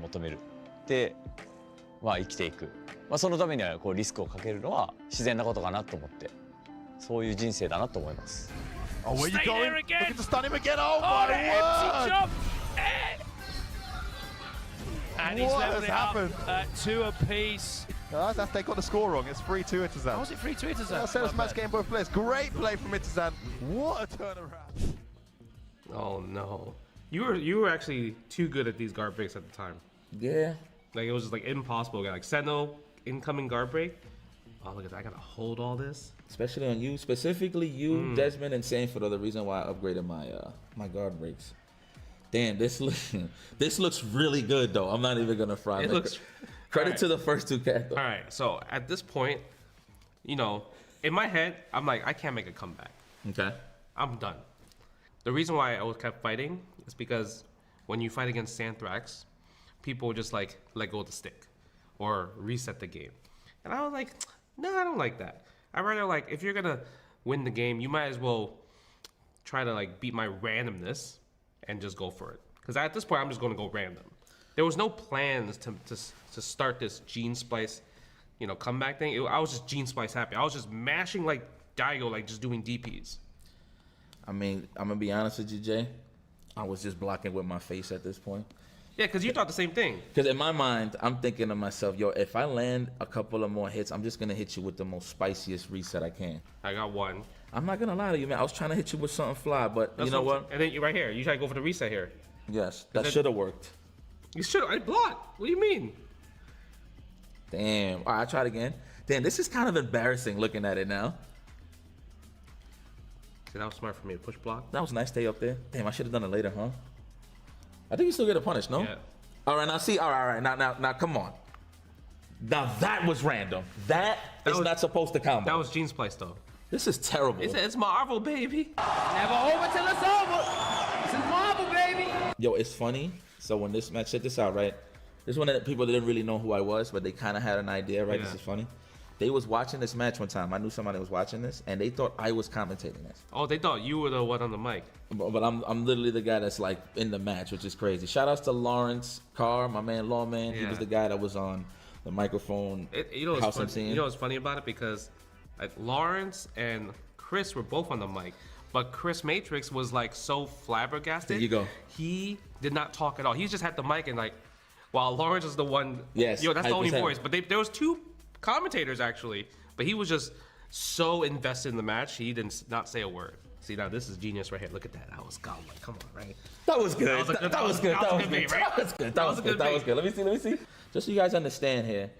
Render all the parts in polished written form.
求めるで、生きていく、そのためにはこうリスクをかけるのは自然なことかなと思って、そういう人生だなと思います。Oh, where you Stay going? there again. Looking to stun him again. Oh, Oh, my the empty word! jump. And he's What leveled has it up happened? at 2 apiece. That's they got the score wrong. It's 3-2 Itazan. How was it 3-2 Itazan? That's this match game both players. Great play from Itazan. What a turnaround. Oh no. You were actually too good at these guard breaks at the time. Yeah. Like it was just like impossible. Like Senno incoming guard break. Oh look at that, I gotta hold all this. Especially on you, specifically you, Desmond, and Sanford are the reason why I upgraded my my guard breaks. Damn, this looks really good though. I'm not even gonna fry. It looks credit to the first two characters. Alright, so at this point, you know, in my head, I'm like, I can't make a comeback. Okay. I'm done. The reason why I was kept fighting is because when you fight against Santhrax, people just like let go of the stick or reset the game. And I was like, no, I don't like that. I'd rather like, if you're gonna win the game, you might as well try to like beat my randomness and just go for it. Because at this point, I'm just gonna go random. There was no plans to start this Gene Splice, you know, comeback thing. I was just Gene Splice happy. I was just mashing like Daigo, like just doing DPs. I mean, I'm gonna be honest with you, Jay. I was just blocking with my face at this point. Yeah, because you thought the same thing. Because in my mind, I'm thinking to myself, yo, if I land a couple of more hits, I'm just gonna hit you with the most spiciest reset I can. I got one. I'm not gonna lie to you, man. I was trying to hit you with something fly, but you know what? And then you right here, you try to go for the reset here. Yes, that then- should have worked. You should. I blocked. What do you mean? Damn. All right, I tried again. Damn, this is kind of embarrassing looking at it now. See, that was smart for me to push block. That was nice. Stay up there. Damn, I should have done it later, huh? I think you still get a punish, no? Yeah. All right, now see. All right. Now, come on. Now that was random. That is was- not supposed to combo. That was Gene Splice though. This is terrible. It's Marvel, baby. Never over till it's over. This is Marvel, baby. Yo, it's funny. So when this match, check this out, right? This is one of the people that didn't really know who I was, but they kind of had an idea, right? Yeah. This is funny. They was watching this match one time. I knew somebody was watching this, and they thought I was commentating this. Oh, they thought you were the one on the mic. But I'm literally the guy that's like in the match, which is crazy. Shout outs to Lawrence Carr, my man Lawman. He Yeah. was the guy that was on the microphone. You know House what's funny? MCing. You know what's funny about it? Because like Lawrence and Chris were both on the mic, but Chris Matrix was like so flabbergasted. There you go. He did not talk at all. He just had the mic and like, while Lawrence is the one. Yes, Yo, that's the only 100%. voice. But there was two commentators actually, but he was just so invested in the match. He did not say a word. See, now this is genius right here. Look at that. I was gone. Like, come on, right? That was good. That was a good- That was good. that That was was a good good. bait, right? That was good. That That was was a good. good That was bait. good. Let me see. Just so you guys understand here,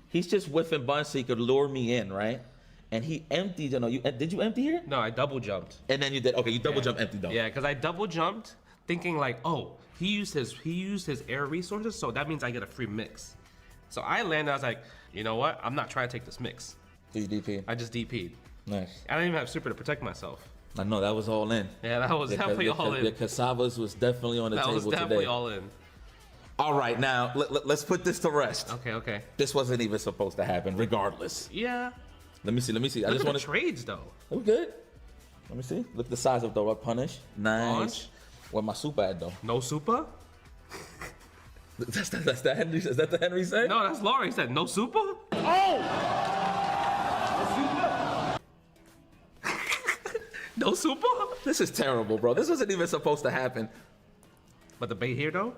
he's just whiffing buns so he could lure me in, right? And he emptied. You know, did you empty here? No, I double jumped. And then you did. Okay, you double jump empty though. Yeah, because I double jumped, thinking like, oh, he used his air resources, so that means I get a free mix. So I landed. I was like, you know what? I'm not trying to take this mix. So you DP. I just DP'd. Nice. I didn't even have super to protect myself. I know that was all in. Yeah, that was definitely all in. The Casavas was definitely on the That table was definitely today. all in. All right, now let's put this to rest. Okay. This wasn't even supposed to happen, regardless. Yeah. Let me see. I Look just at want the to. trades though. We good. Let me see. Look the size of the punish. Nice. Launch. Where my super at though? No super? That's the Henry. Is that the Henry say? No, that's Laurie. He said no super? No super? This is terrible, bro. This wasn't even supposed to happen. But the bait here though?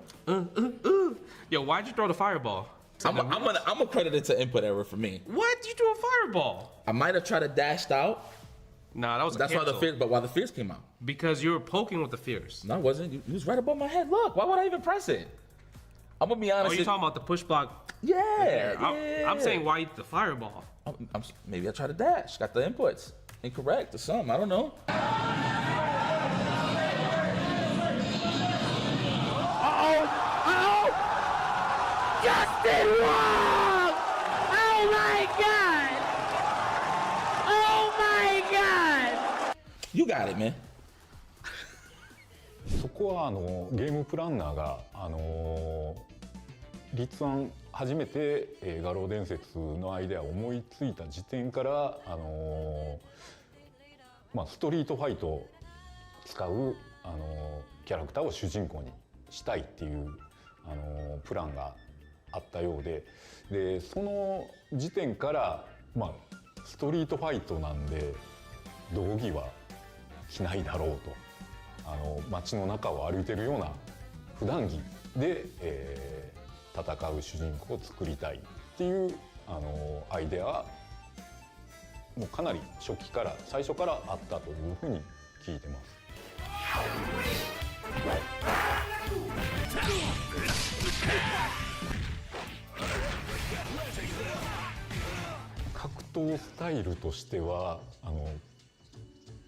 Yo, why'd you throw the fireball? I'm gonna credit it to input error for me. What? You threw a fireball? I might have tried to dash out. Nah, that was That's a why the cancel. fears. But why the fears came out? Because you were poking with the fears. No, I wasn't. You was right above my head. Look, why would I even press it? I'm gonna be Oh, honest. you're talking about the push block? Yeah, I'm saying why you the fireball. Maybe I tried to dash. Got the inputs incorrect or something. I don't know. Justin Wong! Oh my god! Oh my god! You got it, man. そこはゲームプランナーが立案初めて画廊伝説のアイデアを思いついた時点からストリートファイトを使うキャラクターを主人公にしたいっていうプランがあったようで、その時点から、まあ、ストリートファイトなんで道着は着ないだろうと、街の中を歩いてるような普段着で、戦う主人公を作りたいっていうアイデアはもうかなり初期から最初からあったというふうに聞いてます。格闘スタイルとしては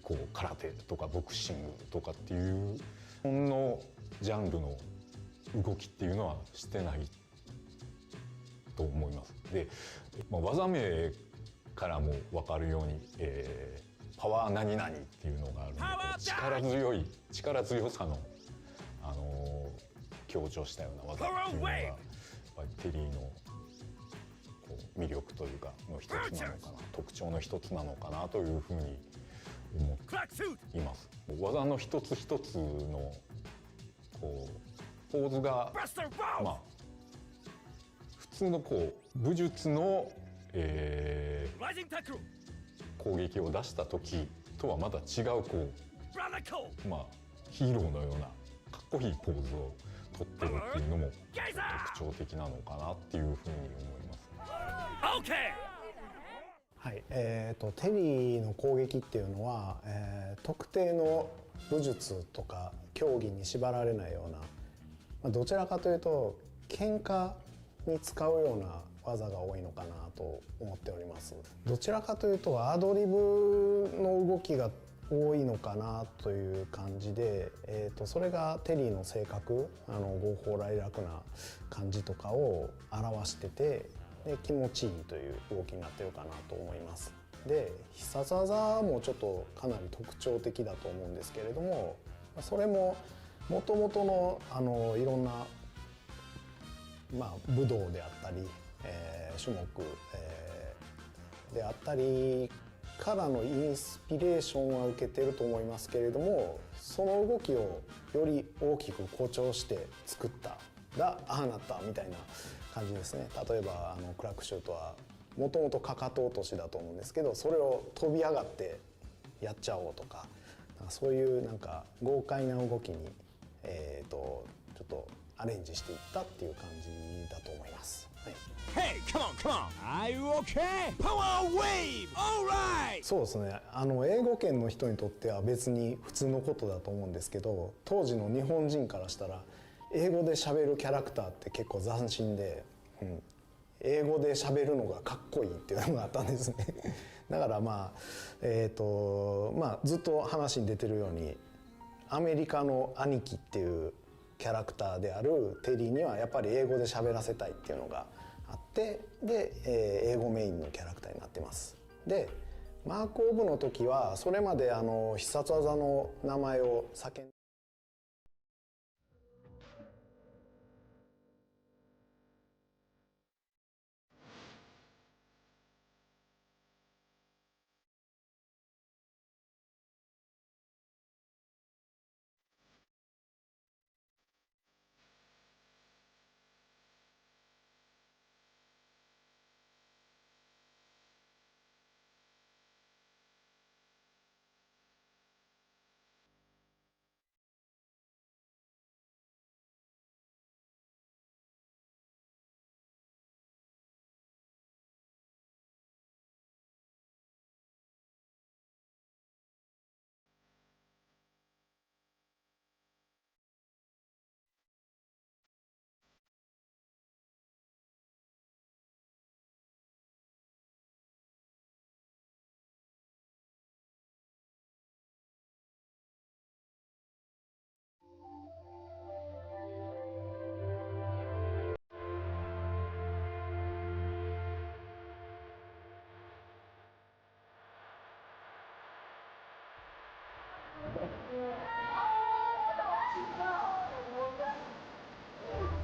こう空手とかボクシングとかっていう日本のジャンルの動きっていうのはしてないと思います。で、技名からも分かるように、パワー何々っていうのがあるので、力強さの、強調したような技っていうのがやっぱりテリーのこう魅力というかの一つなのかな、特徴の一つなのかなというふうに思っています。技の一つ一つのこうポーズが、まあ普通のこう武術の、攻撃を出した時とはまた違うこう、まあヒーローのようなかっこいいポーズをとってるっていうのも特徴的なのかなっていうふうに思います。はい、テリーの攻撃っていうのは、特定の武術とか競技に縛られないような、まあ、どちらかというと喧嘩に使うような技が多いのかなと思っております。どちらかというとアドリブの動きが多いのかなという感じで、それがテリーの性格、豪放磊落な感じとかを表してて、で気持ちいいという動きになってるかなと思います。で必殺技もちょっとかなり特徴的だと思うんですけれども、それももともとのいろんな、まあ、武道であったり、種目、であったりからのインスピレーションは受けてると思いますけれども、その動きをより大きく誇張して作ったらああなったみたいな感じですね。例えばクラックシュートはもともとかかと落としだと思うんですけど、それを飛び上がってやっちゃおうとか、そういうなんか豪快な動きに、ちょっとアレンジしていったっていう感じだと思います。はい、Hey, come on, come on. Are you okay? Power wave. All right. そうですね。英語圏の人にとっては別に普通のことだと思うんですけど、当時の日本人からしたら英語で喋るキャラクターって結構斬新で、英語で喋るのがかっこいいっていうのがあったんですね。だからまあずっと話に出てるようにアメリカの兄貴っていうキャラクターであるテリーにはやっぱり英語で喋らせたいっていうのがあって、で、英語メインのキャラクターになってます。でマーク・オブの時はそれまで必殺技の名前を叫んで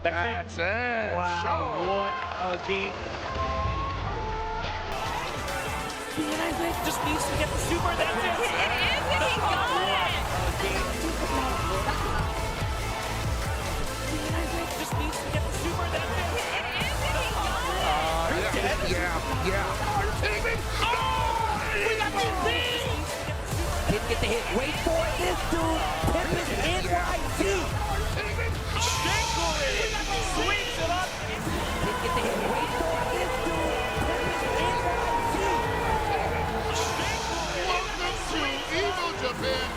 That's it. Wow, what a game. The United States just needs to get the super. That's it. It is, and he got it. The United States just needs to get the super. That's we got the thing. Didn't get the hit. Wait for it. This dude, Pimpin NYC. Sweeps it up. Didn't get the hit. Wait for it. This dude, Welcome to Evo Japan.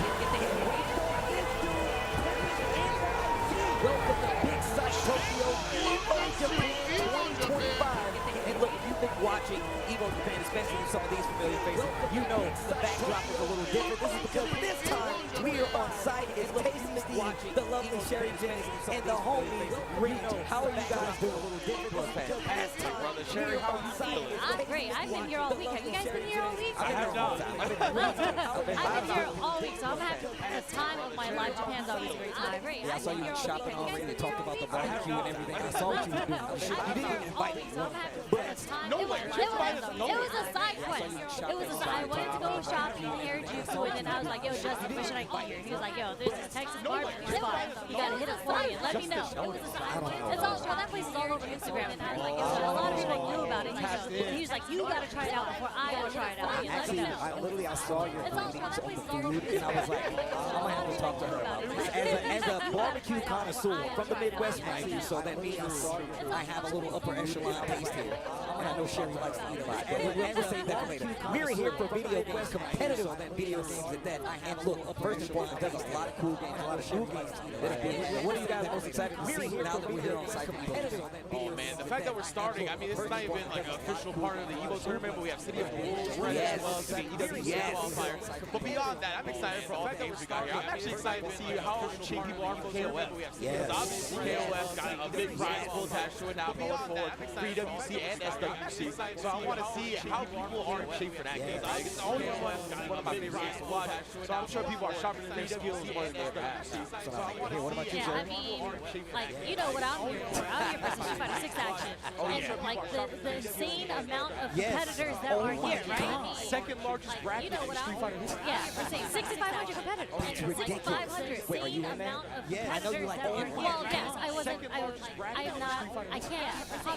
Welcome to Big Sight Tokyo Evo Japan 2025. And look, if you've been watching Evo Japan, especially with some of these familiar faces, you know the backdrop is a little different. This is because this time we are on site as Casey watching the lovely Sherry Jennings and the homies Reno. How are you guys doing? A little different. Fantastic, brother. Sherry, how are you feeling? I'm great. I've been here all week. Have you guys been here all week? I have not. I've been here all week, so I'm having the time of my life. Japan's always a great time. Great. Yeah, I saw you were shopping already. They talked about the barbecue and everything. I saw what you were doing. You didn't even invite me. It was a side quest. I wanted to go shopping in Harajuku, and then I was like, yo, Justin, where should I eat here? And he was like, yo, there's this Texas barbecue spot. You gotta hit it for me and let me know. It was a side quest. It's all, that place is all over Instagram, and I was like, yo, a lot of people knew about it. And he was like, you gotta try it out before I go try it out. Let me know. I saw your ratings on the food, and I was like, I might have to talk to her about this. As a barbecue connoisseur from the Midwest, mind you, so that means I have a little upper echelon taste here. And I know Sherry likes to eat a lot, but we'll save that for later. We're here for video games, competitive video games at that. And look, first and foremost, there's a lot of cool games, a lot of cool games that have been here. What are you guys most excited to see now that we're here on site? Oh man, the fact that we're starting, I mean, this is not even like an official part of the Evo tournament, but we have City of the Wolves right as well, the EWC qualifier. But beyond that, I'm excited for all the games we got here. I'm actually excited to see how cheap people are for KOF. Because obviously KOF got a big prize pool attached to it now going forward for EWC and SWC. So I want to see how people are in shape for that game. It's always one of my favorite games to watch. So I'm sure people are sharpening their skills more than their past. So what about you, I mean, like, you know what I'm here for. I'm here for Street Fighter 6 action. And like the insane amount of competitors that are here, right? Second largest bracket you know what in Street Fighter history. Yeah, we're saying 6,500 competitors. It's ridiculous. 6,500. Wait, are you in there? Amount of Yeah, I know you like that are that. Well, yes, I wasn't. I am not. I can't.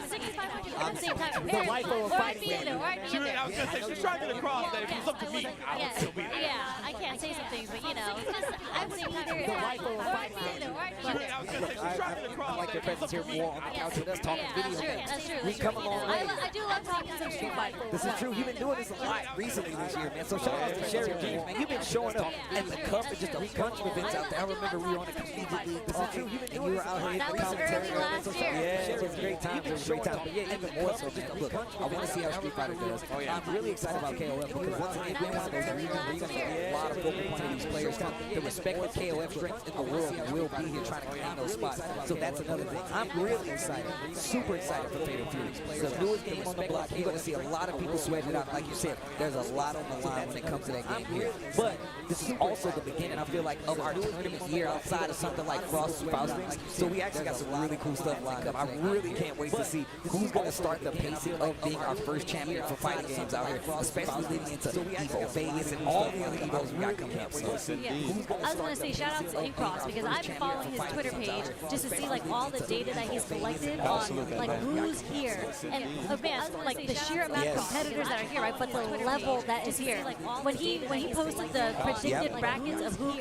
6,500 at the same time. The wife of a fight. I was gonna say she's trying to get across that if it was up to me, I would still be there. Yeah, I can't say some things, but you know, just I'm saying The wife of a fight. I was gonna say she's trying to get across I like your that if it was presence up here to me. more on the couch with us talking video games. That's true. We come a long way. I do love talking some Street Fighter. This is true. You've been doing this a lot recently this year, man. So shout out to Sherry Jennings, man. You've been showing up at the Cup and just a bunch of events out there. I remember we were on the collegiate league. This is true. And you were out here in That the was commentary. early last year. Yeah, it was a great time. It was a great time. But yeah, even more so, just look, I want to see how Street Fighter does. I'm really excited about KOF because once again, we're one of those regions where you're going to get a lot of focal point of these players. The respective KOF strength in the world will be here trying to claim those spots. So that's another thing. I'm really excited, super excited for Fatal Fury. The newest game on the block, you're going to see a lot of people sweating it out. Like you said, there's a lot on the line when it comes to that game here. But this is also the beginning, I feel like, of our tournament year outside of something like Frost Rings. So we actually got some really cool stuff lined up. I really can't wait to see who's going to start the pacing of being our first champion for fighting games out here, especially leading into Evo Vegas and all the other Evos we got coming up. So I was going to say shout out to Incross because I've been following his Twitter page just to see like all the data that he's collected on like who's here and man, like the sheer amount of competitors that are here, right? But the level that is here. When he posted the predicted brackets of who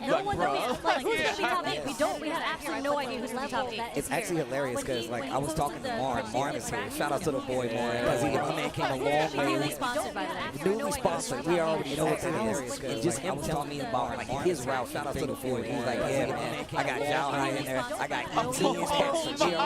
no one knows like who's gonna be top 8. We have absolutely no idea who's gonna be top 8. It's actually hilarious because like I was talking to Marn. Marn is here. Shout out to the boy Marn because he man came a long way. Newly sponsored by the Newly sponsored. We already know it's hilarious. And just him telling me about like his route. Shout out to the boy. He's like, yeah man, I got Zhao Hai in there. I got ET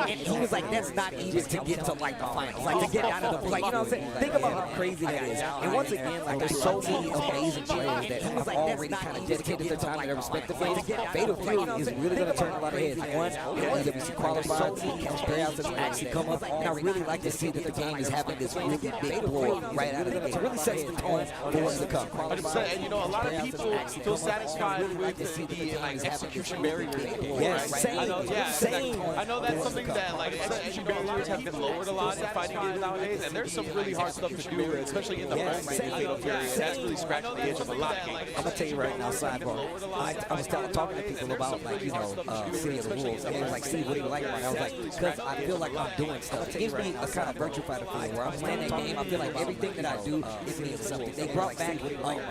and he was like, that's not even to get to like the finals. Like to get out of the like you know what I'm saying? Think about how crazy that is. And once again, like there's so many amazing players that have already kind of dedicated their time to their respective lanes. Fatal Fury is really going to turn a lot of heads. One, EWC qualified, players that actually come up. And I really like to see that the game is having this really big blow right out of the gate. It really sets the tone for what's to come. 100%. And you know, a lot of people feel satisfied with the like execution barrier. Yes, I know, yeah. I know that's something that like execution barriers have been lowered a lot in fighting games nowadays, and there's some really hard stuff to do, especially in the home game in Fatal Fury. That's really scratching the edge of a lot of games. I'm gonna tell you right now, sidebar. I was talking to people about, like, you know, City of the Wolves, and they were like, "See, what do you like about it?" I was like, "Because I feel like I'm doing stuff." It gives me a kind of Virtua Fighter feeling where I'm playing that game. I feel like everything that I do is means something. They brought back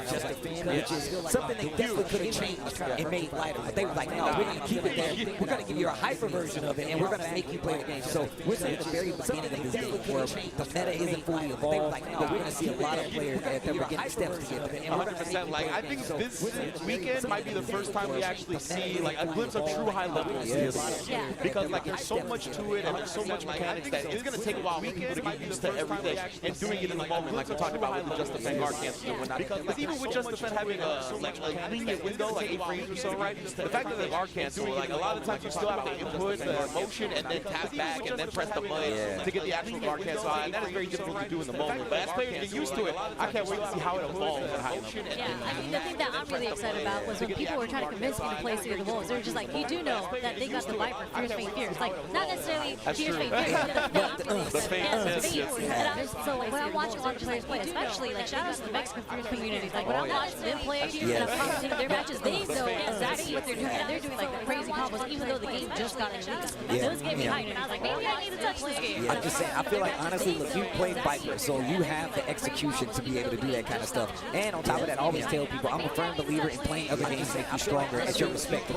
Just a Fan, which is something they definitely could have changed and made lighter. But they were like, "No, we're gonna keep it there. We're gonna give you a hyper version of it, and we're gonna make you play the game." So we're at the very beginning of this game where the meta isn't fully evolved, but we're gonna see a lot of players that are getting steps together. And we're gonna 100%. Like, I think this weekend might be the first time we actually see like a glimpse of true high level in CS. Because like there's so much to it and there's so much mechanics that it's gonna take a while for people to get used to everything and doing it in the moment, like we talked about with the Just Defend Arcans and whatnot. Because even with Just Defend having a lenient window, like 8 frames or so, right? The fact that the Arcans, so like a lot of times you still have to input the motion and then tap back and then press the button to get the actual Arcans on, and that is very difficult to do in the moment. But as players get used to it, I can't wait to see how it evolves at high level. Yeah, I mean, the thing that I'm really excited about was when people were trying to convince me to play City of the Wolves. They were just like, you do know that they got the Viper, Fierce Fate Fierce. Like, not necessarily Fierce Fate Fierce, but the Fate. So when I'm watching other players play, especially, like, shout out to the Mexican Fierce community. Like, when I'm watching them play and I'm commentating their matches, they know exactly what they're doing. And they're doing, like, crazy combos, even though the game just got released. Those get me hyped. And I was like, maybe I need to touch this game. I'm just saying, I feel like, honestly, look, you played Viper, so you have the execution to be able to do that kind of stuff. And on top of that, I always tell people, I'm a firm believer in playing other games make you stronger as your respect.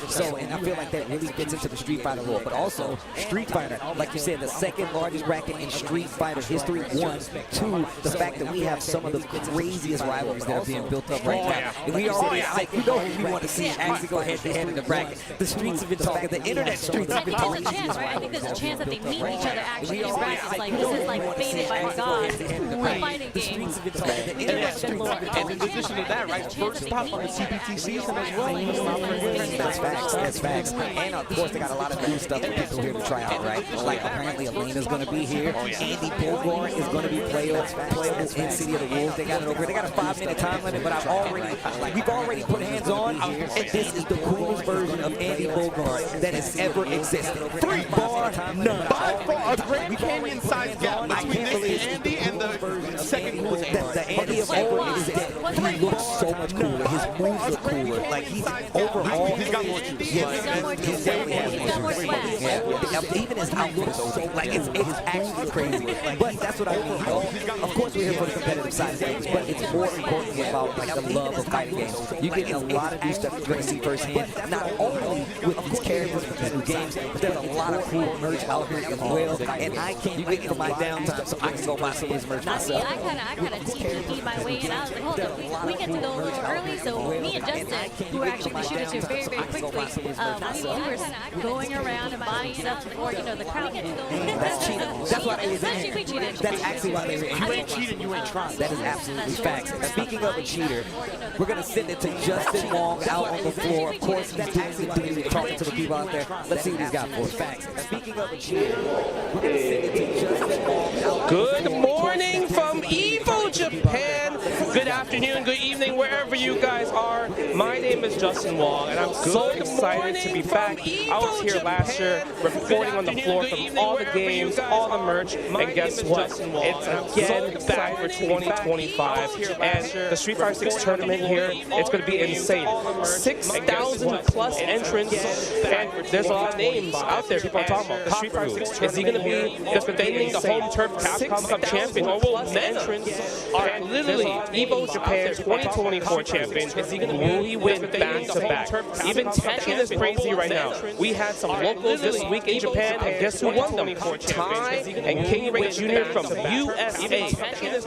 So, and I feel like that really fits into the Street Fighter lore. But also, Street Fighter, like you said, the second largest bracket in Street Fighter history. 1, 2, the fact that we have some of the craziest rivalries that are being built up right now. And we already, like, you know who we want to see actually go head-to-head in the bracket. The streets have been talking, the internet streets have been talking. I think there's a chance that they meet each other actually in practice. Like, this is like fated by the gods. We're fighting games. And in addition to that, right, first stop on the CPT season as well. That's facts, that's facts. And of course, they got a lot of new stuff for people here to try out, right? Like, apparently Elena's going to be here. Andy Bogor is going to be playable in City of the Wolves. They got it over. They got a 5-minute time limit, but we've already put hands on, and this is the coolest version of Andy Bogor that has ever existed. 3 bar none. By far, a Grand Canyon-sized gap between this Andy and the second coolest Andy. The Andy of old is dead. He looks so much cooler. His moves look cooler. Like, he's overall. He's got more juice. He definitely has more juice. Yeah. Even his outfit is so, like, it's actually crazy. But that's what I mean, though. Of course, we're here for the competitive side of things, but it's more important about, like, the love of fighting games. You're getting a lot of new stuff you're going to see firsthand, not only with these characters from the new games, but there's a lot of cool merch out here as well, and I can't wait for my downtime so I can go buy some of this merch myself. I kind of TPP'd my way in. I was like, hold up, we get to go a little early, so me and Justin, who are actually the shooters here very, very quickly, we were going around and buying stuff before, you know, the crowd gets to go. That's cheating. That's why they were Especially if we cheated. That's actually why they were in. You ain't cheating, you ain't trying. That is absolutely facts. Speaking of a cheater, we're going to send it to Justin Wong out on the floor. Of course, he's actually doing it, talking to the people out there. Let's see what he's got for us. Facts. Speaking of a cheater, we're going to send it to Justin Wong out. Good morning from Evo, Japan. Good afternoon, good evening, wherever you guys are. My name is Justin Wong, and I'm so excited to be back. I was here last year reporting on the floor from all the games, all the merch, and guess what? It's again back for 2025. And the Street Fighter 6 tournament here, it's going to be insane. 6,000 plus entrants, and there's a lot of names out there people are talking about. Street Fighter 6, is he going to be defending the home turf Capcom Cup champion? Plus entrants are literally Evo Japan 2024 champion. Will he win back to back? Even Tekken is crazy right now. We had some locals this week in Japan, and guess who won them? Ty and King Ray Jr. from USA.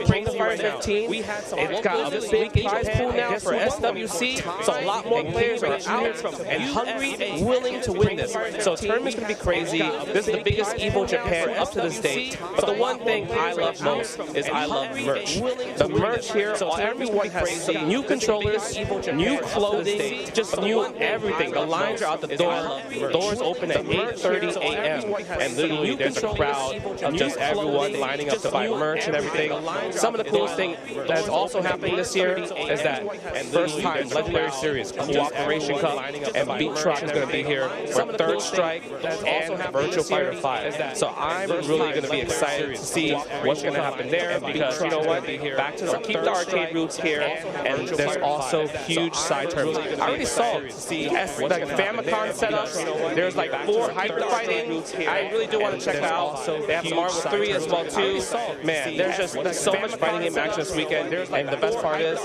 Bring the Fire 15. It's got a big prize pool now for SWC, so a lot more players are out and hungry and willing to win this. So tournament's going to be crazy. This is the biggest Evo Japan up to this date. But the one thing I love most is I love merch. The merch here, every went crazy. New controllers, new clothing, just new everything. The lines are out the door. Doors open at 8:30 a.m. and literally there's a crowd of just everyone lining up to buy merch and everything. Some of the coolest thing that's also happening this year is that first time Legendary Series Cooperation Cup and Beat Truck is going to be here for Third Strike and Virtual Fighter 5. So I'm really going to be excited to see what's going to happen there because you know what? Back to keep the arcade roots here, and there's also huge side tournaments. I already saw like Famicom setups. There's like 4 hyper fighting. I really do want to check that out. They have Marvel 3 as well too. Man, there's just so much fighting game action this weekend, and the best part is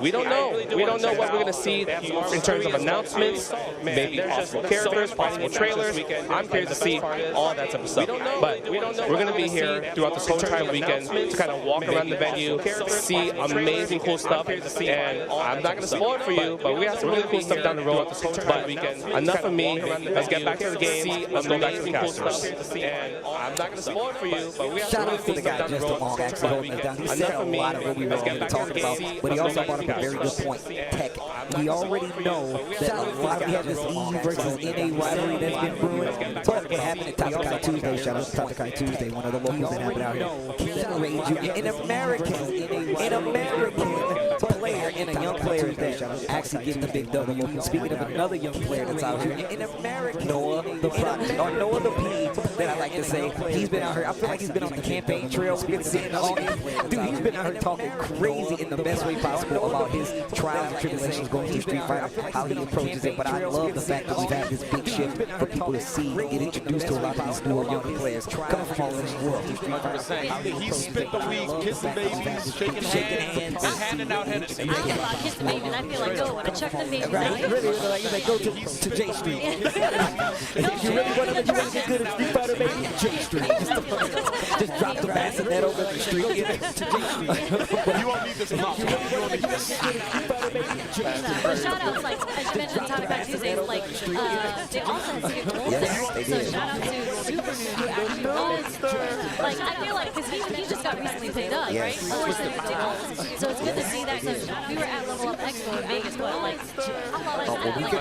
we don't know. We don't know what we're going to see in terms of announcements, maybe possible characters, possible trailers. I'm curious to see all that type of stuff. But we're going to be here throughout this whole entire weekend to kind of walk around the venue, see amazing cool stuff, and I'm not going to spoil it for you, but we have some really cool stuff down the road this whole entire weekend. Enough of me. Let's get back to the game. Let's go back to the casters. And I'm not going to spoil it for you, but we have some really cool stuff down the road. Actually holding us down. He said a lot of what we were going to talk about, but he also brought up a very good point. Tech. We already know that a lot we have this E versus NA rivalry that's been brewing. But what happened at Tatakai Tuesday, shout out to Tatakai Tuesday, one of the locals that happened out here. Ken Jr., an American player and a young player that actually getting the big W. Speaking of another young player that's out here, an American, Noah the Product, or Noah the P, that I like to say. He's been out here. I feel like he's been on the campaign trail. We've been seeing all these. Dude, he's been out here talking crazy in the best way possible about his trials and tribulations going through Street Fighter, how he approaches it. But I love the fact that we've had this big shift for people to see and get introduced to a lot of these newer young players coming from all over the world. He spent the week kissing babies, shaking hands, and handing out heads. I get about kissing babies, and I feel like, go, when I chuck them babies Right, out. he really like, he's like, go to J Street. If you really want to get good at Street Fighter, baby, J Street. Just drop the bassinet over the street to J Street. You won't need this block. You won't need this. But shout outs, like, as you mentioned, Tatakai Tuesdays, like, they also had City of the Wolves there. So shout out to Super Moon, who actually was, like, I feel like, because he just got recently picked up, right? So it's good to see that. So we were at Level Up Expo in Vegas, but like, like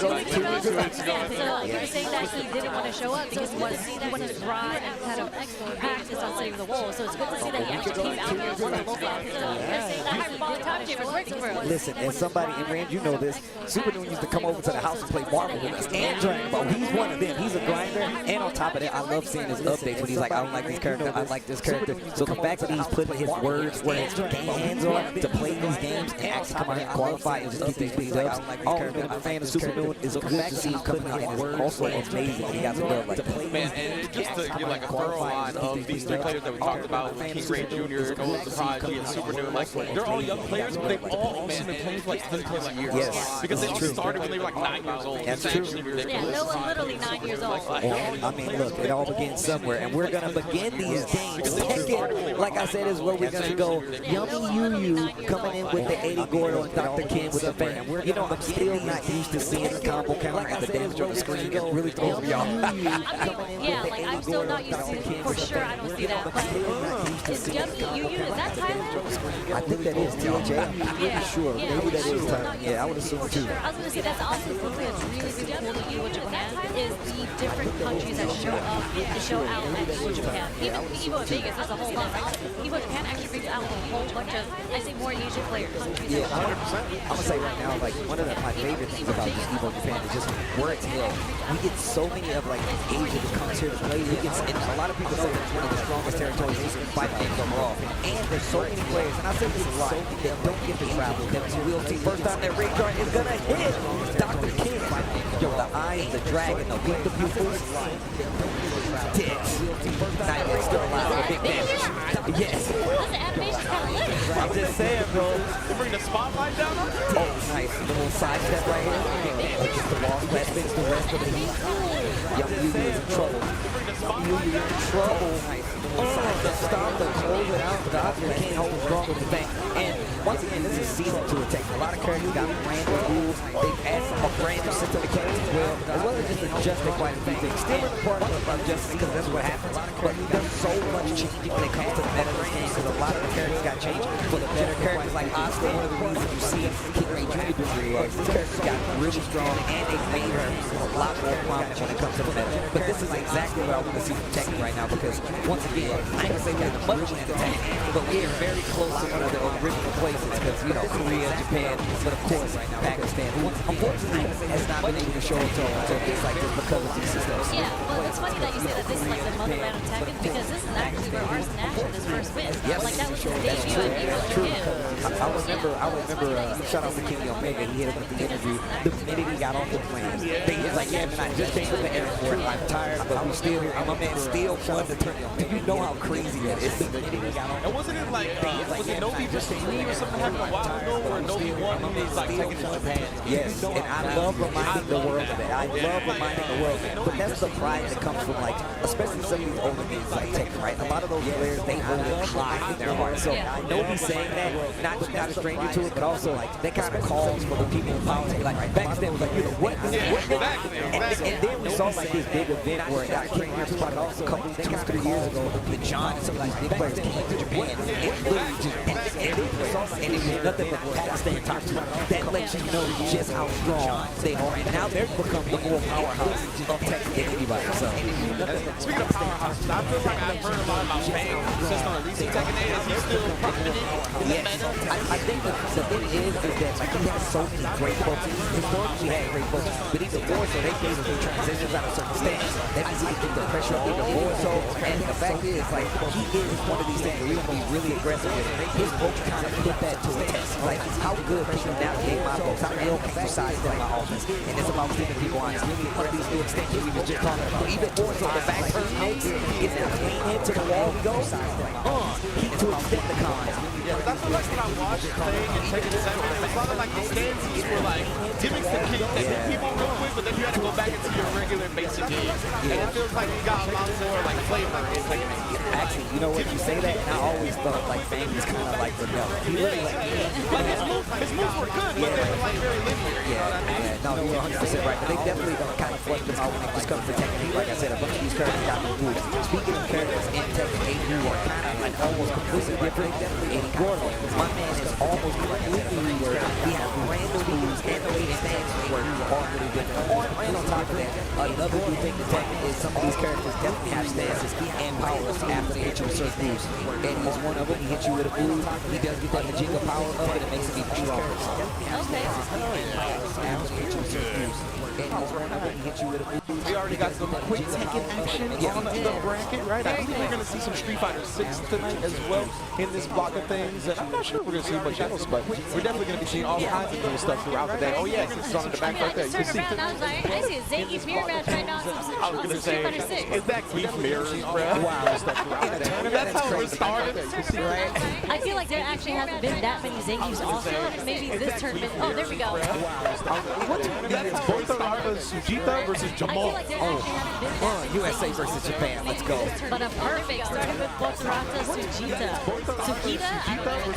2 weeks ago. Yeah, so you were saying that he didn't want to show up because he wanted to grind and kind of expo and practice on City of the Wolves. So it's good to see that he actually came out here and won the local episode. They're saying that hyperbolic time chamber is working for him. Listen, as somebody, and Rand, you know this, Super Moon used to come over to the house and play Marvel with us and Dragon Ball. He's one of them. He's a grinder. And on top of that, I love seeing his updates when he's like, I don't like this character, I like this character. So the fact that he's putting his words where his hands on to play these games and actually come out and qualify and just get these big dubs. Always been a fan of Super Moon. It's good to see him coming out and also amazing. He got some love like that. Man, and just to get like a thorough line of these 3 players that we talked about, King Ray Jr., Gold Prodigy, and Super Noon, like, they're all young players, but they've all also been playing for like 10 years. Yes. Because they all started when they were like 9 years old. That's true. Yeah, Noah's literally 9 years old. I mean, look, it all begins somewhere, and we're going to begin these games. Tekken, like I said, is where we're going to go. Yummy Yu coming in with the Eddie Gordo and Dr. King with the fan. You know, I'm still not used to seeing the combo count. Like I said, it's where the screen gets really throws me off. Yeah, like I'm still not used to it. For sure, I don't see that. But is Yummy Yu, is that Thailand? I think that is THA. I'm pretty sure. Maybe that is Thailand. Yeah, I would assume too. I was going to say that's also something that's really super cool to Evo Japan is the different countries that show up to show out at Evo Japan. Even Evo in Vegas, there's a whole bunch. Evo Japan actually brings out a whole bunch of, I say, more Asian players. Yeah, 100%. I'm gonna say right now, like one of my favorite things about this Evo Japan is just where it's held. We get so many of like Asia that comes here to play. We get, and a lot of people say it's one of the strongest territories in fight games overall. And there's so many players, and I say this a lot, that don't get to travel. That we'll see first time that Ray Jordan is gonna hit Dr. King. Yo, the eyes, the dragon, the weak, the pupils. Dicks. Nightmare still alive. Big damage. Yes. The animation's kind of lit. I'm just saying, bro. You bring the spotlight down on it? Oh, nice. The little side step right here. Just the wall that fits the rest of the heat. Young Yu is in trouble. Young Yu is in trouble. Nice. Little side step. Stop the cold close it out, but obviously can't hold strong with the bank. And once again, this is season 2 attack. A lot of characters got brand new rules. They've added some brand new system mechanics as well, as well as just adjusting quite a few things. Still in the part of adjusting because that's what happens. But there's so much changing when it comes to the meta range because a lot of the characters got changed. For the better characters like Asuka, one of the reasons you see King Ray Jr. doing really well, these characters got really strong and they made her a lot more prominent when it comes to the meta. But this is exactly what I want to see from Tekken right now because once again, I ain't gonna say we're in the motherland of Tekken, but we are very close to one of the original places because, you know, Korea, Japan, but of course, Pakistan, who unfortunately has not been able to show up to things like this because of these systems. Yeah, well, it's funny that you say that this is like the motherland of Tekken because this is actually where Arsene Nash had his first win. Yes, like that was his that's debut true. and That's he true. was I remember, shout out to Kenny Omega, he hit him with the interview the minute he got off the plane. He was like, yeah, man, I just came from the airport, I'm tired, but we still here, and my man still won the tournament. Do you know how crazy that is? And wasn't it like, was it Novi versus Lee or something happened a while ago where Novi won and he's like taking to Japan? Yes, and I love reminding the world of that. I love reminding the world. But that's the pride that comes from, like, especially some of these older games like Tekken, right? A lot of those players, they hold it high in their heart. So I know he's saying that, not a stranger to it, but also, like, that kind of calls for the people in power to be like, Pakistan was like, you know, what? And then we saw, like, this big event where King Ray spotted also a couple, 2-3 years ago, the John and some of these big players came to Japan. It literally just ended. And it was nothing but Pakistan top 2. That lets you know just how strong they are. And now they've become the more powerhouse of Tekken than anybody. So. Speaking of powerhouses, I feel like I've heard a lot about Bang just on a recent Tekken 8. Is he still prominent in the meta? I think the thing is that, like, he has so many great folks. Historically, he had great folks, but he's a force, so they basically transitions out of certain stance. That means he can get the pressure up in the board. So, and the fact is, like, he is one of these things where he's going to be really aggressive with. His folks kind of put that to a test. Like, how good can you navigate my folks? How well can you sidestep my offense? And it's about keeping people honest. One of these new extensions we was just talking about. Even more so, the back turn out is now lean into the wall. We go. To extend the cons. Yeah, that's what, like, when I watched playing and Tekken 7, it was a lot of, like, the stances were like gimmicks to keep people real quick, but then you had to go back into your regular basic game. And it feels like you got a lot more, like, flavor in Tekken 8. Actually, you know what, you say that, and I always thought, like, Bang was kind of like the devil. He really, like, his moves were good, but they were, like, very linear. No, you're 100% right. But they definitely don't kind of flush them out when it just comes to Tekken 8. Like I said, a bunch of these characters got new moves. Speaking of characters in Tekken 8 who are kind of like almost completely different, Eddie Gordo, my man is almost completely reworked. He has brand new moves and the way he stands work are really different. And on top of that, another good thing to Tekken is some of these characters definitely have stances and powers after they hit you with certain moves. And he's one of them. He hits you with a move. He does get that Majinga power up, and it makes him even stronger. We already got some quick Tekken action on the bracket, right? I think we're going to see some Street Fighter 6 tonight as well in this block of things. And I'm not sure we're going to see much else, but we're definitely going to be seeing all kinds of cool stuff throughout the day. Oh, yeah, it's on the back right there. You can see. I see a Zangief mirror match right now. I was going to say, Street Fighter 6. is that Keith mirrors, bro? Wow. That's how it started. I feel like there actually hasn't been that many Zangiefs also, and maybe this tournament. Oh, there we go. That's both Sujita versus Jamal. USA versus Japan. Let's go. But a perfect starting with Botsarata, Sujita. Sujita?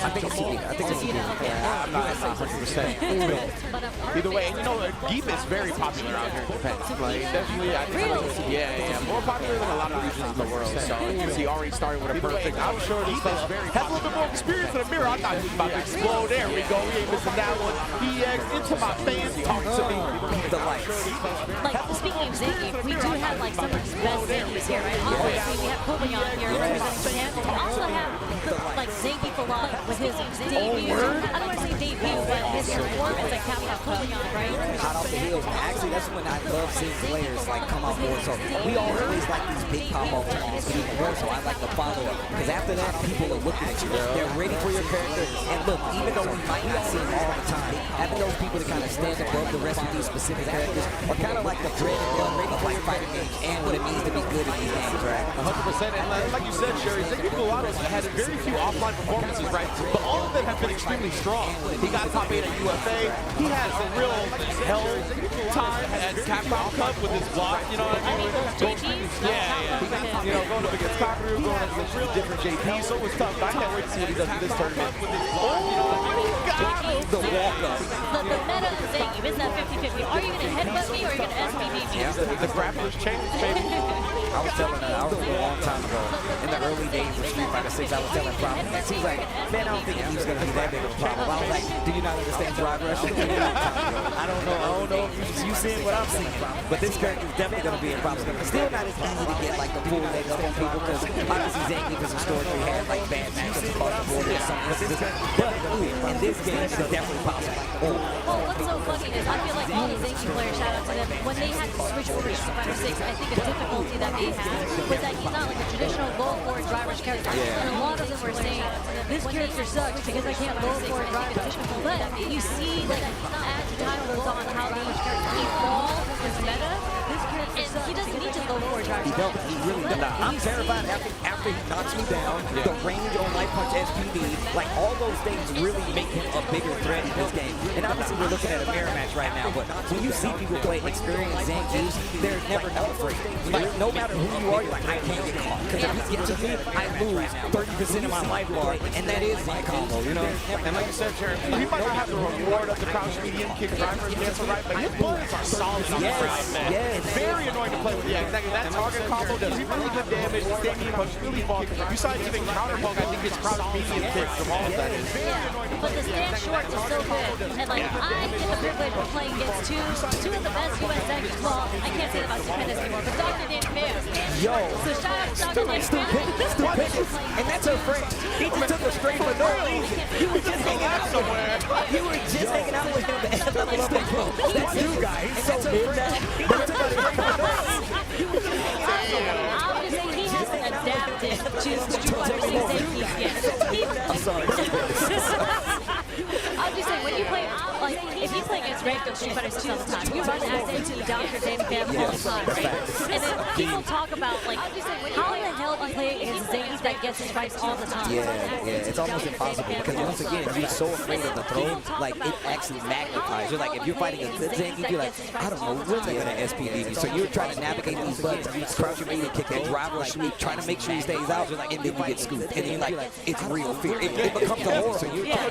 I think it's Sujita. I think it's Sujita. Okay. I'm not 100%. Either way, and you know, Geep is very popular out here in Japan. Like, definitely, I think, yeah, more popular than a lot of regions in the world. So you can see already starting with a perfect. I'm sure this stuff has a little bit more experience in the mirror. I thought he was about to explode. There we go. We ain't missing that one. EX into my fans. Talk to me. The lights. Like, speaking of Zangief, we do have, like, some of the best Zangiefs here, right? Obviously, we have Kobayan here representing Japan. We also have, like, Zangief a lot with his debut. I don't want to say debut, but his performance at Capcom Kobayan, right? Hot off the heels. Actually, that's when I love seeing players, like, come out board. So we always like these big pop-off tournaments, but even more so, I like the follow-up. Because after that, people are looking at you. They're ready for your character. And look, even though we might not see them all the time, having those people to kind of stand above the rest of these specific characters are kind of like the bread and butter of like fighting games and what it means to be good in these games, right? 100%. And like you said, Sherry, Zangief Gulatos had very few offline performances performances, right? But all of them have been extremely strong. He got top 8 at UFA. He has a real hell time at Capcom Cup with his block, you know what I mean? Yeah. You know, going up against Kakaru, going up against the different JPs, so it was tough. But I can't wait to see what he does in this tournament. The walk-up. The meta of Zangief is that 50-50. Are you going to headbutt me or are you going to SPD me? The grappler's changed, baby. I was telling her, I was a long time ago, in the early days of Street Fighter 6, I was telling Problem X. He's like, man, I don't think he's going to be that big of a problem. I was like, do you not understand drive rush? I don't know if you seeing what I'm seeing. But this character is definitely going to be a problem. Still not as easy to get like the full leg up on people because obviously Zangief is historically had like bad matchups across the board or something. But in this game, it's definitely possible. Well, what's so funny is I feel like all the Zangief players, shout out to them, when they had to switch over to Street Fighter 6, I think a difficulty that they had was that he's not like a traditional low forward drive rush character. And a lot of them were saying, this character sucks because I can't low forward drive rush. But you see, like, as time goes on, how they evolve his meta, this character sucks. He doesn't need to low forward drive rush. He don't. He really doesn't. I'm terrified after he knocks me down, the range on Light Punch SPD, like all those things really make him a bigger threat in this game. And obviously we're looking at a mirror match right now, but when you see people play experienced Zangief, they're never not afraid. Like no matter who you are, you're like, I can't get caught. Because if he gets to me, I lose 30% of my life bar, and that is my combo, you know? And like you said, Jared, he might not have the reward of the crouch medium kick driver against the right, but his bullets are solid on the ground, man. It's very annoying to play with. Yeah, exactly. That target combo does really good damage. Standing punch really falls. You saw it even counter poke. I think his crouch medium kick from all of that is very annoying. But the stand shorts are so good. And like I get the privilege of playing against two of the best US Zangief. Well, I can't say that about Stupendous anymore, but Dr. Dan Fair. Yo. So shout out to Dr. Dan Fair. Stupendous. And that's her friend. He just took her straight for no reason. You were just hanging out somewhere. You were just hanging out with him to level up and pro. That's new guy. He's so good that he took her straight for no reason. I'm just saying he hasn't adapted to Street Fighter 6 Zangief yet. I'm sorry. I'm just saying, when you play, like, if you play against random Street Fighter 6 all the time, you run into Dr. Dan Fair all the time, right? And then people talk about, like, how the hell do you play against Zangief that gets his fights all the time? Yeah, it's almost impossible because once again, you're so afraid of the throw, like, it actually magnifies. You're like, if you're fighting a good Zangief, you're like, I don't know when they're going to SPD me. So you're trying to navigate these buttons, crouch your medium kick, that driver sweep, trying to make sure he stays out, and then you get scooped. And then you're like, it's real fear. It becomes a horror. I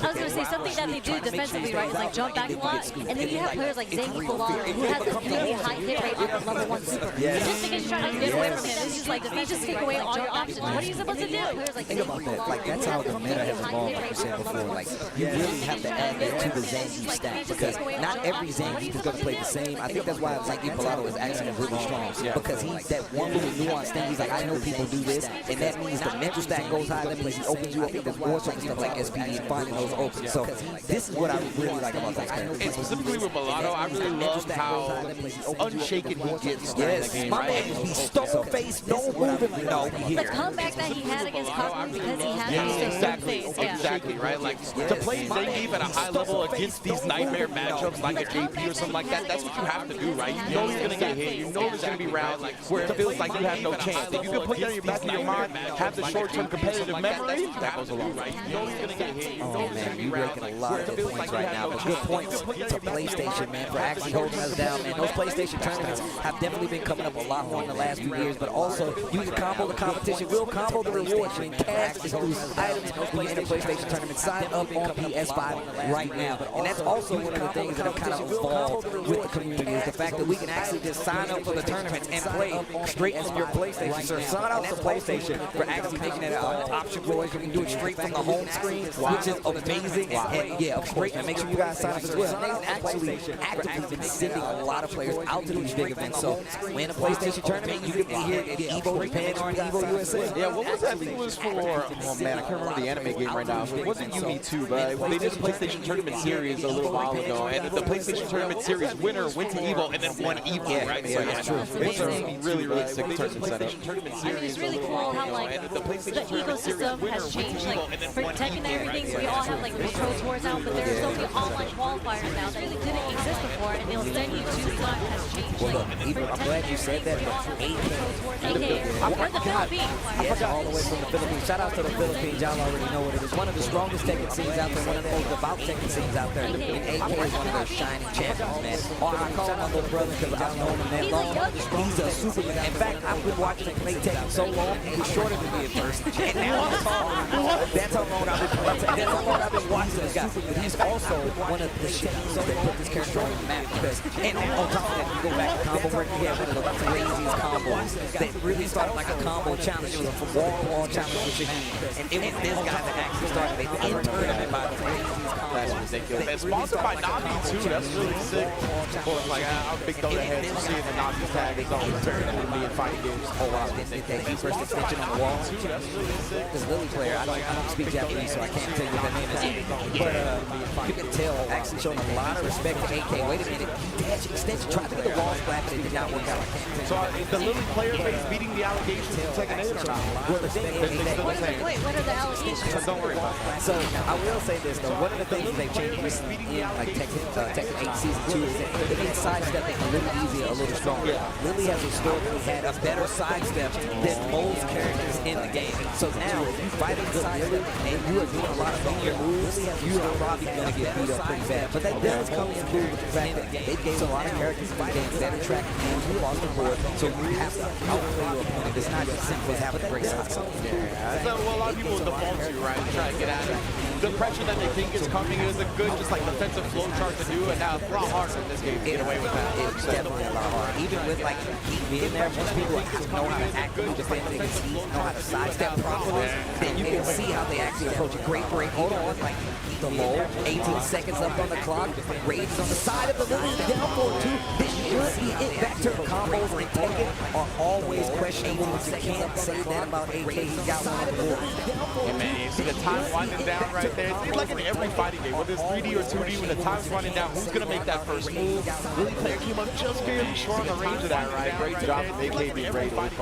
was going to say, something that they do defensively, right, is like jump back a lot, and then you have players like Zangief Bilal, who has a really high hit rate on level 1 super. Just because you're trying to get away from him, it's just like, you just take away all your options. What are you supposed to do? Think about that. Like, that's how the meta has evolved, like you said before. Like, you really have to add that to the Zangief stack because not every Zangief is going to play the same. I think that's why Zangief Bilal is actually really strong because he's that one little nuanced thing. He's like, I know people do this, and that means the mental stack goes high. That means he opens you up. There's more certain stuff like SPD and finding those open. So this is what I really like about this character. And specifically with Mulatto, I really love how unshaken he gets. Yes, my man, he's stone face, no moving, no. The comeback that he had against Kakaru because he had Exactly, right? Like, to play Zangief at a high level against these nightmare matchups like a JP or something like that, that's what you have to do, right? You know he's going to get hit. You know there's going to be rounds where it feels like you have no chance. If you can put that in your back of your mind, have the short-term competitive memory, that goes a long way. You know he's going to get hit. Oh man, you're breaking a lot of good points right now. But good points to PlayStation, man, for actually holding us down, man. Those PlayStation tournaments have definitely been coming up a lot more in the last few years, but also you can combo the competition, will combo the rewards, and cash exclusive items when you're in a PlayStation tournament. Sign up on PS5 right now. And that's also one of the things that have kind of evolved with the community is the fact that we can actually just sign up for the tournaments and play straight from your PlayStation. So sign up for PlayStation for actually making it an option for us. You can do it straight from the home screen, which is amazing. And yeah, great. And make sure you guys sign up as well. They've actually actively been sending a lot of players out to these big events. So when a PlayStation tournament, you can be here at EVO Japan or EVO USA. Yeah, what was that thing was for? Oh man, I can't remember the anime game right now. It wasn't Yumi 2, but they did the PlayStation Tournament Series a little while ago, and the PlayStation Tournament Series winner went to EVO and then won EVO, right? So yeah, it's a really, really sick tournament setup. I mean, it's really cool how like the ecosystem has changed, like for Tekken and everything. So we all have like Pro Tours now, but there's so many online qualifiers now that really didn't exist before, and they'll send you to what has changed. Well, look, I'm glad you said that, but 8K AK, we're the Philippines. Yes, all the way from the Philippines. Shout out to the Philippines. Y'all already know what it is. One of the strongest Tekken scenes out there. One of the most devout Tekken scenes out there. And AK is one of those shining champions, man. Or I call him my little brother because I've known him that long. He's a super. In fact, I've been watching him play Tekken so long, he was shorter than me at first. And now I'm tall. That's how long I've been watching this guy. But he's also one of the shit that put this character on the map. And on top of that, you go back to combo work, he had one of the craziest combos that really started like a combo challenge. It was a wall-to-wall challenge. And it was this guy that actually started the tournament by the craziest combos. That's ridiculous. And sponsored by Na'Vi too. That's really sick. Like I'm a big throw ahead. You see the Na'Vi tag is always very enemy in fighting games. Oh wow, that first extension on the wall. That's really sick. This Lily player, I don't speak Japanese, so I can't tell you what that name is. But you can tell, actually showing a lot of respect to AK. Wait a minute, he dashed extension, tried to get the wall splat, but it did not work out. So the Lily player base beating the allegations of Tekken 8 or not? Well, the thing is, Wait, what are the allegations? Don't worry about that. so I will say this though, one of the things that they've changed recently in like Tekken 8 Season 2 is that they made sidestepping a little easier, a little stronger. Lily has historically had a better sidestep than most characters in the game. So now, if you fight a good Lily and you are doing a lot of linear moves, you are probably going to get beat up pretty bad. But that does come in through with the fact that they gave a lot of characters in the game better track moves across the board. So you have to outplay your opponent. It's not as simple as having a great sidestep. That's what a lot of people default to, right? Try to get at it. The pressure that they think is coming is a good, just like defensive flow chart to do, and now it's a lot harder in this game to get away with that. It's definitely a lot harder. Even with like Heat being there, most people know how to actively defend against Heat, know how to sidestep properly. Then you can see how they actually approach a great break. Hold on, like the low, 18 seconds up on the clock. Rage is on the side of the Lily, down 4-2. This should be it. Back to the combos and Tekken are always questionable. You can't say that about AK. He got one of the board. Yeah, man, you see the time winding down right there. It's like in every fighting game, whether it's 3D or 2D, when the time's running down, who's going to make that first move? Lily player came up just barely short on the range of that, right? Great job from AK being great. AK,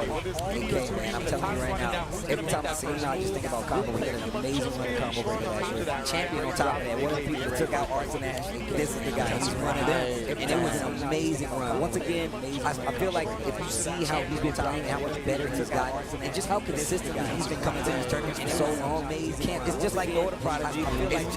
man, I'm telling you right now, every time I see him now, I just think about combo. We get an amazing run combo breaker actually. Champion on top of that. One of the people that took out Arts and Ashley. This is the guy who's running them. And it was an amazing run. Once again, I feel like if you see how he's been playing, how much better he's gotten, and just how consistent he's been coming to these tournaments for so long, man, he can't. It's just like Lord of Prodigy.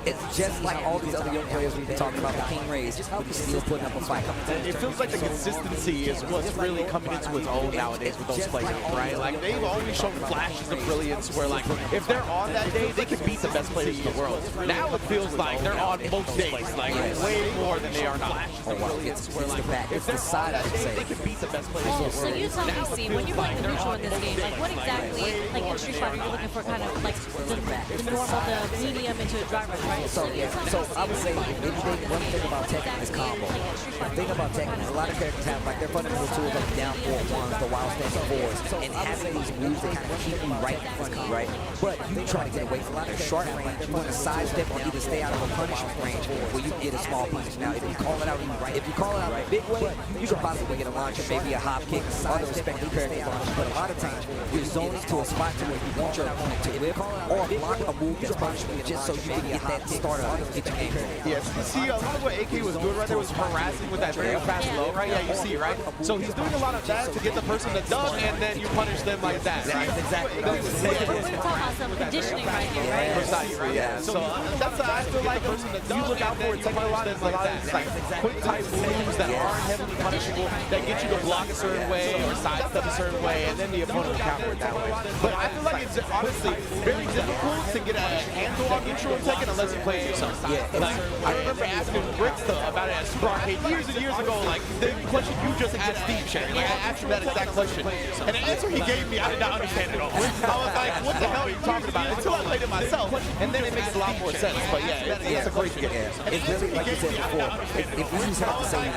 It's just like all these other young players we've been talking about, the King Rays, just how he's still putting up a fight. It feels like the consistency is what's really coming into its own nowadays with those players, right? Like, they've always shown flashes of brilliance where, like, if they're on that day, they can beat the best players in the world. Now it feels like they're on most days, like, way more than they are not. Oh, wow. It's the back. It's the side, I should say. They can beat the best players in the world. So you tell me, Steve, when you're playing the neutral in this game, like what exactly, like in Street Fighter, you're looking for kind of like the normal, the medium into a driver, right? So yeah, so I would say one thing about Tekken is combo. The thing about Tekken is a lot of characters have like their fundamental tools like the down 4-1s, the wild stance 4s, and having these moves that kind of keep you right in front of you, right? But you try to get away from a lot of sharp range. You want to sidestep or either stay out of a punishment range where you get a small punish. Now, if you call it out in a big way, you could possibly get a launcher, maybe a hop kick, other respective characters. But a lot of times, you're zoning to a spot to where you want your opponent to whip or block a move that's punishment just so you can get that starter and get your game. Yes, you see a lot of what AK was doing right there was harassing with that very fast low, right? Yeah, you see, right? So he's doing a lot of that to get the person to duck, and then you punish them like that. That's exactly what I was We're talking about some conditioning right here, right? Precisely, yeah. So that's I feel like you look out for it, taking a lot of like that. It's like quick type moves that aren't heavily punishable, that get you to block a certain way or sidestep a certain way, and then the opponent will counter it that way. But I feel like it's honestly very difficult to get a handle on neutral in Tekken unless you play yourself. Like, I remember asking Bricks about it at Super Arcade years and years ago, like the question you just asked Steve, Sherry. Like, I asked him that exact question. And the answer he gave me, I did not understand at all. I was like, what the hell are you talking about? Until I played it myself. And then it makes a lot more sense. But yeah, it's a great game. It's really, like you said before, if you just have to say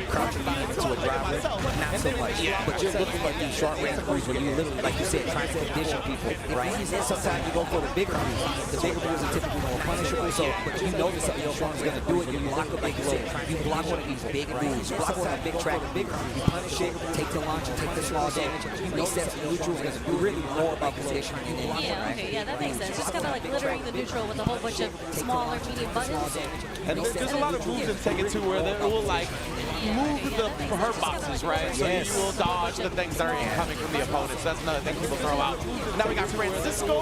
crouching into a driver, not so much. But you're looking at these short range moves where you literally, like you said, trying to condition people, right? And then sometimes you go for the bigger moves. The bigger moves are typically more punishable, so but you know that something your opponent's going to do it, you block it like you said. You block one of these big moves, you block one of the big track, you punish it, take the launch, take the small damage, you reset the neutral, because you're really more about position than anything. Yeah, okay, yeah, that makes sense. Just kind of like littering the neutral with a whole bunch of smaller, medium buttons. And there's a lot of moves in Tekken 2 where they will like move the hurt boxes, right? So you will dodge the things that are incoming from the opponents. That's another thing people throw out. Now we got Francisco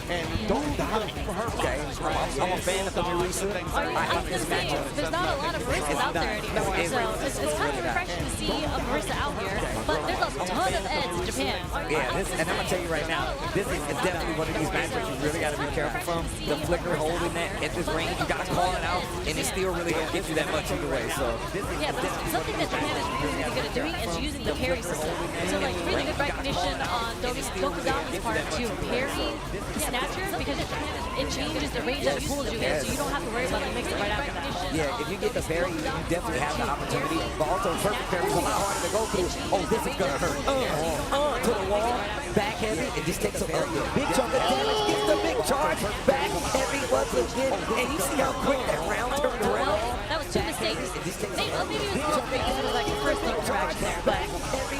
and don't dodge for hurt boxes, right? I'm a fan of the Marisa. I was gonna say, there's not a lot of Marisas out there anymore, so it's kind of refreshing to see a Marisa out here. But there's a ton of Eds in Japan. Yeah, and I'm gonna tell you right now, this is definitely one of these matches you really gotta be careful from. The flicker holding that at this range, you gotta call it out, and it's still really gonna get you that much either way. So yeah, but something that Japan is really good at doing is using the parry system. So like really good recognition on Dokudami's part to parry Snatcher, because it changes the range that it pulls you in, so you don't have to worry about the mix-up right after that. yeah, if you get the parry, you definitely have the opportunity. But also perfect parry is a lot harder to go through. Oh, this is gonna hurt. To the wall, back heavy, it just takes a big chunk of damage, gets the big charge, back heavy once again, and you see how quick that round turned around. That was 2 mistakes. Maybe it was more great because it was like the first little interaction there, but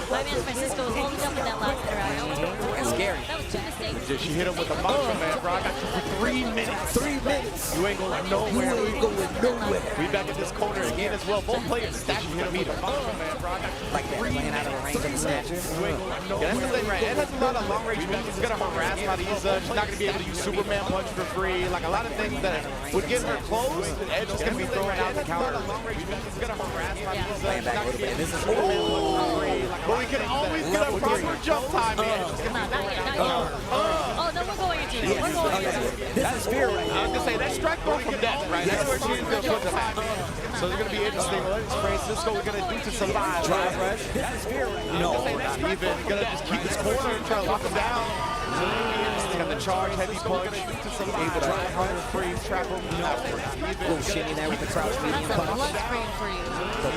my man Francisco was holding up in that last interaction. That's scary. That was 2 mistakes. She hit him with a mantra, man, bro. I got you for 3 minutes. 3 minutes. You ain't going nowhere. You ain't going nowhere. We back at this corner again as well. Both players stacking hit him either. Like that, playing out of the range of the snatcher. Yeah, that's the thing, right? Ed has a lot of long range moves. He's gonna harass Marisa. She's not gonna be able to use Superman punch for free. Like a lot of things that would get her close. Ed's just gonna be throwing out the counter. He's gonna harass Marisa. Playing back a little bit. This is but we can always get a proper jump time in. Oh, no, we're going into it. We're going into it. This is fear right I was gonna say that's strike going from death, right? That's where she's gonna put the back. So it's gonna be interesting. What is Francisco gonna do to survive? drive rush. This is fear right now. No, not even. Gonna just keep his corner and try to lock him down. He's got the charge, heavy punch. Able to counter free, trap him. Little shimmy there with the crouch medium That's a punch. blood sprain for you. But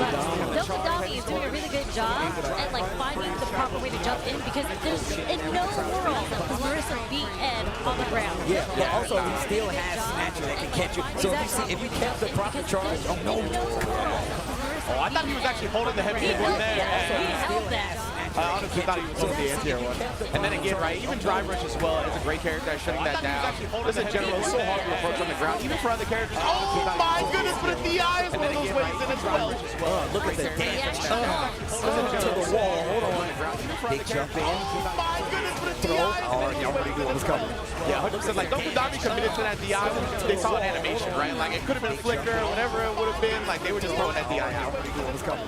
Dokudami is doing a really good job at like finding the proper way to jump in, because there's in no world does Marisa beat Ed on the ground. Yeah, but also he still has Snatcher that can catch you. So if you kept the proper charge, oh no. Oh, I thought he was actually holding the heavy hit one there. He held that. I honestly thought he was holding the anti-air one. And then again, right, even Drive Rush as well is a great character at shutting that down. This is general, so hard to approach on the ground, even for other characters. Oh my goodness, but the DI is one of those ways in as well. Look at the damage. To the wall, hold on. Big jump in. Oh my goodness, but the Throw. DI. Oh, you already knew what was coming. Yeah, 100%. Like, Dokudami committed to that DI when they saw an animation, right? Like, it could have been a flicker, whatever it would have been. Like, they were just throwing that DI out.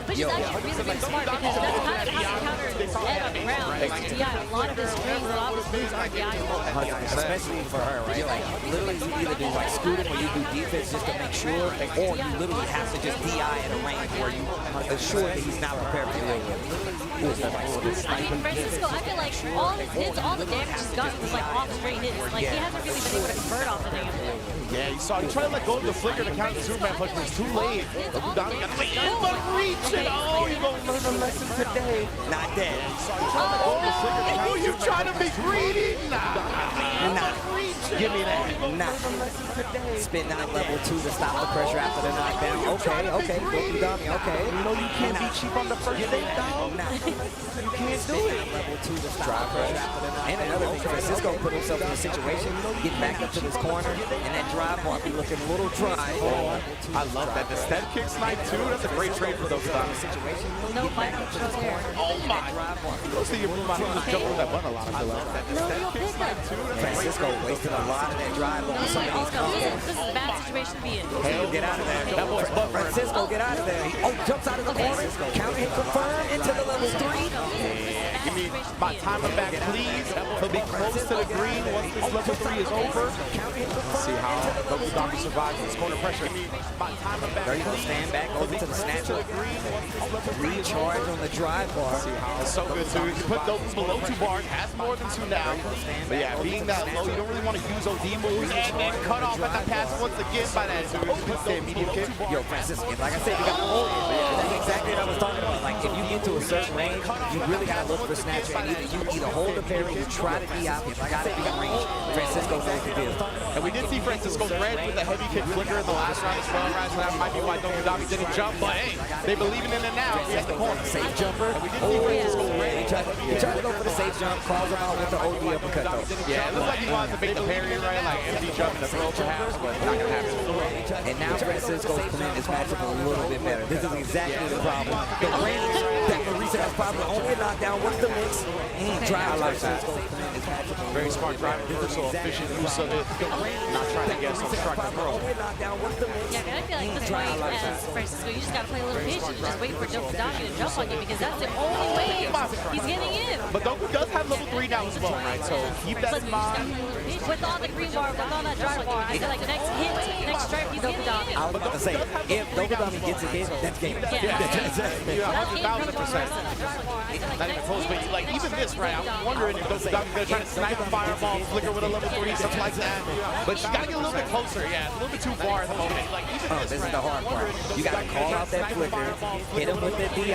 Which is actually really smart, because that's kind of how you counter Ed on the ground. Like DI, a lot of his strings, a lot of his moves are DI. Especially for her, right? Like, literally, you either do like scoot him or you do defense just to make sure, or you literally have to just DI in a range where you assure that he's not prepared to deal with. I mean, Francisco, I feel like all his hits, all the damage he's gotten was like off straight hits. Like, he hasn't really been able to convert off any of it. Yeah, you saw he tried to let go of the flicker to counter the Superman punch, but it's too late. Dokudami got the reach, and oh, you're going to learn a lesson today. Not dead. Oh, you trying to be greedy? Nah. Give me that. Nah. Spin out level 2 to stop the pressure after the knockdown. Okay. Dokudami, okay. You know you can't be cheap on the first date, dog. Nah. You can't do it. Level 2 to stop the pressure after the knockdown. And another thing, Francisco put himself in a situation, get back up to this corner, and that drive bar be looking a little dry. I love that. The step kick snipe too. That's a great trade for those guys. No fight there. Oh my. You'll see your blue man just jump over that button a lot. I love that. The step kick snipe too. Francisco wasted a lot of that drive on some of these combos. This is a bad situation to be in. Get out of there. That boy's butt. Francisco, get out of there. Oh, jumps out of the corner. Counter hit confirmed into the level 3. Give me my timer back, please. He'll be close to the green once this level 3 is over. See how Dokudami survives this corner pressure. My timer back, there you go. Stand back over to the snatcher. Recharge on the drive bar. See how it's so good too. You put those below 2 bars, has more than 2 now. But yeah, being that low, you don't really want to use OD moves and then cut off at the pass once again by that dude. Put the medium kick. Yo, Francisco, like I said, you got to hold it. That's exactly what I was talking about. Like, if you get to a certain range, you really got to look for snatch pressure, and either hold the parry, you try to DI, you gotta be in range. Francisco knows the deal. And we did see Francisco's red with a heavy kick flicker in the last round as well, right? So that might be why Dokudami didn't jump, but hey, they believe in it now. He has the corner. Safe jumper. And we did see Francisco's red. He tried to go for the safe jump, calls him out with the OD uppercut though. Yeah, it looks like he wanted to make the parry, right? Like empty jump in the throw perhaps, but not gonna happen. And now Francisco's playing this matchup a little bit better. This is exactly the problem. The range that Marisa has probably only knocked down. What's the mix? Drive like that. Very smart drive reversal, efficient use of it. Not trying to get some structure throw. Yeah, and I feel like this point, as Francisco, you just gotta play a little patient. Just wait for Dokudami to jump on you because that's the only way he's getting in. But Doku does have level 3 now as well, right? So keep that in mind. With all the green bar, with all that drive bar, I feel like next hit, next strike, he's Dokudami. I was about to say, if Dokudami gets a hit, that's game. Yeah, 1,000%. Not even close, but like even this, right? I'm wondering if Dokudami's gonna try to snipe a fireball, flicker with a level 3, something like that. But you gotta get a little bit closer. Yeah, it's a little bit too far at the moment. Like even this is the hard part. You gotta call out that flicker, hit him with the DI.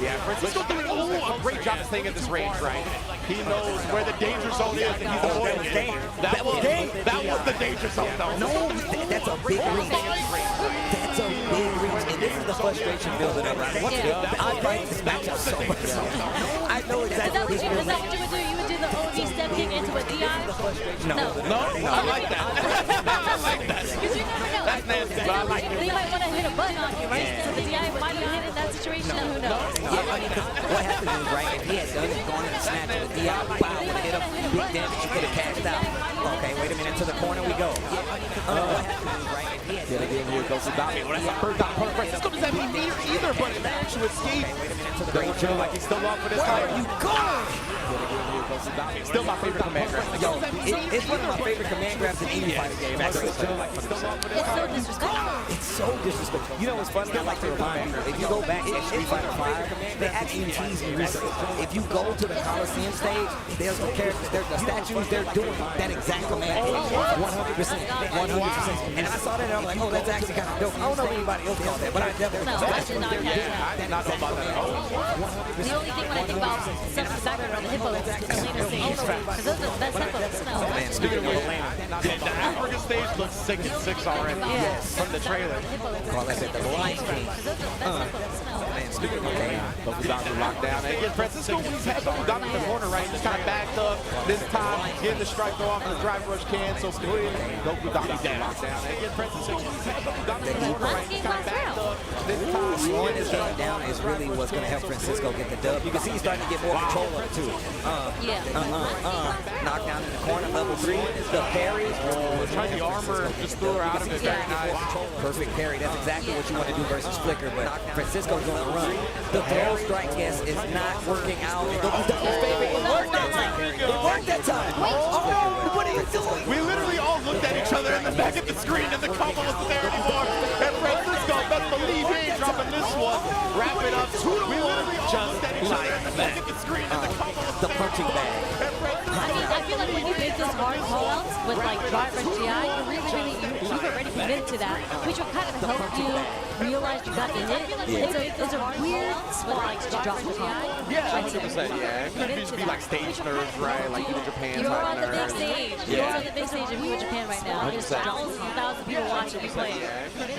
Yeah, Francisco doing a great job of staying at this range, right? He knows where the danger zone is, and he's avoiding it. That was the danger zone, though. No, that's a big reach. That's a big reach, and this is the frustration building up. I like this matchup so much. I know exactly what he's doing. Is that what you would do? You would do the OD step kick into a DI? No. I like that. I like that. Because you never know. That's nasty, but I like it. They might want to hit a button on you, right? So the DI might be hit in that situation. Who knows? Yeah, I mean, what happens is, right, if he had done it, gone in and snatched the DI, wow, would have hit him, big damage, he could have cashed out. Okay, wait a minute, to the corner we go. What happens is, right, if he had done it, Here goes Dokudami. Well, that's a bird down corner. Francisco doesn't have any meter either, but it managed to escape. Don't feel like he's still on for this time. you going? Still my favorite command grab. Yo, it's one of my favorite command grabs in any fighting game. Actually, It's so disrespectful. it's so disrespectful. You know what's funny? I like to remind people, if you go back to Street Fighter V, they actually tease me recently. If you go to the Coliseum stage, there's the characters, the statues, they're doing that exact command. 100%. 100%. And I saw that and I'm like, oh, that's actually kind of dope. I don't know if anybody else called that, but I definitely No, I did not catch that. I did not know about that at all. The only thing when I think about something background on the hippo is the Elena stage. Because those are the best hippos. No. Speaking of Atlanta, the Africa stage looks 6-6 already from the trailer. call that the Lion King. Speaking of Dokudami locked down. And again, Francisco, when he's had Dokudami in the corner, right, he's kind of backed up. This time, he's getting the strike throw off the drive rush can, so clearly Dokudami's locked down. And again, Francisco, when he's had Dokudami in the corner, right, he's kind of backed up. This time, slowing his game down is really what's going to help Francisco get the dub. You can see he's starting to get more control of it, too. Knockdown in the corner, level 3. The parry. Trying the armor, just threw her out of it. Very nice. Perfect parry. That's exactly what you want to do versus Flicker, but Francisco's going to run. The throw strike guess is not working out. Dokudami's favorite. It worked that time. It worked that time. Oh, what are you doing? We literally all looked at each other in the back of the screen, and the combo wasn't there anymore. And Francisco, best believe he ain't dropping this one. Wrap it up. We literally all looked at each other in the back of the screen, and the combo wasn't the punching bag. I feel like when you make those hard call-outs with like drive rush GI, you've already committed to that, which will kind of help you realize you got the hit. It's a weird with like to drop the GI. Yeah, 100%. Yeah, it could just be like stage nerves, right? Like even Japan You're type on the big nerves. stage. You're on the big stage of Viva Japan right now. There's thousands and thousands of people watching you play.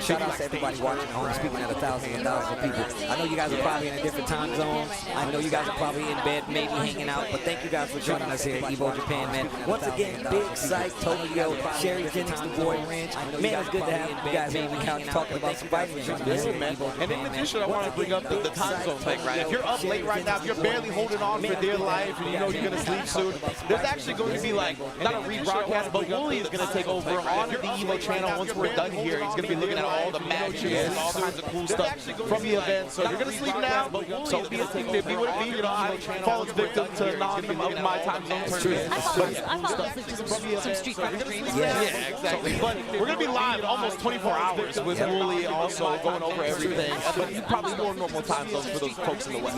Shout out to everybody watching at home. Speaking of thousands and thousands of people, I know you guys are probably in a different time zone. I know you guys are probably in bed, maybe hanging out. But thank you guys for joining us here at Evo Japan, man. Once again, Big Sight, Tokyo, Sherry Jennings, the Boy Ranch. Man, it's good to have you guys on the couch talking about some fighting. Listen, man. And in addition, I want to bring up the time zone thing, right? If you're up late right now, if you're barely holding on for dear life and you know you're going to sleep soon, there's actually going to be like, not a rebroadcast, but Wooly is going to take over on the Evo channel once we're done here. He's going to be looking at all the matches and all kinds of cool stuff from the event. So you're going to sleep now, so be what it be. You know, I fall victim to none of my time zone tournaments. I fall asleep to some Street Fighter streams. Yeah, exactly. But we're going to be be live almost 24 hours with Wooly also going over everything. But probably more normal time zones for those folks in the West.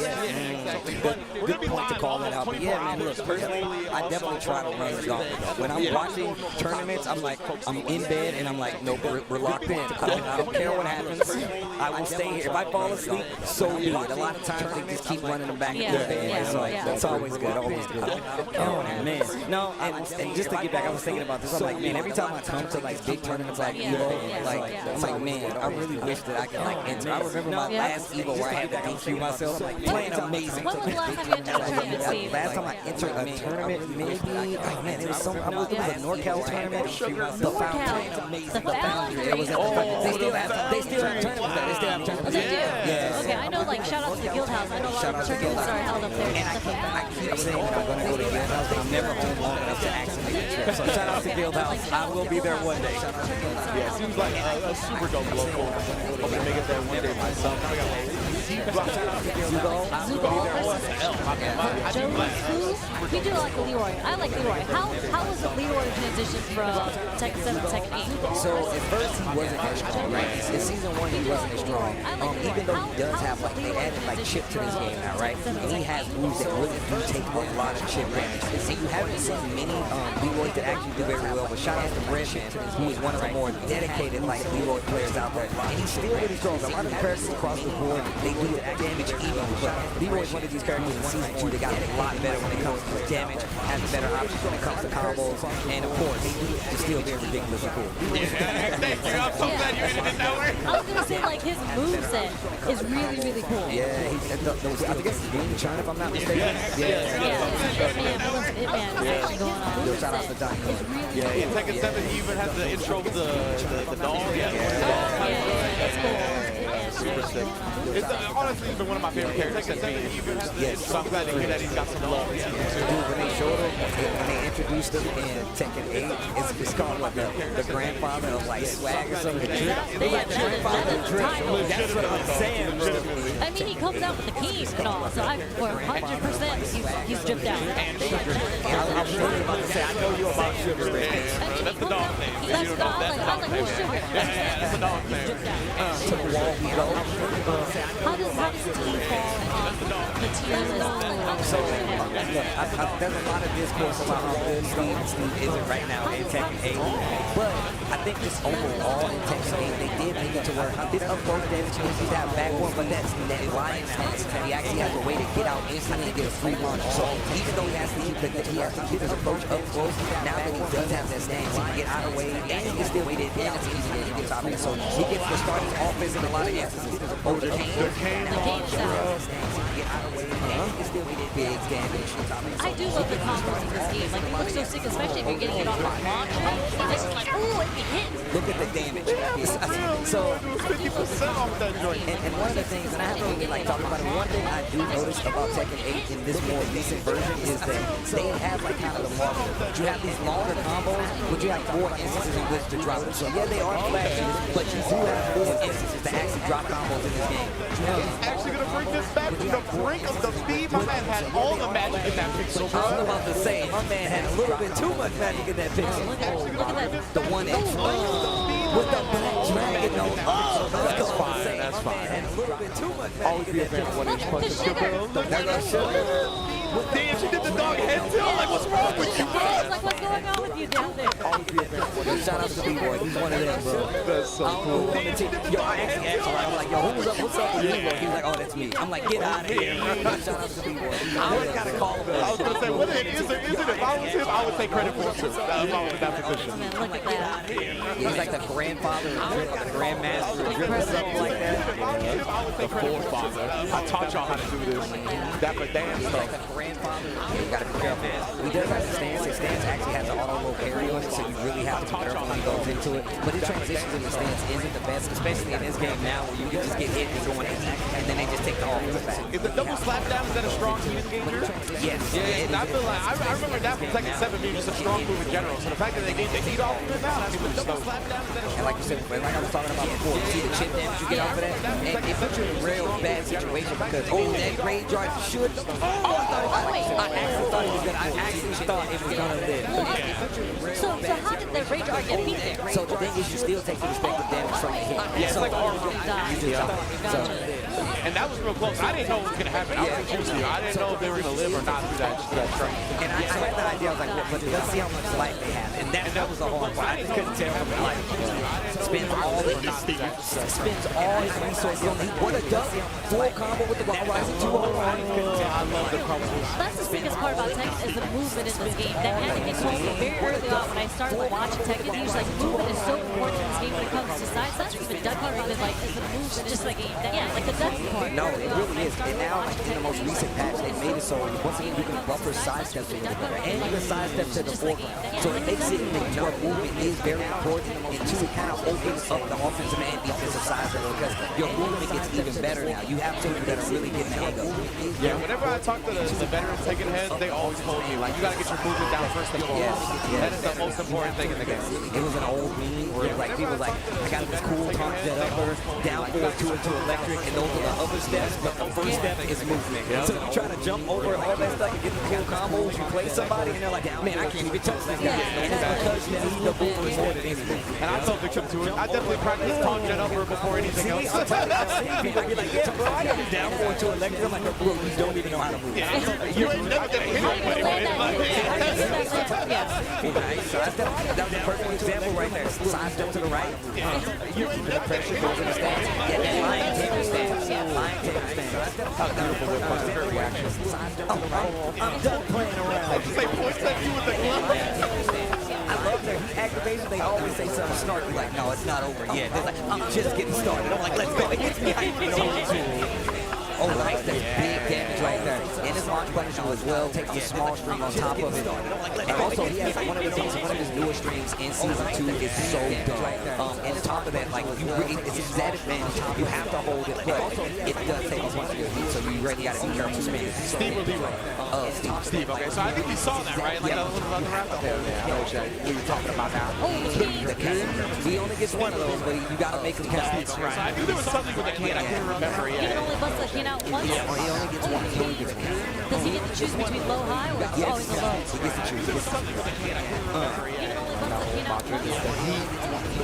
Good point to call that out. But yeah, man, look, personally, I definitely try to run the gauntlet. When I'm watching tournaments, I'm like, I'm in bed and I'm like, nope, we're locked in. I don't care what happens. I will stay here. If I fall asleep, so be it. A lot of times they just keep running them back and forth. It's always good, always good. Oh, man. No, and just to get back, I was thinking about this. I'm like, man, every time I come to like big tournaments like Evo, like, I'm like, man, I really wish that I could like enter. I remember my last Evo where I had to DQ myself, like playing amazing. When was the last time you entered a tournament, Steve? Last time I entered a tournament, maybe, oh man, it was some, it was a NorCal tournament. The Foundry. It was at the Foundry. They still have tournaments there. They still have tournaments there. Yeah. Okay, I know, like, shout out to the Guild House. I know a lot of tournaments are held up there. And I keep saying that I'm going to go to Guild House, but I'm never home long enough to actually make a trip. So shout out to Guild House. I will be there one day. Yeah, it seems like a super dope local. Hope to make it there one day myself. Shout out to Guild House. I will be there one day. We do like Leroy. I like Leroy. How was the Leroy transition from Tekken 7 to Tekken 8? So at first he wasn't as strong, right? In season 1 he wasn't as strong. Even though he does have like, they added like chip to this game now, right? And he has moves that really do take a lot of chip damage. And you haven't seen many Leroy that actually do very well, but shout out to Breadman, who is one of the more dedicated like Leroy players out there. And he's still really strong. A lot of characters across the board, they do damage even, but Leroy's one of these characters in season 2 that got a lot better when it comes to damage, has better options when it comes to combos, and of course, it's still very ridiculously cool. Thank you. I'm so glad you ended it that way. I was gonna say, like, his moveset is really, really cool. Yeah, I think it's Game China, if I'm not mistaken. Shout out to Johnny. Yeah, in Tekken 7 he even has the intro with the doll. That's cool. Super sick. It's honestly been one of my favorite characters. So I'm glad to hear that he's got some love in season 2. When they showed him, when they introduced him in Tekken 8, it's called like the grandfather of like swag or something. They like the grandfather of drip. That's what I'm saying, bro. I mean, he comes out with the keys and all, so I'm 100% he's dripped out. I was really about to say, I know you about sugar, man. That's the dog name. That's the dog. I was like, who's Sugar? That's the dog name. To the wall we go. How does the team fall on the tiers as So, look, there's a lot of discourse about how good Steve isn't right now in Tekken 8. But I think just overall in Tekken 8, they did make it to where this up-close damage means he's that back one, but that line stance, he actually has a way to get out instantly and get a free launch. So even though he has to keep his approach up close, now that he does have that stance, he can get out of the way, and he can still get it down to easy to get top of it. So he gets the starting offense in a lot of instances. Oh, the cane launch, bro. Get out of the way, and he can still get big damage. I do love the combos in this game. Like, they look so sick, especially if you're getting it off a launch. It's just like, ooh, it can hit. Look at the damage. So, 50% off that joint. And one of the things, and I haven't really like talked about it, one thing I do notice about Tekken 8 in this more recent version is that they have like kind of the longer. You have these longer combos, but you have more instances in which to drop them. So yeah, they are flashy, but you do have more instances to actually drop combos in this game. Actually gonna bring this back to the brink of the feed. My man had all the magic in that pixel, bro. I was about to say, my man had a little bit too much magic in that pixel. Look at that. The 1X. With the black dragon, no. That's fine. That's fine. And a little bit too much magic. Always be a fan of 1H punches. The sugar. Damn, she did the dog head tilt. Like, what's wrong with you, bro? Like, what's going on with you down there? Shout out to B-Boy. He's one of them, bro. That's so cool. Yo, I actually asked him. I was like, yo, who's up? What's up with B-Boy? He was like, oh, that's me. I'm like, get out of here. Shout out to B-Boy. I always got to call him. I was gonna say, whether it is or isn't, if I was him, I would take credit for it too. If I was in that position. Man, look at that. He's like the grandfather, the grandmaster of drip or something like that. The forefather. I taught y'all how to do this. That but damn stuff. The grandfather. You gotta be careful. He does have the stance. His stance actually has an auto roll parry on it, so you really have to be careful when he goes into it. But his transitions in the stance isn't the best, especially in this game now where you can just get hit and go in and then they just take the offense back. Is the double slap down, is that a strong team engager? Yes. Yeah, I feel like, I remember that from Tekken 7 being just a strong move in general. So the fact that they get the heat off of it now, that's pretty slow. And like you said, like I was talking about before, you see the chip damage you get off of that, and it puts you in a real bad situation because, that graveyard should. I actually thought it was gonna live. So how did the Rage Art get beat there? So the thing is, you still take the respective damage from the hit. Yeah, it's like armor. You just die. And that was real close. I didn't know what was going to happen. I was confused here. I didn't know if they were going to live or not through that strike. And I had the idea, I was like, well, but let's see how much life they have. And that was the hard part. I just couldn't tell from the life. Spends all his resources on he would have done full combo with the Rising 2 I love the combo. That's the biggest part about Tekken is the movement in this game. That Anakin told me very early on when I started watching Tekken. He was like, movement is so important in this game when it comes to side steps. Even duck hunting is like, is the movement just like, yeah, like the ducking part. No, it really is. And now, like, in the most recent patch, they made it so once again you can buffer side steps a little better. And you can side steps to the forefront. So it makes it your movement is very important. And two, it kind of opens up the offensive and defensive sides of it because your movement gets even better now. You have two that are really getting the hang of it. Yeah, whenever I talk to the veterans taking heads, they always told me, like, you got to get your movement down first and foremost. That is the most important thing in the game. It was an old meme where like people like, I got this cool taunt jet upper, down forward two into electric, and those are the other steps, but the first step is movement. So you try to jump over all that stuff and get the cool combos, you play somebody, and they're like, man, I can't even touch this guy. And it's because you need the movement more than anything. And I felt victim to it. I definitely practiced taunt jet upper before anything else. I'm telling you, I've seen people be like, yeah, bro, I got it down forward to electric. I'm like, no, bro, you don't even know how to move. You ain't never going to hit anybody with it. That was a perfect example right there. Side step to the right. The pressure goes in the stance. Yeah, that lion tamer stance. Lion tamer stance. I'm done playing around. They point at you with the glove. I love their activation. They always say something snarky like, no, it's not over yet. They're like, I'm just getting started. I'm like, let's go. It gets me hyped. Oh, nice. That's big damage right there. And his launch punish as well, takes a small string on top of it. And also, he has one of the things, one of his newer strings in Season 2 is so dope. And on top of that, like, it's his added advantage. You have to hold it, but it does take a bunch of your heat, so you really got to be careful spinning. Steve or Leroy? Steve, okay. So I think we saw that, right? Like, that was on the wrap-up. Yeah, I know exactly what you're talking about now. He only gets one of those, but you got to make him count. So I knew there was something with the kid. I couldn't remember yet. You can only bust the kid out once. Yeah, he only gets one. He only gets one. Does he get to choose between low, high, or Yes, always the low? he gets to choose. He gets to choose. You can only bust the kid out once.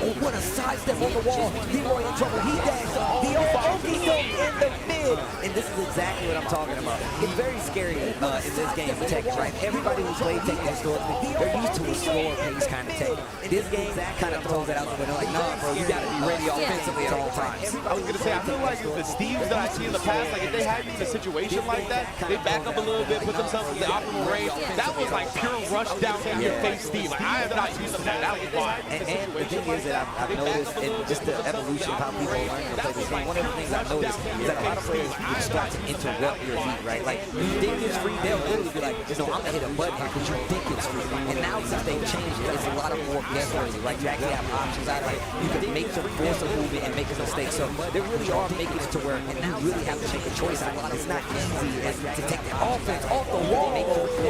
Oh, what a sidestep on the wall. Leroy in trouble. He dashed up. The old okey doke in the mid. And this is exactly what I'm talking about. It's very scary in this game for Tekken, right? Everybody who's played Tekken historically, they're used to a slower pace kind of Tekken. This game kind of throws it out the window. Like, nah, bro, you got to be ready offensively at all times. I was going to say, I feel like the Steves that I see in the past, like if they had you in a situation like that, they back up a little bit, put themselves in the optimal range. That was like pure rush down in your face Steve. Like, I am not used to that. That was wild. And the thing is that I've noticed, and just the evolution of how people learn to play this game, one of the things I've noticed is that a lot of players will start to interrupt your heat, right? Like, you think it's free, they'll literally be like, no, I'm going to hit a button here because you think it's free. And now since they've changed it, it's a lot of more guessworthy. Like, you actually have options out. Like, you can make the force a movement and make a mistake. So they really are making it to where you really have to make a choice out. It's not easy to take the offense off the wall.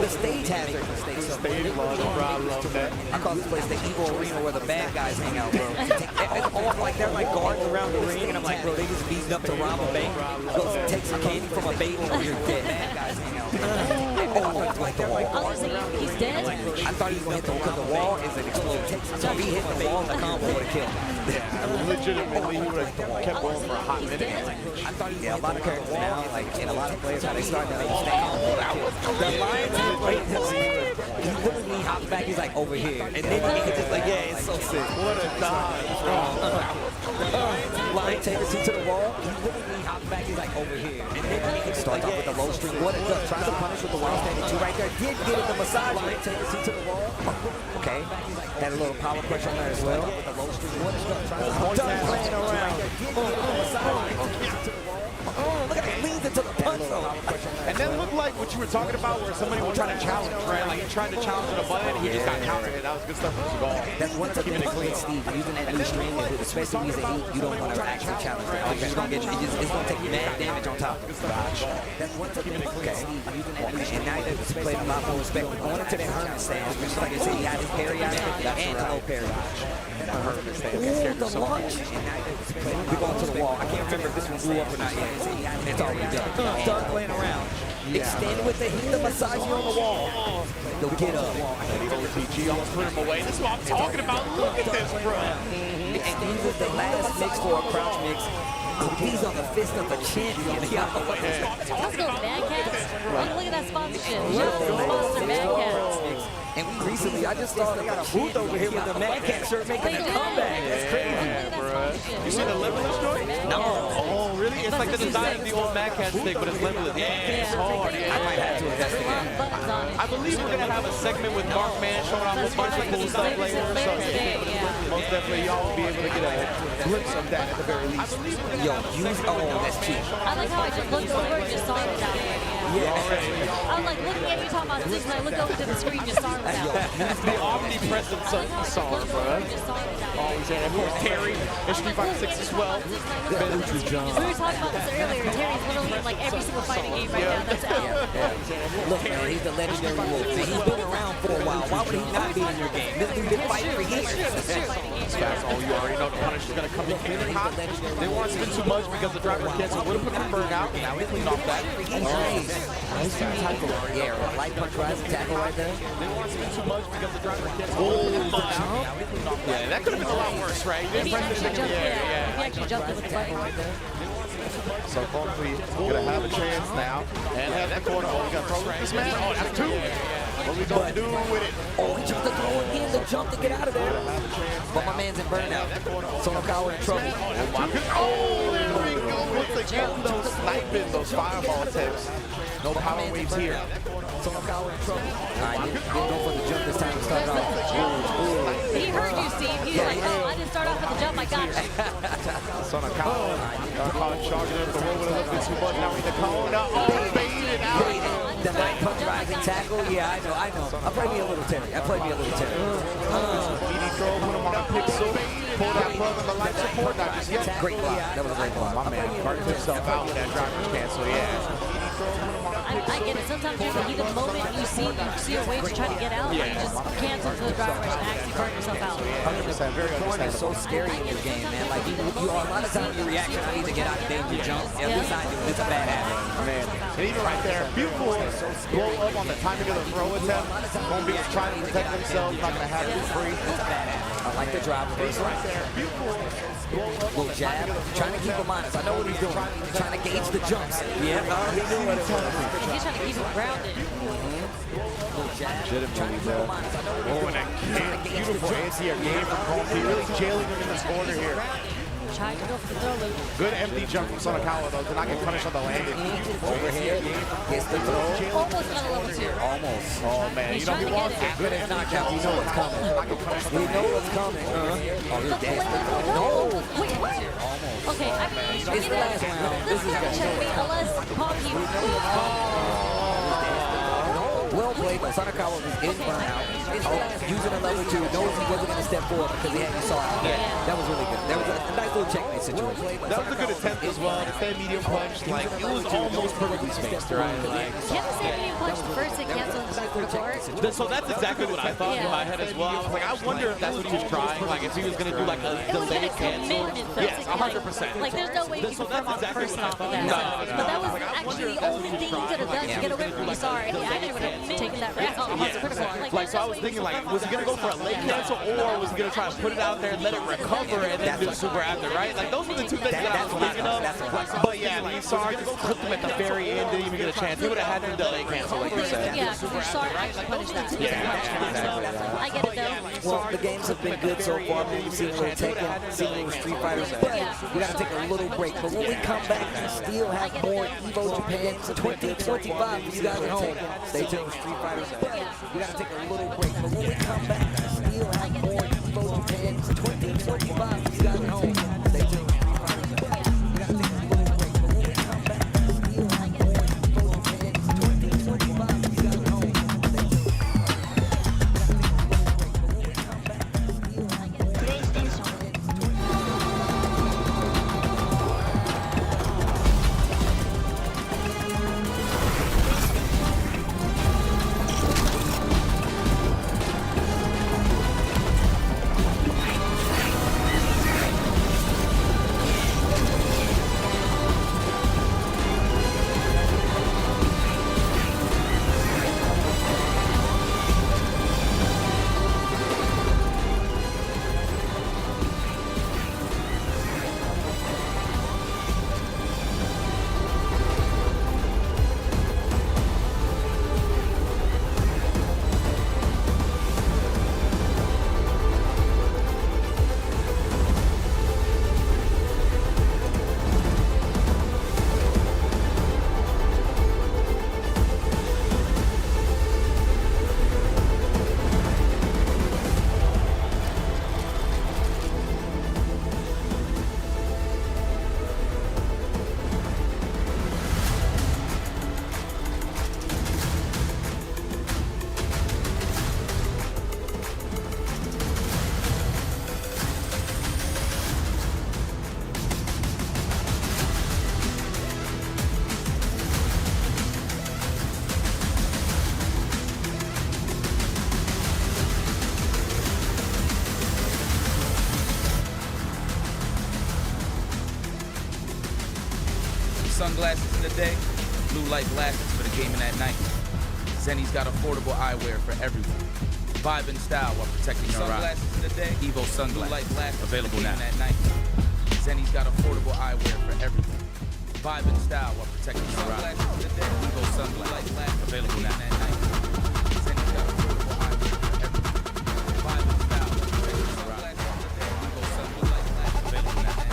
The stage has their mistakes. So I call this place the evil arena where the bad guys hang out, bro. It's all like they're like guards around the ring, and I'm like, bro, they just beating up to rob a bank. Go take some candy from a baby, or you're dead. Bad guys hang out. I was saying, he's dead? I thought he was going to hit the wall because the wall is an explosive. So if he hit the wall, the combo would have killed him. Legitimately, he would have kept going for a hot minute. I thought he a lot of characters now, like, and a lot of players, how they start to understand. The Lions played him. He literally hops back, he's like, over here. And then he's just like, yeah, it's so sick. What a dodge. Lion takes it to the wall. He literally hops back, he's like, over here. And then he starts off with the low string. What it does, tries to punish with the wild standing two right there. Did get it the massage. Lion takes it to the wall. Okay. Had a little power pressure on there as well. With the low string. What it does, tries to playing around. Did get it the massage. Oh, look at that, leans into the punch though. And that looked like what you were talking about where somebody was trying to challenge, right? Like he tried to challenge with a button and he just got countered. That was good stuff from Seagal. That's one of the things with Steve, using that new string, especially when he's a heat, you don't want to actually challenge it. You're just gonna get, it's gonna take mad damage on top of it. That's one of the things with Steve, using that new string. And now they're playing a lot more respect. Going into that Herman stance, which like I said, he had his parry out of it and no parry. Ooh, the launch. We're going to the wall. I can't remember if this one blew up or not yet. It's already done. Done playing around. Extend with the heat, the massage you on the wall. Go get up. OTG almost put him away. This is what I'm talking about. Look at this, bro. And uses the last mix for a crouch mix. He's on the fist of a champion. Let's go, Mad Cats. Look at that sponsorship. Sponsor Mad Cats. And recently, I just saw they got a booth over here with the Mad Cat shirt making a comeback. That's crazy. You see the limitless joint? No. Oh, really? It's like the design of the old Mad Cat stick, but it's limitless. Yeah, it's hard. I might have to investigate. I believe we're gonna have a segment with Mark Man showing off a bunch of cool stuff later. So most definitely, y'all will be able to get a glimpse of that at the very least. Yo, that's cheap. I like how I just looked over and just saw it out. Yeah. I was like looking at you talking about six, and I looked over to the screen, just saw it out. The omnipresent song, bro. Always there. Of course, Terry in Street Fighter 6 as well. We were talking about this earlier. Terry's literally in like every single fighting game right now that's out. Look, man, he's the legendary wolf. He's been around for a while. Why would he not be in your game? This dude's been fighting for years. Oh, you already know the Punisher's gonna come in clean hot. They want to spend too much because the driver cancel would have put the burn out. Now we clean off that. Nice tackle. Yeah, light punch rising tackle right there. They want to spend too much because the driver cancel. Yeah, that could have been a lot worse, right? If he actually jumped it with the button. So hopefully gonna have a chance now. And have the corner. Oh, we gotta throw this man. Oh, that's two. What we gonna do with it? Oh, he took the throw again, the jump to get out of there. But my man's in burnout. Sonokawa in trouble. Oh, there we go. Once again, those sniping, those fireball attempts. No power waves here. Sonokawa in trouble. Didn't go for the jump this time to start off. He heard you, Steve. He's like, oh, I didn't start off with the jump. I got you. Sonokawa charging up the road with a little bit too much. Now in the corner. Oh, faded out. The light punch rising tackle. Yeah, I know. I played me a little Terry. Speedy throw, put him on a pixel. Pull that plug on the light support. Not just yet. Great block. That was a great block. My man burnt himself out with that driver's cancel. Yeah. I get it. Sometimes in the heat of the moment, you see a way to try to get out, and you just cancel to the driver and actually burn yourself out. 100%. Very Corner is so scary in this game, man. Like you are a lot of times your reaction, I need to get out of danger jump. At least I do. It's a bad habit. Man. And even right there, beautiful blow up on the timing of the throw attempt. Gombi is trying to protect himself, not gonna have it free. I like the drive reversal. Right there, beautiful blow up. Little jab, trying to keep him honest. I know what he's doing. Trying to gauge the jumps. Yeah, he's doing what it was. He's trying to keep him grounded. Little jab, trying to keep him honest. I know what he's doing. Beautiful anti-air game from Gombi, really jailing him in this corner here. Trying to go for the throw loop. Good empty jump from Sonokawa though, to not get punished on the landing. Overhead, gets the throw. Almost got a level 2. Almost. Oh man, you know he wants it. Good It's not count. We know what's coming. We know what's coming. Oh, he's dancing. No. Wait, what? Okay, I mean, It's the last round. This is gonna check me unless Honky. Well played, but Sonokawa was in burnout. Using a level 2, knows he wasn't going to step forward because he had you saw out. That was really good. That was a nice little checkmate situation. That was a good attempt as well. To stay medium punch, like it was almost perfectly spaced, right? Like, Can't the same medium punch first and cancel before? So that's exactly what I thought in my head as well. I was like, I wonder if that's what he was trying. Like, if he was gonna do like a It was delayed like a cancel. commitment. Yes, 100%. Like, there's no way you can So confirm that's off the exactly first what I off of thought. that. But that was actually the only thing he could have done to get away from me. Sorry, I didn't would have taken that round. Like, so I was thinking, like, was he gonna go for a late cancel, or was he gonna try to put it out there and let it recover and then do super after, right? Like, those were the two things that I was thinking of. But yeah, I mean, Sarge just clipped him at the very end, didn't even get a chance. He would have had to delay cancel, like you said. Yeah, because Sarge actually punished that. I get it though. Well, the games have been good so far. We've seen a little Tekken, seen a little Street Fighters, but we got to take a little break. But when we come back, we still have more Evo Japan 2025 for you guys at home. Stay tuned with Street Fighters. We got to take a little break. But when we come back, we still have more Evo Japan 2025 for you guys at home. Stay tuned. sunglasses in the day, blue light glasses for the gaming at night. Zenny's got affordable eyewear for everyone. Vibe and style while protecting your eyes. Sunglasses in the day, Evo sunglasses, blue light glasses available now. At night. Zenny's got affordable eyewear for everyone. Vibe and style while protecting your eyes. Evo sunglasses available now. At night. Zenny's got affordable eyewear for everyone. Vibe and style while protecting your eyes. Evo sunglasses available now. At night.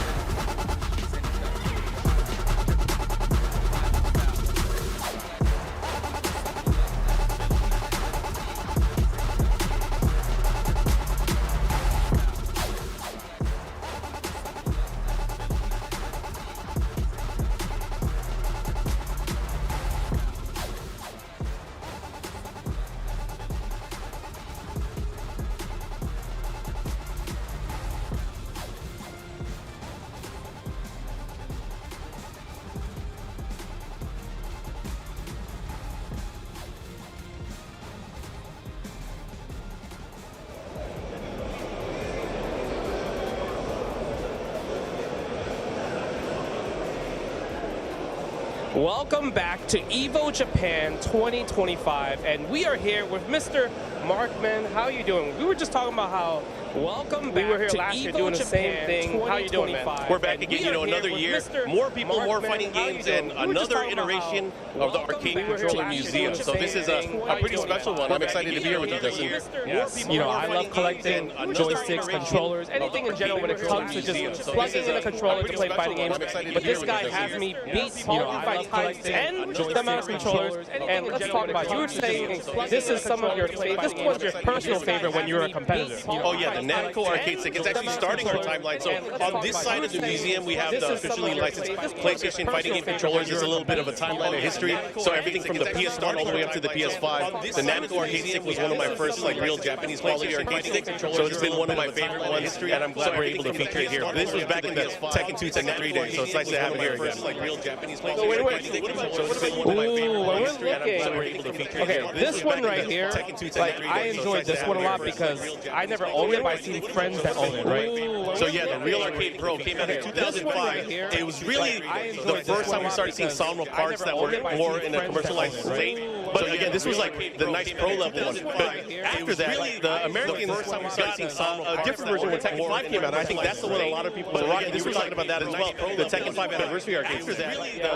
Welcome back to EVO Japan 2025, and we are here with Mr. Markman. How are you doing? We were just talking about how welcome back. We were here last year doing the same thing. How you doing, man? We're back again. You know, another year, more people, more fighting games, and another iteration of the Arcade Controller Museum. So this is a pretty special one. I'm excited to be here with you, Justin. Yes. You know, I love collecting joysticks, controllers, anything in general when it comes to just plugging in a controller to play fighting games. But this guy has me beat, you know, I love collecting and the mouse controllers. And let's talk about, you were saying this is some of your, this was your personal favorite when you were a competitor. Oh yeah, the Namco arcade stick. It's actually starting our timeline. So on this side of the museum, we have the officially licensed PlayStation fighting game controllers. There's a little bit of a timeline of history. So everything from the PS Start all the way up to the PS5. The Namco arcade stick was one of my first like real Japanese quality arcade sticks. So it's been one of my favorite ones, and I'm glad we're able to feature it here. This was back in the Tekken 2, Tekken 3 days, so it's nice to have it here again. Okay, this one right here, like I enjoyed this one a lot because I never owned it, but I've seen friends that own it, right? So yeah, the Real Arcade Pro came out in 2005. It was really the first time we started seeing Sonoma parts that were more in a commercialized state. But again, this was like the nice pro level one. But after that, the Americans started seeing a different version when Tekken 5 came out. I think that's the one a lot of people. But again, this was talking about that as well. The Tekken 5 anniversary arcade.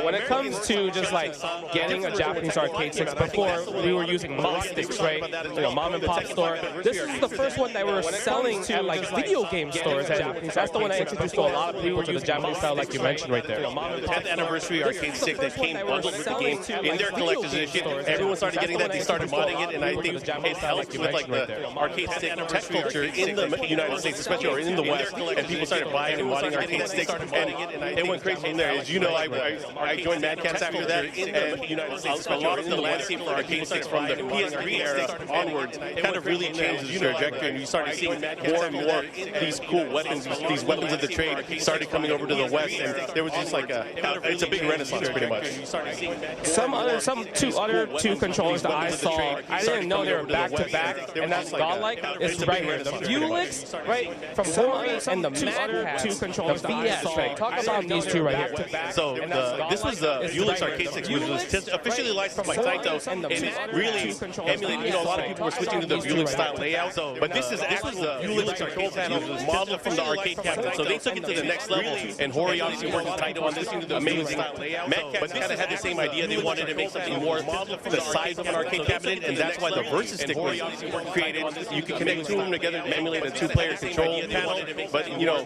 When it comes to just like getting a Japanese arcade sticks, before we were using MOS sticks, right? You know, mom and pop store. This is the first one that we were selling at like video game stores. And that's the one I introduced to a lot of people to the Japanese style, like you mentioned right there. The 10th anniversry arcade stick that came bundled with the game in their collector's edition. Everyone started getting that. They started modding it, and I think it helped with like the arcade stick tech culture in the United States, especially, or in the West. And people started buying and modding arcade sticks, and it went crazy from there. As you know, I joined Mad Cats after that, and a lot of the landscape for arcade sticks from the PS3 era onwards kind of really changed the trajectory, and you started seeing more and more these cool weapons, these weapons of the trade started coming over to the West, and there was just like it's a big renaissance pretty much. Some two controllers that I saw, I didn't know they were back to back, and that's godlike. It's right here, the Vulix, right, from Hori, and the Mad two controllers that I saw. Talk about these two right here. So this was the Vulix arcade stick, which was officially licensed by Taito, and really emulated. You know, a lot of people were switching to the Vulix style layout, but this was the Vulix control panel modeled from the arcade cabinet. So they took it to the next level, and Hori obviously worked with Taito on this amazing. Mad Cats kind of had the same idea. They wanted to make something more the size of an arcade cabinet, and that's why the Versus stick was created. You could connect two of them together to emulate a two-player control panel. But you know,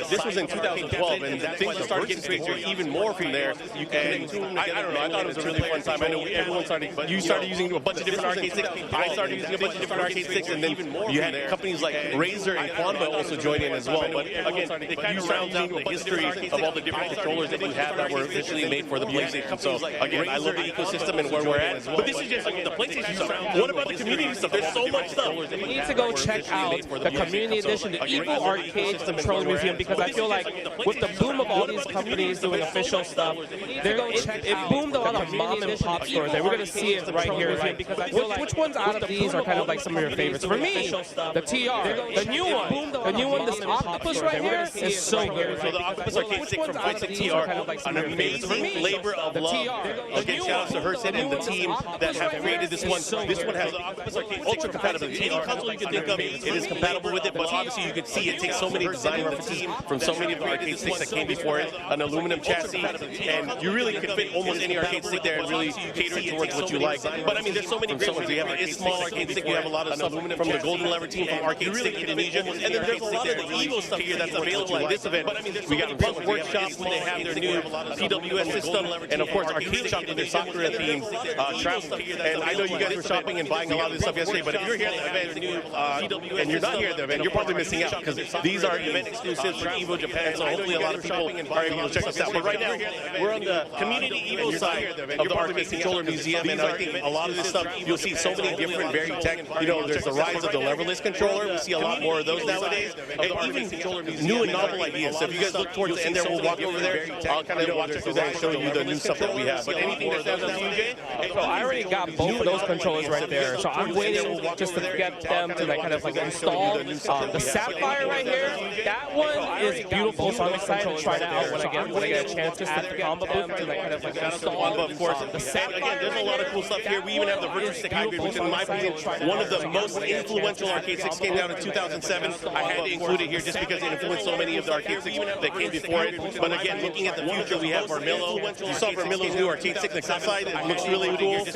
this was in 2012, and things started getting crazier even more from there. And I don't know. I thought it was a really fun time. I know everyone started. You started using a bunch of different arcade sticks. I started using a bunch of different arcade sticks, and then you had companies like Razer and Quanba also join in as well. But again, it kind of rounds out the history of all the different controllers that we have that were officially made for the PlayStation. So again, I love the ecosystem and where we're at. But this is just like the PlayStation stuff. What about the community stuff? There's so much stuff. You need to go check out the community edition, the Evo Arcade Controller Museum, because I feel like with the boom of all these companies doing official stuff, it boomed a lot of mom and pop stores, and we're going to see it right here. Like, which ones out of these are kind of like some of your favorites? For me, the TR, the new one, this octopus right here is so good. So the Octopus Arcade Stick from Fight Stick TR, an amazing labor of love. Again, shout out to Hersen and the team that have created this one. This one has the Octopus Arcade Ultra compatibility. Any console you can think of, it is compatible with it, but obviously you can see it takes so many design references from so many of the arcade sticks that came before it, an aluminum chassis, and you really could fit almost any arcade stick there and really cater it towards what you like. But I mean, there's so many great ones. You have a small arcade stick, you have a lot of stuff from the Golden Lever team from Arcade Stick Indonesia, and then there's a lot of the Evo stuff here that's available at this event. We got Punk Workshop, they have their new PWS system, and of course Arcade Shop with their Sakura themed travel. And I know you guys were shopping and buying a lot of this stuff yesterday, but if you're here at the event and you're not here at the event, you're probably missing out because these are event exclusives for Evo Japan, so hopefully a lot of people are able to check this out. But right now, we're on the community Evo side of the Arcade Controller Museum, and I think a lot of this stuff, you'll see so many different varied tech. You know, there's the rise of the leverless controller. We see a lot more of those nowadays, and even new and novel ideas. So if you guys look towards the end there, we'll walk over there. I'll kind of walk you through that and show you the new stuff that we have. But anything that stands out to you, Jay? So I already got both of those controllers right there. So I'm waiting just to get them to like kind of like install the Sapphire right here. That one is beautiful, so I'm excited to try that out when I get a chance to add the combo booth to like kind of like install. Of course, the Sapphire. Again, there's a lot of cool stuff here. We even have the Virtua Stick Hybrid, which in my opinion, one of the most influential arcade sticks, came out in 2007. I had to include it here just because it influenced so many of the arcade sticks that came before it. But again, looking at the future, we have Vermillo. You saw Vermillo's new arcade stick on the top side. It looks really cool.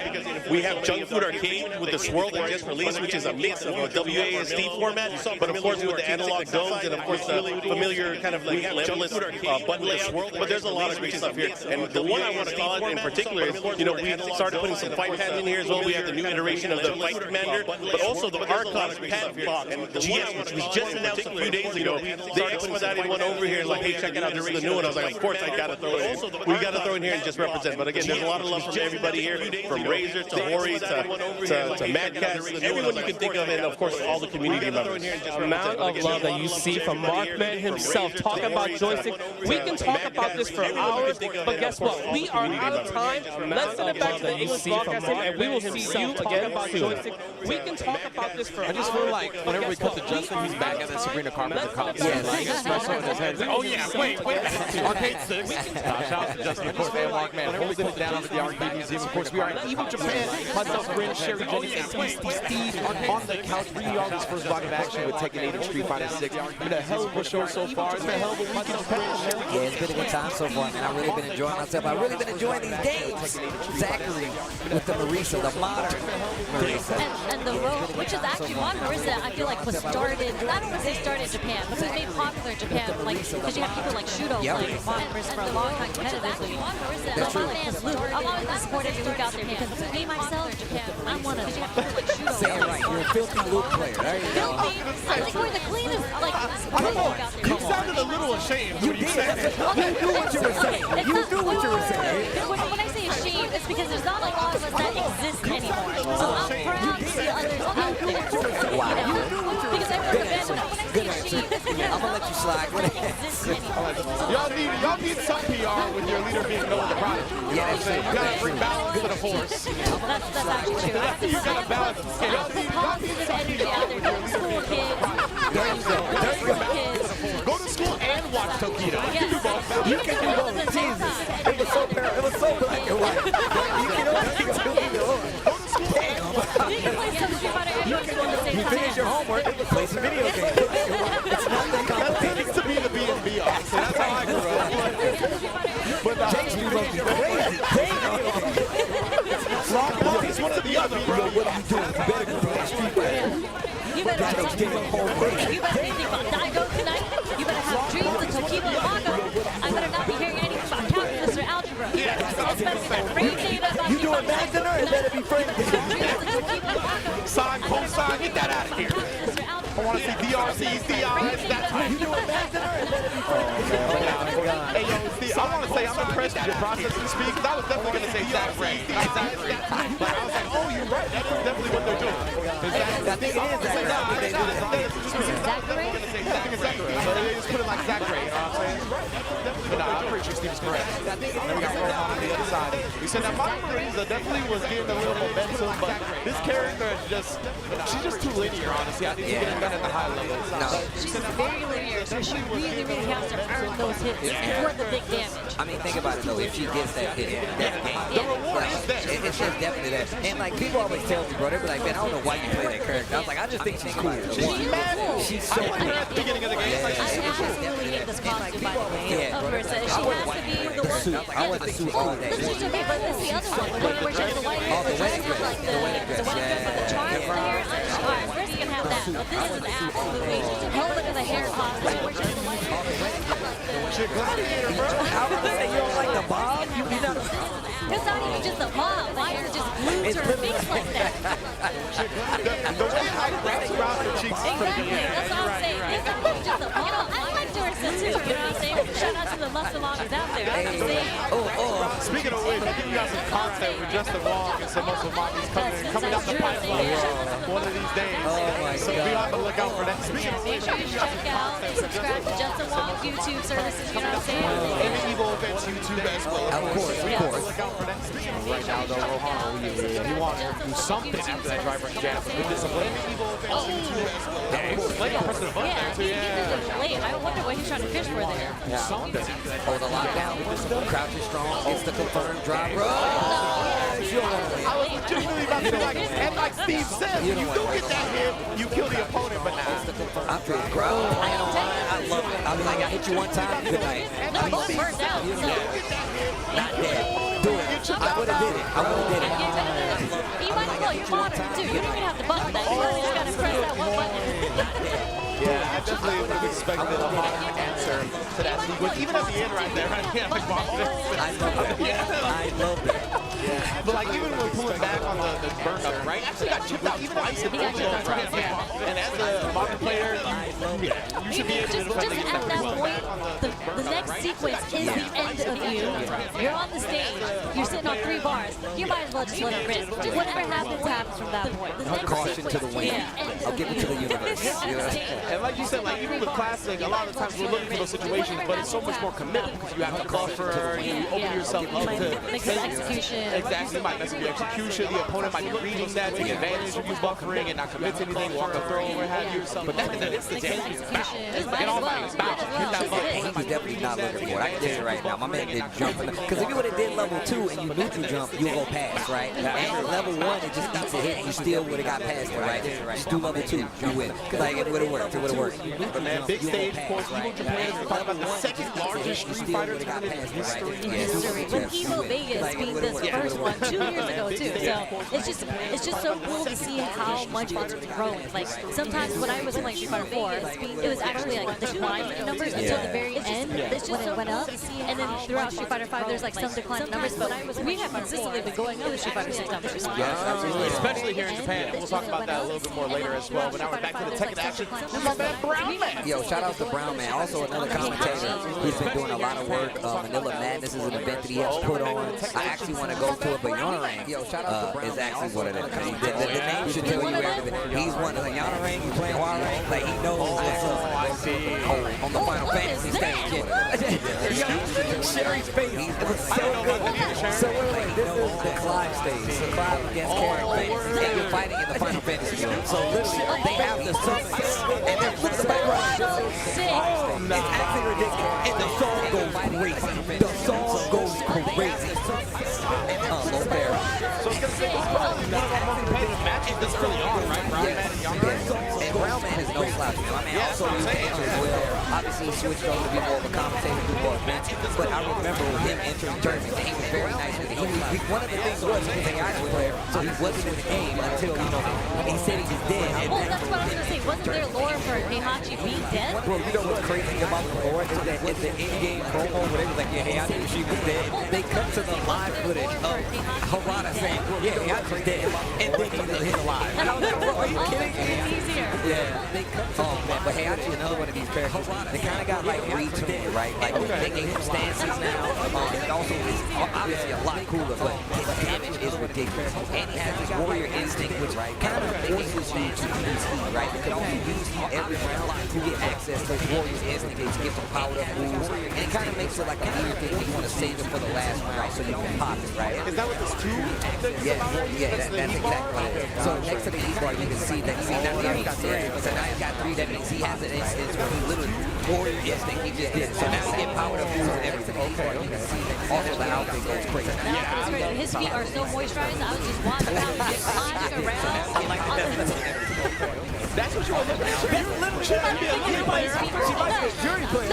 We have Junk Food Arcade with the swirl that just released, which is a mix of a WASD format, but of course with the analog zones and of course the familiar kind of like lampless button layout. But there's a lot of great stuff here. And the one I want to call in particular is, you know, we started putting some fight pads in here as well. We have the new iteration of the Fight Commander, but also the Archon pad and the GS, which was just announced a few days ago. They expedited one over here, like, hey, check it out, this is the new one. I was like, of course I gotta throw it in. We gotta throw it in here and just represent. But again, there's a lot of love from everybody here, from Razor to Hori to Mad Cat, everyone you can think of, and of course all the community members. The amount of love that you see from Markman himself talking about joystick. We can talk about this for hours, but guess what? We are out of time. Let's send it back to the English broadcasting, and we will see you again about joystick. We can talk about this for hours. I just feel like whenever we cut to Justin, he's back at that Sabrina Carpenter concert. Yes. Like, his head. Oh yeah, wait. Arcade Sticks. Shout out to Justin, of course, and Markman holding it down at the Arcade Museum. Of course, we are in Evo Japan. Myself, Bryn, Sherry Jennings, and Steve on the couch, bringing y'all this first block of action with Tekken 8 and Street Fighter 6. It's been a hell of a show so far. It's been a hell of a week in Japan. Yeah, it's been a good time so far, man. I've really been enjoying myself. I've really been enjoying these games. Zachary with the Marisa, the modern Marisa. And the Rogue, which is actually one Marisa I feel like was started, I don't want to say started in Japan, but it was made popular in Japan, like, because you have people like Shudo playing Marisa for a long time competitively. So my man Luke, I've always been supporting Luke out there because me, myself, I'm one of them. You have people like Shudo. Say it right, you're a filthy Luke player. There you go. Filthy? I think we're the cleanest, like, Luke out there. You sounded a little ashamed when you said it. You knew what you were saying. You knew what you were saying. When I say ashamed, it's because there's not like all of us that exist anymore. So I'm proud to see others out there. Wow. You know? Because everyone when I say ashamed, it's because I'm gonna let you slide. exist anymore. Y'all need some PR with your leader being known the product. Yeah, that's true. You gotta bring balance to the force. That's actually true. You gotta balance the scale. Y'all need positive energy out there. Go to school, kids. There you go. There you go. Go to school and watch Tokido. You can do both. You can do both. Jesus. It was so black and white. You can only do either or. You can play some Street Fighter and go to school at the same You time. finish your homework, play some video games. It's not that complicated. That to be the B&B, honestly. That's how I grew up. But James Loki crazy. it's one of the other, bro. What are you doing? You better go play Street Fighter. You better have something. You better be thinking about Daigo tonight. You better have dreams of Tokido and Mago. I better not be hearing anything about calculus or algebra. It's better be that frame data about You doing math in her? It better be frame data. Sine, cosine, get that out of here. want to see DRC's DRS. That's how you do it, man. Hey, yo, Steve, I want to say I'm impressed with your processing speed. I was definitely going to say Zach Ray. Exactly. But I was like, oh, you're right. That is definitely what they're doing. I think it is Zach Ray. Zach Ray? So they just put it like Zach Ray, you know what I'm saying? But nah, I'm pretty sure Steve is correct. Then we got Rohan on the other side. We said that Mama Marisa definitely was giving a little momentum, but this character is just, she's just too linear, honestly. I think she's getting done at the high level. No. She's very linear, so she really, really has to earn those hits for the big damage. I mean, think about it though. If she gets that hit, that game, the reward is there. It's just definitely there. And like people always tell me, bro, they be like, man, I don't know why you play that character. I was like, I just think she's cool. She's mad. She's so I played her at the beginning of the game. Like, I absolutely hate this costume, by the way, of Marisa. She has to be the one. I want the suit all day. Okay, but it's the other one, the one where she has the light hair, the wedding dress, like the wedding dress with the charms, the hair. Alright, Marisa can have that, but this is absolutely hell look at the hair costume where she has the light hair. I was gonna say you don't like the bob? You know. It's not even just a bob. Why are just glued to her face like that? The way I wraps around her cheeks. Exactly, that's what I'm saying. It's not even just a bob. I like Dorsa too, you know what I'm saying? Shout out to the muscle-loggers out there. I'm just saying. Speaking of which, I think we got some content with Justin Wong and some muscle mommies coming out the pipeline one of these days. So be on the lookout for that. Speaking of Make sure you check out and subscribe to Justin Wong's YouTube services, you know what I'm saying? and the Evo Events YouTube as well. Of course, of course. Look out for that. Right now, though, Rohan, he wanted to do something after that driver jab. Good discipline. Yeah, he was playing pressing the button there, too. Yeah, late. I wonder what he's trying to fish for there. Oh, the lockdown. Crouch is strong. It's the confirmed drive. I was legitimately about to be like, and like Steve said, when you do get that hit, you kill the opponent, but now. I feel proud. I love it. I was like, I hit you one time. Good night. No, both burned out. Not dead. Do it. I would have did it. I would have did it. You might as well. You're modern too. You don't even have to button that. You really just gotta press that one button. Yeah, I definitely would have expected a modern answer to that sequence. Even at the end right there, right? Yeah, like, I love it. But like even when pulling back on the burner, right? Actually got chipped out even twice in both those rounds. And as a modern player, you should be able to defend just at that point, the next sequence is the end of you. You're on the stage. You're sitting on 3 bars. You might as well just let it rip. Whatever happens, happens from that point. The next Caution to the wind. I'll give it to the universe. And like you said, like even with Classic, a lot of times we're looking for those situations, but it's so much more committal because you have to buffer, you open yourself up to execution. Exactly, you might mess up your execution. The opponent might be reading that, take advantage of you buffering and not commit to anything, walk a throw, what have you. But that is the game. Get on by his bounce. Hit that button. He was definitely not looking for it. I can tell you right now. My man didn't jump. Because if you would have did level 2 and you neutral jump, you would go past, right? And level 1, it just eats a hit. You still would have got past it, right? Just do level 2. You win. Like, it would have worked. It would have worked. But man, big stage, of course, Evo Japan is talking about the second largest Street Fighter tournament in history. With Evo Vegas being this first one 2 years ago too, so it's just so cool to see how much it's growing. Like sometimes when I was playing Street Fighter 4, it was actually like declining in numbers until the very end. It's just when it went up, and then throughout Street Fighter 5, there's like some decline in numbers. But we have consistently been going up with Street Fighter 6 numbers. Yes, absolutely. Especially here in Japan, and we'll talk about that a little bit more later as well. But now we're back to the Tekken action. My man Brown Man. Yo, shout out to Brown Man. Also another commentator. He's been doing a lot of work. Manila Madness is an event that he has put on. I actually want to go to it, but Yonarang is actually what it is. The name should tell you everything. He's one of the Yonarang. He's playing Warang. Like he knows what's up. I see. On the Final Fantasy stage. Sherry's face. It was so good. So wait, this is the Clive stage. Survive against Karen Face. And you're fighting in the Final Fantasy game. So literally, they have the summons. And then flip the background. It's actually ridiculous. And the song goes crazy. The song goes crazy. Low bear. So it's going to say this is probably one of our more competitive matches this early on, right? Brown Man and Yonarang. And Brown Man is no slouch. I mean, also you answer as well. Obviously, he switched over to be more of a commentator, do more events. But I remember with him entering tournaments, he was very nice with it. One of the things was he was a Heihachi player, so he wasn't in the game until, you know, he said he was dead. Well, that's what I was going to say. Wasn't there lore for Heihachi being dead? Bro, you know what's crazy about the lore is that in the in-game promo where they was like, yeah, Heihachi Machine was dead, they cut to the live footage of Harada saying, yeah, Heihachi's dead, and then he's alive. And I was like, bro, are you kidding me? Yeah, they cut to man, but Heihachi, another one of these characters, they kind of got like retuned, right? Like they gave him stances now. It also is obviously a lot cooler, but his damage is ridiculous. And he has this warrior instinct, which kind of forces you to use heat, right? Because when you use heat every round, you get access to warrior's instinct to get some powered up moves. And it kind of makes it like an easier thing when you want to save it for the last round so you can pop it, right? Is that what this too? Yeah, that's exactly it. So next to the E-bar, you can see that now he's got three. So now he's got three. That means he has an instance where he literally warrior instinct. He just did it. So now he get powered up moves and everything. Okay, you can see that. Also, the outfit goes crazy. The outfit is great. His feet are so moisturized. I was just walking around, just climbing around. That's what you were looking at. She might be a good player. She might be a jury player.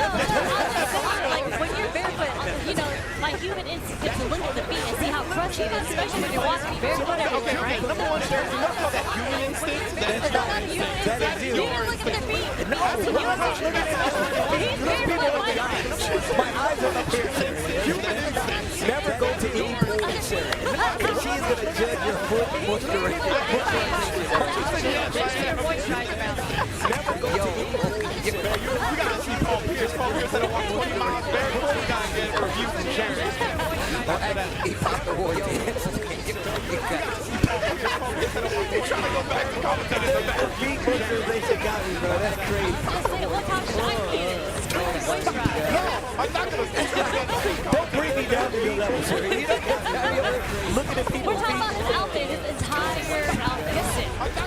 Like when you're barefoot, you know, my human instinct is to look at the feet and see how crunchy it is, especially when you're walking barefoot everywhere, right? Number one, Sharon, you know that human instinct? That's not human instinct. You didn't look at the feet. No, he's barefoot. My eyes are up here, Sharon. Never go to any pool with Sharon. Because she is going to judge your foot moisturization. Never go to any pool. You gotta see Paul Pierce. Paul Pierce had to walk 20 miles barefoot. We gotta get a review from Sharon. He popped the warrior. He's trying to go back to commentating. Feet moisturization got me, bro. That's crazy. Look how shiny it is. No, I'm not gonna. Don't bring me down to your level, Sharon. You don't have to look at the people. We're talking about his outfit, his entire outfit.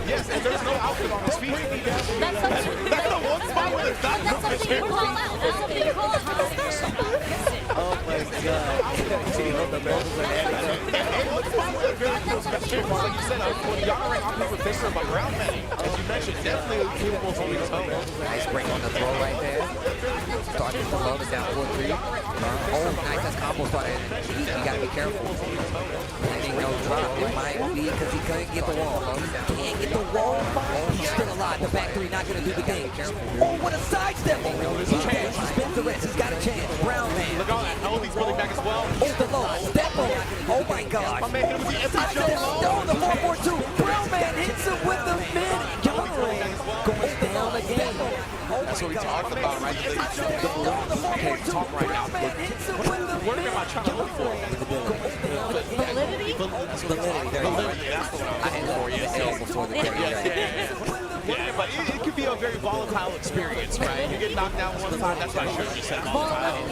Yes, and there's no outfit on his feet. That's the one spot where there's not that's something you call out. That's something you call out. How special about it. Oh my God. See, hold the bells and Like you said, when Yara and Aqua were pissing about ground man, as you mentioned, definitely capable of holding his own. Nice break on the throw right there. Starting to load it down 4-3. Oh, nice. That's combo started. You gotta be careful. Landing no drop. It might be because he couldn't get the wall. Can't get the wall. He's still alive. The back three not gonna do the thing. Oh, what a sidestep. He spins the rest. He's got a chance. Brown man. Look at all that health he's pulling back as well. Oh, the low. Step on. Oh my God. My man hit him with the empty jump. No, the 4-4-2. Brown man hits him with the mid. Going down again. That's what we talked about, right? Can't talk right now. What am I trying to look for? Validity? Validity. There you go. I had for you. Before the game. Yeah, but it could be a very volatile experience, right? You get knocked down one time, that's what I should have just said. Volatile.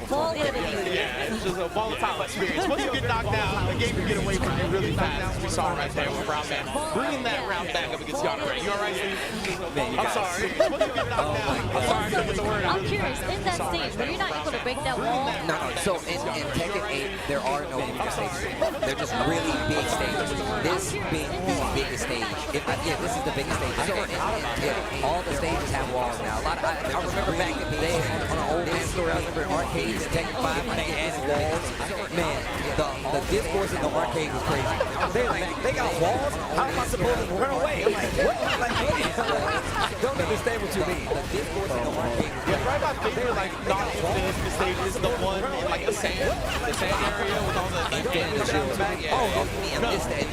Validity. Yeah, it's just a volatile experience. Once you get knocked down, the game can get away from you really fast. We saw right there with Brown Man. Bringing that round back up against Yana Ray. You all right, Steve? I'm sorry. Once you get knocked down, I'm sorry, I couldn't get the word out. I'm curious, in that stage, were you not able to break that wall? No. So in Tekken 8, there are no weak stages. They're just really big stages. This being the biggest stage. This is the biggest stage. So all the stages have walls now. I remember back in the day on an old man story. I remember in arcades, Tekken 5 when they added walls. Man, the discourse in the arcade was crazy. They got walls. How am I supposed to run away? I'm like, what? Don't understand what you mean. The discourse in the arcade. Yeah, right about favorite like non-infinite stage is the one in like the sand area with all the This stage.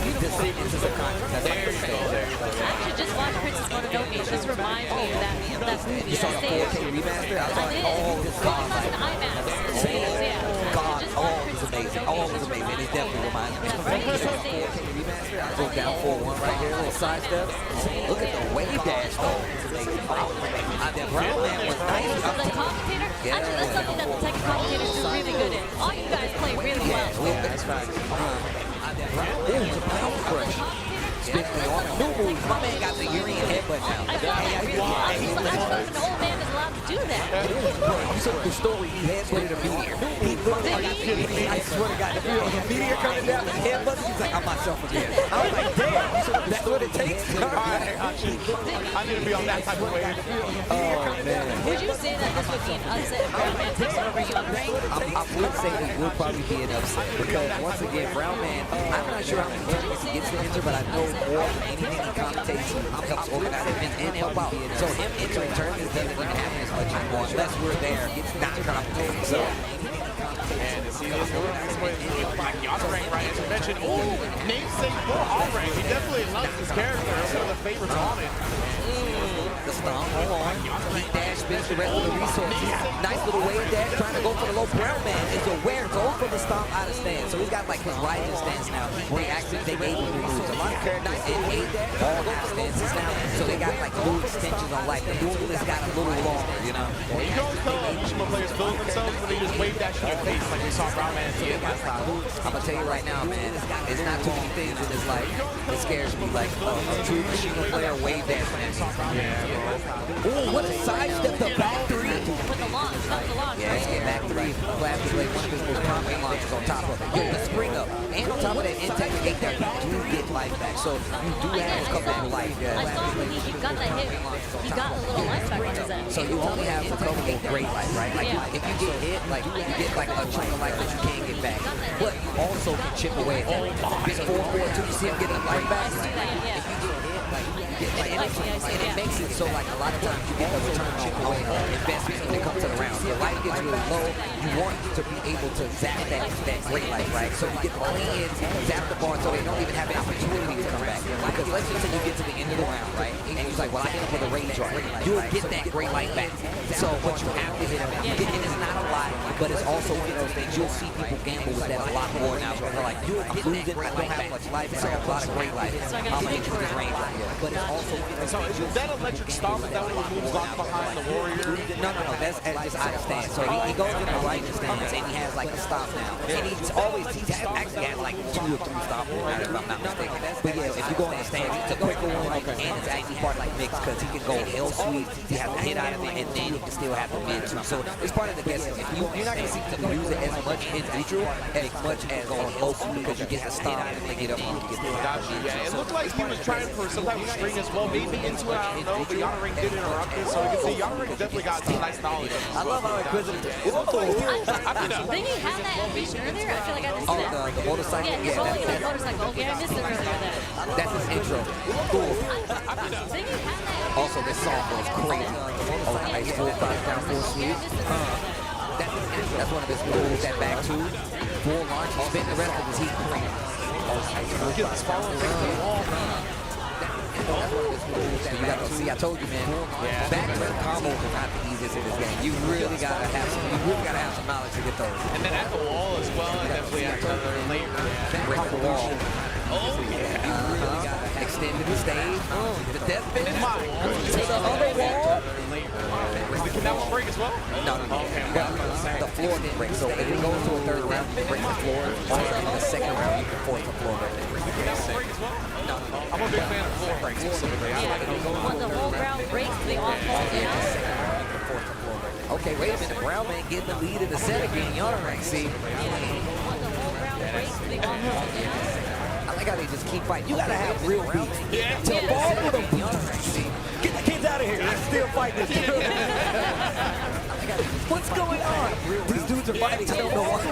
You descend into the concept. That's like the stage. I actually just watched Princess Mononoke. This reminds me of that movie. You saw the 4K remaster? I saw it all this God. God, all was amazing. All was amazing. It definitely reminds me of the 4K remaster. I go down 4-1 right here, little sidestep. Look at the wave dash though. It's amazing. Brown man was nice. The commentator, actually that's something that the Tekken commentators do really good in. All you guys play really well. That's right. It's a power crush. Spinning on new moves. My man got the Urian headbutt now. I thought that really well. I thought an old man is allowed to do that. You saw the story. He headbutted a meteor. He looked like kidding me? I swear to God, the meteor coming down, the headbutt, he's like, I'm myself again. I was like, damn, that's what it takes. I need to be on that type of wave. Oh, man. Would you say that this would be an upset if Brown Man takes over Young Ray? I would say it would probably be an upset because once again, Brown Man, I'm not sure how many tournaments he gets to enter, but I know more than anything he commentates, he helps organize events and help out. So him entering tournaments doesn't even happen as much anymore unless we're there not commentating. So. And to see this with like Yonrang, right, as you mentioned, namesake for Allrang. He definitely loves his character. It's one of the favorites on it. The stomp, hold on. He dash spins the rest of the resources. Nice little wave dash, trying to go for the low. Brown Man is aware, go for the stomp out of stance. So he's got like his rising stance now, where he actually they gave him moves. A lot of characters in A dash, all out of stances now. So they got like little extensions on life. The movement got a little longer, you know? Well, you don't tell Mishima players build themselves when they just wave dash in your face like we saw Brown Man do last time. I'm gonna tell you right now, man, it's not too many things in this life that scares me like a true Mishima player wave dash. Oh, what a sidestep, the back three. With the launch, that was the launch, Yeah, right? back three. Glad to play one of his most prominent launches on top of it. Yo, the spring up. And on top of that, Intech and Gate there, you do get life back. So you do have a couple of life. I saw when he got that hit, he got a little life back on his end. So you only have a couple of great life, right? Like if you get hit, like you get like a chunk of life that you can't get back. But you also can chip away at that. Big 4-4-2, you see him getting life back. If you get hit, like you get like and it makes it so like a lot of times you get a return on investment when it comes to the round. Your life gets really low. You want to be able to zap that great life, right? So you get the clean, zap the bar so they don't even have an opportunity to come back. Because let's just say you get to the end of the round, right? And you're like, well, I hit him for the range art. You'll get that great life back. So, but you have to hit him. And it's not a lot, but it's also one of those things. You'll see people gamble with that a lot more now. Where they're like, I'm losing, I don't have much life, and I have a lot of great life. I'm going to hit you with this range right here. But it's also... So is that electric stomp? Is that when he moves on behind the warrior? No, that's just out of stance. So he goes in the right stance and he has like a stop now. And he's actually had like 2 or 3 stops if I'm not mistaken. But yeah, if you go in the stance, it's a quicker one and it's actually part like mixed because he can go L sweep, he has to hit out of it, and then he can still have the mid too. So it's part of the guessing. If you're not going to seek to use it as much in neutral as much as on L sweep because you get the stop and then get up and you get the Yeah, it looked like he was trying for some type of string as well, maybe into it, I don't know, but Yonrang did interrupt it, so you can see Yonrang definitely got some nice knowledge. I love how inquisitive. Didn't he have that animation earlier? I feel like I missed it. Oh, the motorcycle? Yeah, he's rolling that motorcycle. Okay, I missed it earlier then. That's his intro. Cool. Didn't he have that? Also, this song goes crazy. Oh, nice full 5 down, full sweep. That's one of his moves, that back 2. Full launch, he's spinning the rest of his heat clean. Look at this follow thing to the wall. That's one of his moves that you got to see. I told you, man. Back turn combos are not the easiest in this game. You really gotta have some knowledge to get those. And then at the wall as well, and definitely at another layer. Break the wall. Oh yeah. You really gotta extend the stage. The death pin. To the other wall. Can that one break as well? No. The floor didn't break. So if it goes to a 3rd round, you break the floor. Or in the 2nd round, you can force the floor break. Can that one break as well? No. I'm a big fan of floor breaks specifically. When the whole round breaks, they all fall down. Okay, wait a minute. Brown Man getting the lead in the set again. Yonrang, see? When the whole round breaks, they all fall down. I like how they just keep fighting. You gotta have real beef. To fall with them. Get the kids out of here. They're still fighting this. What's going on? These dudes are fighting. I don't know why.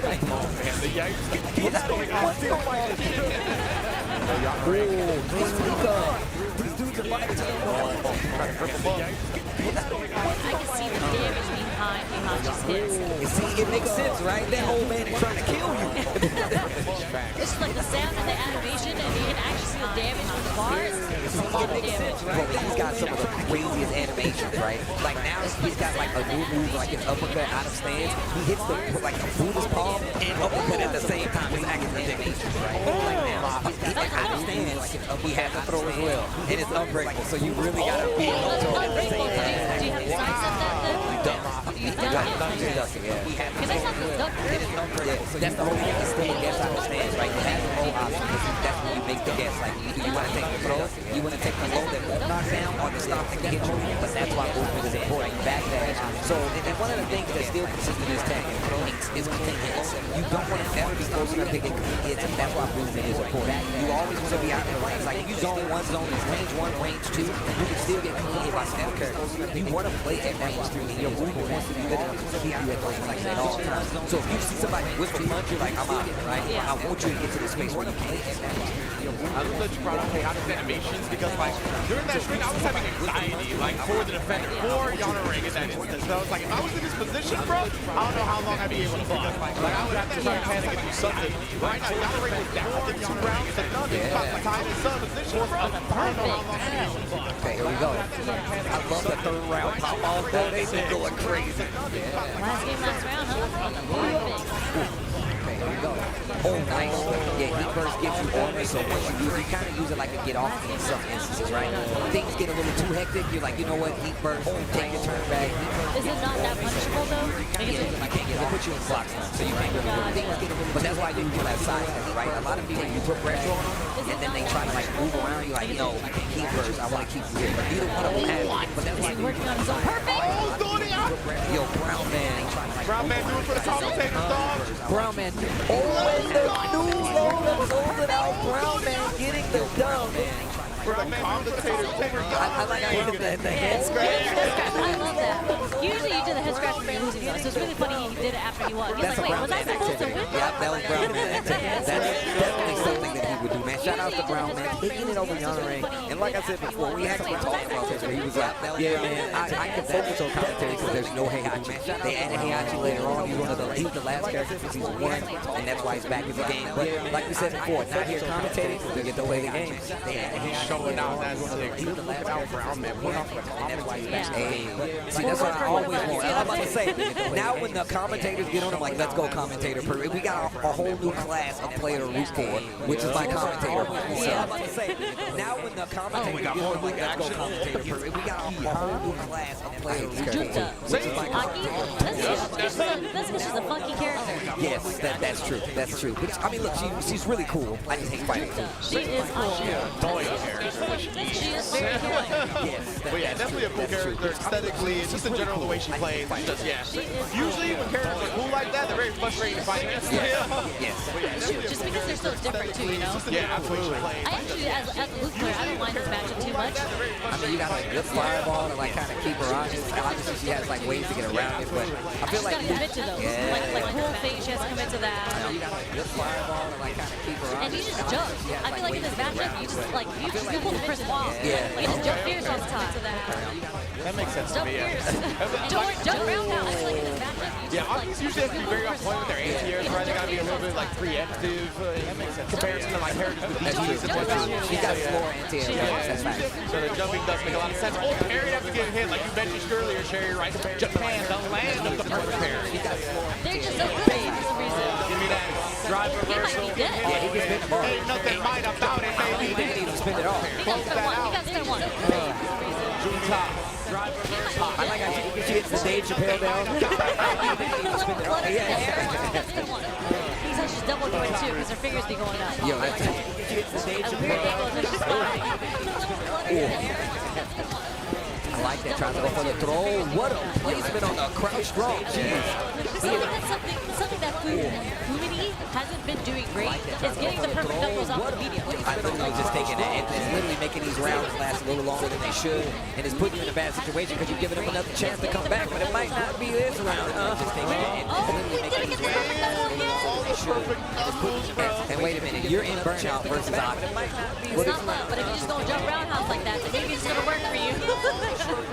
Get the kids out of here. What's still fighting? These dudes are fighting. I can see the damage behind Heihachi's hits. You see, it makes sense, right? That old man is trying to kill you. It's just like the sound and the animation, and you can actually see the damage from the bars. It's a lot of damage. Bro, he's got some of the craziest animations, right? Like now he's got like a new move, like an uppercut out of stance. He hits the like a Buddha's palm and uppercut at the same time. It's acting ridiculous, right? Like now, he's like out of stance. He has to throw as well, and it's unbreakable. So you really gotta be able to at the same time. you have to sidestep that then? You duck it, yeah. Because I saw this duck. That's the whole thing. It's still a guess out of stance, right? You have the roll option. That's when you make the guess. Like, you want to take the throw, you want to take the low that won't knock down, or the stop that can hit you. But that's why movement is important. Backdash. So, and one of the things that's still consistent in this tag is clean hits. You don't want to ever be close enough to get clean hits, and that's why movement is important. You always want to be out in the range. Like, if you zone one, zone is range one, range two, you can still get clean hit by step characters. You want to play at range three, and your movement wants to be good enough to keep you at those ranges at all times. So if you see somebody with too much, you're like, I'm out, right? I want you to get to the space where you play at that range. I love that you brought up chaotic animations because, like, during that string, I was having anxiety, like, for the defender, for Yana Ring in that instance. So I was like, if I was in this position, bro, I don't know how long I'd be able to block. Like, I would have to try to panic and do something. Right now, Yana Ring was down in 2 rounds, but none. He's about to tie his position. I don't know how long I'd be able to block. Okay, here we go. I love the 3rd round pop off. They've been going crazy. Last game, last round, huh? Here we go. Oh, nice. Yeah, Heat Burst gives you armor, so once you use it, you kind of use it like a get off in some instances, right? Things get a little too hectic, you're like, you know what, Heat Burst, take your turn back. Is it not that punishable though? Yeah, you can't get it. They put you in blocks now, so you can't really do things get a little. But that's why you do that side step, right? A lot of people, you put pressure on them, and then they try to like move around. You're like, no, Heat Burst, I want to keep you here. But neither one of them has it. But that's why He's working on his own. Perfect! Yo, Brown Man. Brown Man doing for the commentator, dog. Brown Man. Oh, and the news loader sold it out. Brown Man getting the dub. Brown Man commentator. I like how you did the head scratch. I love that. Usually you do the head scratch for losing, so it's really funny he did it after he won. He's like, wait, was I supposed to win? Yeah, that was Brown Man. That's definitely something that he would do, man. Shout out to Brown Man. Taking it over Yana Ring. And like I said before, we actually talked about this, where he was like, yeah, man, I can focus on commentary because there's no Heihachi. They added Heihachi later on. He was the last character for season 1, and that's why he's back in the game. But like we said before, not here commentating because they get to play the game. They added Heihachi. Showing out that look out Brown Man. Put off And that's why he's back. See, that's what I always want. I'm about to say, now when the commentators get on, I'm like, let's go commentator. We got a whole new class of player to root for, which is my commentator. So I'm about to say, now when the commentators get on, I'm like, let's go commentator. We got a whole new class of player to root for, which is my commentator. That's because she's a funky character. Yes, that's true. That's true. But I mean, look, she's really cool. I just hate fighting. She is cool. She is very cool. Yes. But yeah, definitely a cool character aesthetically. It's just in general the way she plays. It's just, yeah. Usually when characters are cool like that, they're very frustrating to fight against. Yes. Just because they're so different too, you know? Yeah, absolutely. I actually, as a Luke player, I don't mind this matchup too much. I mean, you got like good fireball to like kind of keep her honest. Obviously, she has like ways to get around it, but I feel like she's gotta commit to those. Like cool phase, she has to commit to that. You got like good fireball to like kind of keep her honest. And you just jump. I feel like in this matchup, you just like you pull the Chris Paul. Yeah. You just jump fierce all the time. That makes sense to Jump me. fierce. Jump roundhouse. I feel like in this matchup, you Yeah, just like offense usually have to be very on point with their anti-airs, right? They gotta be a little bit like preemptive. That makes sense. Comparison to like characters with DGs and whatnot. She got floor anti-air. That's right. So the jumping does make a lot of sense. Oh, parry after getting hit, like you mentioned earlier, Sherry, right? Japan, the land of the perfect parry. they're just so good for some reason. Give me that drive reversal. He might be dead. Yeah, he can spin the ball. Ain't nothing might about it, baby. He didn't even spin it all. He got spin one. June top. Drive reversal. I like how she hits the Dave Chappelle down. He's actually double going too because her fingers be going up. Yo, that's she hits the Dave At weird Chappelle. angles and she's fine. I like that, trying to go for the throw. What a placement on the crouch strong. Jeez. Something that Fumini hasn't been doing great is getting the perfect knuckles off immediately. I literally just taking it. It's literally making these rounds last a little longer than they should, and it's putting you in a bad situation because you're giving them another chance to come back, but it might not be this round. Just taking it and literally making these rounds. And wait a minute, you're in Burnout versus Odd. It's not love, but if you just don't jump roundhouse like that, then maybe it's gonna work for you.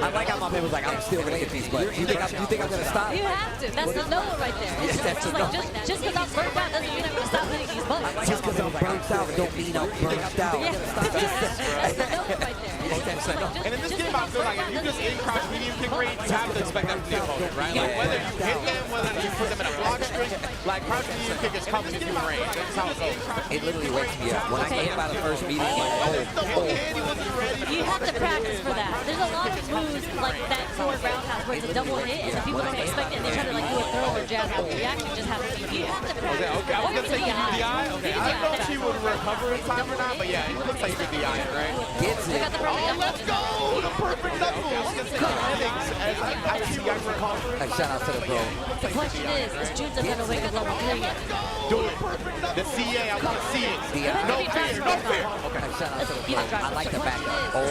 I like how my man was like, I'm still gonna get these butts. You think I'm gonna stop? You have to. That's the no right there. Yes, that's It's like just because I'm burnt out doesn't mean I'm gonna stop hitting these butts. Just because I'm burnt out don't mean I'm burnt out. Yeah. That's the no right there. And in this game, I feel like if you just in crouch medium kick range, you have to expect that from the opponent, right? Like whether you hit them, whether you put them in a block string, like crouch medium kick is coming if you're in range. That's how it goes. It literally wakes me up. When I get hit by the first medium, I'm like, You have to practice for that. There's a lot of moves like that forward roundhouse where it's a double hit and the people don't expect it and they try to like do a throw or jab. You actually just have to you have to practice. Okay, I was gonna say you do DI. Okay, I don't know if she would recover in time or not, but yeah, it looks like you could DI it, right? Gets it. Oh, let's go! The perfect knuckles. I see you guys recover. Shout out to the bro. The question is Junta gonna wake up level 3 yet? Do it. The CA, I want to see it. No fear, no fear. Okay. I like the back. Oh,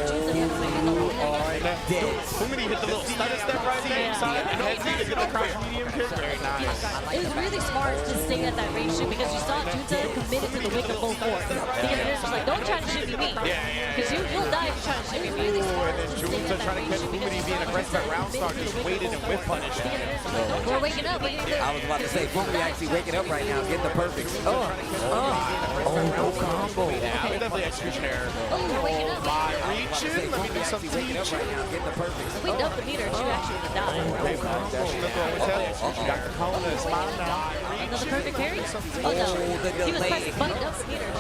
dead. Fumini hit the little stutter step right there inside and head to get the crouch medium kick. Very nice. It was really smart to stay at that range shoot because you saw Junta committed to the wick of both forward. Because they're just like, don't try to shoot me. Because you'll die if you try to shoot me. Really smart and then Junta trying to catch Fumini being aggressive at round start, just waited and whip punished. We're waking up. I was about to say, Fumini actually waking up right now, getting the perfects. Oh, no combo. Yeah, definitely execution error. We're waking up. By reaching, let me do some teaching. If we dump the meter, she actually would die. Got Kona, it's mine now. Another perfect carry? Oh no. He was pressing button, dump the meter.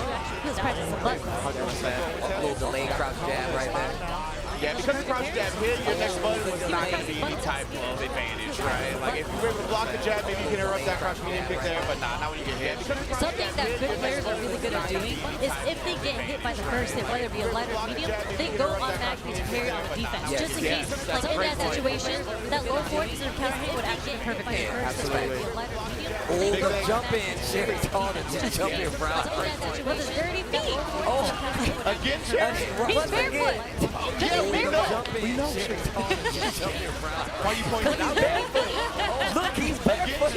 He was pressing some buttons. 100%. A little delayed crouch jab right there. Yeah, because the crouch jab hit, your next button was not going to be any type of advantage, right? Like, if you were able to block the jab, maybe you can interrupt that crouch medium kick there, but not when you get hit. Something that good players are really good at doing is if they get hit by the first hit, whether it be a light or medium, they go automatically to carry on the defense. Just in case, like in that situation, that low forward instead of counter hit would actually get perfect hit first, whether it be a light or medium. Oh, the jump in. Sherry told him to jump in, bro. With his dirty feet. Oh, again, Sherry. He's barefoot. We know Sherry told him to jump in, bro. Why are you pointing out barefoot? Look, he's barefoot.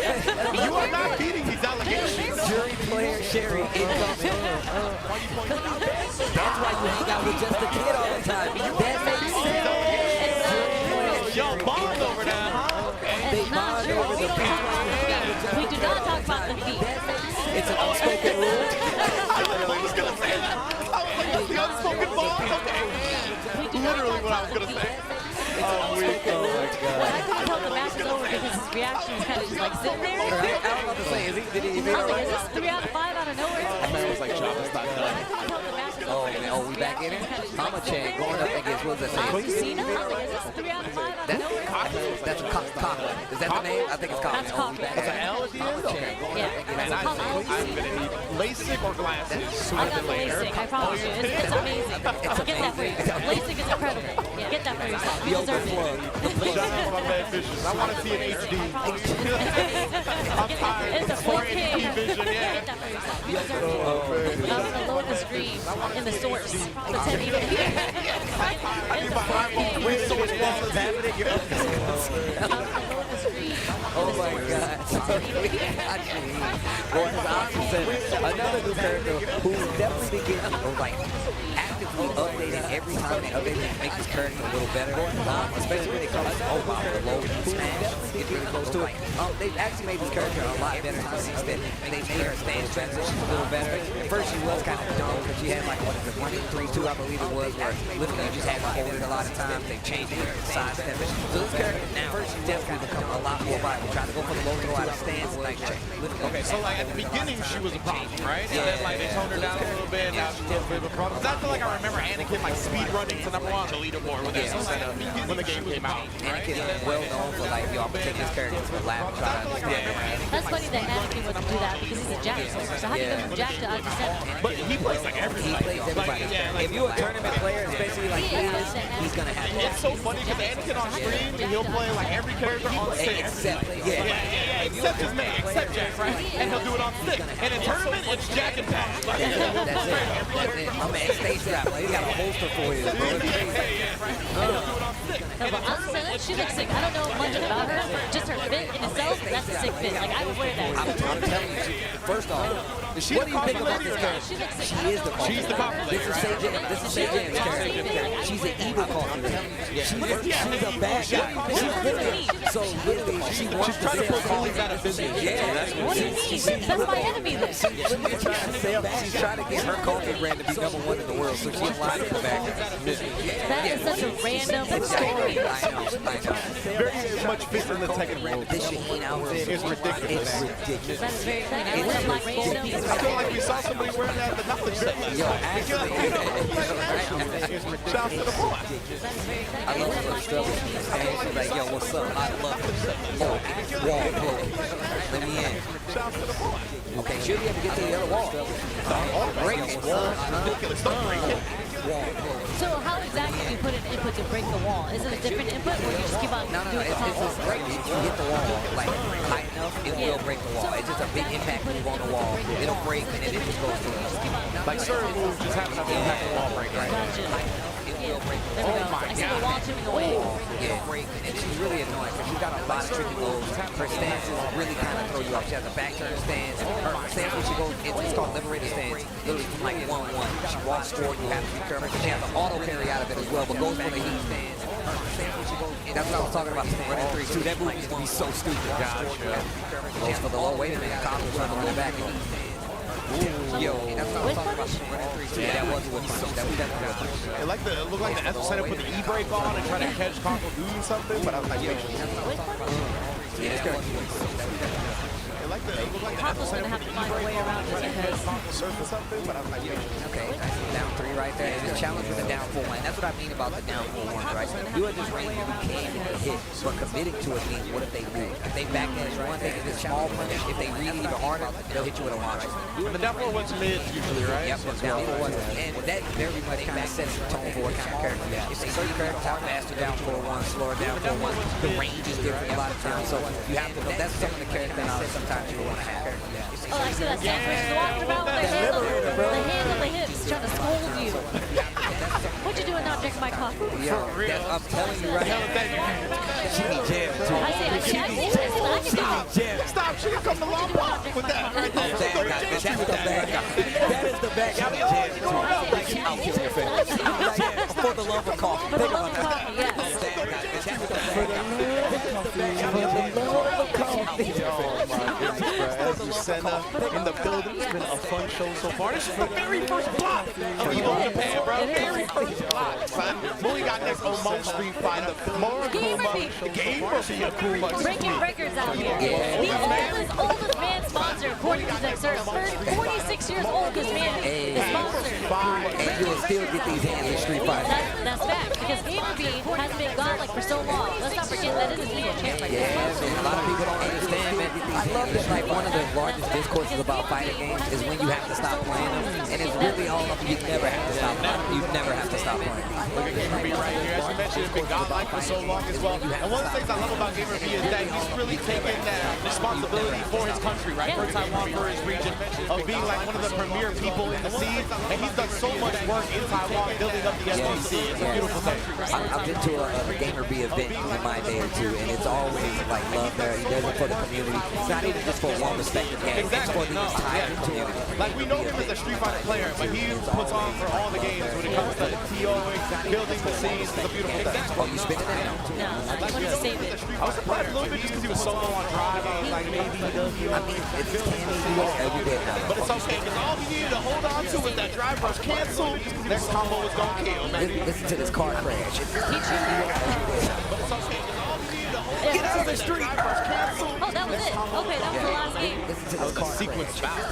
You are not beating these allegations. Jury player Sherry incoming. That's why you hang out with just a kid all the time. That makes sense. Y'all bond over that, huh? They bond over the feet. We do not talk about the feet. It's an unspoken rule. I was going to say that. I was like, that's the unspoken bond? Okay. Literally what I was going to say. Oh, weak. Oh, my God. Well, I couldn't tell the match was over because his reaction was kind of just like sitting there. I was about to say, did he I was like, is this 3 out of 5 out of nowhere? I mean, it was like, Job is not done. Oh, man. Oh, we back in it? Mama Chan going up against, what was that name? Cena? I was like, is this 3 out of 5 out of nowhere? That's Coughlin. Is that the name? I think it's Coughlin. That's Coughlin. That's an L at the end? Okay. Yeah. Man, I'm going to need LASIK or glasses I sooner got than later. LASIK, I promise you. It's amazing. Get that for yourself. LASIK is incredible. Yeah, get that for yourself. You deserve it. Shout out to my bad visions. I want to see an HD. I'm tired. It's a 4K. vision, yeah. Get that for yourself. You deserve it. I'm going to load the screen in the source. The 1080. I need my eyeball resource while it's happening. Oh my God. Gordon's opposite. Another new character who's definitely been getting like actively updated every time they update it, make this character a little better. Especially when it comes to the low smash. It's really close to it. They've actually made this character a lot better to the extent they made her stance transitions a little better. At first she was kind of dumb because she had like what is it, 1, 3, 2 I believe it was, where literally you just had to hold it a lot of times. They've changed it, side step it. So this character now first she's definitely become a lot more viable. Trying to go for the low throw out of stance and like okay, so like at the beginning she was a problem, right? And then like they toned her down a little bit. Now she's a little bit of a problem. I feel like I remember Anakin like speed running to #1 on the leaderboard when when the game came out. Anakin is well known for like, yo, I'm gonna take this character to the lab and try to understand. That's funny that Anakin wouldn't do that because he's a Jack player. So how do you go from Jack to understand? But he plays like everybody. He plays everybody. If you're a tournament player, especially like he is, he's gonna have to. It's so funny because Anakin on stream, he'll play like every character on the stage. Except his name, except Jack, right? And he'll do it on stick. And in tournament, it's Jack and Pat. That's it. I'm an stage strap. Like, he got a holster for you. No, but honestly, she looks sick. I don't know much about her. Just her fit in itself, that's a sick fit. Like, I would wear that. I'm telling you, first off, Is she What the do you think coffee about lady this or character? not? She is the coffee She's the coffee lady, This is right? This is Say James' character. She's an evil coffee lady. She's a bad guy. She's literally, so literally, she wants to trying to sell put coffee. Bullies out of business. Yeah. What do you mean? That's my enemy then. She's trying to get her coffee brand to be #1 in the world, so she's lying to the back. That is such a random story. I know. Very much fits in the Tekken world. This Shaheen outfit is ridiculous. It's ridiculous. That's very funny. I would like random. I feel like we saw somebody wearing that at the knowledge set last Yo, night. Shouts to the boy. I love her stuff. She's like, yo, what's up? I love it. Oh, wall broken. Let me in. Shouts to the boy. Okay, should be able to get to the other wall. Break it. Ridiculous. Don't break it. Wall broken. So how exactly do you put an input to break the wall? Is it a different input or you just keep on No, doing the it's combo? just break. If you hit the wall like high enough, it will break the wall. It's just a big impact move on the wall. It'll break and then it just goes to the Like certain moves just have enough impact on wall break, right? It will break the There we go. I see the wall chipping away. Yeah, break. And she's really annoying because she's got a lot of tricky moves. Her stances really kind of throw you off. She has a back turn stance. Her stance when she goes, it's called Liberator stance. Literally from like 1-1. She walks forward, you have to be careful. She has an auto parry out of it as well, but goes for the heat stance. Her stance when she goes, that's what I was talking about. Running 3-2. That move used to be so stupid. Goes for the low. Wait a minute. Cobble's trying to go back and heat stance. Yo, that's what I was talking about. Running 3-2. Yeah, that wasn't what that was definitely what It looked like the F set up with the E-brake on and trying to catch Congo doing something, but I was like, wait. It looked like the F set up with the E-brake on and trying to catch Congo surf or something, but I was like, wait. Okay, that's the down 3 right there. It's a challenge with the down 4 1. That's what I mean about the down 4 1, right? You at this range, you can get hit, but committing to it means what if they lose? If they back that one, they get this small punish. If they really even harder, they'll hit you with a launch. And the down 4 1's mid usually, right? Yep, it's down 4 1. And that very much kind of sets the tone for what kind of character you have. If they see characters how faster down 4 1, slower down 4 1, the range is different a lot of times. So you have to know that's some of the characters that sometimes you want to have. Oh, I see that same person walking around with their hand on the hips, trying to scold you. What you doing now, drinking my coffee? Yo, I'm telling you right now. She be jammed too. I see. I can do it. Stop, she can come to long walk with that right there. That is the bad guy. Jammed too. Like, I'll kill your face. For the love of coffee. For the love of coffee, yes. Senna in the building. It's been a fun show so far. This is the very first block of Evo Japan, bro. Very first block, son. Who we got next on Mo Street Fighter? Morikuma, Gamer for Akuma. Breaking records out here. The oldest man sponsor, according to Dexter. 46 years old, this man is sponsored. And you will still get these hands in Street Fighter. That's fact, because Gamerbeat has been gone like for so long. Let's not forget that it is Evo champ right now. So a lot of people don't understand, man. I love that, like, one of the largest discourses about fighting games is when you have to stop playing them. And it's really all up. You never have to stop playing. You never have to stop playing. Look at Gamerbeat right here. As you mentioned, it's been godlike for so long as well. And one of the things I love about Gamerbeat is that he's really taken that responsibility for his country, right? For Taiwan, for his region, of being like one of the premier people in the scene. And he's done so much work in Taiwan building up the SBC. It's a beautiful thing. I've been to a Gamerbeat event in my day or two, and it's always like love there. He does it for the community. It's not even just for one respective game. It's for the entire community. Like, we know him as a Street Fighter player, but he puts on for all the games when it comes to TOing, building the scenes. It's a beautiful thing. Oh, you spinning that? No, I just wanted to save it. I was surprised a little bit just because he was solo on Drive. I was like, maybe he does. I mean, it's candy. He works every day now. But it's okay, because all he needed to hold on to was that Drive Rush cancel. Next combo was going to kill, man. Listen to this car crash. But it's okay, because all he needed to hold on Get out of the street! Oh, that was it. Okay, that was the last game. Listen to this car sequence Shout out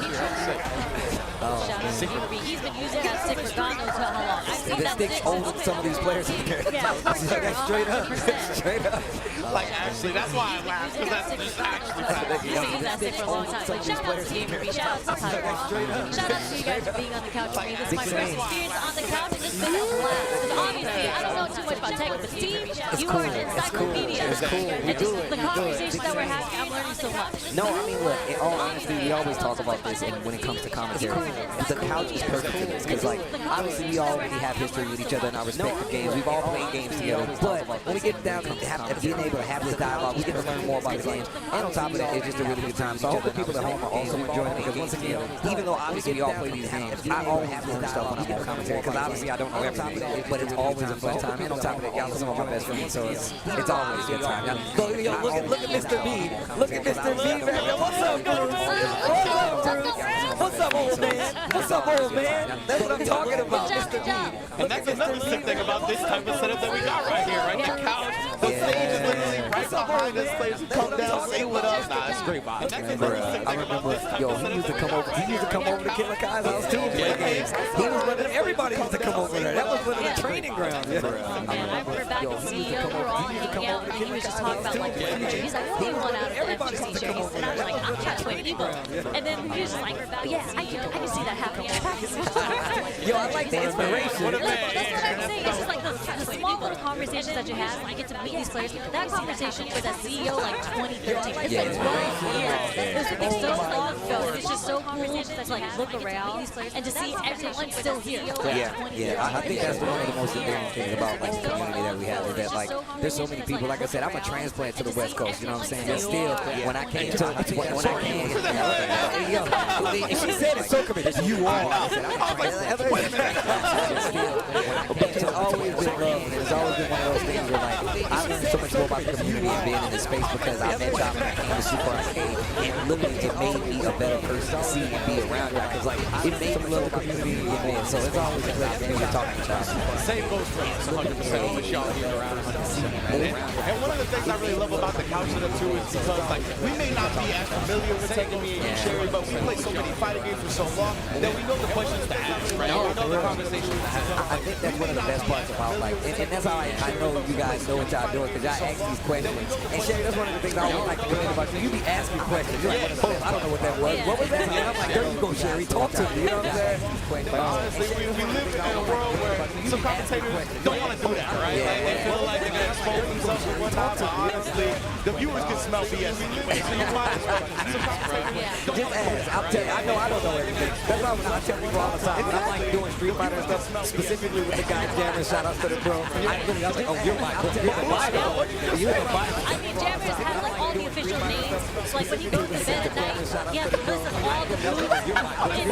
to Gamerbeat. He's been using that stick for God knows how long. I've seen The that stick's stick older than some of these players in there. Yeah, for sure. Straight up. 100%. Straight up. Like, actually, that's why I laughed, because that's just actually fact. He's been using that stick for a long time. Like, shout out to Gamerbeat. Shout out to Taiwan. Shout out to you guys for being on the couch with me. This is my first experience on the couch, and it's been a blast. Because obviously, I don't know too much about Tekken, but Steve, you are an encyclopedia. It's cool. And just the conversations that we're having, I'm learning so much. No, I mean, look, in all honesty, we always talk about this and when it comes to commentary. the couch is perfect for this because, like, obviously we already have history with each other and I respect the games. We've all played games together, but when we get down to being able to have this dialogue, we get to learn more about the games. And on top of that, it's just a really good time. So I hope the people at home are also enjoying it because, once again, even though obviously we all play these games, I always have learn stuff when I'm on commentary because obviously I don't know everything, but it's always a fun time. And on top of that, y'all are some of my best friends, so it's always a good time. So, yo, look at Mr. B. Look at Mr. B back there. What's up, Bruce? What's up, old man? What's up, old man? That's what I'm talking about, Mr. B. And that's another sick thing about this type of setup that we got right here, right? The couch, the stage is literally right behind us. Players come down, sing with us. Nah, it's great vibe. I remember, yo, he used to come over to Killer Kai's house too and play games. He was running, everybody used to come over there. That was one of the training grounds. Man, I remember back in CEO, we were all hanging out, and he was just talking about like the future. He's like, we won out of the FGC series, and I was like, I'm trying to win Evo. And then he was just like, yeah, I can see that happening at practice. Yo, I like the inspiration. That's what I'm saying. It's just like the small little conversations that you have. I get to meet these players. That conversation with a CEO like 2013. It's like 12 years. It's so long ago. And it's just so conversations that like look around and to see everyone still here. Yeah. I think that's one of the most important things about like the community that we have is that like there's so many people. Like I said, I'm a transplant to the West Coast. You know what I'm saying? And still, when I came, she said it's so committed. You are. It's always been love, and it's always been one of those things where like I learned so much more about the community and being in this space because I met y'all when I came to Super Arcade, and literally it made me a better person to see and be around y'all because like it made me love the community and get in. So it's always a pleasure to be talking to y'all. Same goes for us, 100% with y'all here around us. And one of the things I really love about the couch setup too is because like we may not be as familiar with Tekken Me and Sherry, but we play so many fighting games for so long that we know the questions to ask, right? We know the conversations to have. I think that's one of the best parts about like, and that's how I know you guys know what y'all doing because y'all ask these questions. And Sherry, that's one of the things I always like to commend about you. You be asking questions. You're like, oh, I don't know what that was. What was that? And I'm like, there you go, Sherry. Talk to me. You know what I'm saying? Honestly, we live in a world where some commentators don't want to do that, right? They feel like they're going to expose themselves or whatnot. But honestly, the viewers can smell BS anyway. So you might as well. Some commentators don't just ask. I'll tell you. I know I don't know everything. That's why I tell people all the time. When I'm like doing Street Fighter and stuff, specifically with the guy Jammer, shout out to the bro. I was like, oh, you're my Bible. You're the Bible. I mean, Jammers have like all the official names. So like when he goes to bed at night, he has to list of all the moves in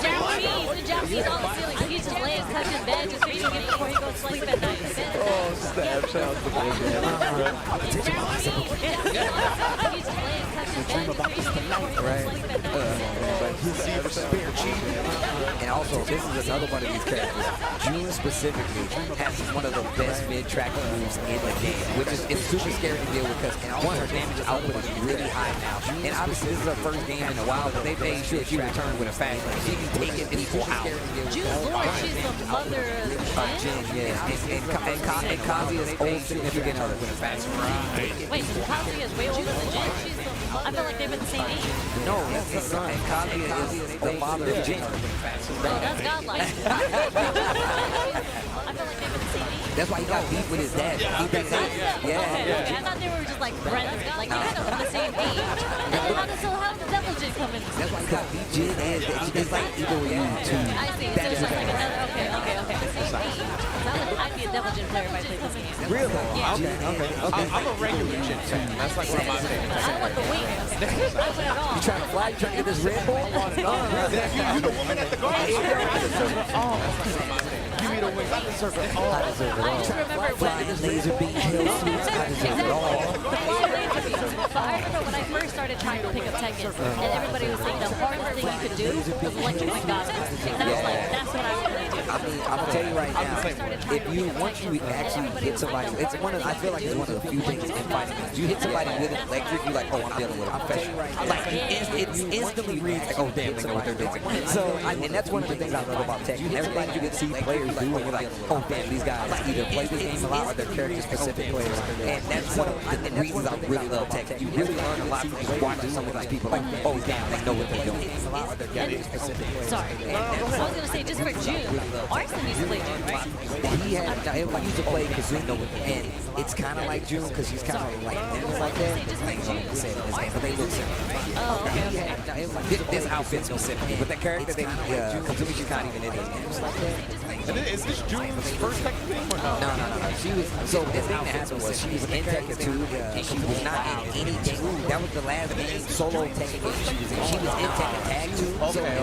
Japanese on the ceiling. So he's just laying touching in bed, just reading it before he goes to sleep at night. Oh, snap. Shout out to the boys. He's just laying touching in bed, just reading it before he goes to sleep at night. And also, this is another one of these characters. June specifically has one of the best mid-track moves in the game, which is it's super scary to deal with because one, her damage output is really high now. And obviously, this is her first game in a while, but they made sure she returned with a fast one. She can take it equal out. June's Lord, she's the mother of Jin, and Kazi is old significant other with a fast one. Wait, so Kazi is way older than Jin? I feel like they've been the same age. No, that's the son. And Kazi is the father of Jin. Oh, that's godlike. I feel like they've been the same age. That's why he got beef with his dad. Okay, I thought they were just like friends. Like they kind of from the same age. And then how does Devil Jin come in? That's why he got beef. Jin is like Eagle you too. I see. So it's just like another. Okay. Same age. I'd be a Devil Jin player if I played this game. Really? Yeah. Okay. I'm a regular Jin fan. That's like one of my favorites. I don't want the wing. I put it all. You trying to fly? You trying to get this Red Bull? You the woman at the garden. I deserve it all. Give me the wings. I deserve it all. I deserve it all. I just remember flying laser beam hill suits. I deserve it all. But I remember when I first started trying to pick up Tekken, and everybody was saying the hardest thing you could do was electric Wingaga. And I was like, that's what I want to do. I mean, I'm gonna tell you right now, if you once you actually hit somebody, it's one of I feel like it's one of the few things in fighting games. You hit somebody with an electric, you're like, oh, I'm dealing with a professional. Like it's instantly reads like, oh damn, they know what they're doing. So and that's one of the things I love about Tekken. Everything you can see players do, and you're like, oh damn, these guys either play this game a lot or they're character specific players. And that's one of the reasons I really love Tekken. You really learn a lot from just watching some of these people. Like, oh damn, they know what they're doing. Sorry. I was gonna say just for June, Arslan used to play June, right? He had, I used to play Kazuno, and it's kind of like June because he's kind of like things like that. Just like June. But they look similar. Oh, okay. This outfit's specific, but the character that Kazumi Shikani even in his games like that. And is this June's first Tekken game or no? No. She was, so the thing that happened was she was in Tekken 2, and she was not in any Tekken. That was the last game, solo Tekken game she was in. She was in Tekken Tag 2,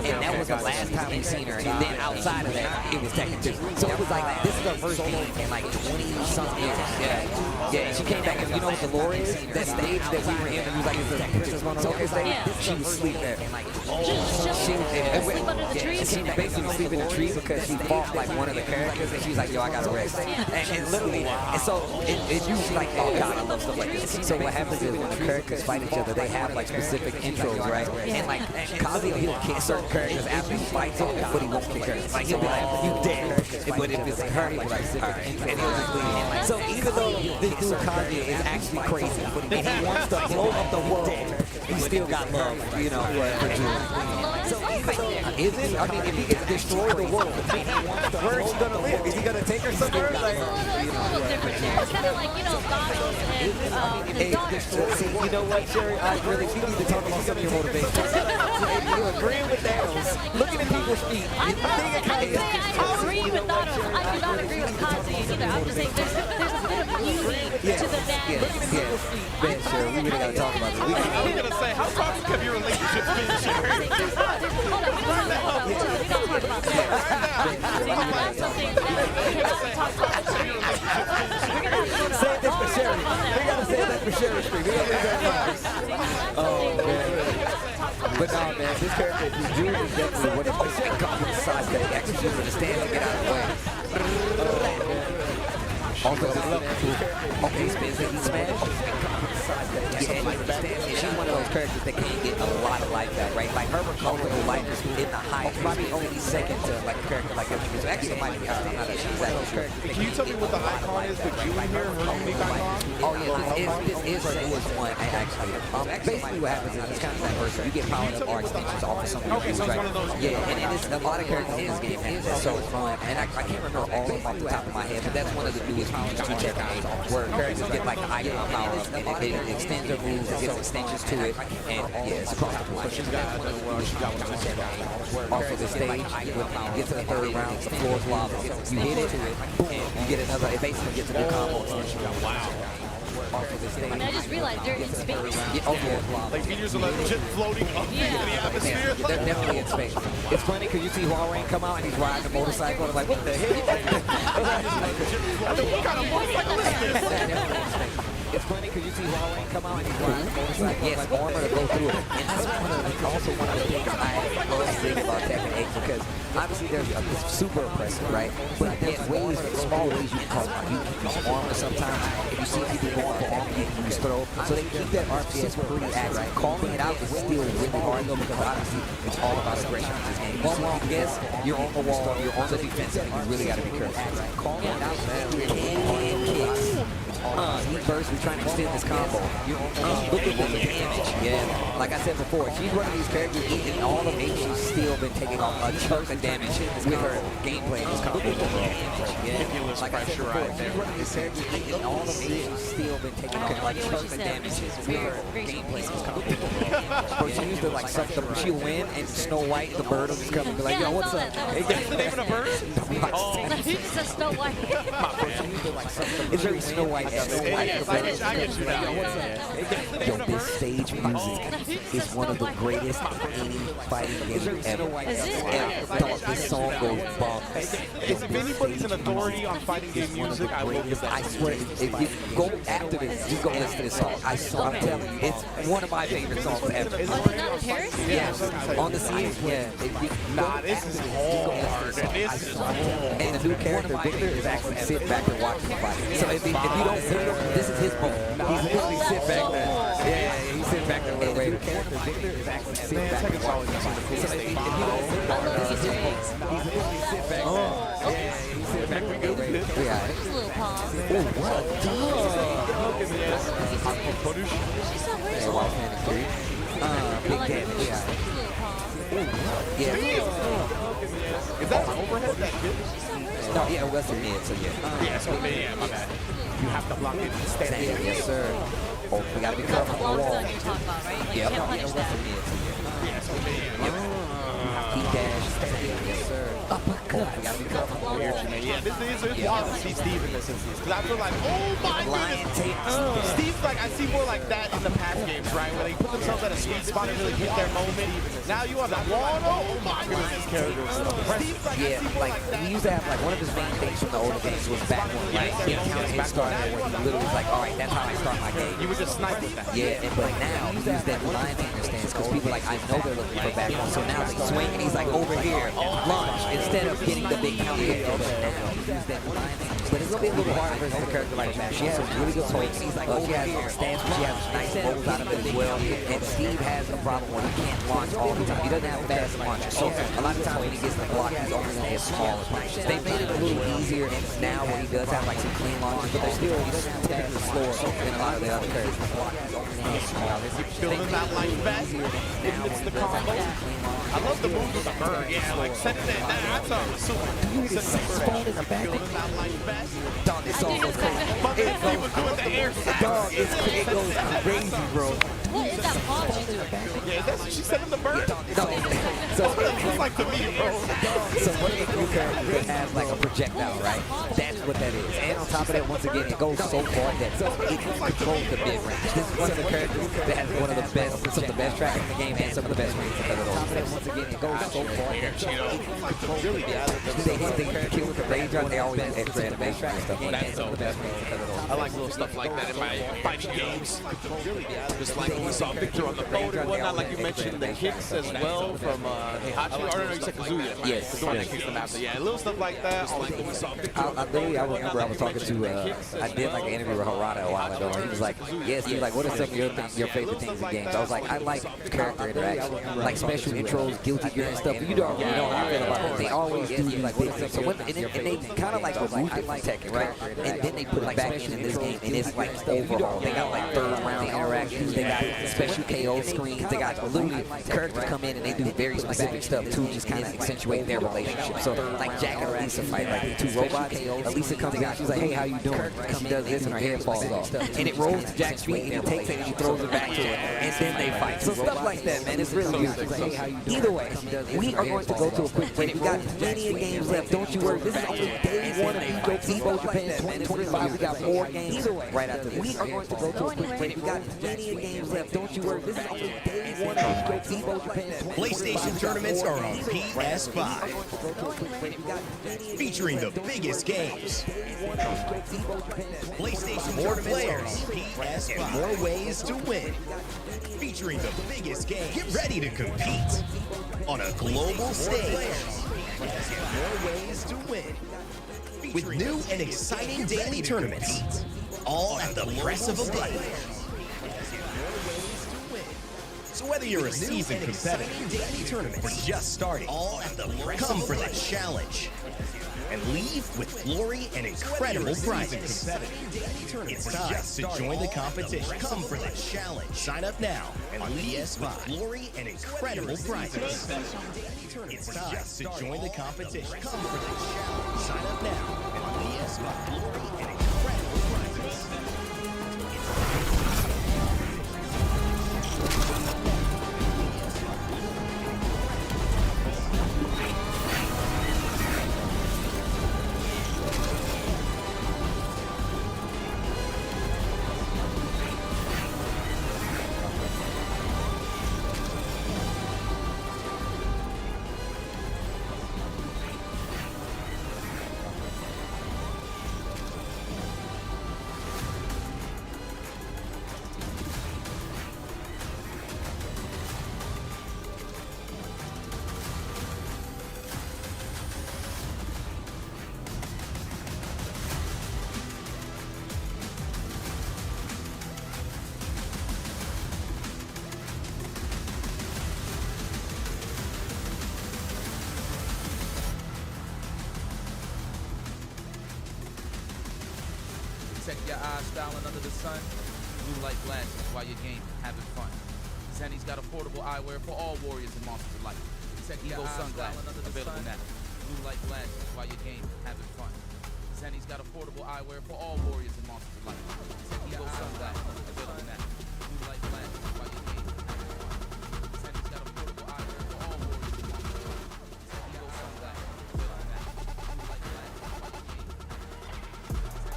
and that was the last time we seen her. And then outside of that, it was Tekken 2. So it was like, this is her first game in like 20-something years. Yeah, she came back, and you know what the lore is? That stage that we were in, and we was like, it's the Princess Mononoke stage. She was asleep there. She basically sleep in the tree because she fought like one of the characters, and she's like, yo, I gotta rest. And literally, and so it usually like, oh god, I love stuff like this. So what happens is when the characters fight each other, they have like specific intros, right? And like Kazuya, he'll kick certain characters after he fights them, but he won't kick her. Like he'll be like, you dead. But if it's her, he'll be like, and he'll just leave. So even though this dude Kazuya is actually crazy, and he wants to blow up the world, he still got love, you know, for June. So even though, is it? I mean, if he gets destroyed the world, where is he gonna live? Is he gonna take her somewhere? Like, It's a little different there. It's kind of like, you know, Thanos and his daughter. See, you know what, Sherry? I really, we need to talk about some of your motivations. You agreeing with Thanos, looking at people's feet. I agree with Thanos. I do not agree with Kazuya either. I'm just saying there's a bit of beauty to the madness. Man, Sherry, we really gotta talk about this. I was going to say, how toxic have your relationships been, Sherry? Hold on, we don't talk about that. That's something that we cannot talk about. Say this for Sherry. We gotta say that for Sherry Street. We gotta leave that in. Oh, man. But no, man, this character, June is definitely what it's called with the side that he actually uses to stand and get out of the way. Also, okay, spins and he smash. She's one of those characters that can get a lot of life back, right? Like her recoverable life is in the high, probably only second to like a character like that. So actually, it might be higher. I'm not exactly sure. Can you tell me what the icon is for June here? Her unique icon? Oh yeah, this is one actually. Basically, what happens is it's kind of that person. You get powered up or extensions off of something. Okay, so it's one of those. Yeah, and it's a lot of characters in this game have that, so it's fun. And I can't remember all of them off the top of my head, but that's one of the newest features where characters get like the icon power up and it extends their moves, it gives extensions to it, and yeah, it's across the board. Off of the stage, when you get to the third round, the floor is lava. You hit it, and you get another, it basically gets a new combo. Wow. And I just realized they're in space. Like meteors are legit floating up into the atmosphere. They're definitely in space. It's funny because you see Huawei come out and he's riding a motorcycle. I'm like, what the heck? What kind of motorcycle is this? It's funny because you see Huawei come out and he's riding a motorcycle. Yes, armor to go through it. And that's also one of the things I love seeing about Tekken 8 because obviously there's it's super impressive, right? But there's ways, small ways you can cause you can use armor sometimes. If you see people going for armor, you can use throw. So they keep that RPS pretty active. Calling it out is still really hard though because obviously it's all about aggression in this game. One wrong guess, you're on the wall, you're on the defensive, and you really got to be careful. Calling it out, man. Kicks. He burst, we're trying to extend this combo. Look at the damage. Yeah, like I said before, she's one of these characters, in all of it, she's still been taking off a chunk of damage with her gameplay in this combo. Yeah, like I said before, she's one of these characters, in all of it, she's still been taking off a chunk of damage with her gameplay in this combo. But she used to like suck the, she'll win, and Snow White, the bird, will just come and be like, yo, what's up? That's the name of the bird? He just said Snow White. It's very Snow White. Yes, I get you now. Yo, this stage music is one of the greatest in any fighting game ever. Dog, this song goes bomb. If anybody's an authority on fighting game music, I will give that. I swear, if you go after this, you go listen to this song. I'm telling you, it's one of my favorite songs ever. Oh, it's not in Paris? Yeah, on the scene, yeah. Nah, this is hard. This is hard. And the new character, Victor, is actually sitting back and watching the fight. So if you don't see him, this is his moment. He's literally sitting back there. Yeah, he's sitting back there a little later. The character, Victor, is actually sitting back and watching the fight. So if you don't see him, this is his moment. He's literally sitting back there. Yeah, he's sitting back there a little later. Yeah. Just a little pause. Oh, what a dog. She's so weird. Big damage. Yeah. Yeah. Is that an overhead that kid? No, yeah, Western mid, so yeah. Yeah, so yeah, my bad. You have to block it instead. Yes, sir. Oh, we gotta be careful on the Long wall. stun you're talking about, right? Like, you Yep. can't punish that. Western mid, so yeah. Yeah, so yeah. He dash. Yes, sir. Uppercut. We gotta be careful. Yeah, this is wild to see Steve in this instance. Because I feel like, oh my goodness. Steve's like, I see more like that in the past games, right? Where they put themselves at a sweet spot and really hit their moment. Now you have that Wano. Oh my goodness, this character is impressive. Yeah, like he used to have like one of his main things from the older games was back when like he counter hit starter where he literally was like, all right, that's how I start my game. You would just snipe with that. Yeah, and but now he used that line hanger stance because people like I know they're looking for back one, so now they swing and he's like over here, launch instead of getting the big counter hit. But now he used that line hanger. But it's gonna be a little harder versus a character like Mash. She has some really good swings. He's like over here, stance, but she has nice rolls out of it as well. And Steve has a problem when he can't launch all the time. He doesn't have fast launches. So a lot of times when he gets the block, he's only gonna get smaller punches. They made it a little easier, and now where he does have like some clean launches, but they're still typically slower than a lot of the other characters. Building that light vest. It's the combo. I love the move with the bird. Yeah, like sending it. That's super. Dude, it's phone in the back. Building that light vest. Dog, it's so crazy. My man Steve was doing the air sack. Dog, it goes crazy, bro. What is that palm she's doing? Yeah, that's what she said in the bird. So It's like to me, bro. So one of the new characters has like a projectile, right? That's what that is. And on top of that, once again, it goes so far that it controls the mid range. This is one of the characters that has one of the best, some of the best tracking in the game and some of the best range because of those. Once again, it goes so far that really they kill with the rage on. They always have extra animation and stuff like that. Some of the best range because of those. I like little stuff like that in my fighting games. Just like we saw Victor on the boat and whatnot, like you mentioned, the kicks as well from Heihachi. Or no, you said Kazuya. Yes. The one that kicks them after. Yeah, little stuff like that. Or like when we saw Victor. I remember I was talking to, I did like an interview with Harada a while ago, and he was like, yes, he was like, what are some of your favorite things in games? I was like, I like character interaction, like special intros, Guilty Gear and stuff. You don't really know how I feel about it. They always do like, what are some, so when, and they kind of like I like Tekken, right? And then they put it back in this game, and it's like overhaul. They got like third round interactions, they got special KO screens, they got literally characters come in and they do very specific stuff to just kind of accentuate their relationship. So like Jack and Lisa fight, like the two robots. Lisa comes out, she's like, hey, how you doing? And she does this and her head falls off. And it rolls to Jack's feet and he takes it and he throws it back to her. And then they fight. So stuff like that, man, it's really good. Either way, we are going to go to a quick break. We got plenty of games left. Don't you worry. This is only day one of Evo Japan 2025. We got more games right after this. We are going to go to a quick break. We got plenty of games left. Don't you worry. This is only day one of Evo Japan. PlayStation tournaments are on PS5, featuring the biggest games. PlayStation more players, PS5, more ways to win. Featuring the biggest games. Get ready to compete on a global stage. More ways to win. With new and exciting daily tournaments, all at the press of a button. So whether you're a seasoned competitor or just starting, all at the come for the challenge and leave with glory and incredible prizes. It's time to join the competition. Come for the challenge. Sign up now and leave with glory and incredible prizes. It's time to join the competition. Come for the challenge. Sign up now and leave with glory and incredible prizes. Protect your eyes styling under the sun. Blue light glasses while you're gaming, having fun. Zenny's got affordable eyewear for all warriors and monsters alike. Evo sunglasses available now. blue light glasses while you're gaming, having fun. Zenny's got affordable eyewear for all warriors and monsters of life. Evo sunglasses available now. Blue light glasses while you're gaming, having fun. Zenny's got affordable eyewear for all warriors and monsters of life. Evo sunglasses available now. Blue light glasses while you're gaming, having fun.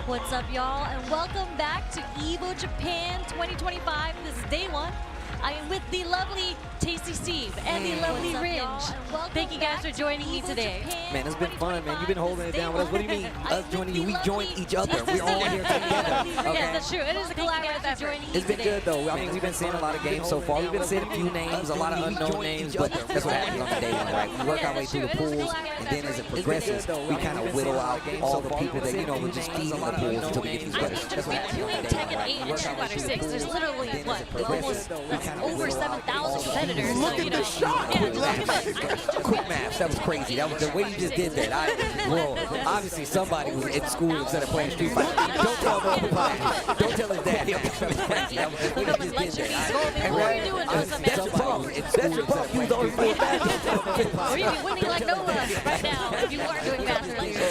What's up, y'all, and welcome back to EVO Japan 2025. This is day one. I am with the lovely Tasty Steve and the lovely Ringe. Thank you guys for joining me today. Man, it's been fun, man. You've been holding it down with us. What do you mean, us joining you? We join each other. We're all here together. Okay? Yes, that's true. It is a collaborative effort. It's been good, though. I mean, we've been seeing a lot of games so far. We've been seeing a few names, a lot of unknown names, but that's what happens on the day one, right? We work our way through the pools, and then as it progresses, we kind of whittle out all the people that, you know, we're just feeding the pools until we get these players. Just between Tekken 8 and Street Fighter 6, there's literally, what, almost over 7,000 competitors. Look so, at the shot! Quick maths, that was crazy. That was the way you just did that. Well, obviously somebody was in school instead of playing Street Fighter. Don't tell Uncle Pop. Don't tell his daddy. That was crazy. That was the way you just did that. That's your problem. That's your problem. You was always playing basketball. Or you'd be winning like no one right now if you weren't doing master lectures.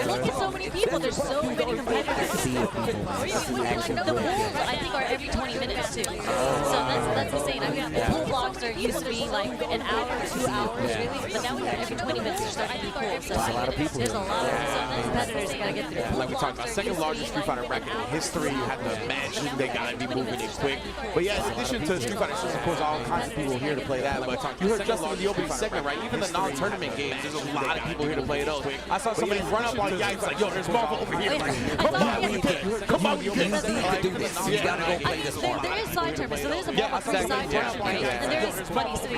Look at so many people. There's so many competitors. The pools, I think, are every 20 minutes, too. So that's insane. I mean, the pool blocks used to be like an hour, 2 hours, really. But now we have every 20 minutes, there's starting to be pools. So There's a lot of people. There's a lot of competitors you got to get through. Like we talked about, second largest Street Fighter record in history. You had to imagine they gotta be moving it quick. But yeah, in addition to Street Fighter 6, of course, all kinds of people here to play that. But you heard Justin in the opening segment, right? Even the non-tournament games, there's a lot of people here to play those. I saw somebody run up on Yikes like, yo, there's Marvel over here. Like, come on, you need to do this. You gotta go play this one. There is side tournament, so there's a Marvel free side tournament. And there is Money City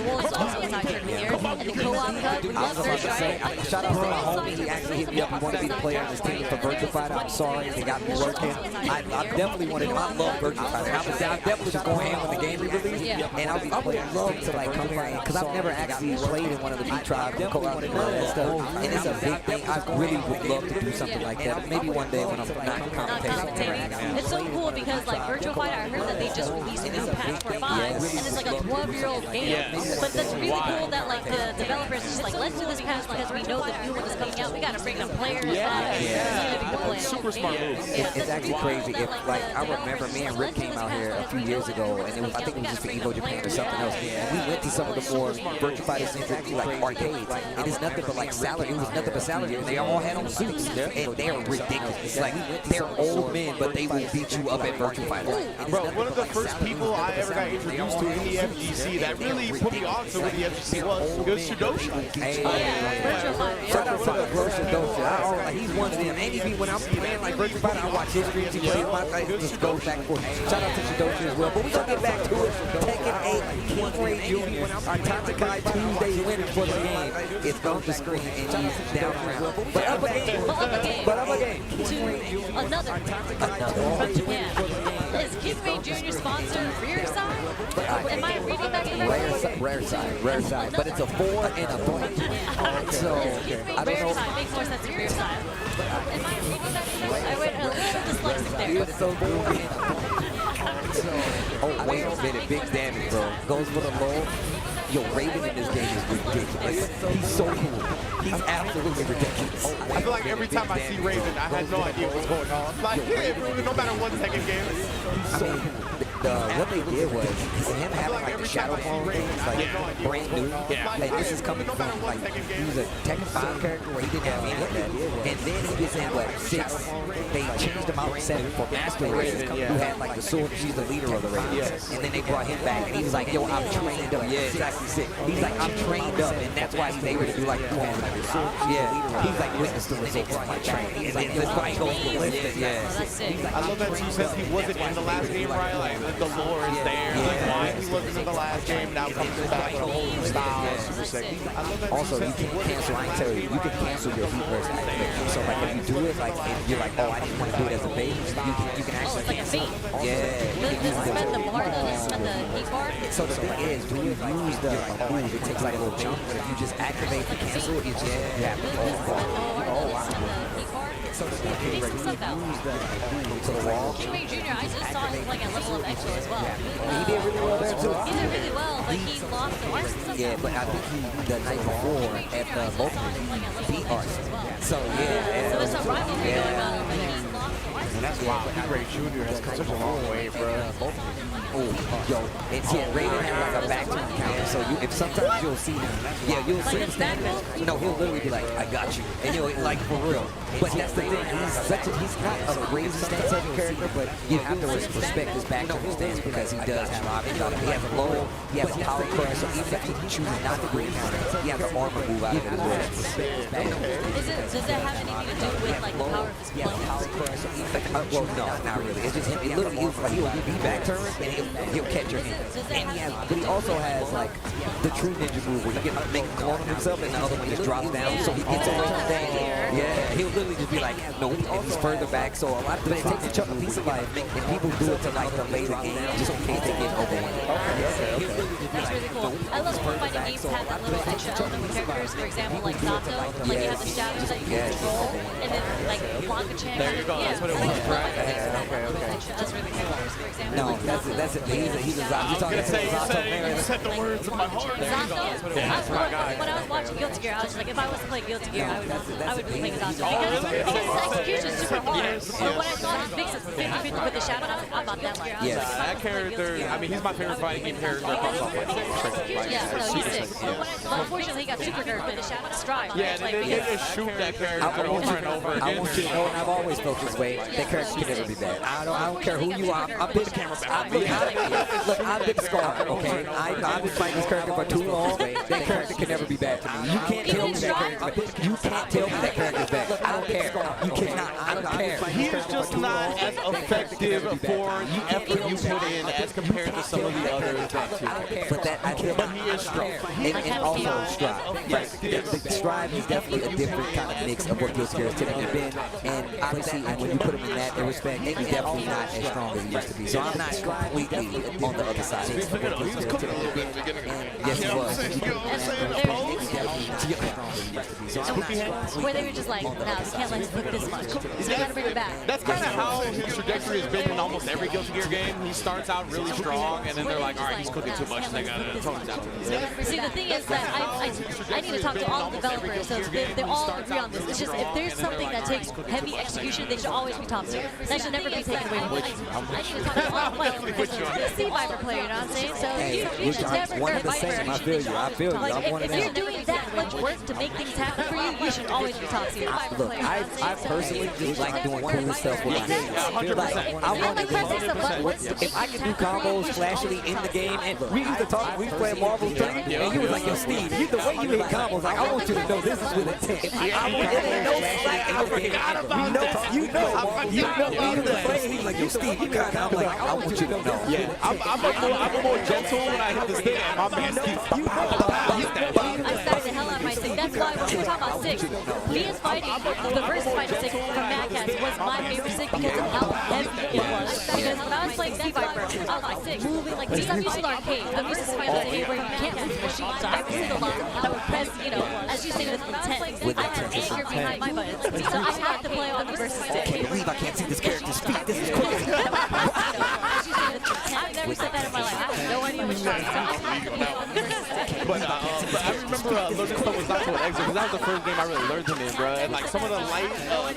Rules also a side tournament here. And the co-op cup, there's right. Shout out to my homie. He actually hit me up. He wanted to be the player on this team for Virtua Fighter. I'm sorry, they got me working. I definitely wanted him. I love Virtua Fighter. I definitely was going in when the game re-released. And I would love to like come here because I've never actually played in one of the B-Tribes and co-op and all that stuff. And it's a big thing. I really would love to do something like that. Maybe one day when I'm not commentating. It's so cool because like Virtua Fighter, I heard that they just released a new patch for 5, and it's like a 12-year-old game. But that's really cool that like the developers just like, let's do this patch because we know the new one is coming out. We got to bring the players back. Super smart move. It's actually crazy. If like I remember, me and Rick came out here a few years ago, and it was, I think it was just for EVO Japan or something else. And we went to some of the more Virtua Fighter centric like arcades, and it's nothing but like salary. It was nothing but salary, and they all had on suits, and they're ridiculous. Like they're old men, but they will beat you up at Virtua Fighter. Bro, one of the first people I ever got introduced to in the FGC that really put me on to what the FGC was Shudosha. Shout out to the bro Shudosha. He's one of them. And when I'm playing like Virtua Fighter, I watch his streams. He plays my life. Just goes back and forth. Shout out to Shudosha as well. But we're going to get back to it. Tekken 8, King Junior. Our Tatakai Tuesday winner for the game. It's on the screen and he's down around. But up again. To another from Japan. Is King Ray Jr. sponsored rear side? Am I reading that correctly? Rare side, but it's a 4 and a 3. So I don't Rear know. side makes more sense than rear side. Am I reading that correctly? I went a little dyslexic there. It's so cool. Oh, wait a minute. Big damage, bro. Goes for the low. Yo, Raven in this game is ridiculous. He's so cool. He's absolutely ridiculous. I feel like every time I see Raven, I have no idea what's going on. Like, no matter 1 second game. What they did was him having like the shadow clone thing is like brand new. And this is coming from like he was a Tekken 5 character where he didn't have any of that. And then he gets in what 6. They changed him out to 7 for Master Raven, who had like the sword. She's the leader of the Ravens. And then they brought him back, and he was like, "Yo, I'm trained up." Yeah, exactly. 6. He's like, "I'm trained up," and that's why he's able to do like the clone. Yeah, he's like witness to the results of my training. He's like, "This fight goes to lift." Yeah. I love that too, since he wasn't in the last game, right? Like, the lore is there. Like, why he wasn't in the last game, now comes back with a whole new style. Super sick. I love that Also, you can cancel, I can tell you, you can cancel your heat burst activation. So like if you do it, like if you're like, oh, I didn't want to do it as a bait, you can actually cancel. Yeah. Does it spend the bar? Does it spend the heat bar? So the thing is, do you use the move? It takes like a little jump, but if you just activate the cancel, you just have the whole bar. Oh, wow. So the thing is, you use the wall. King Ray Jr., I just saw him playing at level of Expo as well. He did really well there too. He did really well, but he lost to Arceus. Yeah, but I think the night before at the local, he beat Arceus. So yeah. So there's some rivalry going on over there. He lost to Arceus. And that's wild. King Ray Jr. has come such a long way, bro. Yo, it's Raven had like a back turn counter, so if sometimes you'll see him, you'll see him standing there. No, he'll literally be like, "I got you," and you'll like for real. But that's the thing, he's not a crazy stance taking character, but you have to respect his back turn stance because he does have he has a low, he has a power crush, so even if he chooses not to bring counter, he has an armor move out of it as well. Does that have anything to do with like the power of his blade? Well, no, not really. It's just him. It literally he'll be back turn and he'll catch your hand. And but he also has like the true ninja move where he can make a clone of himself and the other one just drops down, so he gets away from things. Yeah, he'll literally just be like, no, and he's further back. So a lot of times it takes a chunk of piece of life, and people do it to like the later game just in case they get overwhelmed. That's really cool. I love when fighting games have that little extra element with characters. For example, like Zato, like you have the shadows that you can control, and then like Blanca Chan. There you go. That's what it was, right? Okay. That's really cool. For example, no, that's it. He's a Zato. You said the words of my heart. Zato. When I was watching Guilty Gear, I was like, if I was to play Guilty Gear, I would be playing Zato because his execution is super hard. But when I saw his mix of 50-50 with the shadow, I bought that like. That character, I mean, he's my favorite fighting game character across all fighting. Yeah, no, he's sick. But unfortunately, he got super nerfed with the shadow stride. Yeah, they just shoot that character over and over again. I want you to know, and I've always felt this way, that character can never be bad. I don't care who you are. I've been the camera back. Look, I've been scarred, okay? I've been fighting this character for too long. That character can never be bad to me. You can't tell me that character's bad. You can't tell me that character's bad. I don't care. You cannot. I don't care. He is just not as effective for the effort you put in as compared to some of the others that too. But he is strong. And also Strive. The Strive is definitely a different kind of mix of what Guilty Gear has typically been. And obviously, when you put him in that respect, he's definitely not as strong as he used to be. So I'm not completely on the other side. Yes, he was. Where they were just like, nah, we can't let him flip this much. So we gotta bring it back. That's kind of how his trajectory has been in almost every Guilty Gear game. He starts out really strong, and then they're like, all right, he's cooking too much, and they gotta tone him down. See, the thing is that I need to talk to all the developers, so they all agree on this. It's just, if there's something that takes heavy execution, they should always be top tier. That should never be taken away from me. I need to talk to all, like, the Viper player, you know what I'm saying? So you should never nerf Viper. I feel you. Like, if you're doing that much work to make things happen for you, you should always be top tier. Look, I personally just like doing cool stuff with my game. I want to do, if I can do combos flashily in the game, and we used to talk, we played Marvel's Dream, and you was like, yo, Steve, the way you hit combos, like, I want you to know this is with intent. I want it ain't no slack. You know, we used to play, he's like, yo, Steve, you got it. I'm like, I want you to know. Yeah, I'm more gentle when I hit the stick. My man, I started the hell out of my stick. That's why when we talk about sticks, Leah's fighting, the versus fighting stick from Mad Cats was my favorite stick because of how heavy it was. Because when I was playing Sea Viper, I was like moving like this. I'm used to the arcade. I'm used to Final Fantasy where you can't move the machine. So I would sit a lot and I would press, you know, as you say, with intent. I had anger behind my buttons. So I had to play on the versus stick. I can't believe I can't see this character's feet. This is crazy. I've never said that in my life. I have no idea which one. So I had to play on the versus stick. But I remember learning stuff with Nacho and Exo because that was the first game I really learned him in, bro. And like some of the light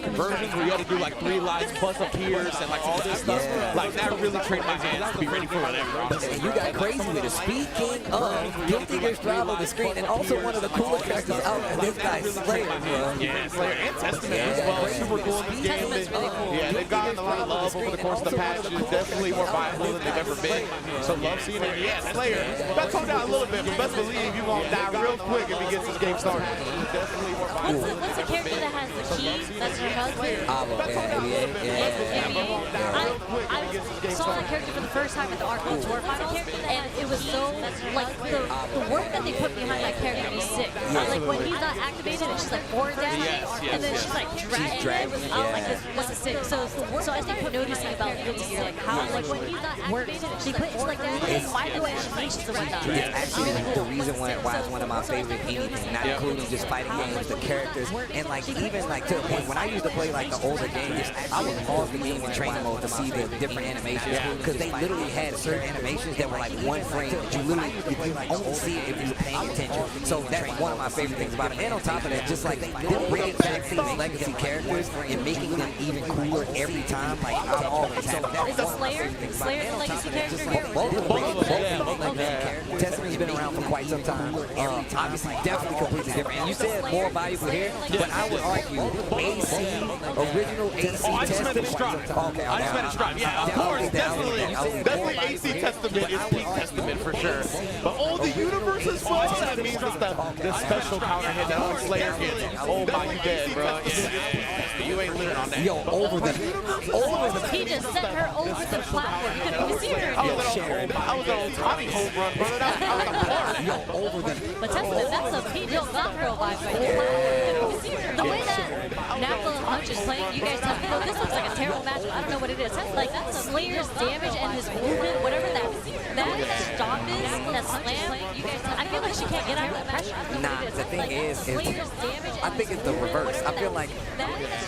conversions where you had to do like 3 lives plus a pierce and like all this stuff, like that really trained my hands to be ready for whatever. And you got crazy with it. Speaking of, Guilty Gear Strive on the screen, and also one of the cooler characters out there, this guy Slayer, bro. Yeah, Slayer and Testament as well. Super cool in this game. Yeah, they've gotten a lot of love over the course of the patches. Definitely more viable than they've ever been. So love seeing it. Yeah, Slayer. Got toned down a little bit, but best believe you're gonna die real quick if he gets this game started. Definitely more viable. What's the character that has the key? That's her husband? I saw that character for the first time at the Arc Tour Finals, and it was so, like, the work that they put behind that character is sick. Like, when he's not activated and she's like forward dashing, and then she's like dragging it, I was like, this is sick. So I think noticing about Guilty Gear, like, how, like, when he's not activated and she's like forward dashing, and micro animations and whatnot. It's actually the reason why it's one of my favorite anything, not including just fighting games, the characters, and like even like to the point when I used to play like the older games, I would pause the game in training mode to see the different animations because they literally had certain animations that were like 1 frame that you literally only see it if you're paying attention. So that's one of my favorite things about it. And on top of that, just like them bringing back these legacy characters and making them even cooler every time. Like I'm always happy. Is the Slayer the legacy character? Both Testament's been around for quite some time. Obviously, definitely completely different. And you said more valuable here, but I would argue original AC Testament. Okay, I just meant a Strive. Yeah, of course, definitely AC Testament is peak Testament for sure. But all the universe as well, that means it's the special counter hit that only Slayer gets. Oh my, you dead, bro. Yeah, you ain't living on that. Yo, over the. He just sent her over the platform. You couldn't even see her. I was on Tommy home run, brother. That was a part. Yo, over the. But Testament, that's a real girl vibe right there. The way that Nappa and Punch is playing, you guys tell me, oh, this looks like a terrible matchup. I don't know what it is. Like, that's Slayer's damage and his movement, whatever that stop is, that slam, you guys tell me. I feel like she can't get out of that pressure. I don't know what it is. The thing is I think it's the reverse. I feel like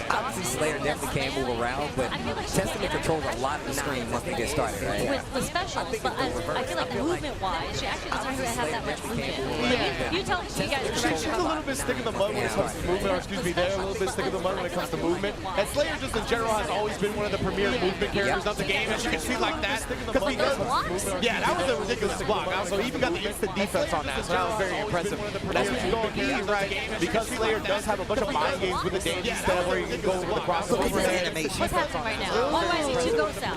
obviously Slayer definitely can move around, but Testament controls a lot of the screen once they get started, right? With the specials, but I feel like movement-wise, she actually doesn't really have that much movement. You tell me, you guys. She's a little bit stick in the mud when it comes to movement, or excuse me, they're a little bit stick in the mud when it comes to movement. And Slayer just in general has always been one of the premier movement characters of the game, as you can see like that. Yeah, that was a ridiculous block. So he even got the instant defense on that, so that was very impressive. That's what you're going to need, right? Because Slayer does have a bunch of mind games with the danger step where you can go with the crossover. What's happening right now? Why do I see 2 ghosts out?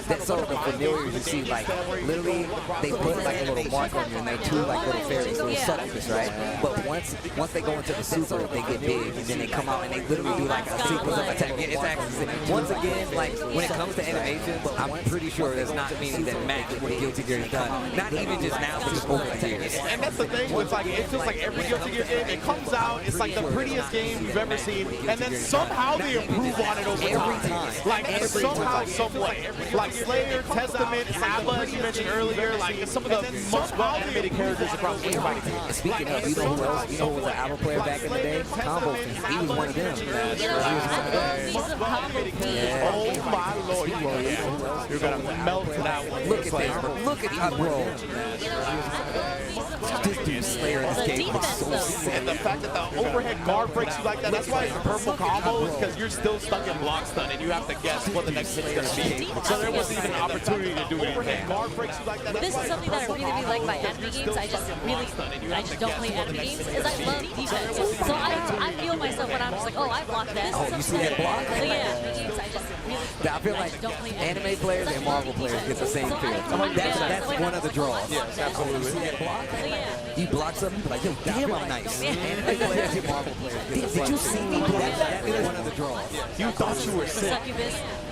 That's sort of the familiar you see, like literally they put like a little mark on you and they're 2 like little fairies, little subtleties, right? But once they go into the super, they get big and then they come out and they literally do like a sequence of attack. Yeah, it's actually, once again, like when it comes to animations, I'm pretty sure there's not many that match what Guilty Gear has done. Not even just now, but just over the years. And that's the thing with like, it feels like every Guilty Gear game, it comes out, it's like the prettiest game you've ever seen, and then somehow they improve on it over time. Like somehow, somewhat. Like Slayer, Testament, Nappa, as you mentioned earlier, like some of the most well-animated characters across the fighting game. Speaking of, you know who else? You know who was an Alpha player back in the day? Combo Fiend. He was one of them. Oh my lord, you're gonna melt that one. Look at this, look at that, bro. This dude Slayer in this game looks so sick. And the fact that the overhead guard breaks you like that, that's why it's a purple combo, because you're still stuck in block stun and you have to guess what the next hit's gonna be. So there wasn't even an opportunity to do anything. This is something that I really like by anime games. I just don't play anime games, is I love defense. So I feel myself when I'm just like, oh, I blocked that. Oh, you see that block? So yeah, games, I just really I feel like anime players and Marvel players get the same feel. That's one of the draws. Yes, absolutely. You see that block? You block something, you be like, yo, damn, I'm nice. Anime players and Marvel players. Did you see me block? That is one of the draws. You thought you were sick.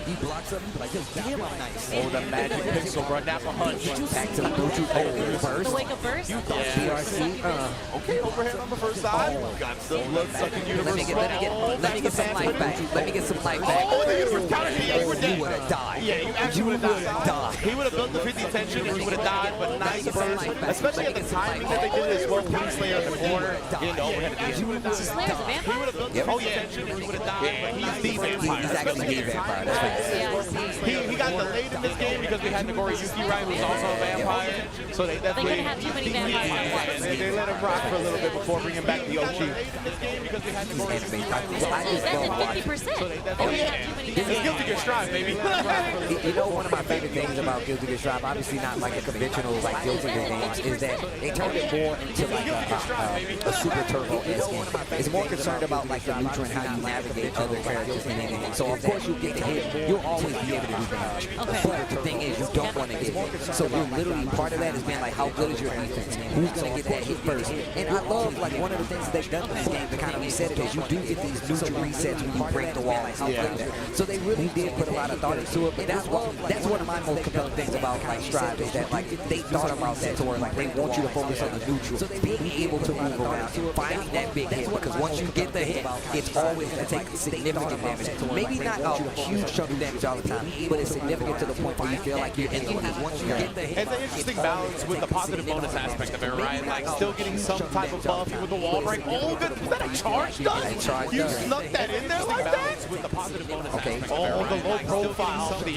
You block something, you be like, yo, damn, I'm nice. Oh, the magic pixel, bro. Nappa hunch. Back to the burst. The wake up burst? You thought BRC. Okay, overhead on the first side. Got the blood sucking universe. Let me get some life back. Let me get some life back. Oh, the universe counter hit. you would have died. Yeah, you actually would have died. He would have built the 50 tension and he would have died, but nice burst. Especially at the timing that they did it as well. Queen Slayer in the corner, getting the overhead again. He would have died. Slayer's a vampire? He would have built the 50 tension and he would have died, but he's the vampire. He's actually the vampire. That's right. He got delayed in this game because we had Nagori Yuki, right, who's also a vampire. So they definitely... They're going to have too many vampires at once. They let him rock for a little bit before bringing back the Ochi. That's at 50%. Oh, yeah. It's Guilty Gear Strive, baby. You know, one of my favorite things about Guilty Gear Strive, obviously not like a conventional like Guilty Gear games, is that they turned it more into like a Super Turbo-esque game. It's more concerned about like the neutral and how you navigate other characters than anything. So of course you get to hit, you'll always be able to do damage. But the thing is, you don't want to get hit. So you're literally, part of that is being like, how good is your defense? Who's going to get that hit first? And I love like one of the things they've done in this game to kind of reset it is you do get these neutral resets when you break the wall and how good that. So they really did put a lot of thought into it. But that's one of my most compelling things about like Strive is that like they thought about that to where like they want you to focus on the neutral, being able to move around, finding that big hit, because once you get the hit, it's always going to take significant damage. Maybe not a huge chunk of damage all the time, but it's significant to the point where you feel like you're in the lead. Once you get the hit, it's an interesting balance with the positive bonus aspect of it, right? Like still getting some type of buff with the wall break. Oh, good. Was that a charge done? You snuck that in there like that? With the positive bonus aspect. Oh, the low profile, the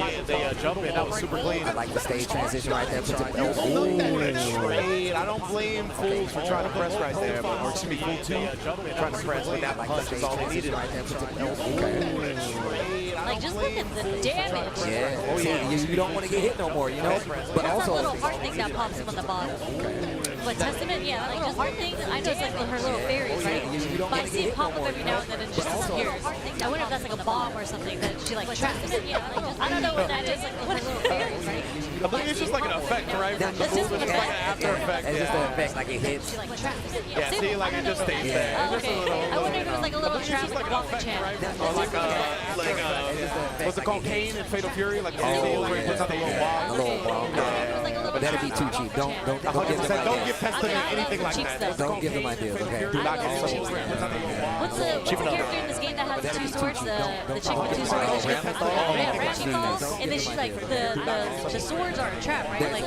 jump in, that was super clean. I like the stage transition right there. Trade. I don't blame fools for trying to press right there, or excuse me, fool 2 trying to press, but that punch is all they needed. Like, just look at the damage. Yeah. Oh, yeah. You don't want to get hit no more, you know? But There's also... a little heart thing that pops him on the bottom. But Testament, yeah, like just heart thing, I know it's like her little fairies, right? But I see it pop up every now and then and just disappears. I wonder if that's like a bomb or something that she like traps him in, yeah. Like just, I don't know what that is, like what little fairies, right? I think it's just like an effect, right? It's just like an after effect. It's just an effect, like it hits. She like traps him in, Yeah, see, like it just stays there. Oh, okay. I wonder if it was like a little trap like Wonka Chan. Or like what's it called, Kane in Fatal Fury? Like where he puts out the little bomb. But that'd be too cheap. Don't give them ideas. Don't give Testament anything like that. Don't give them ideas, okay? Do not give them What's the character in this game that has 2 swords? The chick with 2 swords. She falls, and then she like the swords are a trap, right? Like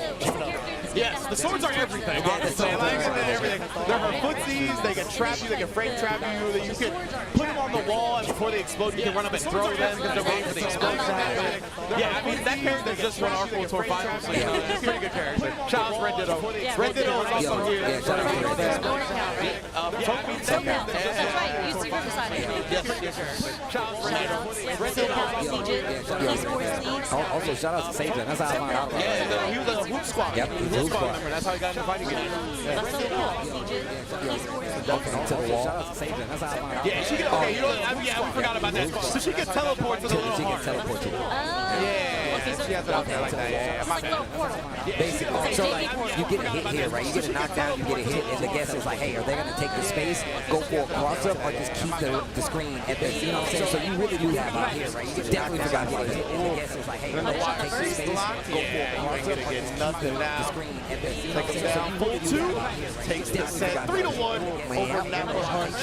yes, the swords are everything. Honestly, like everything. They're her footsies. They can trap you. They can frame trap you. You can put them on the wall, and before they explode, you can run up and throw them because they're waiting for the explosion to happen. Yeah, I mean that character just won R4 Tour Finals. So, it's a pretty good character. Shout out to Red Ditto. Red Ditto is also here. Yeah, shout out to Red Ditto. That's right. You see Riverside. Yes. Shout out to Red Ditto. Also, shout out to Sajan. That's how I found out about it. Yeah, he was a Hoop Squad. Yep, he was a Hoop Squad. That's how he got in the fighting game. That's so cool. To the wall. Shout out to Sajan. That's how I found out. Yeah, she can. Okay, you know, yeah, we forgot about that. So she can teleport to the little heart. She can teleport to it. Yeah, she has it out there like that. Yeah, my bad. Basically, so like you get a hit here, right? You get a knockdown, you get a hit, and the guess is like, hey, are they gonna take the space, go for a cross up, or just keep the screen at the, you know what I'm saying? So you really do have out here, right? You definitely forgot to get a hit, and the guess is like, hey, are they gonna take the space, go for a cross up, or just keep the screen at the, you know what I'm saying? Down full 2, takes the set 3-1 over Nappa Punch.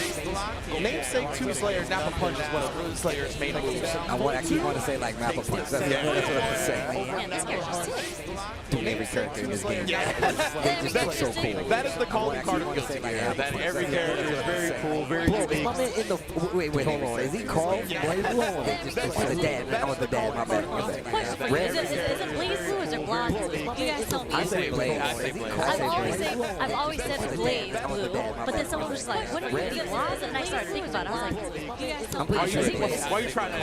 Namesake 2 Slayer, Nappa Punch is one of Slayer's main moves. I keep wanting to say like Nappa Punch. That's what I'm saying. Man, this character's sick. Dude, every character in this game. They just look so cool. That is the calling card of Guilty Gear. That every character is very cool, very unique. Is my man in the wait, hold on. Is he Carl? Blaze Blue or the dad? Oh, the dad. My bad. Is it Blaze Blue or is it Blonde Blue? You guys tell me. I say Blaze. I've always said Blaze Blue, but then someone was just like, what are you blonde? And I started thinking about it. I was like, you guys tell me. Why are you trying to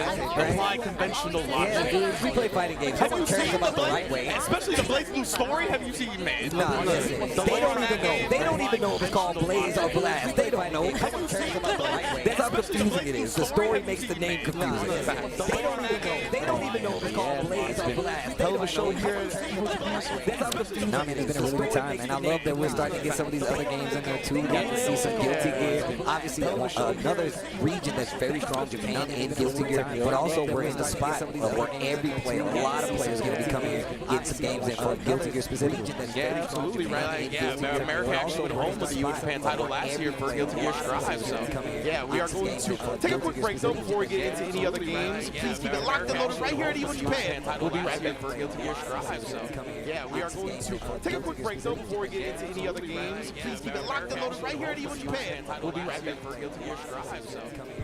apply conventional logic? Yeah, dude, we play fighting games. Someone cares about the right way. Especially the Blaze Blue story. Have you seen, man? Nah, listen. They don't even know. They don't even know if it's called Blaze or Blast. They don't know. Someone cares about the right way. That's how confusing it is. The story makes the name confusing. They don't even know. They don't even know if it's called Blaze or Blast. Hell of a show here. That's how confusing. Nah, man, it's been a really good time, and I love that we're starting to get some of these other games in there too. We got to see some Guilty Gear. Obviously, another region that's very strong Japan and Guilty Gear, but also we're in the spot where every player, a lot of players, going to be coming here, getting some games in for Guilty Gear specifically. Yeah, absolutely, right. America actually went home with the U.S. Japan title last year for Guilty Gear Strive. So, yeah, we are going to take a quick break, though, before we get into any other games. Please keep it locked and loaded right here at Evo Japan. We'll be right back for Guilty Gear Strive. So, yeah, we are going to take a quick break, though, before we get into any other games. Please keep it locked and loaded right here at Evo Japan. We'll be right back for Guilty Gear Strive. So,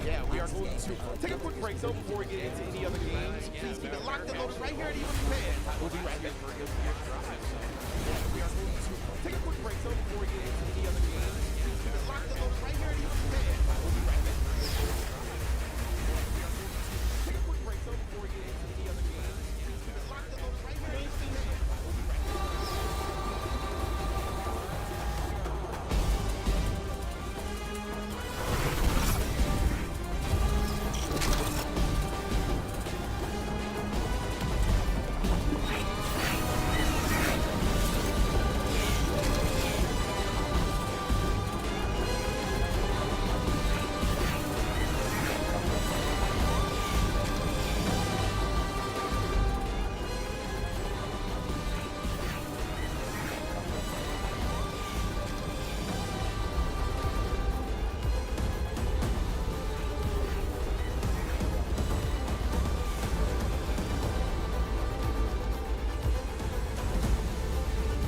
yeah, we are going to take a quick break, though, before we get into any other games. Please keep it locked and loaded right here at Evo Japan. We'll be right back for Guilty Gear Strive. So, yeah, we are going to take a quick break, though, before we get into any other games. Please keep it locked and loaded right here at Evo Japan. We'll be right back for Guilty Gear Strive. We are going to take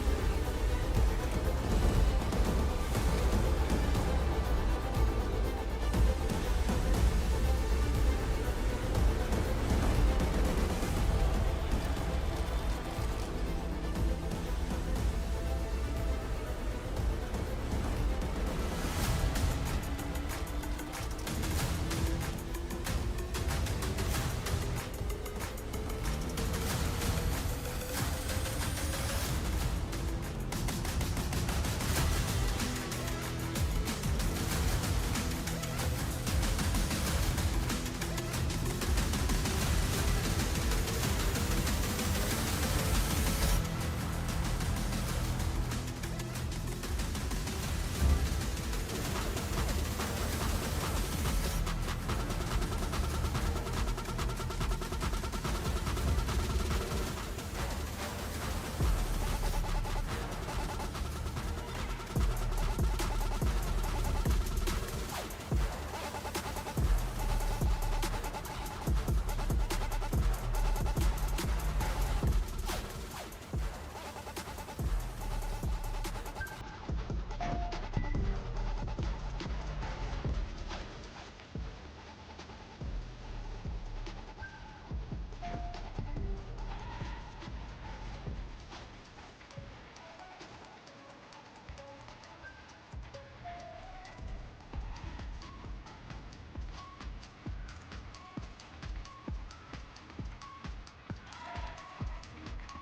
a quick break, though, before we get into any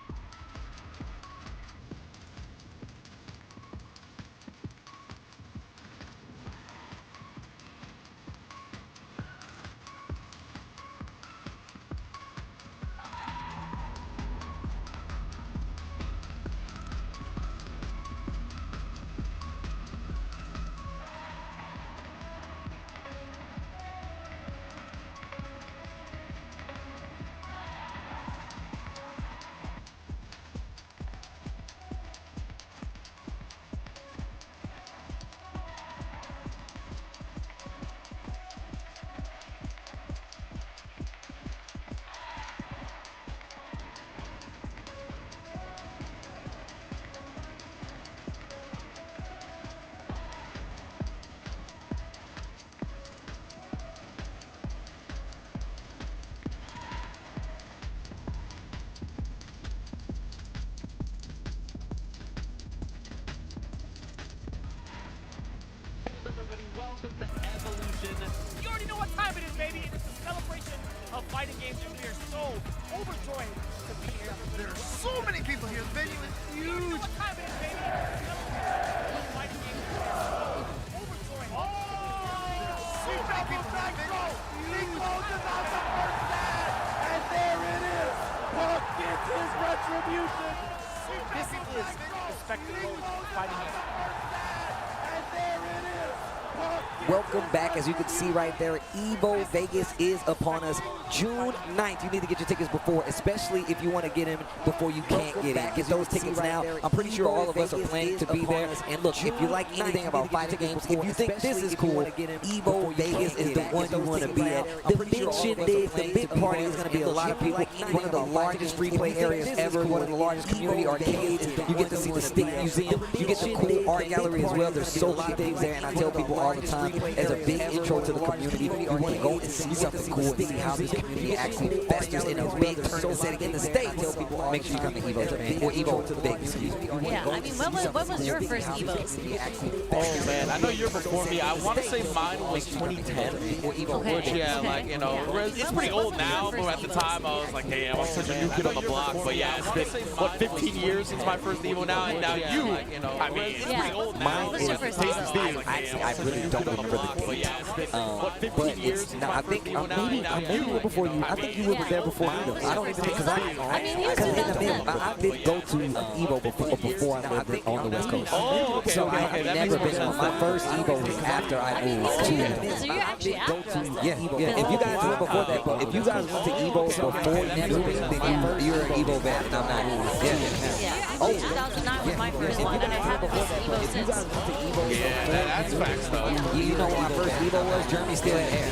other games. Please keep it locked and loaded right here at Evo Japan. We'll be right back. You already know what time it is, baby. It's a celebration of fighting games, and we are so overjoyed to be here. There are so many people here. The venue is huge. You already know what time it is, baby. It's a celebration of fighting games, and we are so overjoyed. So many people here. The venue is huge. He closes out the first set, and there it is. Punk gets his retribution. This is the spectacle of fighting games. And there it is. Welcome back. As you can see right there, Evo Vegas is upon us. June 9th. You need to get your tickets before, especially if you want to get in before you can't get in. Get those tickets now. I'm pretty sure all of us are planning to be there. And look, if you like anything about fighting games, if you think this is cool, Evo Vegas is the one you want to be at. The mid shindig, the mid party is going to be a lot of people. One of the largest free play areas ever. One of the largest community arcades. You get to see the Stick Museum. You get the cool art gallery as well. There's so many things there, and I tell people all the time, as a big intro to the community, you want to go and see something cool and see how this community actually festers in a big tournament setting in the States. Make sure you come to Evo Japan, or Evo Vegas. Yeah, I mean, when was your first Evos? Oh man, I know you're before me. I want to say mine was 2010. Which, yeah, like, you know, it's pretty old now, but at the time I was like, hey, I was such a new kid on the block. But yeah, it's been, what, 15 years since my first Evo now, and now you, I mean, it's pretty old now. Mine is, I really don't remember the date. But it's, now I think, maybe you were before you. I think you were there before me though. I don't even think, because I did go to Evo before I lived on the West Coast. Oh, okay. So I've never been on. My first Evo was after I moved to. So you're actually after. Yeah. If you guys went before that, but if you guys went to Evo before you moved, then you're an Evo vet, and I'm not. Yeah. Oh, 2009 was my first one, and I haven't been to Evo since. Yeah, that's facts though. You know when my first Evo was? Jeremy still had hair.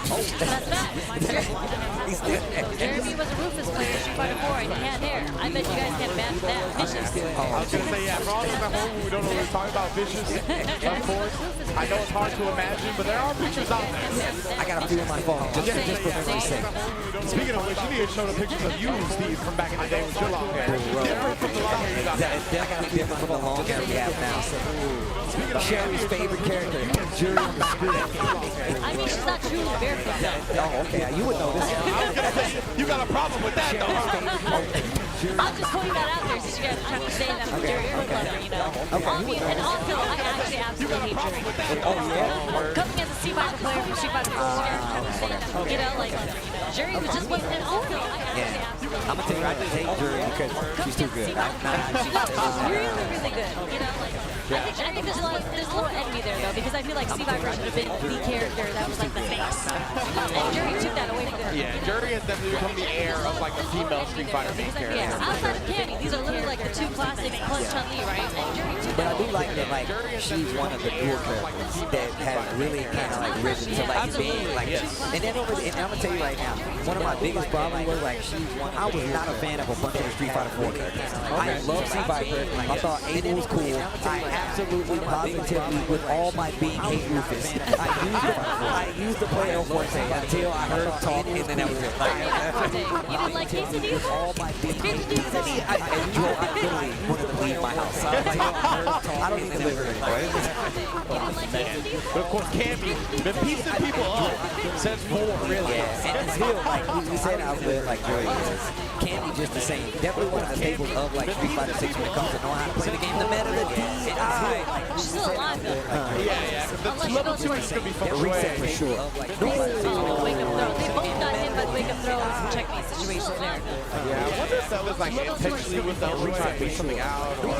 That's facts. Jeremy was a Rufus player in Street Fighter 4, and he had hair. I bet you guys can match that. Vicious. I was going to say, yeah, for all of us at home who don't know what we're talking about, Vicious, of course. I know it's hard to imagine, but there are pictures out there. I got a few on my phone, just for memory's sake. Speaking of which, you need to show the pictures of you, Steve, from back in the day with your long hair. Different from the long hair you got now. It's definitely different from the long hair we have now. Sherry's favorite character, Jury on the screen. I mean, she's not truly barefoot. Oh, okay, you would know this. I was going to say, you got a problem with that, though. I'm just putting that out there since you guys are trying to say that I'm Jerry lover, you know. And also, I actually absolutely hate Jerry. Oh, yeah? Coming as a Street Fighter player from Street Fighter 4, you guys are trying to say that, you know, like, Jerry was just wasn't an also. I actually absolutely I'm going to tell you, I just hate Jury because she's too good. She's really, really good, you know, like. I think there's a little envy there though, because I feel like C-Viper should have been the character that was like the face. And Jury took that away from her. Yeah, Jury has definitely become the heir of like a female Street Fighter main character. Yeah, outside of Cammy, these are literally like the two classics plus Chun-Li, right? And Jury took But that I do like that, like, she's one of the newer characters that has really kind of like risen to like being like, and then and I'm gonna tell you right now, one of my biggest problems was like, I was not a fan of a bunch of the Street Fighter 4 characters. I love C-Viper, I thought Abel was cool, I absolutely positively with all my being hate Rufus. I used to play El Forte until I heard him talk, and then that was it. You didn't like Quesadilla? All my being hate Rufus. I literally wanted to leave my house. I don't even live here anymore. But of course, Cammy, been piecing people up since 4, really. Yeah, and still, like we said, I live like Joey is. Cammy just the same. Definitely one of the staples of like Street Fighter 6 when it comes to knowing how to play the game. The meta, the DI. She's still alive though. Yeah. The level 2 is going to be fun. Reset for sure. Wake up throw. They both got hit by wake up throws and checkmate situations there. Yeah, I wonder if that was like intentionally with the trying to beat something out or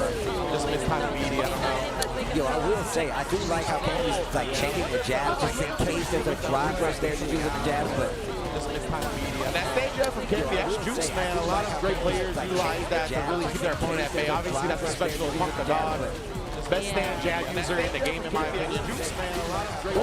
just mistimed media. I don't know. Yo, I will say, I do like how Cammy's like checking the jab just in case there's a drive rush there to do with the jabs, but just mistimed media. And that stage jab from Cammy, that's Jukes, man. A lot of great players utilize that to really keep their opponent at bay. Obviously, that's a special Punk the God. Best stand jab user in the game, in my opinion. Jukes, man, a lot of great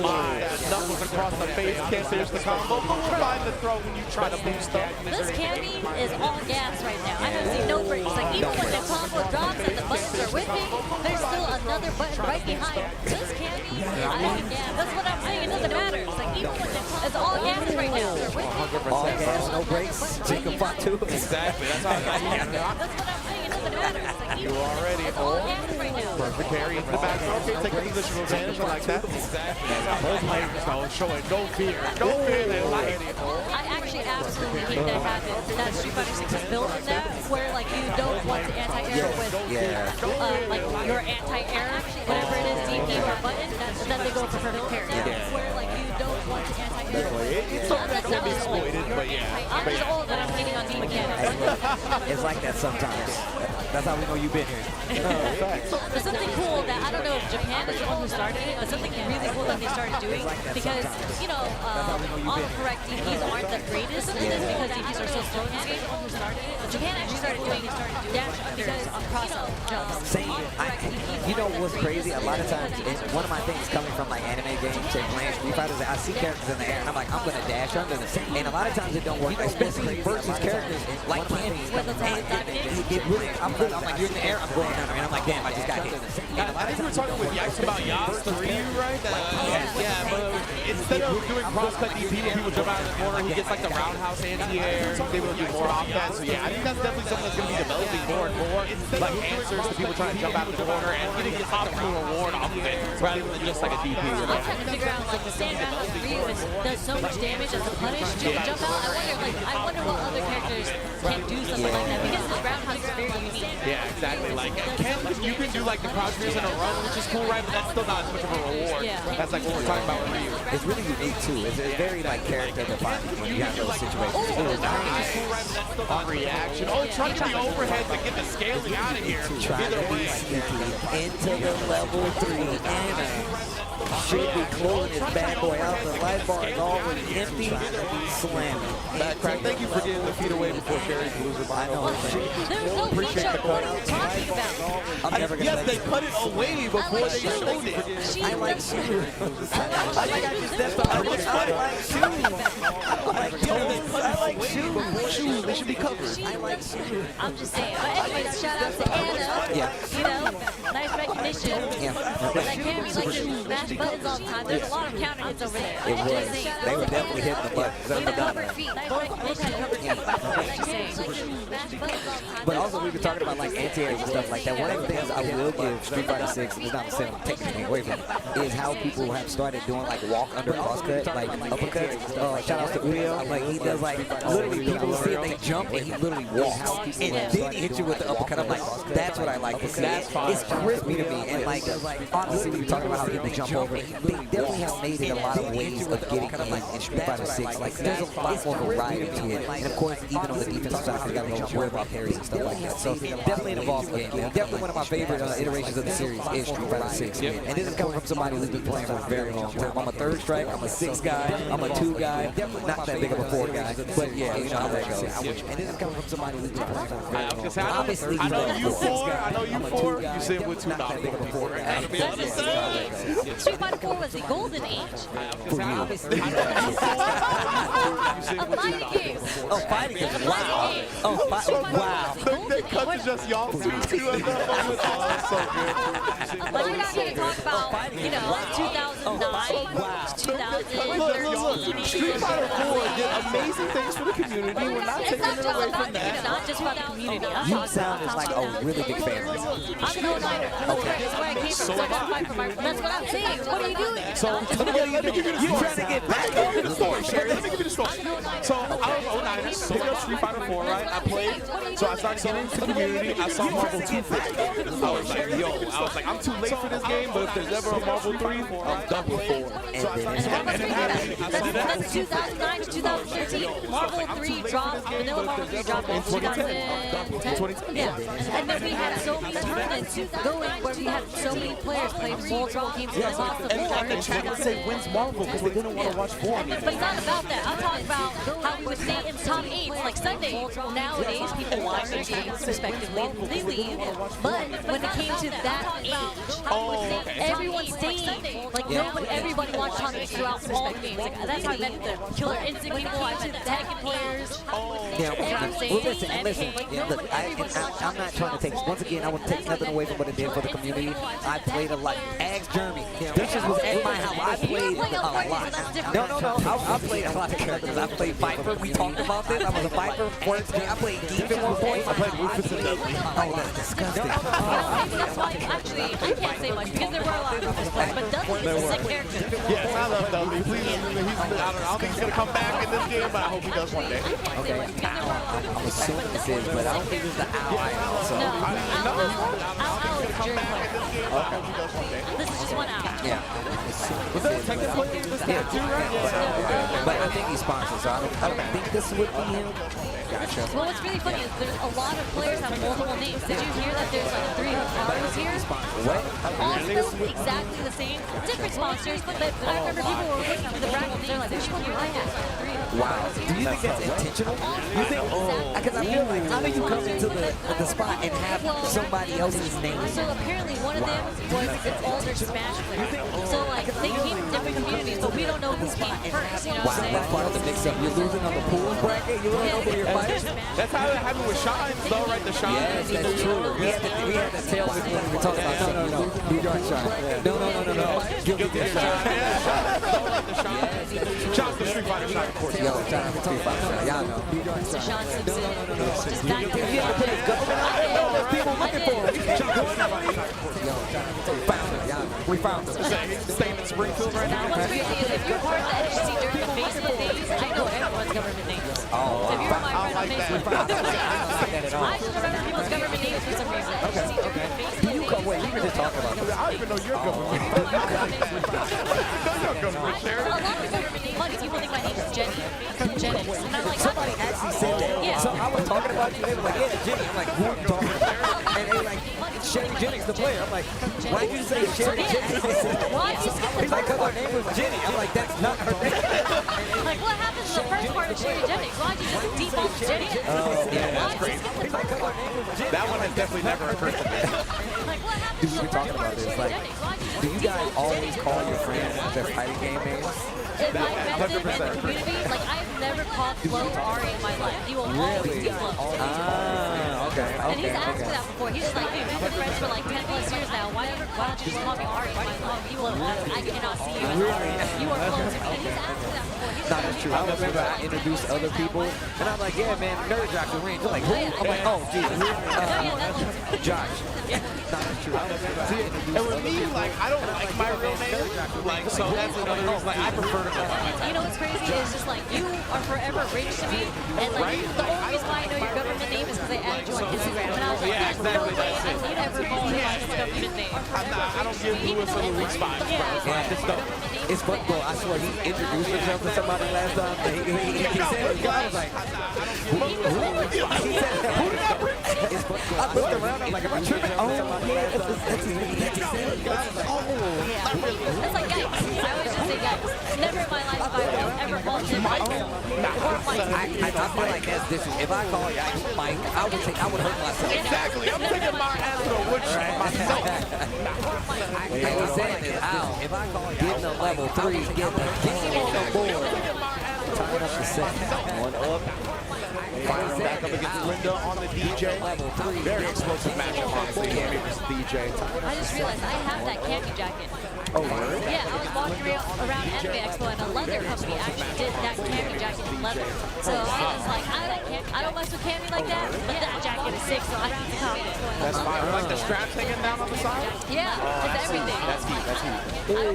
players. Knuckles across the face, can't finish the combo, but provide the throw when you try to boost up. This Cammy is all gas right now. I don't see no breaks. Like, even when the combo drops and the buttons are whipping, there's still another button right behind. This Cammy, I don't gas. That's what I'm saying. It doesn't matter. It's like, even when it's all gas right now. They're whipping. All gas, no breaks. Jacob fought too. Exactly. That's how I got That's what I'm saying. It doesn't matter. It's like, even already it's all gas right now. Perfect carry into the back. Okay, take a positional advantage. I like that. Exactly. Both players though showing no fear. No fear they like. I actually absolutely hate that happens. That Street Fighter 6 is built in that, where like you don't want to anti-air with like your anti-air, whatever it is, DP or button, then they go for perfect parry. Where like you don't want to anti-air. It's something that can be exploited, but yeah. I'm just old and I'm hating on DP. It's like that sometimes. That's how we know you've been here. But something cool that I don't know if Japan is the one who started it, but something really cool that they started doing because, you know, all the correct DPs aren't the greatest in this because DPs are so slow in this game. But Japan actually started doing dash unders on cross-up jumps. Same. You know what's crazy? A lot of times, one of my things coming from like anime games and playing Street Fighters, I see characters in the air and I'm like, I'm gonna dash under them. And a lot of times it don't work, especially versus characters like Cammy. I'm like, you're in the air, I'm going under, and I'm like, damn, I just got hit. I think we were talking with Yikes about Yas to Ryu, right? Yeah, but instead of doing cross-cut DP when people jump out of the corner, he gets like the roundhouse anti-air, he's able to do more offense. So yeah, I think that's definitely something that's going to be developing more and more, like answers to people trying to jump out of the corner and getting his optimal reward off of it, rather than just like a DP. I'm trying to figure out, like, the roundhouse Ryu does so much damage as a punish to jump out. I wonder what other characters can do something like that because the roundhouse is very unique. Yeah, exactly. Like, you can do like the crouch rears in a run, which is cool, right? But that's still not as much of a reward. That's like what we're talking about with Ryu. It's really unique too. It's very like character defining when you have those situations. On reaction. Oh, trying to the overhead to get the scaling out of here. Either way. Into the level 3 and should be closing his bad boy out. The life bar is already empty. Slamming. Back crack. Thank you for getting the feet away before Sherry loses her mind. Appreciate the cut. I'm never gonna they cut it away before they showed it. I like shoes. I like shoes. Shoes, they should be covered. I like shoes. I'm just saying. But anyways, shout out to Anna. Yeah. You know, nice recognition. Like Cammy like to smash buttons all the time. There's a lot of counter hits over there. It was. They were definitely hitting the buttons. Covered feet. Nice recognition. Covered feet. But also we were talking about like anti-airs and stuff like that. One of the things I will give Street Fighter 6, it's not saying I'm taking anything away from it, is how people have started doing like walk under crosscut, like uppercuts. Shout out to Urio. Like he does like literally people see him, they jump and he literally walks and then hit you with the uppercut. I'm like, that's what I like to see. It's crispy to me. And like honestly, we were talking about how people jump over. They definitely have made it a lot of ways of getting in Street Fighter 6. Like there's a lot more variety to it. And of course, even on the defensive side, you got to go worry about parries and stuff like that. So definitely an evolved game. Definitely one of my favorite iterations of the series is Street Fighter 6. And this is coming from somebody who's been playing for a very long time. I'm a 3rd strike, I'm a 6 guy, I'm a 2 guy, not that big of a 4 guy, but yeah, you know how that goes. And this is coming from somebody who's been playing for a very long time. Obviously, I know you 4, I know you 4, you sit with 2 not that big of a 4 guy. Street Fighter 4 was the golden age. For you. Of fighting games. Oh, fighting games. Wow. Oh, wow. They cut to just y'all 2 at that moment. Oh, that's so good. But we're not going to talk about, you know, 2009, 2013. Street Fighter 4 did amazing things for the community. We're not taking it away from that. It's not just about the community. You sound like a really big fan. I'm an 09er. That's where I came from. So I got to fight for my... That's what I'm saying. What are you doing? So, let me give you the story. You're trying to get back. Let me give you the story, Sherry. Let me give you the story. So, I was 09er, picked up Street Fighter 4, right? I played. So, I started getting into the community. I saw Marvel 2 for it. I was like, I'm too late for this game, but if there's ever a Marvel 3, I'm done with 4. So, I started That's 2009 to 2013. Marvel 3 dropped, Vanilla Marvel 3 dropped in 2010. Yeah. And then we had so many tournaments going where we had so many players play multiple games across the board. And the chat would say, when's Marvel? Because they didn't want to watch 4. But it's not about that. I'm talking about how we would stay in top 8 like Sunday. Nowadays, people watch their games respectively. They leave. But when it came to that age, everyone stayed. Like everybody watched tournaments throughout all the games. Like, that's how I met the Killer Instinct people. I met the Tekken players. Yeah, listen. Look, I'm not trying to take. Once again, I want to take nothing away from what it did for the community. I played a lot. Ask Jeremy. This just was at my house. I played a lot. No. I played a lot of characters. I played Viper. We talked about this. I was a Viper. I played Eve at one point. I played Rufus and Dudley. Oh, that's disgusting. That's why, actually, I can't say much because there were a lot of Rufus players, but Dudley is a sick character. Yes, I love Dudley. Please, I don't think he's going to come back in this game, but I hope he does one day. Okay. I'm assuming this is, but I don't think it's the Owl Idol. So. Owl is Jerry player. This is just one Owl. Yeah. Was that technically this guy too, right? But I think he's sponsored, so I don't think this would be him. Gotcha. Well, what's really funny is there's a lot of players have multiple names. Did you hear that there's like 3 Hikaru's here? What? All spelled exactly the same. Different sponsors, but I remember people were looking at the brackets. They're like, there's one here I have. 3 Wow. Do you think that's intentional? You think? Because I feel like how do you come into the spot and have somebody else's name? So apparently one of them was an older Smash player. So like they came from different communities, but we don't know who came first. You know what I'm saying? That's part of the mix-up. You're losing on the pool bracket. You don't know who you're fighting. That's how it happened with Shines, though, right? The Shines. Yes, that's true. We had the tail when we talked about no. New York Shine. No. Guilty of Shine. Shout out to Street Fighter Shine, of course. Yo, shout out to Street Fighter Shine. Y'all know. New York Shine. No. Just back up. If you ever put his government out there, there's people looking for him. Yo, we found him. Staying in Springfield right now. What's crazy is if you're part of the HGC during the Facebook days, I know everyone's government names. So if you're my friend on Facebook, I just remember people's government names for some reason. Do you come? Wait, you were just talking about this. I don't even know your government. A lot of government names, people think my name is Jenny. Jennings. And I'm like, somebody actually said that. Yeah. So I was talking about you. They were like, yeah, Jenny. I'm like, who are you talking about? And they were like, Sherry Jennings, the player. I'm like, why did you say Sherry Jennings? Why did you skip the He's like, because her name was Jenny. I'm like, that's not her name. Like, what happened to the first part of Sherry Jennings? Why did you just default to Jenny? That's crazy. That one has definitely never occurred to me. Like, what happened Dude, we were talking about this. Like, do you guys always call your friends their fighting game names? In my method and the community, like, I've never called Flo Ari in my life. He will always be Flo. Okay. And he's asked me that before. He's just like, dude, we've been friends for like 10 plus years now. Why don't you just call me Ari? You will, I cannot see you as Ari. You are Flo to me. And he's asked me that before. No, that's true. I remember I introduced other people, and I'm like, yeah, man, Nerd Jock the ring. They're like, who? I'm like, oh, Jesus. Josh. No, that's true. I remember I introduced And with me, like, I don't like my real name. Like, so that's another reason. Like, I prefer to go by my You know what's crazy? It's just like, you are forever rich to me. And like, the only reason why I know your government name is because I added you on Instagram. And I was like, there's no way I would ever call you my government name. I don't give Lewis a weak spot. It's fun, bro. I swear, he introduced himself to somebody last time. He said it. I was like, who did I bring? It's fun, bro. I looked around. I'm like, am I tripping? Oh, yeah. That's his name. It's like, guys. I always just say, guys. Never in my life have I ever called him Michael or Mike. I feel like that's different. If I call you Mike, I would hurt myself. Exactly. I'm taking my ass to a woodshed myself. What he's saying is, Al, if I call you, getting a level 3, getting on the board. Tying up the set. One up. Fire back up against Linda on the DJ. Very explosive matchup, honestly. Cammy versus DJ. I just realized I have that Cammy jacket. Oh, word? Yeah, I was walking around Anime Expo and a leather company actually did that Cammy jacket in leather. So I was like, I don't mess with Cammy like that, but that jacket is sick, so I need to copy it. That's fine. Like the straps hanging down on the side? Yeah, it's everything. That's heat. That's heat. Give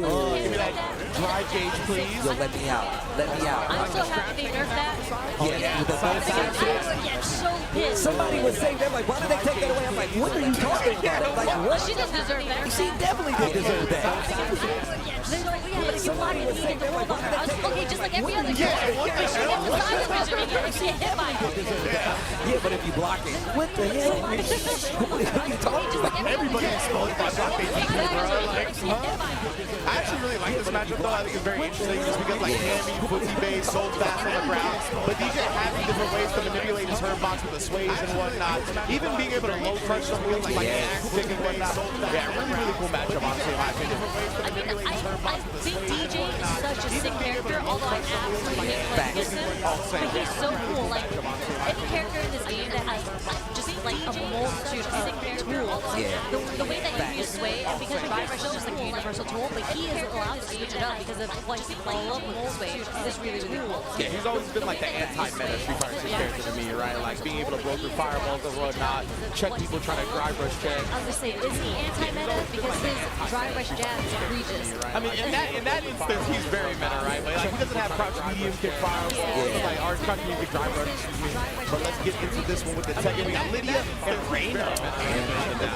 me that dry gauge, please. Yo, let me out. Let me out. I'm so happy they nerfed that. Yeah, with the both sides. Yeah, so pissed. Somebody was saying, they're like, why did they take that away? I'm like, what are you talking about? Like, Well, what? she doesn't deserve better. She definitely did deserve that. They're like, yeah, but if you block it, you get the roll on her. I was like, okay, just like every other character. She gets the side vision again if she get hit by it. Yeah, but if you block it, what the hell? What are you talking about? Everybody exposed by block ATP, bro. I actually really like this matchup, though. I think it's very interesting just because, like, Cammy, footsie base, so fast on the ground. But DJ has different ways to manipulate his turn box with the sways and whatnot. Even being able to low crunch some wheels like an axe kick and whatnot. Yeah, really cool matchup, honestly, in my opinion. I think DJ is such a sick character, although I absolutely hate playing against him. But he's so cool. Like, any character in this game that has just like a multitude of sick tools. The way that you use sway, and because Drive Rush is just like a universal tool, but he is allowed to switch it up because of what he love with sway is really, really cool. Yeah, he's always been like the anti-meta Street Fighter 6 character to me, right? Like being able to blow through fireballs and whatnot, check people trying to drive rush check. I was gonna say, is he anti-meta? Because his Drive Rush jab is egregious. I mean, in that instance, he's very meta, right? But like, he doesn't have crouch medium kick fire, like our crouch medium kick drive rush, excuse me. But let's get into this one with the tech. We got Lydia instant Reina.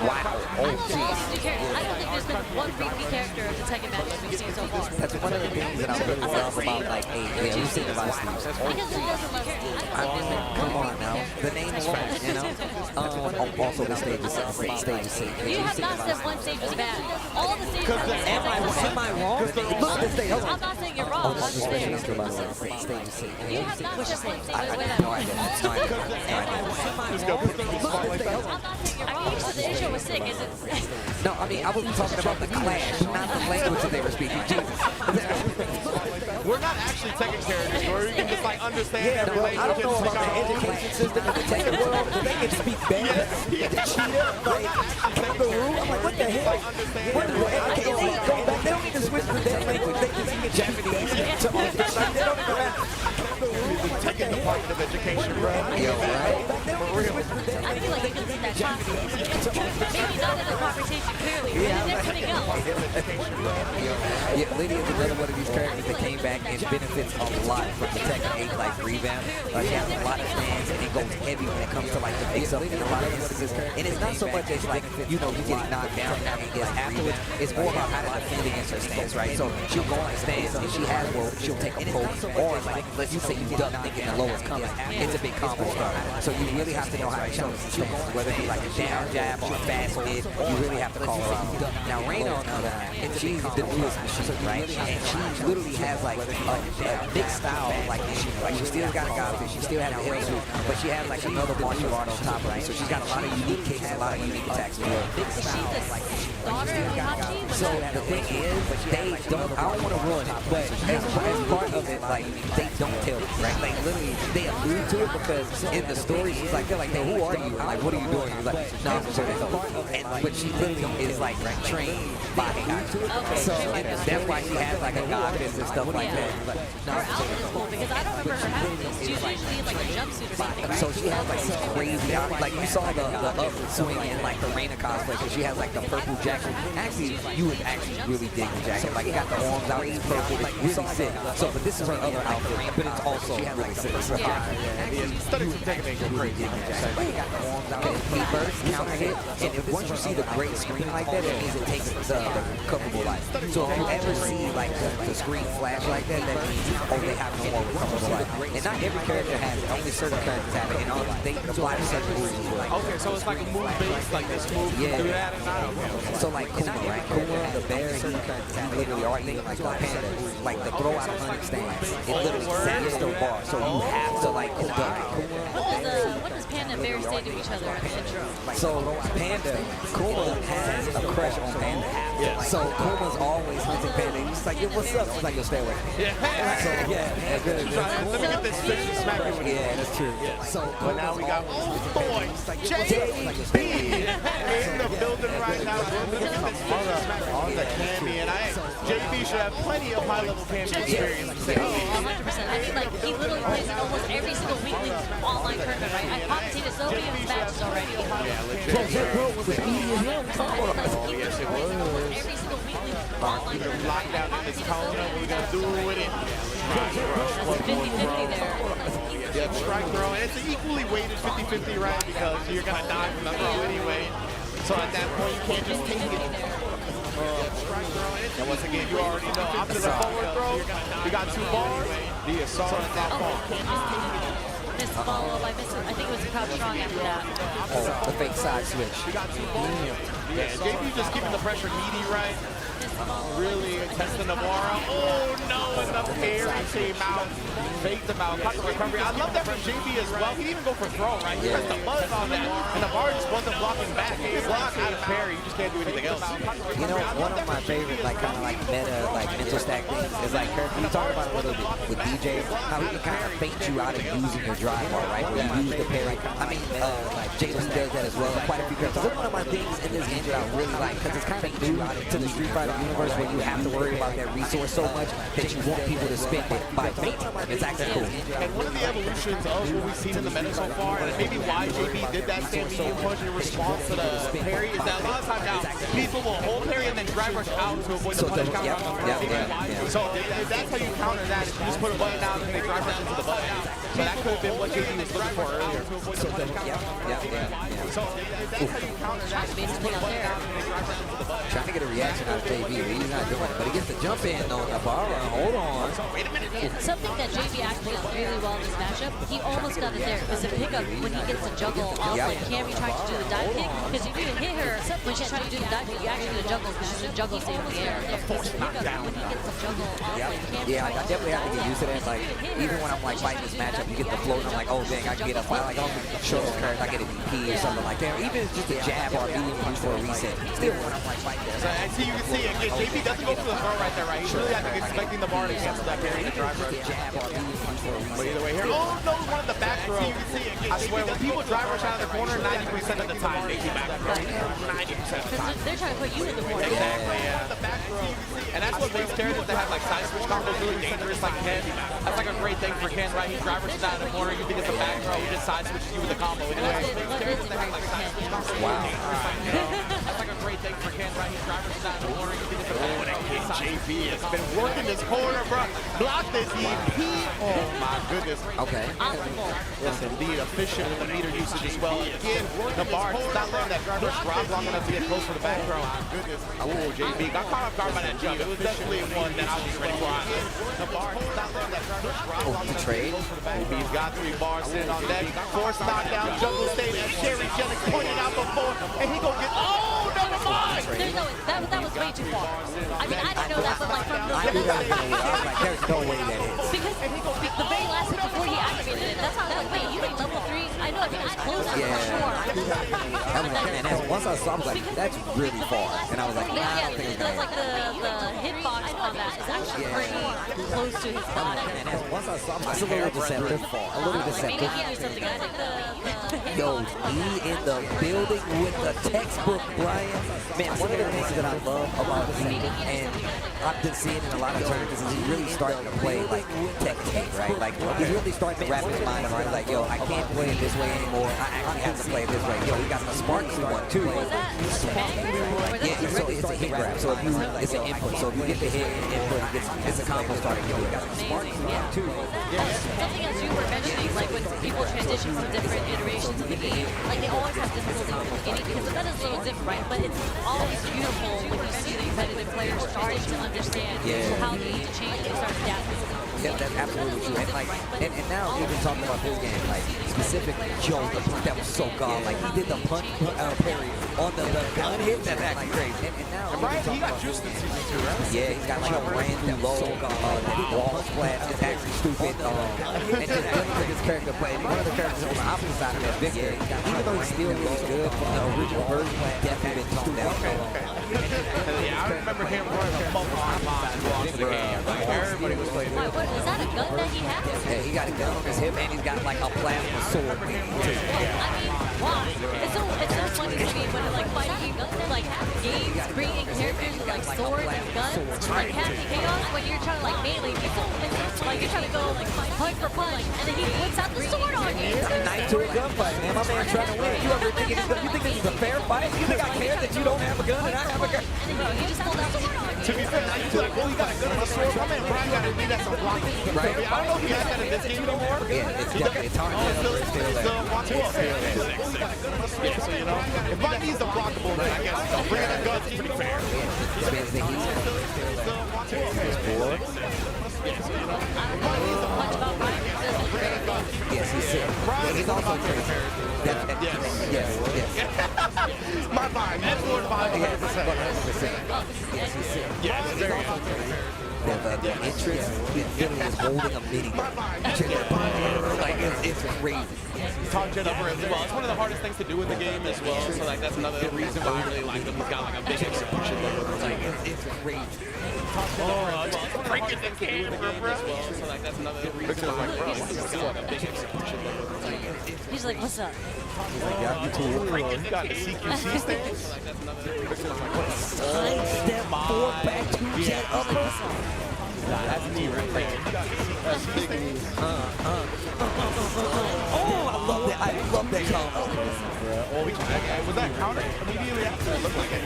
Wow. Oh, jeez. I don't think there's been one repeat character of the Tekken matches we've seen so far. That's one of the things that I really love about like AEW. You've seen a lot of Steves. Because it doesn't love I mean, come on now. The name alone, you know? Also, the stage is sick. You have not said one stage is bad. All the stages are bad. Am I wrong? Look at this stage. I'm not saying you're wrong. I'm just saying. You have not said one stage is bad. No idea. I mean, you said the intro was sick. Is it? No, I mean, I wasn't talking about the clash, not the language that they were speaking. Jesus. We're not actually Tekken characters where you can just like understand every language. I don't know about the education system in the Tekken world. They can speak better. Cheetah, like Kangaroo. I'm like, what the hell? What the heck? Can they go back? They don't even switch to their language. They just speak Japanese to Australian. Like, they don't even have Tekken Department of Education, bro. Yo, right? I feel like you can see that concept. Maybe not in the conversation clearly, but in everything else. Yeah, Lydia is another one of these characters that came back and benefits a lot from the Tekken 8 like revamp. She has a lot of stands and it goes heavy when it comes to like the face up in a lot of instances. And it's not so much as like, you know, you getting knocked down and afterwards. It's more about how to defend against her stance, right? So she'll go on a stance and she has, well, she'll take a poke, or like, let's just say you duck thinking the low is coming. It's a big combo start. So you really have to know how to challenge the stance, whether it be like a down jab or a fast mid, you really have to call her out. Now Reina on the other hand, she's the newest machine, right? And she literally has like a big style, like she still got a godfish, she still has a hip suit, but she has like another martial art on top of it. So she's got a lot of unique kicks, a lot of unique attacks. Is she the daughter of Hachi? So the thing is, they don't, I don't want to ruin it, but as part of it, like, they don't tell you, right? Like, literally, they allude to it because in the story, she's like, they're like, hey, who are you? Like, what are you doing? He's like, no, I'm sure but she literally is like trained by Hachi. So that's why she has like a god fist and stuff like that. But, her outfit is cool because I don't remember her having this. She's usually in like a jumpsuit or something, right? So she has like some crazy outfit. Like you saw the up swing in like the Reina cosplay because she has like the purple jacket. Actually, you would actually really dig the jacket. Like it got the arms out, it's purple, like really sick. So, but this is her other outfit, but it's also really sick. Study some Tekken go crazy. He burst, counter hit, and if once you see the great screen like that, it means it takes the recoverable life. So if you ever see like the screen flash like that, that means oh they have no more recoverable life. And not every character has it. Only certain characters have it, and they apply to certain rules as well. Okay, so it's like a move based, like this move. Yeah. Do that and not. So like Kuma, right? Kuma, the bear, he literally are eating like the panda. Like the throw out of 100 stands. It literally stands still bar. So you have to like duck it. What does Panda and Bear say to each other in the intro? So Panda, Kuma has a crush on Panda. Yeah. So Kuma's always hunting Panda. He's just like, yo, what's up? She's like, yo, stay away. Yeah. So yeah, that's good. Let me get this fish and smack it with it. Yeah, that's true. So but now we got boy JB in the building right now. We're looking at this fish and smack on the Cammy, and JB should have plenty of high-level Cammy experience. Oh, 100%. I mean, like, he literally plays in almost every single weekly online tournament, right? I commentated so many of his matches already. Yes, it was. Every single weekly online tournament. Lockdown in this corner. What are we going to do with it? 50-50 there. Yeah, strike throw. And it's an equally weighted 50-50, right? Because you're going to die from the throw anyway. So at that point, you can't just take it. And once again, you already know, after the forward throw, you got 2 bars. The assault at that point. Missed the follow-up. I think it was a crowd strong after that. Oh, the fake side switch. You got 2 bars. Yeah, JB just keeping the pressure meaty, right? Really testing the bar. Oh no, and the parry came out. Faked him out. Caught the recovery. I love that from JB as well. He didn't even go for throw, right? He pressed the buzz on that. And the bar just wasn't blocking back. He blocked out of parry. You just can't do anything else. You know, one of my favorite, like, kind of like meta, like, mental stack things is like, we talk about it a little bit with DJ, how he can kind of feint you out of using your drive bar, right? Where you use the parry. I mean, Jason does that as well. Quite a few characters. That's one of my things in this game that I really like, because it's kind of new to the Street Fighter outside of universe where you have to worry about that resource so much that you want people to spend it by baiting them. It's actually cool. And one of the evolutions of what we've seen in the meta so far, and maybe why JB did that stand medium push in response to the parry, is that a lot of times now people will hold parry and then drive rush out to avoid the punish counter. So if that's how you counter that, you just put a button down and they drive down into the button. So that could have been what JB was looking for earlier. So if that's how you counter that, you just put a button down and they drive down into the button. Trying to get a reaction out of JB, but he's not doing it. But he gets the jump in on Navarra. Hold on. Something that JB actually does really well in this matchup, he almost got it there. Because the pickup, when he gets the juggle off, like Cammy trying to do the dive kick, because if you hit her when she's trying to do the dive kick, you actually get a juggle because she's a juggle stay in the air. There's the pickup when he gets the juggle off, like Cammy. Yeah, I definitely have to get used to that. Like, even when I'm like fighting this matchup, you get the float, and I'm like, oh dang, I can get up. Like, I don't show this curve, I get a VP or something like that. Or even if it's just a jab or a medium punch for a reset. Still, when I'm like fighting this. So I see, you can see again, JB doesn't go for the throw right there, right? He's really, I think, expecting the bar to cancel that parry and drive rush. But either way here, oh no, one of the back throw. I swear, when people drive rush out of the corner, 90% of the time they keep back throw. 90% of the time. They're trying to put you in the corner. Exactly, yeah. The back throw. And that's what makes characters that have like side switch combos really dangerous, like Ken. That's like a great thing for Ken, right? He drive rushes out of the corner, you think it's a back throw, he just side switches you with the combo. Anyway, characters that have like side switch combos. Wow. That's like a great thing for Ken, right? He drive rushes out of the corner, you think it's a back throw. JB has been working this corner, bro. Block this EP. Oh my goodness. Okay. Yes, indeed. Efficient with the meter usage as well. Again, the bar does not letting that driver drop long enough to get close for the back throw. Goodness. Oh, JB got caught off guard by that jump. It was definitely one that I was ready for. The bar does not letting that driver drop long enough to get close for the back throw. JB's got 3 bars sitting on deck. Force knockdown, jungle state, as Sherry Jennings pointed out before, and he gonna get. Oh, never mind. There's no, that was way too far. I mean, I didn't know that, but like from the. I knew that. I was like, there's no way that is. Because the very last hit before he activated it, that's how I was like, wait, you think level 3? I know, I think it's close for sure. I was like, man, once I saw, I was like, that's really far. And I was like, nah, I don't think it's that's like the hitbox on that is actually pretty close to his body. And once I saw, I was a little deceptive. A little deceptive. Yo, he in the building with the textbook, Brian. Man, one of the things that I love about him, and I've been seeing in a lot of tournaments, is he's really starting to play like technique, right? Like he's really starting to wrap his mind around, like, yo, I can't play it this way anymore. I actually have to play it this way. Yo, he got the Sparky one too. Yeah, so it's a hit grab. So if you, it's an input. So if you get the hit input, it's a combo starter. Yo, he got the Sparky one too. Something else you were mentioning, like when people transition from different iterations of the game, like they always have difficulty in the beginning because the meta is a little different, right? But it's always beautiful when you see the competitive players starting to understand how they need to change and start adapting. Yeah, that's absolutely true. And like, and now even talking about this game, like specifically, Joe, the punch that was so god. Like he did the punch parry on the gun hit. That's actually crazy. And now Brian, he got juiced in season 2, right? yeah, he's got like a brand new low wall splash. It's actually stupid. And just good for this character play. And one of the characters on the opposite side of that, Victor, even though he's still really good from the original version, definitely been toned down. Yeah, I remember him running a bump online watching the game. Like everybody was playing. Is that a gun that he has? Yeah, he got a gun on his hip and he's got like a plasma sword. I mean, why? It's so funny to me when like fighting like games, creating characters with like swords and guns. Like Captain Chaos, when you're trying to like melee people, like you're trying to go like punch for punch, and then he whips out the sword on you. It's a knife to a gunfight, man. My man trying to win. You ever think you think this is a fair fight? You think I care that you don't have a gun and I have a gun? And then he just pulled out the sword on you. To be fair, I used to like, oh, he got a gun and a sword. My man Brian got to admit that's a block. Right? I don't know if he has that in this game anymore. Yeah, it's hard to still there. Yeah, so you know, if Mike needs the blockable, then I guess bringing a gun's pretty fair. Yes, he's sick. But he's also crazy. Yes. My vibe, that's Lord vibe 100%. Yes, he's sick. Yes, he's also crazy. The entrance, he literally is holding a mini gun. Like, it's crazy. Talk jet over as well. It's one of the hardest things to do in the game as well. So like that's another reason why I really like him. He's got like a big execution level. It's crazy. Breaking the camera, bro. So like that's another reason why he's got like a big execution level. He's like, what's up? He's like, yeah, you cool. You got the CQC stance. So like that's another reason why Side step, 4 back, 2 jet upper. Nah, that's me right there. Oh, I love that. I love that combo. Was that counter immediately after? It looked like it.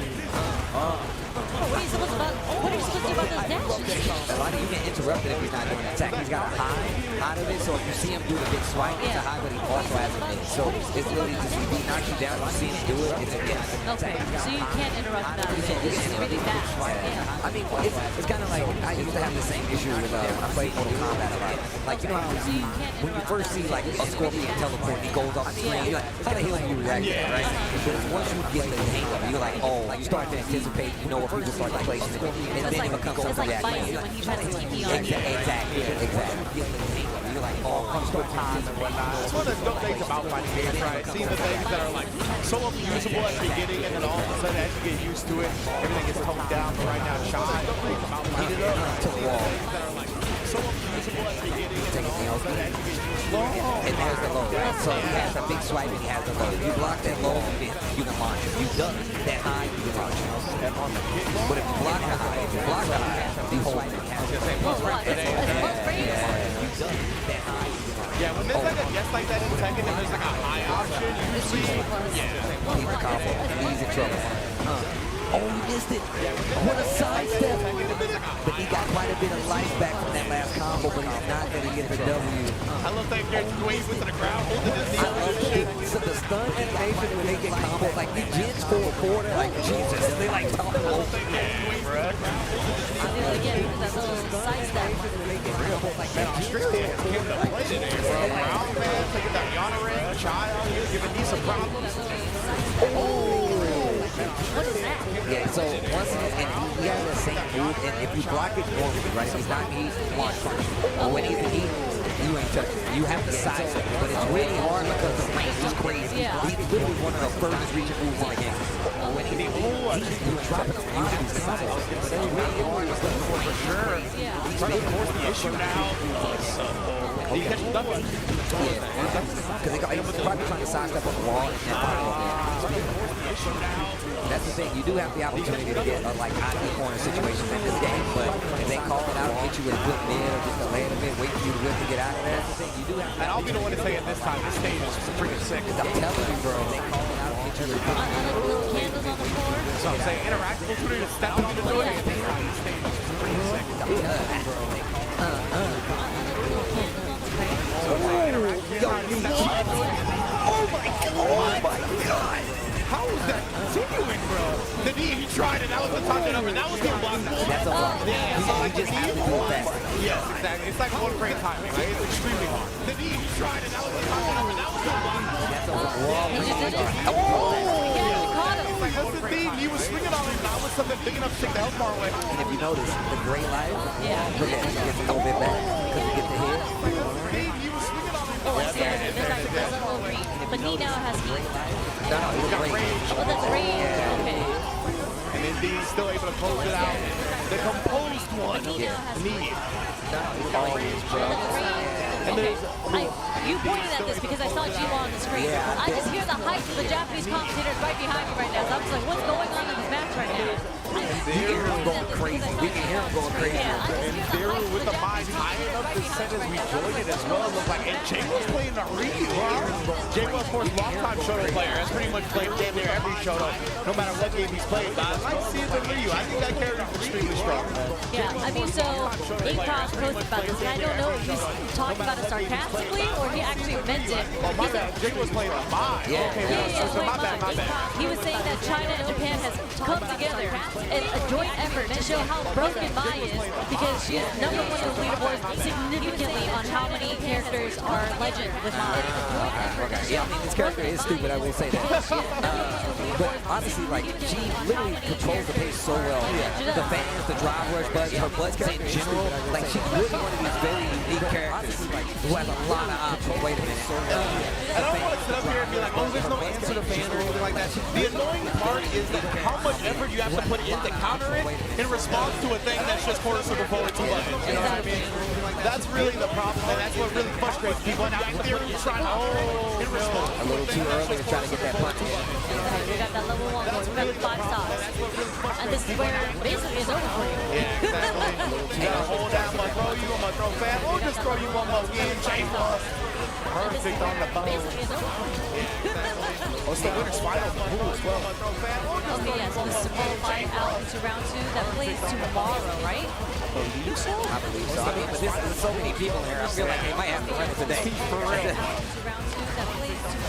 What are you supposed to do about those dashes? A lot of you get interrupted if he's not doing an attack. He's got a high out of it, so if you see him do the big swipe, it's a high, but he also has a mid. So it's really just if he knocks you down, you see him do it, it's a mid. Okay, so you can't interrupt that mid. This is really fast. Yeah. I mean, it's kind of like, I used to have the same issue with, I played Mortal Kombat a lot. Like, you know how when you first see, like, a Scorpion teleport, he goes off the screen, you're like, how the hell do you react to that, right? But once you get the hang of it, you're like, oh, you start to anticipate, you know, if you just start to place it, and then it becomes It's like Bison when he tries to TP on you. Exactly. You're like, oh, comes to time and whatnot. That's one of the dope things about fighting games, right? Seeing the things that are like so unusable at the beginning, and then all of a sudden, as you get used to it, everything gets toned down. But right now, Chai, about heat it up. To the wall. Things that are like so unusable at the beginning, and then all of a sudden, as you get used to it, And there's the low, right? So he has a big swipe and he has the low. You block that low, you can launch it. You duck that high, you can launch it. But if you block the high, you hold it. Yeah, when there's like a guess like that in Tekken, and there's like a high option, usually, He's a combo. He's in trouble. Oh, he missed it. What a sidestep. But he got quite a bit of life back from that last combo, but he's not going to get the W. I love that character wave into the ground, holding his knee. I love it. So the stun animation when they get combos, like the Jins for a quarter, like Jesus, they like talk about Again, that little sidestep. Australia came to play today, bro. Brown man taking that Yanarin, Child, giving me some problems. What is that? Yeah, so once he has the same move, and if you block it normally, right, if he's not in heat, launch punch. But when he's in heat, you ain't touching it. You have to size it, but it's really hard because the range is crazy. Yeah. He's literally one of the furthest reaching moves in the game. When he's in heat, you drop it, you have to size it. But it's really hard for sure. Yeah. Trying to force the issue now. He catch the double. Yeah, because he's probably trying to sidestep up the wall and then follow up. That's the thing. You do have the opportunity to get a like out of the corner situation in this game, but if they call it out, hit you with a good mid or just a land of it, wait for you to whip to get out of there. That's the thing. You do have. And I'll be the one to say it this time. This stage is freaking sick. I'm telling you, bro. They call it out, hit you with a good Little candles on the floor. So I'm saying interactable to it, stepping on the door. This stage is freaking sick. I'm telling you, bro. Oh my God! How is that continuing, bro? The knee, he tried it. That was the top and over. That was the unblockable. That's a block. Yeah, so like You just have to do it fast. Yes, exactly. It's like one frame timing. Like, it's extremely hard. The knee, he tried it. That was the top and over. That was the unblockable. That's a block. He just did it. Oh! Like, that's the thing. He was swinging on it. That was something big enough to take the health bar away. And if you notice, the gray light, Yeah. look at it, he gets a little bit back because he gets the hit. He was swinging on it. Oh, I see. There's a little green. But he now has heat. No, he's got range. Oh, that's range. Okay. And Indeed's still able to close it out. The composed one. Knee. Okay. You pointed at this because I saw G-Law on the screen. Yeah, I just hear the hype of the Japanese commentators right behind me right now. So I'm just like, what's going on in this match right now? You can hear him going crazy. We can hear him going crazy. And Daru with the mind high enough to send as we joined it as well. It looked like, and Jay was playing the Ryu. Jay was, of course, longtime Shoto player. Has pretty much played damn near every Shoto, no matter what game he's played. But I like seeing the Ryu. I think that character's extremely strong. Yeah, I mean, so Inkross posted about this, and I don't know if he's talking about it sarcastically or he actually meant it. Oh, my bad. Jay was playing a mind. Yeah. Okay, so my bad, my bad. He was saying that China and Japan has come together a joint effort to show how broken Mai is because she's #1 on the leaderboard significantly on how many characters are legend with Mai. Yeah, I mean, this character is stupid, I will say that. But honestly, like, she literally controls the pace so well. The fans, the drive rush, Buzz, her Buzz character in general, like, she's really one of these very unique characters who has a lot of options. Wait a minute. I don't want to sit up here and be like, oh, there's no answer to fan or anything like that. The annoying part is that how much effort you have to put in to counter it in response to a thing that's just quarter circle forward 2 buttons. You know what I mean? That's really the problem, and that's what really frustrates people. And out there trying to in response. A little too early to try to get that punch in. We got that level 1 goal, we got the 5 stars. And this is where basically it's over for you. Yeah, exactly. You gotta hold down, I'm gonna throw you, I'm gonna throw fast, or just throw you one more win, chain loss. Perfect on the bone. Basically it's over for you. Oh, it's the winner's final pool as well. Okay, yeah, so this is qualifying out into round 2 that plays tomorrow, right? I believe so. I mean, but there's so many people here. I feel like they might have to run it today. For real.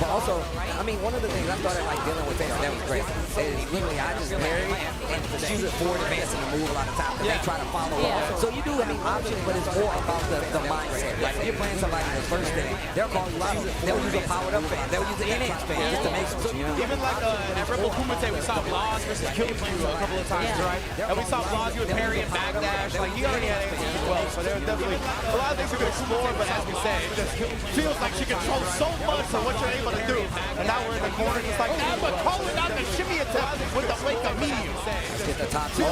But also, I mean, one of the things I started like dealing with there that was great is literally I just parry and she's a forward advancing the move a lot of times. They try to follow up. So you do have options, but it's more about the mindset. Like if you're playing somebody in the first thing, they'll call you out. They'll use a powered up fan. They'll use an NX fan just to make some. Even like at Rebel Kumite, we saw Blas versus Killju a couple of times, right? And we saw Blas with parry and backdash. Like he already had answers as well. So there are definitely a lot of things we could explore. But as we say, it just feels like she controls so much of what you're able to do. And now we're in the corner, just like, yeah, but calling out the shimmy attack with the wake of medium. Let's get the top 2. It's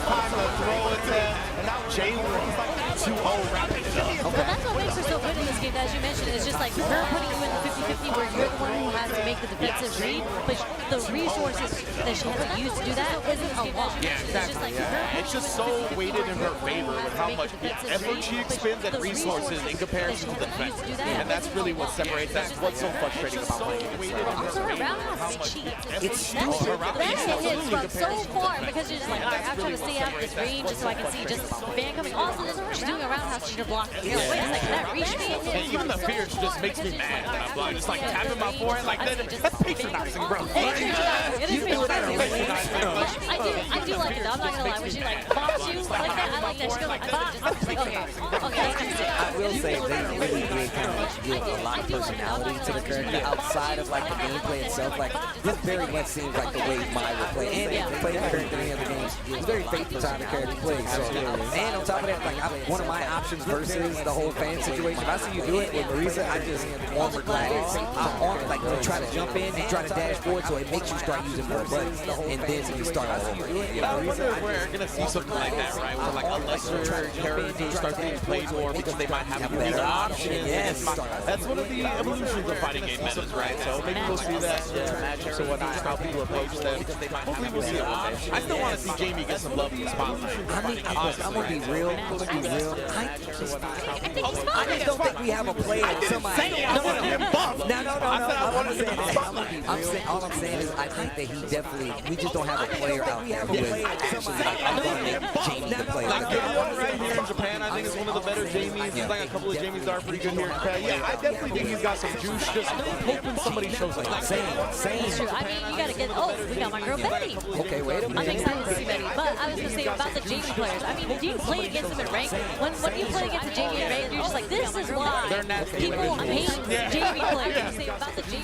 time to throw it there. And now Jalen is like 2-0 wrapping it up. Well, that's what makes her so good in this game, as you mentioned. It's just like her putting you in the 50-50 where you're the one who has to make the defensive read, but the resources that she has to use to do that isn't a lot. Yeah, exactly. It's just so weighted in her favor with how much effort she expends and resources in comparison to the defense. And that's really what separates. That's what's so frustrating about playing against her. Also, her roundhouse cheat. That hits from so far because you're just like, all right, I'm trying to stay out of this range just so I can see just the fan coming. Also, she's doing a roundhouse cheater blocking. Wait a second, that reached me. And even the fear just makes me mad when I'm blind. Just like tapping my forehead like that. That's patronizing, bro. It is patronizing. I do like it though. I'm not gonna lie. When she like bombs you like that, I like that. She goes like, bop. Okay. I will say they really did kind of give a lot of personality to the character outside of like the gameplay itself. Like this very much seems like the way Mai would play. And if you play the character in any other games, it's very faithful to how the character plays. So, and on top of that, like one of my options versus the whole fan situation, if I see you do it with Marisa, I just armor glide. I armor like you try to jump in and try to dash forward, so it makes you start using more buttons, and then you start all over. I wonder if we're gonna see something like that, right? Where like a lesser character starts being played more because they might have better options. Yes. That's one of the evolutions of fighting game metas, right? So maybe we'll see that matchups and whatnot, how people approach them. Hopefully we'll see it one day. I still want to see Jamie get some love in the spotlight. I mean, I'm gonna be real. I just don't think we have a player. Somebody. No. I want to say that. All I'm saying is I think that he definitely. We just don't have a player out there who is actually like I'm gonna make Jamie the player. Like the one right here in Japan, I think is one of the better Jamies. There's like a couple of Jamies that are pretty good here in Japan. Yeah, I definitely think he's got some juice. Just hoping somebody shows up. Same. It's true. I mean, you gotta get. Oh, we got my girl Betty. Okay, wait a minute. I'm excited to see Betty, but I was gonna say about the Jamie players. I mean, do you play against them in rank? When you play against a Jamie in rank, you're just like, this is why people hate Jamie players.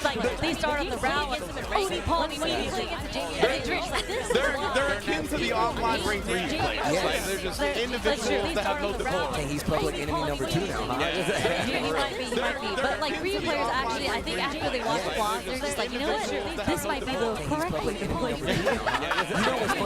Like they start off the round with Oni Pony when you play against a Jamie in rank. You're just like, this is why. They're akin to the online rank 3 players. Like they're just individuals that have no decorum. And he's public enemy number 2 now, huh? He might be. But like Ryu players actually, I think after they watch the vlog, they're just like, you know what? This might be the correct way to play.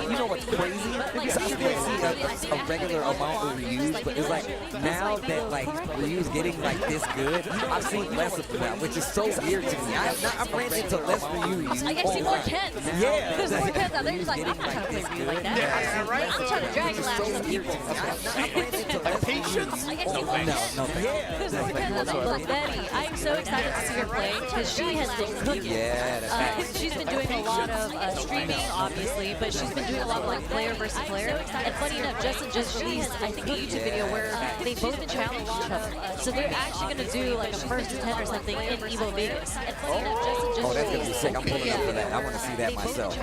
You know what's crazy? I still see a regular amount of Ryus, but it's like now that like Ryu's getting like this good, I've seen less of them now, which is so weird to me. I've ran into less Ryus. I actually more Kens. Yeah. There's more Kens out there. You're just like, I'm not trying to play Ryu like that. Yeah, right. I'm trying to drag lash some people. Like patience? I actually love no. There's more Kens out there. But Betty, I I'm so excited to see her play because she has been cooking. Yeah, that's nice. She's been doing a lot of streaming, obviously, but she's been doing a lot of like player versus player. And funny enough, Justin just released, I think, a YouTube video where they both been challenging each other. So they're actually going to do like a first to 10 or something in Evo Vegas. And funny enough, Justin just that's gonna be sick. I'm pulling up for that. I want to see that myself.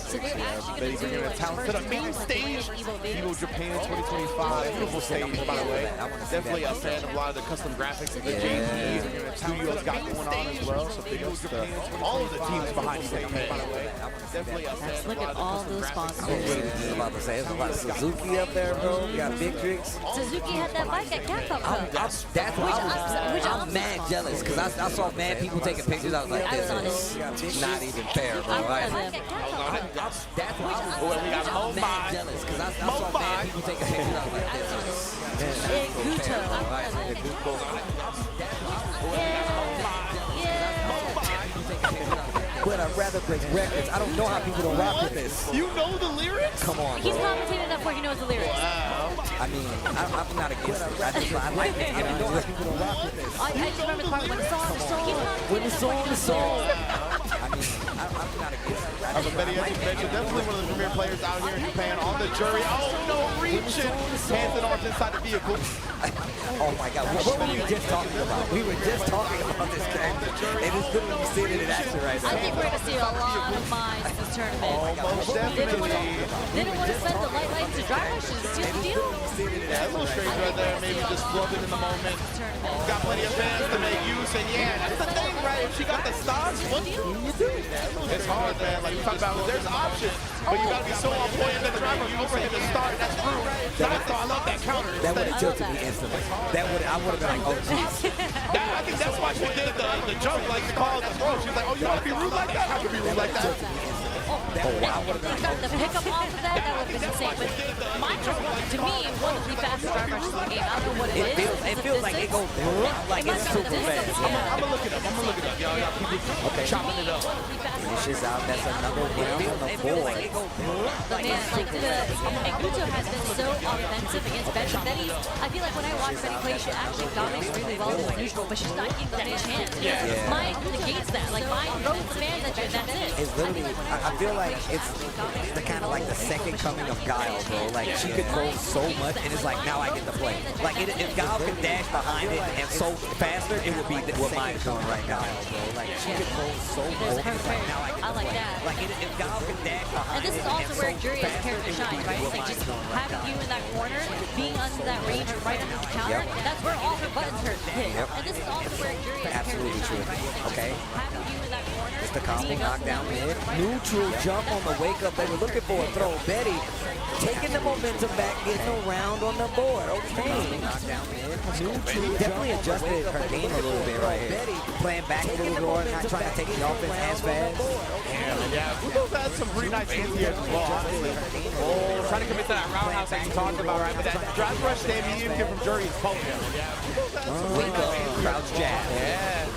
So they're actually going to do like a first to the main stage. Evo Japan 2025. Beautiful stage, by the way. Definitely a fan of a lot of the custom graphics that the JP Studios got going on as well. So big ups to all of the teams behind Evo Japan, by the way. Definitely a fan of look at all those sponsors. I was just about to say, there's a lot of Suzuki up there, bro. We got Victrix. Suzuki had that bike at Capcom Cup. That's why I'm mad jealous because I saw mad people taking pictures. I was like, this is not even fair, bro. That's why I'm mad jealous because I saw mad people taking pictures. I was like, this is But I'd rather break records. I don't know how people don't rock with this. You know the lyrics? Come on, He's bro. commentating enough where he knows the lyrics. I mean, I'm not against it. I like it. I don't know how people don't rock with this. I just remember the part when the song is song. When the song is song. I mean, I'm not against it. Betty, as you mentioned, definitely one of the premier players out here in Japan on the jury. Oh no, reaching. Hands off inside the vehicle. Oh my God, what were we just talking about? We were just talking about this character, and it's literally sitting in action right now. I think we're going to see a lot of mines in this tournament. Almost definitely. Didn't want to spend the light lights to dry rush and seal the deal. Yeah, a little strange right there, maybe just flubbing in the moment. Got plenty of fans to make use, and yeah, that's the thing, right? If she got the stocks, what do you do? It's hard, man. Like we talked about, there's options, but you gotta be so on point in the driver. You over him to start, that's true. I love that counter. That would have tilted me instantly. I would have been like, oh jeez. I think that's why she did the jump, like to call it the throw. She was like, oh, you want to be rude like that? I can be rude like that. The pickup off of that would have been insane. But mine was, to me, one of the fastest drive rushes in the game. I don't know what it is. It feels like it goes like it's super fast. I'm gonna look it up. Y'all keep chopping it up. Finishes out. That's another win on the board. But man, like Enguto has been so offensive against Betty. Betty, I feel like when I watch Betty play, she actually dominates really well as neutral, but she's not giving that a chance. Mine negates that. Like mine throws the fans at you, and that's it. It's literally, I feel like it's the kind of like the second coming of Guile, bro. Like she could throw so much, and it's like now I get to play. Like if Guile could dash behind it and so faster, it would be what mine's doing right now, bro. Like she could throw so much, and it's like now I get to play. I like that. Like if Guile could dash behind it, and this is also where Jury has character shine, right? Like just having you in that corner, being under that range right under the counter, that's where all her buttons hit. And this is also where Jury has absolutely true. Okay. Having you in that corner, it's the combo knockdown mid. Neutral jump on the wake up. They were looking for a throw. Betty taking the momentum back, getting around on the board. Okay. Knockdown mid. Neutral definitely adjusted her game a little bit right here. Betty playing back a little more, not trying to take the offense as fast. Yeah, Udo's had some pretty nice hits here as well, honestly. Oh, trying to commit to that roundhouse that you talked about, right? But that drive rush stand he didn't get from Jury is potent. Wake up, crouch jab. Yeah.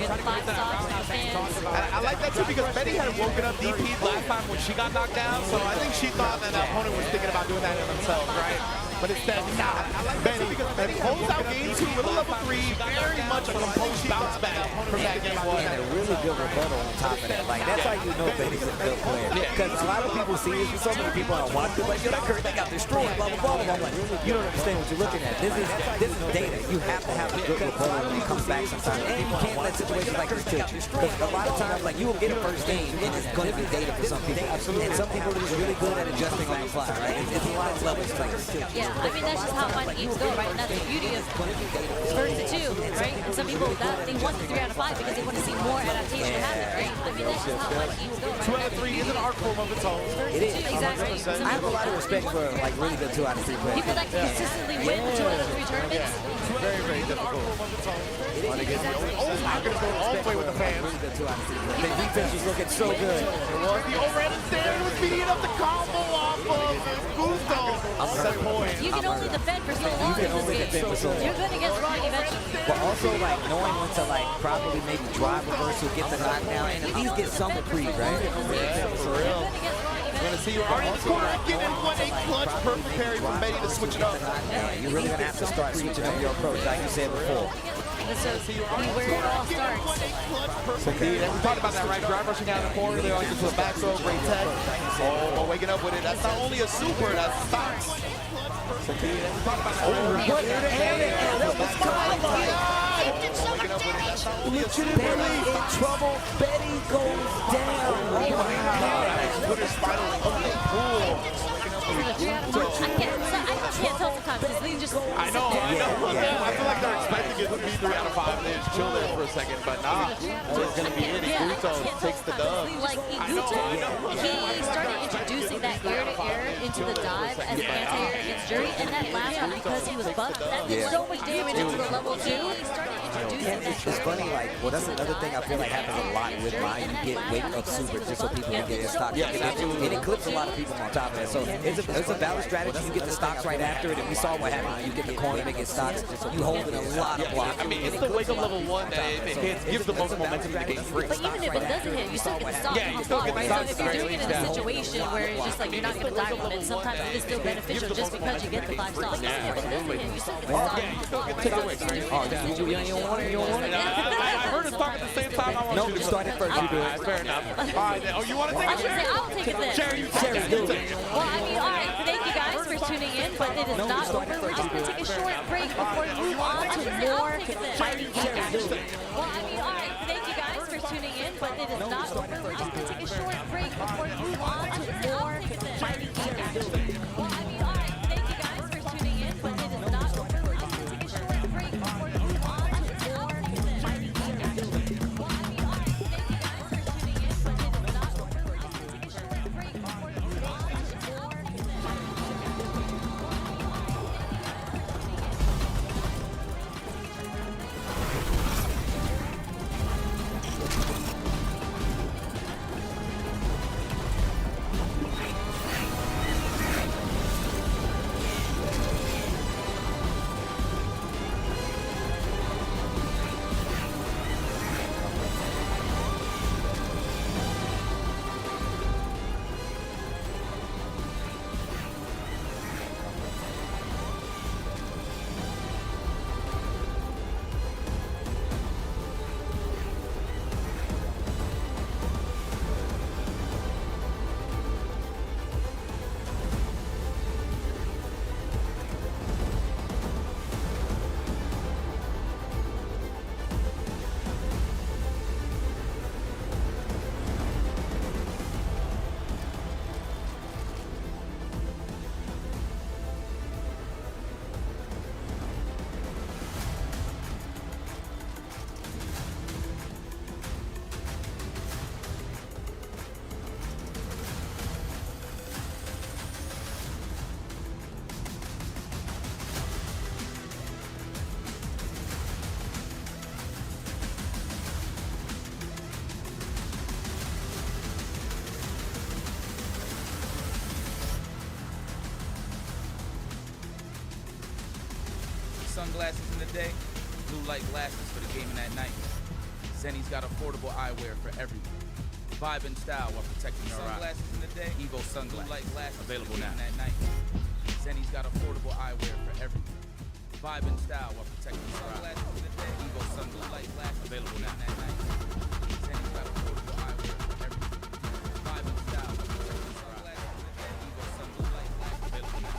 I like that too because Betty had woken up DP last time when she got knocked down, so I think she thought that the opponent was thinking about doing that in themselves, right? But instead, nah. Betty holds out game 2 with a level 3, very much a composed bounce back from that game 1. And a really good rebuttal on top of that. Like, that's how you know Betty's a good player. Because a lot of people see this, and so many people are watching, like, yo, that Kurt, they got destroyed, blah, blah, blah. I'm like, you don't understand what you're looking at. This is data. You have to have a good rebuttal when it comes back sometimes. And you can't let situations like this tilt you. Because a lot of times, like, you will get a first game, and it's going to be data for some people. And some people are just really good at adjusting on the fly, right? It's a lot of levels to it. Yeah. I mean, that's just how fighting games go, right? And that's the beauty of first to 2, right? And some people, they want the 3 out of 5 because they want to see more adaptation happen, right? I mean, that's just how fighting games go, right? 2 out of 3 is an art form of its own. It is. Exactly. I have a lot of respect for, like, really good 2 out of 3 players. People that can consistently win 2 out of 3 tournaments. Very, very difficult. I'm going to go all the way with the fans. Really good 2 out of 3 players. The defense was looking so good. The overhead stand was beating up the combo off of Gusto. You can only defend for so long in this game. You're going to get wrong eventually. But also, like, knowing when to, like, properly maybe drive reversal, get the knockdown, and at least get some reprieve, right? Yeah, for real. We're going to see you already in the corner again and one a clutch perfect parry from Betty to switch it up. You're really going to have to start switching up your approach, like you said before. this will be where it all starts. Indeed, and we talked about that, right? Drive rushing out of the corner, they always get to the back throw, great tech. Oh, waking up with it. That's not only a super, that's stocks. Indeed, and we talked about that. Betty in trouble. Betty goes down. Oh my God. Put his spinal on the pool. I can't tell sometimes because they just. I know. I feel like they're expecting it to be 3 out of 5. They just chill there for a second, but nah. It's going to be it. Iguto takes the dub. Like Iguto, he started introducing that ear-to-ear into the dive as an anti-air against Jury, and that last one, because he was buffed, that did so much damage into the level 2. He started introducing that. It's funny, like, well, that's another thing I feel like happens a lot with mine. You get wake up super just so people can get their stock. And it clips a lot of people on top of that. So it's a valid strategy. You get the stocks right after it, and we saw what happened when you get the corner, they get stocks. You holding a lot of blocks. I mean, it's the wake up level 1 that if it hits, gives the most momentum to the game free. But even if it doesn't hit, you still get the stock. Yeah, you still get the stock. So if you're doing it in a situation where it's just like you're not going to die on it, sometimes it is still beneficial just because you get the 5 stocks. Even if it doesn't hit, you still get the stock. Yeah, you still get the stock. You don't want it? You don't want it? I heard it talk at the same time. I want No, you to you started first. You do it. Fair enough. All right, then. Oh, you want to take I it, was going to Jerry? say, I'll take it then. Jerry, you take it. Well, I mean, all right, thank you guys for tuning in, but it is not over. We're just going to take a short break before we move on to more fighting game action. Well, I mean, all right, thank you guys for tuning in, but it is not over. We're just going to take a short break before we move on to more fighting game action. Well, I mean, all right, thank you guys for tuning in, but it is not over. We're just going to take a short break before we move on to more fighting game action. Well, I mean, all right, thank you guys for tuning in, but it is not over. We're just going to take a short break before we move on to more Sunglasses in the day, blue light glasses for the gaming at night. Zenny's got affordable eyewear for everyone. Vibe and style while protecting your eyes. Sunglasses in the day, Evo sunglasses. Blue light glasses available now. At night. Zenny's got affordable eyewear for everyone. Vibe and style while protecting your eyes. Sunglasses in the day, Evo sunglasses. Blue light glasses available now. At night. Zenny's got affordable eyewear for everyone. Vibe and style while protecting your eyes. Evo sunglasses. Blue light glasses available now. At night.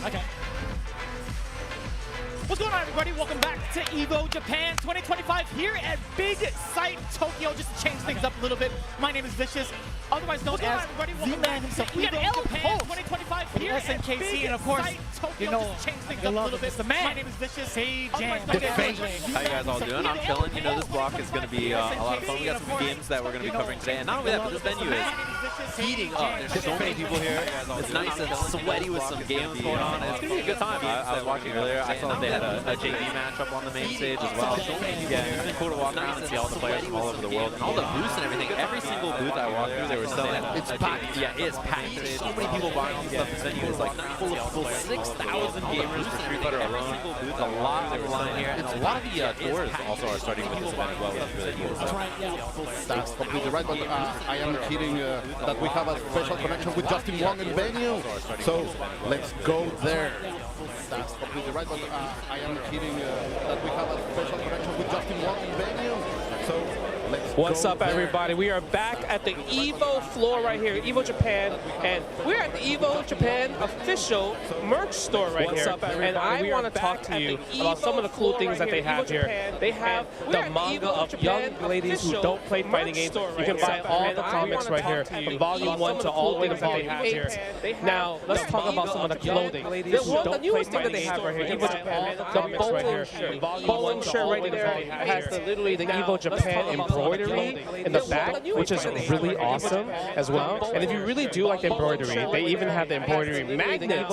Okay. What's going on, everybody? Welcome back to EVO Japan 2025 here at Big Sight Tokyo. Just to change things up a little bit, my name is Vicious, otherwise known as the man himself. We got EVO Japan 2025 here at SNKC, and of course, you know, change things up a little bit. The man. My name is Vicious. Hey, Jam. How you guys all doing? I'm chilling. You know, this block is going to be a lot of fun. We got some games that we're going to be covering today, and not only that, but this venue is heating up. There's so many people here. It's nice and sweaty with some games going on. It's going to be a good time. I was watching earlier. I saw that they had a JV matchup on the main stage as well. Yeah, it's been cool to walk around and see all the players from all over the world and all the booths and everything. Every single booth I walked through, they were selling. It's packed. Yeah, it's packed. There's so many people buying all the stuff. This venue is like full of 6,000 gamers for Street Fighter alone. There's a lot of line here, and a lot of the tours also are starting with this event as well, which is really cool. That's completely right, but I am kidding that we have a special connection with Justin Wong in venue. So let's go there. That's completely right, but I am kidding that we have a special connection with Justin Wong in venue. So let's What's go up, there. everybody? We are back at the EVO floor right here, EVO Japan, and we're at the EVO Japan official merch store right here. And I want to talk to you about some of the cool things that they have here. They have the manga of young ladies who don't play fighting games. You can buy all the comics right here, from Volume 1 to all the way to Volume 8. Now, let's talk about some of the clothing. The newest thing that they have right here, EVO Japan, the bowling shirt. Bowling shirt right there has literally the EVO Japan embroidery in the back, which is really awesome as well. And if you really do like the embroidery, they even have the embroidery magnet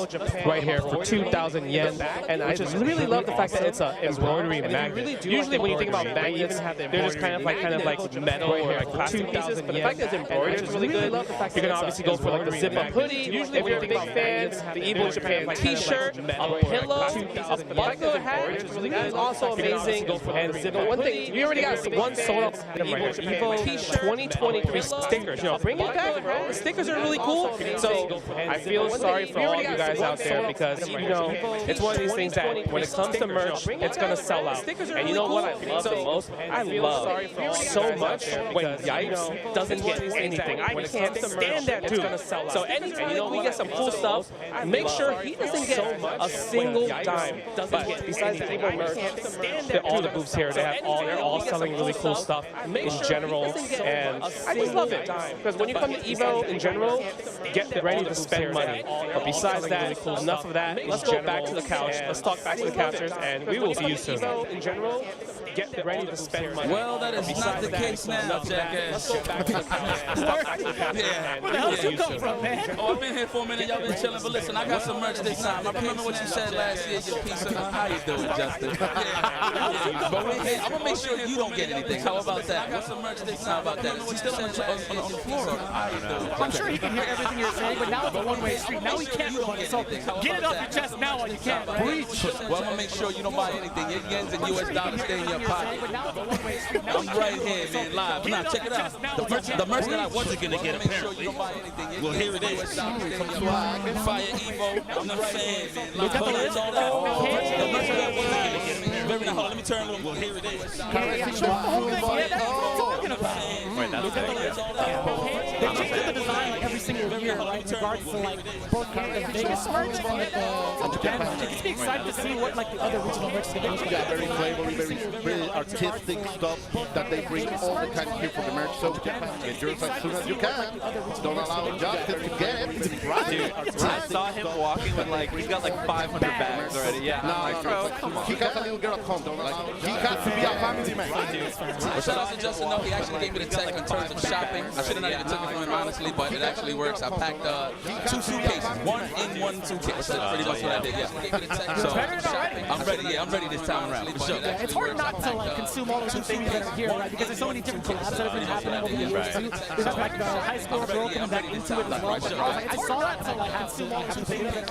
right here for 2,000 yen. And I just really love the fact that it's an embroidery magnet. Usually when you think about magnets, they're just kind of like metal or like plastic pieces. But the fact that it's embroidered is really good. You can obviously go for like the zip-up hoodie. Usually if you're big fans, the EVO Japan t-shirt, a pillow, a bucket hat. That is also amazing. And the one thing, you already got one sold out EVO 2023 stickers. You know, bring it back, bro. The stickers are really cool. So I feel sorry for all you guys out there because, you know, it's one of these things that when it comes to merch, it's going to sell out. And you know what I love the most? I love so much when Yipes doesn't get anything. I can't stand that dude. So anytime we get some cool stuff, make sure he doesn't get a single dime. But besides the EVO merch, all the booths here, they're all selling really cool stuff in general, and I just love it because when you come to EVO in general, get ready to spend money. But besides that, enough of that. Let's go back to the couch. Let's talk back to the couchers, and we will see you soon. In general, get ready to spend money. Well, that is not the case now, jackass. Let's go back to the couch. Where the hell did you come from, man? Oh, I've been here for a minute. Y'all been chilling, but listen, I got some merch this time. I remember what you said last year. Your piece of how you doing, Justin? But I'm gonna make sure you don't get anything. How about that? I got some merch this time. How about that? Is he still on the floor? I don't know. I'm sure he can hear everything you're saying, but now it's a one-way street. Now he can't go on. So get it off your chest now while you can. Preach. Well, I'm gonna make sure you don't buy anything. Your yens and US dollars stay in your pocket. I'm right here, man, live. Now check it out. The merch that I wasn't gonna get, apparently. Well, here it is. Fire Evo. I'm the fan, man. Look at the merch that I wasn't gonna get. Very nice. Let me turn them. Well, here it is. That's what I'm talking about. Wait, that's They change the design like every single year, right? In regards to like both the Vegas merch and the Japan merch. You can be excited to see what like the other regional merch they do. Yeah, very flavory, very artistic stuff that they bring all the time here for the merch. So get yours as soon as you can. Don't allow Justin to get it. Right? Dude, I saw him walking with like, he's got like 500 bags already. Yeah. No, come on. He got a little girl at home. Like, he got to be a family man. Well, shout out to Justin, though. He actually gave me the tech in terms of shopping. I should have not even took it from him, honestly, but it actually works. I packed 2 suitcases, 1 in 1 suitcase. That's pretty much what I did, yeah. So, I'm ready, yeah, I'm ready this time around, for sure. It's hard not to like consume all those things that are here, right? Because there's so many different collabs that have been happening over the years, too. There's like the high school girl coming back into it as well. But I saw that, so like,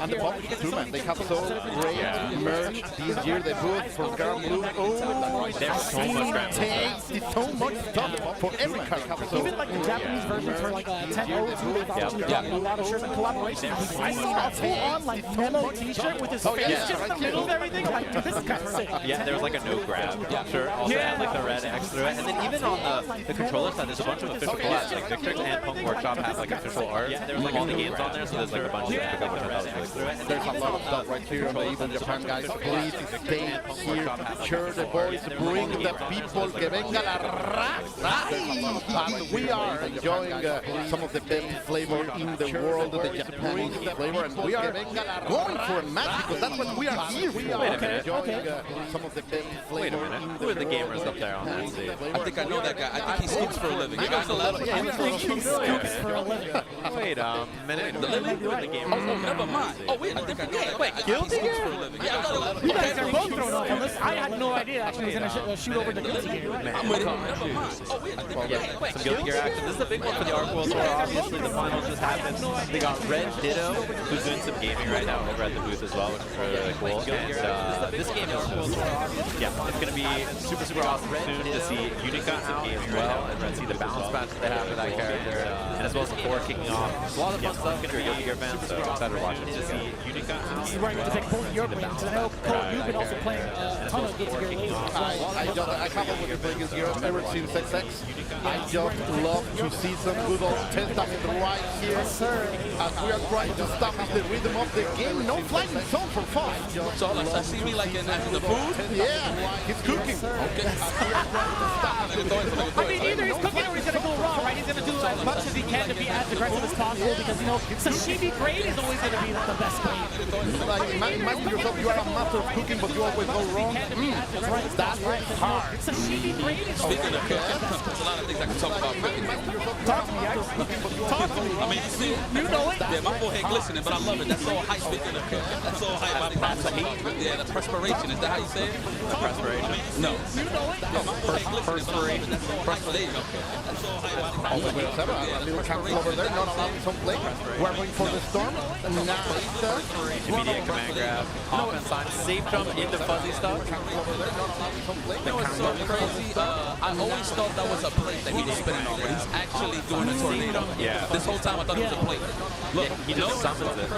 and the public too, man. They have so great merch this year. They put for Girl Blue. Oh, there's so much takes so much stuff for every character. So even like the Japanese versions for like 10.02, they've actually done a lot of shirts and collaborations. I saw a full-on like Memo t-shirt with his face just in the middle of everything. Like, dude, this is kind of sick. Yeah, there was like a no grab shirt. Also had like the red X through it, and then even on the controller side, there's a bunch of official collabs. Like Victor and Punk Workshop have like official art. Yeah, there's like all the games on there, so there's like a bunch of which I thought was really cool. There's a lot of stuff right here on the Evo Japan, guys. Please stay here. Cheer the boys. Bring the people. Que venga la raza. And we are enjoying some of the best flavor in the world, the Japanese flavor. And we are going for a match because that's what we are here for. Wait a minute. Enjoying some of the best Wait a flavor. minute. Who are the gamers up there on that stage? I think I know that guy. I think he scoops for a living. You guys allowed to Wait a minute. Who are the gamers? Oh, never mind. Oh, wait, a different game. Wait, Guilty Gear? Yeah, you guys are both thrown off on this. I had no idea actually he was going to shoot over the Guilty Gear. I'm with it. Never mind. Oh, wait, a different game. Some Guilty Gear action. This is a big one for the Arc World Tour. Obviously, the finals just happened. They got Red Ditto, who's doing some gaming right now over at the booth as well, which is really, really cool. And this game is just, yeah, it's going to be super, super awesome soon to see Unica out gaming right now and see the balance match that they have for that character, and as well as the core kicking off. It's a lot of fun stuff if you're a Guilty Gear fan, so excited to watch it to see Unica out. You're right, to take both your brains. And I know, Cole, you've been also playing a ton of Guilty Gear. I can't believe you're playing Guilty Gear ever since XX. I just love to see some good old Testament right here. As we are trying to establish the rhythm of the game. No flying zone for 5. So I see me like in the food? Yeah, he's cooking. Okay. I mean, either he's cooking or he's going to go raw, right? He's going to do as much as he can to be as aggressive as possible because, you know, sashimi grade is always going to be the best grade. Like, imagine yourself, you are a master of cooking, but you always go wrong. That's hard. Sashimi grade is Speaking of cooking, there's a lot of things I can talk about cooking. Talk to me, guys. Talk to me. I mean, you see it? You know it? Yeah, my forehead glistening, but I love it. That's all hype. Speaking of cooking, that's all hype. I promise. Yeah, that's perspiration. Is that how you say it? Perspiration? No. You know it? Yeah, my forehead glistening, but I love it. That's all hype. There you go. That's all hype. Also, we have a little cancel over there, not allowing some play. We're going for the storm. Immediate command grab, offense sign, safe jump into fuzzy stuff. You know what's so crazy? I always thought that was a plate that he was spinning on, but he's actually doing a tornado. Yeah. This whole time I thought it was a plate. Look, He just summons it.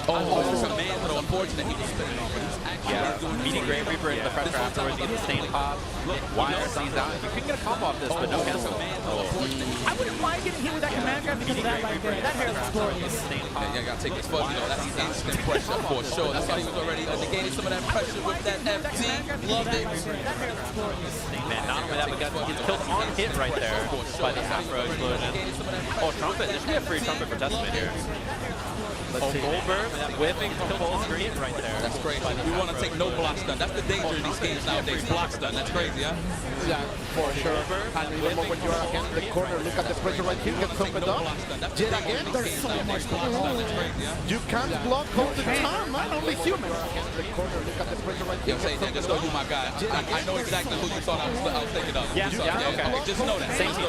oh, it's just a man, but unfortunate he was spinning on, but he's actually doing Beating Great Reaper into the pressure afterwards, you get the stain pop. Wire sees out. You can get a combo off this, but no cancel. I wouldn't mind getting hit with that command grab because of that right there. That hair is glorious. Yeah, you gotta take this fuzzy though. That's instant pressure for sure. That's why he was already negating some of that pressure with that FT. Loved it. Man, not only that, but gets killed on hit right there by the Afro explosion. Oh, trumpet. There should be a free trumpet for Testament here. Oh, Goldberg whipping from full screen right there. That's crazy. We want to take no block stun. That's the danger in these games nowadays. Block stun. That's crazy, huh? Yeah, for sure. And remember when you are against the corner, look at the pressure right here, get something up. Yet again, there's so much block stun. You can't block all the time, man. Only human. The corner, look at the pressure right here. Yo, say that. Just know who my guy. I know exactly who you thought I was thinking of. Yeah, okay. Just know that. Same team.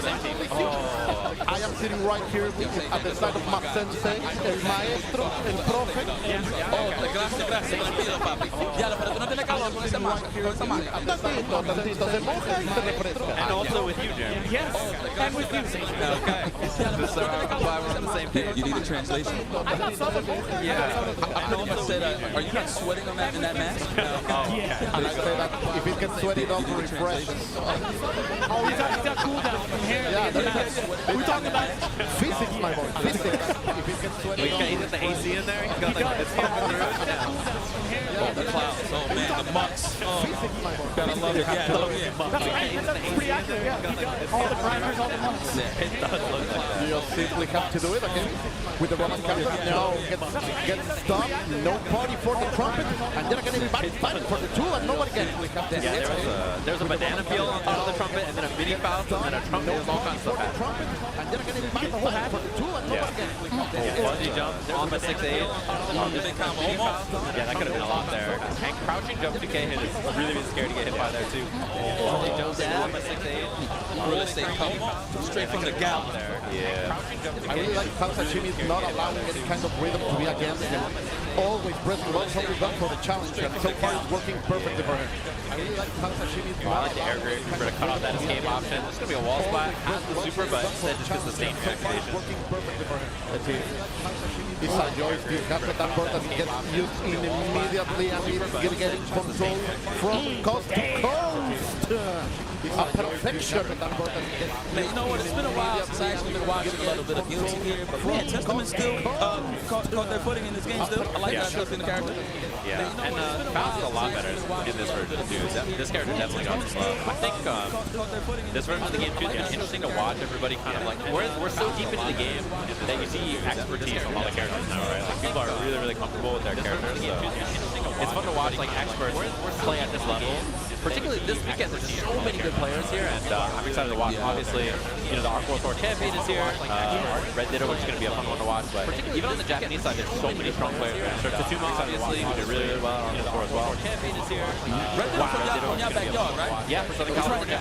Oh. I am sitting right here at the side of my sensei, el maestro, el profe. Oh, gracias. Tranquilo, papi. Ya, pero tú no tienes calor con esa manga. Tantito, se moja y se refresca. And also with you, Jim. Yes, and with you, Sage. Okay. So I'm glad we're on the same page. You need a translation? I thought some of both. Yeah. I pretty much said, are you not sweating on that in that mask? Yeah. And I say that if it can sweat it up, refresh. Oh, he's got cool down from hair. Yeah, We're talking about physics, my boy. Physics. If it can sweat it up. He's got the AC in there. He's got like it's pumping through. Oh, the clouds. Oh, man, the monks. Oh, gotta love it. Yeah, love it. That's right. That's pretty accurate. Yeah. All the primers, all the months. Yeah, it does look like that. You simply have to do it again with the Roman counter. No, get stopped. No party for the trumpet. And then again, everybody fighting for the tool and nobody gets. Yeah, there was a banana peel on top of the trumpet, and then a mini Faust, and then a trumpet. There's all kinds of stuff happening. And then again, everybody fighting for the tool and nobody gets. Fuzzy jump on the 6-8. Yeah, that could have been a lot there. And crouching jump 2K hit is really, really scary to get hit by there too. Fuzzy jumps on the 6-8. Real estate come straight from the gallon there. Yeah. I really like how Sashimi is not allowing any kind of rhythm to be against him. Always pressing one, always done for the challenge, and so far it's working perfectly for him. I really like how Sashimi is I like the air grip for to cut off that escape option. There's going to be a wall splat at the super, but instead just gets the stain reactivation. Working perfectly for him. Let's see. He's like joystick, have that button gets used immediately and it's getting control from coast to coast. A perfection that button gets Man, you know what? It's been a while since I actually been watching a little bit of Guilty here, but man, Testament still caught their footing in this game still. I like that stuff in the character. Yeah, and Faust is a lot better in this version too. This character definitely got some love. I think this version of the game too is interesting to watch. Everybody kind of like we're so deep into the game that you see expertise from all the characters now, right? Like people are really comfortable with their characters. So it's fun to watch like experts play at this level. Particularly this weekend, there's so many good players here, and I'm excited to watch. Obviously, you know the Arc World Tour champion is here. Red Ditto, which is going to be a fun one to watch. But even on the Japanese side, there's so many strong players. Tatsuma, obviously, who did really well on the tour as well. Champion is here. Red Ditto from your backyard, right? Yeah, for Southern California.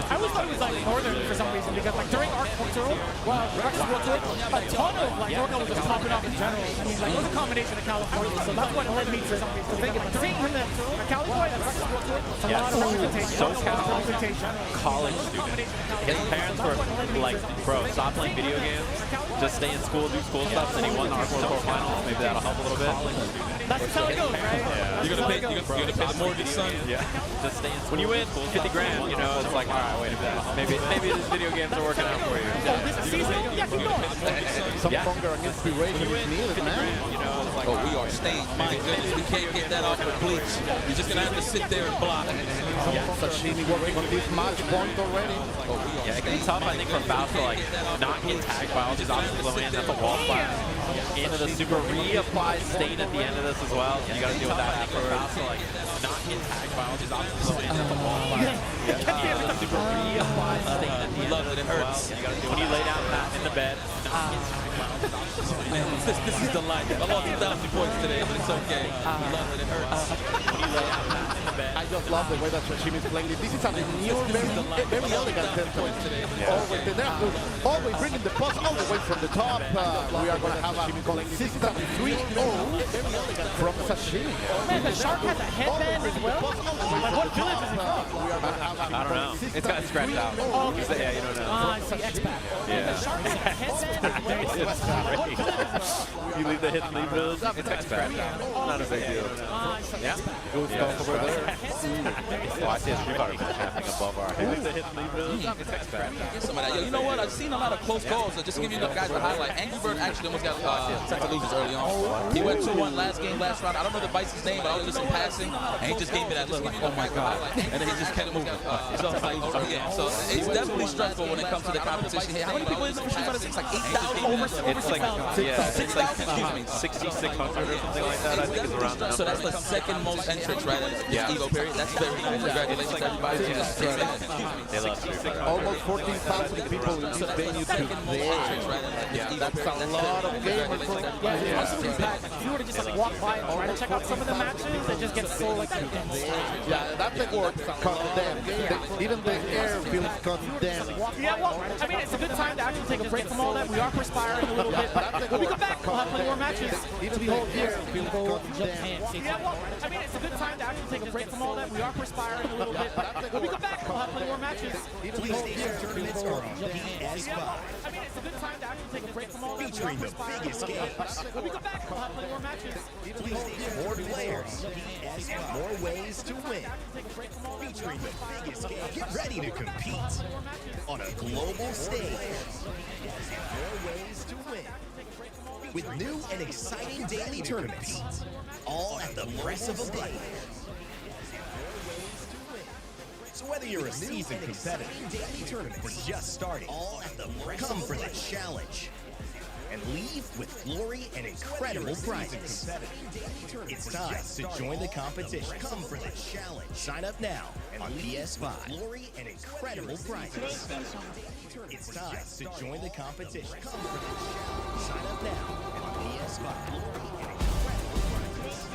I always thought it was like northern for some reason because like during Arc World Tour, Rex World Tour, a ton of like NorCal was just popping off in general. I mean, like it was a combination of California, so that's what led me for some reason to think about seeing him at California at Rex World Tour. A lot of representation. SoCal college student. His parents were like, bro, stop playing video games. Just stay in school, do school stuff. And he won the Arc World Tour finals. Maybe that'll help a little bit. That's how it goes, right? Yeah. You're gonna pay the mortgage, son. Yeah. Just stay in school. When you win 50 grand, you know, it's like, all right, wait a minute. Maybe these video games are working out for you. Oh, this is seasonal? Yeah, keep going. Some stronger inspiration is needed, man. You know, it's like, oh, we are staying. My goodness, we can't get that off with bleach. We're just gonna have to sit there and block. Sashimi working on this match point already. Yeah, it can be tough, I think, for Faust to like not get tagged by all these options low in. That's a wall flat. Into the super reapply stain at the end of this as well. You gotta deal with that afterwards. To like not get tagged by all these options low in. That's a wall flat. Into the super reapply stain at the end of this as well. You gotta do when you lay down in the bed. Not get tagged by all these options low in. Man, this is the life. I lost 1,000 points today, but it's okay. We love it. It hurts. When you lay down in the bed. I just love the way that Sashimi is playing it. This is a new, very elegant tempo. Always bringing the puck all the way from the top. We are going to have a consistent 3-0 from Sashimi. Man, the shark has a headband as well? Like, what village is it from? I don't know. It's got scratched out. Oh, okay. Yeah, you don't know. It's the X-Pac. Yeah. The shark has a headband as well? You leave the hidden leave those. It's X-Pac. Not a big deal. Yeah. Good stuff over there. Oh, I see a Street Fighter match happening above our head. The hidden leave those. It's X-Pac. Get some of that. Yo, you know what? I've seen a lot of close calls. So just to give you guys a highlight. Angry Bird actually almost got sent to losers early on. He went 2-1 last round. I don't know the Vice's name, but I was just in passing, and he just gave me that look like, oh my god, and then he just kept moving. So it's like, yeah. So it's definitely stressful when it comes to the competition. Hey, how many people is it? It's like 8,000 over 6,000. It's like 6,600 or something like that. I think it's around that. So that's the second most entrants, right? Yeah. Evo period. That's very nice. Congratulations, everybody. They love Street Fighter. Almost 14,000 people in this venue today. That's a lot of gamers. Yeah, it's really packed. If you were to just like walk by and try to check out some of the matches, it just gets so like intense. Yeah, that's the word condemned. Even the air feels condemned. Yeah, well, I mean, it's a good time to actually take a break from all that. We are perspiring a little bit, but when we come back, we'll have plenty more matches to behold here. Yeah, well, I mean, it's a good time to actually take a break from all that. We are perspiring a little bit, but when we come back, we'll have plenty more matches to behold here. Tournaments are on PS5. I mean, it's a good time to actually take a break from all that. Featuring the biggest games. When we come back, we'll have plenty more matches. More players, PS5. More ways to win. Featuring the biggest games. Get ready to compete on a global stage. More ways to win. With new and exciting daily tournaments. All at the press of a button. So whether you're a seasoned competitor or just starting, all at the come for the challenge and leave with glory and incredible prizes. It's time to join the competition. Come for the challenge. Sign up now on PS5. Glory and incredible prizes. It's time to join the competition. Come for the challenge. Sign up now on PS5. Glory and incredible prizes.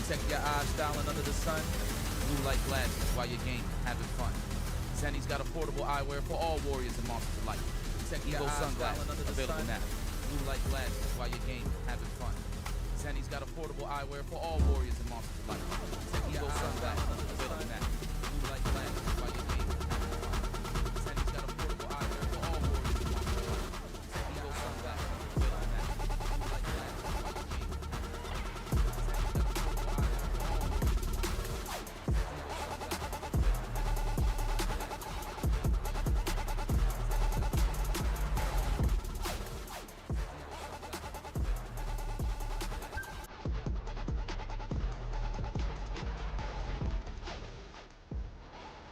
Protect your eyes, styling under the sun. Blue light glasses while you're gaming, having fun. Zenny's got affordable eyewear for all warriors and monsters alike. Protect your eyes, sunglasses available now. Blue light glasses while you're gaming, having fun. Zenny's got affordable eyewear for all warriors and monsters alike. Protect your sunglasses available now. Blue light glasses while you're gaming, having fun. Zenny's got affordable eyewear for all warriors and monsters alike. Protect your sunglasses available now. Blue light glasses while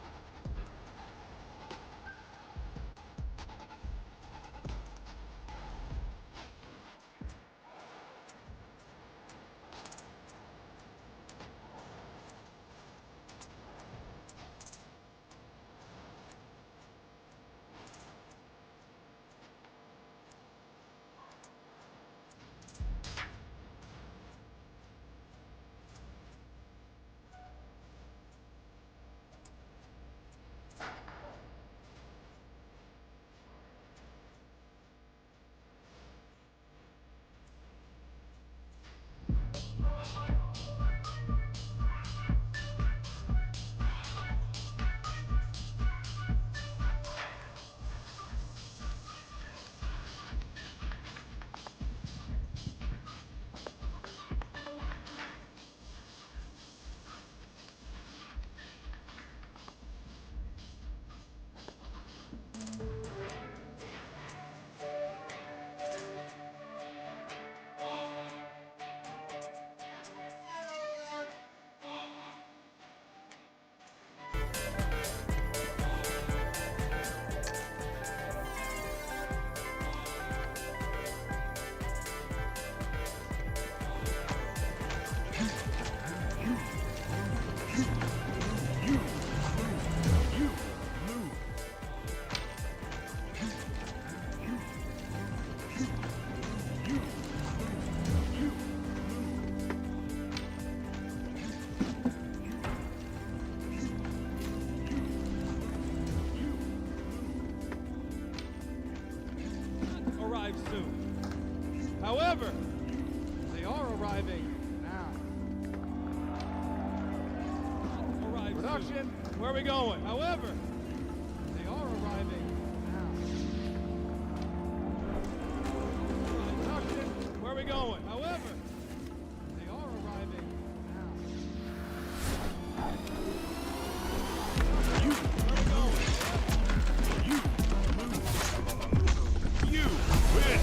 you're gaming. Arrive soon. However, they are arriving now. Arrive Production, soon. Where are we going? However, they are arriving now. Production, where are we going? However, they are arriving now. Where are we going? You win.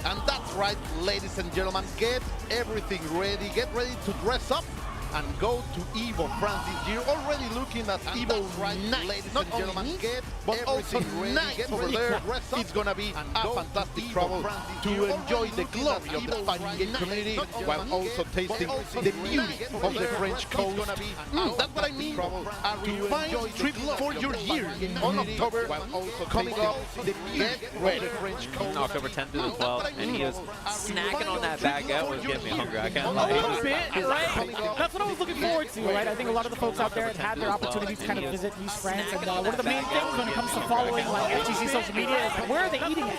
And that's right, ladies and gentlemen, get everything ready, get ready to dress up and go to EVO France this year. Already looking at EVO night, ladies and gentlemen, but also night over there. It's gonna be a fantastic travel to enjoy the glory of the fighting game community while also tasting the beauty of the French coast. That's what I mean. A refined trip for your year on October, coming up. Get ready, French coast. October 10th through the 12th, and he was snacking on that baguette, was getting me hungry. I can't lie. A little bit, right? That's what I was looking forward to, right? I think a lot of the folks out there have had their opportunity to kind of visit these friends, and one of the main things when it comes to following like FGC social media is where are they eating it?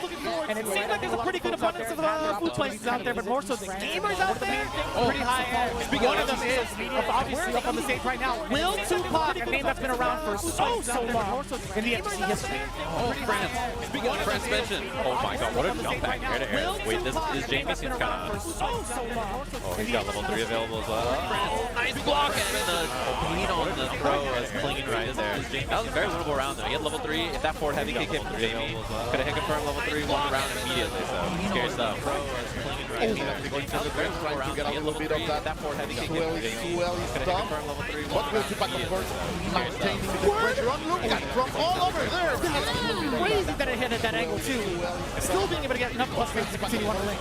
And it seems like there's a pretty good abundance of food places out there, but more so the gamers out there, pretty high end. One of them is obviously up on the stage right now, Will Tupac, a name that's been around for so long in the FGC history. Oh, France. Speaking of France mention. Oh my god, what a jump back air to air. Wait, this Jamie seems kind of... Oh, he's got level 3 available as well. Nice block, and the pain on the throw was clinging right there. That was a very winnable round though. He had level 3. If that forward heavy kick hit from Jamie, could have hit confirmed level 3, won the round immediately. So scary stuff. That was a very winnable round. He had level 3. That forward heavy kick hit from Jamie, could have hit confirmed level 3, won the round immediately. Maintaining the pressure on. Look at from all over there. Crazy that it hit at that angle too. Still being able to get enough plus rates to continue on the link.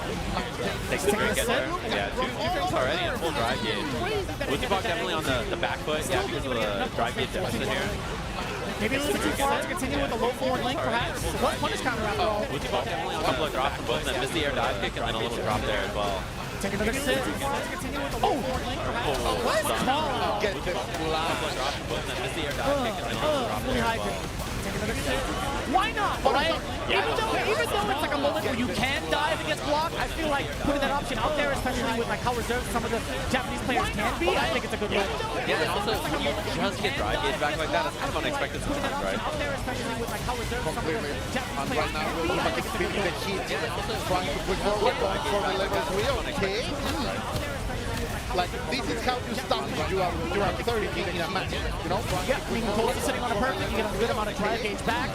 Takes the great get there. Yeah, two frames already in full drive gauge. Wuthibok definitely on the back foot, yeah, because of the drive gauge deficit here. Maybe a little bit too far to continue with the low forward link, perhaps. One punish counter after all. Wuthibok definitely on a couple of drops from both of them. Missed the air dive kick and then a little drop there as well. Take another sit. Oh, what? Get the couple of drops from both of them. Missed the air dive kick and then a little drop there. Take another sit. Why not, right? Even though it's like a moment where you can dive and get blocked, I feel like putting that option out there, especially with like how reserved some of the Japanese players can be, I think it's a good move. Yeah, and also when you just get drive gauge back like that, it's kind of unexpected sometimes, right? Completely. And right now, we're looking at feeling the heat, trying to push forward, going for the level 3. Okay. Like, this is how you stop when you are 30 in a match, you know? Yeah, Green Cold is sitting on a perfect, you get a good amount of drive gauge back.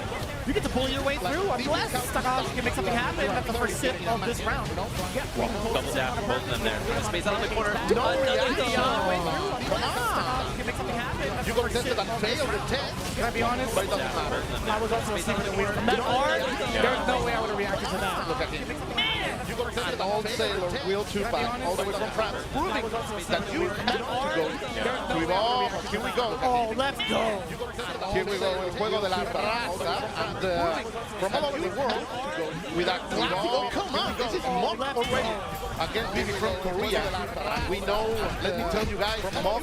You get to pull your way through, unless Takahashi can make something happen at the first sip of this round. Yeah, Double tap from both of them there. Space out on the corner. Come on! You got tested and failed the test. Can I be honest? But it doesn't matter. I was also assuming that we were that hard. There's no way I would have reacted to that. Look at him. You got tested and sailor Will Tupac, all the way from France, proving that you have to go to evolve. Here we go. Oh, let's go. Here we go, el juego de la raza, and from all over the world, with a classic. Oh, come on, this is Mock already. Again, maybe from Korea. We know, let me tell you guys, Mock,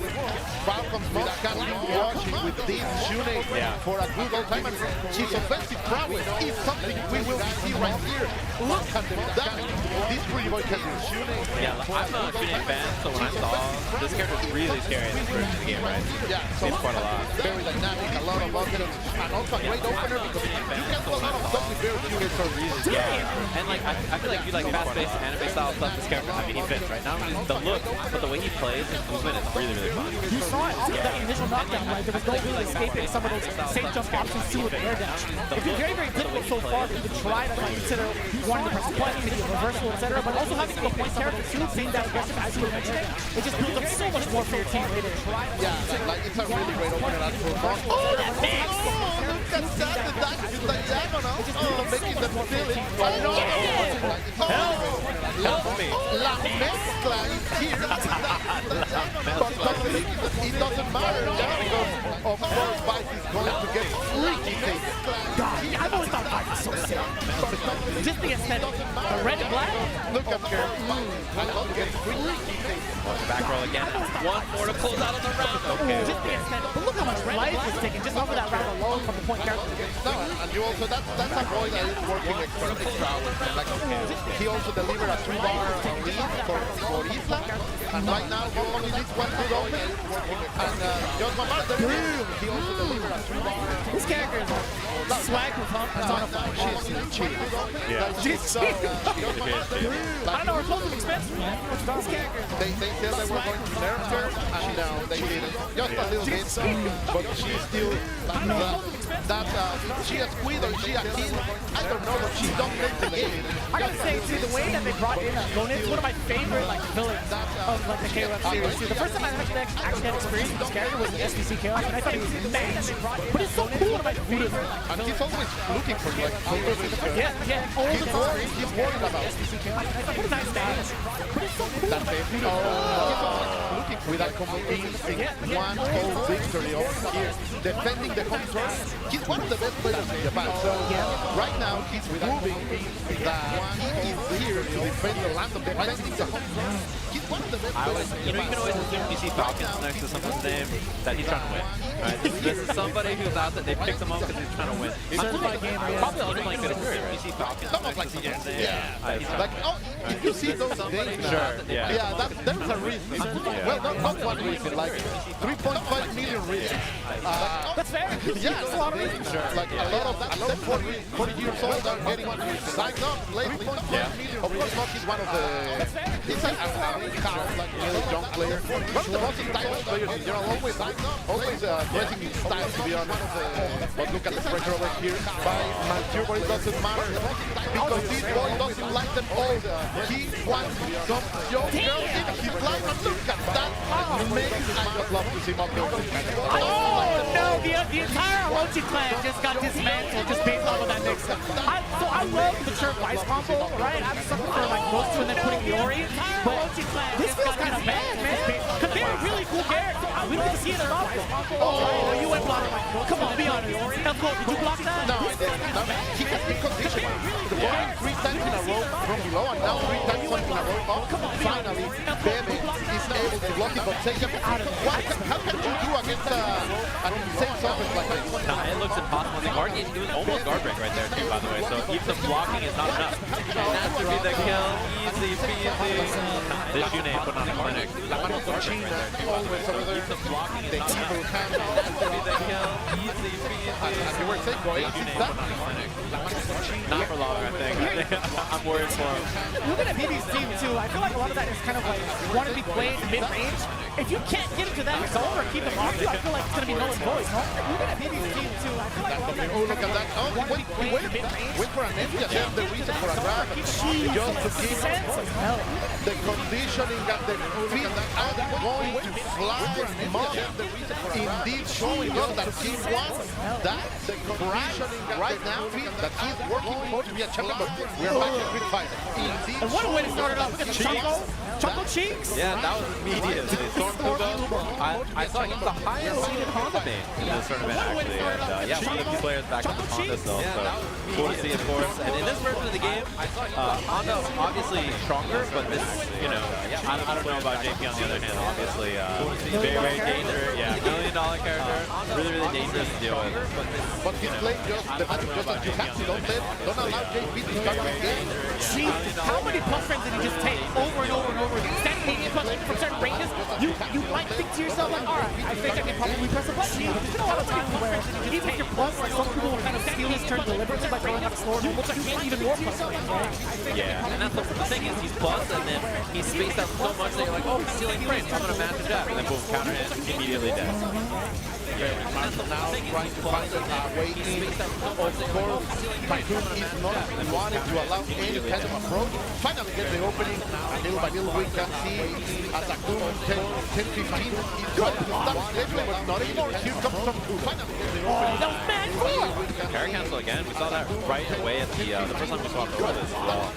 Falcons Mock has been watching with this Shunei for a good old time. And his offensive prowess is something we will see right here. Look at the damage this pretty boy can do. Yeah, I'm a Shunei fan, so when I saw this character is really scary in this version of the game, right? Yeah, so seems quite a lot. Very dynamic, a lot of offense, and also a great opener because you can do a lot of stuff with very few hits or reasons. Yeah, and like I feel like if you like fast-paced anime style stuff, this character, I mean, he fits, right? Not only the look, but the way he plays, his movement is really, really fun. You saw it after that initial knockdown, right? There was no really escaping some of those safe jump options too with the air dash. It's been very, very difficult so far to try to consider wanting to press the button, maybe a reversal, etc. But also having a point character too, being that aggressive as you were mentioning, it just builds up so much more for your team later. Yeah, like it's a really great opener as for Mock. Oh, that mix! Oh, look at that! The dash is diagonal. Oh, making them feel it. Oh, no! Help me! La mezcla is here. But it doesn't matter because, of course, Vice is going to get freaky things. God, I've always thought Vice was so sick. Just the aesthetic. The red and black. Look up here. I love to get freaky things. Back roll again. 1-4 to close out on the round. Okay. Just the aesthetic. But look how much life is taken just off of that round alone from the point character. No, and you also, that's a boy that is working extremely proud. Like, he also delivered a 3-bar lead for Isla. And right now, he only needs one good open. And just one bar, he also delivered a 3-bar. This character is swag with personified. She's cheap. Yeah. She's cheap. I don't know, we're supposed to expense her, man. This character. They said they were going to nerf her, and no, they didn't. Just a little bit. But she's still she a squid or she a kid. I don't know, but she dominates the game. I gotta say, too, the way that they brought in Gonit is one of my favorite villains of like the KOF series. Too. The first time I actually had experience with this character was in SBC Chaos, and I thought he was amazing. But it's so cool, one of my favorite. And he's always looking for like yeah, all the time. He's worried about SBC Chaos. I thought, what a nice match. But it's so cool. That's it. Looking with that convincing 1-0 victory over here, defending the home turf. He's one of the best players in Japan. So right now he's proving that he is here to defend the land of the Vikings. He's one of the best players. You know, you can always assume you see Falcons next to someone's name that he's trying to win. Right? This is somebody who's out there. They picked him up because he's trying to win. Probably also playing good experience. You see Falcons next to someone's name. Yeah. Like, oh, if you see those days now, Sure, there's a reason. Well, not one reason, like 3.5 million reasons. That's fair. Yeah, that's a lot of reasons. Like a lot of that, 40 years old are getting signed up lately. Of course, not he's one of the. He's like a really young player. One of the most stylish players in general. Always dressing in style, to be honest. But look at the pressure over here by Mansour, but it doesn't matter because this boy doesn't like them all. He wants some young girl in his life, and look at that. Amazing. I would love to see him up there. Oh no, the entire Orochi clan just got dismantled just based off of that mix. So I love the mature Vice combo, right? I'm something for like most and then putting the Ori. But this feels kind of bad, man. Because they're a really cool character. We don't even see it in our Vice combo. Oh, you went block. Come on, be honest. Elko, did you block that? No, I didn't. He has been conditioned. The ball 3 times in a row from below, and now 3 times in a row up. Finally, Bebe is able to block it, but take him out of it. How can you do against an insane offense like this? Nah, it looks impossible. The guard game is almost guard break right there too, by the way. So even the blocking is not enough. And that's to be the kill. Easy peasy. This Yune put on a clinic. La mano cochina, always over there. The blocking is The not evil enough. hand. That's to be the kill. Easy peasy. As you were saying, boy, Yune it's put that. on a clinic. Not for long, I think. I'm worried for him. Looking at BB's team too, I feel like a lot of that is kind of like want to be played mid-range. If you can't get into that zone or keep them off you, I feel like it's going to be null and void. Looking at BB's team too, I feel like a lot of that Oh, look at that. Oh, wait for an empty attempt, the reason for a grab. Just to give the conditioning and the feet out going to fly mob. Indeed showing us that he wants that, the conditioning right now that he's working for to be a champion, but we're back in Street Fighter. Indeed. And what a way to start it off. Look at the Choco Cheeks. Yeah, that was immediate. I saw he's the highest seeded Honda main in this tournament, actually. And yeah, one of the few players back up the Honda still. So cool to see, of course. And in this version of the game, Honda obviously stronger, but this, you know, I don't know about JP on the other hand. Obviously, very, very dangerous. Yeah, $1 million character. Really, really dangerous to deal with. But he's playing just the match just as you have to. Don't allow JP to start the game. Jeez, how many plus frames did he just take over and over and over again? Standing from certain ranges, you might think to yourself like, all right, I think I can probably press a button. There's been a lot of times where even if you're plus, like some people will kind of steal his turn deliberately by throwing out a slower move, which I can't even more plus frames, right? Yeah, and that's the thing is he's plus, and then he's spaced out so much that you're like, oh, he's stealing frames, I'm gonna match a jab, and then boom, counter hit, immediately dead. Now trying to find a way in. Of course, Tycoon is not wanting to allow any kind of approach. Finally get the opening, and little by little we can see a Tycoon 10-15 is good. That's definitely, but not anymore. Here comes some finally get the opening. That was mad cool. Carry cancel again, we saw that right away at the first time we saw him throw this as well.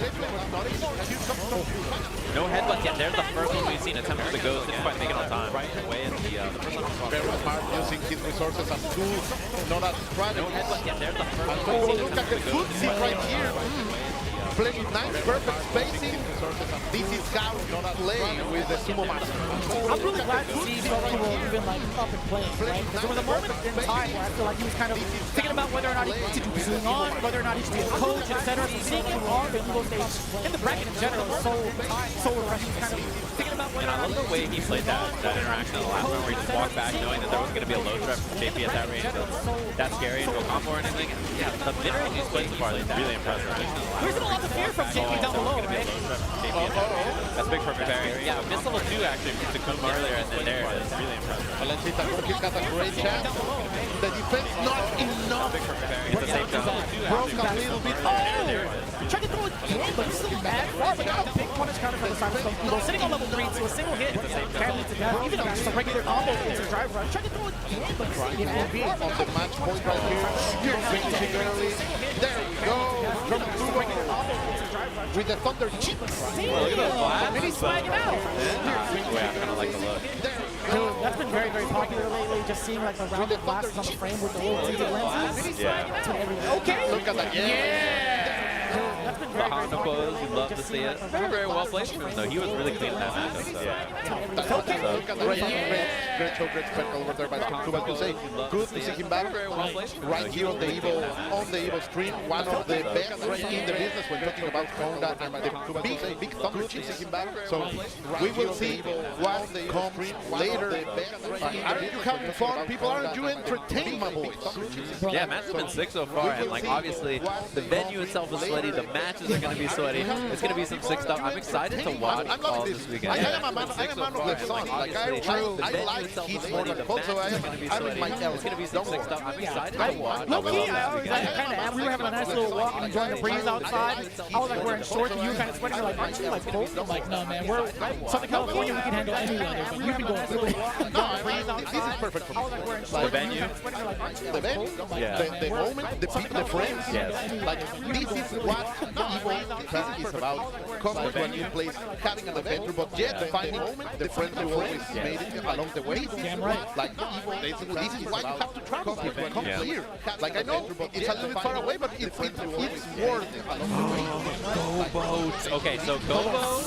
No headbutt yet, there's the first one we've seen attempt to the ghost, didn't quite make it on time. Right away at the first time we saw him. Very smart using his resources as tools, not as strategies. No headbutt yet, there's the first Oh, one. look at the footsie right here. Playing nice, perfect spacing. This is how you play with the Sumo Master. I'm really glad to see Solo even like up and playing, right? Because there was a moment in time where I feel like he was kind of thinking about whether or not he should do Brazilian on, whether or not he should be a coach, etc. So seeing him on the Evo stage in the bracket in general is so refreshing. Kind of thinking about whether And I love the way he played that interaction in the last round where he just walked back knowing that there was going to be a low threat from JP at that range. That's scary and go combo or anything. And yeah, the mid-range he's played so far is really impressive. There's been a lot to fear from JP down below, right? That's big for preparing. Yeah, missed level 2 actually from Takuma earlier, and then there it is. Really impressive. Valencia Takuma got a great chance. The defense not enough. Big for preparing. It's the same time. Broke a little bit. There it is. Tried to throw it again, but he's still mad far, but not a big punish counter from the side of Evo. Sitting on level 3 to a single hit can lead to death. Even though just a regular combo into the drive run. Tried to throw it again, but it will be on the match point right here. You're finishing early. There we go. From Evo with the Thunder Cheeks. Look at those flags. Maybe swagging out. Yeah, I kind of like the look. Dude, that's been very, very popular lately. Just seeing like the rounded glasses on the frame with the little tinted lenses. Yeah. Okay. Look at that. Yeah. That's been The very, very Honda pose, we'd love to see it. Very, very well played from him, though. He was really clean in that matchup. So. Great show, great spectacle over there by Kuba to say. Good to see him back right here on the Evo stream. One of the best in the business when talking about Honda and the big Thunder chips. So we will see what comes later. Aren't you having fun? People, aren't you entertained, my boys? Yeah, match has been sick so far, and like obviously the venue itself is sweaty, the matches are going to be sweaty. It's going to be some sick stuff. I'm excited to watch all this weekend. I am a man of the sun. Like I like Heat more than Cold, so I'm in my element. It's going to be some sick stuff. I'm excited to watch. Low-key, we were having a nice little walk and enjoying the breeze outside. I was like wearing shorts and you were kind of sweating. You're like, aren't you like cold? I'm like, no, man. We're Southern California. We can handle any weather, but you've been going through it. This is perfect for me. I was like wearing shorts. The venue? The venue? Yeah. The moment, the people, the friends. Yes. Like, this is what Evo is about. Coming to a new place, having an adventure, but yet finding the friends you always made it along the way. Damn right. Like, this is why you have to travel here, to come here. Like, I know it's a little bit far away, but it's worth it along the way. Go-Boat. Okay, so Go-Boat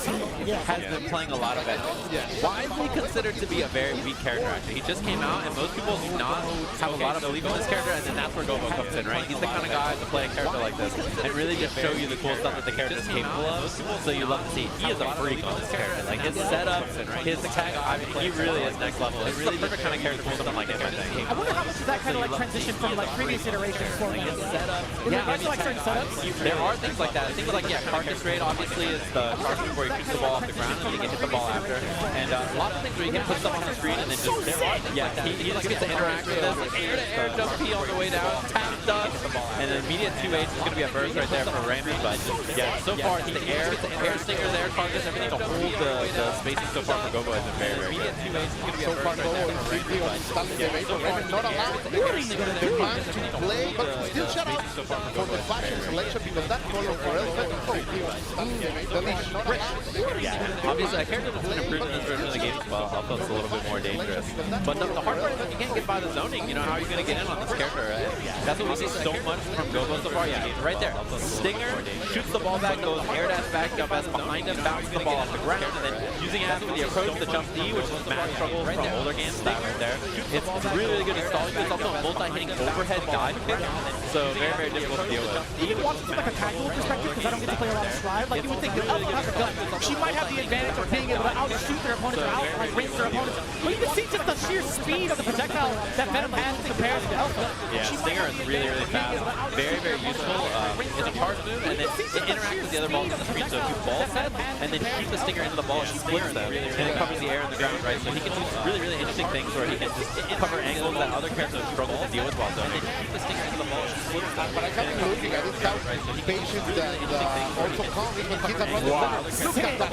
has been playing a lot of Vengeance. Widely considered to be a very weak character, actually. He just came out, and most people do not have a lot of belief in this character, and then that's where Go-Boat comes in, right? He's the kind of guy to play a character like this and really just show you the cool stuff that the character is capable of, so you love to see it. He is a freak on this character. Like, his setups, his attack, I mean, he really is next level. It's really the perfect kind of character for something like him, I think. I wonder how much does that kind of like transition from like previous iterations for him? His setup. Yeah, I like certain setups. There are things like that. I think like, yeah, Carcass Raid obviously is the charge before he keeps the ball off the ground and he can hit the ball after. And a lot of things where he can put stuff on the screen and then just, yeah, he just gets to interact with this. Air jump P all the way down, tap dust, and then immediate 2H is going to be a burst right there for Raymond. But yeah, so far it's the air stingers, air Carcass, everything to hold the spacing so far for Go-Boat has been very, very good. So far, Go-Boat is really installing the base. Raymond not allowed the man to play, but still shut up for the fashion selection because that color for Elfet, yeah, obviously a character that's been improved in this version of the game as well. Alpha's a little bit more dangerous. But the hard part is that you can't get by the zoning. You know, how are you going to get in on this character? Right? That's what we see so much from Go-Boat so far. Yeah, right there. Stinger shoots the ball back, goes air dash back, jump S behind him, bounces the ball off the ground, and then using as for the approach, the jump D, which is mad struggle from older games, that right there. It's really, really good installing. It's also a multi-hitting overhead dive kick, so very, very difficult to deal with. Even watching from like a casual perspective, because I don't get to play a lot of Strive, like you would think that Elfa has a gun. She might have the advantage of being able to outshoot their opponents or out-range their opponents. But you can see just the sheer speed of the projectile that Venom has in comparison to Elfa. Yeah, Stinger is really, really fast. Very, very useful. It's a charge move, and then it interacts with the other balls on the screen. So if you ball set, and then shoot the Stinger into the ball, she splits them, and it covers the air and the ground, right? So he can do really, really interesting things where he can just cover angles that other characters struggle to deal with while zoning. Shoot the Stinger into the ball, she splits them. But I have been looking at it, how patient that also comes when he's around the center. Look at that.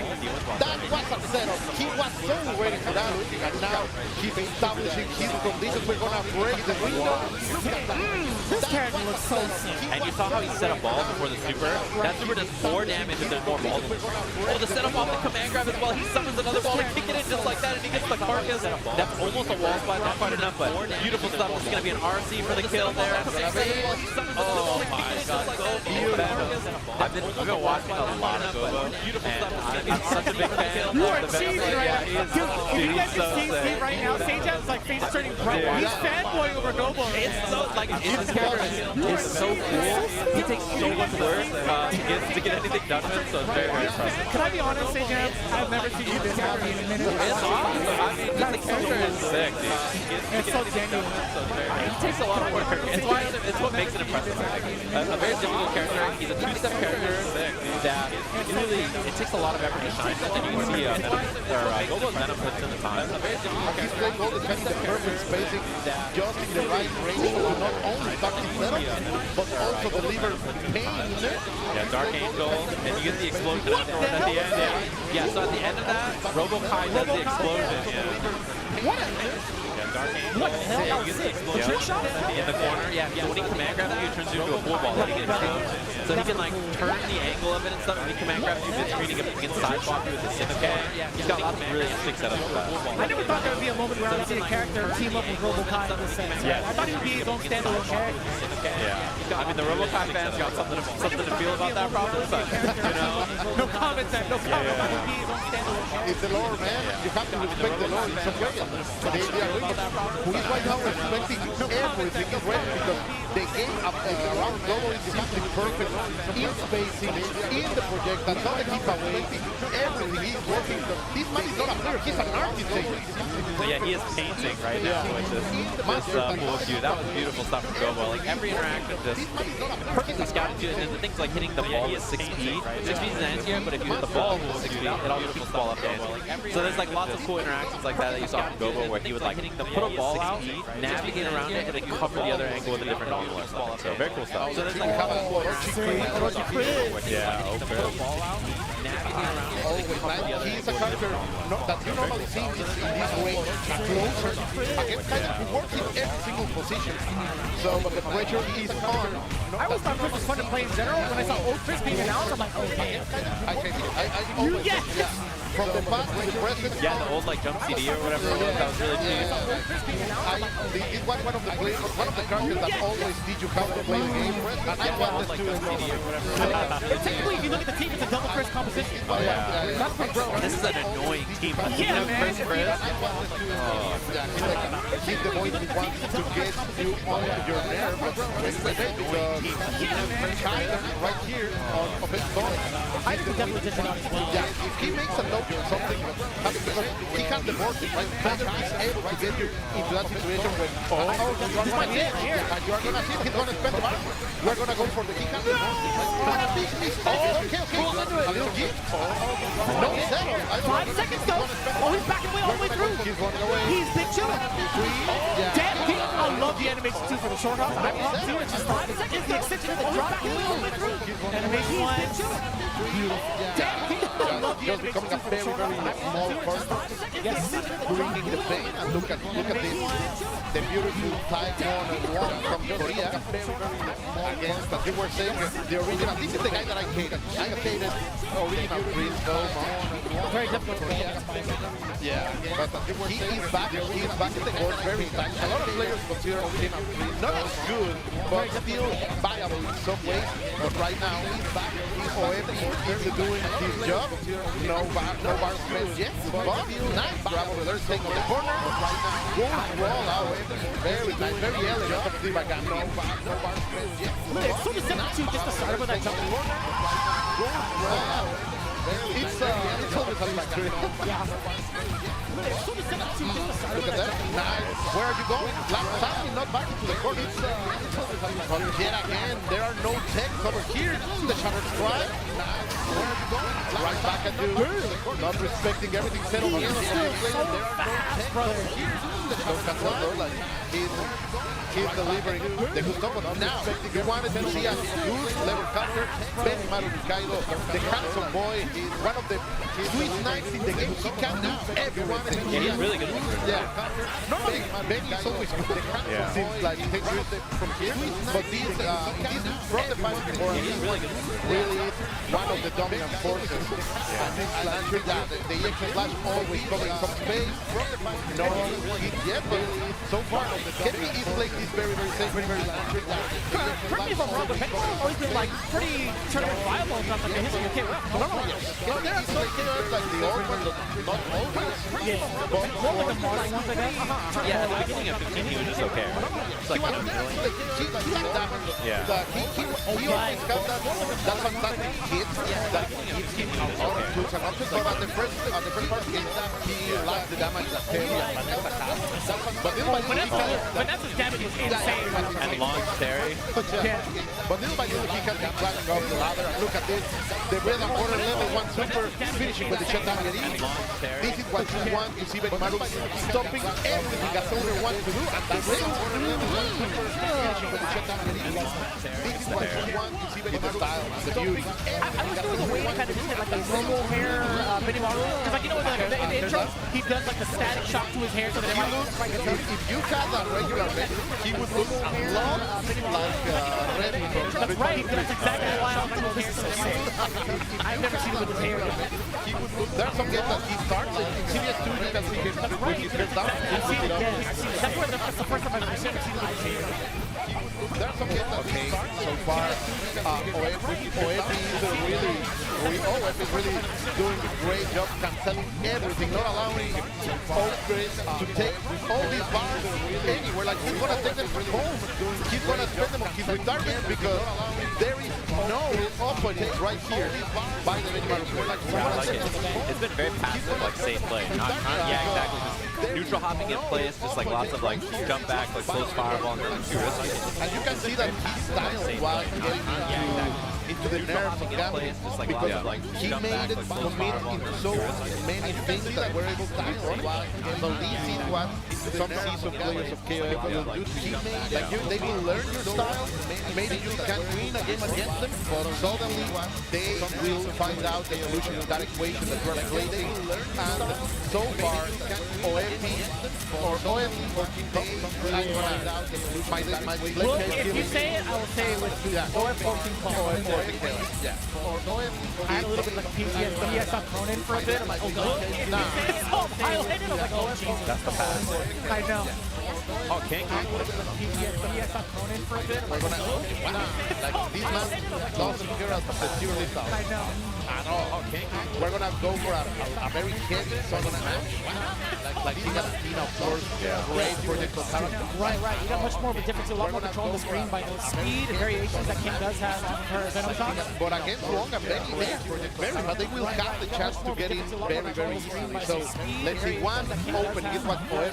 That was a setup. He was so ready for that, and now he's establishing his conditions. We're going to break the window. Look at that. This character looks so sick. And you saw how he set a ball before the super. That super does 4 damage if there's more balls. Oh, the setup off the command grab as well. He summons another ball to kick it in just like that, and he gets the Carcass. That's almost a wall spot, not quite enough, but beautiful stuff. This is going to be an RC for the kill there. Oh my god, so beautiful. I've been watching a lot of Go-Boat, and I'm such a big fan. You are cheesy right now. Dude, if you guys can see right now, Sajan's like face turning bright. He's fanboying over Go-Boat. It's so, like, this character is so cool. He takes so much work to get anything done with it, so it's very, very impressive. Can I be honest, Sajan? I've never seen you this happy in a minute. It's awesome. I mean, the character is sick, dude. It's so genuine. He takes a lot of work. It's what makes it impressive. A very difficult character. He's a two-step character that really, it takes a lot of effort to shine. And you can see Go-Boat's Venom puts in the time. He's playing all the time in the perfect spacing, just in the right range to not only touch his setup, but also deliver pain. Yeah, Dark Angel, and you get the explosion afterwards at the end. Yeah, so at the end of that, Robo-Kai does the explosion. Yeah. Dark Angel. What the hell? That was sick. The trick shot? In the corner, yeah. So when he command grabs you, it turns you into a bull ball. Like, so he can like turn the angle of it and stuff. When he command grabs you mid-screen, he can side swap you with the Sinoke. He's got lots of really interesting setups for that. I never thought there would be a moment where I would see a character team up with Robo-Kai in this sense. Yeah. I thought he would be his own standalone character. Yeah. I mean, the Robo-Kai fans got something to feel about that probably, but, you know. No comment there. No comment. I would be his own standalone character. It's the lore, man. You have to respect the lore in some way. Who is right now respecting everything is ready because the game around Global is simply perfect in spacing, in the project, that's all the giveaway, everything is working. This man is not a player, he's an artist. So yeah, he is painting right now with this full cue. That was beautiful stuff from Gobo. Like every interaction just perfectly scouted to it, and the things like hitting the ball with 6 feet. 6 feet is an anti-air, but if you hit the ball with 6 feet, it also keeps the ball up dancing. So there's like lots of cool interactions like that you saw from Gobo where he would like put a ball out, navigate around it, and then cover the other angle with a different angle or something. So very cool stuff. So there's like yeah, open. Ball out, navigate around it, and cover the other He's a character that you normally see in this way, closer, against kind of works in every single position. So, but the pressure is on. I always thought Chris was fun to play in general. When I saw Old Chris being announced, I'm like, oh, damn. Yes! From the past to the present. Yeah, the old like jump CD or whatever it was. That was really cheap. It was one of the characters that always teach you how to play the game. And I wanted to as well. Technically, if you look at the team, it's a double Chris composition. That's pretty bro. This is an annoying team. Yeah, man. Chris. He's the boy who wants to get you on your nerve. Right here of his story. I think definitely did not as well. Yeah, if he makes a note of something, he has the board, right? Feather is able to get you into that situation when, he's going to hit here. And you are going to see he's going to spend the money. You are going to go for the, he has the board. What a big mistake. Okay. A little gift. No settle. 5 seconds though. Oh, he's backing away all the way through. He's running away. He's big chilling. Damn, I love the animation too for the short hop. I love too. It's just 5 seconds. The extension of the drop. All the way through. Animation one. Beautiful. Damn, I love the just becoming a very, very small person. Yes. Bringing the pain. And look at this. The beautiful Taekwon from Korea. Against, as you were saying, the original. This is the guy that I hated. I hated original Chris so much. Very difficult. Yeah, but he is back in the court very tight. A lot of players consider original Chris not as good, but still viable in some ways. But right now, he's back. He's doing his job. No bar space yet, but nice grab over there, staying on the corner. Good roll out. Very nice, very elegant from Steve Again. No bar space yet. Look, it's so deceptive just to start with that jump. Good roll out. It's always a mystery. Look at that. Nice. Where are you going? Last time, not back into the court. But yet again, there are no techs over here. The shutter strike. Nice. Where are you going? Right back at you. Not respecting everything set over here. There are no techs over here. He's delivering the good combo. Now, you wanted to see a good level counter. Benimaru Nikaido, the handsome boy, is one of the sweet knights in the game. He can do everyone. Yeah, he's really good. Yeah. Normally, Benny is always good. The handsome seems like he takes it from here. But this from the final before, he's really good. Really is one of the dominant forces. And this Lantry, the EX Flash always covering some space. No hit yet, but so far, Kenny is playing this very, very safe, very, very Lantry. Correct me if I'm wrong, but Kenny's always been like pretty tournament viable and stuff like that. His KOF. Well, there are some KOFs like the old ones, not always. Yeah, more like the modern ones, I guess. Yeah, at the beginning of 15, he was just okay. It's like, yeah. He always got that fantastic hit that gives him a lot of tools and options. But at the first part, he lacked the damage that Terry and Vanessa had. But little by little, Vanessa's damage was insane. And launch Terry. Yeah. But little by little, he has been climbing up the ladder. And look at this. The bread and water level 1 super finishing with the shutdown again. This is what you want to see Benimaru stopping everything that Soldier wants to do. And that's it. Finishing with the shutdown again. This is what you want to see Benimaru. The beauty. I wish there was a way he kind of just did like a normal hair Benimaru? Because like, you know, like, in the intro, he does like the static shock to his hair so that if you had a regular Benny, he would look a lot like Remy from That's right, that's exactly why I'm like, oh, this is so sick. I've never seen him with his hair. He would look, there's some games that he starts in Series 2, you can see him with his hair down. I've seen it, yeah. That's the first time I've ever seen him with his hair. There's some games that he starts so far. OF is really doing a great job canceling everything, not allowing Upgrade to take all these bars anywhere. Like, he's going to take them home. He's going to spend them on his retirement because there is no opponent right here by the Benimaru. Like, Yeah, I like it. It's been very passive, like safe play. Yeah, exactly. Just neutral hopping in place, just like lots of like jump back, like close fireball, nothing too risky. And you can see that his style while getting into the nerves of Gambit because he made it commit in so many things that were able to destroy. So this is what some seasoned players of KOF will do. He made, like, they will learn your style. Maybe you can win a game against them, but suddenly they will find out the solution to that equation that you are playing. And so far, OFP or OFP or Team Top, I'm gonna Well, if you say it, I will say it with OF or Team Top. Yeah. I had a little bit like a PTSD. I saw Cronin for a bit. I'm like, oh, God. It's so highlighted. I'm like, oh, Jesus. That's the pass. I know. Oh, King. PTSD. I saw Cronin for a bit. I'm like, oh, like, this man doesn't care about the purely style. I know. Oh, okay. We're gonna go for a very heavy sort of match. Like he has seen, of course, great projectile character. Right. You got much more of a difference, a lot more control on the screen by the speed and variations that King does have on her Venom shots. But against Wong and Benny, but they will have the chance to get in very, very easily. So let's see, one opening is what OF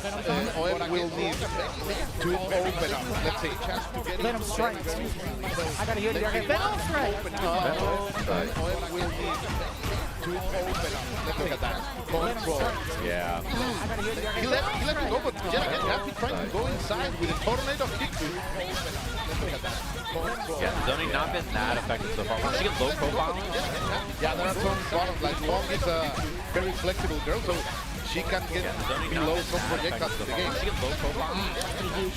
will need to open up. Let's see, chance to get in. Venom Strike, excuse me. I gotta hear the argument. Venom Strike! OF will need to open up. Let's look at that. Control. Yeah. He let me go, but yet again, Happy trying to go inside with a tornado kick. Let's look at that. Control. Yeah, zoning not been that effective so far. She can low profile. Yeah, there are some bottoms. Like Wong is a very flexible girl, so she can get below some projectiles in the game. She can low profile.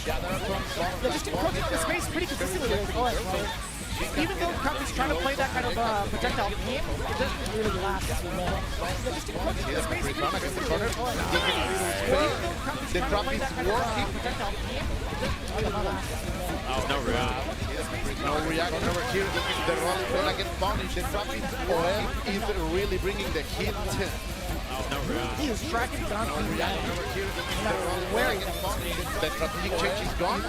Yeah, there are some bottoms. Just approaching the space pretty consistently with OF. Even though Kraken's trying to play that kind of projectile game, it doesn't really last too long. Just approaching the space pretty consistently with OF. The trap is working. There's no reaction. No reaction over here. The Rolling Bella gets punished. The trap is OF is really bringing the hit. He is tracking down from the where the strategic change is gone.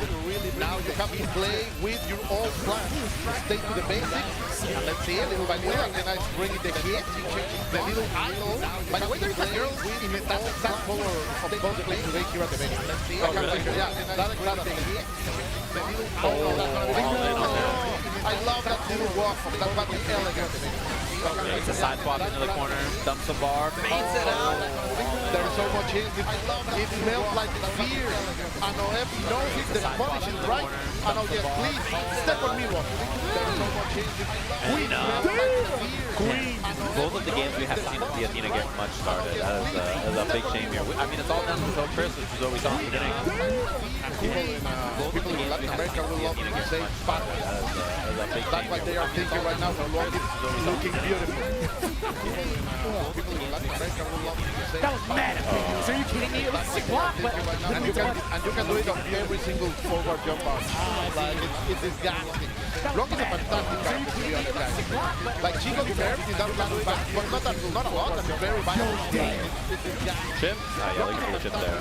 Now you have to play with your old plan. Stay to the basics. And let's see, little by little, and then I bring the hit. He changes the little idol. By the way, there is a girl in the that color of cosplay today here at the venue. Let's see. That's the hit. The little I love that little walk. That's what is elegant. Makes a side swap into the corner, dumps the bar, fades it out. There's so much in it. It smells like fear. And OF knows if the punish is right. And oh yes, please, step on me, Rob. There's so much in it. Queen. Both of the games we haven't seen the Athena get much started. That is a big shame here. I mean, it's all down to Phil Chris, which is what we saw in the beginning. People in Latin America will love to say fat. That's what they are thinking right now. How long it's looking beautiful. People in Latin America will love to say that was mad at me. Are you kidding me? It was a sick block, but and you can do it on every single forward jump out. Like it's disgusting. Rock is a fantastic character, to be honest, guys. Like she got nerfed in that last back, but not a lot. And very violent. Chip? Yeah, looking for the chip there.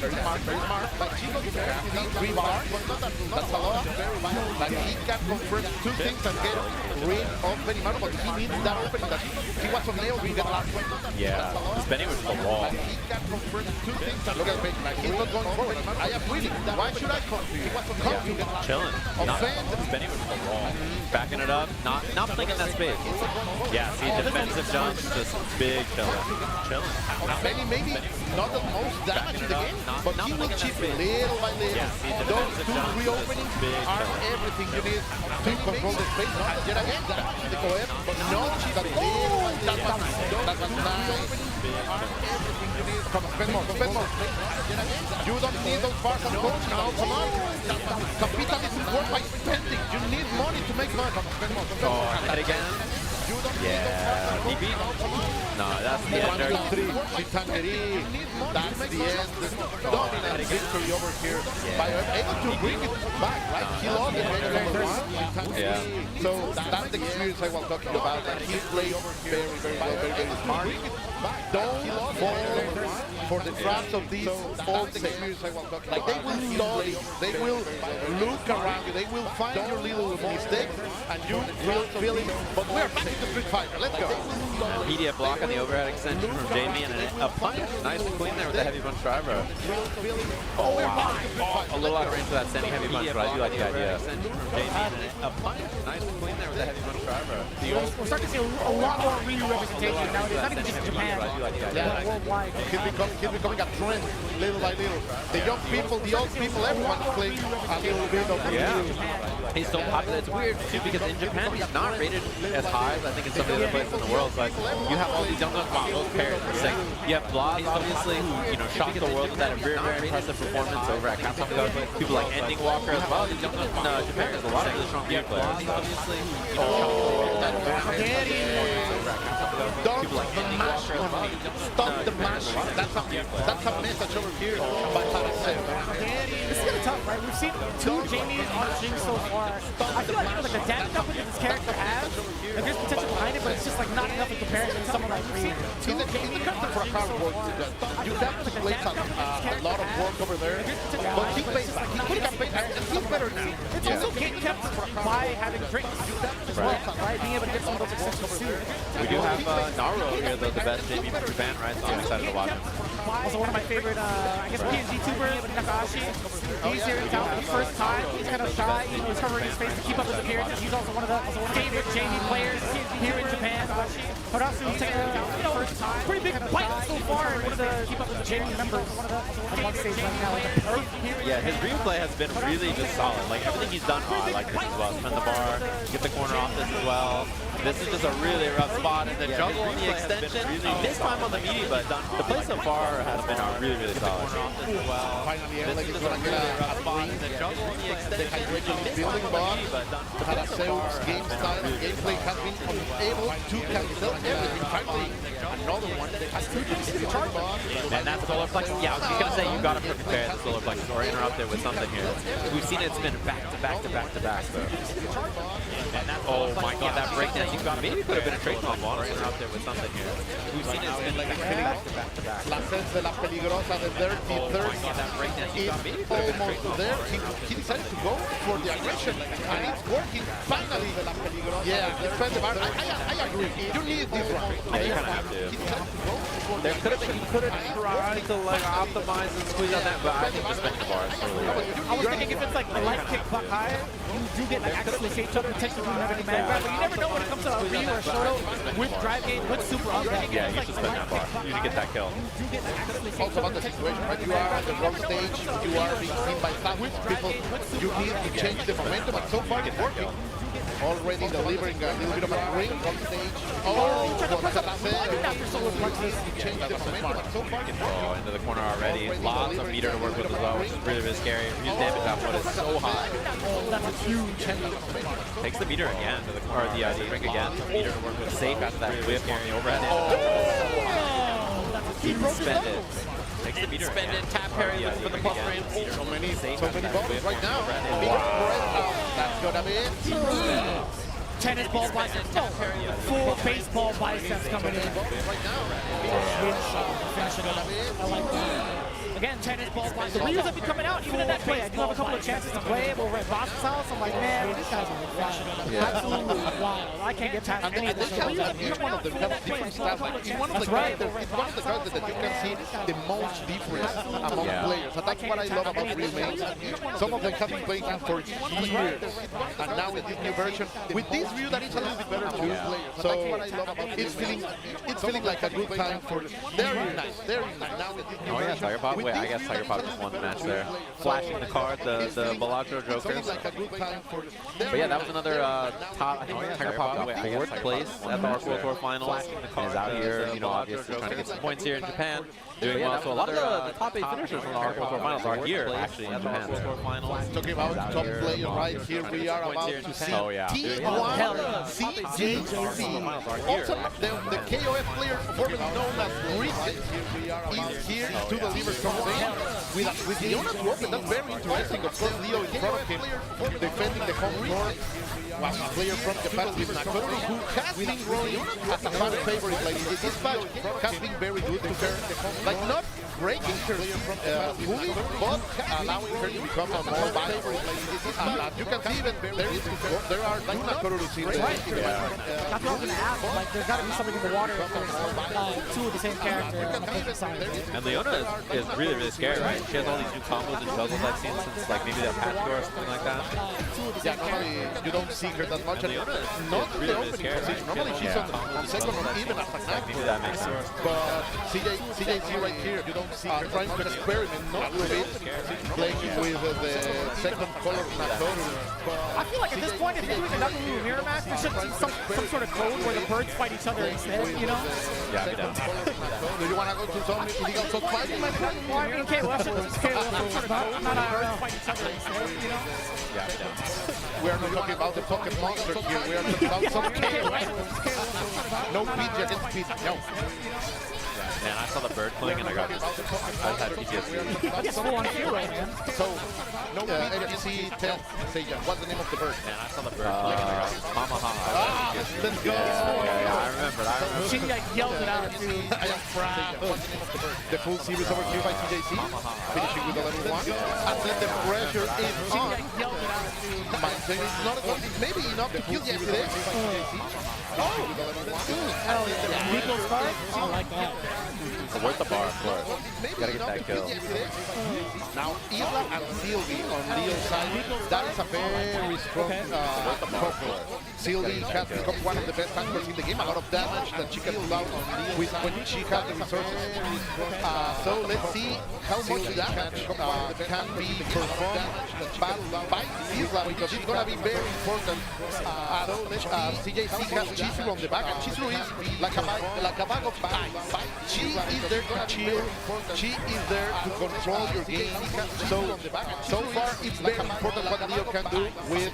Very smart. Like she got nerfed in that 3 bars, but that's a lot. Like he can convert 2 things and get rid of Benimaru, but he needs that opening that he was unable to get last one. Yeah, Benny was the wall. He can convert 2 things and look at Benny. Like he's not going forward. I am winning. Why should I come to you? Come to you. Chilling. Benny was the wall. Backing it up, not playing in that space. Yeah, see, defensive jumps, just big chilling. Benny maybe not the most damage in the game, but he will chip little by little. Yeah, see, those 2 jumps, reopenings are everything you need to control the space. And yet again, the OF, but no chip that little That was nice. Come on, spend more. You don't need those bars and coach now. Come on. Capitalism works by spending. You need money to make money. Come on, spend more. Oh, that again. Yeah, DP. No, that's the end. 1, 2, 3. Pitangeri. That's the end. Dominant victory over here. By able to bring it back, right? He lost the number 1. Yeah. So that's the experience I was talking about. That he played very smart. Don't fall for the traps of these old experience I was talking about. Like they will study, they will look around you, they will find your little mistakes, and you will feel it. But we're back into Street Fighter. Let's go. Immediate block on the overhead extension from Jamie, and a punch. Nice and clean there with the heavy punch driver. Oh, wow. Oh, a little out of range for that standing heavy punch, but I do like the idea. Extension from Jamie, and a punch. Nice and clean there with the heavy punch driver. We're starting to see a lot more Ryu representation nowadays, not even just in Japan, but worldwide. He's becoming a trend little by little. The young people, the old people, everyone is playing a little bit of Ryu. He's so popular. It's weird too because in Japan he's not rated as high as I think in some of the other places in the world. But you have all these young guns. Wow, those pairs are sick. You have Blas, obviously, who shocked the world with that very impressive performance over at Capcom. People like Ending Walker as well. These young guns in Japan has a lot of really strong Ryu players. Obviously, People like Ending Walker as well. Stop the mash. That's a message over here by Haraseo. This is gonna be tough, right? We've seen 2 Jamies on Jing so far. I feel like the damage output that this character has, like there's potential behind it, but it's just like not enough in comparison to someone like Ryu. He's the character for a hard work. You have to place a lot of work over there, but he plays. He could have played. He's better now. It's also getting kept by having drinks as well, right? Being able to get some of those extensions too. We do have Naruto here, though, the best Jamie from Japan, right? So I'm excited to watch him. Also one of my favorite, I guess, PNG tubers, Nakashi. He's here in town for the first time. He's kind of shy, he's covering his face to keep up his appearances. He's also one of the favorite Jamie players here in Japan. Harasu taking a first time. Pretty big bite so far, one of the keep up with the Jamie members. On one stage right now. Yeah, his Ryu play has been really just solid. Like everything he's done, I like this as well. Spin the bar, get the corner off this as well. This is just a really rough spot, and the juggle on the extension. This time on the meaty, but the play so far has been really solid. Finally, Alex is going to get a spot. The hydration is building block. Haraseo's game style and gameplay has been able to cancel everything. Finally, another one that has to do charge block. And that's solar plexus. Yeah, I was just gonna say you gotta prepare the solar plexus or interrupt it with something here. We've seen it spin back to back to back to back. So. And that's oh my god, that breakdown. You got maybe could have been a trade combo or interrupt it with something here. We've seen it spin back to back to back. La sense de la peligrosa, the dirty third. It's almost there. He decided to go for the aggression, and it's working. Finally, yeah, defend the bar. I agree. You need this one. Yeah, you kind of have to. There could have been, you could have tried to like optimize and squeeze on that, but I think just spend the bar. I was thinking if it's like a light kick buck high, you do get like access to shade choke, potentially doing another man grab, but you never know when it comes to a Ryu or Shoto with drive game, with super up. Yeah, you should spend that bar. You should get that kill. Also about the situation, right? You are on the wrong stage, you are being seen by thousands of people, you need to change the momentum, and so far it's working. Already delivering a little bit of a ring on stage. Oh, change the momentum, so far it's working. Into the corner already. Lots of meter to work with as well, which is really scary. His damage output is so high. That's a huge Takes the meter again to the corner, the ring again. Meter to work with safe after that whip carry overhead. Spend it. Takes the meter Spend it, tap parry for the buff frame. So many bubbles right now. Big spread out. That's gonna be it. Tennis ball biceps. Full baseball biceps coming in. Right now. Finishing it up. I like that. Again, tennis ball biceps. The Ryus have been coming out even in that play. I do have a couple of chances to play him over at Boss's house. I'm like, man, these guys are wild. Absolutely wild. I can't get past any of this. Each one of them have different styles. Like, it's one of the guys that you can see the most difference among players. And that's what I love about Real Mates. Some of them have been playing him for years. And now with this new version, with this view that is a little bit better too. So it's feeling like a good time for very nice. Now with this new version. yeah, I guess Tiger Pop just won the match there. Flashing the card, the Bellagio Jokers. But yeah, that was another top. I think Tiger Pop got 4th place at the Arc World Tour Finals. Is out here, you know, obviously trying to get some points here in Japan. Doing well. So a lot of the top 8 finishers from the Arc World Tour Finals are here, actually, in Japan. Talking about top player right here, we are about to see T1 CJC. Also, the KOF player formerly known as Reset is here to deliver something with the honest weapon. That's very interesting. Of course, Leo in front of him, defending the home court. Was a player from Japan with Nakoruru, who has been growing as a fan favorite. Like this match has been very good to her. Like not breaking her fully, but allowing her to become a more valuable. You can see even there are like Nakoruru scenes. That's what I was going to ask. Like, there's got to be something in the water if there's 2 of the same character. And Leona is really, really scary, right? She has all these new combos and juggles I've seen since like maybe that patch or something like that. Yeah, normally you don't see her that much. And Leona not really, the really opening scary. position. Normally she's on second or even as a like maybe that makes sense. But CJC right here, you don't see her trying to experiment not with it, playing with the second color Nakoruru. I feel like at this point, if you're doing another mirror match, there should be some sort of code where the birds fight each other instead, you know? Yeah, be down. Do you want to go to some illegal sub fighting, my friend? Well, I mean, KOF should some sort of code, not birds fight each other instead, you know? Yeah, be down. We are not talking about the pocket monster here. We are talking about some KOF. No PG against PG. No. Man, I saw the bird cling and I had PTSD. Yes, full on hero, man. So, no AFC tell Seiya, what's the name of the bird? Man, I saw the bird cling and I got Mamaha. Let's go. Yeah, I remember. She like yelled it out, dude. I am proud. What's the name of the bird? The full series over here by TJC, finishing with a level 1. And then the pressure is on. My thing is not maybe enough to kill yesterday. Oh, hell yeah. Nico's card? I like that. Worth the bar, of course. Gotta get that kill. Now, Isla and Sylvie on Leo's side, that is a very strong couple. Sylvie has become one of the best tankers in the game. A lot of damage that she can pull out with when she has the resources. So let's see how much damage can be performed by Isla, because it's going to be very important. CJC has Chizuru on the back, and Chizuru is like a bag of ice. She is there to chill. She is there to control your game. So far, it's very important what Leo can do with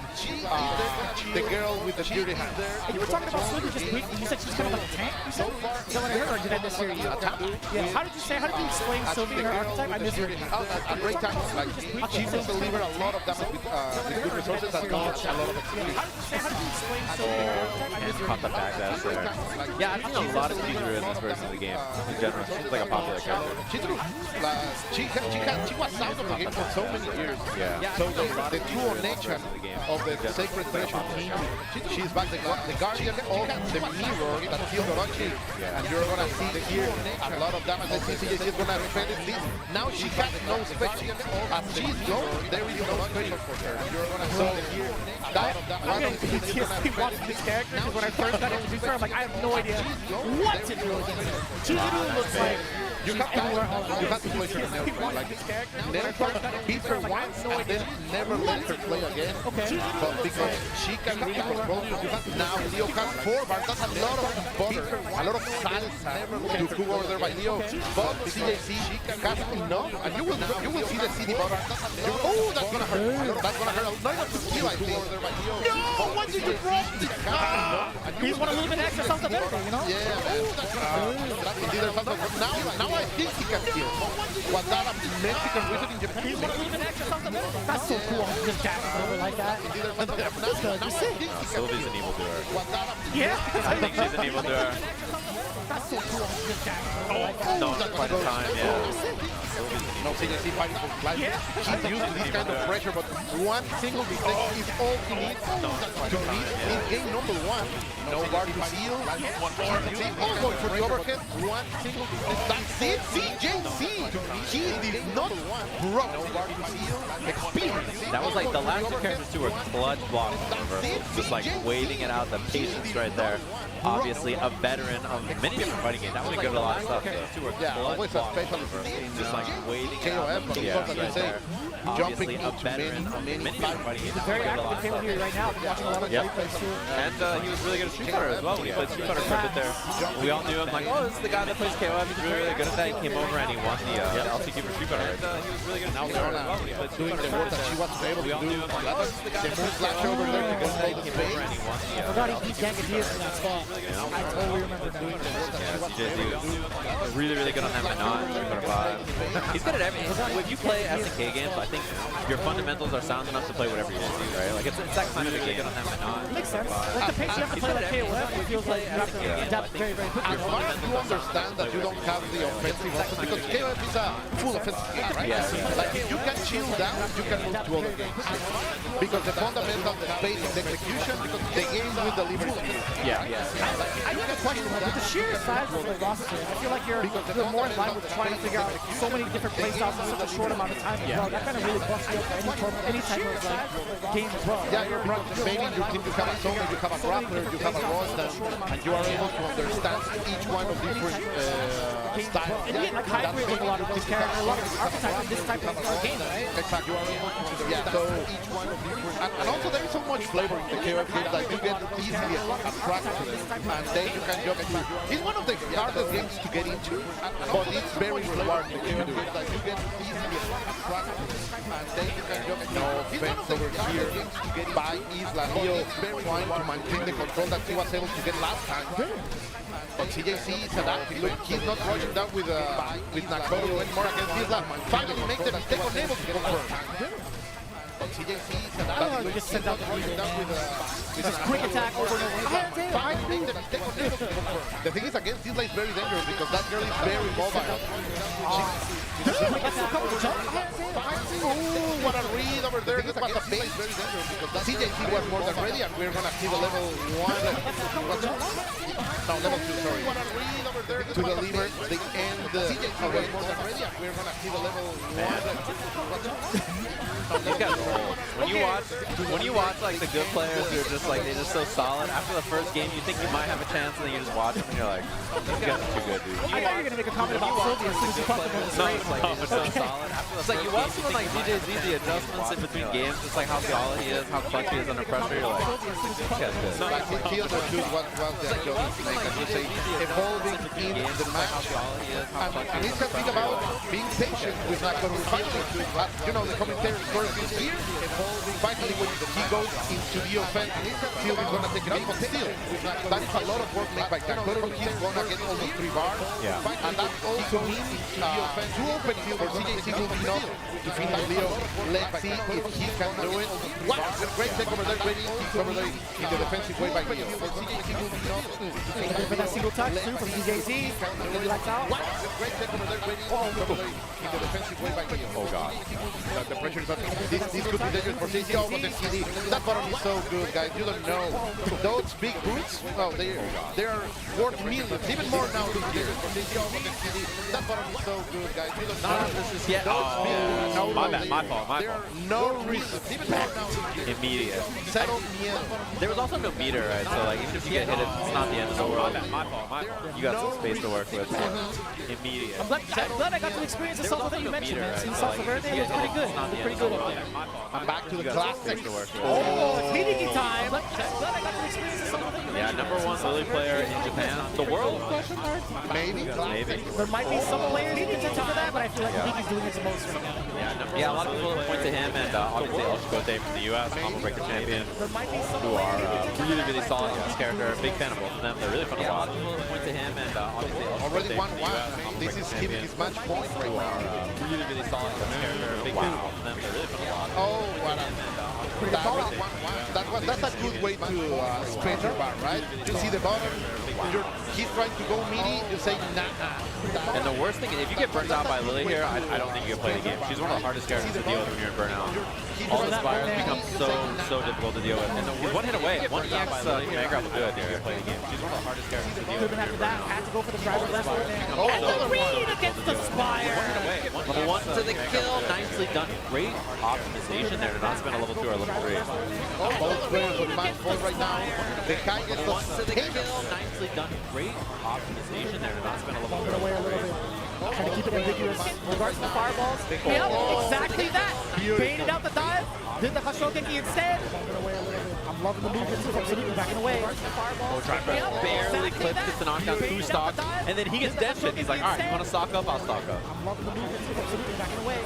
the girl with the dirty hands. And you were talking about Sylvie just briefly. You said she's kind of like a tank. You said? Is that what I heard, or did I mishear you? Yeah. How did you explain Sylvie and her archetype? I misheard you. A great time. Like, she will deliver a lot of damage with good resources and not a lot of experience. How did you explain Sylvie and her archetype? I misheard you. Pop the back dash there. Yeah, I've seen a lot of Chizuru in this version of the game. In general, she's like a popular character. Chizuru, she was out of the game for so many years. Yeah. So the true nature of the Sacred Treasure team, she's back, the guardian of the mirror that killed Orochi. And you're going to see here a lot of damage. Let's see CJC is going to defend this. Now she has no special. As she's low, there is no special for her. You're going to see here that one of the PTSD watching this character, because when I first got introduced to her, I'm like, I have no idea what to do against her. Chizuru looks like you have to play her in neutral. Like, never beat her once and then never let her play again. But because she can really control you. Now Leo has 4 bars. That's a lot of butter, a lot of salsa to cook over there by Leo. But CJC has enough, and you will see the CD butter. Oh, that's gonna hurt. That's gonna hurt. Not enough to kill, I think. No, what did you drop? He's want a little bit extra something of everything, you know? Yeah, man. That's indeed something. Now I think he can kill. Was that a Mexican wizard in Japan? He's want a little bit extra something of everything. That's so cool. Just dabbing over like that. That's good. You're sick. Sylvie's an evildoer. Yeah. I think she's an evildoer. That's so cool. Just dabbing over like that. No, quite a time, yeah. No, CJC fighting for life. He's used to this kind of pressure, but one single mistake is all he needs to lead in game number 1. No bar to seal. All going for the overhead. One single mistake. That's it, CJC. He did not broke. No bar to seal. Experience. That was like the last 2 characters too were clutch blocks in the reversal. Just like waiting it out, the patience right there. obviously a veteran of many different fighting games. That was good at a lot of stuff. Yeah, always a specialist. Just like waiting KOF, but yeah, like you say, obviously jumping a into veteran of many different fighting games. He's a very active defender here right now. Watching a lot of replays too. And he was really good at Street Fighter as well when he played Street Fighter for a bit there. We all knew him like, oh, this is the guy that plays KOF. He's really, really good at that. He came over and he won the LCQ for Street Fighter. And he was really good at Street Fighter as well when he played Street doing Fighter. the work that she wasn't able We to all do. knew him like, oh, this is the guy that plays flash over there to KOF. control He the came over space. and he won the I forgot he beat Ganga Diaz in that spot. I totally remember that. Yeah, CJZ was really, really good on that Manon, Street Fighter 5. He's good at everything. If you play SNK games, I think your fundamentals are sound enough to play whatever you want to, right? Like, it's that kind of a game on that Manon. Makes sense. Like the pace you have to play like KOF, it feels like you have to adapt very, very quickly. As long as you understand that you don't have the offensive option, because KOF is a full offensive game, right? Like, if you can chill down, you can move to other games. Because the fundamental, the space, the execution, because the game will deliver it. Yeah. I have a question. With the sheer size of the roster, I feel like you're more in line with trying to figure out so many different playstyles in such a short amount of time as well. That kind of really busts you up for any type of game as well. Yeah, you're right. Maybe in your team you have a Soma, you have a Grappler, you have a Rostam, and you are able to understand each one of different styles. And you get like hybrid with a lot of those characters, a lot of these archetypes in this type of game, right? Exactly. You are able to understand each one of different. And also there is so much flavor in the KOF game that you get easily attracted to them. And then you can jump into. It's one of the hardest games to get into, but it's very rewarding. You get easily attracted to them. And then you can jump into. No offense over here by Isla. Leo trying to maintain the control that he was able to get last time. But CJC is adapting. Look, he's not rushing down with Nakoto anymore against Isla. Finally make the mistake, was able to confirm. But CJC is adapting. Just send out the rushing down with a quick attack over and over. Finally make the mistake, was able to confirm. The thing is, against Isla is very dangerous because that girl is very mobile. Ooh, what a read over there. This was a base. CJC was more than ready, and we're going to see the level 1. No, level 2, sorry. What a read over there. To deliver the end. CJC was more than ready, and we're going to see the level 1. These guys are old. When you watch like the good players who are just like they're just so solid. After the first game, you think you might have a chance, and then you just watch them and you're like, these guys are too good, dude. I thought you were gonna make a comment about Sylvia as soon as you talked about this. No, it's like they're so solid. It's like you watch someone like CJZ, the adjustments in between games, just like how solid he is, how clutch he is under pressure. You're like, this guy's good. He understood what was the adjustment, like as you say, evolving in the match. And it's the thing about being patient with Nakoto. You know, the commentator's first is here, evolving. Finally, when he goes into the offense, Field is going to take it up, but still, that is a lot of work made by Nakoto. He's going to get almost 3 bars. And that also means to open field for CJC will be enough to finish Leo. Let's see if he can do it. Wow, great take over there, ready. He's over there in the defensive way by Leo. CJC will be enough to finish For that single touch too from CJZ. Really lights out. Wow, great take over there, ready. Over there in the defensive way by Leo. Oh God. The pressure is on. This could be dangerous for CJC. Oh, but the CD. That bottom is so good, guys. You don't know. Those big boots, well, they are worth millions. Even more now. That bottom is so good, guys. You don't know. This is yet. No, my fault. There are no reason. Even more now. Immediate. Settle miedo. There was also no meter, right? So like even if you get hit, it's not the end of the world. My fault. You got some space to work with. Immediate. I'm glad I got to experience the salsa that you mentioned. In Salsa Verde, it was pretty good. It was pretty good. I'm back to the classic. Oh, it's Hideki time. Glad I got to experience the salsa that you mentioned. Yeah, #1 Lily player in Japan. The world? Maybe. There might be some players in contention for that, but I feel like Hideki's doing it the most right now. Yeah, a lot of people point to him and obviously El Chicote from the U.S., Combo Breaker champion, who are really, really solid in this character. Big fan of both of them. They're really fun to watch. People point to him and obviously El Chicote already from the U.S., Combo This Breaker is champion, his match point right now. really, really solid in this character. Big fan of both of them. They're really fun to watch. Oh, what a... That's a good way to spend your bar, right? You see the bottom, he's trying to go meaty, you say nah. And the worst thing is, if you get burnt out by Lily here, I don't think you can play the game. She's one of the hardest characters to deal with when you're in burnout. All the Spires become so difficult to deal with. And he's one hit away. One EX command grab will do it if you play the game. She's one of the hardest characters to deal with. After that, had to go for the driver left. And the read against the Spire. Level 1 to the kill. Nicely done. Great optimization there to not spend a level 2 or level 3. Both players with match point right now. The guy gets the to the kill. Nicely done. Great optimization there to not spend a level 3. Away a little bit. Trying to keep it ambiguous. Regards to the fireballs. Yep, exactly that. Baited out the dive. Did the Hashokeki instead. I'm loving the movement from Sanuki backing away. Barely clips, gets the knockdown, 2 stock, and then he gets dead shit. He's like, alright, you want to stock up? I'll stock up. I'm loving the movement from Sanuki backing away.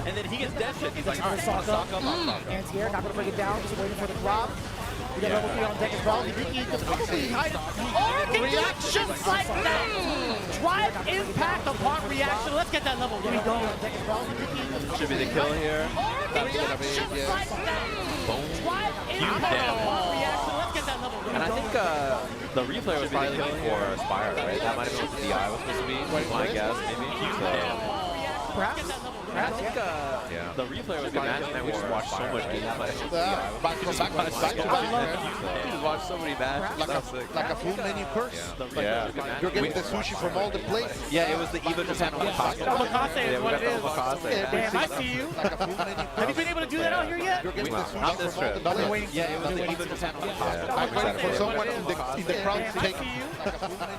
And then he gets dead shit. He's like, alright, you want to stock up? I'll stock up. Anti-air, not going to bring it down, just waiting for the drop. We got level 3 on deck as well. Hibiki just probably behind him. Or reactions like that! Drive impact upon reaction. Let's get that level 3 going on deck as well. Should be the kill here. Reactions like that! Drive impact upon reaction. Let's get that level 3 And I think the replay was probably looking for Spire, right? That might have been what the DI was supposed to be, my guess, maybe. Perhaps. I think the replay was a good match, and we just watched so much game. Back to back. We just watched so many matches. Like a full menu curse. Yeah. You're getting the sushi from all the places. Yeah, it was the Evo Japan Omakase. Omakase is what it is. Omakase. Damn, I see you. Have you been able to do that out here yet? Not this trip. Yeah, it was the Evo Japan Omakase. I'm waiting for someone in the crowd to take.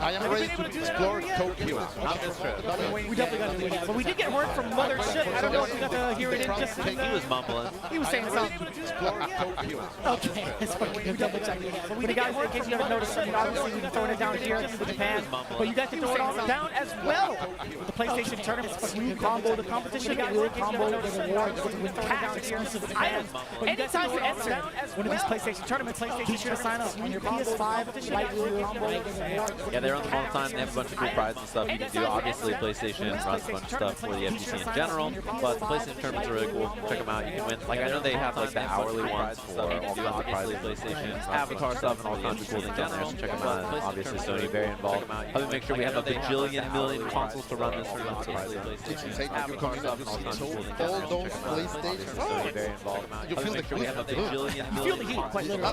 I am ready to explore Tokyo. Not this trip. We definitely got to do that. But we did get word from Mother Shit. I don't know if you got to hear it in just He was mumbling. He was saying something. Okay, it's funny. We double checked it. But we did get word, in case you haven't noticed, obviously we've been throwing it down here in Japan. But you guys can throw it all down as well. With the PlayStation tournaments, you combo the competition, you will combo the rewards with cash exclusive items. Anytime you enter one of these PlayStation tournaments, be sure to sign up on your PS5, Light Blue, Yeah, they're on them all the time. They have a bunch of cool prizes and stuff you can do. Obviously, PlayStation runs a bunch of stuff for the FGC in general, but the PlayStation tournaments are really cool. Check them out. You can win. Like, I know they have like the hourly ones for all kinds of prizes, PlayStation, Avatar stuff, and all kinds of cool things down there. So check them out. And obviously, Sony very involved. Help me make sure we have a bajillion million consoles to run this tournament. PlayStation, Avatar stuff, and all kinds of cool things down there. So check them out. Sony very involved. Help me make sure we have a bajillion you feel the heat, quite literally.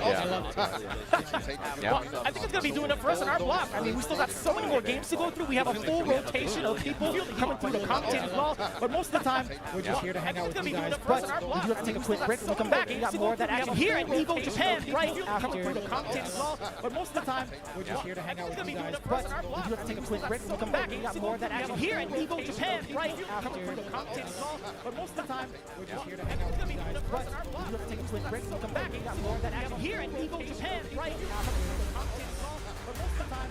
Yeah. I think it's going to be doing it for us in our block. I mean, we still got so many more games to go through. We have a full rotation of people coming through the commentate as well. But most of the time, we're just here to hang out with you guys. But we do have to take a quick break. When we come back, we got more of that action here at Evo Japan, right? Coming through the commentate as well. But most of the time, we're just here to hang out with you guys. But we do have to take a quick break. When we come back, we got more of that action here at Evo Japan, right? Coming through the commentate as well. But most of the time, we're just here to hang out with you guys. But we do have to take a quick break. When we come back, we got more of that action here at Evo Japan, right? Coming through the commentate as well. But most of the time,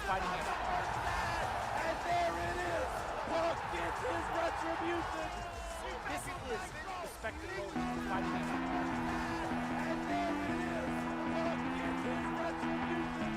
fighting him. And there it is. Punk gets his retribution. This is the spectacle of fighting him. And there it is. Punk gets his retribution.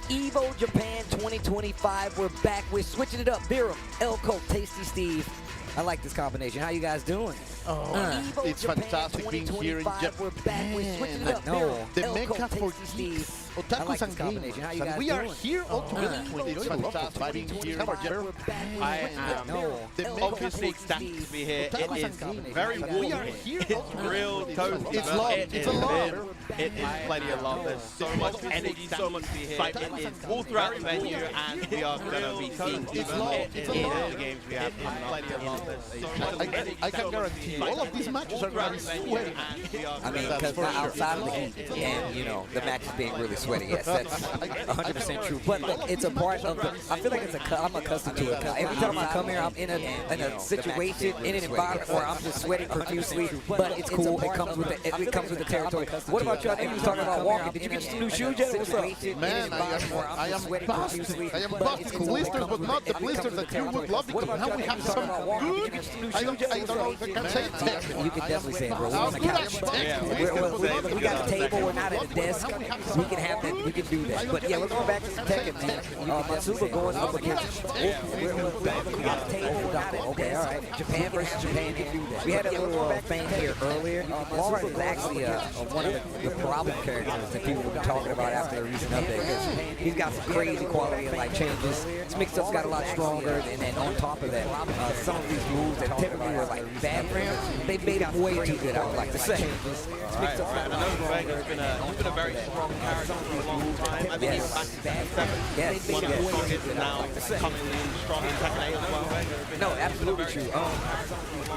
Evo Japan 2025. We're back. We're switching it up. Virum, Elko, Tasty Steve. I like this combination. How you guys doing? Oh, it's fantastic being here in Japan. We're back. We're switching it up. Virum, The Elko, Mecca for Tasty Steve. geeks, I otakus like and this combination. How you gamers. guys And we are doing? here all together. It's fantastic being here in Japan. I am obviously ecstatic to be here. It is very warm. We are here. It's real toast. It's love. It's a love. It is plenty of love. There's so much energy, so much excitement. It is all throughout the venue, and we are going to be seeing It's love. It's a in love. the games we have coming up. Plenty of love. There's so much I can guarantee you, all of these matches are going to be sweaty. I mean, because for not sure. outside of the heat, and you know, the match is being really sweaty. Yes, that's 100% true. But look, it's a part of the. I feel like I'm accustomed to it. Every time I come here, I'm in a situation, in an environment where I'm just sweating profusely. But it's cool. It comes with the territory. What about y'all? They was talking about walking. Did you get some new shoes yet? What's up? Man, I am busted. I am busted. Blisters, but not the blisters that you would love to have. We have some good. I don't know if I can say it. You can definitely say it, bro. We're on the couch. We got a table. We're not at a desk. We can have that. We can do that. But yeah, we're going back to the Tekken, man. Matsuba going up against. We got a table. Okay, all right. Japan versus Japan. We had a little fan here earlier. Lawrence is actually one of the problem characters that people were talking about after the recent update. 'Cause he's got some crazy quality of life changes. His mix-up's got a lot stronger, and then on top of that, some of these moves that typically were like bad for him, they made him way too good, I would like to say. Right. I know Vega's been a very strong character for a long time. I think he was back in Tekken 7. Yes. One of the strongest, and now coming in strong in Tekken 8 as well. No, absolutely true.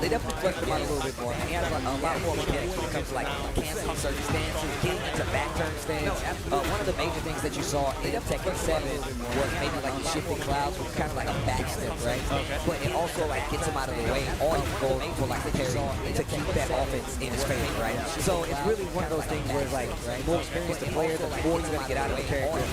They definitely fleshed him out a little bit more. He has a lot more mechanics when it comes to like canceling certain stances, getting into back turn stance. One of the major things that you saw in Tekken 7 was maybe like the shifting clouds, which was kind of like a back step, right? But it also like gets him out of the way, or you can go for like the parry to keep that offense in his favor, right? So it's really one of those things where it's like the more experienced the player, the more you're gonna get out of the character.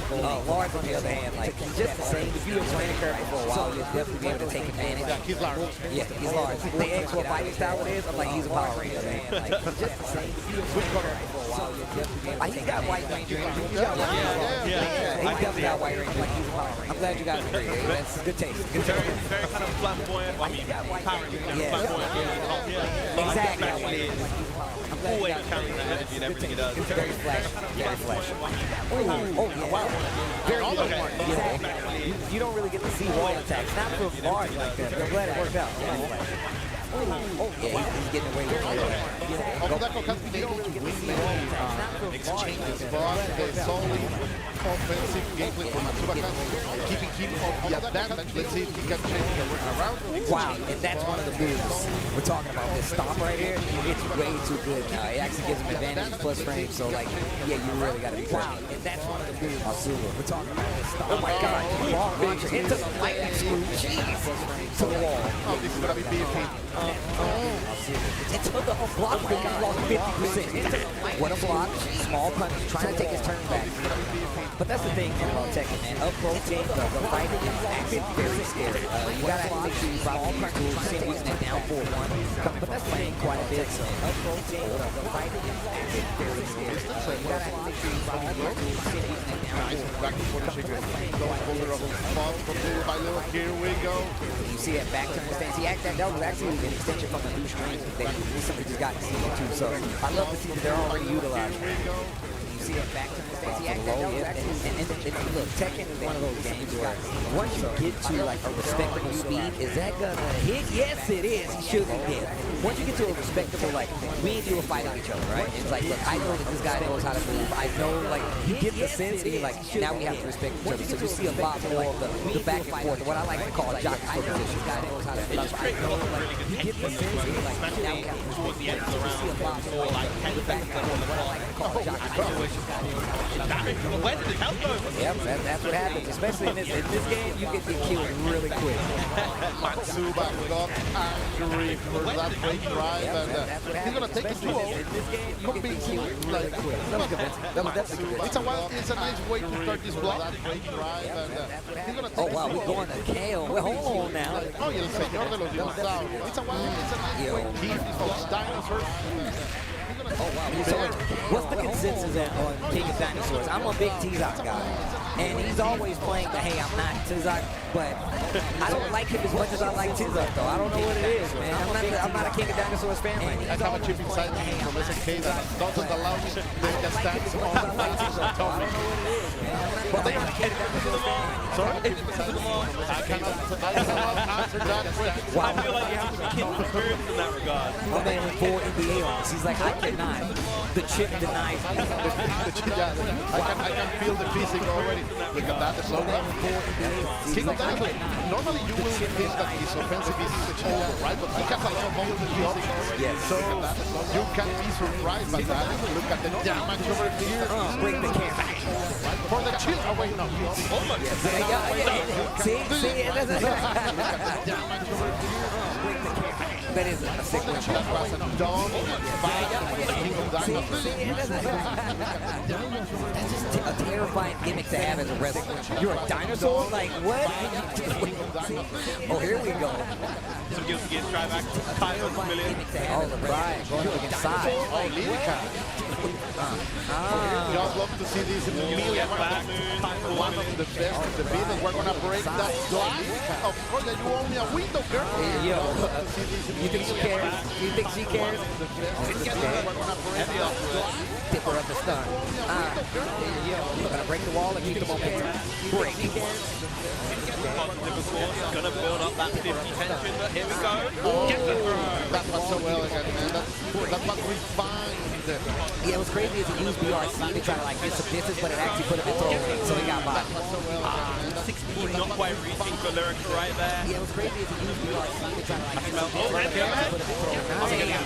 Lars, on the other hand, like he's just the same. If you've been playing a character for a while, you'll definitely be able to take advantage. He's Lars. Yeah, he's Lars. They ask what fighting style it is, I'm like, he's a Power Ranger, man. Like, he's just the same. If you've been playing a character for a while, you'll definitely be able to take advantage. He's got White Ranger. He's got White Ranger. Yeah, he's definitely got White Ranger. Like, he's a Power Ranger. I'm glad you guys agree. That's good taste. Good taste. Very kind of flamboyant. I mean, Power Ranger kind of flamboyant. Exactly. Always carrying that energy and everything he does. Very flashy. Very flashy. Oh, yeah. Wow. Very good. You don't really get to see wall attacks. Not from Lars like that. I'm glad it worked out. Yeah, he's getting away with it. Okodako has been able to win many exchanges, but the solid offensive gameplay from Matsubaka, keeping him on the advantage. Let's see if he can change it around. Wow, and that's one of the moves we're talking about. This stop right here, it's way too good now. It actually gives him advantage plus frame, so like, yeah, you really got to be careful. And that's one of the moves. Asuma, we're talking about this stop. Oh my God, long range into the lightning screw. Jeez, to the wall. Oh, this is going to be beefy. Into the block, we got lost 50%. What a block, small punch, trying to take his turn back. But that's the thing about Tekken, man. Up close game, the fight is actually very scary. You gotta make sure you follow these rules. Same using it down 4-1. But that's the thing quite a bit. So up close game, the fight is actually very scary. You gotta make sure you follow these rules. Same using it down 4-1. Back before the chicken. Don't hold up his spot from little by little. Here we go. You see that back turn stance. That was actually an extension from the new string that we recently just got to see too. So I love to see that they're already utilizing. You see that back turn stance. And look, Tekken is one of those games where once you get to like a respectable speed, is that gonna hit? Yes, it is. He should be dead. Once you get to a respectable, like, we ain't do a fight on each other, right? It's like, look, I know that this guy knows how to move. I know, like, you get the sense, and you're like, now we have to respect each other. So you see a lot more of the back and forth, what I like to call jockey position. This guy knows how to move. I know, like, you get the sense, and you're like, now we have to respect each other. So you see a lot more of the back and forth, what I like to call jockey position. Where did the health go? Yep, that's what happens. Especially in this game, you get killed really quick. Matsuba got angry for that fake drive, and he's gonna take it to convincing. Like, that was convincing. That was definitely convincing. It's a nice way to start this block. Oh wow, we're going to KO. Well, hold on now. Oh, y el señor de los dinosaurios. It's a nice way to keep these dinosaurs. Oh wow, so what's the consensus on King of Dinosaurs? I'm a big T-Zoc guy, and he's always playing the hey, I'm not T-Zoc, but I don't like him as much as I like T-Zoc though. I don't know what it is, man. I'm not a King of Dinosaurs fan. I have a chip inside me from SNK that doesn't allow me to make a stance on the faces of Tommy. But they are King of Dinosaurs fan. Sorry? I cannot answer that question. I feel like you have to be kin in that regard. My man went 4 NBA arms. He's like, I cannot. The chip denies me. I can feel the physics already. Look at that, the slow down. King of Dinosaurs, normally you will think that his offensive is over, right? But he has a lot of moments with the options. Yes. So you can be surprised by that. Look at the damage over here. Bring the camera. For the chill. Oh, wait, no. Almost. See? Damage over here. That is a sick one. That was a dumb fight with the King of Dinosaurs. That's just a terrifying gimmick to have as a wrestler. You're a dinosaur? Like, what? Oh, here we go. Some Guilty Gear try back. Kyle Million. Oh, right. Going up inside. Oh, Lyrica. Just love to see this million back. One of the best of the business. We're going to break that glass. Of course, that you owe me a window, girl. Yo, you think she cares? You think she cares? Tip her up the stun. We're going to break the wall and keep the momentum. Break. Gonna build up that 50 tension, but here we go. Get the throw. That was so elegant, man. That was refined. Yeah, it was crazy as he used BRC to try to like get some distance, but it actually put him in throw, so he got by. 16 not quite reaching for Lyrica right there. Yeah, it was crazy as he used BRC to try to like get some distance,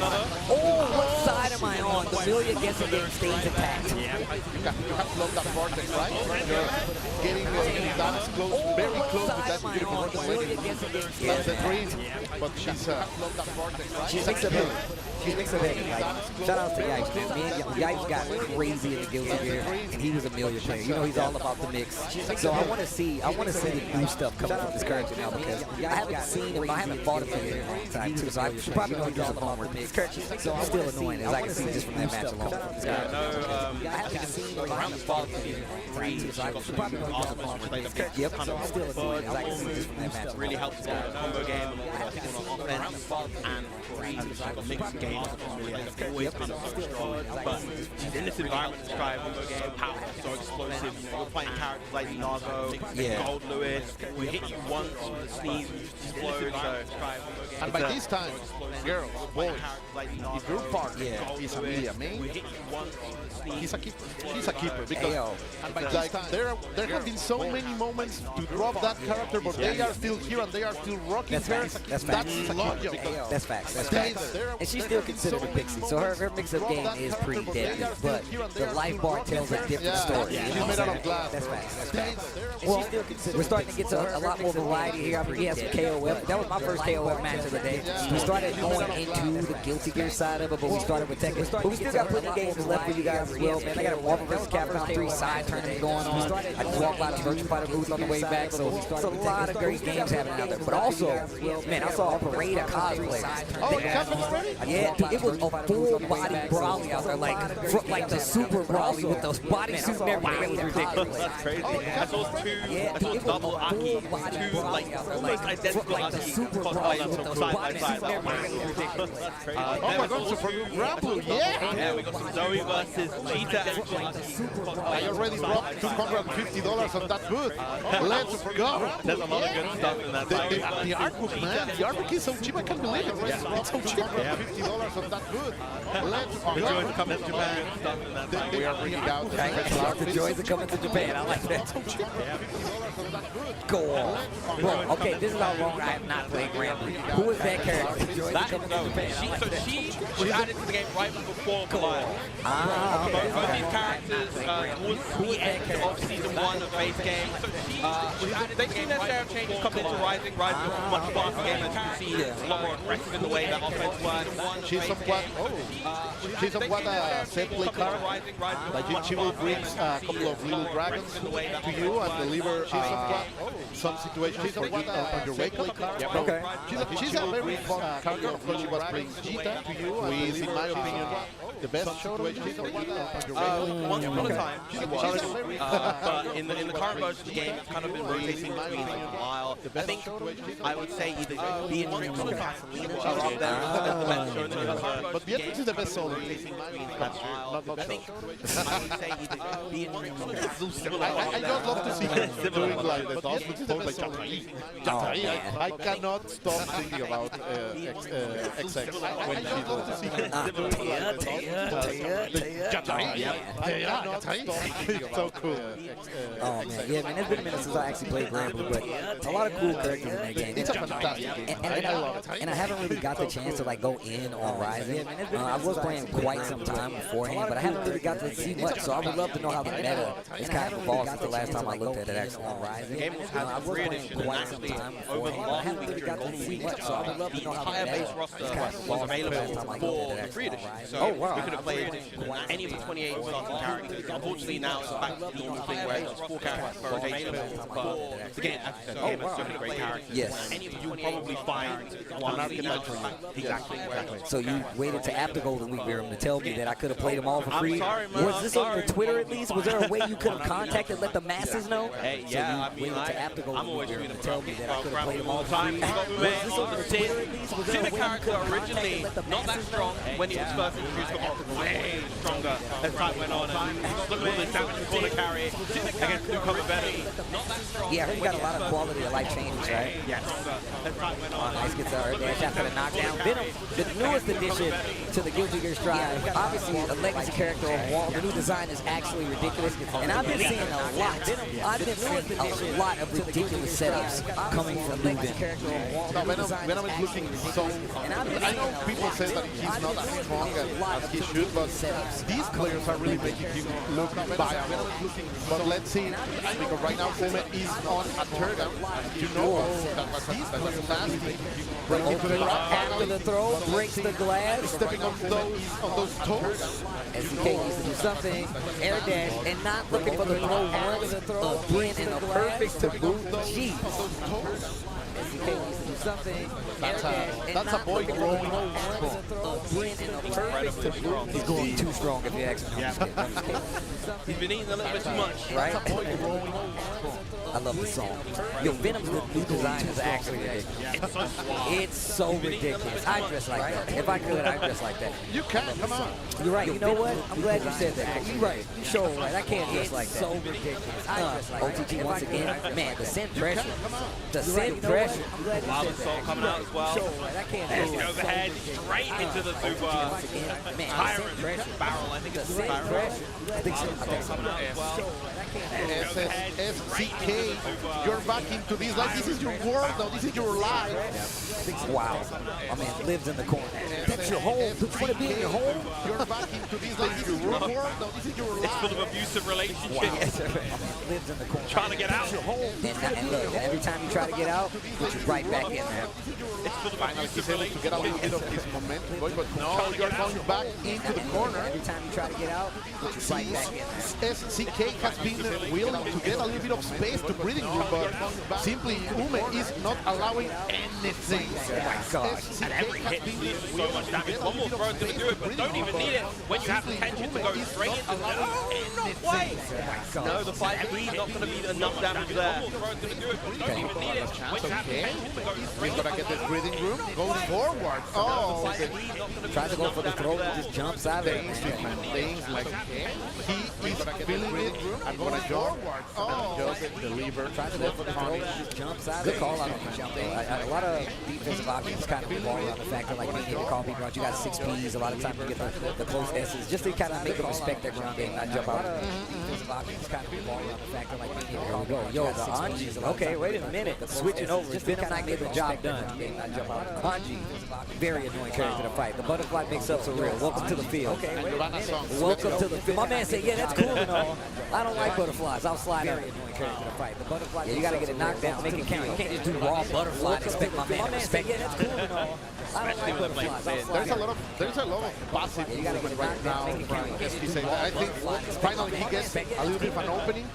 but oh, what side am I on? The Milia gets against stays attacked. Yeah, you have to love that vortex, right? You're getting that close, very close to that beautiful vortex. That's the dream, but she's accepted. She makes a bit. Like, shout out to Yipes, man. Me and Yipes got crazy in the Guilty Gear, and he was a Milia player. You know he's all about the mix. So I want to see the new stuff coming from this character now because I haven't seen him. I haven't fought him in a long time too. So I should probably know do some homework. This character is still annoying as I can see just from that match alone. I haven't seen him. I haven't fought him in 3 so I should probably know do some homework. Yep. So I'm still annoying as I can see just from that match. Really helps the combo game and offense and mixed game. games are familiar. They've always been so strong. But in this environment, this Tri Evo game, power is so explosive. You know, you're playing characters like Nago, Gold Lewis, who hit you once with a sneeze, you just explode. So, and by this time, girls, boys, his group partner is Amelia May. He's a keeper. He's a keeper because like there have been so many moments to drop that character, but they are still here and they are still rocking. That's facts. That's facts. That's facts. And she's still considered a pixie, so her mix-up game is pretty deadly. But the life bar tells a different story. She's made out of glass. That's facts. That's facts. Well, we're starting to get to a lot more variety here. I mean, he has some KOF. That was my first KOF match of the day. We started going into the Guilty Gear side of it, but we started with Tekken. But we still got plenty of games left for you guys as well, man. I got a Marvel vs. Capcom 3 side tournament going on. I just walked by the Virtua Fighter booth on the way back, so it's a lot of great games happening out there. But also, man, I saw a parade of cosplayers. Oh, it happened already? Yeah, dude, it was a full-body Brawly out there, like the Super Brawly with those bodysuits and everything. It was ridiculous. That's crazy. I saw two double Aki, two like almost identical Aki cosplayers side by side. That was ridiculous. That's crazy. Oh my God, Super Grapple, yeah! Yeah, we got some Zoe versus Cheetah and Cheetah. I already dropped $250 on that booth. Let's go. There's a lot of good stuff in that. The art book, man. The art book is so cheap, I can't believe it. It's so cheap. $50 on that booth. Let's go. The joys are coming to Japan. We are bringing out the joys are coming to Japan. I like that. Go on. Bro, okay, this is how long I have not played Granblue. Who is that character? The joys are coming to Japan. She was added to the game right before Goliath. Both these characters towards the end of season 1 of base game. They've seen their share of changes come into Rising. Rising is a much faster game, as you see, a lot more aggressive in the way that offense works. She's somewhat a set play card. Like she will bring a couple of little dragons to you and deliver some situations for you on your wake play card. Okay. She's a very fun character. She was playing Cheetah to you, who is, in my opinion, the best situation on your once upon a time, she was. But in the current version of the game, it's kind of been rotating between like a while. I think I would say either Beatrix or Vaseline are up there as the best show in the current version. But Beatrix is the best solo. That's true. I think I would say either Beatrix or I just love to see her doing like the dance, which is the best solo. I cannot stop thinking about XX when she does it's so cool. Oh man, yeah, man, it's been a minute since I actually played Granblue, but a lot of cool characters in that game. It's a fantastic game. I love it. And I haven't really got the chance to like go in on Rising. I was playing quite some time beforehand, but I haven't really got to see much. So I would love to know how the meta is kind of evolved since the last time I looked at it actually on Rising. I was playing quite some time beforehand, but I haven't really got to see much. So I would love to know how the meta is kind of evolved since the last time I looked at it actually on Rising. Oh wow! We could have played any of the 28 starting characters. Unfortunately, now it's back to the usual thing where it's 4 characters per rotation. But the game has so many great characters. Yes. Any of you will probably find one archetype. Exactly. So you waited to after Golden Week Verum to tell me that I could have played them all for free. I'm sorry, man. Was this on your Twitter at least? Was there a way you could have contacted, let the masses know? Hey, so yeah, you waited to after Golden Week Verum to tell me that I could have played them all for time. free. Was this on your Twitter at least? Was there a way you could have Originally not that strong when he was first introduced, but way stronger as time went on. And look at the damage corner carry against newcomer Benny. Yeah, I heard you got a lot of quality of life changes, right? Yes. Nice guitar dash after the knockdown. Venom, the newest addition to the Guilty Gear Strive. Obviously, a legacy character on Wall. The new design is actually ridiculous, and I've been seeing a lot. I've been seeing a lot of ridiculous setups coming from Venom. Venom is looking so. I know people say that he's not as strong as he should, but these players are really making him look bad. Venom is looking. But let's see, because right now Fumet is on a turnout. You know that was fantastic. After the throw, breaks the glass. Stepping on those toes. SDK needs to do something. Air dash and not looking for the throw once again in a perfect move. Gee. SDK needs to do something. That's a boy growing He's going too strong if you ask me. He's been eating a little bit too much. Right? I love the song. Yo, Venom's new design is actually ridiculous. It's so ridiculous. I dress like that. If I could, I'd dress like that. You can, come on. You're right. You know what? I'm glad you said that. You're right. You sure right. I can't dress like that. So ridiculous. OTG once again. Man, the scent pressure. The scent pressure. I'm glad you said that. Coming out as well. Sure right. I can't dress like that. Overhead, straight into the super tyrant barrel. I think it's the barrel. I think so. Coming out as well. SSK, you're back into this. Like, this is your world, though. This is your life. Wow. My man lives in the corner. That's your home. Don't you want to be in your home? You're back into this. Like, this is your world, though. This is your life. It's full of abusive relationships. Wow. Lives in the corner. Trying to get out. And look, every time you try to get out, put you right back in there. It's full of Finally, he's able to get a little bit of his momentum going, but no, Trying to you're get going out. back into the corner. Every time you try to get out, put you right back in there. SCK has been willing to get a little bit of space to breathing room, but simply Ume is not allowing anything. Oh my God. And every hit leaves so much damage. One more throw is going to do it, but don't even need it when you have potential to go straight into the not quite. No, the 5 is not going to be enough damage there. One more throw is going to do it, but don't even need it when you have potential to go straight He's gonna get this breathing room, goes forward. Oh, Tries to go for the throw, just jumps out of it. things like he is feeling it and gonna jump and just deliver. Tries to go for the throw, just jumps out of it. Good call out on the jump. A lot of defensive options kind of revolve around the fact that like being able to call people out. You got 6 Ps. A lot of times you get the close S's just to kind of make them respect their ground game, not jump out. A lot of defensive options kind of revolve around the fact that like being able to call people out. Yo, the Anji. Okay, wait a minute. Switching over. Just Venom not getting the job done. Anji, very annoying character to fight. The butterfly mix-ups are real. Welcome to the field. Okay, wait a minute. Welcome to the field. My man said, yeah, that's cool and all. I don't like butterflies. I'll slide out. Very annoying character to fight. The butterfly. Yeah, you gotta get it knocked down. Make it count. You can't just do raw butterfly and expect my man to respect. Yeah, that's cool and all. I don't like butterflies. There's a lot of passive movement right now from SPC. I think finally he gets a little bit of an opening.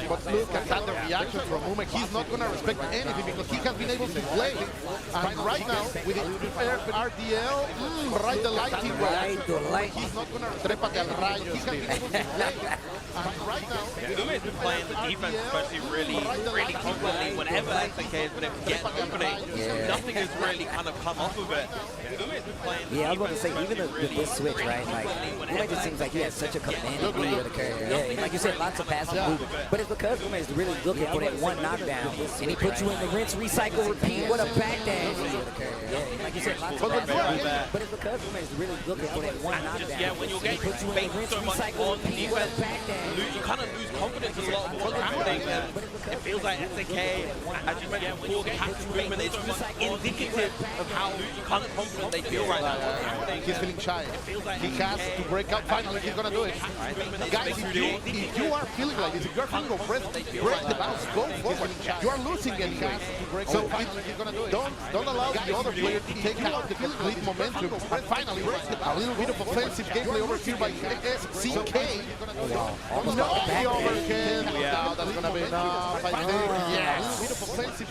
But look at that, the reaction from Ume. He's not going to respect anything because he has been able to play. And right now, with the RDL, right the lighting well. He's not going to trépate al rayo. He has been able to play. And right now, Ume's been playing the defense especially really confidently whenever SNK has been able to get an opening. Nothing has really kind of come off of it. Ume's been playing the I was going to say, even with this switch, right? Like, Ume just seems like he has such a commanding lead of the character. Yeah, like you said, lots of passive movement. But it's because Ume is really looking for that one knockdown. And he puts you in the rinse, recycle, repeat. What a backdash. Yeah, like you said, lots of passive movement. But it's because Ume is really looking for that one knockdown. Yeah, when you're getting based so much on defense, you kind of lose confidence in a lot of what's happening. It feels like SNK, as you mentioned before, passive movement is indicative of how kind of confident they feel right now. He's feeling shy. He has to break out. Finally, he's going to do it. Guys, if you are feeling like this, if you are feeling oppressed, break the bounce, go forward. You are losing anyway. So don't allow the other player to take out the complete momentum. And finally, a little bit of offensive gameplay over here by SCK. No, the overhead. Yeah, that's going to be enough. I think. Yes.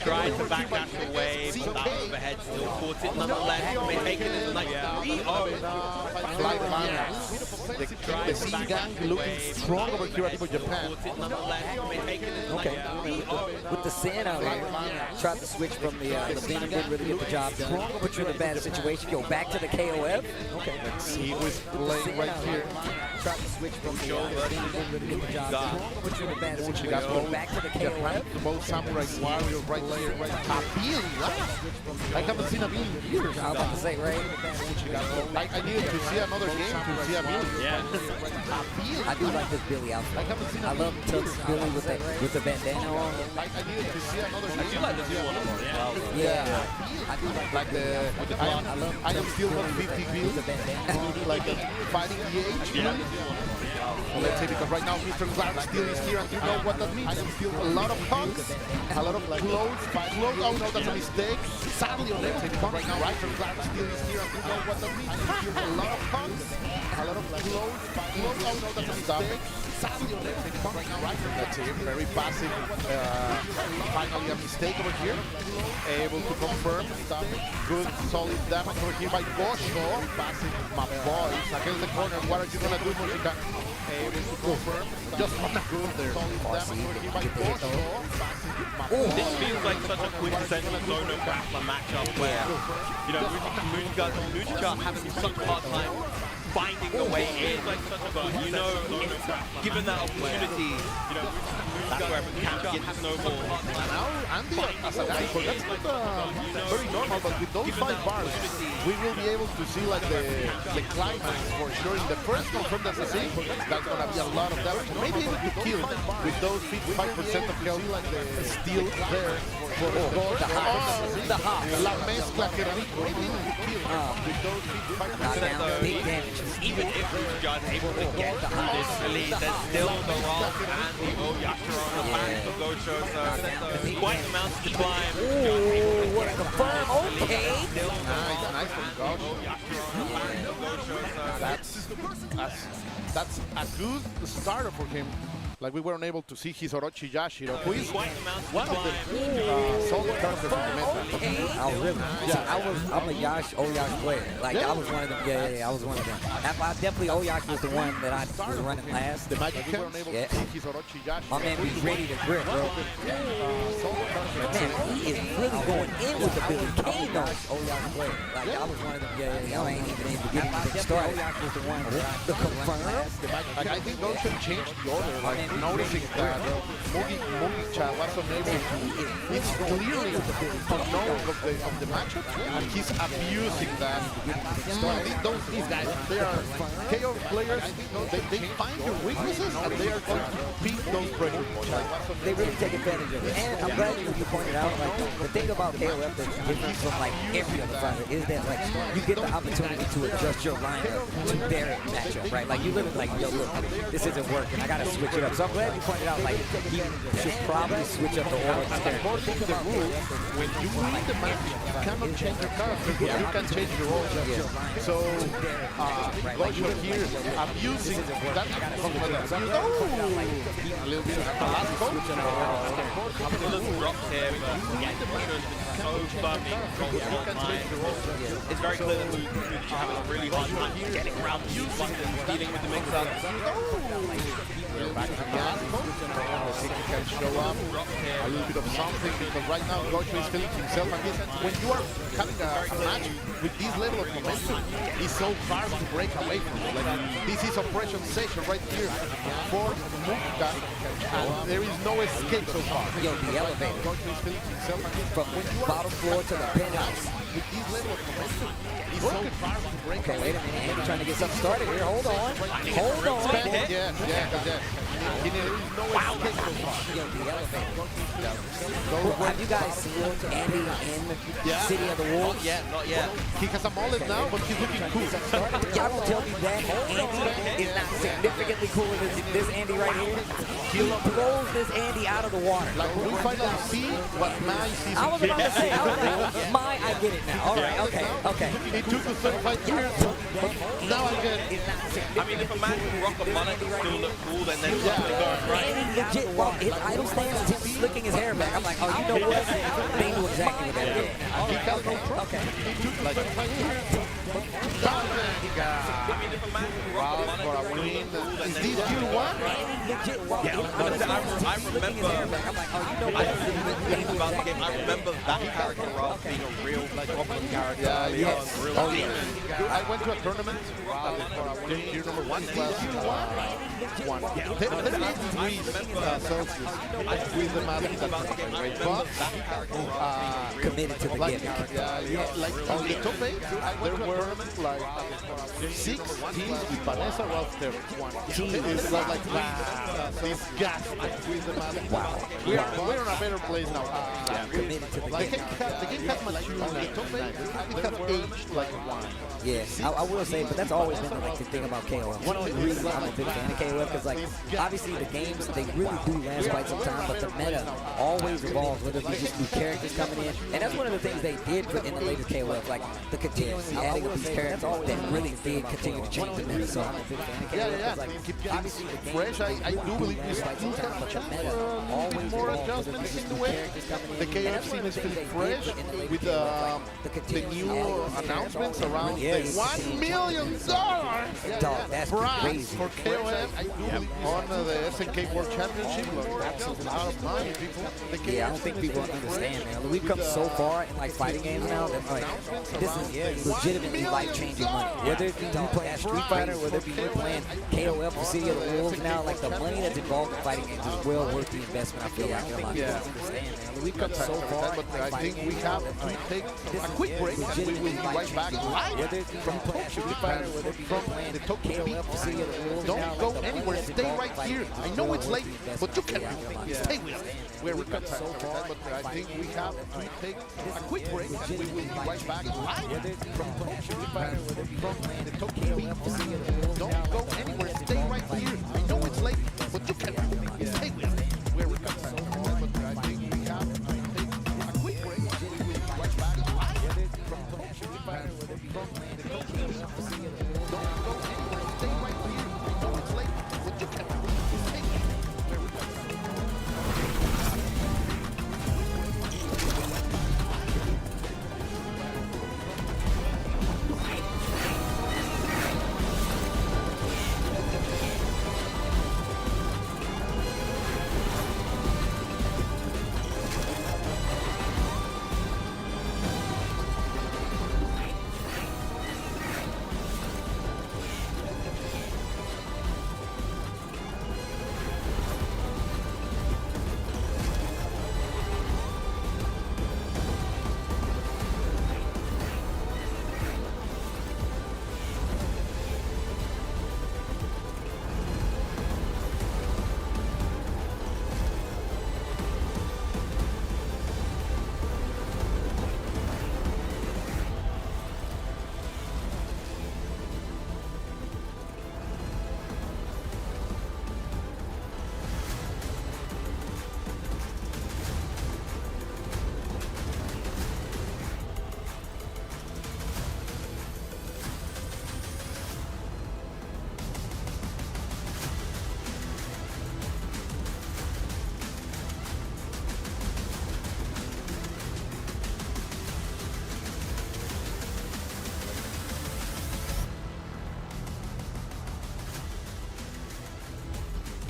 Tried to backdash away, but that overhead still caught it nonetheless. Making it like 3-0. The C gang looking strong over here at Evo Japan. Okay. With the Sin out here, tried to switch from the Venom, didn't really get the job done. Put you in a bad situation. Go back to the KOF. Okay. He was playing right here. Tried to switch from the Venom, didn't really get the job done. Put you in a bad situation. Go back to the KOF. Both Samurai Warriors right there. Abil, I haven't seen Abil in years. I was about to say, right? I needed to see another game to see Abil. Yeah. I do like this Billy outfit. I love Tux Billy with the bandana on. I needed to see another game. I do like the new one as well. Yeah. I do like the I am still not 50 views. Like fighting the age. Let's say because right now Mr. Clark still is here and you know what that means. I am still a lot of hugs, a lot of close. Oh no, that's a mistake. Sadly on Let's say because right now Mr. Clark still is here and you know what that means. A lot of hugs, a lot of That's it. Very passive. Finally a mistake over here. Able to confirm. Good solid damage over here by Gosho. Passive, my boys. Against the corner. What are you gonna do, Mojica? Able to confirm. Just good there. Solid damage over here by Gosho. This feels like such a quintessential Zono grappler matchup where, you know, Mujica having such a hard time finding the way in. But, you know, given that opportunity, you know, that's where Mujica can snowball. Now, Andy, as a guy, that's not very normal, but with those 5 bars, we will be able to see like the climax for sure. In the first confirmed SSC, that's going to be a lot of damage. Maybe able to kill with those 55% of health, like the steel there. For the hop. La mezcla que rico. Maybe able to kill with those 55%. Big damage. Even if Mujica is able to get through this release, there's still the Rock and the Oyashiro on the back of Gosho, so quite amounts to climb. Ooh, what a confirm. Okay. Nice from Gosho. That's a good starter for him. Like we weren't able to see his Orochi Yashiro, who is one of the solid characters in the meta. Oh, really? Yeah, I'm a Oyash player. Like, I was one of them. Yeah, I was one of them. Definitely Oyash was the one that I was running last. The Magic Camp? Yeah. My man be ready to grip, bro. Man, he is really going in with the Billy Kane, though. Oyash player. Like, I was one of them. Yeah, I ain't even in the beginning to get started. Oyash was the one that confirmed. Like, I think those should change the order. Like, noticing that Mugicha was unable to, it's clearly unknown of the matchup, and he's abusing that. So I think these guys, they are KO players, they find your weaknesses and they are going to beat those pressure points. They really take advantage of it. And I'm glad you pointed out, like, the thing about KOF that's different from like every other fighter is that like you get the opportunity to adjust your lineup to their matchup, right? Like you literally like, yo, look, this isn't working. I gotta switch it up. So I'm glad you pointed out, like, he should probably switch up the order of his character. According to the rule, when you win the match, you cannot change your character, but you can change your order. So, Gosho here abusing that confidence. A little bit of a last coach. A little drop here, but Gosho's been so bumming It's very clear that Mujica having a really hard time getting around the use buttons, dealing with the mix-up. Back to the think he can show up a little bit of something, because right now Gosho is feeling himself, and when you are having a match with this level of momentum, it's so hard to break away from it. Like, this is Operation Session right here for Mujica, and there is no escape so far. Yo, the elevator. Gosho is feeling himself, from bottom floor to the penthouse. With this level of momentum, it's so hard to break away. Okay, wait a minute, Andy trying to get something started here. Hold on. Hold on. Yeah. Wow. Have you guys seen Andy in City of the Wolves? Not yet, not yet. He has a mullet now, but he's looking cool. Y'all don't tell me that Andy is not significantly cooler than this Andy right here. He blows this Andy out of the water. Like when we finally see what Mai sees. I was about to say, Mai, I get it now. All right, okay. It took us 35 years. Now I get it. I mean, if a man can rock a mullet and still look cool, then there's something going right. And he legit, well, his idle stance is him slicking his hair back. I'm like, oh, you know what? They knew exactly what they did. Okay. Like, I mean, if a man can rock a mullet for a win, is this year one? I remember that character Ralph being a real problem character. I went to a tournament year number 1 one. There is 3 Celsius with the magic but committed to the gimmick. Like on the top 8, there were like 6 teams with Vanessa Ralph there. It's like this gas with the magic. Wow. We're on a better place now. Committed to the gimmick. The game has matured. On the top 8, it has aged like wine. Yes, I will say, but that's always been like the thing about KOF. One of the reasons I'm a big fan of KOF, because like obviously the games, they really do last quite some time, but the meta always evolves, whether it be just new characters coming in, and that's one of the things they did in the latest KOF, like the contingency, adding of these characters that really did continue to change the meta. So I'm a big fan of KOF. Yeah. Keep getting fresh. I do believe we still have a chance for a little bit more adjustments in the way. The KOF scene is feeling fresh with the new announcements around the $1 million prize for KOF on the SNK World Championship. That's a lot of money, people. Yeah, I don't think people understand, man. We've come so far in like fighting games now that like this is legitimately life-changing money. Whether it be you playing Street Fighter, whether it be you playing KOF or City of the Wolves now, like the money that's involved in fighting games is well worth the investment. I feel like a lot of people understand, man. We've come so far. But I think we have to take a quick break and we will be right back live from Tokyo, Japan, from the Tokyo Beat. Don't go anywhere. Stay right here. I know it's late, but you can stay with us. We're so far, but I think we have to take a quick break and we will be right back live from Tokyo, Japan, from the Tokyo Beat. Don't go anywhere. Stay right here. I know it's late, but you can stay with us. We're so far, but I think we have to take a quick break and we will be right back live from Tokyo, Japan, from the Tokyo Beat. Don't go anywhere. Stay right here. I know it's late, but you can stay with us.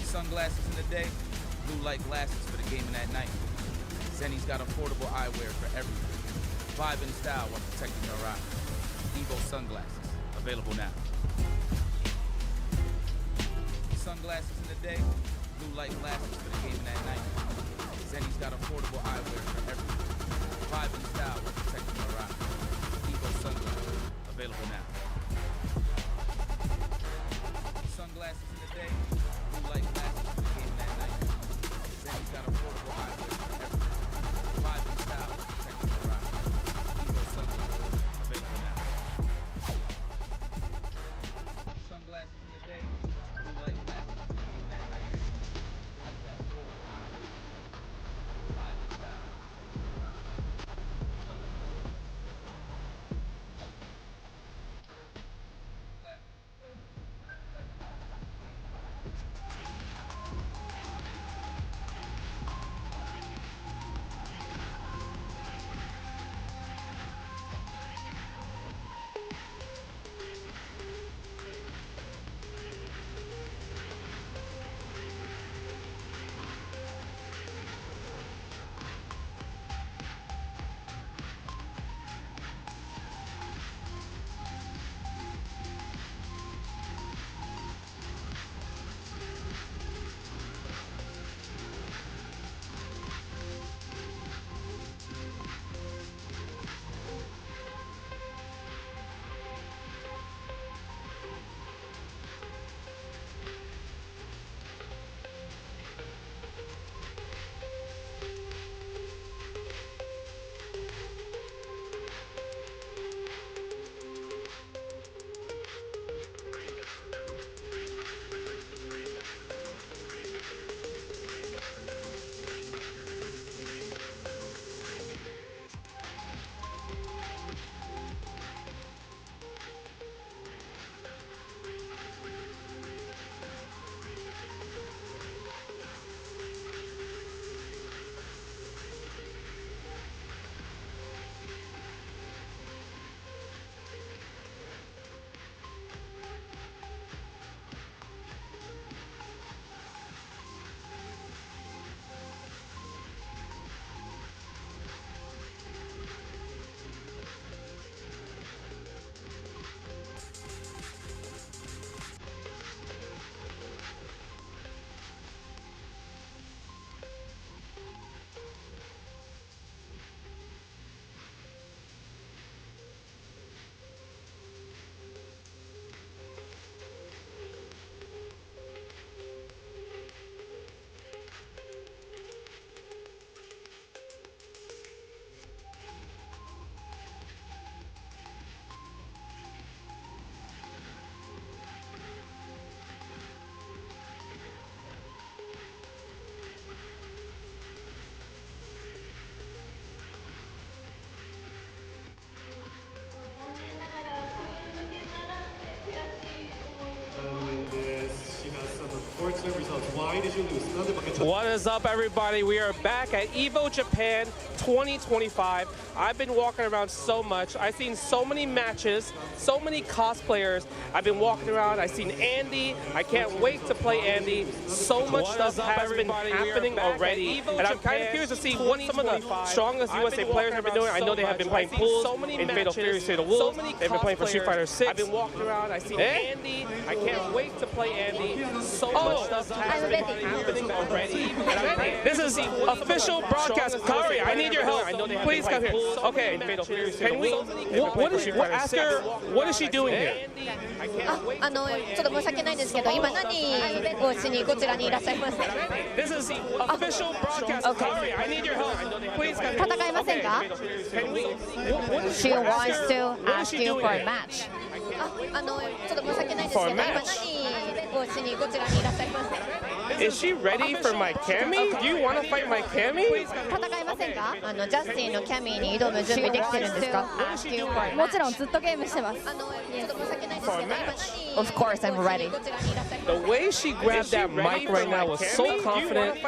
Sunglasses in the day, blue light glasses for the gaming at night. Zenny's got affordable eyewear for everyone. Vibe and style while protecting your eyes. Evo sunglasses, available now. Sunglasses in the day, blue light glasses for the gaming at night. Zenny's got affordable eyewear for everyone. Vibe and style while protecting your eyes. Evo sunglasses, available now. Sunglasses in the day, blue light glasses for the gaming at night. Zenny's got affordable eyewear for everyone. Vibe and style while protecting your eyes. Evo sunglasses, available now. Sunglasses in the day, blue light glasses for the gaming at night. Zenny's got affordable eyewear. Vibe and style. What is up, everybody? We are back at EVO Japan 2025. I've been walking around so much. I've seen so many matches, so many cosplayers. I've been walking around. I've seen Andy. I can't wait to play Andy. So much stuff has been happening already, and I'm kind of curious to see what some of the strongest USA players have been doing. I know they have been playing pools in Fatal Fury State of Wolves. They've been playing for Street Fighter 6. I've been walking around. I've seen Andy. I can't wait to play Andy. So much stuff has been happening already. This is official broadcast. Kari, I need your help. Please come here. Okay, can we? Ask her. What is she doing here? ちょっと申し訳ないんですけど、今何をしにこちらにいらっしゃいますか？ This is official broadcast. Kari, I need your help. Please come here. 戦いませんか？ She wants to ask you for a match. ちょっと申し訳ないんですけど、今何をしにこちらにいらっしゃいますか？ Is she ready for my Cammy? Do you want to fight my Cammy? 戦いませんか？ジャスティンのキャミーに挑む準備できてるんですか？もちろんずっとゲームしてます。Of course, I'm ready. The way she grabbed that mic right now was so confident.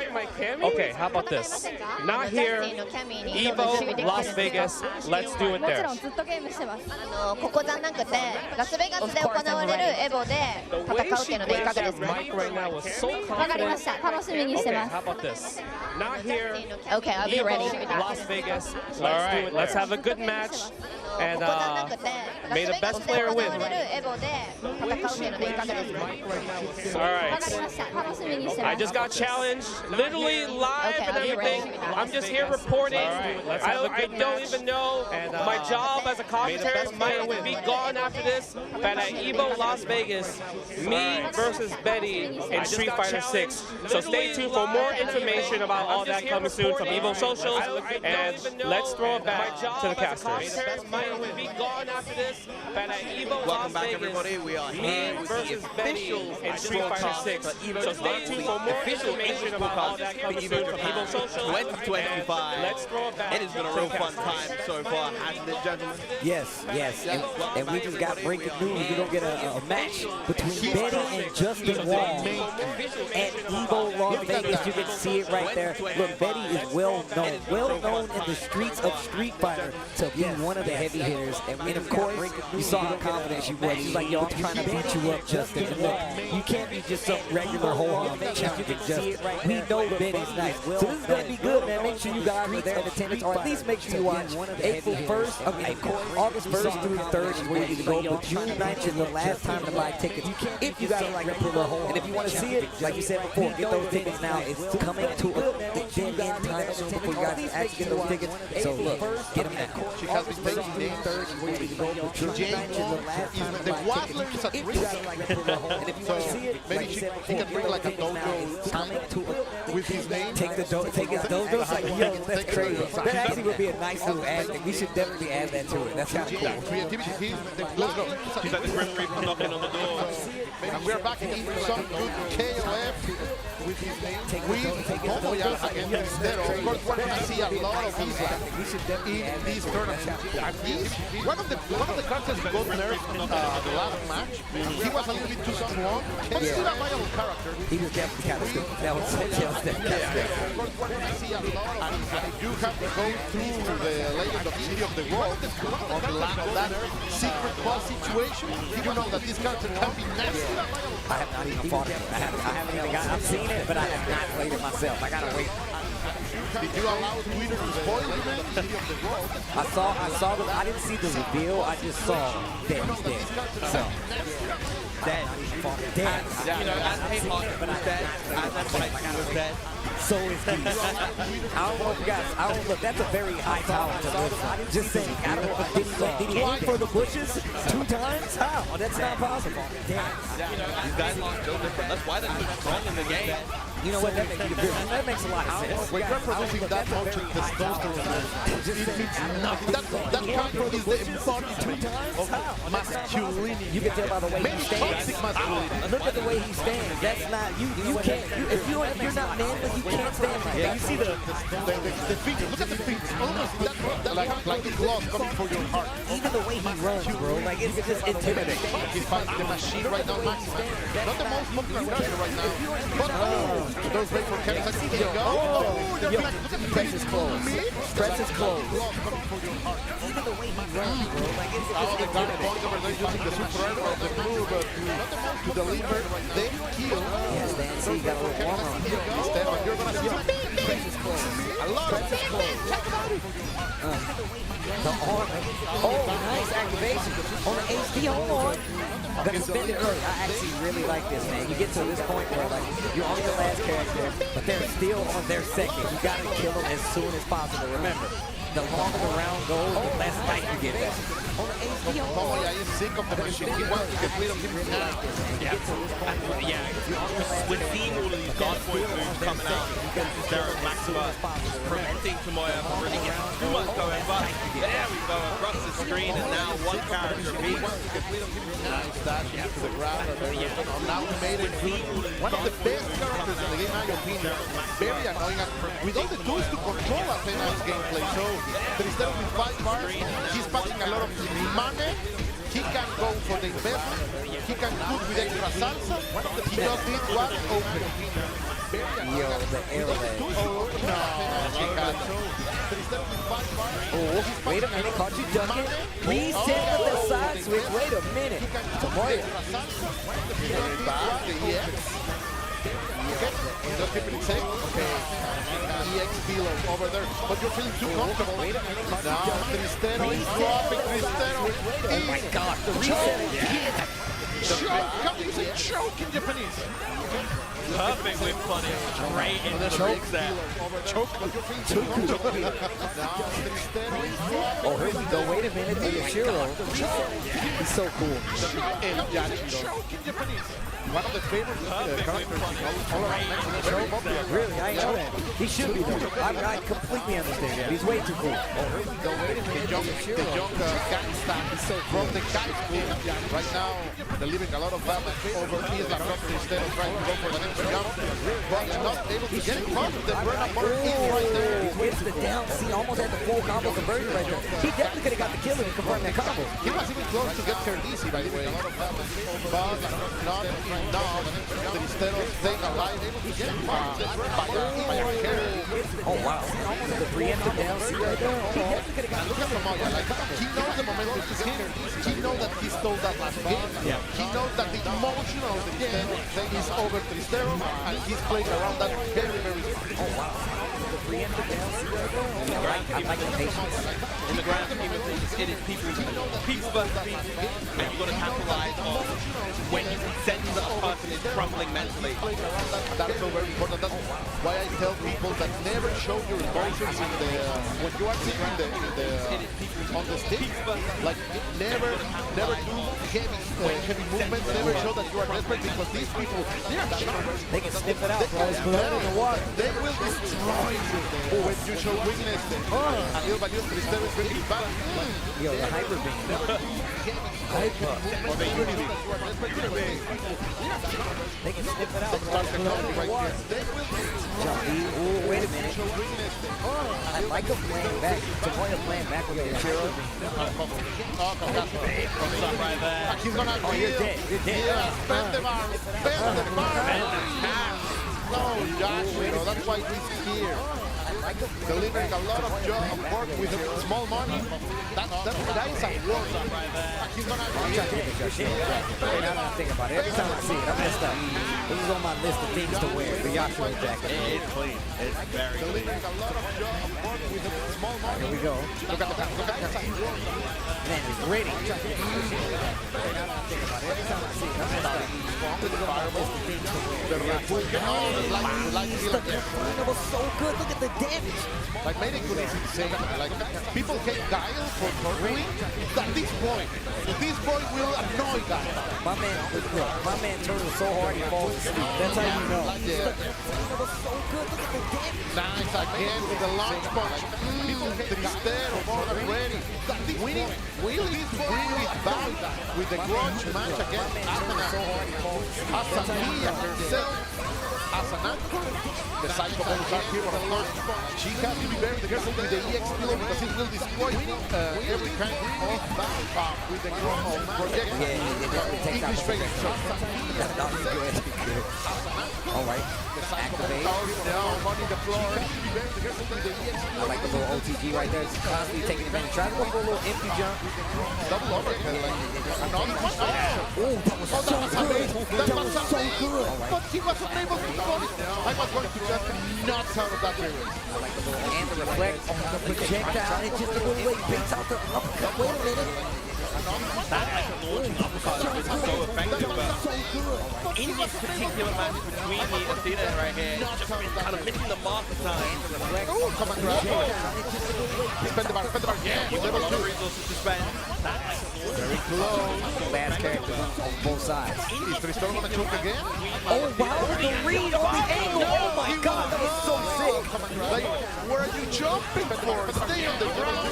Okay, how about this? Not here. EVO, Las Vegas. Let's do it もち there. ろんずっとゲームしてます。ここじゃなくて、ラスベガスで行われるエボで戦うっていうのでいかがですか？ Right now was so わかりま confident. した。楽しみにして Okay, ま how す。 about this? Not here. Okay, I'll be ready. EVO, Las Vegas. All right, let's have a good match. And may the best player win. エボで戦うっていうのでいかがですか？ All わ right. かりました。楽しみにしてま I す。 just got challenged, literally live Okay, and I'll be ready. everything. I'm just here reporting. I don't even know my job as a commentator might be gone after this. But at EVO Las Vegas, me versus Betty in Street Fighter 6. So stay tuned for more information about all that coming soon from EVO Socials. And let's throw it back to the casters. Welcome back, everybody. We are here with the official in Street Fighter 6. So stay tuned for more information about all that coming soon from EVO Socials. 2025. Let's throw it back. It has been a real fun time so far, hasn't it, gentlemen? Yes, yes. And we just got breaking news. We're going to get a match between Betty and Justin Wong at EVO Las Vegas. You can see it right there. Look, Betty is well known in the streets of Street Fighter to be one of the heavy hitters. And of course, you saw how confident she was. She's like, yo, I'm trying to beat you up, Justin. And look, you can't be just some regular ho-hum challenging Justin. We know Betty's nice. So this is going to be good, man. Make sure you guys are there in attendance, or at least make sure you watch April 1st, August 1st through 3rd is where you need to go. But June 9th is the last time to buy tickets. If you guys are like regular ho-hum. And if you want to see it, like you said before, get those tickets now. It's coming to a dead-end time soon before you guys actually get those tickets. So look, get them now. She has been taking names. The Waddler is at risk. So maybe he can bring like a dojo time with his name. Take his dojo. Like, yo, that's crazy. That actually would be a nice little ad thing. We should definitely add that to it. That's kind of cool. Creativity. Let's go. She's at the Grim Reaper knocking on the door. And we're back in some good KOF with his name. Hopefully against Zero. Of course, we're going to see a lot of these in these tournaments. One of the characters that got nerfed the last match, he was a little bit too long, but still a viable character. He was definitely kind of stupid. That was definitely. Of course, we're going to see a lot, and if you have to go through the Legend of City of the World, on that secret boss situation, did you know that this character can be nasty? I have not even fought it. I haven't even got. I've seen it, but I have not played it myself. I gotta wait. Did you allow Twitter to spoil you, man? City of the World. I saw the. I didn't see the reveal. I just saw that he's dead. So. Dead. Dead. You know, as K-Hawk was dead, as F-Fight was dead. So is he. I don't know if you guys. I don't look. That's a very high tower to live. Just saying. I don't know. Did he aim for the bushes 2 times? How? That's not possible. Damn. You know, these guys aren't built different. That's why they're so strong in the game. You know what? That makes a lot of sense. When you're producing that much testosterone, it means nothing. That character is the embodiment of masculinity. You can tell by the way he stands. Look at the way he stands. That's not you. You can't. If you're not manly, you can't stand like that. You see the feet. Look at the feet. Almost like the gloves coming for your heart. Even the way he runs, bro. Like it's just intimidating. He fights the machine right now, Maximus. Not the most popular character right now. But those great for Kevin. Here you go. Press is closed. Press is closed. Even the way he runs, bro. Like it's the guard point over there using the super of the move to deliver the kill. Yes, Dan, see, you got a little warmer on here. Esteban, you're going to see Press is closed. a lot of The arm. Oh, nice activation. On the HD, hold on. Gonna spend it early. I actually really like this, man. You get to this point where like you're on your last character, but they're still on their second. You gotta kill them as soon as possible. Remember, the longer the round goes, the less life you get back. On the HD, Momo is sick of the machine. He wants to get rid of him now. We're seeing all of these guard point moves coming out. Derek Maxima preventing Tomoya from really getting too much going. But there we go, across the screen, and now one character beats. Nice dash into the ground. Now we made it one of the best characters in the game, in my opinion. Very annoying. With all the tools to control Athena's gameplay. So Tristero with 5 bars, he's passing a lot of money. He can go for the investment. He can cook with extra salsa. He just needs one open. Yo, the arrowhead. Oh, wait a minute, caught you ducking. Reset with the side switch. Wait a minute. Tomoya. Just keep it safe. Okay. EX Kilo over there. But you're feeling too comfortable. Now Tristero is dropping. Tristero. Oh my god, the reset. Choke. How do you say choke in Japanese? Perfect whip punish. Straight into the ribs there. Choke. Oh, here we go. Wait a minute. The Yashiro. He's so cool. Choke in Japanese. One of the favorite characters all around Mexico. Really, I know that. He should be though. I completely understand that. He's way too cool. The young gangsta from the Kai school right now delivering a lot of damage over Isla from Tristero trying to go for the next jump, but not able to get it caught. The burn up is right there. He hits the down C, almost had the full combo conversion right there. He definitely could have got the kill and confirmed that combo. He was even close to get Cerdisi, by the way. But not enough. Tristero staying alive, able to get by a carry. Oh wow. Almost the preemptive down C right there. He definitely could have got the kill. Tomoya, like, he knows the momentum is here. He knows that he stole that last game. He knows that the emotion of the game is over Tristero, and he's playing around that very, very smart. Oh wow. The preemptive down C right there. I like the patience. In the grand scheme of things, it is people versus people, and you've got to capitalize on when you sense that a person is crumbling mentally. That's so very important. That's why I tell people that never show your emotions in the when you are sitting on the stick. Like never do heavy movements. Never show that you are desperate, because these people, they are sharks. They can sniff it out, bro. It's blood in the water. They will destroy you when you show weakness. And little by little, Tristero is bringing back. Yo, the hyper beam. Hyper. Or the unity. They can sniff it out, bro. It's blood in the water. Ooh, wait a minute. I like him playing back. Tomoya playing back with the Yashiro. Right there. He's gonna you're dead. You're dead. Yeah, spend the bar. Spend the bar. No, Yashiro, that's why he's here. Delivering a lot of work with small money. That is a work. He's gonna Now that I think about it, every time I see it, I messed up. This is on my list of things to wear. The Yashiro jacket. It's clean. It's very clean. delivering a lot of work with small money. Here we go. Look at the back. Look at the back. Man, he's ready. Now that I think about it, every time I see it, I messed up. This is on my list of things to wear. the Republican. That was so good. Look at the damage. Like, Medical is insane. Like, people hate Guile for turtling. At this point will annoy Guile. My man turtled so hard he falls asleep. That's how you know. Yeah. That was so good. Look at the damage. Nice again with the launch punch. People hate Tristero more than ready. Winning is back with the grudge match against Athena. Asamia herself as an anchor. The Psycho Balls are here for the launch punch. She has to be very careful with the EX pillow because it will destroy every kind of back with the projectile. English figure. All right. Activate. Money the floor. I like the little OTG right there. It's constantly taking advantage. Try to go for a little empty jump. Double overhead. Another one. Oh, that was so good. That was so good. But he wasn't able to stop it. I was going to just nuts out of that area. I like the little and the reflect on the projectile. It just a little late. Baits out the uppercut. Wait a minute. That like a launching uppercut is so effective, but in this particular match between me and Athena right here, just been kind of missing the mark of time. Oh, come on, grab. Spend the bar. Yeah, you level 2 resources to spend. Very close. Last characters on both sides. Is Tristero gonna choke again? Oh, wow, the read on the angle. Oh, my God, that was so sick. Like, where are you jumping for? Stay on the ground.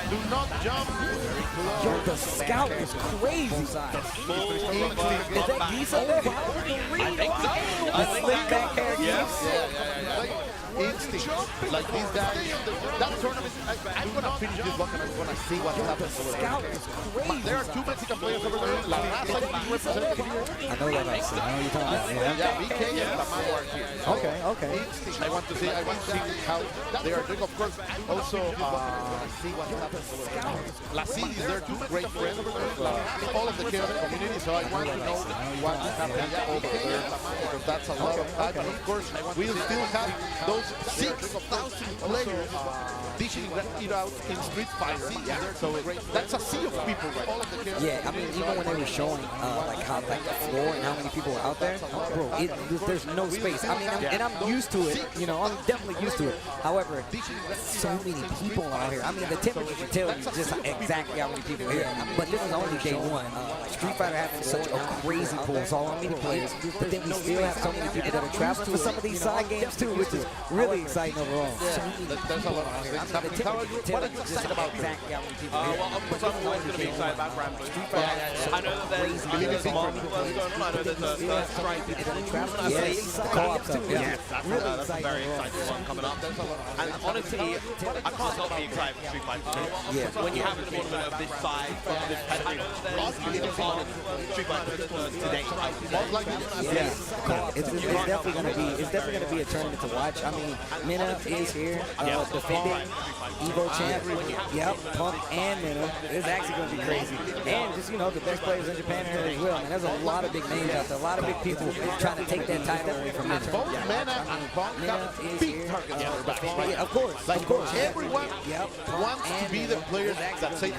Do not jump. Very close. Yo, the scout is crazy. Is that Giza there? I think so. The slick back hair. Yeah. Like, instinct. Like these guys. That tournament, I'm gonna finish this block and I'm gonna see what happens over there. There are 2 Mexican players over there. La Raza is represented here. I know that. I know what you're talking about. Yeah, BK and Tamayo are here. Okay. Instinct. I want to see how they are doing. Of course, also see what happens over there. La Cid is there too. Great friend of all of the KOF community. So I want to know what's happening over there because that's a lot of time. And of course, we'll still have those 6,000 players dishing it out in Street Fighter. So that's a sea of people, right? Yeah, I mean, even when they were showing like how the floor and how many people were out there, bro, there's no space. I mean, I'm used to it. You know, I'm definitely used to it. However, so many people out here. I mean, the temperature should tell you just exactly how many people are here. But this is only day one. Street Fighter having such a crazy pool, so how many players. But then we still have so many people that are traveling for some of these side games too, which is really exciting overall. There's a lot of things happening. What are you excited about? Exactly how many people are here. Well, of course, I'm always going to be excited about Rambo. I know that there's multiple going on. I know there's a First Strike. Yes, co-op stuff. Yes, that's a very exciting one coming up. And honestly, I can't not be excited for Street Fighter 2. When you have a tournament of this size, of this pedigree, arguably the hardest Street Fighter today. It's definitely gonna be a tournament to watch. I mean, Mina is here, defending Evo champ. Yep, Punk and Mina. It's actually gonna be crazy. And just, you know, the best players in Japan are here as well. And there's a lot of big names out there, a lot of big people trying to take that title away from Mina. Both Mina and Punk have big targets on their back. Yeah, of course. Everyone wants to be the players that say,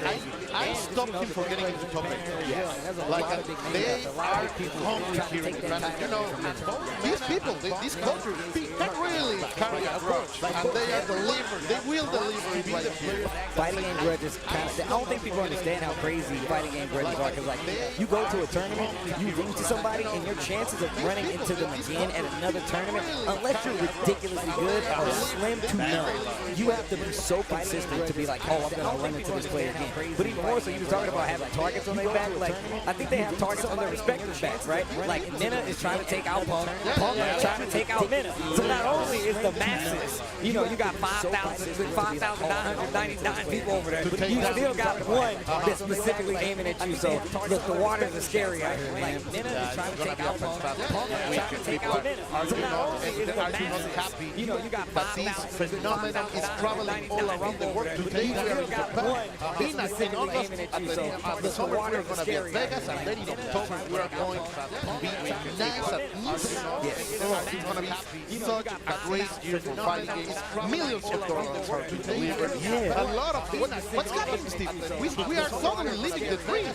I stopped him from getting into top 8. Like, they are hungry here in Japan. You know, these people, these cultures, can really carry a grudge. And they are delivering. They will deliver if the players. Fighting game grudges kind of, I don't think people understand how crazy fighting game grudges are, because like, you go to a tournament, you lose to somebody, and your chances of running into them again at another tournament, unless you're ridiculously good, are slim to none. You have to be so consistent to be like, oh, I'm gonna run into this player again. But even more so, you were talking about having targets on their back. Like, I think they have targets on their respective backs, right? Like, Mina is trying to take out Punk, Punk is trying to take out Mina. So not only is the masses, you know, you got 5,999 people over there, but you still got one that's specifically aiming at you. So look, the waters are scary out here. Like, Mina is trying to take out Punk, Punk is trying to take out Mina. So not only is the masses, you know, you got 5,000. Phenomenon is traveling all around the world. Today we are in Japan. In August, at the summer we are going to be at Vegas, and then in October we are going to be in Nice at East. Yes, it's going to be such a great year for fighting games. Millions of dollars are to deliver. A lot of what's happening, Steve? We are suddenly living the dream.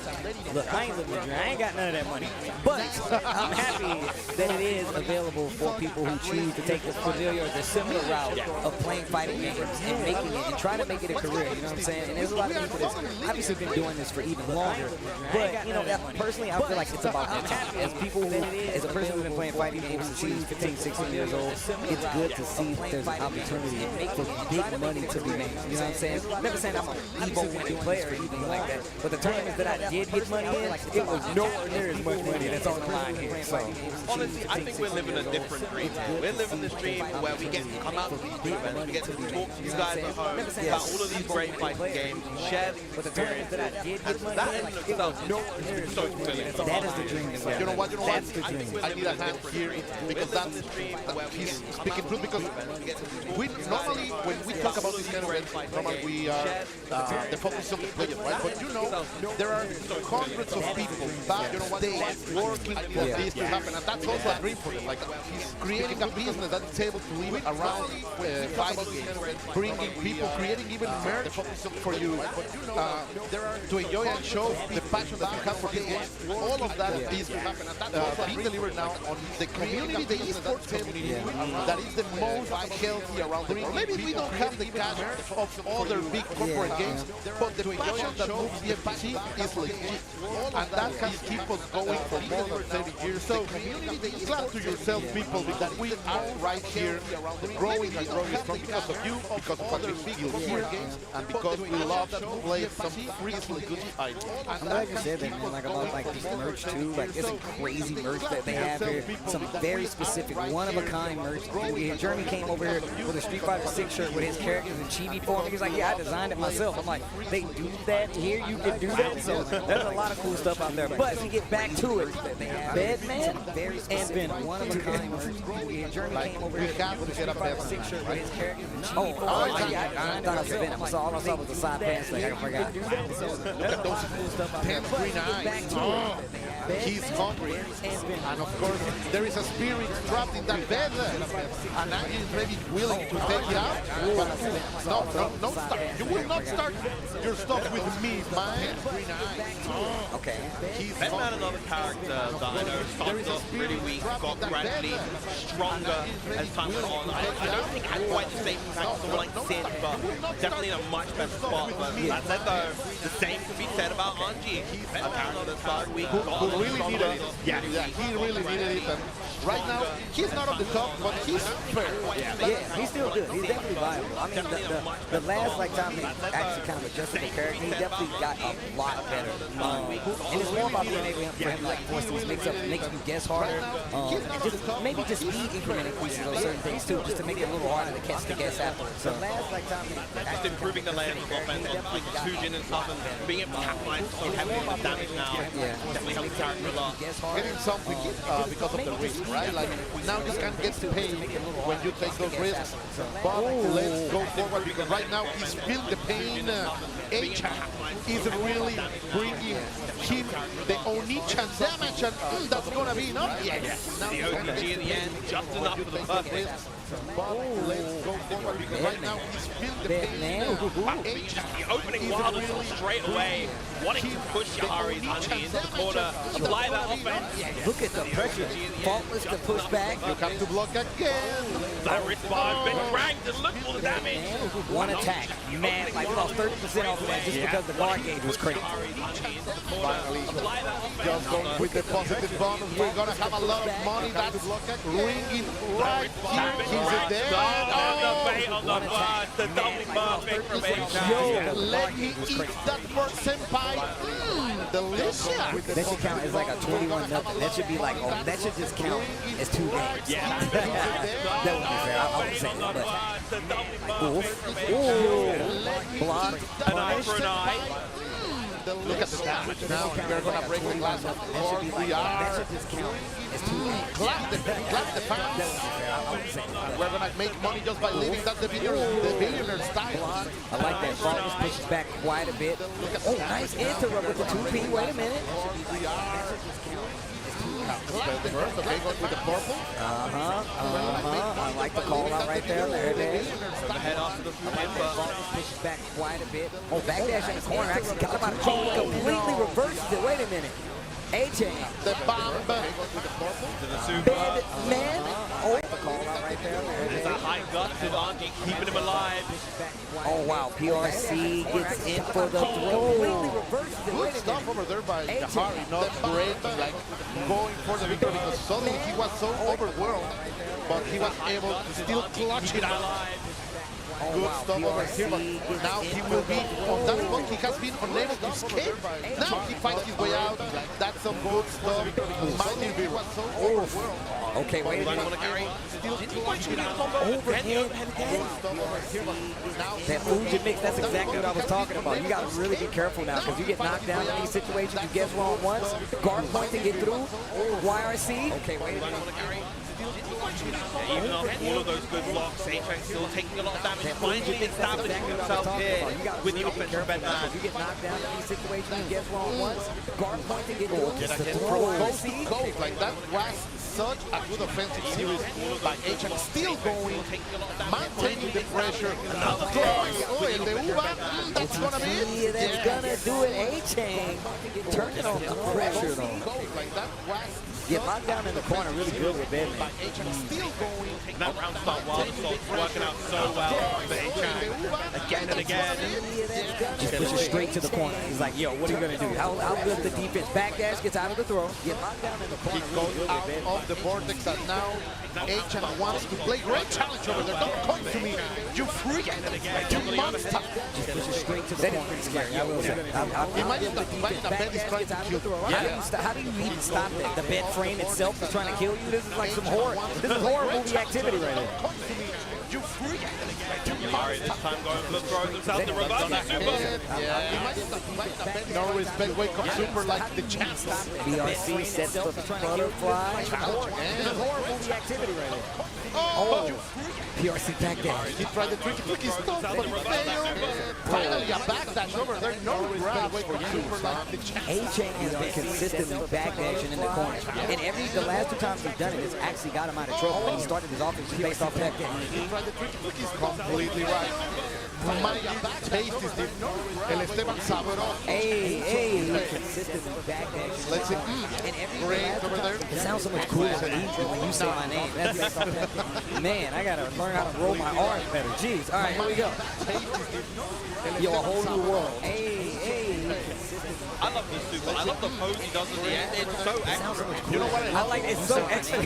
Look, I ain't living the dream. I ain't got none of that money. But I'm happy that it is available for people who choose to take the familiar or the similar route of playing fighting games and making it and trying to make it a career. You know what I'm saying? And there's a lot of people that's obviously been doing this for even longer. But, you know, personally, I feel like it's about their time. As people who, as a person who's been playing fighting games since he's 15, 16 years old, it's good to see that there's an opportunity for big money to be made. You know what I'm saying? I'm never saying I'm an Evo winning player or anything like that. But the tournaments that I did get money in, it was nowhere near as much money that's on the line here. So, honestly, I think we're living a different dream. We're living this dream where we get to come out to these tournaments, we get to talk to you guys at home about all of these great fighting games, share the experience. That in itself is so fulfilling. That is the dream. You know what? That's the dream. I need a hand here because that's he's speaking truth. Because we normally, when we talk about this kind of events, normally we are the focus of the players, right? But you know, there are hundreds of people that they working for this to happen, and that's also a dream for them. Like he's creating a business that's able to live around fighting games, bringing people, creating even merch for you to enjoy and show the passion that you have for this game. All of that is being delivered now on the community, the esports community, that is the most healthy around the world. Maybe we don't have the cash of other big corporate games, but the passion that moves the FPC is legit. And that can keep us going for more than 30 years. So, clap to yourself, people, because we are right here growing and growing strong because of you, because of other big corporate games, and because we love to play some really good fights. I'm glad you said that, man. Like about like this merch too. Like it's a crazy merch that they have here. Some very specific, one-of-a-kind merch. Jeremy came over here with a Street Fighter 6 shirt with his characters in chibi form. He's like, yeah, I designed it myself. I'm like, they do that here? You can do that? So there's a lot of cool stuff out there. But to get back to it, Bedman and Venom, one-of-a-kind merch. Jeremy came over here with a Street Fighter 6 shirt with his characters in chibi form. I thought I was Venom. All I saw was the side pants thing. I forgot. Look at those 10 green eyes. He's hungry. And of course, there is a spirit trapped in that bed. And Angie is maybe willing to take it out. But no start. You will not start your stuff with me, man. Okay. Bedman, another character that I know started off really weak, got gradually stronger as time went on. I don't think had quite the same impact as someone like Sid, but definitely in a much better spot. But that said though, the same can be said about Angie. A character that started weak, who really needed it. Yeah, he really needed it. And right now, he's not on the top, but he's fair. Yeah, he's still good. He's definitely viable. I mean, the last time they actually kind of adjusted the character, he definitely got a lot better. And it's more about being able for him to like force these makes you guess harder. And just maybe just speed increment increases on certain things too, just to make it a little harder to catch the guess after. So just improving the layers of offense on like Fujin and stuff, and being able to capitalize so heavily on the damage now definitely helps the character a lot. Getting something because of the risk, right? Like now you can get paid when you take those risks. But let's go forward because right now he's feeling the pain. H is really bringing him the Onichan damage, and that's gonna be enough. Yes. The ODG at the end, just enough for the perfect. Let's go forward because right now he's feeling the pain. The opening wild straight away, wanting to push Yahari's Angie into the corner, apply that offense. Look at the pressure. Faultless to push back. You have to block again. That wrist bar has been dragged and look for the damage. One attack. Man, like we lost 30% off of that just because the guard gauge was crazy. Finally, just going with the positive bonus. We're going to have a lot of money. That's ringing right here. He's there. The bait on the blood. The double perfect from H. Let me eat that for Senpai. Delicious. That should count as like a 21-0. That should be like, oh, that should just count as 2 games. Yeah. That would be fair. I would say that. Ooh. Blocked. An eye for an eye. Look at the damage now. We're going to break the glass of the court. We are. Clap the fans. We're going to make money just by leaving that the billionaire style. I like that. Faultless pushes back quite a bit. Oh, nice interrupt with the 2P. Wait a minute. Spell first, okay, goes with the purple. I like the call out right there. There it is. Head off to the front. Pushes back quite a bit. Oh, backdash in the corner. Actually got him out of trouble. Completely reversed it. Wait a minute. A-Chain. The bomb. To the super. Bed man. Oh, the call out right there. There it It's is. a high guts advantage, keeping him alive. Oh, wow. PRC gets in for the throw. Good stuff over there by Jahari. Not great, like going for the victory because suddenly he was so overwhelmed, but he was able to still clutch it out. Good stuff over here, but now he will be on that spot. He has been unable to escape. Now he finds his way out. That's some good stuff. Mighty Beer was so overwhelmed. Okay, wait a minute. Overhead. That Fuji mix, that's exactly what I was talking about. You got to really be careful now because you get knocked down in these situations. You guess wrong once. Guard point to get through. YRC. Okay, wait a minute. Even after all of those good blocks, A-Train still taking a lot of damage, finally establishing himself here with the offensive bed man. You get knocked down in these situations, you guess wrong once. Guard point to get through. From coast to coast, like that was such a good offensive series by A-Chain. Still going, maintaining the pressure. Throwing. Oh, and the Uba, that's gonna be it. Yeah, that's gonna do it. A-Chain turning on the pressure though. Like that was Get locked down in the corner really good with Bedman. still going. That round start wild assault working out so well for A-Chain. Again and again. Just pushes straight to the corner. He's like, yo, what are you gonna do? How good the defense? Backdash gets out of the throw. Get locked down in the corner. He goes out of the vortex and now A-Chain wants to play. Great challenge over there. Don't come to me, you freak. You monster. Just pushes straight to the corner. Pretty scary. I will say. Imagine the bed is trying to kill you. How do you even stop that? The bed frame itself is trying to kill you? This is like some horror. This is horror movie activity right here. You freak. Jahari this time going for the throw himself, the reverse super. No respect, wake up super like the chance. BRC sets the butterfly. This is horror movie activity right here. Oh, PRC backdash. He tried the tricky stuff, but failed. Finally a backdash over there. No grab for super like the chance. A-Chain has been consistently backdashing in the corner. And the last two times he's done it, it's actually got him out of trouble when he started his offense based off of that game. He tried the tricky completely right. Maya taste is the El Esteban Sabro. Hey, consistently backdashing. Let's see. Great over there. It sounds so much cooler when you say my name. Man, I gotta learn how to roll my R's better. Jeez. All right, here we go. Yo, a whole new world. I love the super. I love the pose he does at the end. It's so extra. You know what I like? It's so extra.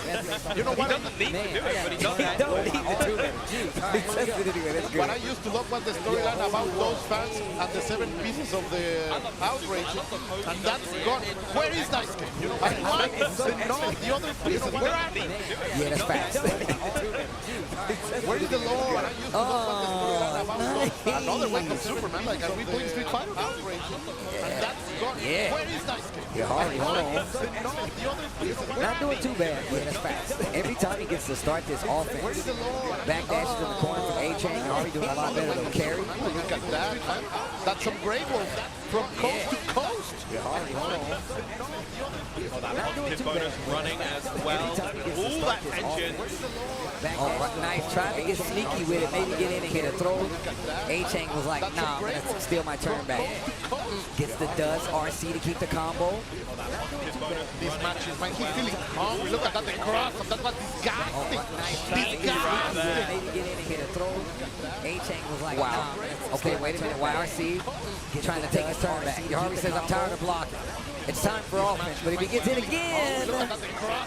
You know what? He doesn't need to do it, but he does. He don't need to do it. Jeez. What I used to love was the storyline about those fans and the 7 pieces of the outrage, and that's gone. Where is Daisuke? I want to know the other pieces. Where are they? Yeah, that's fast. Where is the lore? I used to love the storyline about another wake of Superman, like are we playing Street Fighter? Outrage, and that's gone. Yeah. Where is Daisuke? Yeah, Harley, hold on. The other pieces. Not doing too bad. Yeah, that's fast. Every time he gets to start this offense, backdashes in the corner from A-Chain, Harley doing a lot better than Carry. Look at that. That's some great work from coast to coast. Yeah, Harley, hold on. That positive bonus running as well. All that tension. Oh, nice. Trying to get sneaky with it. Maybe get in and hit a throw. A-Chain was like, nah, I'm going to steal my turn back. Gets the dust. RC to keep the combo. These matches, man, he's feeling hungry. Look at that, the cross. That was disgusting. Disgusting. Maybe get in and hit a throw. A-Chain was like, wow. Nah, okay, wait a minute. YRC trying to take his turn back. Harvey says, I'm tired of blocking. It's time for offense, but if he gets in again,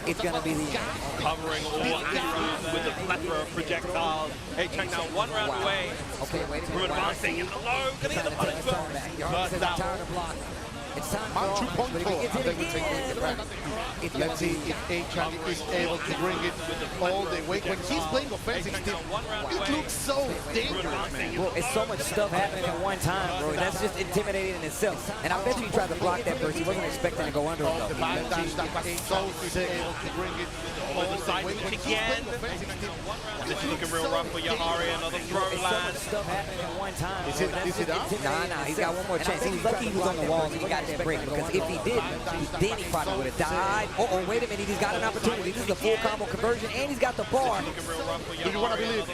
it's going to be the end. Covering all angles with a plethora of projectiles. A-Chain now 1 round away. Okay, wait a minute. Advancing in the low. Gonna get the punish well. Harvey says, I'm tired of blocking. It's time for offense, but if he gets in again, let's see if A-Chain is able to bring it all the way. When he's playing offensive, it looks so dangerous, man. Bro, it's so much stuff happening at one time, bro. That's just intimidating in itself. And I bet you he tried to block that first. He wasn't expecting to go under him, though. The backdash that was so sick. Able to bring it all the side switch again. This is looking real rough for Jahari. Another throw land. Stuff happening at one time. Is it up? Nah, he's got one more chance. He was lucky he was on the wall. He got catch that break, because if he didn't, then he probably would have died. Oh, wait a minute, he's got an opportunity. This is a full combo conversion, and he's got the bar. Do you want to believe?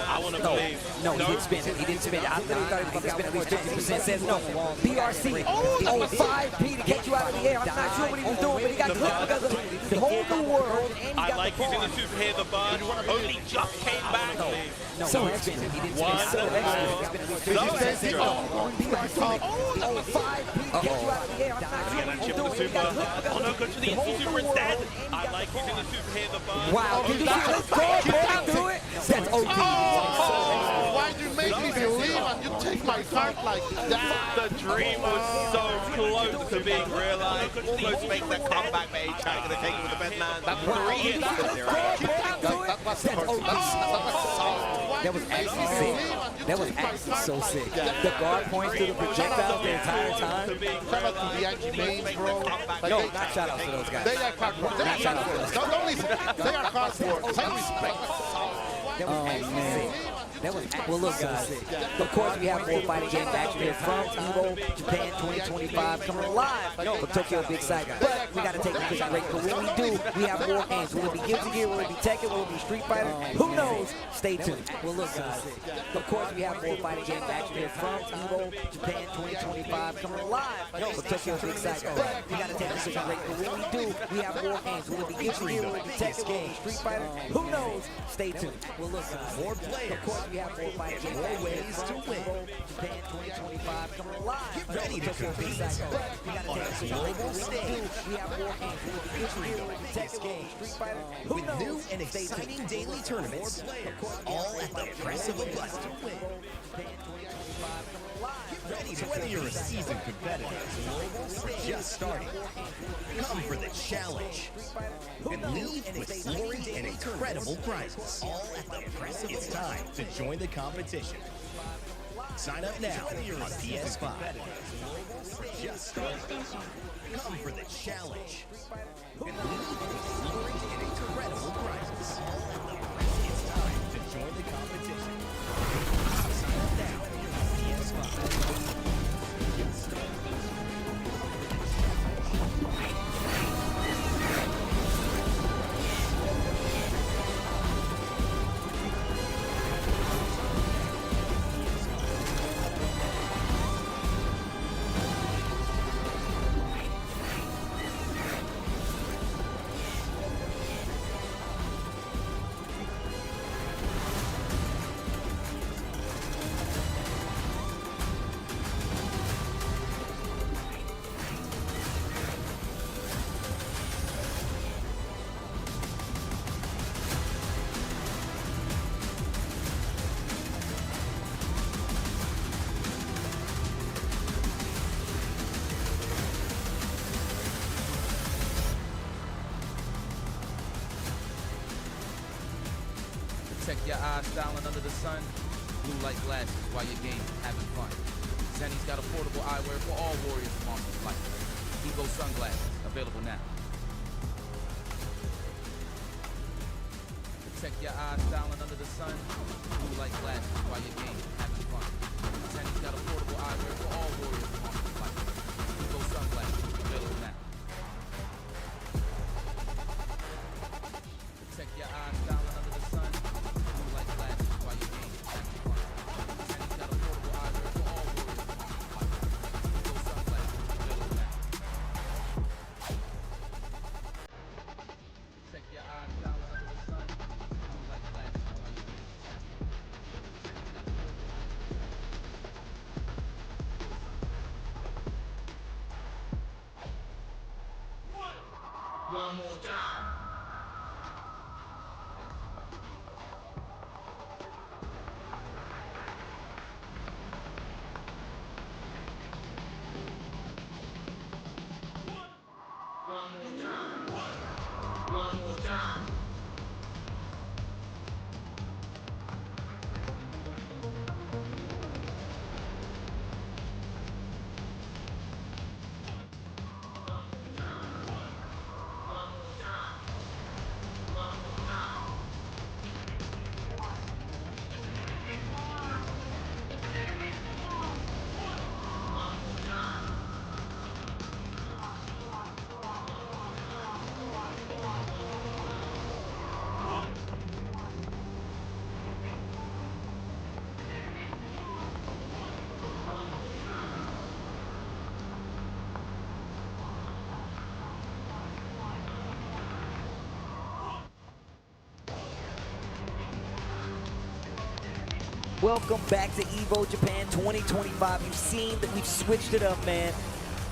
I want to believe. No, he didn't spin it. He didn't spin it. I literally thought he was going to spin at least 50%. Says no. BRC, oh, 5P to get you out of the air. I'm not sure what he was doing, but he got clipped because of the whole new world, and he got I like the using bar. the super here, the bud. Only just came back. No, so extra. He didn't spin so extra. Oh, 5P to get you out of the air. I'm not sure what he was doing, but he got clipped because Oh no, of go to the the whole instant new super world, instead. and he I got like the using bar. the super here, the bud. Wow, did you see this guard do it? That's OP. Why do you make me believe and you take my card like that? The dream was so close to being realized. Almost makes that comeback, but H going to take it with the best man. That's 3 hits. That was the first. That was actually sick. That was actually so sick. The guard points to the projectile the entire time. Shout out to the Angie mains, bro. No, not shout outs to those guys. They are cardboard. They are cardboard. Don't listen. They are cardboard. Take respect. That was actually sick. That was well, look, guys. Of course, we have more fighting game action here from Evo Japan 2025 coming live from Tokyo Big Sight. But we got to take a quick break. But when we do, we have more games. Will it be Guilty Gear? Will it be Tekken? Will it be Street Fighter? Who knows? Stay tuned. Well, look, guys. Of course, we have more fighting game action here from Evo Japan 2025 coming live from Tokyo Big Sight. But we got to take a quick break. But when we do, we have more games. Will it be Guilty Gear? Will it be Tekken? Will it be Street Fighter? Who knows? Stay tuned. Well, look, guys. More players, of course, we have more fighting game more ways to win. Japan 2025 coming live. Get ready to compete on a global stage. We have more games. Will it be Guilty Gear? Will it be Tekken? Will it be Street Fighter? Who With knows? new and exciting daily tournaments, all at the press of a button. Get ready to whether you're a seasoned competitor or just starting. Come for the challenge and leave with glory and incredible prizes. All at the press of It's time to join the competition. Sign up now on PS5. Or just starting. Come for the challenge and leave with glory and incredible prizes. All at the press. It's time to join the competition. Sign up now on PS5. Protect your eyes, styling under the sun. Blue light glasses while you're game having fun. Zenny's got affordable eyewear for all warriors and monsters alike. Evo sunglasses, available now. Protect your eyes, styling under the sun. Blue light glasses while you're game having fun. Zenny's got affordable eyewear for all warriors and monsters alike. Evo sunglasses, available now. Protect your eyes, styling under the sun. Blue light glasses while you're game having fun. Zenny's got affordable eyewear for all warriors and monsters alike. Evo sunglasses, available now. Protect your eyes, styling under the sun. Blue light glasses while you're game. One more time. One more time. One more time. One more time. Welcome back to EVO Japan 2025. You've seen that we've switched it up, man.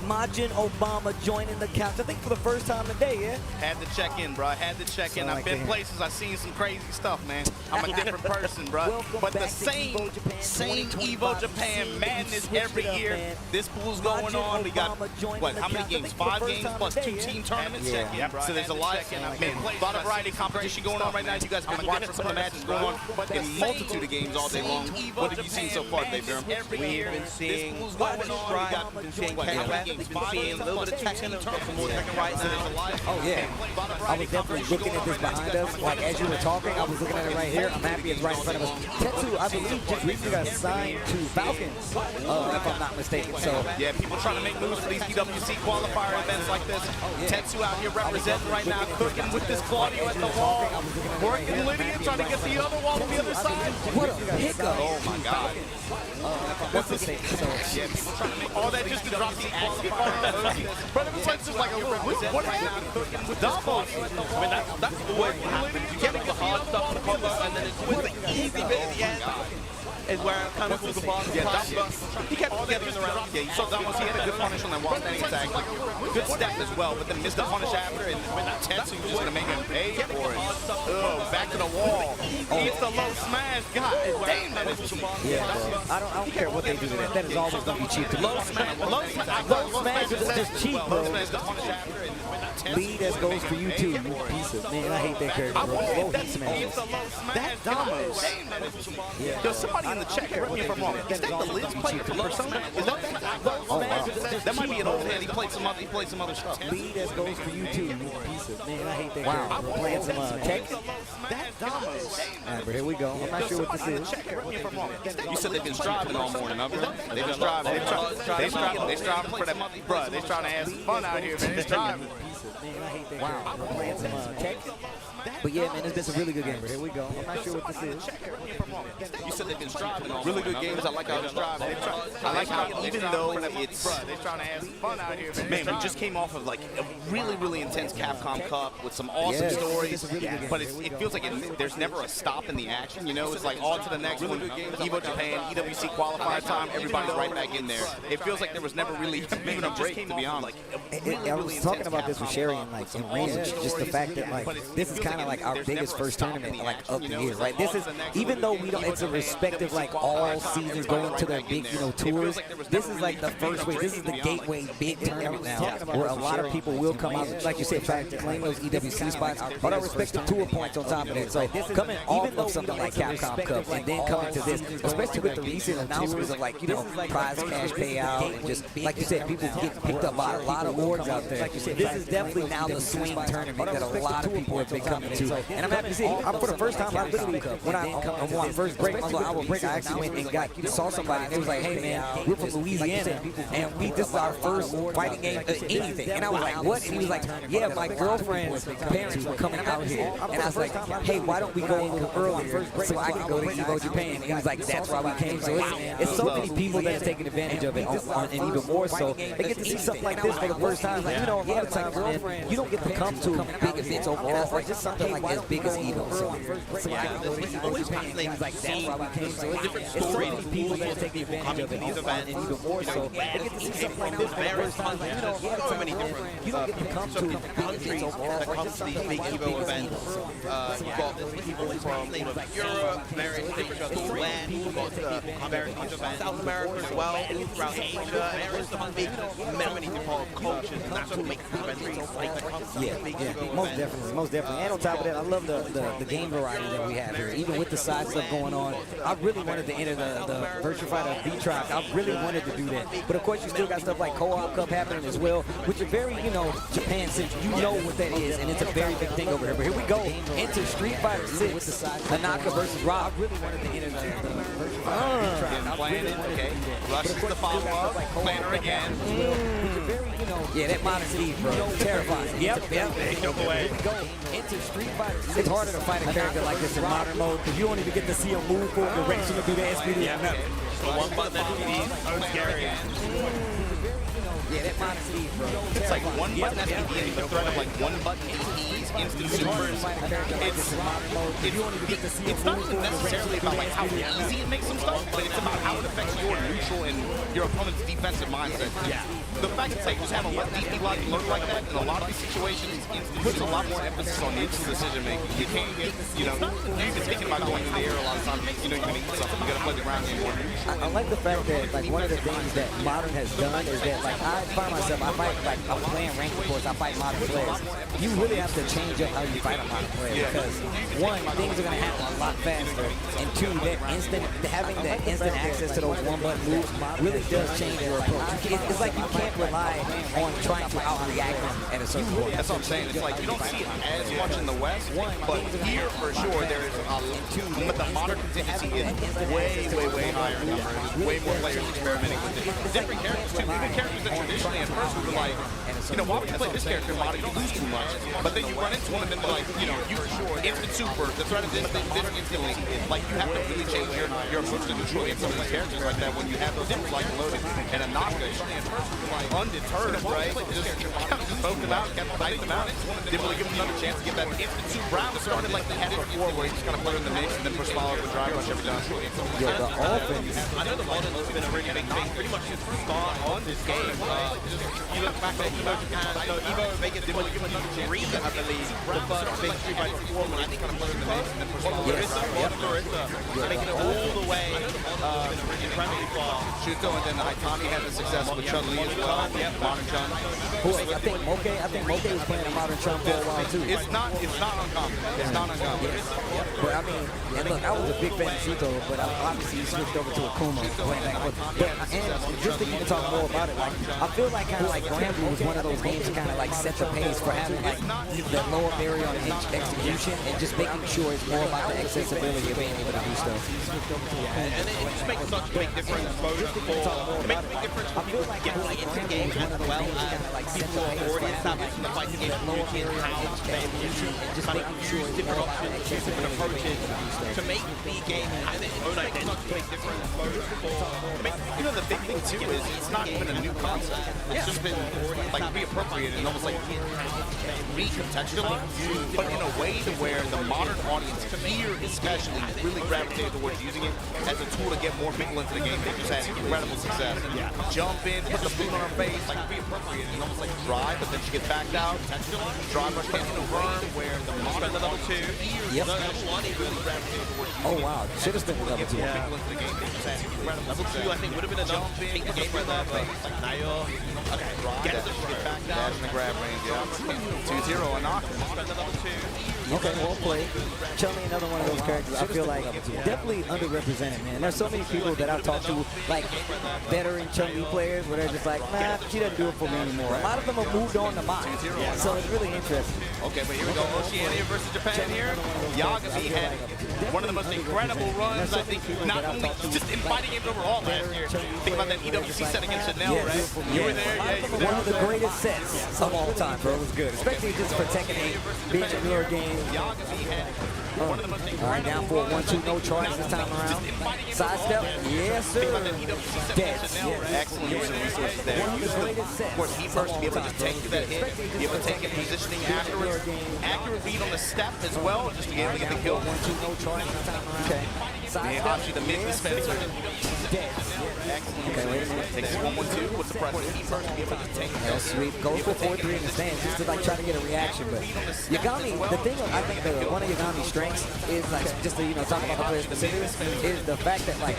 Majin Obama joining the couch, I think for the first time today, yeah? Had to check in, bro. Had to check in. I've been places, I've seen some crazy stuff, man. I'm a different person, bro. But the same EVO Japan madness every year. This pool's going on. We got, what, how many games? 5 games plus 2 team tournaments? Yeah. So there's a lot of variety of competition going on right now. You guys have been watching some of the matches going on in a multitude of games all day long. What have you seen so far, Baby? We've been seeing a lot of strides. We've been seeing we've been seeing a little bit of Tekken, some more Tekken right now. Oh yeah, I was definitely looking at this behind us. Like as you were talking, I was looking at it right here. I'm happy it's right in front of us. Tetsu, I believe, just recently got signed to Falcons, if I'm not mistaken. So yeah, people trying to make moves for these PWC qualifier events like this. Tetsu out here representing right now, cooking with this Claudio at the wall, working Lydia, trying to get the other wall on the other side. What a hiccup! Oh my God. What's this? Yeah, people trying to make all that just to drop the qualifier. But it was like just like a what happened? Double. I mean, that's always what happens. You get the hard stuff on the combo, and then it's the easy bit at the end. Is where it kind of falls apart. Yeah, he kept getting in the round. Yeah, you saw Damos, he had a good punish on that wall standing attack. Like, good step as well, but then missed the punish after, and Tetsu just going to make him pay for it. Oh, back to the wall. Eats the low smash. God damn, that is cheap. Yeah, I don't care what they do to that. That is always going to be cheap. Low smash. Low smash is just cheap, bro. Low smash, the punish after, and Lee, that goes for you too, you piece of man. I hate that character, bro. Low heat smash. That Damos. Yo, somebody in the chat, correct me if I'm wrong. Is that the Liz play for Persona? Is that that might be an old head. He played some other stuff. Lee, that goes for you too, you piece of man. I hate that character, bro. Playing some Tekken. That Damos. All right, bro, here we go. I'm not sure what this is. You said they've been striving all morning, huh, bro? They've been striving. They striving for that money, bro. They trying to have some fun out here, man. They striving. Wow, playing some Tekken. But yeah, man, it's been some really good games. Here we go. I'm not sure what this is. You said they've been striving on really good games. I like how they're striving. I like how even though it's they're trying to have some fun out here, man. We just came off of like a really intense Capcom Cup with some awesome stories. But it feels like there's never a stop in the action. You know, it's like on to the next one. EVO Japan, EWC qualifier time. Everybody's right back in there. It feels like there was never really even a break, to be honest. I was talking about this with Sherry and like in range, just the fact that like this is kind of like our biggest first tournament like of the year, right? This is, even though we don't, it's a respective like all seasons going to their big, you know, tours. This is like the first way. This is the gateway big tournament now, where a lot of people will come out, like you said, trying to claim those EWC spots, but our respective tour points on top of that. So coming off of something like Capcom Cup and then coming to this, especially with the recent announcements of like, you know, prize cash payout and just like you said, people get picked up by a lot of awards out there. This is definitely now the swing tournament that a lot of people have been coming to. And I'm happy to see, for the first time, I literally, when I on first break, my little hour break, I actually went and saw somebody, and they was like, hey man, we're from Louisiana, and this is our first fighting game of anything. And I was like, what? And he was like, yeah, my girlfriend's parents were coming out here. And I was like, hey, why don't we go a little earlier so I can go to EVO Japan? And he was like, that's why we came. So it's so many people that's taking advantage of it, and even more so, they get to see something like this for the first time. Like, you know, a lot of times, man, you don't get to come to big events overall, like just something like as big as EVO. So yeah, it's always things like that's why we came. So it's so many people that are taking advantage of it, and even more so, they get to see something like this for the first time. Like, you know, a lot of times, you don't get to come to big events overall, like just something like as big as EVO. You've got people from Europe, various different land, you've got various from South America as well, all throughout Asia, areas of big, many different cultures, and that's what makes the event really exciting. Yeah, most definitely. And on top of that, I love the game variety that we have here. Even with the side stuff going on, I really wanted to enter the Virtua Fighter V-Tribe. I really wanted to do that. But of course, you still got stuff like Co-op Cup happening as well, which are very, you know, Japan-centric. You know what that is, and it's a very big thing over here. But here we go into Street Fighter 6, Tanaka versus Rob. I really wanted to enter the Virtua Fighter V-Tribe. Okay, rushes the follow-up, planner again. Yeah, that Modern Steve, bro. Terrifying. Yep. No way. Into Street Fighter 6. It's harder to fight a character like this in modern mode because you don't even get to see him move forward direction to do the SPD. Yeah, no. So one button that so scary. Yeah, that Modern Steve, bro. It's like one button SPD and the threat of like one button APs, instant supers. It's not even necessarily about like how easy it makes some stuff, but it's about how it affects your neutral and your opponent's defensive mindset. Yeah. The fact that they just have a left DP lock look like that in a lot of these situations puts a lot more emphasis on the instant decision making. You can't get, you're even thinking about going in the air a lot of times. You're gonna eat something. You gotta play the ground game more. I like the fact that like one of the things that Modern has done is that like I find myself, I fight like I'm playing ranked reports, I fight Modern players. You really have to change up how you fight a Modern player because one, things are gonna happen a lot faster, and two, that having the instant access to those one button moves really does change your approach. It's like you can't rely on trying to outreact them at a certain point. That's what I'm saying. It's like you don't see it as much in the West, but here for sure there is but the Modern contingency is way higher in numbers. There's way more players experimenting with it. Different characters too. Even characters that traditionally at first we were like, why would you play this character in Modern? You lose too much. But then you run into them and then they're like, you instant super, the threat of this instantly. Like you have to really change your approach to neutral against some of these characters like that when you have those different like loaded and a Naka undeterred, right? Just poke them out, kept fighting them out. Didn't really give them another chance to get that instant super. Brown started like they had it before where he just kind of put it in the mix and then push follow with drive rush every time. Yo, the offense. I know the Modern has been a really big thing pretty much since the start on this game. You look back at Evo Japan, Evo Vegas did give another chance, I believe. The first big 3x4 when I think kind of put it in the mix and then push follow. Larissa making it all the way incredibly far. Shuto and then Itami had the success with Chun-Li as well. Modern Chun. I think Moke was playing a Modern Chun for a while too. It's not uncommon. It's not uncommon. But I mean, and look, I was a big fan of Shuto, but obviously he switched over to Akuma. And just to even talk more about it, like I feel like kind of like Granblue was one of those games that kind of like set the pace for having like the lower barrier on execution and just making sure it's more about the accessibility of being able to do stuff. And it just makes such a big difference both it makes a big difference when people get like into the game as well as people who are already established in the fighting game community and how they kind of use different options, use different approaches to make the game have its own identity. Such a big difference both the big thing too is it's not even a new concept. It's just been like reappropriated and almost like recontextualized, but in a way to where the modern audience here especially really gravitated towards using it as a tool to get more people into the game. They just had incredible success. Jump in, put the boot on her face, like reappropriated and almost like drive, but then she gets backed out. Drive rush can't confirm where the modern level 2 Yep. really gravitated towards using Oh wow, should have spent the level 2. Level 2 I think would have been enough to take the game right there, but like Nayo, get back down. Dash in the grab range, yeah. 2-0 a knock. Level 2. Okay, well played. Chun-Li, another one of those characters I feel like definitely underrepresented, man. There's so many people that I've talked to, like veteran Chun-Li players, where they're just like, nah, she doesn't do it for me anymore. A lot of them have moved on to mine, so it's really interesting. Okay, but here we go. Oceania versus Japan here. Yagami had one of the most incredible runs, I think, not only just in fighting games overall last year. Think about that EWC set against Chanel, right? You were there, yeah, you were there. One of the greatest sets of all time, bro. It was good, especially just for Tekken 8, being a newer game. All right, down for a 1-2, no charge this time around. Sidestep, yes sir. Dead. Excellent use of resources there. Of course, he first to be able to just take that hit, be able to take it positioning afterwards. Accurate read on the step as well, just to be able to get the kill. 1-2, no charge this time around. Okay. Actually, the mid dispenser. Dead. Okay, wait a minute. Takes 1-1-2 with the pressure. He first to be able to take it. That's sweet. Goes for 4-3 in the stands just to like try to get a reaction. But Yagami, the thing I think that one of Yagami's strengths is like just to talk about the player specifically is the fact that like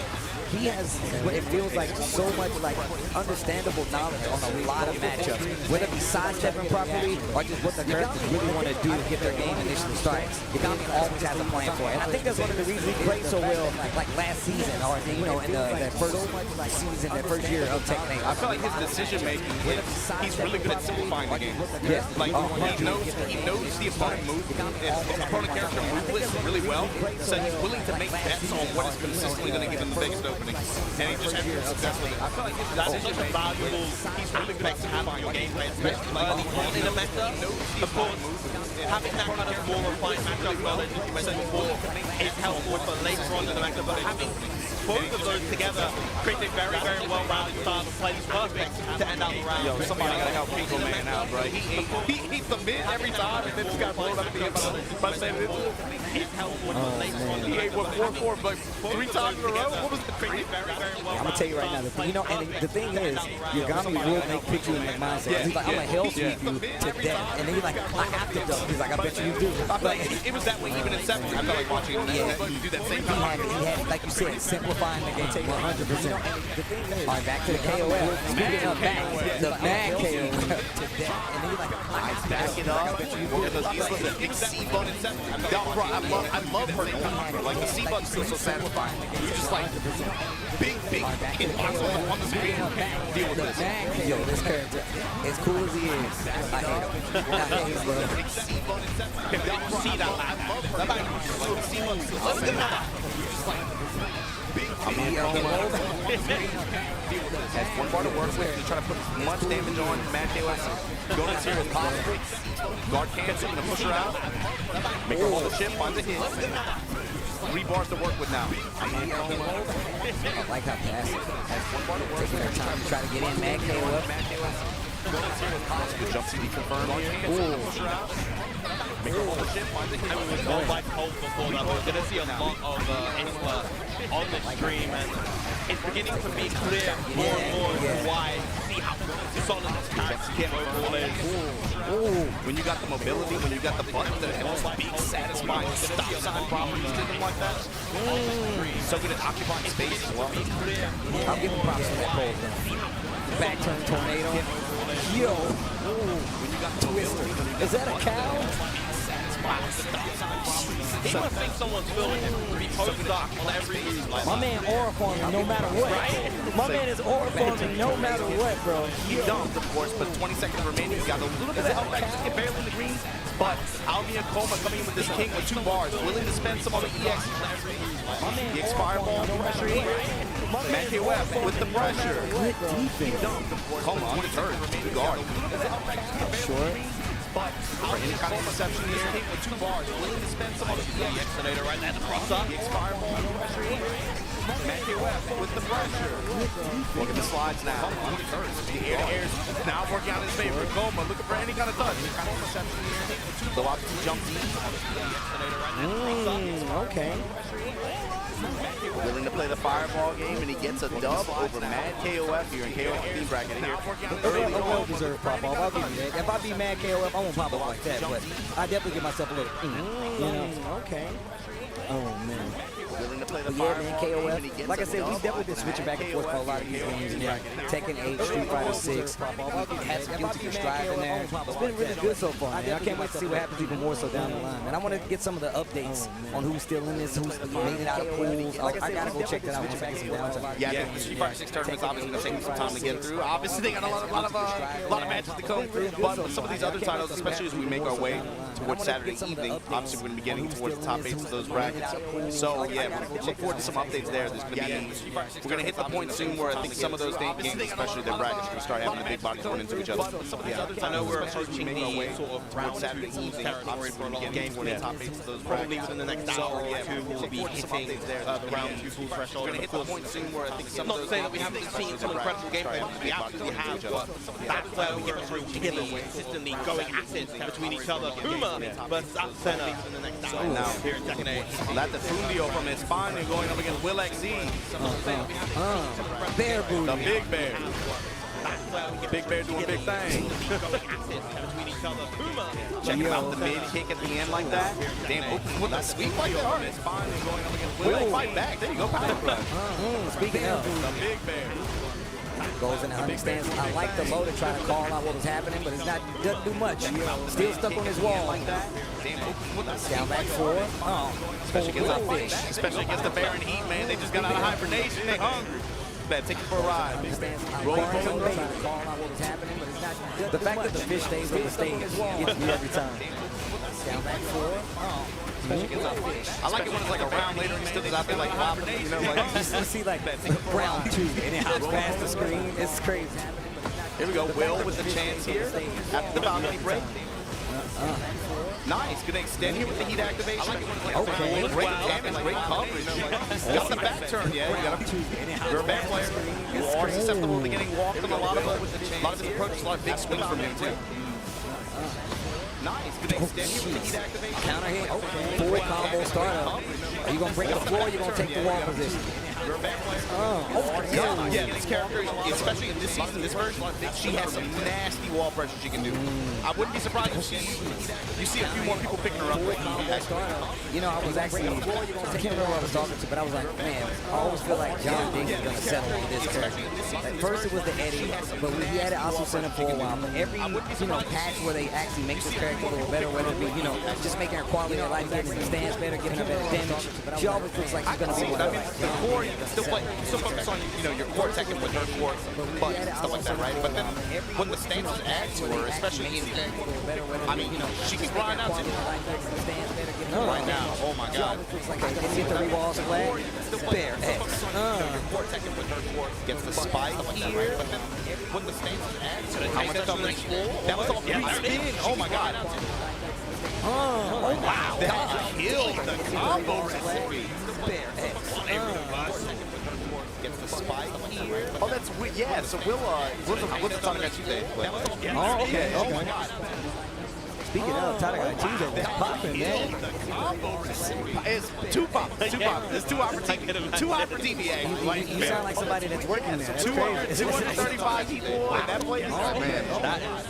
he has what it feels like so much like understandable knowledge on a lot of matchups, whether it be sidestepping properly or just what the characters really want to do to get their game initially started. Yagami always has a plan for it, and I think that's one of the reasons he played so well like last season or in the first season, that first year of Tekken 8. I feel like his decision making he's really good at simplifying the game. Yeah. Like he knows the opponent move, opponent character move list really well, so he's willing to make bets on what is consistently going to give him the biggest opening. And he just has been successful. I feel like That is such a valuable, he's really good at having your game plan, especially early on in a meta. Of course, having that kind of more refined matchup well as you mentioned before is helpful for later on in the meta, but having both of those together create a very, very well-rounded style of play. It's perfect to end out the round. Yo, somebody gotta help Pico Man out, bro. He eats the mid every time, and then just got blown up at the end by Sanders. He ate what, 4-4, but 3 times in a row? What was the crazy? I'm gonna tell you right now, the thing is, Yagami will pick you in that mindset. He's like, I'm gonna hell sweep you to death, and then he's like, I have to duck. He's like, I bet you do. Like, it was that way even in 7. I felt like watching him do that same thing. He had, like you said, simplifying the game 100%. All right, back to the KOF. Speaking of back, the back KOF to death, and then he's like, I back it up. Because he's a big C-button. I love her. Like, the C-button is so satisfying. You're just like, big hitbox on the screen. Deal with this. Yo, this character, as cool as he is, I hate him. I hate him, bro. See that? I love her. C-button. Has one bar to work with. He's trying to put as much damage on Mad KOF. Going as here as possible. Guard cancel, gonna push her out. Make her hold the ship, finds a hit. 3 bars to work with now. I like how passive. Taking their time to try to get in. Mad KOF. The jump CD confirmed here. Make her hold the ship, finds a hit. I was not like hold before that. We're going to see a lot of Isla on the stream, and it's beginning to be clear more and more why how solid this character overall is. When you got the mobility, when you got the buttons that have those big, satisfying stop sign properties to them like that. So good at occupying space as well. I'll give him props for that pole thing. Back turn tornado. Yo. When you got the Twister. Is that a cow? He must think someone's filming him to be post-doc on every move. Like my man aura farming no matter what. Right? My man is aura farming no matter what, bro. He dumped, of course, but 20 seconds remaining. He's got a little bit of help back, just get barely in the greens. But Albion Coma coming in with this king with 2 bars, willing to spend some on the EX. The EX fireball, pressure here. Mad KOF with the pressure. Good defense. Coma on the turret, good guard. Sure. But for any kind of reception here, king with 2 bars, willing to spend some on the EX. Exonator right there, the cross-up. EX fireball, pressure here. Mad KOF with the pressure. Look at the slides now. The air-to-air is now working out in his favor. Coma looking for any kind of touch. The lock jump deep. Okay. Willing to play the fireball game, and he gets a dub over Mad KOF here in KOF team bracket here. A well-deserved pop-off. I'll give you that. If I be Mad KOF, I won't pop up like that, but I definitely give myself a little, you know. Okay. Oh, man. Willing to play the yeah, man, KOF. Like I said, we've definitely been switching back and forth for a lot of these games. Yeah. Tekken 8, Street Fighter 6. Had some Guilty Gear Strive in there. It's been really good so far, man. I can't wait to see what happens even more so down the line, man. I want to get some of the updates on who's still in this, who's made it out of pools. I got to go check that out once I get some downtime. Yeah, the Street Fighter 6 tournament's obviously going to take some time to get through. Obviously, they got a lot of matches to come through, but some of these other titles, especially as we make our way towards Saturday evening, obviously we're going to be getting towards the top 8s of those brackets. So, yeah, look forward to some updates there. There's going to be, we're going to hit the point soon where I think some of those games, especially their brackets, are going to start having the big bodies run into each other. I know we're approaching the sort of round Saturday evening territory for a lot of games where the top 8s of those probably within the next hour or two we'll be hitting the round 2 full threshold. We're going to hit the point soon where I think some of those not to say that we haven't seen some incredible gameplay, we absolutely have, but that's where we get approaching consistently going at it between each other. Puma versus Athena now here in Tekken 8. That's the Fundio from his spine and going up against Will XZ. Bear booty. The big bear. Big bear doing big things. Check out the mid kick at the end like that. Damn, with that sweep like that on his spine and going up against Will. Fight back. There you go. Speaking of the big bear. Goes in and understands. I like the low to try to call out what was happening, but doesn't do much. Still stuck on his wall. Down back 4. Especially against the Baron Heat, man. They just got out of hibernation. They hungry. Better take it for a ride. Rolling. The fact that the fish stays on the stage gets me every time. Down back 4. I like it when it's like a round later and he still is out there like popping, you know, like you see like round 2 and it hops past the screen. It's crazy. Here we go, Will with the chance here after the balcony break. Nice. Gonna extend here with the heat activation. Okay. Great damage, great coverage. Got the back turn, yeah. You're a bad player. You are susceptible to getting walked on a lot of his approaches, a lot of big swings from him, too. Nice. Gonna extend here with the heat activation. Counter hit. Full combo startup. Are you going to break the floor or you going to take the wall position? You're a bad player. Yeah, this character, especially in this season, this version, she has some nasty wall pressure she can do. I wouldn't be surprised if you see a few more people picking her up. You know, I was actually, I can't remember who I was talking to, but I was like, man, I always feel like John Diggs is going to settle for this character. Like, first it was the Eddie, but we had it also Center for a while. But every, patch where they actually make this character a little better, whether it be, just making her quality of life better, stands better, giving her better damage, she always looks like she's going to be one. The core, still focus on your core tech and with her core buttons and stuff like that, right? But then when the stances add to her, especially in she can grind out too. Right now, oh my god. Get the re-walls flat. Bear X. Your core tech and with her core gets the spike here. But then when the stances add to it, how much coverage? That was all 3 spin. Oh my god. Oh wow. That killed the combo recipe. Bear X. Gets the spike here. Oh, that's weird. Yeah, so what's the Tanagai Tuesday? Oh, okay. Oh my god. Speaking of Tanagai Tuesday, that's popping, man. It's two pop. There's two opera DBA. You sound like somebody that's working there. That's crazy. 235 people in that place. Oh, man. That is,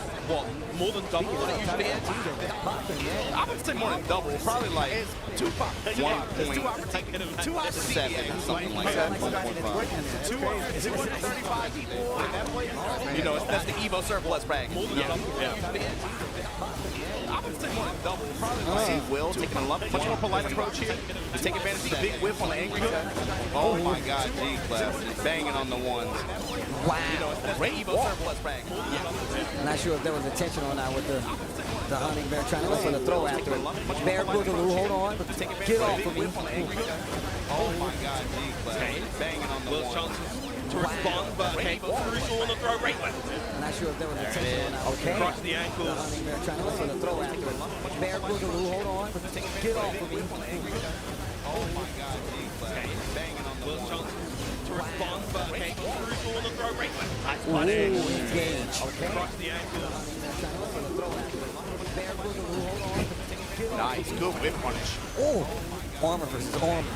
more than double what it usually is? I would say more than double. Probably like 2 pop. 2 opera DBA. Something like that. 235 people in that place. That's the Evo surplus bag. I would say more than double. Probably see Will taking a much more polite approach here to take advantage of the big whip on the angry cut. Oh my god, G-Class banging on the ones. Wow. Great Evo surplus bag. Not sure if there was attention or not with the hunting bear trying to go for the throw after it. Bear Boogaloo, hold on. Get off of me. Oh my god, G-Class banging on the ones. To respond, but crucial on the throw right way. Not sure if there was attention or not. Okay. Across the ankles. The hunting bear trying to go for the throw after it. Bear Boogaloo, hold on. Get off of me. Oh my god, G-Class banging on the ones. To respond, but crucial on the throw right way. Ooh, engage. Okay. Across the ankles. Bear Boogaloo, hold on. Nice, good whip punish. Oh, armor versus armor.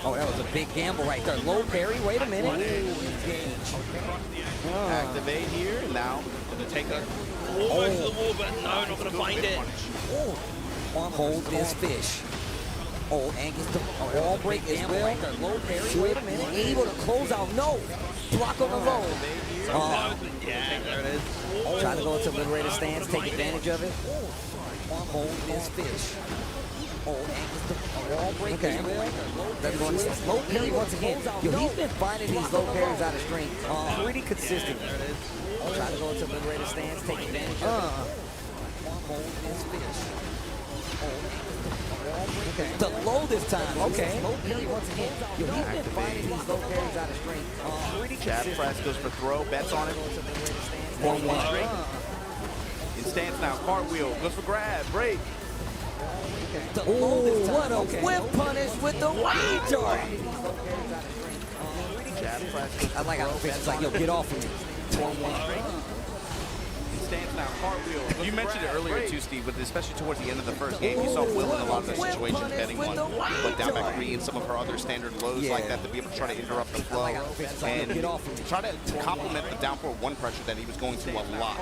Oh, that was a big gamble right there. Low parry, wait a minute. Activate here, now to take a almost to the wall, but no, not going to find it. Hold this fish. Oh, and gets the wall break as well. Right there. Low parry, wait a minute. Able to close out, no. Block on the low. Yeah, there it is. Try to go into liberator stance, take advantage of it. Hold this fish. Oh, and wall break. Okay. Low parry once again. Yo, he's been finding these low parries out of strength pretty consistent. Try to go into liberator stance, take advantage of it. Hold this fish. Okay. The low this time. Okay. Low parry once again. Yo, he's been finding these low parries out of strength pretty consistent. Chad Press goes for throw, bets on it. 1-1 straight. In stance now, cartwheel, goes for grab, break. Oh, what a whip punish with the retard. I like how the fish is like, yo, get off of me. 1-1 stance now, cartwheel. You mentioned it earlier too, Steve, but especially towards the end of the first game, you saw Will in a lot of those situations betting one, but down back 3 and some of her other standard lows like that to be able to try to interrupt the flow and try to complement the down forward 1 pressure that he was going through a lot.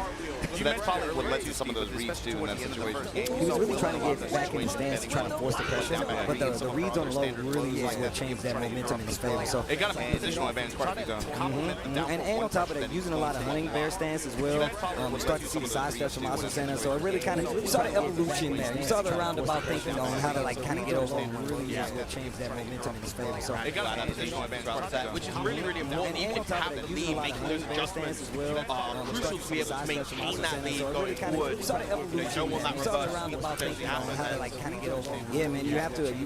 So that's probably what led to some of those reads too in that situation. He was really trying to get back in the stance, trying to force the pressure, but the reads on the low really is what changed that momentum in his favor. So it got a positional advantage quite a few times. And on top of that, using a lot of hunting bear stance as well. We start to see the side steps from Asu Center, so it really kind of, you saw the evolution there. You saw the roundabout thinking on how to like kind of get over and really is what changed that momentum in his favor. So it got a positional advantage, which is really, really important. Even if you have the lead, making those adjustments as well, crucial to be able to maintain that lead going forward. You saw the evolution. You saw the roundabout thinking on how to like kind of get over. Yeah, man, you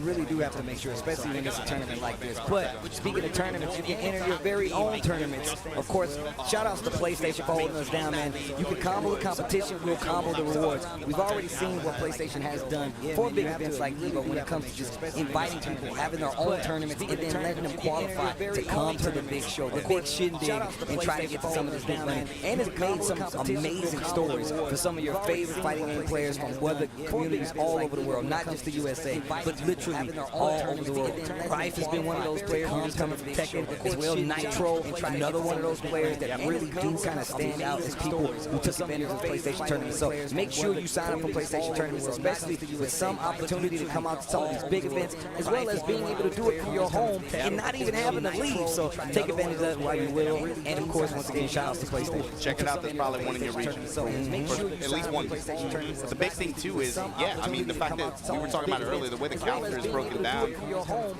really do have to make sure, especially when it's a tournament like this. But speaking of tournaments, you can enter your very own tournaments. Of course, shout outs to PlayStation for holding us down, man. You can combo the competition will combo the rewards. We've already seen what PlayStation has done for big events like EVO when it comes to just inviting people, having their own tournaments, and then letting them qualify to come to the big show, the big shindig, and try to get to some of this big money. And it's made some amazing stories for some of your favorite fighting game players from other communities all over the world, not just the USA, but literally all over the world. Rife has been one of those players who's coming from Tekken as well. Nitro, another one of those players that really do kind of stand out as people who took advantage of PlayStation tournaments. So make sure you sign up for PlayStation tournaments, especially with some opportunity to come out to some of these big events, as well as being able to do it from your home and not even having to leave. So take advantage of that while you will. And of course, once again, shout out to PlayStation. Check it out. There's probably one in your region. So make sure at least one. But the big thing too is, yeah, I mean, the fact that we were talking about it earlier, the way the calendar is broken down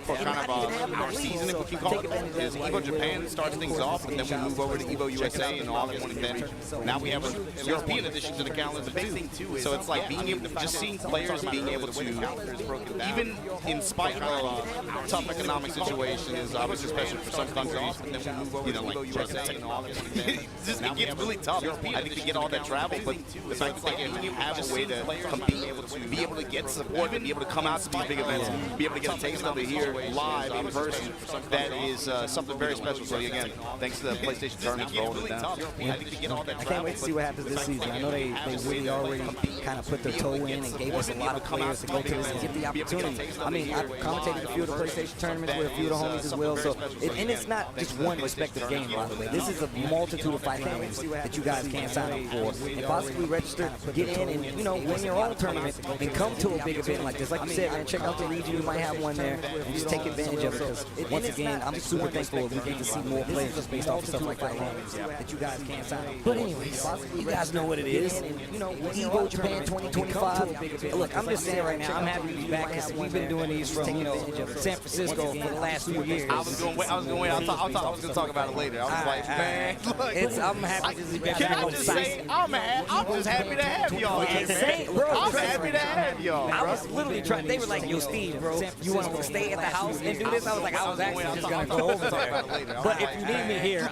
for kind of our season, if we can call it, is EVO Japan starts things off, and then we move over to EVO USA and all in one event. Now we have a European addition to the calendar. The big thing too is, so it's like being able to just seeing players being able to, even in spite of tough economic situations, obviously especially for some countries, and then we move over to EVO USA and all this. It gets really tough. I think to get all that travel, but the fact that you have a way to compete, be able to get support, and be able to come out to these big events, be able to get a taste of it here live in person, that is something very special. So again, thanks to the PlayStation tournament for holding it down. I can't wait to see what happens this season. I know they really already kind of put their toe in and gave us a lot of players to go to this and get the opportunity. I mean, I've commentated a few of the PlayStation tournaments with a few of the homies as well. So, and it's not just one respective game, by the way. This is a multitude of fighting games that you guys can sign up for and possibly register, get in, and win your own tournament and come to a big event like this. Like you said, man, check out the region. You might have one there, and just take advantage of it. Because once again, I'm super thankful we get to see more players just based off of stuff like that that you guys can't sign up. But anyways, you guys know what it is. EVO Japan 2025. Look, I'm just saying right now, I'm happy to be back because we've been doing these from San Francisco for the last few years. I was going to wait. I was going to talk about it later. I was like, man, I'm happy to be back. Can I just say, I'm just happy to have y'all here, man. I'm happy to have y'all. I was literally trying. They were like, "Yo, Steve, bro, you want to stay at the house and do this?" I was like, "I was actually just gonna go over there." But if you need me here,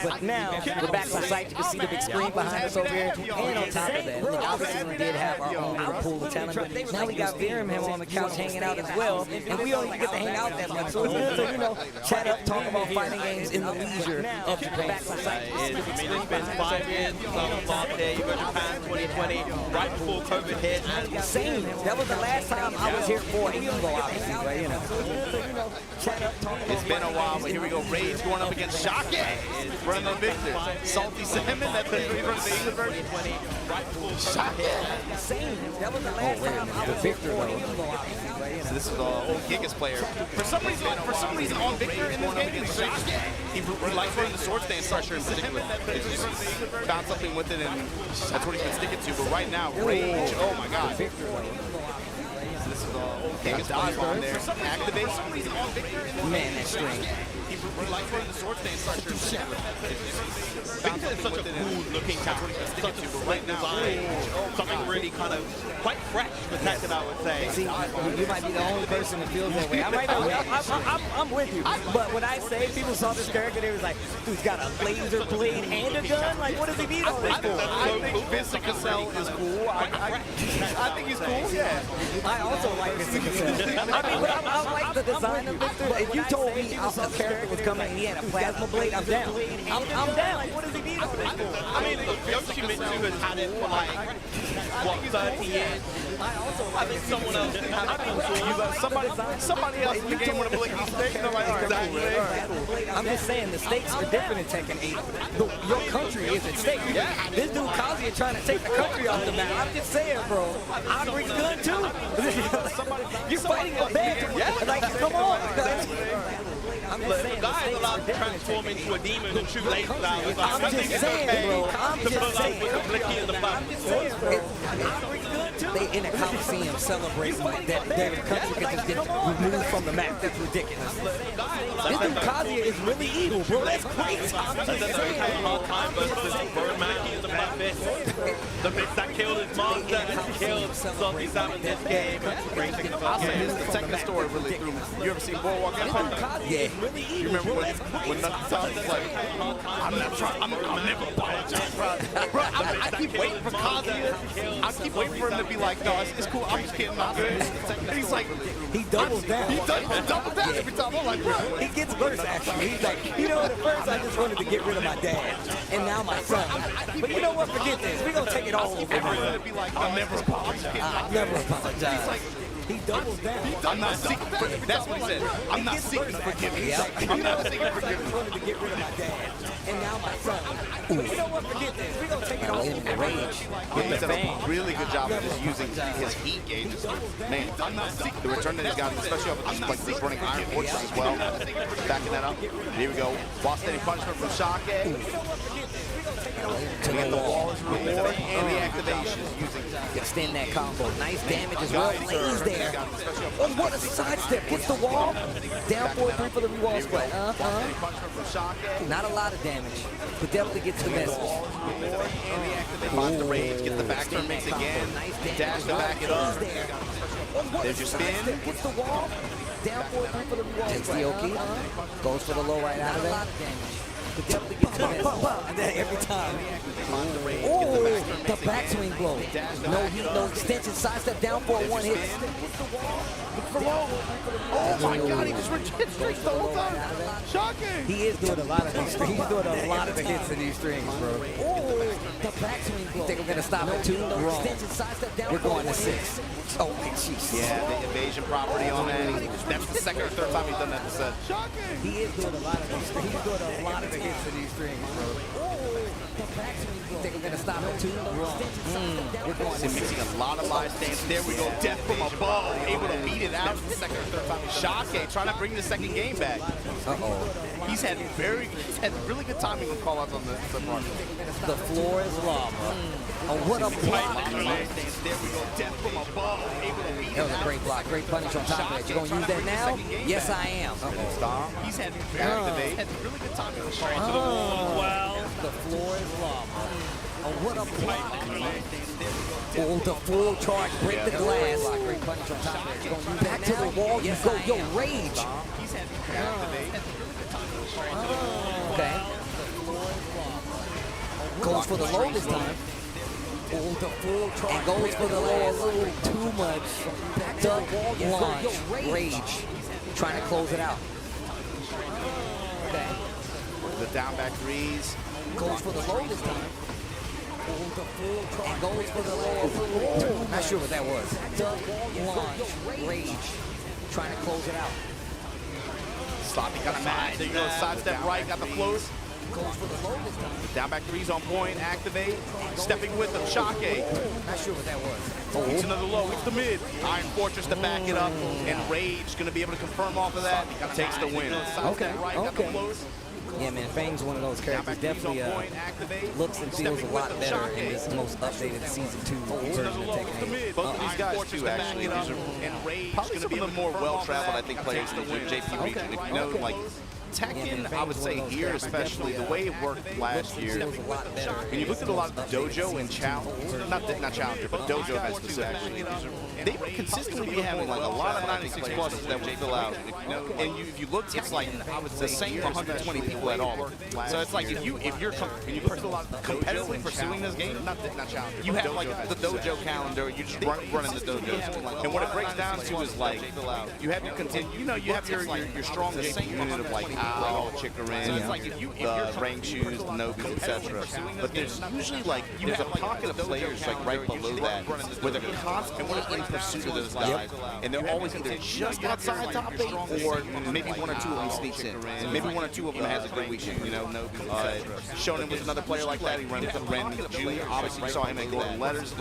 but now we're back on site. You can see the big screen behind us over here, and on top of that, look, obviously we did have our own little pool of talent. But now we got Verum him on the couch hanging out as well, and we don't even get to hang out that much. So it's good to chat up, talk about fighting games in the leisure of Japan. I mean, it's been 5 years since I was last there. EVO Japan 2020, right before COVID hit. And same. That was the last time I was here for EVO, obviously, but chat up, talk about. It's been a while, but here we go. Rage going up against Shake, running the Victor. Salty Salmon, that's the English version. Shake. Same. That was the last time I was here for EVO. So this is old Gigas player. For some reason, on Victor in this game, he likes running the sword stance pressure in particular. It's just found something with it, and that's what he's been sticking to. But right now, Rage, oh my God. This is old Gigas dodge on there. Activate. For some reason, on Victor in this game. Man, that string. He likes running the sword stance pressure in particular. Victor is such a cool looking character, such a great design, something really kind of quite fresh for Tekken, I would say. See, you might be the only person that feels that way. I'm with you. But when I say people saw this character, they was like, dude's got a laser blade and a gun? Like, what does he need all this for? I think Vincent Cassell is cool. I think he's cool, yeah. I also like Vincent Cassell. I mean, but I like the design of Victor. If you told me a character was coming and he had a plasma blade, I'm down. I'm down. Like, what does he need all this for? I mean, Yoshimitsu has had it for like, what, 30 years? I think someone else can have it. Somebody else in the game want to play these stakes. I'm just saying, the stakes are different in Tekken 8. Your country is at stake. This dude Kazuya trying to take the country off the map. I'm just saying, bro. I bring gun too. You're fighting a bad. Like, come on. Look, the guy is allowed to transform into a demon and shoot lasers out. I'm just saying, bro. I'm just saying. They in a Coliseum celebrating that their country can just get removed from the map. That's ridiculous. This dude Kazuya is really evil, bro. That's crazy. I'm just saying. The mix that killed his monster, that killed Salty Sam in this game. I'll say this, the second story really threw me. You ever seen Boardwalk Empire? Yeah. You remember when Knuckles was like, I'm never apologize, bro. Bro, I keep waiting for Kazuya. I keep waiting for him to be like, no, it's cool. I'm just kidding. I'm good. And he's like, he doubles down. He doubles down every time. I'm like, bro. He gets worse, actually. He's like, you know, at first I just wanted to get rid of my dad, and now my son. But you know what? Forget this. We're going to take it all over. I'll never apologize. I'll never apologize. He doubles down. I'm not seeking forgiveness. That's what he said. I'm not seeking forgiveness. I'm not seeking forgiveness. I wanted to get rid of my dad, and now my son. But you know what? Forget this. We're going to take it all over. Rage. He's done a really good job of just using his heat gauges. Man, the return that he's got, especially off of like he's running Iron Fortress as well. Backing that up. Here we go. Wall steady punishment from Shake. To get the wall's reward and the activation. Extend that combo. Nice damage as well. Lays there. Oh, what a sidestep. Hits the wall. Down 4-3 for the re-wall split. Not a lot of damage, but definitely gets the message. Finds the rage. Get the back turn mix again. Dash to back it up. There's your spin. Hits the wall. Down 4-3 for the re-wall split. Takes the Oki. Goes for the low right out of it. But definitely gets the message. Every time. Oh, the backswing blow. No heat, no extension. Sidestep down for a one hit. Oh my God, he just hit strings the whole time. Shocking. He is doing a lot of these strings. He's doing a lot of the hits in these strings, bro. Oh, the backswing blow. You think we're going to stop at 2? No extension. Sidestep down. We're going to 6. Oh, jeez. Yeah, the evasion property on that. That's the second or third time he's done that this set. He is doing a lot of these strings. He's doing a lot of the hits in these strings, bro. You think we're going to stop at 2? We're going to 6. Mixing a lot of live stands. There we go. Death from above. Able to beat it out the second or third time. Shake trying to bring the second game back. He's had really good timing on call-outs on the submarket. The floor is lava. Oh, what a block. There we go. Death from above. Able to beat it out. That was a great block. Great punish on top of that. You going to use that now? Yes, I am. He's had really good timing on straight to the wall. Wow. The floor is lava. Oh, what a block. Oh, the full charge. Break the glass. Great punish on top of that. You going to use back to the wall. You go. Yo, rage. Okay. Goes for the low this time. Oh, the full charge. And goes for the low a little too much. Duck launch. Rage. Trying to close it out. Okay. The down back threes. Goes for the low this time. And goes for the low. Not sure what that was. Duck launch. Rage. Trying to close it out. Sloppy kind of mad. There you go. Sidestep right. Got the float. Goes for the low this time. Down back threes on point. Activate. Stepping with them. Shake. Not sure what that was. It's another low. It's the mid. Iron Fortress to back it up. And Rage going to be able to confirm off of that. Takes the win. Okay. Okay. Yeah, man, Fang's one of those characters. Definitely looks and feels a lot better in this most updated Season 2 version of Tekken. Both of these guys, too, actually. These are probably some of the more well-traveled, I think, players in the JP region. If you know, like, Tekken, I would say here especially, the way it worked last year, when you looked at a lot of the Dojo and Challenger, not Challenger, but Dojo events specifically, they would consistently be having like a lot of 96 pluses that would fill out. And if you look, it's like the same 120 people at all. So it's like if you're competitively pursuing this game, not Challenger, you have like the Dojo calendar, you just running the Dojos. And what it breaks down to is like you have your you have your strong JP unit of like Al, Chikarin, the rank shoes, the Nobis, etc. But there's usually like there's a pocket of players like right below that where they're constantly in pursuit of those guys, and they're always either just outside top 8 or maybe one or two of them sneaks in. Maybe one or two of them has a good weekend. You know, Shonen was another player like that. He ran June. Obviously, we saw him in Golden Letters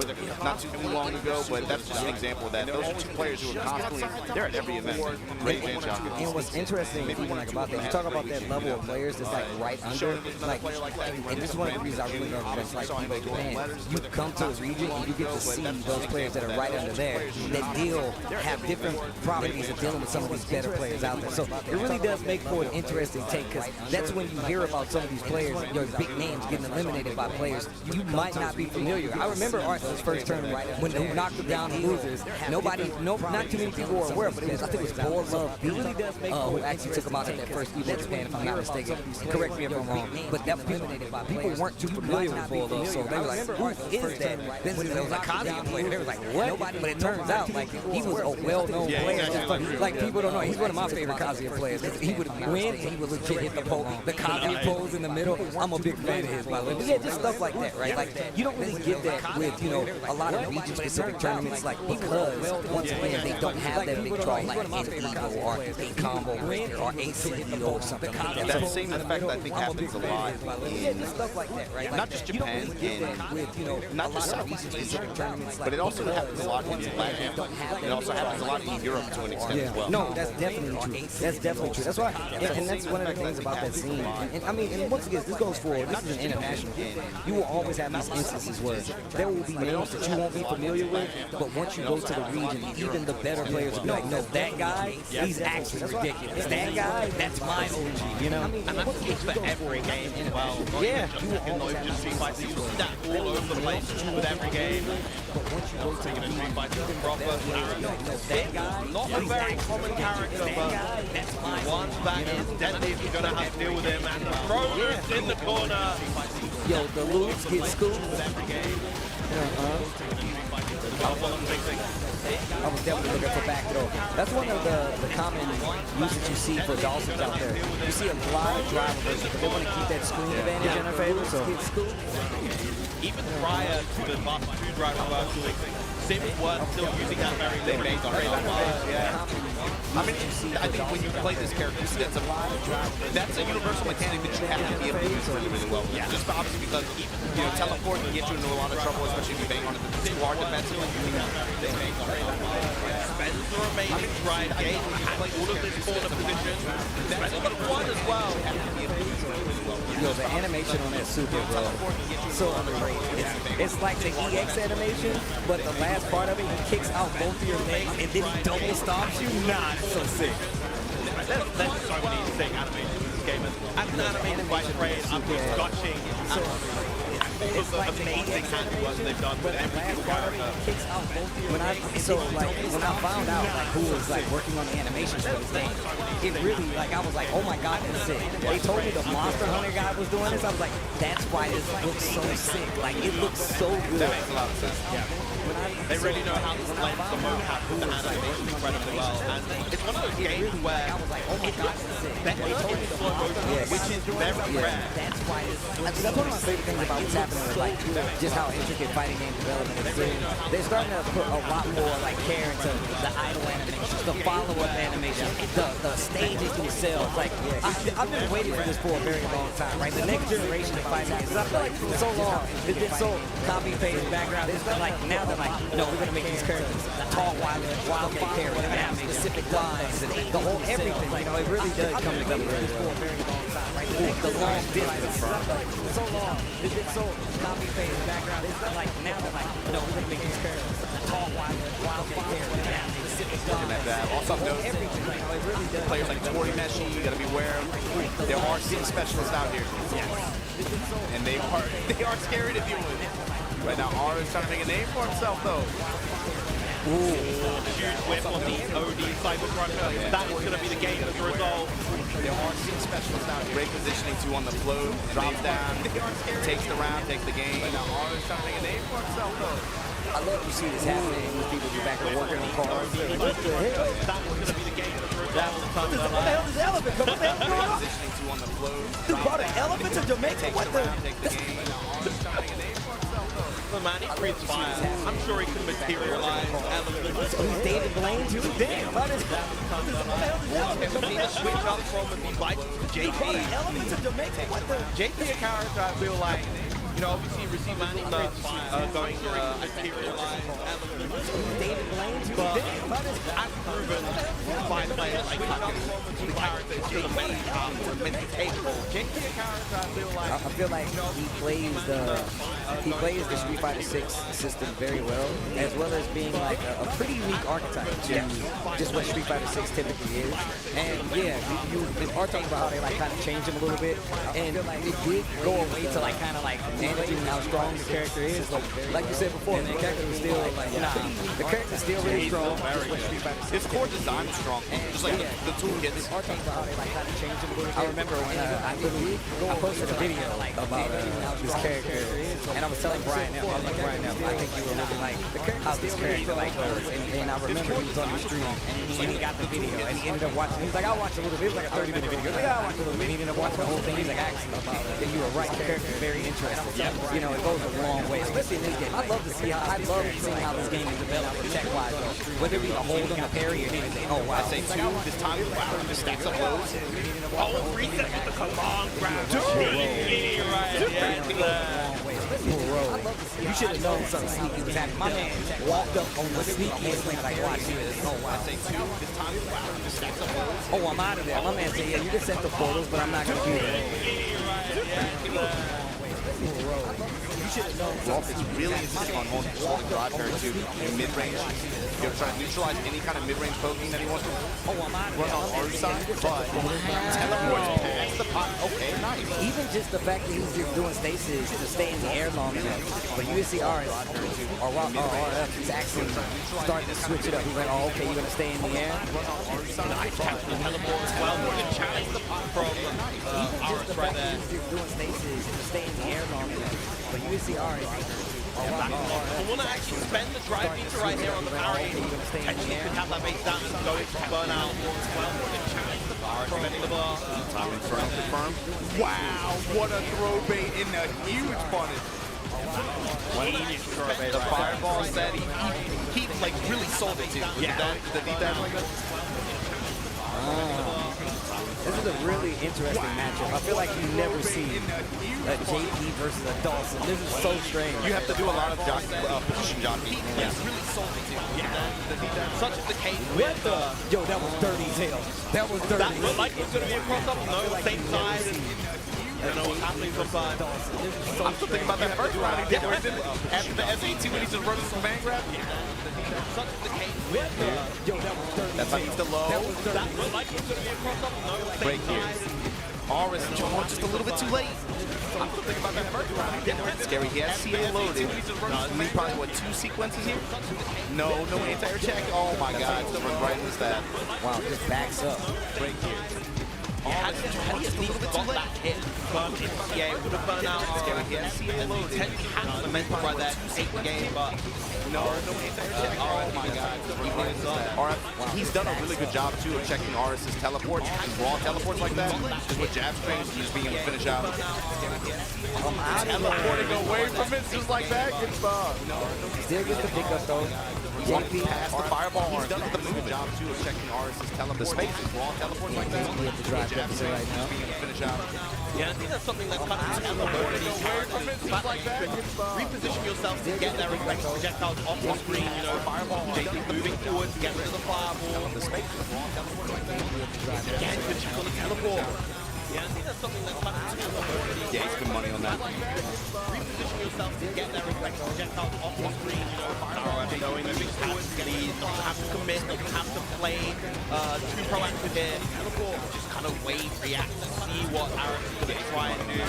not too long ago, but that's just an example of that. Those are two players who are constantly they're at every event. And what's interesting, even like about that you talk about that level of players that's like right under, like, and this is one of the reasons I really love events like Evo Japan. You come to a region and you get to see those players that are right under there that have different properties of dealing with some of these better players out there. So it really does make for an interesting take, because that's when you hear about some of these players, your big names getting eliminated by players you might not be familiar. I remember Arsenal's first tournament when they knocked them down in losers. Not too many people were aware, but I think it was Bold Love B, who actually took him out at that first Evo Japan, if I'm not mistaken. Correct me if I'm wrong. But that people weren't too familiar with Bold Love, so they were like, who is that? Then when it was a Kazuya player, they were like, what? But it turns out, like, he was a well-known player. Like, people don't know. He's one of my favorite Kazuya players. He would win, and he would legit hit the Kazuya pose in the middle. I'm a big fan of his, by the way. But yeah, just stuff like that, right? Like, you don't really get that with, you know, a lot of region-specific tournaments, like, because, once again, they don't have that big draw, like an Evo or a Combo or a CDO or something like that. That same effect, I think, happens a lot in not just Japan, not just Southeast Asia, but it also happens a lot in LATAM. It also happens a lot in Europe to an extent as well. No, that's definitely true. That's definitely true. That's why, and that's one of the things about that scene. And I mean, and once again, this goes for, this is an international game. You will always have these instances where there will be names that you won't be familiar with, but once you go to the region, even the better players will be like, no, that guy, he's actually ridiculous. That guy, that's my OG, you know? And that's the case for every game as well. Yeah. You will always have Street Fighter. You see that all over the place with every game. But once you go to the Street Fighter, proper character. Not a very common character, but one that is deadly if you're going to have to deal with him. And the throws in the corner. Yo, the loops get scooped. Every game. I was definitely looking for back throw. That's one of the common uses you see for Dawson's out there. You see a lot of drivers, but they want to keep that screen advantage in their favor, so even prior to the last two drive reversals, Sims were still using that very limited. I mean, I think when you play this character, you see that's a universal mechanic that you have to be able to use really, really well. Yeah. Just obviously because, you know, teleport can get you into a lot of trouble, especially if you bang on it. It's too hard defensively. They bang on it. Spends the remaining drive game when you play all of this corner position. Spends a little one as well. Yo, the animation on that super, bro, so underrated. It's like the EX animation, but the last part of it, he kicks out both of your legs and then he double stomps you. Nah, it's so sick. There's so many sick animations in this game. As an animated by Trade, I'm just gushing all of the amazing handiwork they've done with every single character. When I found out like who was like working on the animations for this game, it really, like, I was like, oh my god, that's sick. They told me the Monster Hunter guy was doing this. I was like, that's why this looks so sick. Like, it looks so good. That makes a lot of sense. Yeah. They really know how to blend the mocap with the animation incredibly well. And it's one of those games where it looks better in slow motion, which is very rare. That's one of my favorite things about what's happening with, like, just how intricate fighting game development is doing. They're starting to put a lot more, like, care into the idle animations, the follow-up animations, the stages themselves. Like, I've been waiting for this for a very long time, right? The next generation of fighting games, I feel like for so long, it's been so copy-paste background. It's been like, now they're like, no, we're going to make these characters tall, wild characters. We're going to have specific lines and the whole everything. You know, it really does come together for a very long time, right? The long distance. So long. It's been so copy-paste background. It's like, now they're like, no, we're going to make these characters tall, wild characters. We're going to have specific lines. Also note, players like Tori Meshi, you got to be aware of. There are scene specialists out here. And they are scary to deal with. Right now, R is trying to make a name for himself, though. Huge whip on the OD Cyber Crusher. That is going to be the game as a result. There are scene specialists out here. Great positioning too on the float, drops down, takes the round, takes the game. Right now, R is trying to make a name for himself, though. I love to see this happening with people who back and working on cars. What the hell? That was going to be the game as a result. What the hell is the elephant? What the hell is going on? Positioning too on the float. Dude brought an elephant to Jamaica? What the? Takes the game. Right now, R is trying to make a name for himself, though. Man, he breathes fire. I'm sure he can materialize elephants. So he's David Blaine too? Damn, how does that? We need to switch up from the Vikings to JP. Elephant to Jamaica? What the? JP a character I feel like, you know, obviously you receive Manny going materialize elephants. David Blaine too? But Damn, how does that? as proven by trying to play it like the character is the main mentally capable. JP a character I feel like he plays the Street Fighter 6 system very well as being like a pretty unique archetype to just what Street Fighter 6 typically is. And yeah, you are talking about how they like kind of change him a little bit, and it did go away to like kind of like managing how strong the character is. Like you said before, the character was still like the character's still really strong. His core design is strong, just like the toolkits. I remember when I posted a video about this character, and I was telling Brian now, I was like, Brian, I think you were really like how this character like goes. And I remember he was on the stream, and he got the video, and he ended up watching. He was like, I'll watch a little bit. It was like a 30-minute video. He was like, I'll watch a little bit. He ended up watching the whole thing. He's like, actually, you were right. The character is very interesting. You know, it goes a long way, especially in this game. I love seeing how this game is developed tech-wise, though. Whether it be the hold on the parry or anything. Oh wow. I say two. This time, wow, just stacks up lows. Oh, reset with the command grab. You should have known something sneaky was happening. My man walked up on the sneakiest thing like, watch this. Oh wow. Oh, I'm out of there. My man said, yeah, you can set the portals, but I'm not going to do that. Rolf is really insisting on holding drive parry too in mid-range. He'll try to neutralize any kind of mid-range poking that he wants to run on our side, but teleports past the pot. Okay, nice. Even just the fact that he's just doing stasis to stay in the air long enough. But USCR is actually starting to switch it up. He's like, oh, okay, you're going to stay in the air? Nice capture the teleport as well. We're going to challenge the pot from Aris right there. He's just doing stasis to stay in the air long enough. But USCR is... I want to actually spend the drive feature right here on the parry. Potentially could have that base down and go into burnout as well. We're going to challenge the bar from the bar. Time in front confirm. Wow, what a throw bait in a huge punish. The fireball said he like really sold it too. Yeah. The D-dash like that. This is a really interesting matchup. I feel like you never see a JP versus a Dawson. This is so strange. You have to do a lot of position jockey. Yeah. Really sold it too. Yeah. Such is the case with the... Yo, that was dirty as hell. That was dirty. That looked like it was going to be a cross-up. No, same side. I don't know what's happening from side. I'm still thinking about that first round he did where he did after the SAT when he just running some man grab. Such is the case with the... Yo, that was dirty. That's how he's the low. That was dirty. That looked like it was going to be a cross-up. No, break here. Aris just a little bit too late. I'm still thinking about that first round he did. Scary. He has CA loaded. Need probably, what, 2 sequences here? No anti-air check. Oh my god. Right in the stat. Wow, just backs up. Break here. Had he just a little bit too late. Hit. Yeah, it would have burned out. Scary. He has CA loaded. 10 cancel the mental right there. Take the game, but no anti-air check. Oh my god. He's done a really good job too of checking Aris's teleports and raw teleports like that. Just with jab strings and just being able to finish out. Teleporting away from it just like that. Gets still gets the pickup though. JP past the fireball. He's done a good job too of checking Aris's teleports. The space is raw teleports like that. He has to drive deficit right now. Being able to finish out. Yeah, I think that's something that's kind of teleported away from it just like that. Reposition yourself to get there and projectiles off the screen. You know, fireball. JP moving forward to get rid of the fireball. The space is raw teleports like that. Again, good check on the teleport. Yeah, I think that's something that's kind of teleported. Yeah, he's good money on that. Reposition yourself to get there and projectiles off the screen. You know, fireball. Moving forward to get ease. Doesn't have to commit. Doesn't have to play too proactive here. Teleport. Just kind of wait, react, and see what Aris is going to try and do.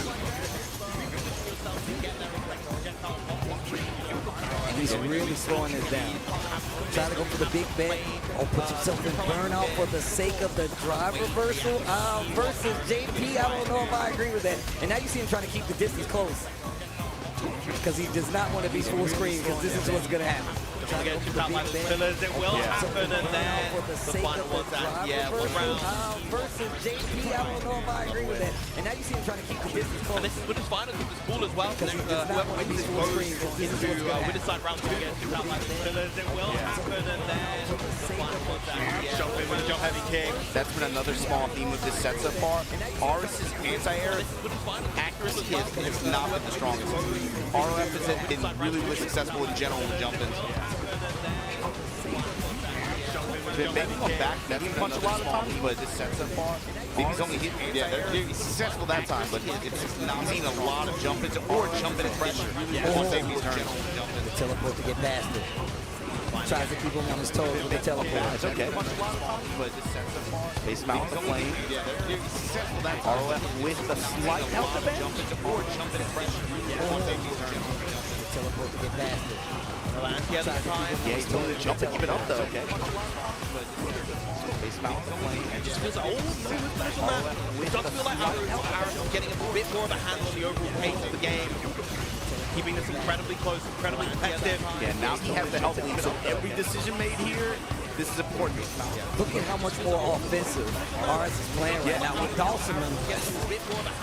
And he's really slowing this down. Trying to go for the big bet or put yourself in burnout for the sake of the drive reversal versus JP. I don't know if I agree with that. And now you see him trying to keep the distance close because he does not want to be full screen because this is what's going to happen. Trying to get to top like fillers, it will happen, and then the final was that, one round. Versus JP, I don't know if I agree with that. And now you see him trying to keep the distance close. And this is with his final, keep this cool as well. Whoever wins this goes into winner's side round 2 against two top like fillers, it will happen, and then the final was that, jump in with a jump heavy kick. That's been another small theme with this set so far. Aris's anti-air accuracy is not been the strongest. ROF has been really successful in general with jump-ins. been making a back medium punch a lot of times, but this sets up far. He's only hit, he's successful that time, but it's not seen a lot of jump into or jump into pressure on Davies' turn. The teleport to get past it. Tries to keep him on his toes with the teleport. It's okay. Base mount the flame. ROF with the slight help advantage. Teleport to get past it. Yeah, he's totally the jump to keep it up though. Okay. Base mount the flame. Just feels like, it does feel like Arrow getting a bit more of a handle on the overall pace of the game. Keeping this incredibly close, incredibly competitive. Yeah, now he has the help lead, so every decision made here, this is important. Look at how much more offensive RS is playing right now with Dawson.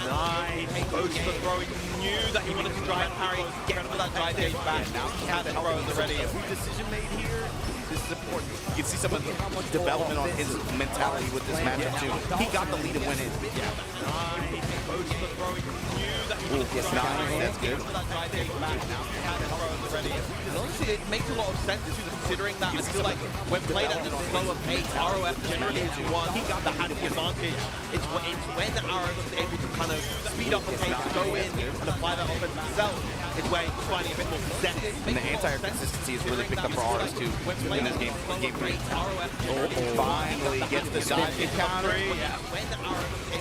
Nice. Goes for throwing. Knew that he wanted to drive parry, get for that drive dash back. Now he had the throws already. Every decision made here, this is important. You can see some of the development on his mentality with this matchup too. He got the lead and went in. Nice. Goes for throwing. Knew that he wanted to drive parry, That's good. And honestly, it makes a lot of sense considering that I feel like when played at this slower pace, ROF generally is one. He got the handling advantage. It's when ROF is able to kind of speed up the pace, go in, and apply that offense himself. It's where he's finding a bit more success. And the anti-consistency is really picked up for RS too in this game. Game 3. Finally gets the dive kick counter.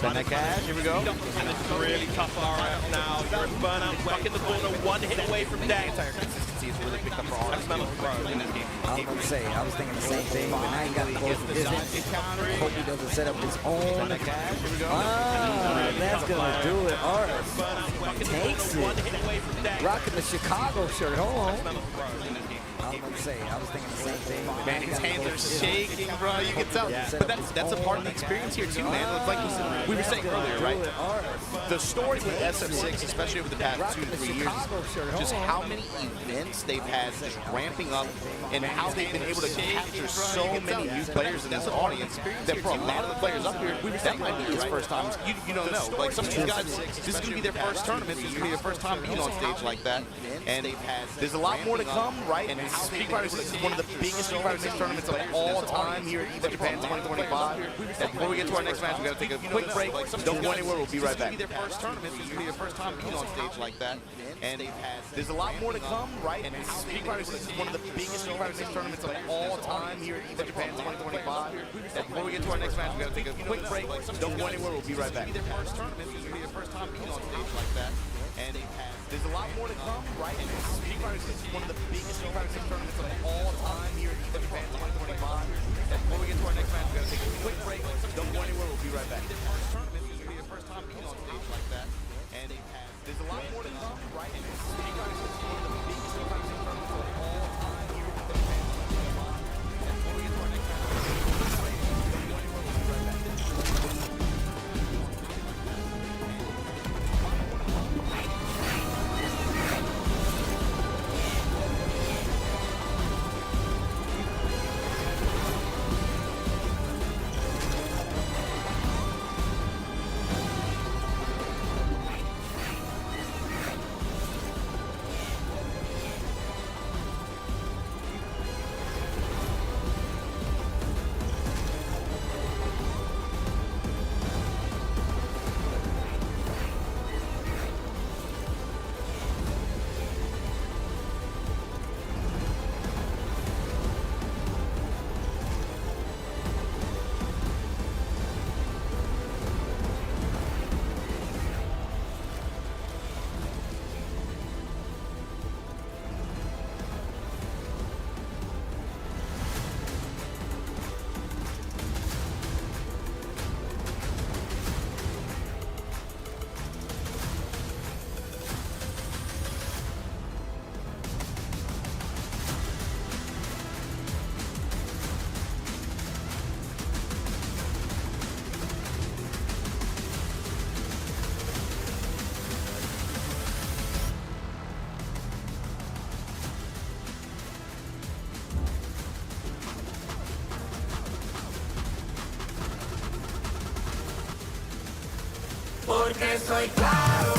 Send that cash. Here we go. And it's really tough for RF now. You're in burnout, stuck in the corner, one hit away from death. Consistency is really picked up for RS in this game. I was going to say, I was thinking the same thing, but now he got to close the distance. Hope he doesn't set up his own. That's going to do it. RS takes it. Rocking the Chicago shirt. Hold on. I was going to say, I was thinking the same thing. Man, his hands are shaking, bro. You can tell. But that's a part of the experience here too, man. It's like we were saying earlier, right? The story with SF6, especially over the past 2 to 3 years, is just how many events they've had just ramping up and how they've been able to capture so many new players in this audience that for a lot of the players up here, that might be his first time. You don't know. Like some of these guys, this is going to be their first tournament. This is going to be their first time being on stage like that. And there's a lot more to come, right? And Street Fighter 6 is one of the biggest Street Fighter 6 tournaments of all time here at EVO Japan 2025. And before we get to our next match, we got to take a quick break. Don't go anywhere. We'll be right back. This is going to be their first time being on stage like that. And there's a lot more to come, right? And Street Fighter 6 is one of the biggest Street Fighter 6 tournaments of all time here at EVO Japan 2025. And before we get to our next match, we got to take a quick break. Don't go anywhere. We'll be right back. This is going to be their first time being on stage like that. And there's a lot more to come, right? And Street Fighter 6 is one of the biggest Street Fighter 6 tournaments of all time here at EVO Japan 2025. And before we get to our next match, we got to take a quick break. Don't go anywhere. We'll be right back. This is going to be the first time being on stage like that. And there's a lot more to come, right? And Street Fighter 6 is one of the biggest Street Fighter 6 tournaments of all time here at EVO Japan 2025. And before we get to our next match, we got to take a quick break. Don't go anywhere. We'll be right back. Porque soy claro.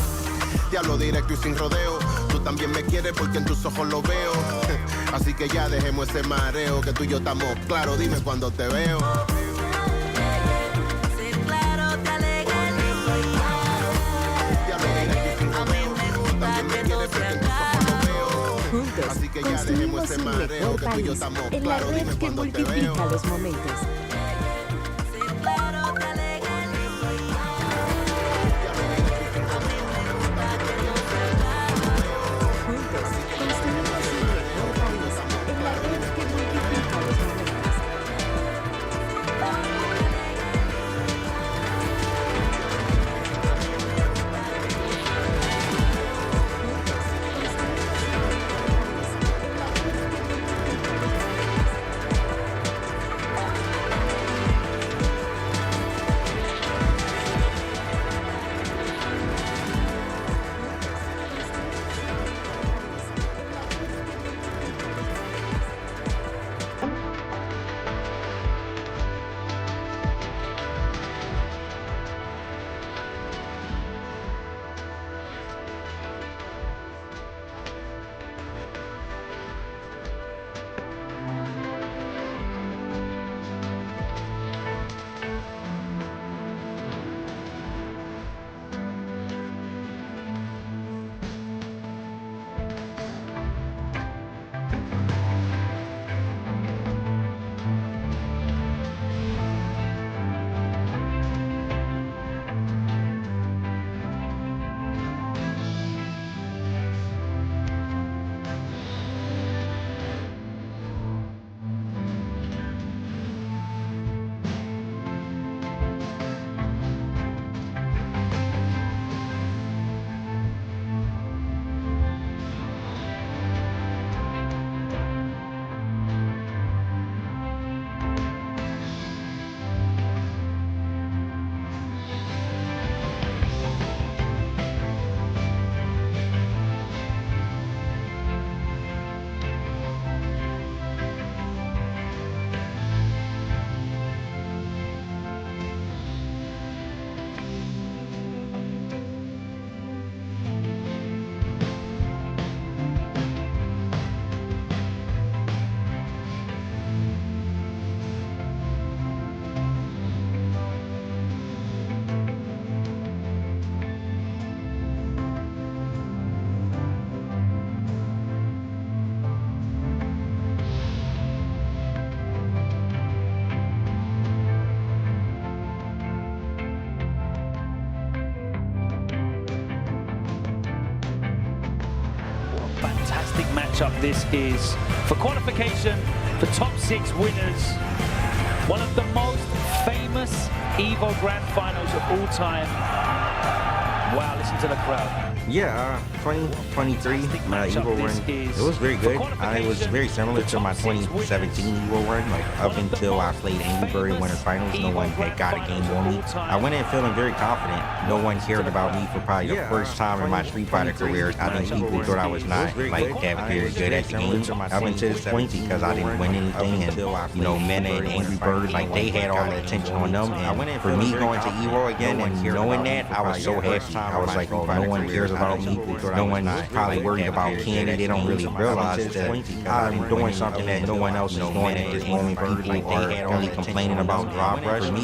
Te hablo directo y sin rodeo. Tú también me quieres porque en tus ojos lo veo. Así que ya dejemos ese mareo, que tú y yo estamos claros. Dime cuando te veo. Juntos, construimos un mejor país en la red que multiplica los momentos. Juntos, construimos un mejor país en la red que multiplica los momentos. Fantastic matchup this is for qualification for top 6 winners. One of the most famous EVO Grand Finals of all time. Wow, listen to the crowd. Yeah, 2023 EVO run, it was very good. It was very similar to my 2017 EVO run. Like up until I played Angry Bird in Winter Finals, no one had got a game on me. I went in feeling very confident. No one cared about me for probably the first time in my Street Fighter career. I think people thought I was not like that very good at the game up until this point because I didn't win anything. And you know, Mena and Angry Bird, like they had all the attention on them. And for me going to EVO again and knowing that, I was so happy. I was like, oh, no one cares about me. No one's probably worried about Candy. They don't really realize that I'm doing something that no one else is doing at this moment. People are only complaining about drop rush. I'm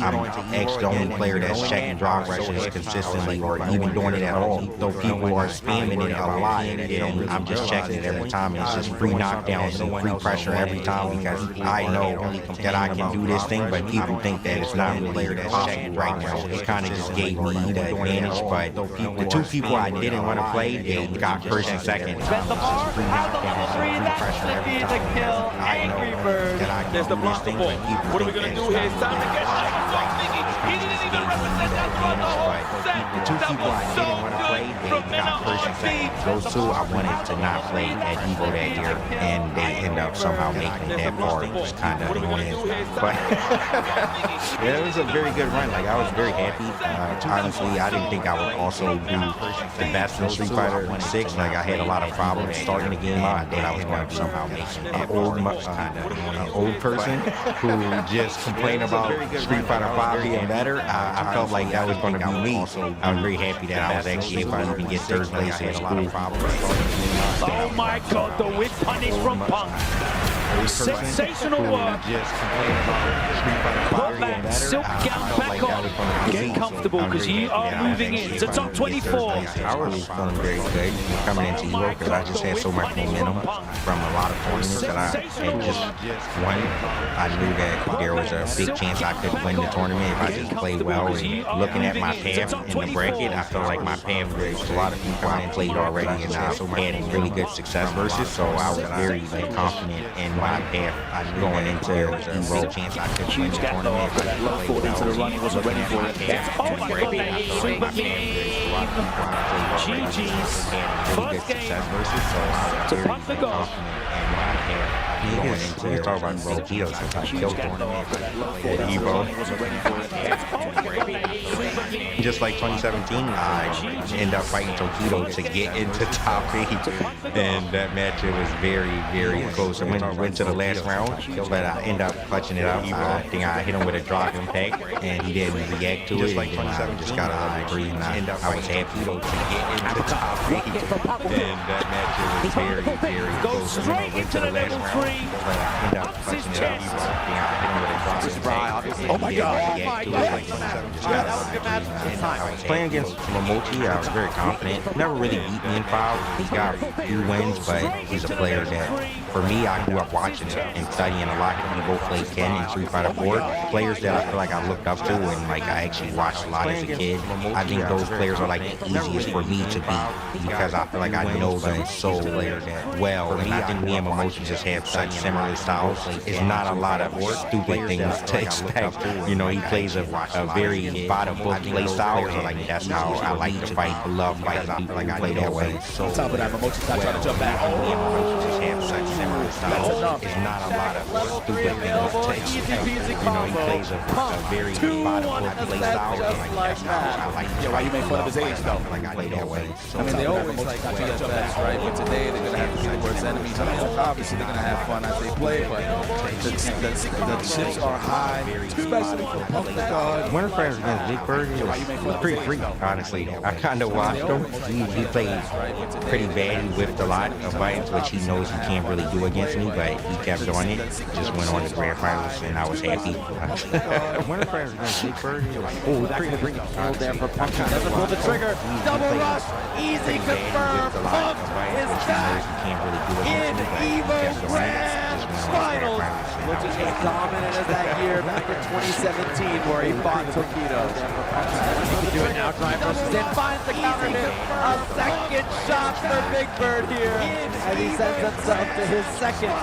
actually the only player that's checking drop rushes consistently or even doing it at all. Though people are spamming it a lot, and I'm just checking it every time. And it's just free knockdowns and free pressure every time because I know that I can do this thing, but people think that it's not really possible right now. It kind of just gave me the advantage, but the two people I didn't want to play, they got first and second. Angry Bird. There's the block the ball. What are we going to do here? It's time to get He didn't even represent that throughout the whole set. The two people I didn't want to play, they got first and second. Those two I wanted to not play at EVO that year, and they end up somehow making it that far. It was kind of annoying. But yeah, it was a very good run. Like I was very happy. Honestly, I didn't think I would also do the best in Street Fighter 6. Like I had a lot of problems starting the game. I thought I was going to somehow make an old person who just complained about Street Fighter 5 being better. I felt like that was going to be me. I was very happy that I was actually able to even get third place in school. Oh my God, the whip punish from Punk. Sensational work. Put that silk gown back on. Get comfortable because you are moving in to top 24. I was feeling very good coming into Evo because I just had so much momentum from a lot of tournaments that I had just won. I knew that there was a big chance I could win the tournament if I just played well. And looking at my path in the bracket, I felt like my path was a lot of people I played already and I had really good success versus. So I was very confident in my path. I knew going into Evo chance I could win the tournament. That low forward into the run, he wasn't ready for it. Oh my God, that super game. GG's first game to punt the goal. We're talking about Rokitos since I killed tournament at Evo. Just like 2017, I ended up fighting Tokido to get into top 8. And that match, it was very, very close. I went to the last round, but I ended up clutching it out. I think I hit him with a drop impact, and he didn't react to it. Like 2017, just got a level 3, and I was happy to get into top 8. And that match, it was very, very close. I went to the last round. But I ended up clutching it out. Oh my God. Playing against Momochi, I was very confident. Never really beat me in foul. He's got a few wins, but he's a player that, for me, I grew up watching and studying a lot. We both played Ken and Street Fighter 4. Players that I feel like I looked up to and like I actually watched a lot as a kid. I think those players are like the easiest for me to beat because I feel like I know them so well. And I think me and Momochi just have such similar styles. It's not a lot of stupid things to expect. You know, he plays a very by-the-book play style. Like that's how I like to fight. I love fighting people who play that way. On top of that, Momochi's not trying to jump back. Just have such similar styles. It's not a lot of stupid things to expect. You know, he plays a very by-the-book play style. Like that's how I like to fight. Why you make fun of his age though? Like I play that way. I mean, they always like to jump back, right? But today they're gonna have to get worse enemies. I mean, obviously they're gonna have fun as they play, but the chips are high, especially for Punk the God. Winter Fighters against Big Bird, it was pretty free, honestly. I kind of watched him. He played pretty bad. He whipped a lot of buttons, which he knows he can't really do against me, but he kept doing it. Just went on the grand finals, and I was happy. Winter Fighters against Big Bird, it was That could bring a kill there for Punk. Doesn't pull the trigger. Double rush. Easy confirmed. Punk is back in Evo Grand Finals, which is as dominant as that year back in 2017 where he fought Tokido. He can do it now. Drive versus in. Finds the counter hit. A second shot for Big Bird here as he sends himself to his second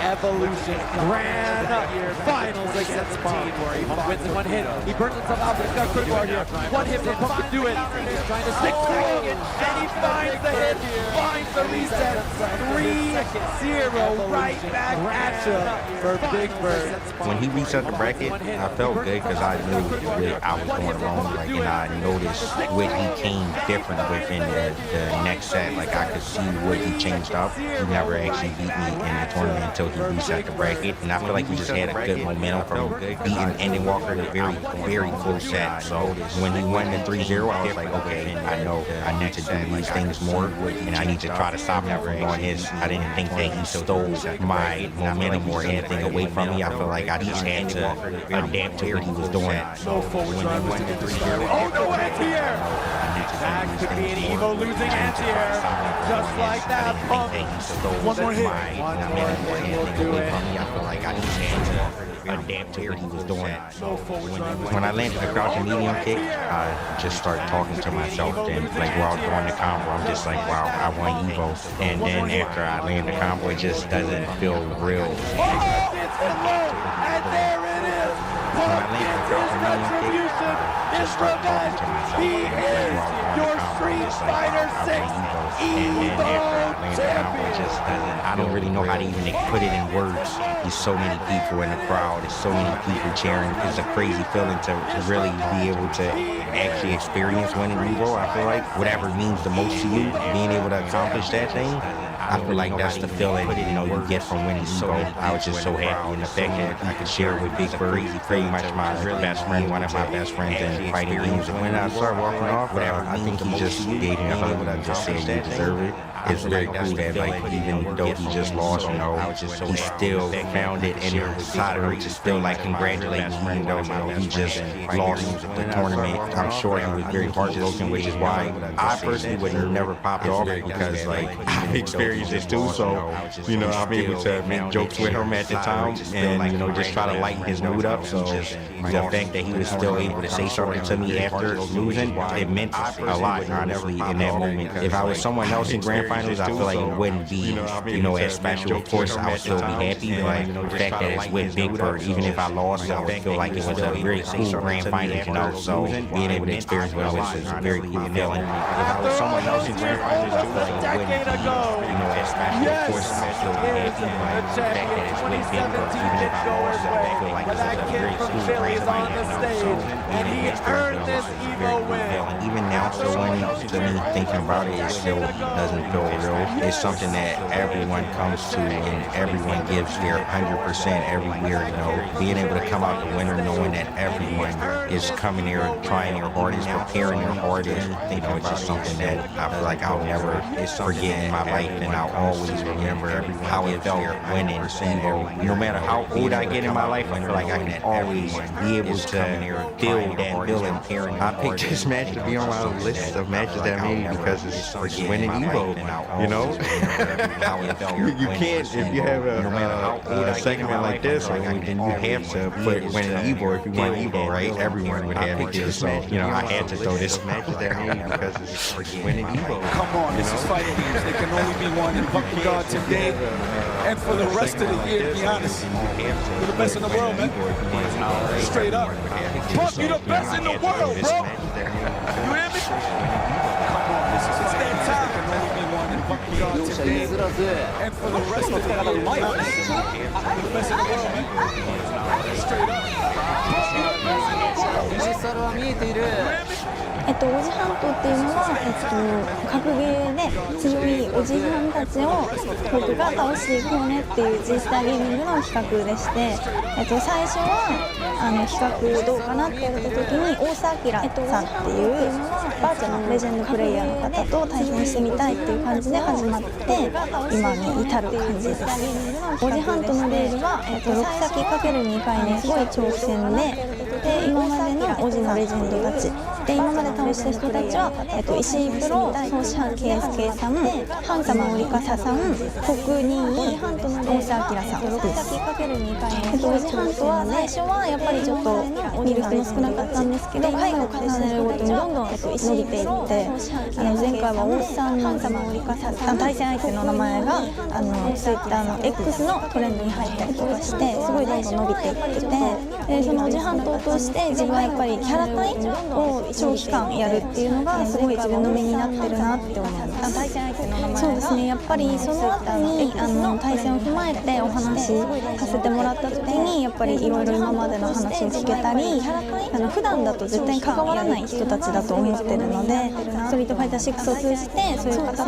Evolution Grand Finals against Punk. Punk wins in one hit. He burns himself out, but he's got a critical art here. One hit from Punk to do it. He's trying to 6 seconds, and he finds the hit, finds the reset. 3-0 right back at you for Big Bird. When he reset the bracket, I felt good because I knew what I was going wrong. Like, and I noticed what he came different within the next set. Like, I could see what he changed up. He never actually beat me in the tournament until he reset the bracket. And I feel like we just had a good momentum from beating Ending Walker in a very, very close set. So when he won the 3-0, I was like, okay, I know I need to do these things more, and I need to try to stop him from going his. I didn't think that he stole my momentum or anything away from me. I feel like I just had to adapt to what he was doing. No forward drive was in the 3-0. Oh no, anti-air! That could be an Evo losing anti-air. Just like that, Punk. One more hit. One more hit will do it. I feel like I just had to adapt to what he was doing. When I landed the crouching medium kick, I just started talking to myself. And like while I was doing the combo, I'm just like, wow, I won Evo. And then after I land the combo, it just doesn't feel real. And there it is. Punk gets his retribution. His revenge. He is your Street Fighter 6 Evo champion. I don't really know how to even put it in words. There's so many people in the crowd. There's so many people cheering. It's a crazy feeling to really be able to actually experience winning Evo. I feel like whatever means the most to you, being able to accomplish that thing, I feel like that's the feeling, you know, you get from winning Evo. I was just so happy in the fact that I could share it with Big Bird. He's pretty much my best friend, one of my best friends in fighting games. When I started walking off, I think he just gave me a hug and I just said, you deserve it. It's very cool that, like, even though he just lost, you know, he still found it in inside of him to still, like, congratulate me, even though, you know, he just lost the tournament. I'm sure he was very heartbroken, which is why I personally would never pop off because, like, I've experienced this too, so, you know, I'm able to make jokes with him at the time and, you know, just try to lighten his mood up. So the fact that he was still able to say something to me after losing, it meant a lot, honestly, in that moment. If I was someone else in Grand Finals, I feel like it wouldn't be, you know, as special. Of course, I would still be happy, but the fact that it's with Big Bird, even if I lost, I would feel like it was a very cool Grand Finals, you know, so being able to experience what it was a very cool feeling. If I was someone else in Grand Finals, I feel like it wouldn't be, you know, as special. Of course, I would still be happy, but the fact that it's with Big Bird, even if I lost, I would feel like it was a very cool Grand Finals, you know, so being able to experience what it was a very cool feeling. Even now, still winning, to me, thinking about it, it still doesn't feel real. It's something that everyone comes to and everyone gives their 100% every year, you know. Being able to come out the winner knowing that everyone is coming here trying their hardest, preparing their hardest, you know, it's just something that I feel like I'll never forget in my life, and I'll always remember how it felt winning. No matter how old I get in my life, I feel like I can always be able to feel that feeling. I picked this match to be on my list of matches that I made because it's winning Evo, you know? You can't, if you have a segment like this, then you have to put winning Evo. If you win Evo, right, everyone would have this match. You know, I had to throw this match that I made because it's winning Evo. Come on, this is fighting games. They can only be won in Bucky God today and for the rest of the year, to be honest. You're the best in the world, man. Straight up. Buck, you're the best in the world, bro. You hear me? Come on, this is that time. They can only be won in Bucky God today and for the rest of the year, to be honest. You're the best in the world, man. Straight up. Buck, you're the best in the world, bro. おじハントっていうのは、格ゲーで強いおじさんたちを僕が倒していこうねっていう G スターゲーミングの企画でして、最初は企画どうかなって言った時に大沢明さんっていうバーチャのレジェンドプレイヤーの方と対戦してみたいっていう感じで始まって今に至る感じです。おじハントのレールは、6先 ×2 回のすごい長期戦で今までのおじのレジェンドたちで今まで倒した人たちは、石井プロ、総師範圭介さん、ハンサマオリカサさん、国2位、大沢明さんです。おじハントは最初はやっぱりちょっと見る人も少なかったんですけど、回を重ねるごとにどんどん伸びていって、前回は大須さんの対戦相手の名前がTwitter の X のトレンドに入ったりとかして、すごいどんどん伸びていってて、そのおじハントを通して自分はやっぱりキャラ対を長期間やるっていうのがすごい自分の目になってるなって思います。そうですね、やっぱりその後に対戦を踏まえてお話しさせてもらった時にやっぱりいろいろ今までの話を聞けたり、普段だと絶対関わらない人たちだと思ってるので、ストリートファイター6を通じてそういう方と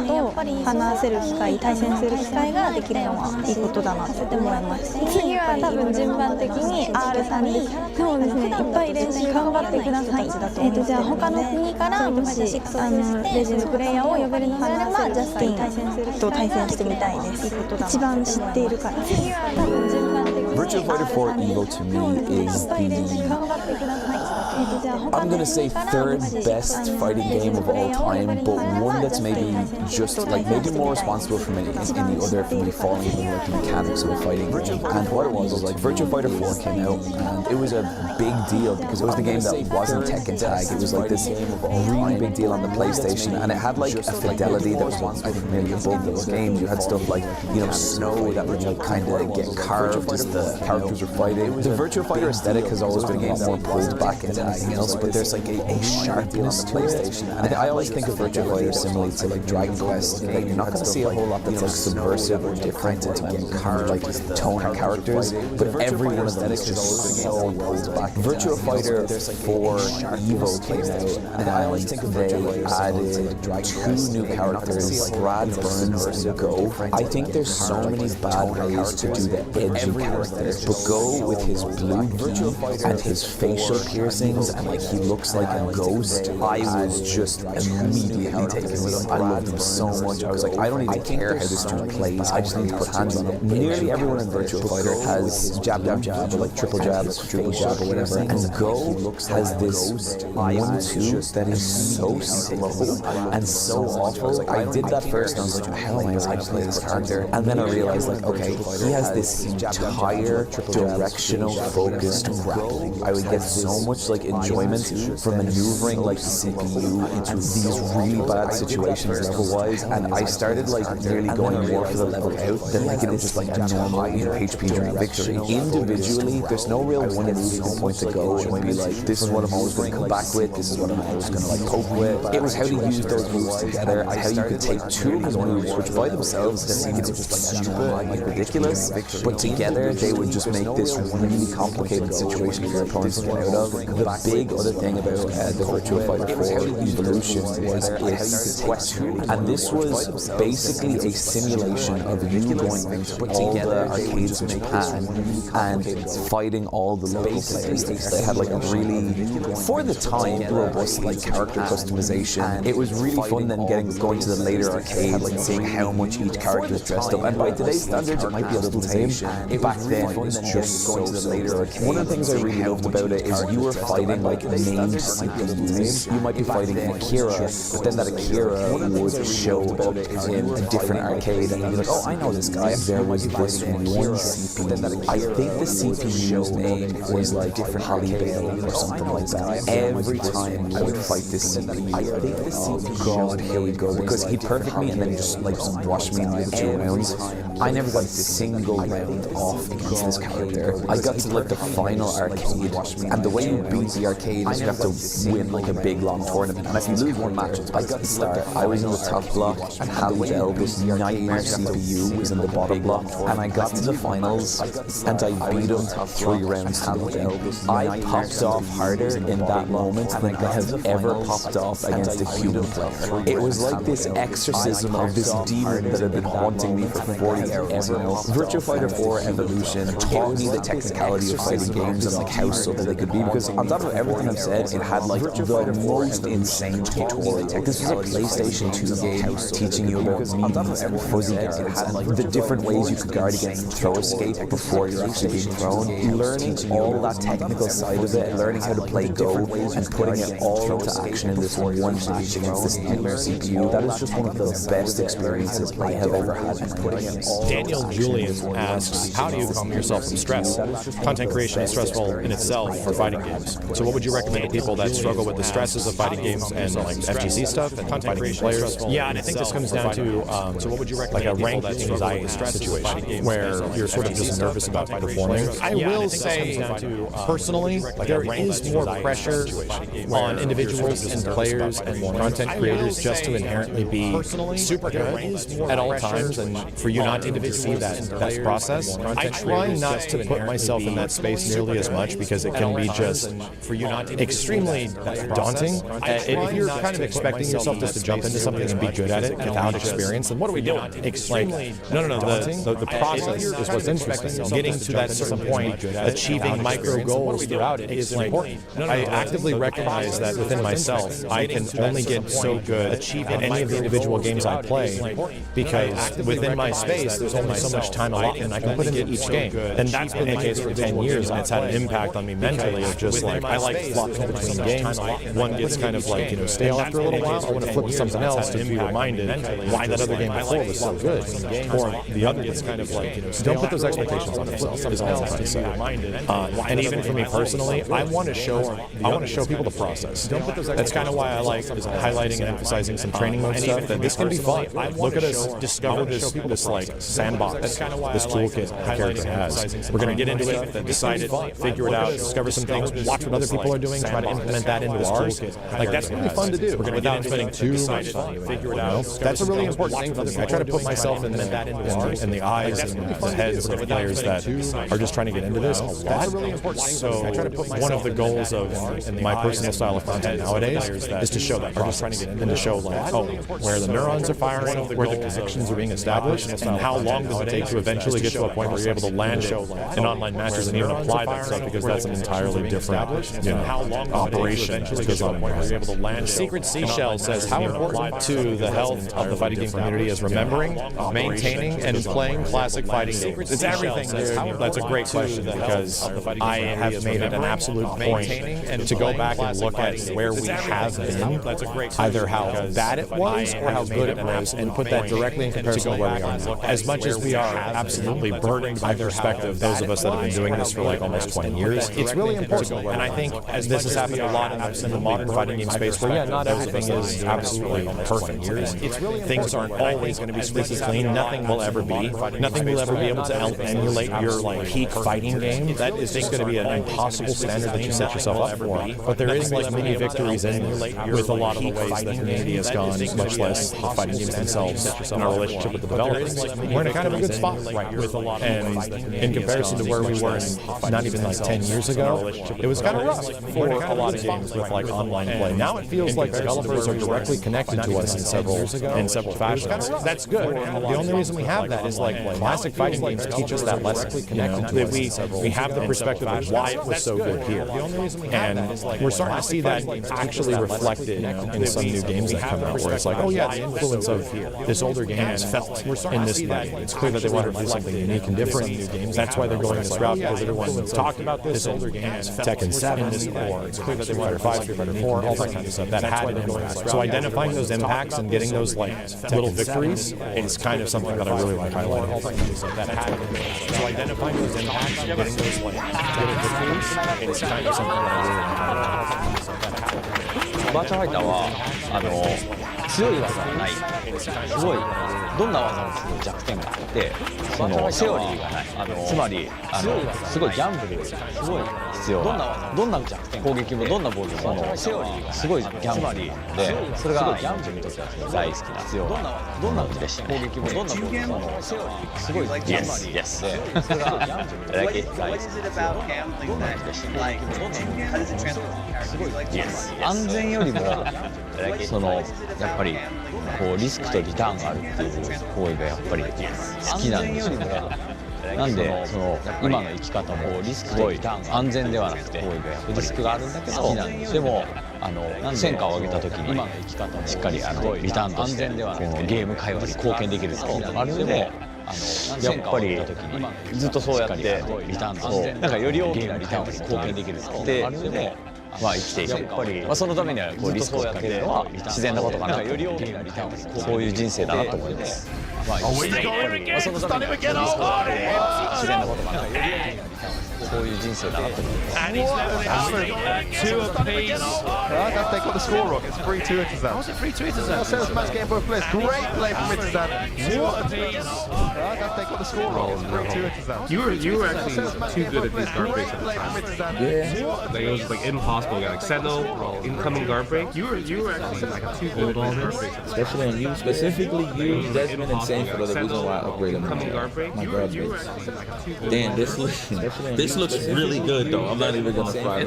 話せる機会、対戦する機会ができるのはいいことだなって思います。次は多分順番的に R さんにそうですね、いっぱい練習頑張ってください。じゃあ他の国からもしレジェンドプレイヤーを呼べるのであればジャスティンと対戦してみたいです。一番知っているから。Virtua Fighter 4 Evo to me is the, I'm gonna say third best fighting game of all time, but one that's maybe just like maybe more responsible for me in the other for me falling in like the mechanics of a fighting game. And what it was like Virtua Fighter 4 came out and it was a big deal because it was the game that wasn't Tekken Tag. It was like this really big deal on the PlayStation, and it had like a fidelity that was I think maybe above those games. You had stuff like, you know, snow that would like kind of get carved as the characters were fighting. The Virtua Fighter aesthetic has always been a lot more pulled back into anything else, but there's like a sharpness to it. I always think of Virtua Fighter similarly to like Dragon Quest, that you're not going to see a whole lot that's like subversive or different in like tone or characters, but every one of them is just so pulled back. Virtua Fighter 4 Evo came out, and they added 2 new characters, Brad Burns and Go. I think there's so many bad ways to do the edgy characters, but Go with his blue gi and his facial piercings, and like he looks like a ghost, I was just immediately taken with him. I loved him so much. I was like, I don't even care how this dude plays, I just need to put hands on him. Nearly everyone in Virtua Fighter has jab, jab, jab, or like triple jab, or whatever, and Go has this 1-2 that is so slow and so awful. I did that first and I was like, how am I going to play this character? And then I realized, like, okay, he has this entire directional focused grappling. I would get so much like enjoyment from maneuvering like the CPU into these really bad situations level-wise, and I started like nearly going more for the level out than like it is just like a normal HP during victory. Individually, there's no real one move you can point to Go and be like, this is what I'm always going to come back with, this is what I'm always going to like poke with. It was how to use those moves together, how you could take 2 of his moves, which by themselves seemed just like stupid and like ridiculous, but together they would just make this really complicated situation for your opponents to get out of. The big other thing about the Virtua Fighter 4 Evolution was its quest, and this was basically a simulation of you going to all the arcades in Japan and fighting all the local players. They had like a really, for the time, robust like character customization. It was really fun then going to the later arcades and seeing how much each character is dressed up. And by today's standards, it might be a little tame. Back then, it was just so sick. One of the things I really loved about it is you were fighting like named CPUs. You might be fighting Akira, but then that Akira would show up in a different arcade, and you'd be like, oh, I know this guy. There was this one CPU. I think the CPU's name was like Holly Bale or something like that. Every time I would fight this CPU, I think the CPU, God, here we go, because he'd perfect me and then just like wash me in the other 2 rounds. I never got a single round off against this character. I got to like the final arcade, and the way you beat the arcade is you have to win like a big long tournament, and if you lose one match, I got to start. I was in the top block, and Halidel, this nightmare CPU, was in the bottom block, and I got to the finals, and I beat him 3 rounds to Halidel. I popped off harder in that moment than I have ever popped off against a human player. It was like this exorcism of this demon that had been haunting me for 40 hours. Virtua Fighter 4 Evolution taught me the technicality of fighting games and like how subtle they could be, because on top of everything I've said, it had like the most insane tutorial. This was a PlayStation 2 game teaching you about memes and fuzzy guards, and the different ways you could guard against throw escape before you're actually being thrown. Learning all that technical side of it, learning how to play Go, and putting it all into action in this one match against this CPU, that is just one of the best experiences I have ever had. Daniel Julian asks, how do you calm yourself from stress? Content creation is stressful in itself for fighting games. So what would you recommend to people that struggle with the stresses of fighting games and like FGC stuff and fighting game players? Yeah, and I think this comes down to so what would you recommend like a ranked anxiety situation where you're sort of just nervous about performing? I will say, personally, there is more pressure on individuals and players and content creators just to inherently be super good at all times, and for you not to even see that process. I try not to put myself in that space nearly as much, because it can be just extremely daunting. If you're kind of expecting yourself just to jump into something and be good at it without experience, then what are we doing? Like, no. The process is what's interesting. Getting to that certain point, achieving micro goals throughout it is important. I actively recognize that within myself, I can only get so good at any of the individual games I play, because within my space, there's only so much time allotment I can put into each game. And that's been the case for 10 years, and it's had an impact on me mentally of just like, I like flopping between games. One gets kind of like, stale after a little while. I want to flip to something else to be reminded why that other game before was so good. Or the other gets kind of like, don't put those expectations on yourself, is all I'm trying to say. And even for me personally, I want to show people the process. That's kind of why I like highlighting and emphasizing some training mode stuff, that this can be fun. Look at us discover this like sandbox, this toolkit the character has. We're going to get into it, decide it, figure it out, discover some things, watch what other people are doing, try to implement that into ours. Like, that's really fun to do. We're going to without spending too much time, figure it out. That's a really important thing for me. I try to put myself in the eyes and the heads of players that are just trying to get into this a lot. So one of the goals of my personal style of content nowadays is to show that process and to show like, oh, where the neurons are firing, where the connections are being established, and how long does it take to eventually get to a point where you're able to land it in online matches and even apply that stuff, because that's an entirely different operation that goes on there. Secret Seashell says, how important to the health of the fighting game community is remembering, maintaining, and playing classic fighting games? It's everything. That's a great question, because I have made it an absolute point to go back and look at where we have been, either how bad it was or how good it was, and put that directly in comparison to where we are now. As much as we are absolutely burdened by the perspective, those of us that have been doing this for like almost 20 years, it's really important. And I think this has happened a lot in the modern fighting game space, where not everything is absolutely perfect. Things aren't always going to be squeaky clean. Nothing will ever be. Nothing will ever be able to emulate your like peak fighting game. That is just going to be an impossible standard that you set yourself up for. But there is like mini victories in with a lot of the ways that community has gone, much less the fighting games themselves and our relationship with the developers. We're in a kind of a good spot right here. And in comparison to where we were not even like 10 years ago, it was kind of rough for a lot of games with like online play. Now it feels like developers are directly connected to us in several fashions. That's good. The only reason we have that is like classic fighting games teach us that lesson. That we have the perspective of why it was so good here. And we're starting to see that actually reflected in some new games that come out, where it's like, oh yeah, the influence of this older game is felt in this new game. It's clear that they want to do something unique and different. That's why they're going this route, because everyone talked about this older game, Tekken 7, or it's clear that they wanted 5, Street Fighter 4, all that kind of stuff that had an impact. So identifying those impacts and getting those like little victories is kind of something that I really like highlighting. So identifying those impacts and getting those like little victories is kind of something that I really like highlighting. バーチャファイターは強い技がない、すごいどんな技もすごい弱点があって、そのセオリーがない、つまりすごいギャンブルすごい必要な、どんな弱点攻撃もどんな防御もそのセオリーがすごいギャンブルで、それがギャンブルにとっては大好きな必要などんな武器でしたね。攻撃もどんな防御もセオリーがすごいギャンブルで、それがギャンブル大好きなどんな武器でしたね。すごい安全よりもそのやっぱりこうリスクとリターンがあるっていう行為がやっぱり好きなんですよね。なんでその今の生き方もリスクとリターンが安全ではなくてリスクがあるんだけど、でも戦果を上げた時に今の生き方もしっかりリターンとしてゲーム会話に貢献できるっていうのがあるので。やっぱりずっとそうやってリターンとしてなんかより大きなリターンに貢献できるってあるので、まあ生きていく。やっぱりそのためにはこうリスクをかけるのは自然なことかなと思って、そういう人生だなと思います。まあ生きていく。そのためにはリスクをかけるのは自然なことかなと思って。そういう人生だなと思います。I gotta take on the score, Rock. It's 3-2 Intizan. How's it 3-2 Intizan? Sales match game both players. Great play from Intizan. I gotta take on the score, Rock. It's 3-2 Intizan. You were actually too good at these guard breaks at the time. Yeah. Like it was like impossible. Like Senno, incoming guard break. You were actually like too good at these guard breaks. Especially when you specifically use Desmond and Saint for the reason why I upgraded my guard breaks. Damn, this looks really good though. I'm not even gonna fry.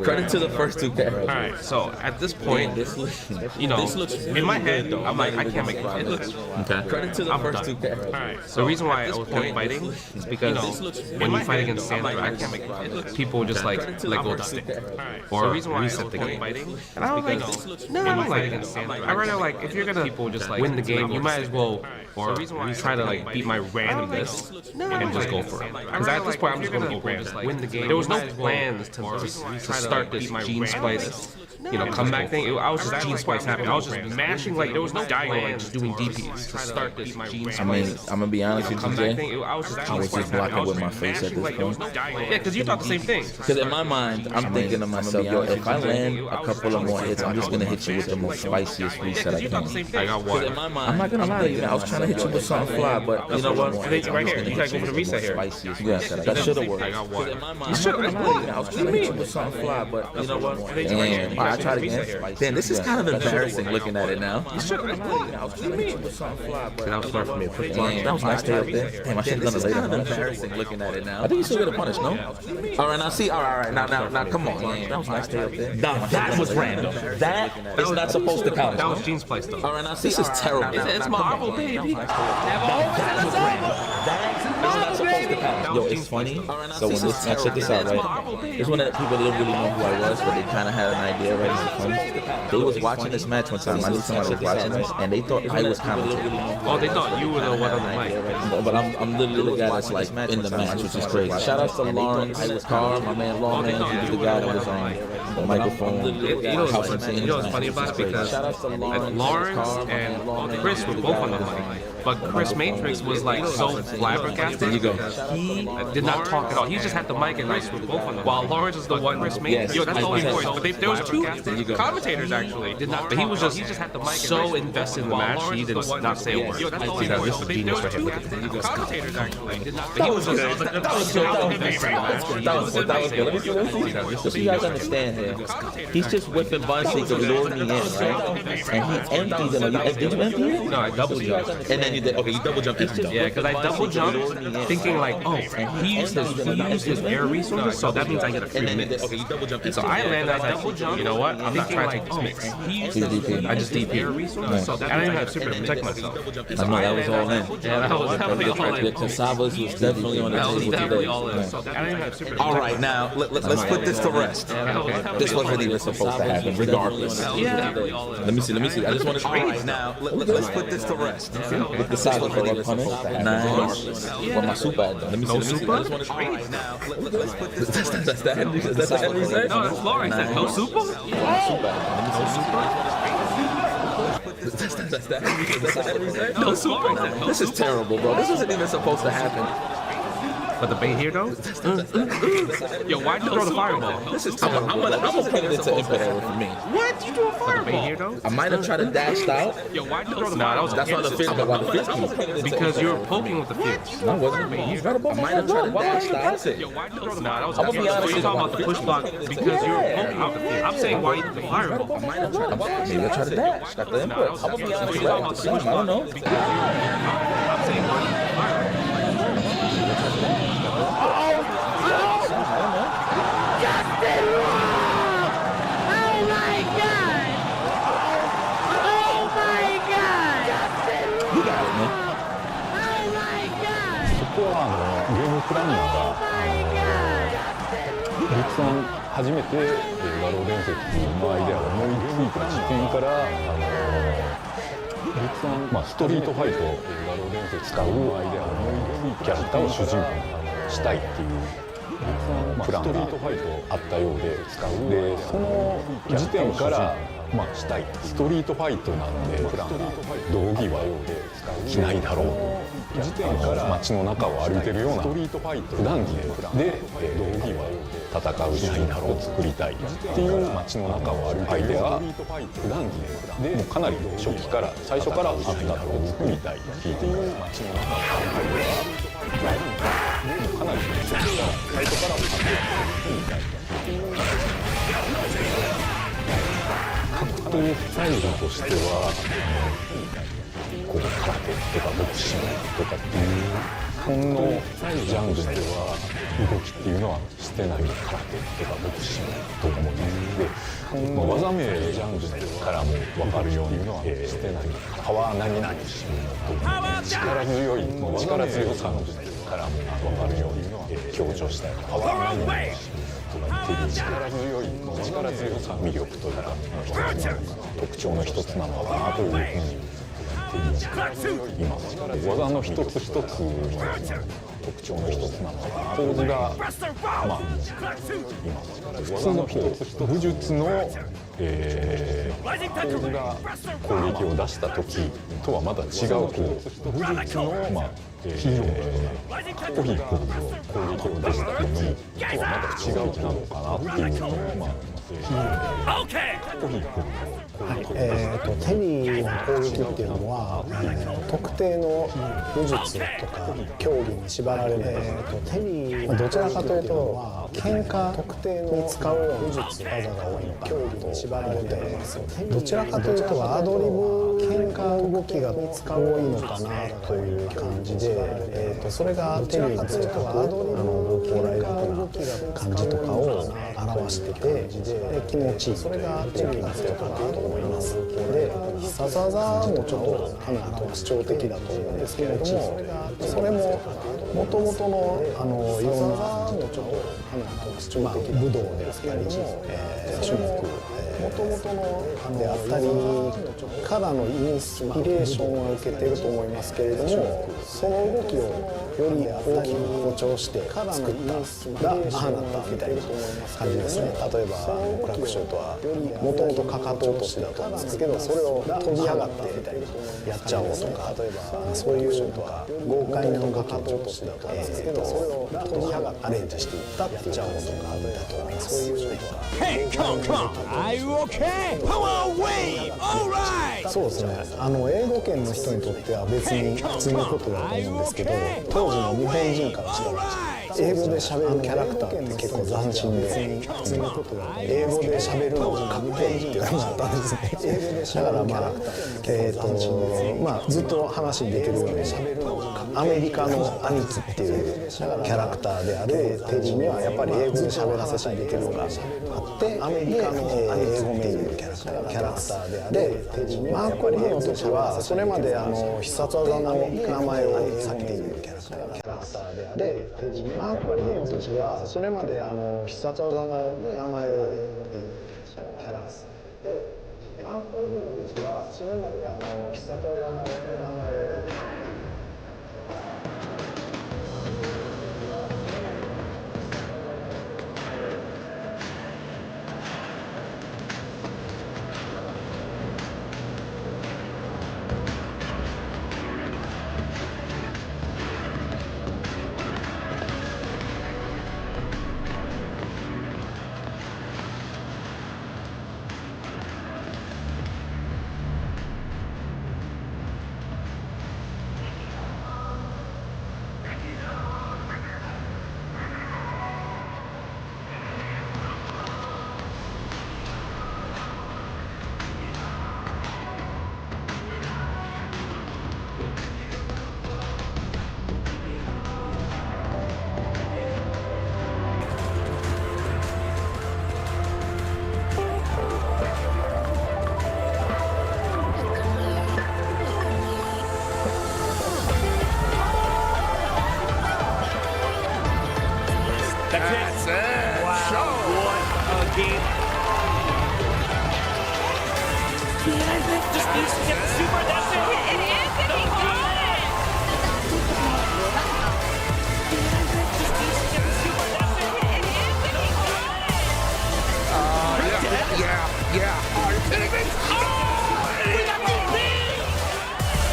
Credit to the first two characters. All right, so at this point, you know, in my head, I'm like, I can't make it. It looks okay. Credit to the first two characters. All right, so the reason why I was good fighting is because when you fight against Sandra, I can't make it. People just like let go of the stick or reset the game. And I was like, no, I don't like against Sandra. I rather like if you're gonna win the game, you might as well or try to like beat my randomness and just go for it. Because at this point, I'm just gonna program, win the game. There was no plans to start this Gene Spice, comeback thing. I was just Gene Spice happy. I was just mashing like there was no dialogue, just doing DPs to start this Gene Spice. I mean, I'm gonna be honest with you, Jay. I was just blocking with my face at this point. Yeah, because you thought the same thing. Because in my mind, I'm thinking to myself, yo, if I land a couple of more hits, I'm just gonna hit you with the most spiciest reset I can. I got one. I'm not gonna lie to you, I was trying to hit you with something fly, but you know what? Right here, you gotta go for the reset here. Yes, that should have worked. I got one. You should have. I was trying to hit you with something fly, but you know what? And I tried again. Damn, this is kind of embarrassing looking at it now. You should have. I was trying to hit you with something fly, but that was smart for me. That was nice to up there. Damn, I should have done it later. Kind of embarrassing looking at it now. I think you still get a punish, no? All right, now see. All right. Now, come on. That was nice to up there. Now that was random. That is not supposed to count. That was Gene's play stuff. All right, now see. This is terrible. It's Marvel, baby. That was random. That is not supposed to count. Yo, it's funny. So when this, now check this out, right? It's one of the people that didn't really know who I was, but they kind of had an idea, right? It's funny. They was watching this match one time. I knew somebody was watching this, and they thought I was commentating. Oh, they thought you were the one on the mic. But I'm literally the guy that's like in the match, which is crazy. Shout out to Lawrence Carr, my man Lawrence. He was the guy that was on the microphone. You know what's funny about it? Because Lawrence and Chris were both on the mic. But Chris Matrix was like so flabbergasted. There you go. He did not talk at all. He just had the mic and Chris were both on the mic. While Lawrence was the one Chris Matrix. Yo, that's the only voice. But there was two commentators actually. Did not. But he was just had the mic so invested in the match he did not say a word. Yo, that's the only voice. But there was two commentators actually. Did not. He was just that was good. Let me see. Just so you guys understand here, he's just whipping Buncy to lure me in, right? And he empties it. Did you empty it? No, I double jumped. And then you did. Okay, you double jumped. Yeah, because I double jumped, thinking like, oh, he used his air resources, so that means I get a free mix. Okay, you double jumped. So I landed, I double jumped. You know what? I'm not trying to mix. I just DP air resources, so I didn't even have super to protect myself. I know that was all in. Yeah, that was definitely all in. The Casabas was definitely on the table today. All right, now let's put this to rest. This wasn't even supposed to happen, regardless. Let me see. I just want to. All right, now let's put this to rest. With the Saba for the punish. Nice. What my super at though? Let me see. Super? I just want to. All right, now let's put this. That's the Henry. That's the Henry said. No, that's Lawrence. No super. No super. This is terrible, bro. This isn't even supposed to happen. But the bait here though? Yo, why'd you throw the fireball? This is terrible. I'm gonna put it into input error for me. What? You threw a fireball? But the bait here though? I might have tried to dash out. Yo, why'd you throw the fireball? That's why the fist. Because you were poking with the fist. No, wasn't. I might have tried to dash out. Yo, why'd you throw the fireball? I'm gonna be honest. You're talking about the push block because you were poking with the fist. I'm saying why you threw the fireball. I might have tried to. Maybe I tried to dash. Got the input. I'm gonna be honest. I don't know. I'm saying why you threw the fireball. Justin Wong! Oh my god! Oh my god! Justin Wong! You got it, man. Oh my god! そこはゲームプランナーがリクソン初めて画廊伝説のアイデアを思いついた時点からリクソン、ストリートファイト画廊伝説使うアイデアを思いついたキャラクターを主人公にしたいっていうプランがあったようで、その時点からしたいストリートファイトなんでプランが道着は着ないだろう、時点から街の中を歩いてるようなストリートファイト普段着で道着は戦うしないだろうを作りたいっていう街の中を歩いてるアイデアが普段着でもうかなり初期から最初からあったのを作りたいっていう街の中を歩いてるかなり最初からあったのを作りたい格闘スタイルとしてはこう空手とかボクシングとかっていう日本のジャンルでは動きっていうのはしてない空手とかボクシングと思いますで、技名ジャンルからも分かるようにしてないパワー何々と力強い力強さのからも分かるように強調したいパワー何々とかっていう力強い力強さ魅力というか特徴の一つなのかなというふうにいます。技の一つ一つの特徴の一つなのが構図がまあ普通の武術の構図が攻撃を出した時とはまた違う武術のまあヒーローかっこいい構図を攻撃を出した時とはまた違うなのかなっていうのをまあヒーローかっこいい構図をテリーの攻撃っていうのは、特定の武術とか競技に縛られる、テリーどちらかというと喧嘩特定の使うような武術技が多いのか競技に縛られてどちらかというとアドリブ喧嘩動きが多いのかなという感じで、それがテリーの強く高麗な感じとかを表してて気持ちいいそれがテリーの強かなと思います。で必殺技もちょっとかなり主張的だと思うんですけれども、それももともとのいろんな主張的武道であったり種目もともとのであったりからのインスピレーションを受けていると思いますけれども、その動きをより大きく誇張して作ったらああなったみたいな感じですね。例えばクラックショートはもともとかかと落としだったんですけど、それを飛び上がってやっちゃおうとか、例えばそういうとか豪快な動きを落としだったんですけど、それを飛び上がってアレンジしていったってやっちゃおうとかだと思います。そういうとかそうですね。英語圏の人にとっては別に普通のことだと思うんですけど、当時の日本人からしたら英語で喋るキャラクターって結構斬新で、英語で喋るのがかっこいいっていうのがあったんですね。だからまあずっと話に出てるようにアメリカの兄貴っていうキャラクターであるテリーにはやっぱり英語で喋らせて出てるのがあって、アメリカの英語メインのキャラクターであるマーコ・リーの時はそれまで必殺技の名前を避けているキャラクターであるマーコ・リーの時はそれまで必殺技の名前をキャラクターでマーコ・リーの時はそれまで必殺技の名前をThat's it. Wow. What a game. Just needs to get the super. That's it. And Anthony got it. Just needs to get the super. That's it. And Anthony got it. Yeah. We got the big.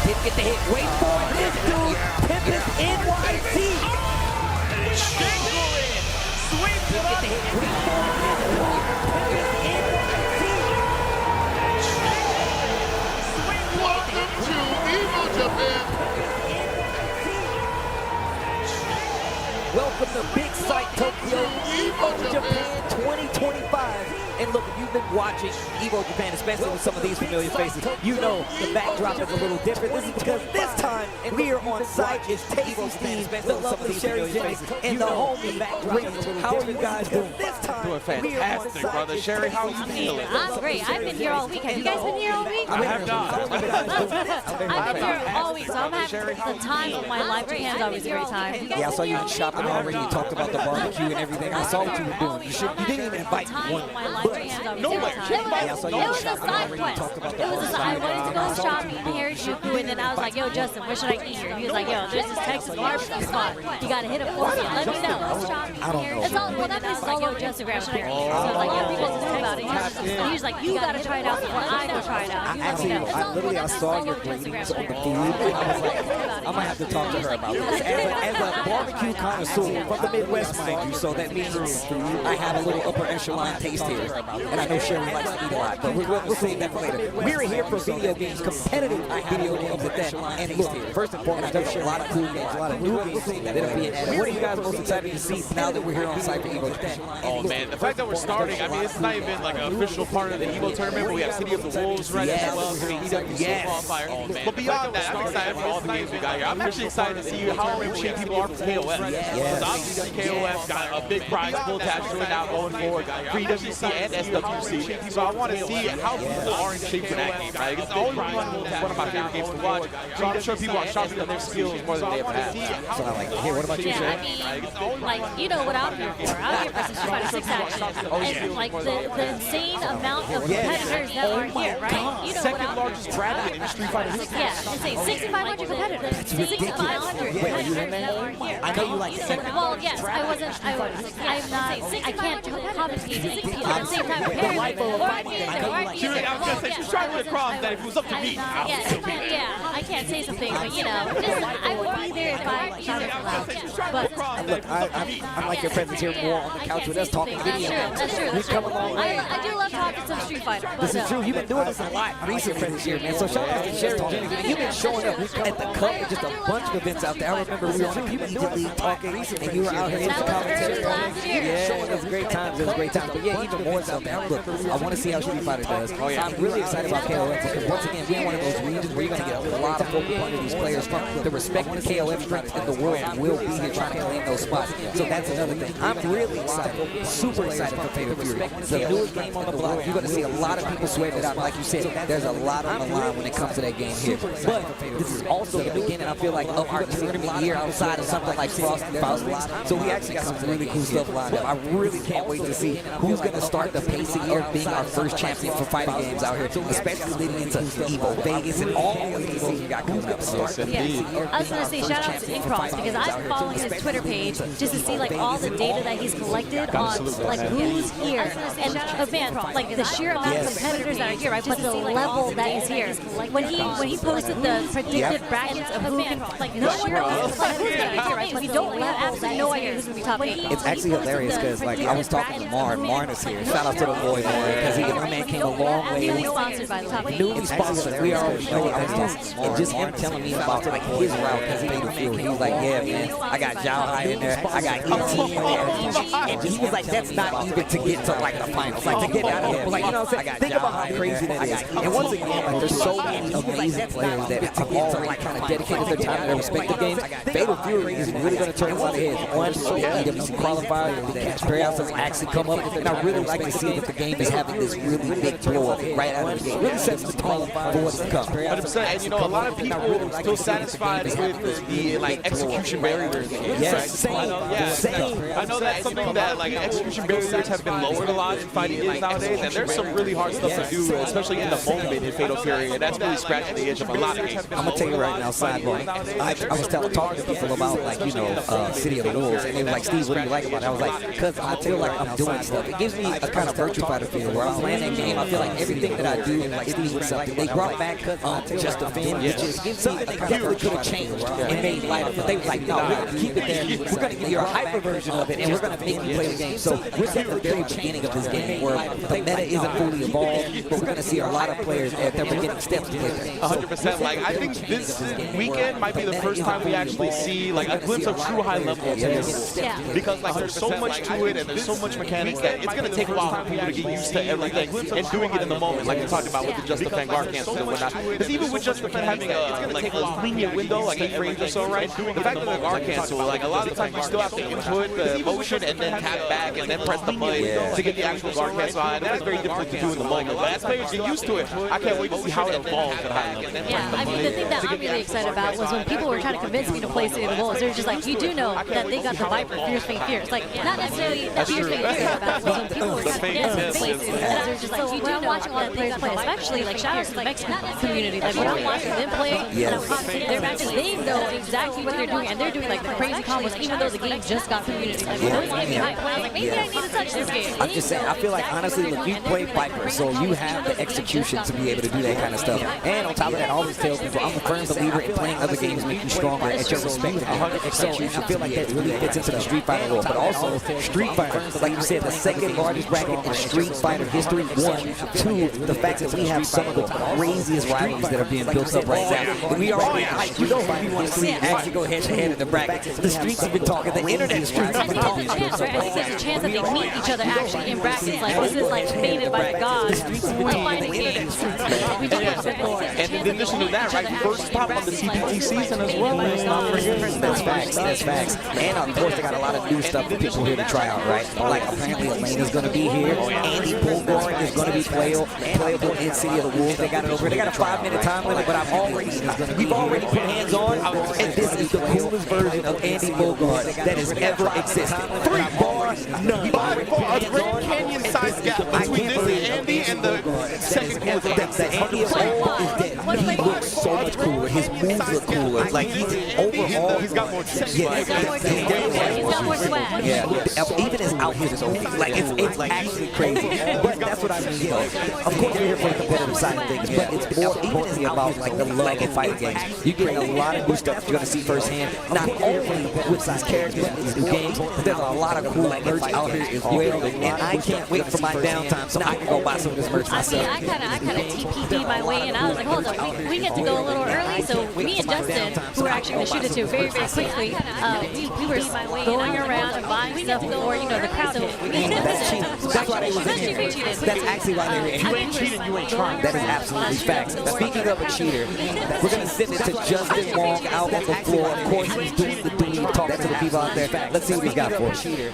Didn't get the hit. Wait for it. This dude, Pimpin' NYC. Sweep it up. Welcome to Evo Japan. Welcome to Big Sight Tokyo Evo Japan 2025. And look, if you've been watching Evo Japan, especially with some of these familiar faces, you know the backdrop is a little different. This is because this time we are on site. It's Tasty Steve, the lovely Sherry Jimmy, and the homie Reed. How are you guys doing? This time doing fantastic, brother. Sherry, how are you feeling? I'm great. I've been here all week. Have you guys been here all week? I have not. I've been here all week, so I'm having the time of my life. Japan's always a great time. Yeah, I saw you shopping already. You talked about the barbecue and everything. I saw what you were doing. You didn't even invite me one. Nowhere. It was a side quest. I wanted to go shopping in Harajuku, and then I was like, yo, Justin, where should I eat here? He was like, yo, there's this Texas barbecue spot. You gotta hit it for me. Let me know. I don't know. It's all, well, that place is all over Instagram. Should I eat here? So I was like, yo, people just talk about it. And he was like, you gotta try it out before I go try it out. I saw your ratings on the feed, and I was like, I might have to talk to her about this. As a barbecue connoisseur from the Midwest, mind you, so that means I have a little upper echelon taste here. And I know Sherry likes to eat a lot, but we'll save that for later. We're here for video games, competitive video games at that. And look, first and foremost, there's a lot of cool games, a lot of new games that'll be added. What are you guys most excited to see now that we're here on Cypher Evo? Oh man, the fact that we're starting, I mean, it's not even like an official part of the Evo tournament, but we have City of the Wolves right as well. Qualifier. Oh, man. But beyond that, I'm excited for all the games we got here. I'm actually excited to see how impatient people are for KOF. Because obviously KOF got a big prize pool attached to it now going forward for EWC and SWC. So I want to see how people are in shape for that game, right? It's always one of my favorite games to watch. So I'm sure people are sharpening their skills more than they ever have. So I'm like, here, what about you, Sherry? Like, you know what I'm here for. I'm here for some Street Fighter 6 action. And like the insane amount of competitors that are here, right? You know what I'm largest bracket in Street Fighter 6. Yeah, insane. 6,500 competitors. 6,500 competitors that are here. I know you like it. Well, yes, I'm not, I can't compete 60 at the same time. She's trying to cross that if it was up to me, yeah, I can't say something, but you know, I would be there if I shot it allowed. But look, I like your presence here more on the couch with us talking video. That's true. We come along. I do love talking some Street Fighter. This is true. You've been doing this a lot recent presence here, man. So shout out to Sherry. You've been showing up at the Cup with just a bunch of events out there. I remember we were on the Community League talking, and you were out here in the commentary. Yeah, showing us great times. It was great times. But yeah, even more out there. Look, I want to see how Street Fighter does. I'm really excited about KOF because once again, we're in one of those regions where you're going to get a lot of focal point of these players from the respected KOF strength in the world will be here trying to claim those spots. So that's another thing. I'm really excited, super excited for Fatal Fury. The newest game on the block. You're going to see a lot of people sweating it out. Like you said, there's a lot on the line when it comes to that game here. But this is also the beginning, I feel like, of our tournament year outside of something like Frost and Faust. So we actually got some really cool stuff lined up. I really can't wait to see who's going to start the pacing of being our first champion for fighting games out here, especially leading into Evo Vegas and all of the Evos we got coming up. I was going to say shout out to Incross because I've been following his Twitter page just to see like all the data that he's collected on like who's here. And man, like the sheer amount of competitors that are here, right? But the level that is here. When he posted the predicted brackets of who can, like no one knows who's going to be here, right? We don't have absolutely no idea who's going to be top 8. It's actually hilarious because like I was talking to Marn. Marn is here. Shout out to the boy Marn because my man came a long way. Newly sponsored by the way. Newly sponsored. We already know it. And just him telling me about like his route because he made it feel. He was like, yeah, man, I got Zhao Hai in there. I got ET in there. And he was like, that's not even to get to like the finals. Like to get out of it. Like, you know what I'm saying? Think about how crazy that is. And once again, like there's so many amazing players that have all like kind of dedicated their time to their respective games. Fatal Fury is really going to turn a lot of heads. One, EWC qualifier, that Treyarch has actually come up. And I really like to see that the game is having this really big blow up right out of the gate. Really sets the tone for what's to come. 100%. And you know, a lot of people are still satisfied with the like execution barriers. Yes, I know that's something that like execution barriers have been lowered a lot in fighting games nowadays, and there's some really hard stuff to do, especially in the moment in Fatal Fury, and that's really scratching the edge of a lot of games. I'm gonna tell you right now, sidebar. I was talking to people about like City of the Wolves, and they were like, Steve, what do you like about it? I was like, because I feel like I'm doing stuff. It gives me a kind of Virtua Fighter feel where I'm playing that game. I feel like everything that I do, like Steve would something, they brought back Just Defend, which is something that definitely could have changed and made lighter. But they were like, no, we're gonna keep it there. We're gonna give you a hyper version of it, and we're gonna make you play the game. So we're at the very beginning of this game where the meta isn't fully evolved, but we're gonna see a lot of players at their beginning steps to play there. 100%. Like I think this weekend might be the first time we actually see like a glimpse of true high level of tennis. Because like there's so much to it and there's so much mechanics that it's gonna take a while for people to get used to everything and doing bring it in the moment, like we talked about with the Just Defend guard cancels and whatnot. Because even with Just Defend having a lenient window, like 8 frames or so, right? The fact that the guard cancel, like a lot of times you still have to input the motion and then tap back and then press the button to get the actual guard cancel on. And that is very difficult to do in the moment. But as players get used to it, I can't wait to see how it evolves at high level. Yeah, I mean, the thing that I'm really excited about was when people were trying to convince me to play City of the Wolves, they're just like, you do know that they got the Viper, Fierce Fang Fierce. Like, not necessarily that Fierce Fang Fierce about, but when people were trying to convince me to play City of the Wolves, they're just like, you do know watching a lot of players play, especially, like, shout out to the Mexican community. Like, when I'm watching them play, and I'm watching their matches, they know exactly what they're doing, and they're doing, like, the crazy combos, even though the game just got community. Like, when those games hype, I was like, maybe I need to touch this game. I'm just saying, I feel like, honestly, look, you play Viper, so you have the execution to be able to do that kind of stuff. And on top of that, I always tell people, I'm a firm believer in playing other games make you stronger at your respective game. So I feel like that really fits into the Street Fighter role. But also, Street Fighter, like you said, the second largest bracket in Street Fighter history. 1, 2, the fact that we have some of the craziest rivalries that are being built up right now. And we already, like, you know who we want to see actually go head to head in the bracket. The streets have been talking, the internet streets have been talking. I think there's a chance that they meet each other actually in brackets. Like, this is like fated by the gods. Like, fighting games. And in addition to that, right, first stop on the CPT season as well. That's facts, that's facts. And of course, they got a lot of new stuff for people here to try out, right? Like, apparently Elena's going to be here. Andy Bullgorn is going to be playable in City of the Wolves. They got it over. They got a 5-minute time limit, but we've already put hands on, and this is the coolest version of Andy Bullgorn that has ever existed. 3 bars, none. A Grand Canyon size gap between this Andy and the second coolest. The Andy of old is dead. He looks so much cooler. His moves look cooler. Like, he's overall. He's got more swag. He's got more swag. Yeah. Even his outfit is OP. Like, it's actually crazy. But that's what I mean. You know, of course, we're here for the competitive side of things, but it's more importantly about, like, the love of fighting games. You get a lot of new stuff that you're going to see firsthand, not only with these characters in these new games, but there's a lot of cool merch out here as well. And I can't wait for my downtime so I can go buy some of this merch myself. I kind of TPD'd my way in. I was like, hold on, we get to go a little early. So me and Justin, who we're actually going to shoot it to very, very quickly, we were going around and buying stuff before, you know, the crowd. So that's cheating. That's why they was in here. That's actually why they were in here. You ain't cheating, you ain't trying. That is absolutely facts. Speaking of a cheater, we're going to send it to Justin Wong out on the floor. Of course, he's doing the duty, talking to the people out there. Let's see what he's got for us. We're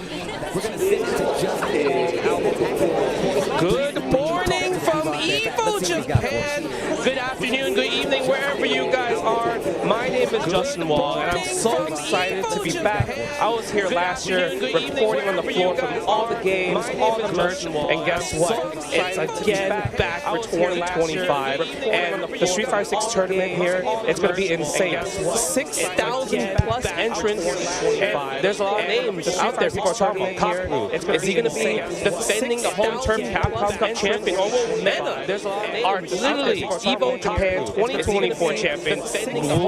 going to send it to Justin Wong out on the floor. Good morning from Evo Japan. Good afternoon, good evening, wherever you guys are. My name is Justin Wong, and I'm so excited to be back. I was here last year reporting on the floor from all the games, all the merch, and guess what? It's again back for 2025. And the Street Fighter 6 tournament here, it's going to be insane. 6,000 plus entrants, and there's a lot of names out there. People are talking about Kaku. Is he going to be defending the home turf Capcom Cup champion? Meta are literally Evo Japan 2024 champions.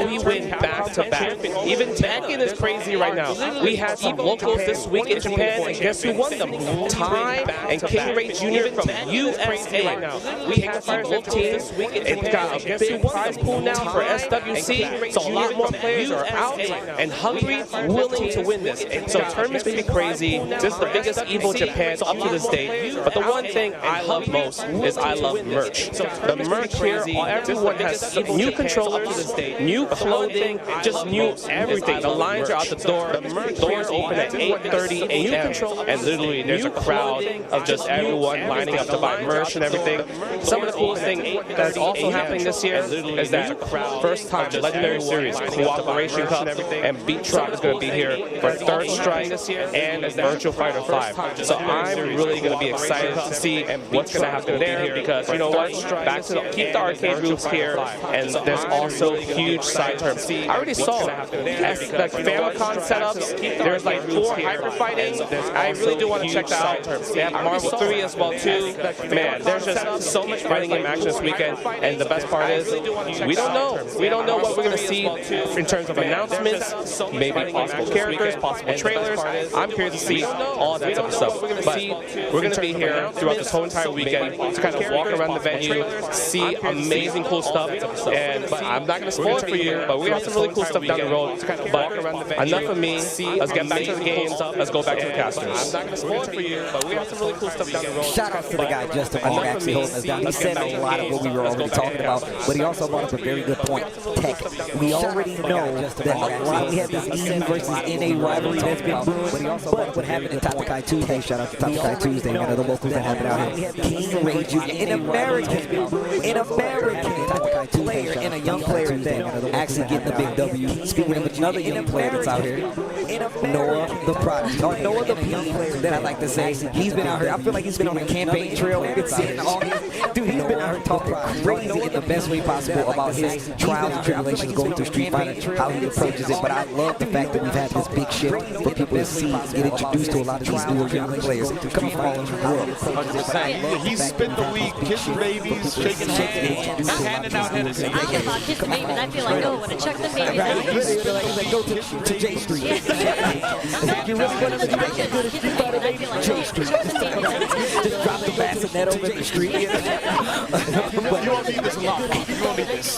We win back to back. Even Tekken is crazy right now. We had some locals this week in Japan, and guess who won them? Tai and King Ray Jr. from USA right now. We had some local teams. It's got a big prize pool now for SWC, so a lot more players are out and hungry, willing to win this. So tournament's gonna be crazy. This is the biggest Evo Japan up to this date. But the one thing I love most is I love merch. The merch here, everyone has new controllers, new clothing, just new everything. The lines are out the door. The doors open at 8:30 a.m. and literally there's a crowd of just everyone lining up to buy merch and everything. Some of the coolest thing that's also happening this year is that first time Legendary Series Cooperation Cup and Beat Truck is going to be here for Third Strike and Virtual Fighter 5. So I'm really going to be excited to see what's going to happen there because you know what? Back to keep the arcade roots here, and there's also huge side terms. I already saw like Famicom setups. There's like 4 hyper fighting. I really do want to check that out. They have Marvel 3 as well too. Man, there's just so much fighting game action action this weekend, and the best part is we don't know. We don't know what we're going to see in terms of announcements, maybe possible characters, possible trailers. I'm curious to see all that type of stuff. But we're going to be here throughout this whole entire weekend to kind of walk around the venue, see amazing cool stuff, and I'm not going to spoil it for you, but we have some really cool stuff down the road. But enough of me. Let's get back to the game. Let's go back to the casters. I'm not going to spoil it for you, but we have some really cool stuff down the road. Shout out to the guy Justin Long actually holding us down. He said a lot of what we were already talking about, but he also brought up a very good point. Tech. We already know that a lot. We have this EU versus NA rivalry that's been brewing, but what happened in Tatakai Tuesday? Shout out to Tatakai Tuesday, one of the locals that happened out here. King Ray Jr. an American player and a young player that actually getting the big W. Speaking of another young player that's out here, Noah the Prodigy, or Noah the P, that I like to say. He's been out here. I feel like he's been on a campaign trail. We've been seeing all these. Dude, he's been out here talking crazy in the best way possible about his trials and tribulations going through Street Fighter, how he approaches it. But I love the fact that we've had this big shift for people to see, get introduced to a lot of these newer young players coming from all over the world. 100%. He spent the week kissing babies, shaking hands, handing out headers. I don't know about kissing babies. I feel like, oh, when I chuck them babies out. He's like, go to J Street. You really want to make it good at Street Fighter, baby? J Street. Just drop the bassinet over the street. You won't need this a lot. You won't need this.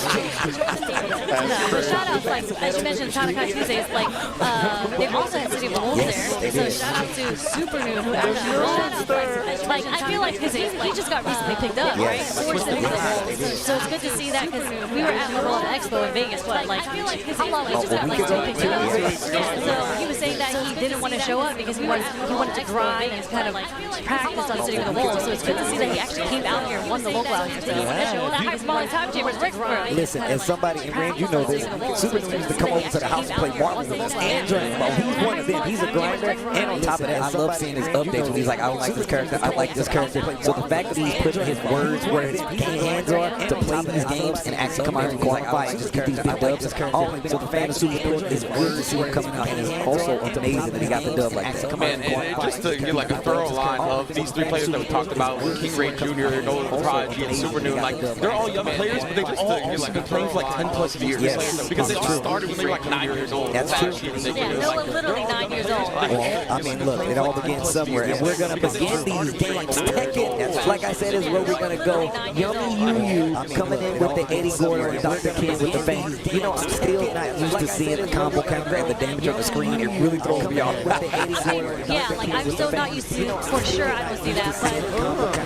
The shout-outs, like, as you mentioned, Tatakai Tuesdays, like, they also had City of the Wolves there. So shout-out to Super Noon, who actually rolled. Like, I feel like, because he just got recently picked up, right? For City of the Wolves. So it's good to see that, because we were at World Expo in Vegas, but, like, how long was that, like, to pick it up? So he was saying that he didn't want to show up because he wanted to grind and kind of practice on City of the Wolves. So it's good to see that he actually came out here and won the local out here. So he wanted to show that high-smalling top chamber Rick grind. Listen, as somebody, and Rand, you know this, Super Noon used to come over to the house and play Marvel games and Dragon Ball. He's one of them. He's a grinder, and on top of that, I love seeing his updates when he's like, I don't like this character, I like this character. So the fact that he's putting his words where his hands are to play these games and actually come out and qualify and just get these big dubs. So the fan of Super Noon is good to see him coming out, and it's also amazing that he got the dub like that. Man, and just to get like a thorough line of these three players that we talked about, King Ray Jr., Noah the Prodigy, and Super Noon, like, they're all young players, but they've all also been playing for like 10 plus years. Yes. Because they just started when they were like 9 years old. That's true. Yeah, Noah literally 9 years old. Well, I mean, look, it all begins somewhere, and we're going to begin these games. Tekken, like I said, is where we're going to go. Yummy Yu coming in with the Eddie Gordo and Dr. King with the fang. You know, I'm still not used to seeing the combo counter and the damage on the screen. It really throws me off. Yeah, like, I'm so not used to, for sure I don't see that.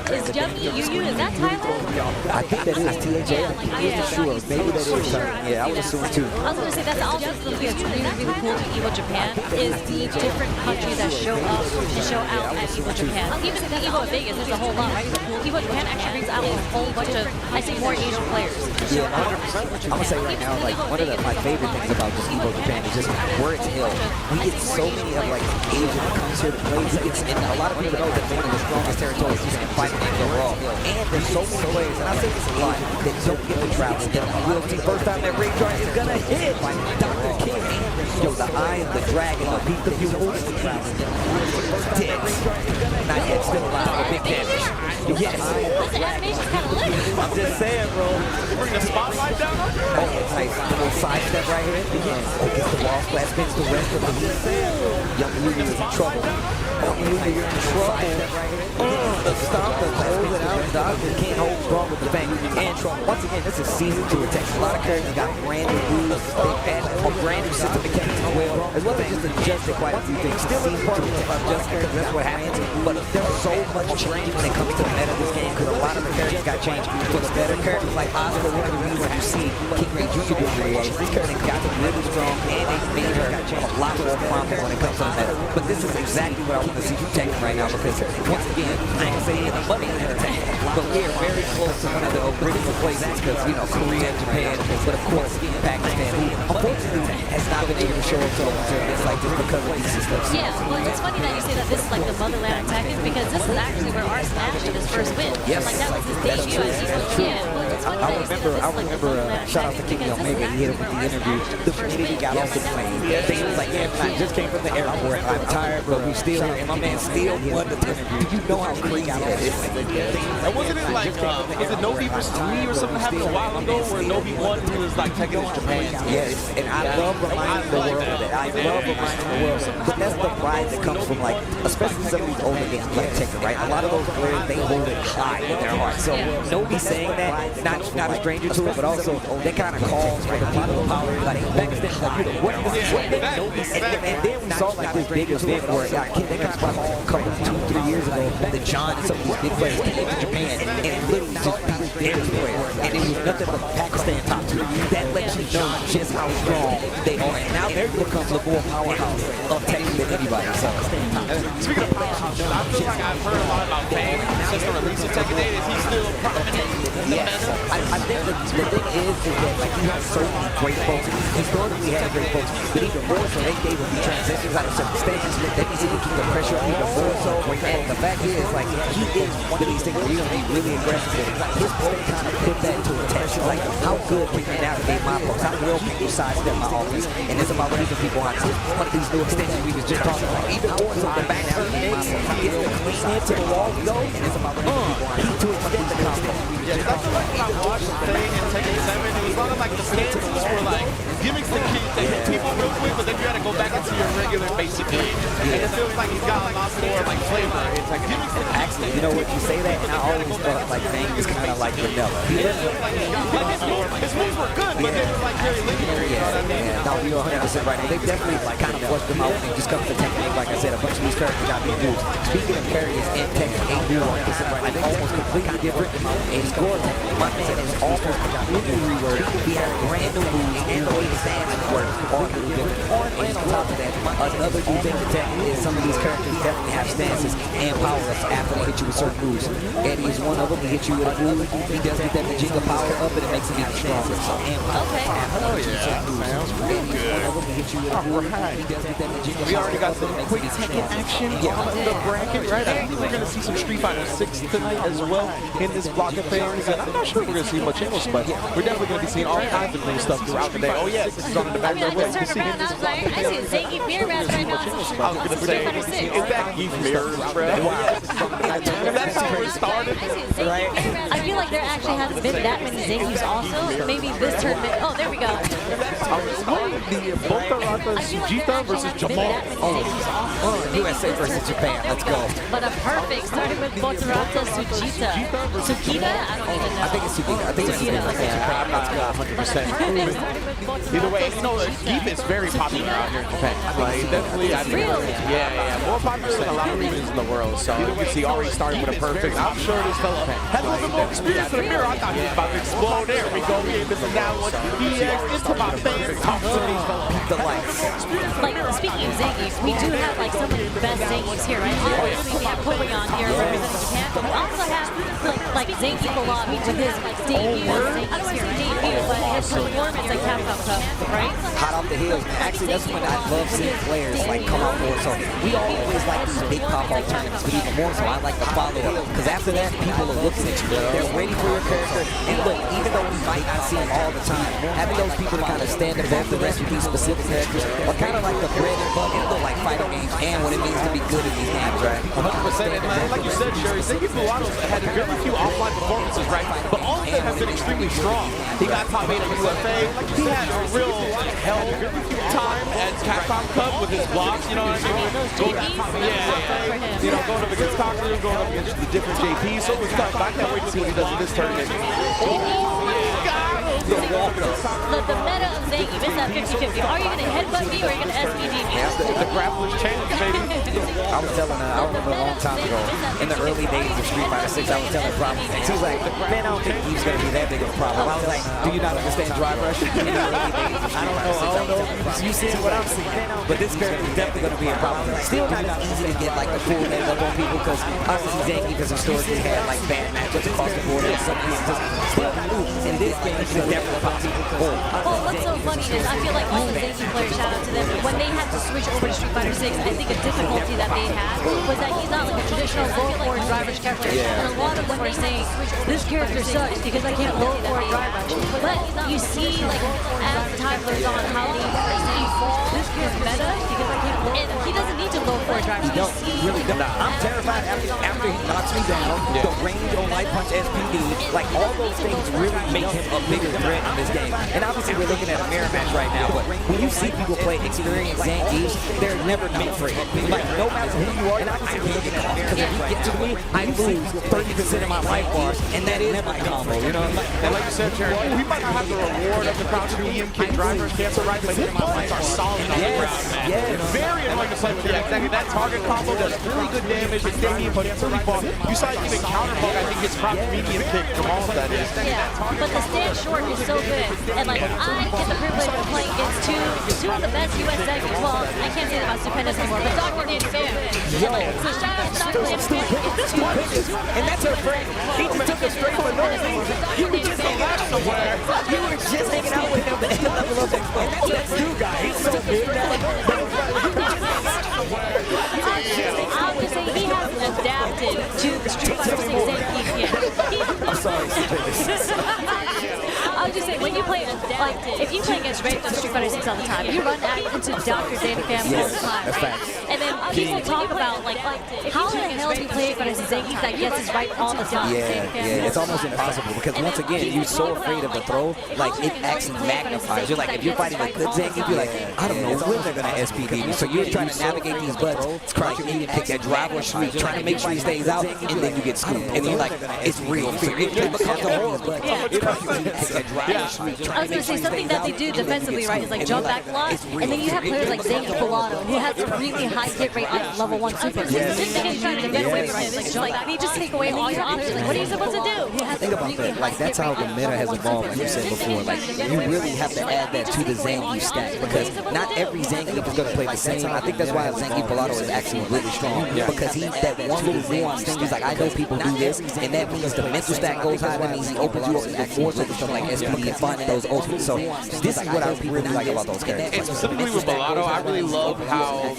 But is Yummy Yu, is that Thailand? I think that is THA. I'm not sure. Maybe that is. Yeah, I would assume too. I was going to say, that's also something that's really cool to Evo Japan, is the different countries that show up to show out at Evo Japan. Even the Evo in Vegas, there's a whole lot, right? Evo Japan actually brings out a whole bunch of, I say, more Asian players. Yeah, 100%. I'm going to say right now, like, one of my favorite things about just Evo Japan is just where it's held. We get so many of, like, Asian that comes here to play. And a lot of people know that one of the strongest territories in fighting games overall. And there's so many players, and I say this a lot, that don't get to travel. That will see first time that Ray Jar is going to hit Dr. King. Yo, the Eye of the Dragon, the Peak of Universe. Dead. Not yet, still alive, but big damage. Yes. This animation's kind of lit. I'm just saying, bro. Bring the spotlight down on you. Oh, it's nice. A little sidestep right here. Oh, gets the wall splash, spins the rest of the Young Yu-Gi is in trouble. Young Yu-Gi, you're in trouble. The stomp that holds it out. Dr. King holds strong with the bang. And once again, this is season 2 attacks. A lot of characters got brand new rules. They've had a brand new system mechanics as well. As well as just adjusted quite a few things. Still season 2 attacks just because that's what happens. But there's so much change when it comes to the meta of this game because a lot of the characters got changed. For the better characters like Oscar, one of the reasons you see King Ray Jr. doing really well. These characters got really strong and they made her a lot more prominent when it comes to the meta. But this is exactly what I want to see you taking right now because once again, I ain't saying the money in entertainment, but we are very close to one of the original places because, you know, Korea, Japan, but of course, Pakistan, who unfortunately has not been able to show up to it's like just because of these systems. Yeah, well, it's funny that you say that this is like the motherland attacking because this is actually where Art Smash did his first win. Yes. Like, that was his debut. Yeah, well, it's funny I remember shout out to Kenny Omega, he hit him with the interview. The minute he got off the plane, they was like, yeah, I just came from the airport. I'm tired, but we still here. And my man still won the interview. You know how crazy that is. And wasn't it like, was it Nobi versus Lee or something happened a while ago where Nobi won and he was like taking his Japan? Yes, and I love reminding the world of that. I love reminding the world. But that's the pride that comes from, like, especially some of these older games like Tekken, right? A lot of those players, they hold it high in their heart. So Nobi saying that, not a stranger to it, but also that kind of calls for the people of power. Like, back then, like, what Nobi said. And then we saw like this big event where they got a couple 2-3 years ago, that John and some of these big players came to Japan and literally just beat every player. And it was nothing but Pakistan top 2. That lets you know just how strong they are. And now they're become the more powerhouse of Tekken than anybody. So. Speaking of powerhouse, I feel like I've heard a lot about Fang since the release of Tekken 8. Is he still prominent? Yes. I think the thing is that like he has so many great folks. Historically, he had great folks, but even more so, they gave him the transitions out of certain stages. That means he can keep the pressure on even more so. And the fact is, like, he is one of these things where you're going to be really aggressive with. Like, his play kind of put that to a test. Like, how good can you navigate my folks? How well can you sidestep my offense? And it's about keeping people honest. One of these new extensions we was just talking about. Even more so the back navigate my folks. He gets the clean into the wall, go, and it's about keeping people honest. To extend the combat. Yeah, that's what I watched the thing in Tekken 7. It was a lot of like the stances were like gimmicks to keep they hit people real quick, but then you had to go back into your regular basic game. And it feels like he's got a lot more like flavor. It's like gimmicks to actually, you know what you say that, and I always thought like Fang is kind of like vanilla. His moves were good, but they were like very linear. You know what I mean? No, you're 100% right. And they definitely like kind of flushed them out when it just comes to Tekken 8. Like I said, a bunch of these characters got reduced. Speaking of characters in Tekken 8, you know, I think almost completely different. And Scorpion, my man, is almost completely reworked. He had brand new moves, and the way the stands work are different. And on top of that, another new thing to Tekken is some of these characters definitely have stances and power-ups after they hit you with certain moves. Eddie is one of them. He hits you with a move. He does get that Vegeta power up, and it makes him even stronger. So, and power after he hits you certain moves. Eddie is one of them. He hits you with a move. He does get that Vegeta power. We already got some quick Tekken action on the bracket, right? I think we're going to see some Street Fighter 6 tonight as well in this block of things. And I'm not sure we're going to see much else, but we're definitely going to be seeing all kinds of cool stuff throughout the day. Oh, yes, this is on the back of the way. I turned around, I was like, I see Zangief Mirror Match right now. I was going to say, is that Geef Mirrors, bro? That's how it started, right? I feel like there actually hasn't been that many Zangiefs also. Maybe this tournament. Oh, there we go. The Botarata Sujita versus Jamal. USA versus Japan. Let's go. But a perfect, starting with Botarata Sujita. Sukita? I don't even know. I think it's Sukita. I think it's Sukita. I'm not 100%. Either way, you know, Geef is very popular out here in Japan. Like, definitely, I think. Really? Yeah. More popular than a lot of regions in the world. So you can see already starting with a perfect. I'm sure this fella had a little bit more experience in the mirror. I thought he was about to explode. There we go. We ain't missing that one. He into my fans. Talk to these fellas. The lights. Like, speaking of Zangief, we do have like some of the best Zangiefs here, right? Obviously, we have Porygon here representing Japan, but we also have like Zangief Alabi with his like debut. I don't want to say debut, but his performance at Capcom Cup, right? Hot off the heels. Actually, that's when I love seeing players like come out for it. So we always like these big pop-off tournaments, but even more so, I like the follow-up. Because after that, people are looking at you. They're waiting for your character. And look, even though we might not see them all the time, having those people to kind of stand above the rest of these specific characters are kind of like the bread and butter of like fighting games and what it means to be good in these games, right? 100%. And like you said, Sherry, Zangief Milano had very few offline performances, right? But all of them have been extremely strong. He got top 8 at UFA. He had a real hell time at Capcom Cup with his blocks, you know what I mean? Going up against Conqueror, going up against the different JPs. So it was tough. I can't wait to see what he does in this tournament. The meta of Zangief is that 50-50. Are you going to headbutt me or are you going to SVD me? The grappler's changed, baby. I was telling her, I remember a long time ago, in the early days of Street Fighter 6, I was telling her problems. She was like, man, I don't think he's going to be that big of a problem. I was like, do you not understand drive rush? In the early days of Street Fighter 6, I don't know. You see what I'm seeing. But this character is definitely going to be a problem. Still not easy to get like the full leg up on people because obviously Zangief has historically had like bad matchups across the board. And some people just still in this game, he's definitely possible. Well, what's so funny is I feel like all the Zangief players, shout out to them, when they had to switch over to Street Fighter 6, I think a difficulty that they had was that he's not like a traditional low forward driver's character. And a lot of them are saying, this character sucks because I can't low forward drive see, like, as time goes on, how the this year's meta, because like he doesn't need to go for a driver. No, really don't. I'm terrified after he knocks me down. The range on Light Punch SPD, like all those things really make him a bigger threat in this game. And obviously we're looking at a mirror match right now, but when you see people play experienced Zangiefs, they're never meant for it. Like no matter who you are, and obviously we're looking at a mirror match. If he gets to me, I lose 30% of my life bars, and that is my combo, you know? And like you said, Jared, we might not have the reward of the crouching medium kick driver and cancel right, but his bullets are solid on the ground, man. It's very annoying to play with the exactly. That target combo does really good damage. It's Damien, but it's really fun. You saw it even counterbug, I think his crouching medium kick, Jamal, that is. Yeah, but the stand short is so good. And like, I get the privilege of playing against two of the best US Zangiefs. Well, I can't say that about Stupendous anymore, but Dr. Dan Sam. Yo, So shout out to Dr. Dan Sam. And that's her friend. He just took a straight from the You were just hanging out somewhere. You were just hanging out with him at the level of Expo. And that's that new guy. He's so big. I'm just saying he hasn't adapted to the Street Fighter 6 Zangief yet. I'm sorry, I was just saying, when you play, like, if you play against Rafe on Street Fighter 6 all the time, you run into Dr. Danny Pham all the time, right? And then people talk about, like how the hell do you play against a Zangief that gets his right all the time? Yeah, it's almost impossible because once again, you're so afraid of the throw, like it actually magnifies. You're like, if you're fighting a good Zangief, you're like, I don't know when they're gonna SPD me. So you're trying to navigate these butts, crouch your medium, pick that drive or sweep, trying to make sure he stays out, and then you get scooped. And you're like, it's real fear. It becomes a horror, but I was going to say something that they do defensively, right, is like jump back block, and then you have players like Zangief Pilato, who has a really high hit rate on level 1 super. So the thing he's trying to defend away from it, like jump back, he just take away all your options. Like, what are you supposed to do? Think about that. Like, that's how the meta has evolved, like you said before. Like, you really have to add that to the Zangief stack because not every Zangief is going to play the same. I think that's why Zangief Pilato is actually really strong because he, that one little nuance thing, he's like, I know people do this, and that means the mental stack goes high. That means he opens you up to force over stuff like SPD and finding those opens. So this is what I really like about those characters. And specifically with Pilato, I really love how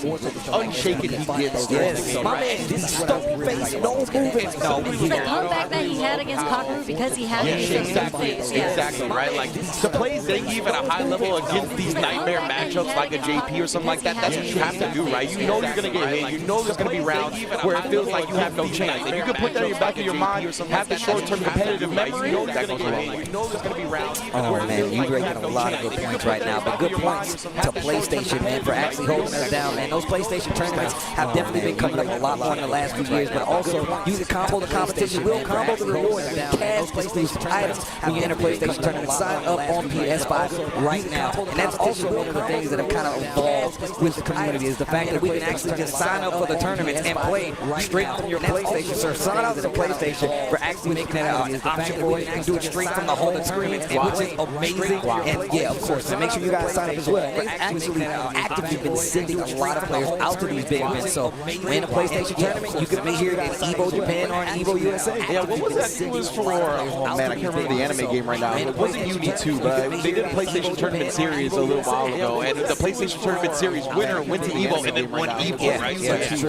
unshaken he gets. Yes, my man, this stone face, no movement. No, the comeback that he had against Kakeru because he had Exactly, right? Like, to play Zangief at a high level against these nightmare matchups like a JP or something like that, that's what you have to do, right? You know you're going to get hit. You know there's going to be rounds where it feels like you have no chance. If you can put that in the back of your mind, have the short-term competitive memory, you know that goes away. You know there's going to be rounds. Oh, man, you're breaking a lot of good points right now, but good points to PlayStation, man, for actually holding us down, man. Those PlayStation tournaments have definitely been coming up a lot more in the last few years, but also you can combo the competition, will combo the rewards, cash PlayStation items when you enter PlayStation tournament. Sign up on PS5 right now, and that's also one of the things that have kind of evolved with the community is the fact that we can actually just sign up for the tournaments and play straight from your PlayStation. So sign up to the PlayStation for actually making that an option for you. You can do it straight from the home tournament, which is amazing. And yeah, of course, so make sure you guys sign up as well. They've actually actively been sending a lot of players out to these big events. So win a PlayStation tournament, you can be here in Evo Japan or in Evo USA. Yeah, what was that? It was for, oh man, I can't remember the anime game right now. It wasn't Uni 2, but they did a PlayStation Tournament Series a little while ago, and the PlayStation Tournament Series winner went to Evo and then won Evo, right? So it's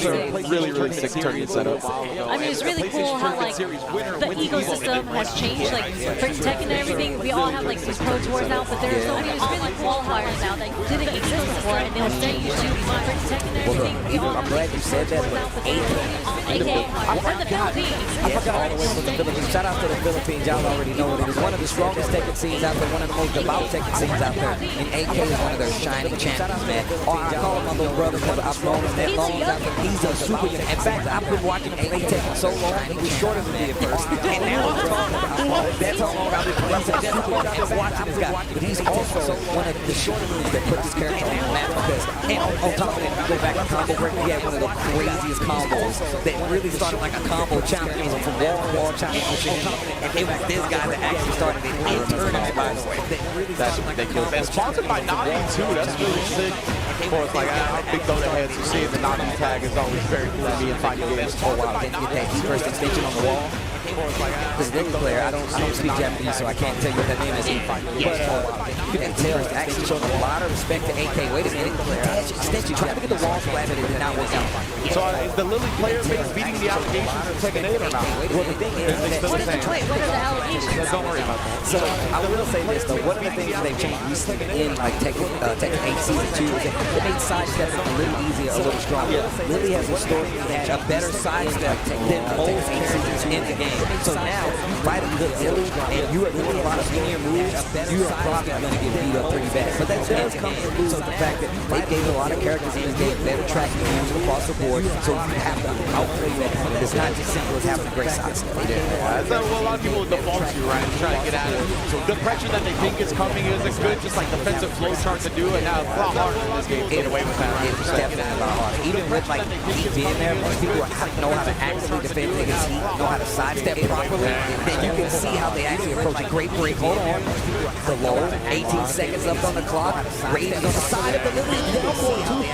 a really, really sick tournament setup. I mean, it's really cool how, like, the ecosystem has changed. Like, for Tekken and everything, we all have, like, these Pro Tours now, but there's so many really qualifiers now that didn't exist before, and they'll send you to for Tekken and everything. I'm glad you said that, but from the Philippines. I forgot all the way from the Philippines. Shout out to the Philippines. Y'all already know it. It is one of the strongest Tekken scenes out there, one of the most devout Tekken scenes out there. And AK is one of their shining champions, man. Or I call him my little brother because I've known him that long. He's a super young. In fact, I've been watching him play Tekken so long, he was shorter than me at first. And now that's how long I've been playing. He's a super young and watching this guy. But he's also one of the shorter moves that put this character on the map because, and on top of it, if you go back to Combo Break, he had one of the craziest combos that really started like a combo challenge from wall-to-wall championship. And it was this guy that actually started it in tournament, by the way. That's ridiculous. And sponsored by Na'Vi too. That's really sick. Of course, like I'm big Dota heads, so seeing the Na'Vi tag is always very cool to me and finding games. Oh wow, didn't get that first extension on the wall. This Lily player, I don't speak Japanese, so I can't tell you what that name is. But you can tell he's actually showing a lot of respect to AK. Wait a minute, extension, trying to get the wall splattered, it did not work out. So is the Lily player base beating the allegations of Tekken 8 or not? Well, the thing is, What are the allegations? Don't worry about that. so I will say this though, one of the things they've changed recently in like Tekken 8 Season 2 is that they made sidestepping a little easier, a little stronger. Lily has historically had a better sidestep than most Seasons in the game. So now, you fight a good Lily and you are doing a lot of linear moves, you are probably going to get beat up pretty bad. But that does come to lose the fact that they gave a lot of characters in this game better tracking moves across the board, so you have to outplay that. It's not just simple as having a great sidestep. That's what a lot of people default to, right? Trying to get out of it. So the pressure that they think is coming isn't good, just like defensive flow chart to do it. Now it's a lot harder in this game to get away with that. It's definitely a lot harder. Even with like Heat being there, most people know how to actively defend against Heat, know how to sidestep properly. Then you can see how they actually approach a great break. Hold on. The low, 18 seconds up on the clock. Raiden on the side of the Lily.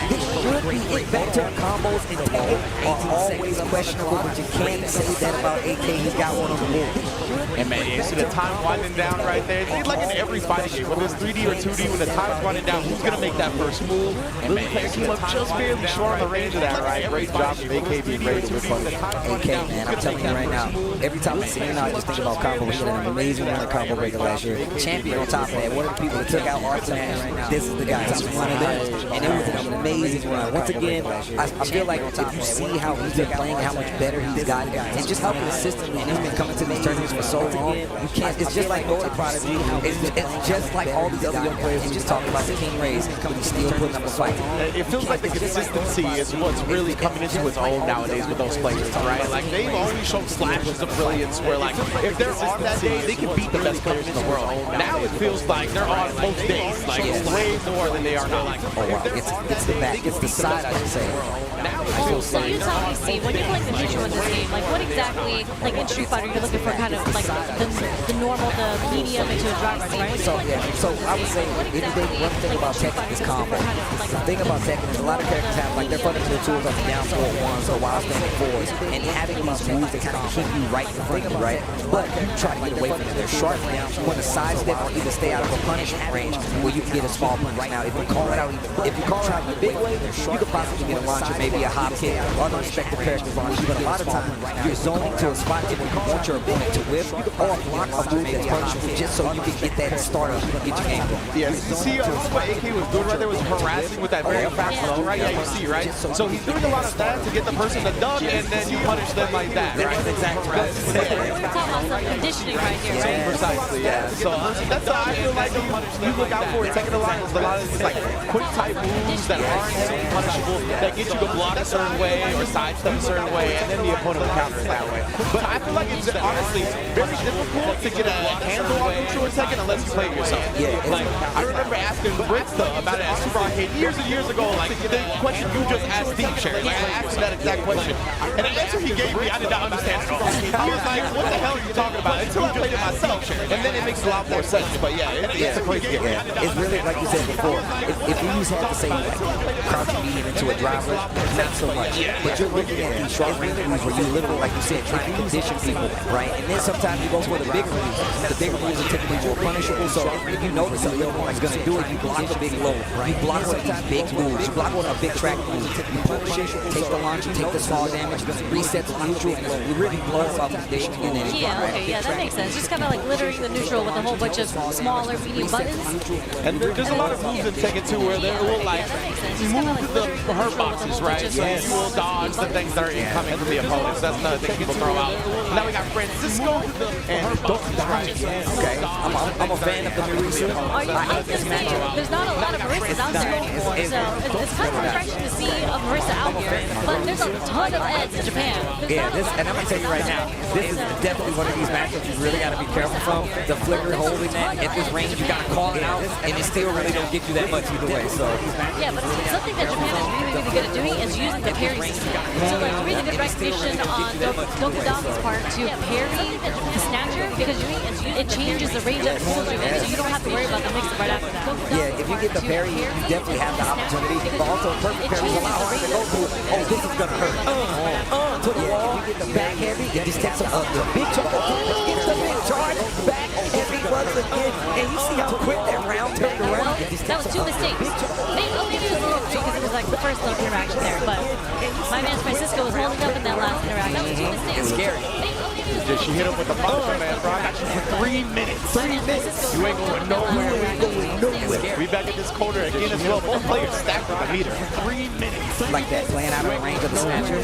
This should be it. Back turn combos and Tekken are always questionable, but you can't say that about AK. He's got one on the move. And man, you see the time winding down right there. It's like in every fighting game, whether it's 3D or 2D, when the time's winding down, who's going to make that first move? And man, you came up just barely short on the range of that, right? Great job of AK being ready to win. AK, man, I'm telling you right now, every time I see him now, I just think about combo. We had an amazing run of combo breaker last year. Champion on top of that. One of the people that took out Arts Smash. This is the guy. He's one of them. And it was an amazing run. Once again, I feel like if you see how he's been playing, how much better he's gotten, and just how consistently he's been coming to these tournaments for so long, you can't, it's just like Noah Prodigy. It's just like all these other young players we just talked about, the King Rays, coming still putting up a fight. It feels like the consistency is what's really coming into its own nowadays with those players, right? Like, they've always shown flashes of brilliance where, like, if they're on that day, they can beat the best players in the world. Now it feels like they're on most days, like, way more than they are now. Oh, wow. It's the back. It's the side, I should say. So you tell me, Steve, when you're playing the neutral in this game, like what exactly, like in Street Fighter, you're looking for kind of like the normal, the medium into a driver, right? So I would say one thing about Tekken is combo. The thing about Tekken is a lot of characters have like their fundamental tools like the down forward ones or wild standing forwards, and having these moves that kind of keep you right in front of you, right? But you try to get away from it. They're sharp now. You want to sidestep or either stay out of a punishment range where you can get a small punch. Right now, if you call it out in a big way, you could possibly get a launcher, maybe a hop kick, or the respective characters launch. But a lot of times, you're zoning to a spot where you want your opponent to whip or block a move that's punishable just so you can get that starter and get your game going. Yeah, you see what AK was doing right there was harassing with that very fast low, right? Yeah, you see, right? So he's doing a lot of that to get the person to duck, and then you punish them like that, right? Exactly. We're talking about some conditioning right here, right? Precisely, yeah. So that's how I feel like you look out for it. Tekken Alliance, a lot of these like quick type moves that aren't so punishable, that get you to block a certain way or sidestep a certain way, and then the opponent will counter it that way. But I feel like it's honestly very difficult to get a handle on neutral in Tekken unless you play it yourself. Yeah, like I remember asking Brixta about it at Super Arcade years and years ago, like the question you just asked Steve Sherry. Like, I asked him that exact question, and the answer he gave me, I did not understand at all. I was like, what the hell are you talking about? Until I played it myself, and then it makes a lot more sense. But yeah, it's a crazy game. It's really, like you said before, if we use had to say like crouching medium into a driver, not so much. But you're looking at these short range moves where you literally, like you said, try to condition people, right? And then sometimes you go for the bigger moves. The bigger moves are typically more punishable. So if you notice that your opponent's going to do it, you block a big low. You block one of these big moves. You block one of a big track moves. You punish it, take the launch, take the small damage, reset the neutral. You really blow about conditioning in it. Yeah, okay, yeah, that makes sense. Just kind of like littering the neutral with a whole bunch of smaller, medium buttons. And there's a lot of moves in Tekken 2 where they will like move the hurt boxes, right? So you will dodge the things that are incoming from the opponents. That's another thing people throw out. Now we got Francisco and Doki, right? Okay, I'm a fan of the Marisa. I was going to say, there's not a lot of Marissas out there anymore, so it's kind of refreshing to see a Marissa out here. But there's a ton of Eds in Japan. And I'm going to tell you right now, this is definitely one of these matchups you really got to be careful from. The flicker holding that at this range, you got to call it out, and it still really don't get you that much either way. So yeah, but something that Japan is really, really good at doing is using the parry system. So like really good recognition on Dokudama's part to parry the snatcher, because it changes the range that it pulls you in, so you don't have to worry about the mix-up right after that. Yeah, if you get the parry, you definitely have the opportunity. But also, perfect parry is a lot harder to go through. Oh, this is going to hurt. to the wall, back heavy, it just takes a big chunk of damage, gets the big charge, back heavy once again, and you see how quick that round turned around. That was 2 mistakes. Maybe it was a little free because it was like the first little interaction there, but my man Francisco was holding up in that last interaction. That was 2 mistakes. It's scary. She hit him with the monster man, bro. I got you for 3 minutes. 3 minutes. You ain't going nowhere. We back in this corner again as well. Both players stacked with the meter. 3 minutes. Like that, playing out of the range of the snatcher.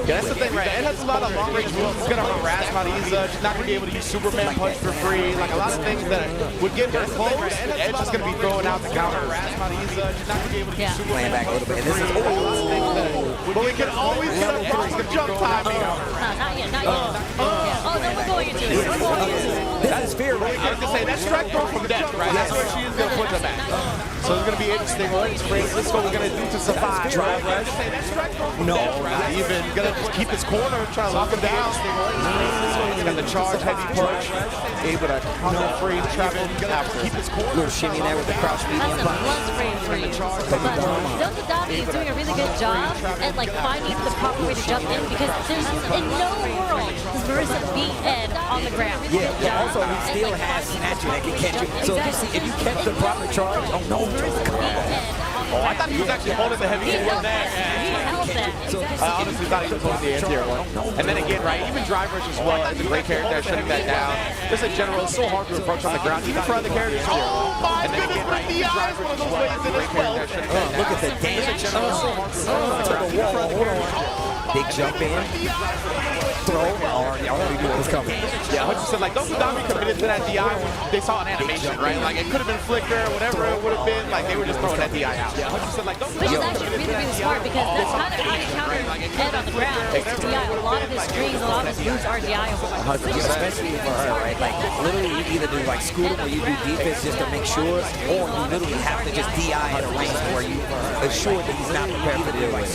Yeah, that's the thing, right? Ed has a lot of long range moves. He's gonna harass Marisa. She's not gonna be able to use Superman punch for free. Like a lot of things that would get her close. Ed's just gonna be throwing out the counter. Harass Marisa. She's not gonna be able to use Superman. Playing back a little bit. And this is but we can always get a proper jump timing. Not yet, not yet. Oh, no, we're going into it. We're going into it. That is fear, right? I was gonna say that's strike throw from death, right? That's where she is gonna put them at. So it's gonna be interesting. What is Francisco gonna do to survive? Drive rush. No, right? Even gonna just keep his corner, try to lock him down. He's got the charge, heavy punch, able to counter free, travel, keep his corner. Little shimmy there with the crouch medium That's a plus frame for you. But Delta Davi is doing a really good job at like finding the proper way to jump in because there's in no world does Marisa beat Ed on the ground. Yeah, also he still has snatcher that can catch you. So if you catch the proper charge, oh no, Oh, I thought he was actually holding the heavy one there. He held that. I honestly thought he was holding the anterior one. And then again, right, even Drive Rush as well is a great character shutting that down. Just in general, it's so hard to approach on the ground, even for other characters here. Oh my goodness, with the eyes, one of those ways in his belt. Look at the damage. To the wall, hold on. Big jump in. Throw. Already knew it was coming. Yeah, 100%. Like, Delta Davi committed to that DI when they saw an animation, right? Like, it could have been flicker, whatever it would have been. Like, they were just throwing that DI out. Yeah, 100%. Like, which is actually really, really smart because that's kind of how you counter Ed on the ground. DI. A lot of his strings, a lot of his moves are DI. 100%. Especially for her, right? Like, literally, you either do, like, scoot him or you do defense just to make sure, or you literally have to just DI at a range where you assure that he's not prepared to do it.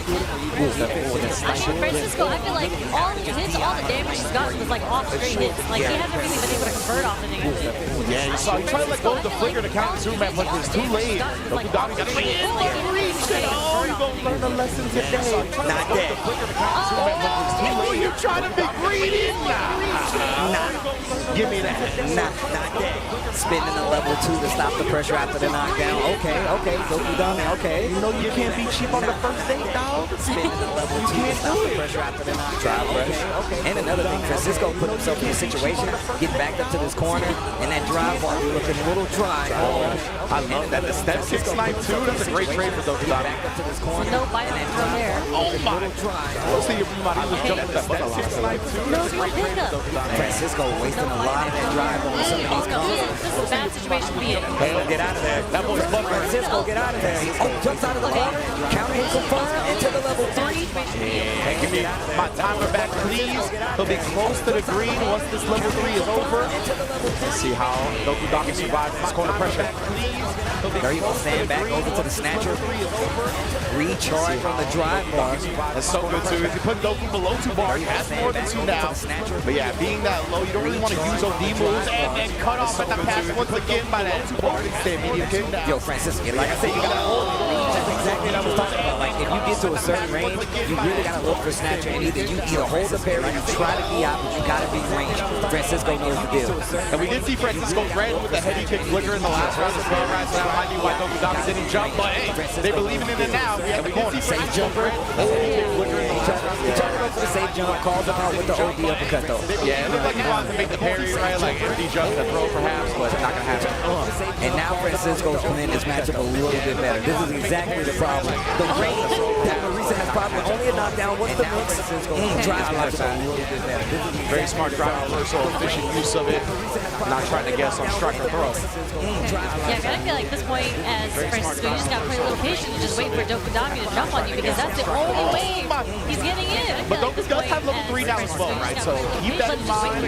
Francisco, I feel like all his hits, all the damage he's gotten was like off straight hits. Like he hasn't really been able to convert off the negative. Yeah, you saw he tried to let go of the flicker to counter Superman punch, but it's too late. Delta Davi got to reach it. Oh, you're going to learn a lesson today. Not that. Oh, you trying to be greedy? Nah. Give me that. Not that. Spinning a level 2 to stop the pressure after the knockdown. Okay. Goku Dami, okay. You know you can't be cheap on the first date, dog. Spinning a level 2 to stop the pressure after the knockdown. And another thing, Francisco put himself in a situation, getting backed up to this corner, and that drive bar looking a little dry. I love that. That 6 snipe too. That's a great trade for Delta Davi. Backed up to this corner. No bite on throw there. Oh my. Let's see if everybody was jumping that 6 snipe too. That's a great trade for Delta Davi. Francisco wasting a lot of that drive on some of these combos. This is a bad situation to be in. Get out of there. That boy's butt. Francisco, get out of there. Oh, jumps out of the corner. Counter hit confirmed into the level 3. Hey, give me my timer back, please. He'll be close to the green once this level 3 is over. Let's see how Delta Davi survives this corner pressure. There you go, stand back over to the snatcher. Recharge on the drive bar. That's so good too. If you put Goku below 2 bars, he has more than 2 now. But yeah, being that low, you don't really want to use OD moves and then cut off at the pass once again by that 2 bar and stay medium kick. Yo, Francisco, like I said, you gotta hold that's exactly what I was talking about. Like if you get to a certain range, you really gotta look for snatcher and either hold the parry, you try to be out, but you gotta be range. Francisco knows the deal. And we did see Francisco ran with the heavy kick flicker in the last round as well, right? So that might be why Goku Dami didn't jump, but hey, they believe in it now. We did see safe jumper. He tried to go for the safe jump, called him out with the OD uppercut though. Yeah, it looked like he wanted to make the parry, right? Like empty jump to throw perhaps, but not gonna happen. And now Francisco's playing this matchup a little bit better. This is exactly the problem. The range that Marisa has probably only a knockdown. What's the mix? Drive matchup a little bit better. Very smart drive reversal, efficient use of it. Not trying to guess on strike or throw. Yeah, I feel like at this point, as Francisco, you just gotta play a little patient and just wait for Delta Davi to jump on you because that's the only way he's getting in. But Goku does have level 3 now as well, right? So keep that in mind.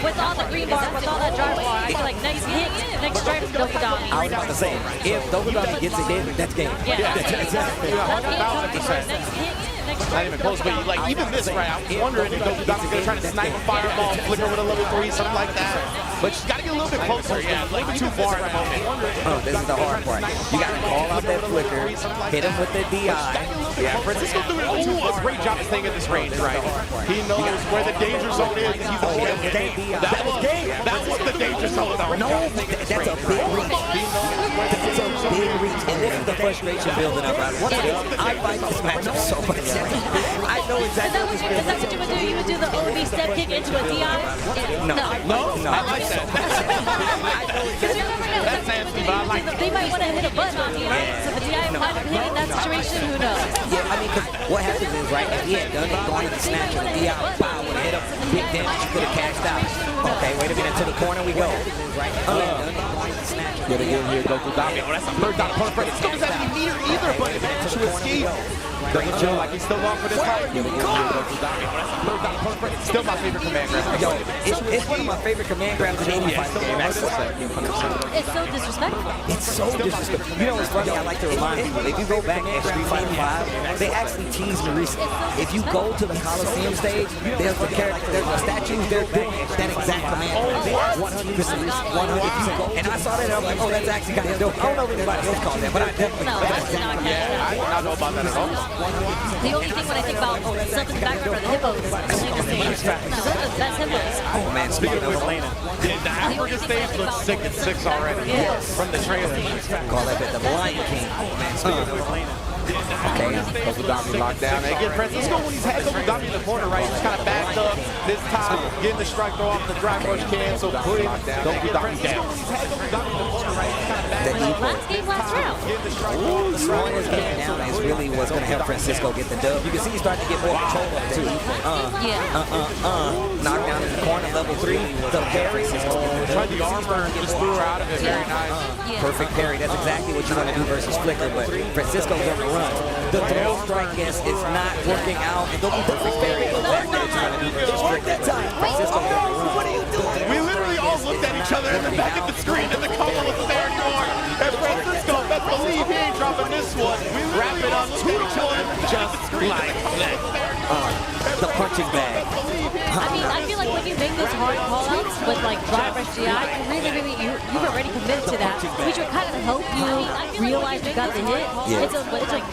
With all the green bar, with all that drive bar, I feel like next hit, next strike is Delta Davi. I was about to say, if Delta Davi gets it in, that's game. Yeah, exactly. 100,000%. Next hit, next Not even close, but like even this, right? I was wondering if Goku Dami's gonna try to snipe a fireball, flicker with a level 3, something like that. But she's gotta get a little bit closer. Yeah, a little bit too far at the moment. This is the hard part. You gotta call out that flicker, hit him with the DI. Yeah, Francisco doing a great job of staying at this range, right? He knows where the danger zone is. He's avoiding it. That was game. That was the danger zone, though. No, that's a big reach. That's a big reach, and this is the frustration building up. I like this matchup so much. I know exactly what you're Is that what you would do? You would do the OB step kick into a DI? No. I like that. Because you never know. That's nasty, but I like it. They might want to hit a button on you, right? So if a DI might have hit in that situation, who knows? Yeah, I mean, because what happens is, right, if he had done it, going to the snatch of the DI, pow, would have hit him, big damage, you could have cashed out. Okay, wait a minute, to the corner we go. Get it in here, Goku Dami. Oh, that's a third down punt. Francisco doesn't have any meter either, but he managed to escape. Doesn't feel like he's still going for this fight. Get it in here, Goku Dami. Oh, that's a third down punt. Still my favorite command grab. Yo, it's one of my favorite command grabs in any fighting game. It's so disrespectful. It's so disrespectful. You know what's funny? I like to remind people, if you go back at Street Fighter 5, they actually teased me recently. If you go to the Coliseum stage, there's the character, there's the statues, they're doing that exact command. 100%. And I saw that and I was like, oh, that's actually kind of dope. I don't know if anybody else called that, but I definitely No, that's not Yeah, I did not know about that at all. The only thing when I think about something back for the hippos, Elena stage. No, that's hippos. Oh man, speaking of Elena. The Africa stage looks sick at 6 already. Yeah. From the trailer. Call that bit the Lion King. Oh man, speaking of Elena. Okay, Goku Dami locked down. And again, Francisco, when he's had Goku Dami in the corner, right, he's kind of backed up. This time, getting the strike throw off the drive rush can, so putting Goku Dami down. Last game, last round. Slowing his game down is really what's going to help Francisco get the dub. You can see he's starting to get more control of it too. Knock down in the corner, level 3. The parry. Tried the armor and just threw her out of it. Very nice. Perfect parry. That's exactly what you want to do versus Flicker, but Francisco's on the run. The throw strike is not working out. And don't be perfect parry. Exactly what you want to do versus Flicker. Francisco's on the run. What are you doing? We literally all looked at each other in the back of the screen, and the couple wasn't there anymore. And Francisco, best believe he ain't dropping this one. Wrap it up 2-1, just like that. The punching bag. I mean, I feel like when you make those hard call-outs with like drive rush GI, you've already committed to that, which would kind of help you realize you got the hit. Yeah. It's a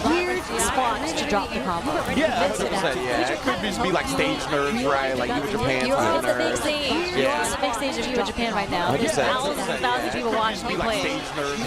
weird spot to drop the combo. Yeah, 100%. Yeah, it could just be like stage nerves, right? Like you in Japan. You're on the big stage. You're on the big stage of you in Japan right now. There's thousands and thousands of people watching you play.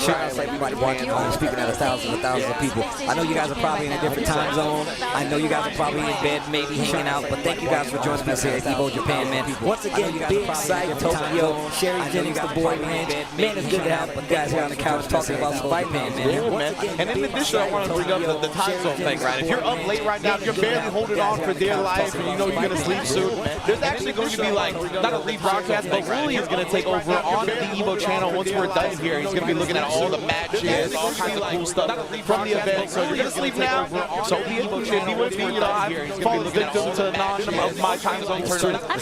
Shout out to everybody watching home, speaking out of thousands and thousands of people. I know you guys are probably in a different time zone. I know you guys are probably in bed, maybe hanging out, but thank you guys for joining us here at Evo Japan, man. Once again, big side Tokyo, Sherry Jennings, the boy, man. Man, it's good to have you guys here on the couch talking about Spider-Man, man. Yeah, man. And in addition, I want to bring up the time zone thing, right? If you're up late right now, if you're barely holding on for dear life and you know you're going to sleep soon, there's actually going to be like, not a rebroadcast, but Wooly is going to take over on the Evo channel once we're done here. He's going to be looking at all the matches, all kinds of cool stuff from the event. So you're going to sleep now, so be it. If you want to be, you know, I've fallen victim to none of my time zone tournament. I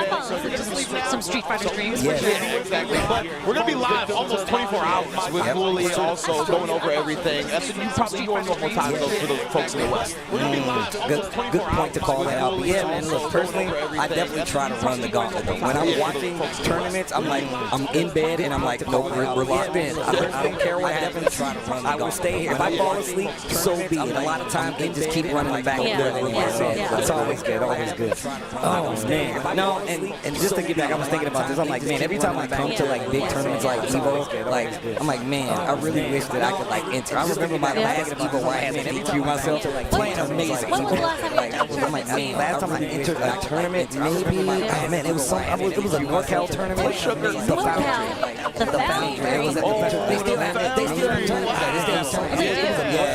follow some Street Fighter streams. Yeah, exactly. But we're going to be live almost 24 hours with Wooly also going over everything. That's you probably going normal time zones for the folks in the West. We're going to be live. Good point to call that out. But yeah, man, look, personally, I definitely try to run the gauntlet. When I'm watching tournaments, I'm like, I'm in bed and I'm like, nope, we're locked in. I don't care what happens. I will stay here. If I fall asleep, so be it. A lot of times they just keep running back and forth with myself. It's always good, always good. Oh, man. No, and just to get back, I was thinking about this. I'm like, man, every time I come to like big tournaments like Evo, like, I'm like, man, I really wish that I could like enter. I remember my last Evo where I had to DQ myself playing amazing. When was the last time you entered I'm like, man, last time I entered a tournament, maybe, oh man, it was a NorCal tournament. The Foundry. It was at the they still have tournaments.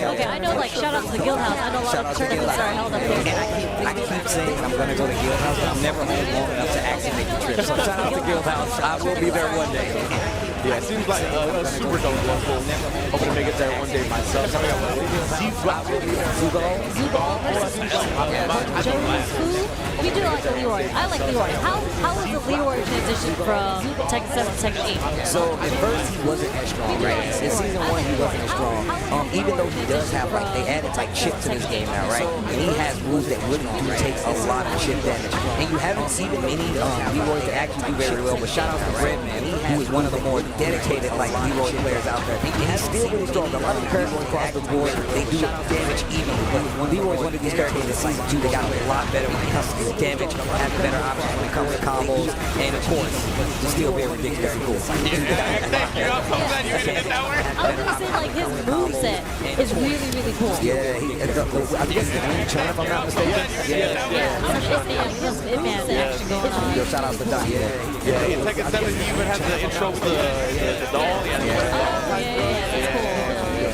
Okay, I know, like, shout out to the Guild House. I know a lot of tournaments are held up here. And I keep saying I'm going to go to Guild House, but I'm never home long enough to actually make the trip. So shout out to Guild House. I will be there one day. Yeah, it seems like a super dope local. Hoping to make it there one day myself. Coming up with Zugo. Zugo versus Jones. Who? We do like the Leroy. I like Leroy. How was the Leroy transition from Tekken 7 to Tekken 8? So at first he wasn't as strong, right? In season 1 he wasn't as strong. Even though he does have like they added like chip to this game now, right? And he has moves that really do take a lot of chip damage. And you haven't seen many Leroys that actually do very well. But shout out to Redman, who is one of the more dedicated like Leroy players out there. And he's still really strong. A lot of the characters across the board, they do damage evenly. But Leroy's one of these characters in season 2 that got a lot better when it comes to his damage, have better options when it comes to combos, and of course, he's still very ridiculously cool. I was gonna say like his moveset is really, really cool. Yeah, I think it's the Green Chun, if I'm not mistaken. Yo, shout out to Doc. Yeah, in Tekken 7 he even has the intro with the doll.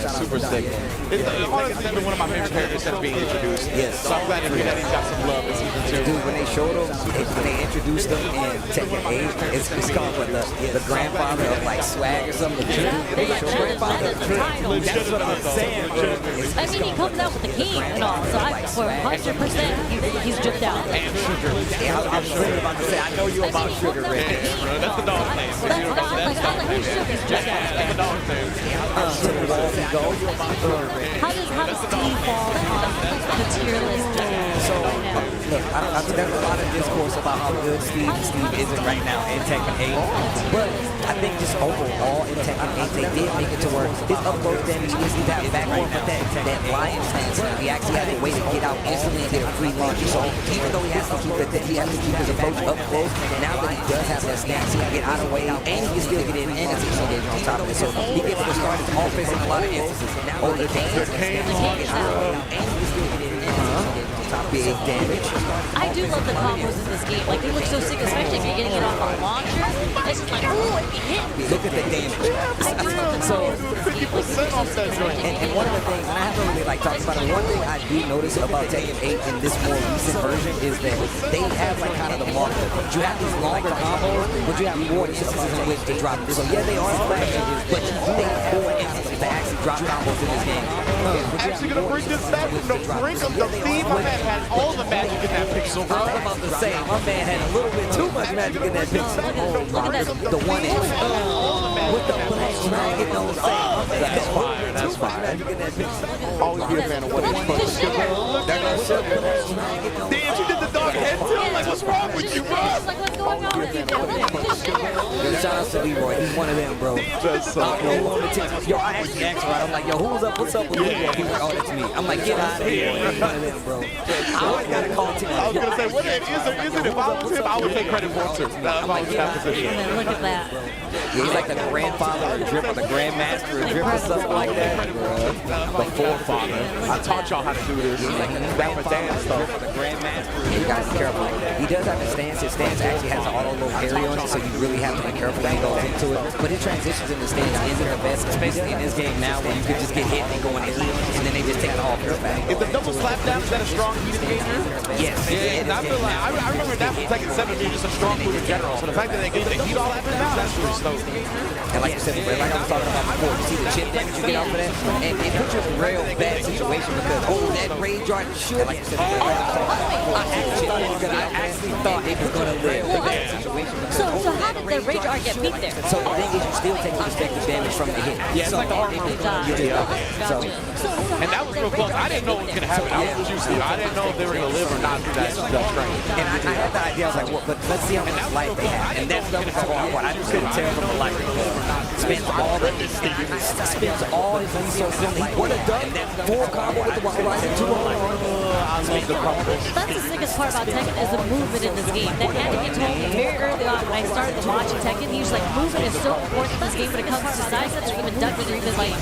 Super sick. It's honestly been one of my favorite characters since being introduced. Yes. So I'm glad to hear that he's got some love in season 2. Dude, when they showed him, when they introduced him in Tekken 8, it's called the grandfather of like swag or something. The grandfather of drip. That's what I'm saying, bro. I mean, he comes out with the king and all, so for 100% he's dripped out. And Sugar. Yeah, I was literally about to say, I know you about Sugar, Red. That's the dog name. That's the dog name. How does Steve fall on the tier list right now? Look, I think there's a lot of discourse about how good Steve isn't right now in Tekken 8. But I think just overall in Tekken 8, they did make it to where his up close damage is that back row, but that lion stance, he actually had a way to get out instantly and get a free launch. So even though he has to keep his approach up close, now that he does have that stance, he can get out of the way and he can still get in and it's engagement on top of it. So he gets to start his offense in a lot of instances. Now the game and he can still get in and big damage. I do love the combos in this game. Like, they look so sick, especially if you're getting it off a launcher. It's just like, ooh, it hit. Look at the damage. So, 50% off that joint. And one of the things, and I haven't really like talked about it, one thing I do notice about Tekken 8 in this more recent version is that they have like kind of the marker. You have these longer combos, but you have more instances in which they drop this. So yeah, they are flashes, but you have more instances to actually drop combos in this game. Actually gonna bring this back from the brink of the thief. My man had all the magic in that pixel, bro. I was about to say, my man had a little bit too much magic in that pixel. The 1 inch with the black dragon on the side. That's fire. That's fire. Always be a fan of what it's Damn, she did the dog head too. Like, what's wrong with you, bro? Like, what's going on with you? Shout out to Leroy. He's one of them, bro. Yo, I actually asked her, I'm like, yo, who's up? What's up with Leroy? He's like, oh, that's me. I'm like, get out of here. He's one of them, bro. I always got to call Tim. I was gonna say, what is it? If I was him, I would take credit for it too. If I was in that position. Look at that. Yeah, he's like the grandfather of drip, or the grandmaster of drip, or something like that. The forefather. I taught y'all how to do this. He's like the dance stuff. The grandmaster. You guys be careful. He does have a stance. His stance actually has an auto low carry on it, so you really have to be careful when he goes into it. But his transitions in the stance isn't the best, especially in this game now where you could just get hit and go in the heat, and then they just take it off your back. Is the double slap down, is that a strong heat indicator? Yes. Yeah, and I feel like, I remember that from Tekken 7 being just a strong move in general. So the fact that they get the heat all after now, that's pretty stoked. And like you said, like I was talking about before, you see the chip damage you get off of that, and it puts you in a real bad situation because, that rage art should, like you said, I actually thought it was going to live in that situation. So how did the rage art get beat there? So the thing is, you still take respective damage from the hit. Yeah, it's like the armor. And that was real close. I didn't know what was going to happen. I was juiced. I didn't know if they were going to live or not through that strain. And I had the idea, I was like, well, but let's see how much life they have. And that's the hard part. I just couldn't tell from the life. Spends all his resources. He would have done that full combo with the Wild Rider 2 on. I love the combos. That's the sickest part about Tekken is the movement in this game. That Anakin told me very early on when I started watching Tekken, he was like, movement is so important in this game when it comes to side steps or even ducking or even like,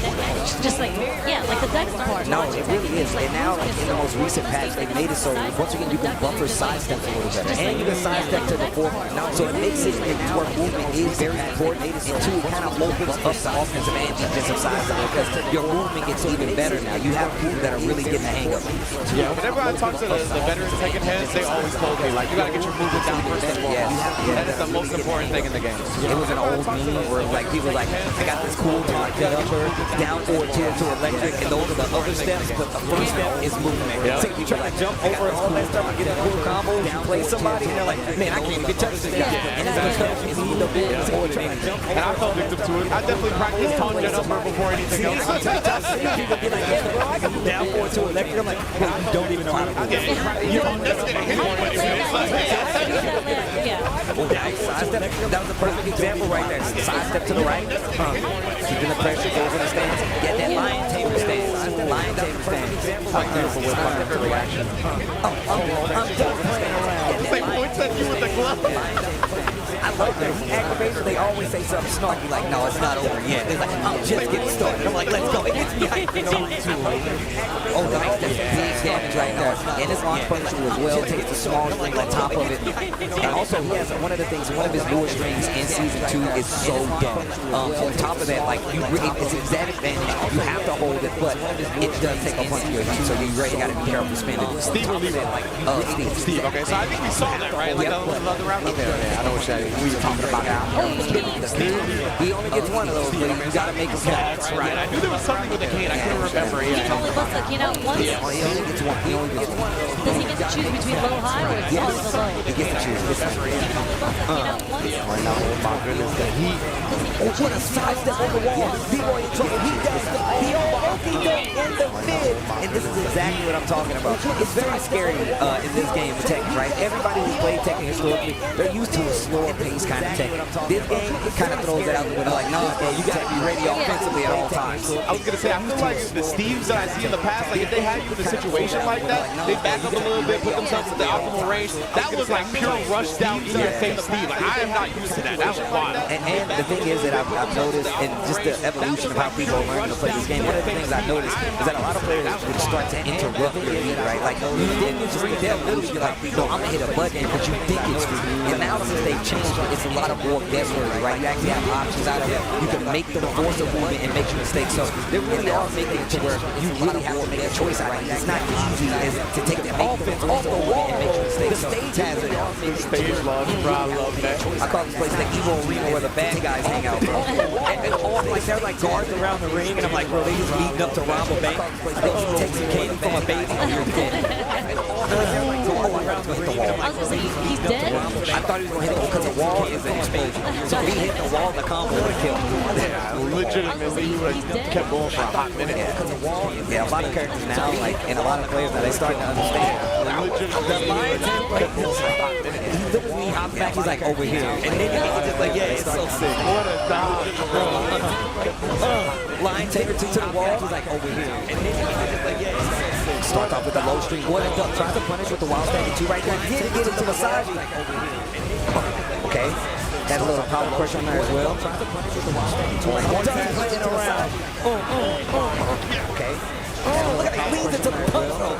just like, yeah, like the Dex part. No, it really is. And now in the most recent patch, they made it so once again you can buffer side steps a little better. And you can side step to the forefront. So it makes it where movement is very important. And two, kind of opens up the offensive and defensive sides of it because your movement gets even better now. You have people that are really getting the hang of it. Yeah, whenever I talk to the veterans taking heads, they always told me, like, you got to get your movement down first and foremost. That is the most important thing in the game. It was an old meme where like people like, I got this cool like upper, down forward tier to electric, and those are the other steps, but the first step is movement. So you try to jump over all that stuff and get a cool combo, you play somebody, and they're like, man, I can't even touch this guy. And that's because it's the movement forward trying to jump. And I fell victim to it. I definitely practiced taunt jet upper before anything else. People be like, yeah, bro, I got down forward to electric. I'm like, bro, you don't even know how to do it. You don't That was a perfect example right there. Side step to the right, keeping the pressure, goes in the stance, get that lion tamer stance. Lion tamer stance. Right there for lion tamer reaction. I'm done playing around. They points at you with the glove. I love their activation. They always say something snarky like, no, it's not over yet. They're like, I'm just getting started. I'm like, let's go. It gets me hyped. Oh, nice. That's big damage right there. And his launch function as well takes the small string on top of it. And also, he has one of the things, one of his newer strings in Season 2 is so dumb. On top of that, like, it's an added advantage. You have to hold it, but it does take a bunch of your heat, so you really got to be careful spending it. Steve will leave it. Steve, okay. So I think we saw that, right? Like, another round? Okay, I know what you're saying. We were talking about that. He only gets one of those, but you got to make a catch. That's right. I knew there was something with the cane. I couldn't remember. He only busts the cane out once. He only gets one. He only gets one. Does he get to choose between low high or it's always the low? He gets to choose. Right now, oh my goodness, the heat. What a sidestep on the wall. B-Boy in trouble. He does the okey-doke in the mid. And this is exactly what I'm talking about. It's very scary in this game with Tekken, right? Everybody who's played Tekken historically, they're used to a slower pace kind of Tekken. This game, it kind of throws it out the window like, nah, bro, you got to be ready offensively at all times. I was going to say, I feel like the Steves that I see in the past, like if they had you in a situation like that, they back up a little bit, put themselves at the optimal range. That was like pure rush down in your face Steve. Like, I am not used to that. That was wild. And the thing is that I've noticed, and just the evolution of how people are learning to play this game, one of the things I noticed is that a lot of players would start to interrupt your beat, right? Like, you didn't just read that loose, you're like, no, I'm going to hit a button, but you think it's for you. And now since they've changed, it's a lot of more guesswork, right? You actually have options out of it. You can make them force a movement and make your mistakes. So they really are making it to where you really have to make a choice out of it. It's not easy as to take the offense off the wall and make your mistakes. The stage has it. Stage love, I love that. I call this place the Evo Arena where the bad guys hang out, bro. And all like they're like guards around the ring, and I'm like, bro, they just beating up to Rumble Bank. They'll take some candy from a baby and you're dead. They're like going around to hit the wall. I was going to say, he's dead? I thought he was going to hit it because the wall is an expansion. So if he hit the wall, the combo would kill him. Yeah, legitimately, he would have kept going for a hot minute. Yeah, a lot of characters now, like, and a lot of players now, they starting to understand. The Lion Tamer, he literally hops back, he's like, over here. And then he's just like, yeah, it's so sick. What a dodge, bro. Lion Tamer to the wall, he's like, over here. And then he's just like, yeah, it's so sick. Starts off with the low string. What a duck. Tries to punish with the wild standing two right there. Did get it to massage. Okay. Had a little power pressure on there as well. Tries to punish with the wild standing two right there. Done playing around. Okay. Oh, look at that. Leads into the punch though.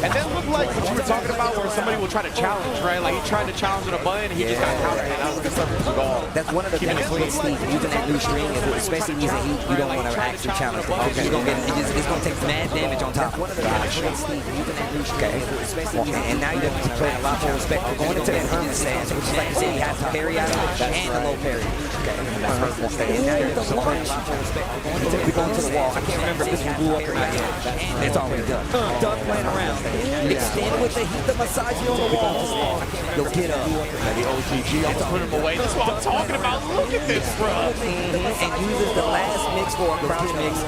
And that looked like what you were talking about where somebody will try to challenge, right? Like he tried to challenge with a button and he just got countered. And that was the subject of all. That's one of the things with Steve using that new string, especially using heat, you don't want to actually challenge them. Okay. You're gonna get, it's going to take mad damage on top. One of the things with Steve using that new string, and now you have to play a lot more respect for going into that Hermit stance, which is like you said, he has to parry out of it and the low parry. Okay. And now you have to punch. We're going to the wall. I can't remember if this one blew up or not yet. It's already done. Done playing around. Extend with the heat, the massage on the wall. You'll get up. The OTG, I'll put him away. That's what I'm talking about. Look at this, bro. And uses the last mix for a crouch mix.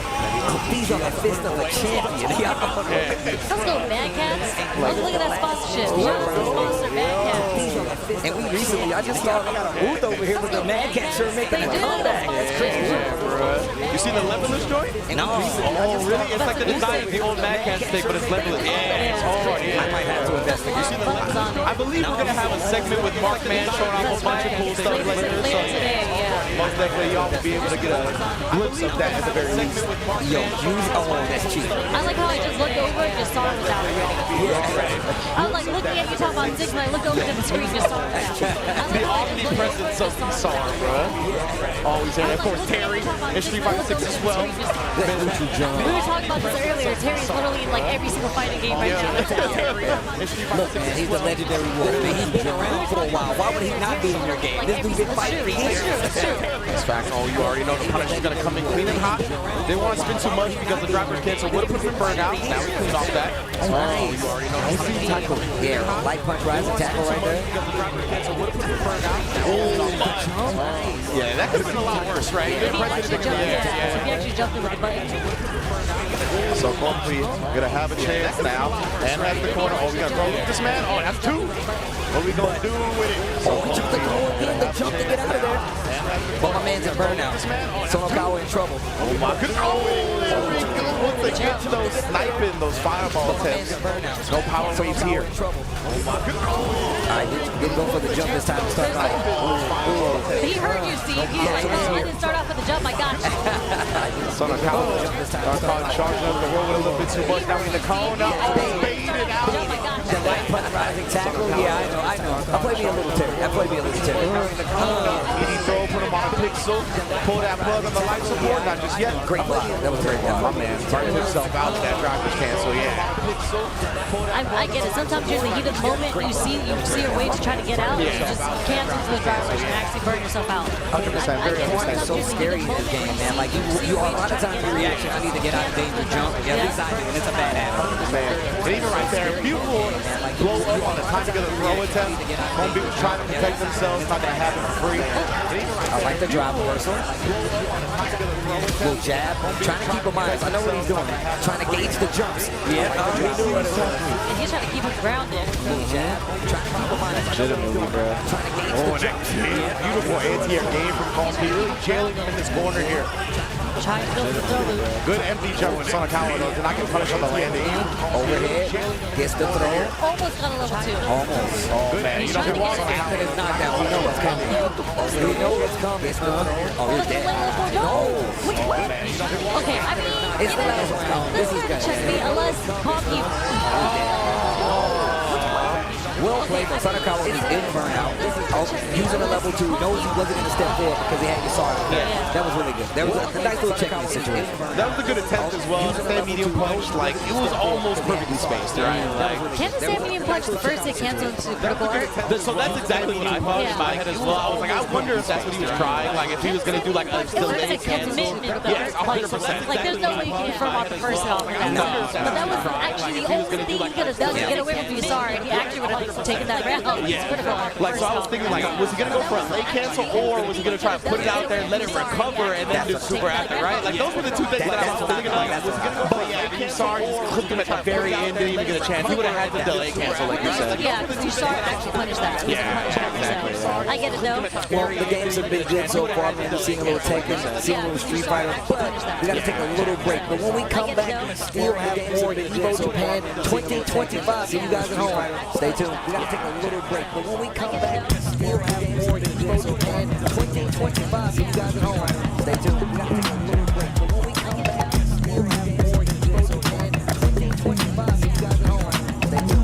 These are the fist of a champion. Let's go, Mad Cats. Look at that sponsorship. Sponsor Mad Cats. And we recently, I just saw they got a booth over here with the Mad Cat shirt making a comeback. That's crazy. You seen the levelers joint? No. Oh, really? It's like the design of the old Mad Cat stick, but it's levelers. Yeah, it's hard. I might have to investigate. You see the levelers? I believe we're going to have a segment with Mark Mann showing off a bunch of cool stuff later. Later today, yeah. most definitely y'all will be able to get a glimpse of that at the very least. Yo, that's cheap. I like how I just looked over and just saw it was out already. I was like looking at you talking about 6 and I looked over to the screen and just saw it was out. The omnipresence of Isar, bro. Always there. Of course, Terry in Street Fighter 6 as well. We were talking about this earlier. Terry's literally in like every single fighting game right now. Look, man, he's the legendary wolf. Man, he's been around for a while. Why would he not be in your game? This dude's been fighting for years. That's fact. Oh, you already know the Punisher's going to come in clean and hot. They want to spend too much because the driver's cancel would have put him in burnout. Now we clean off that. Oh, nice. You already know tackle. Yeah, light punch, rising tackle right there. Yeah, that could have been a lot worse, right? If he actually jumped in with the button. So Bumpy gonna have a chance now, and at the corner. Oh, we gotta throw this man. Oh, that's 2. What we gonna do with it? Oh, we took the goal, get the jump to get out of there. But my man's in burnout. Sonokawa in trouble. Oh my goodness. Oh, there we go. Once they get to those sniping, those fireball attempts. No power waves here. Oh my goodness. I didn't go for the jump this time to start off. He heard you, Steve. He's like, oh, I didn't start off with the jump. I got you. Sonokawa charging up the road with a little bit too much. Now in the corner. Oh, faded out. The light punch, rising tackle. Yeah, I know. I played me a little Terry. He throw, put him on a pixel, pull that plug on the light support. Not just yet. Great block. That was a great block. My man turning himself out of that driver's cancel. Yeah. I get it. Sometimes you're in the heat of the moment. You see a way to try to get out. You just cancel to the driver and actually burn yourself out. 100%. That's so scary in this game, man. Like you are a lot of times your reaction. I need to get out of danger, jump. Yeah, at least I do, and it's a bad habit. Man, and even right there, if you blow up on the time to get a throw attempt, Home Beat was trying to protect themselves. Not gonna happen for free. I like the drive reversal. Little jab. Trying to keep him honest. I know what he's doing. Trying to gauge the jumps. Yeah, And he's trying to keep him grounded. Little jab. Trying to keep him honest. Legitimately, bro. Trying to gauge the jumps. Beautiful anti-air game from Kospi. Really jailing him in this corner here. Trying to build the throw. Good empty jump from Sonokawa though. Did not get punished on the landing. Overhead. Gets the throw. Almost got a level 2. Almost. Oh man, you don't get walk after his knockdown. We know what's coming. We know what's coming. It's the throw. Oh, you're dead. No. Okay, I mean, it's the last round. This is good. Checkmate, unless Poppy. Well played, but Sonokawa is in burnout. Using a level 2, knows he wasn't going to step forward because he had Isar. Yeah. That was really good. That was a nice little checkmate situation. That was a good attempt as well. That medium punch, like, it was almost perfectly spaced, right? Can the stand medium punch the first hit cancel into critical art? So that's exactly what I thought in my head as well. I was like, I wonder if that's what he was trying. Like, if he was going to do like a delayed cancel. Yes, 100%. Like, there's no way you can confirm off the first hit off of that. No. But that was actually the only thing he could have done to get away from Isar, and he actually would have taken that round. Yeah. Like, so I was thinking, like, was he going to go for a late cancel, or was he going to try to put it out there and let it recover and then do super after, right? Like, those were the two things that I was thinking, like, was he going to go for Isar just clipped him at the very end, didn't even get a chance. He would have had to delay cancel, like you said. Yeah, because Isar actually punished that. Yeah, exactly. I get it, though. Well, the games have been good so far. We've been seeing a little Tekken, seeing a little Street Fighter, but we got to take a little break. But when we come back, still have more than Evo Japan 2025. See you guys at home. Stay tuned. We got to take a little break. But when we come back, still have more than Evo Japan 2025. See you guys at home. Stay tuned. We got to take a little break. But when we come back, still have more than Evo Japan 2025. See you guys at home. Stay tuned.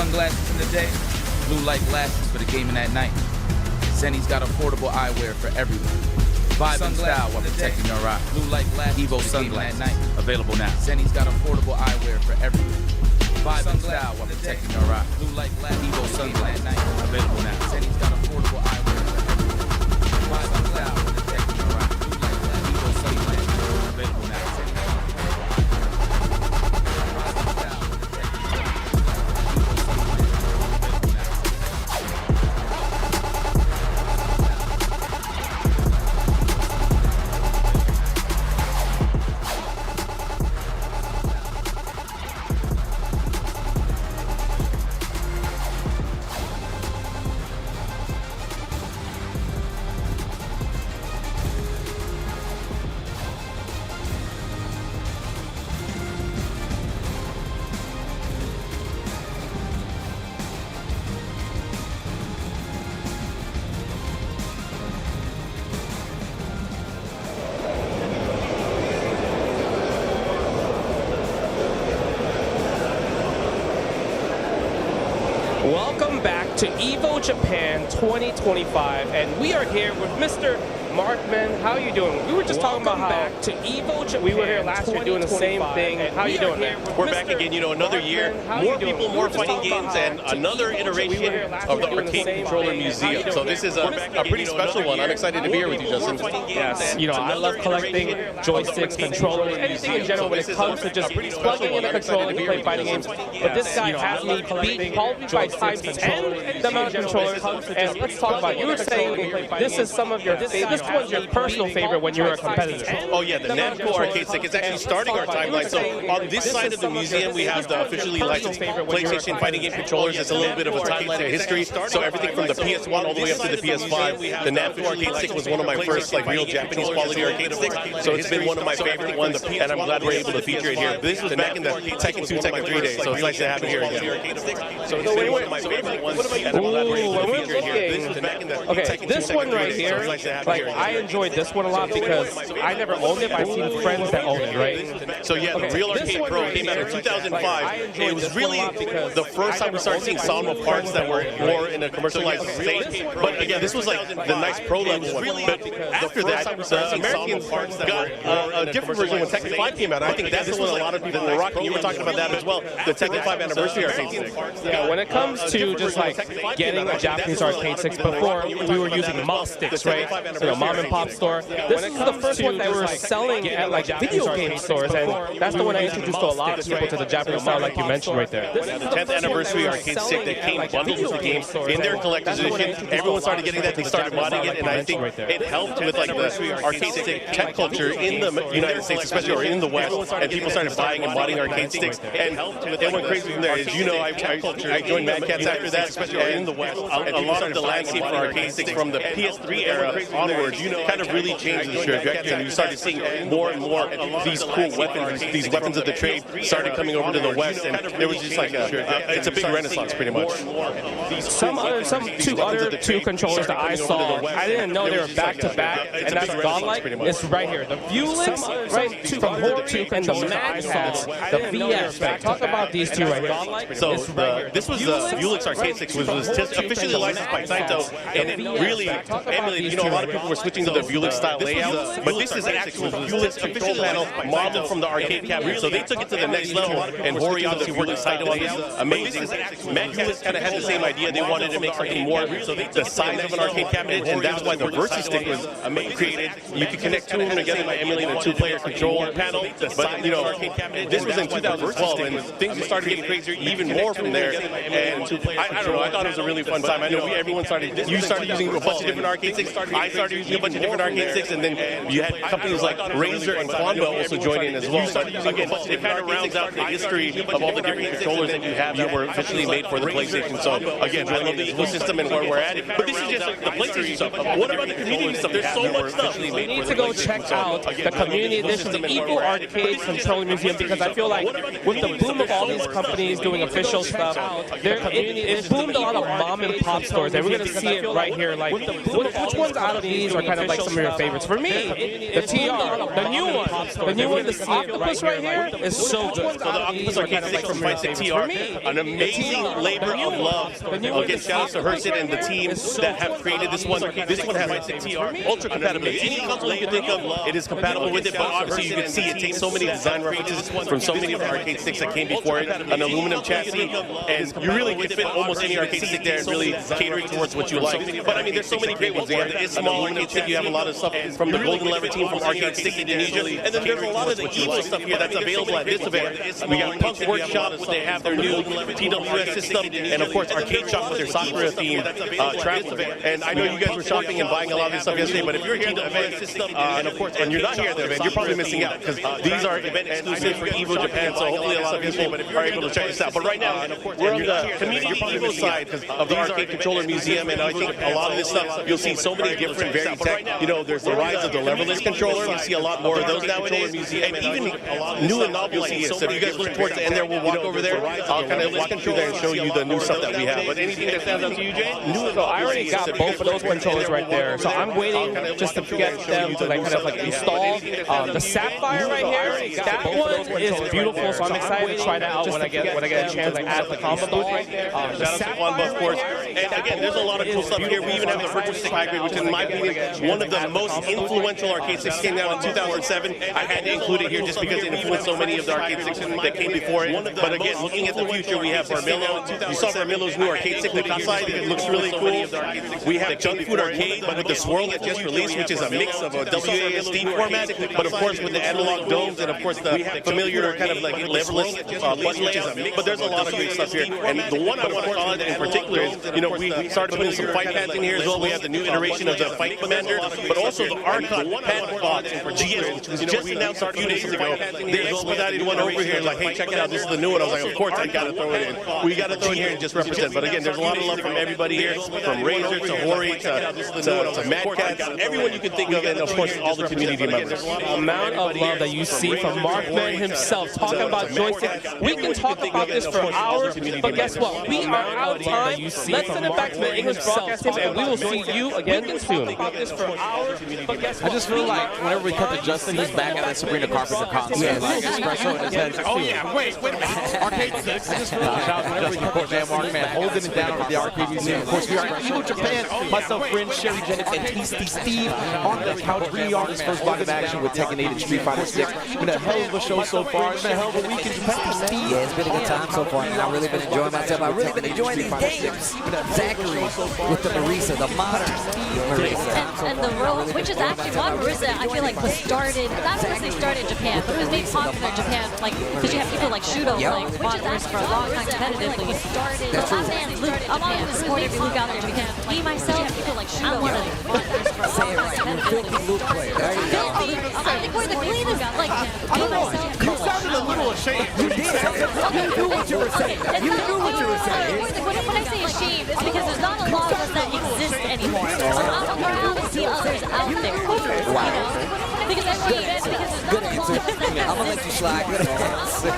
sunglasses in the day, blue light glasses for the gaming at night. Zenny's got affordable eyewear for everyone. Vibe and style while protecting your eye. Blue light glasses Evo sunglasses at night. Available now. Zenny's got affordable eyewear for everyone. Vibe and style while protecting your eye. Blue light glasses Evo sunglasses at night. Available now. Zenny's got affordable eyewear for everyone. Vibe and style while protecting your eye. Blue light glasses Evo sunglasses available now. Welcome back to EVO Japan 2025, and we are here with Mr. Markman. How are you doing? We were just talking about how back to EVO Japan. We were here last year doing the same thing. How are you doing, man? We're back again, you know, another year. More people, more fighting games, and another iteration of the Arcade Controller Museum. So this is a pretty special one. I'm excited to be here with you, Justin. Yes, you know, I love collecting joysticks, controllers, anything in general when it comes to just plugging in a controller to play fighting games. But this guy has me beat probably by times 10 the amount of controllers. And let's talk about it. You were saying this is some of your favorites. This was your personal favorite when you were a competitor. Oh yeah, the Namco arcade stick is actually starting our timeline. So on this side of the museum, we have the officially licensed PlayStation fighting game controllers. It's a little bit of a timeline of history. So everything from the PS1 all the way up to the PS5. The Namco arcade stick was one of my first like real Japanese quality arcade sticks. So it's been one of my favorite ones, and I'm glad we're able to feature it here. This was back in the Tekken 2, Tekken 3 days, so it's nice to have it here again. So it's been one of my favorite ones, and I'm glad we're able to feature it here. This was back in the Okay, this one right here, like I enjoyed this one a lot because I never owned it, but I've seen friends that own it, right? So yeah, the Real Arcade Pro came out in 2005. It was really the first time we started seeing Sanwa parts that were more in a commercialized state. But again, this was like the nice pro level one. But after that, the Americans got a different version when Tekken 5 came out. I think that's the one a lot of people were rocking. You were talking about that as well, the Tekken 5 anniversary arcade stick. Yeah, when it comes to just like getting a Japanese arcade sticks, before we were using mop sticks, right? You know, mom and pop store. This is the first one that we were selling at like video game stores, and that's the one I introduced to a lot of people to the Japanese style, like you mentioned right there. The 10th anniversary arcade stick that came bundled with the game in their collector's edition. Everyone started getting that. They started modding it, and I think it helped with like the arcade stick tech culture in the United States, especially or in the West, and people started buying and modding arcade sticks, and it went crazy from there. As you know, I joined Mad Cats after that, especially in the West. A lot of the landscape for arcade sticks from the PS3 era onwards, kind of really changed the trajectory, and you started seeing more and more these cool weapons, these weapons of the trade started coming over to the West, and there was just like it's a big renaissance pretty much. Two controllers that I saw, I didn't know they were back to back, and that's Godlike. It's right here. The Vuelix, right, from Horde 2, and the Mad Cats, the VS. Talk about these two right here. So this was the Vuelix arcade stick, which was officially licensed by Saito, and it really emulated. You know, a lot of people were switching to the Vuelix style layout, but this is actually Vuelix control panel modeled from the arcade cabinet. So they took it to the next level, and Hori obviously worked with Saito on this. Amazing. Mad Cats kind of had the same idea. They wanted to make something more the size of an arcade cabinet, and that's why the Versus stick was created. You could connect two of them together by emulating a two-player control panel. But you know, this was in 2012, and things started getting crazier even more from there. And I don't know. I thought it was a really fun time. I know everyone started. You started using a bunch of different arcade sticks. I started using a bunch of different arcade sticks, and then you had companies like Razer and Quanba also join in as well. Again, it kind of rounds out the history of all the different controllers that you have that were officially made for the PlayStation. So again, I love the ecosystem and where we're at. But this is just the PlayStation stuff. What about the community stuff? There's so much stuff. We need to go check out the community edition, the EVO Arcade Controller Museum, because I feel like with the boom of all these companies doing official stuff, it boomed a lot of mom and pop stores, and we're going to see it right here. Like, which ones out of these these are kind of like some of your favorites. For me, the TR, the new one, this octopus right here is so good. So the Octopus Arcade 6 from Fight Stick TR, an amazing labor of love. Again, shout out to Herset and the team that have created this one. This one has ultra compatibility. Any console you can think of, it is compatible with it, but obviously you can see it takes so many design references from so many of the arcade sticks that came before it, an aluminum chassis, and you really can fit almost any arcade stick there and really catering towards what you like. But I mean, there's so many great ones. You have the Ismall arcade stick, you have a lot of stuff from the Golden Lever team from Arcade Stick Indonesia, and then there's a lot of the Evo stuff here that's available at this event. We got Punk Workshop, they have their new TWS system, and of course Arcade Shop with their Sakura theme travel. And I know you guys were shopping and buying a lot of this stuff yesterday, but if you're here at the event, and of course, and you're not here at the event, you're probably missing out because these are event exclusive for Evo Japan, so hopefully a lot of people are able to check this out. But right now, we're on the community Evo side of the Arcade Controller Museum, and I think a lot of this stuff, you'll see so many different varied tech. You know, there's the rise of the leverless controller, you see a lot more of those nowadays, and even new and novel ideas. So if you guys look towards the end there, we'll walk over there. I'll kind of walk through there and show you the new stuff that we have. But anything that stands out to you, Jay? So I already got both of those controllers right there. So I'm waiting just to get them to like kind of like install. The Sapphire right here, that one is beautiful. So I'm excited to try that out when I get a chance to add the combo booth right there. Shout out to Juan, of course. And again, there's a lot of cool stuff here. We even have the Virtual Stick Hybrid, which in my opinion, one of the most influential arcade sticks came out in 2007. I had to include it here just because it influenced so many of the arcade sticks that came before it. But again, looking at the future, we have Vermillo. You saw Vermillo's new arcade stick with Kasai. It looks really cool. We have Junk Food Arcade, but with the swirl that just released, which is a mix of a WASD format, but of course with the analog domes and of course the familiar kind of like leverless button, which is a mix. But there's a lot of great stuff here. And the one I want to call it in particular is, you know, we started putting some fight pads in here as well. We have the new iteration of the Fight Commander, but also the Arcot pad box for GS, which was just announced a few days ago. They expedited one over here, like, hey, check it out, this is the new one. I was like, of course I gotta throw it in. We gotta throw it here and just represent. But again, there's a lot of love from everybody here, from Razor to Hori to Mad Cats, everyone you can think of, and of course all the community members. The amount of love that you see from Markman himself talking about joystick. We can talk about this for hours, but guess what? We are out of time. Let's send it back to the English broadcast team, and we will see you again soon. I just feel like whenever we cut to Justin, he's back at that Sabrina Carpenter concert. Like espresso in his head. Like, oh yeah, wait a minute. Arcade 6. I just feel like shout out whenever we cut to Jam Markman holding it down at the Arcade Museum. Of course, we are in Evo Japan. Myself, friend Sherry Jennings, and Tasty Steve on the couch, re-on his first block of action with Tekken 8 and Street Fighter 6. It's been a hell of a show so far. It's been a hell of a week in Japan. Yeah, it's been a good time so far, man. I've really been enjoying myself. I've really been enjoying these games. Zachary with the Marisa, the modern Marisa. And the role, which is actually why Marisa, I feel like was started, not because they started in Japan, but it was made popular in Japan, like, because you have people like Shudo playing Wanderers for a long time competitively. So I'm always supportive of Luke out there because me, myself, people like Shudo, I'm one of Wanderers for a long time competitively. Luke player. There you go. I think we're the cleanest, like, me, myself. You sounded a little ashamed. You did. You knew what you were saying. You knew what you were saying. When I say ashamed, it's because there's not a lot of us that exist anymore. I'm proud to see others out there. Wow. You know? Because everybody is, because there's not a lot of us that I'm gonna let you slide. Good answer.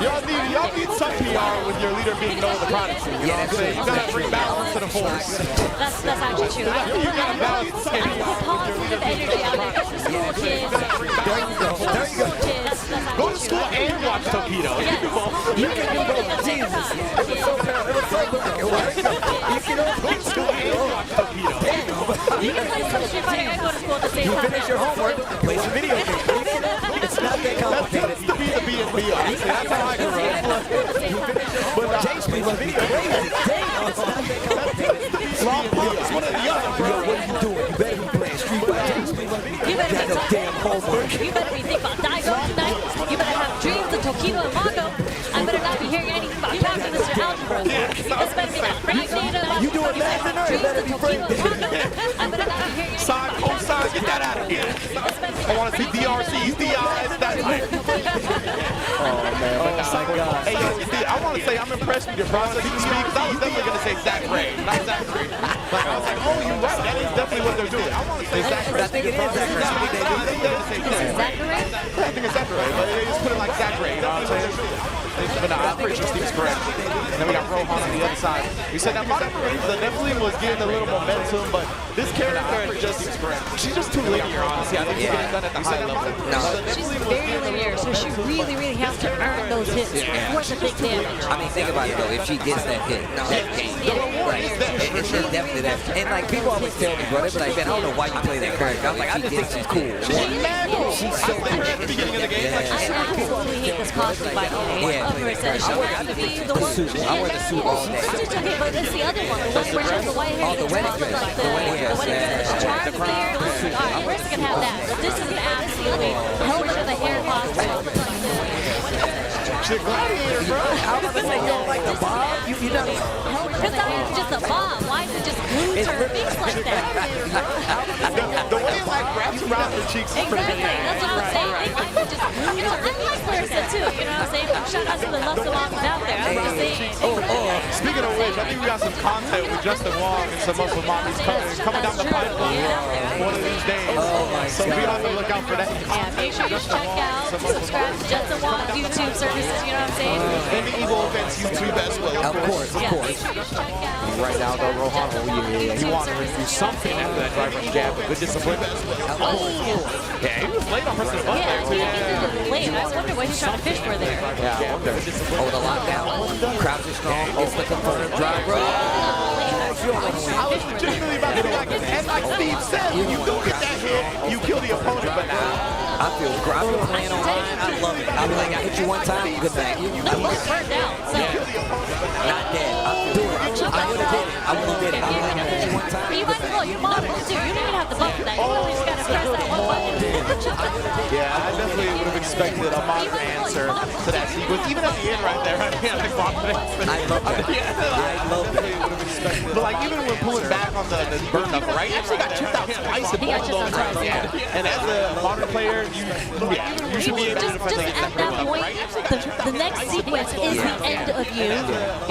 Y'all need some PR with your leader being known the prodigy. You know what I'm saying? You gotta bring balance to the force. That's actually true. You gotta balance the positive energy out there. School kids. There you go. Go to school and watch Tokido. You can do both. Jesus. It was so bad. It was so good. It was. You can go to school and watch Tokido. You can play some Street Fighter and go to school at the same time. You finish your homework, play some video games. It's not that complicated. That's to be the B&B, honestly. That's how I grew up. But James plays video games. Damn, it's not that complicated. Long pump is one or the other. Yo, what are you doing? You better be playing Street Fighter. You better got no damn homework. You better be thinking about Daigo tonight. You better have dreams of Tokido and Mago. I better not be hearing anything about calculus or algebra. This better be that brain data. You doing math and earth? Better be brain data. I better not be hearing anything Side, cosine, get that out of here. I want to see DRCs, DIs, that type. Oh, man. Oh, my God. Hey, yo, Steve, I want to say I'm impressed with your processing speed, because I was definitely going to say Zach Ray, not Zach Ray. Like, I was like, oh, you're right. That is definitely what they're doing. I want to say Zach Ray. I think it is Zach Ray. I think it's Zach Ray. I think it's Zach Ray, but they just put it like Zach Ray. You know what I'm saying? But no, I'm pretty sure Steve's correct. And then we got Rohan on the other side. We said that Monica Marisa definitely was getting a little momentum, but this character just seems correct. She's just too linear, honestly. I think she's getting done at the high level. No. She's very linear, so she really has to earn those hits for the big damage. I mean, think about it though. If she gets that hit, that game, it's definitely that. And like people always tell me, bro, they be like, man, I don't know why you play that character. I'm like, I just think she's cool. She's mad cool. She's so cool at the beginning of the game. I absolutely hate this costume, by the way, of Marisa. She has to be the one. I wear the suit all day. Okay, but it's the other one, the one where she has the white hair. Oh, the wedding dress. The wedding dress. The charm there. Alright, Marisa can have that. But this is an absolutely helmet of a hair costume. She's a gladiator, bro. I was about to say, you don't like the bob? You know? Because that was just a bob. Why is it just glued to her face like that? The way it like wraps around her cheeks is pretty good. That's what I'm saying. Why is it just glued to her face? I like Marisa too, you know what I'm saying? Shout out to the Love Salons out there. I'm just saying. Speaking of which, I think we got some content with Justin Wong and some Muscle Mommies coming down the pipeline one of these days. So be on the lookout for that. Yeah, make sure you check out, subscribe to Justin Wong's YouTube services, you know what I'm saying? And the Evo Events YouTube as well. Of course. Right now, though, Rohan, he wanted to do something after that driver's jab, but good discipline. Yeah, he was late on pressing the button there, too. Yeah, he was late. I wonder what he's trying to fish for there. Yeah, I wonder. Oh, the lockdown. Crowds are strong. It's the confirmed drive. I was legitimately about to be like, and like Steve said, when you don't get that hit, you kill the opponent, but now. I feel playing on mine. I love it. I be like, I hit you one time, good thing. I'm burned out, so. Not dead. I feel it. I would have did it. I would have did it. I would have hit you one time. But you might as well. You're modern, too. You don't even have to bump that. You really just got to press that one button. Yeah, I definitely would have expected a modern answer to that sequence. Even at the end right there, right? Yeah, like I love that. I love that. But like even when pulling back on the burn up, right? He actually got chipped out twice in both of those rounds. Yeah. And as a modern player, you should be able to defend against that burn up, right? The next sequence is the end of you.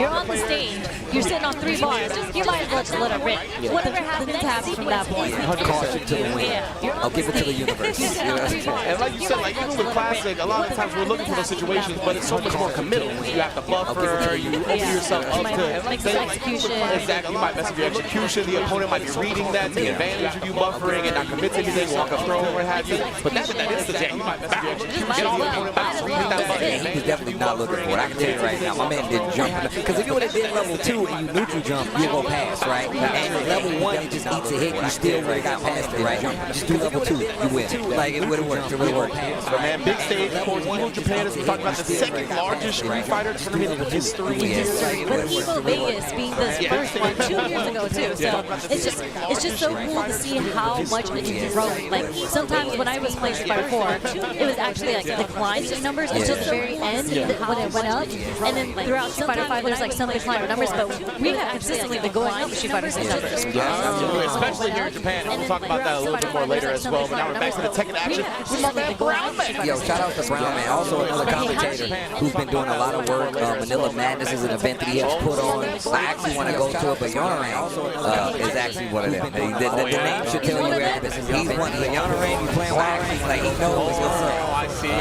You're on the stage. You're sitting on 3 bars. You might as well just let it rip. Whatever happens from that point. Caution to the wind. I'll give it to the universe. And like you said, like even with Classic, a lot of times we're looking for those situations, but it's so much more committal. You have to buffer, you open yourself up to things. Exactly, you might mess up your execution. The opponent might be reading that, take advantage of you buffering and not commit to anything, walk a throw or what have you. But that's that instant jam. You might mess up your execution. The opponent might be reading that button. He was definitely not looking for it. I can tell you right now, my man didn't jump. Because if you would have did level 2 and you neutral jump, you'll go past, right? And level 1, it just eats a hit. You still would have got past it, right? Just do level 2, you win. Like, it would have worked. It would have worked. But man, big stage, of course, Evo Japan is talking about the second largest Street Fighter tournament in history. With Evo Vegas being the first one 2 years ago too, so it's just so cool to see how much it's grown. Like sometimes when I was playing Street Fighter 4, it was actually like declines in numbers until the very end when it went up, and then throughout Street Fighter 5 there's like some decline in numbers, but we have consistently been going up with Street Fighter 6 numbers. Absolutely, especially here in Japan, and we'll talk about that a little bit more later as well. But now we're back to the Tekken action with my man Brown Man. Yo, shout out to Brown Man, also another commentator who's been doing a lot of work. Manila Madness is an event that he has put on. I actually want to go to it, but Yanaran is actually one of them. The name should tell you everything. He's one of the Yanaran, he's playing wax, like he knows what's up. I see.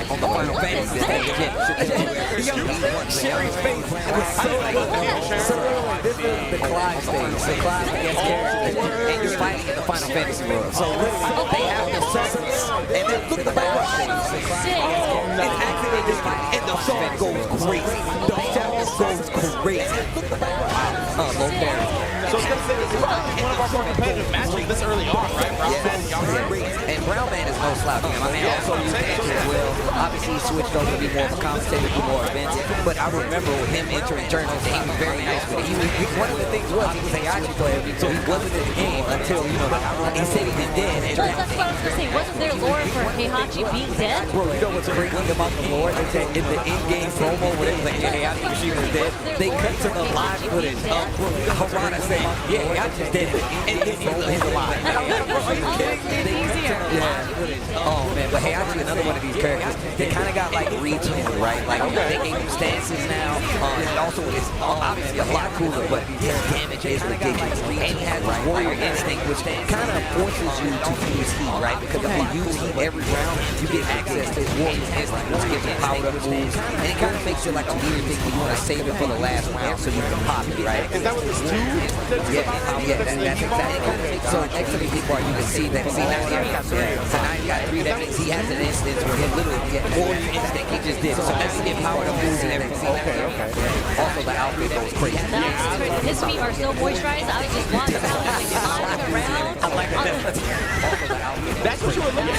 On the Final Fantasy, Sherry's face was so good. So this is the Clive stage. So Clive against characters, and you're fighting in the Final Fantasy world. So literally, they have the summons, and then look at the battle stage. And actually they just fight, and the song goes crazy. The song goes crazy. Low carry. So it's going to say this is one of our more competitive matches this early on, right? And Brown Man is no slouch. My man also used Andrew as well. Obviously, he switched over to be more of a commentator, do more events. But I remember with him entering tournaments, he was very nice with it. One of the things was he was a Yachi player, so he wasn't in the game until, he said he was dead. That's what I was going to say. Wasn't there lore for Heihachi being dead? Bro, you know what's crazy about the lore? They said in the in-game promo where they was like, Heihachi Machine was dead, they cut to the live footage of Harada saying, Yeah, I just did it. And he's alive. Are you kidding me? Yeah. Oh, man. But hey, actually, another one of these characters, they kind of got like retooled, right? Like, they gave him stances now. And also, it's obviously a lot cooler, but his damage is ridiculous. And he has this warrior instinct, which kind of forces you to use heat, right? Because if you use heat every round, you get access to his warrior instinct, which gives you powered up moves. And it kind of makes it like a weird thing where you want to save it for the last round so you can pop it, right? Is that what this do? Yeah, that's exactly. So next to the people, you can see that. See now, so now you got 3. That means he has an instance where he literally get warrior instinct. He just did. So that's the powered up moves and everything. Also, the outfit goes crazy. His feet are so moisturized. I was just watching him around. I like that. That's what you were looking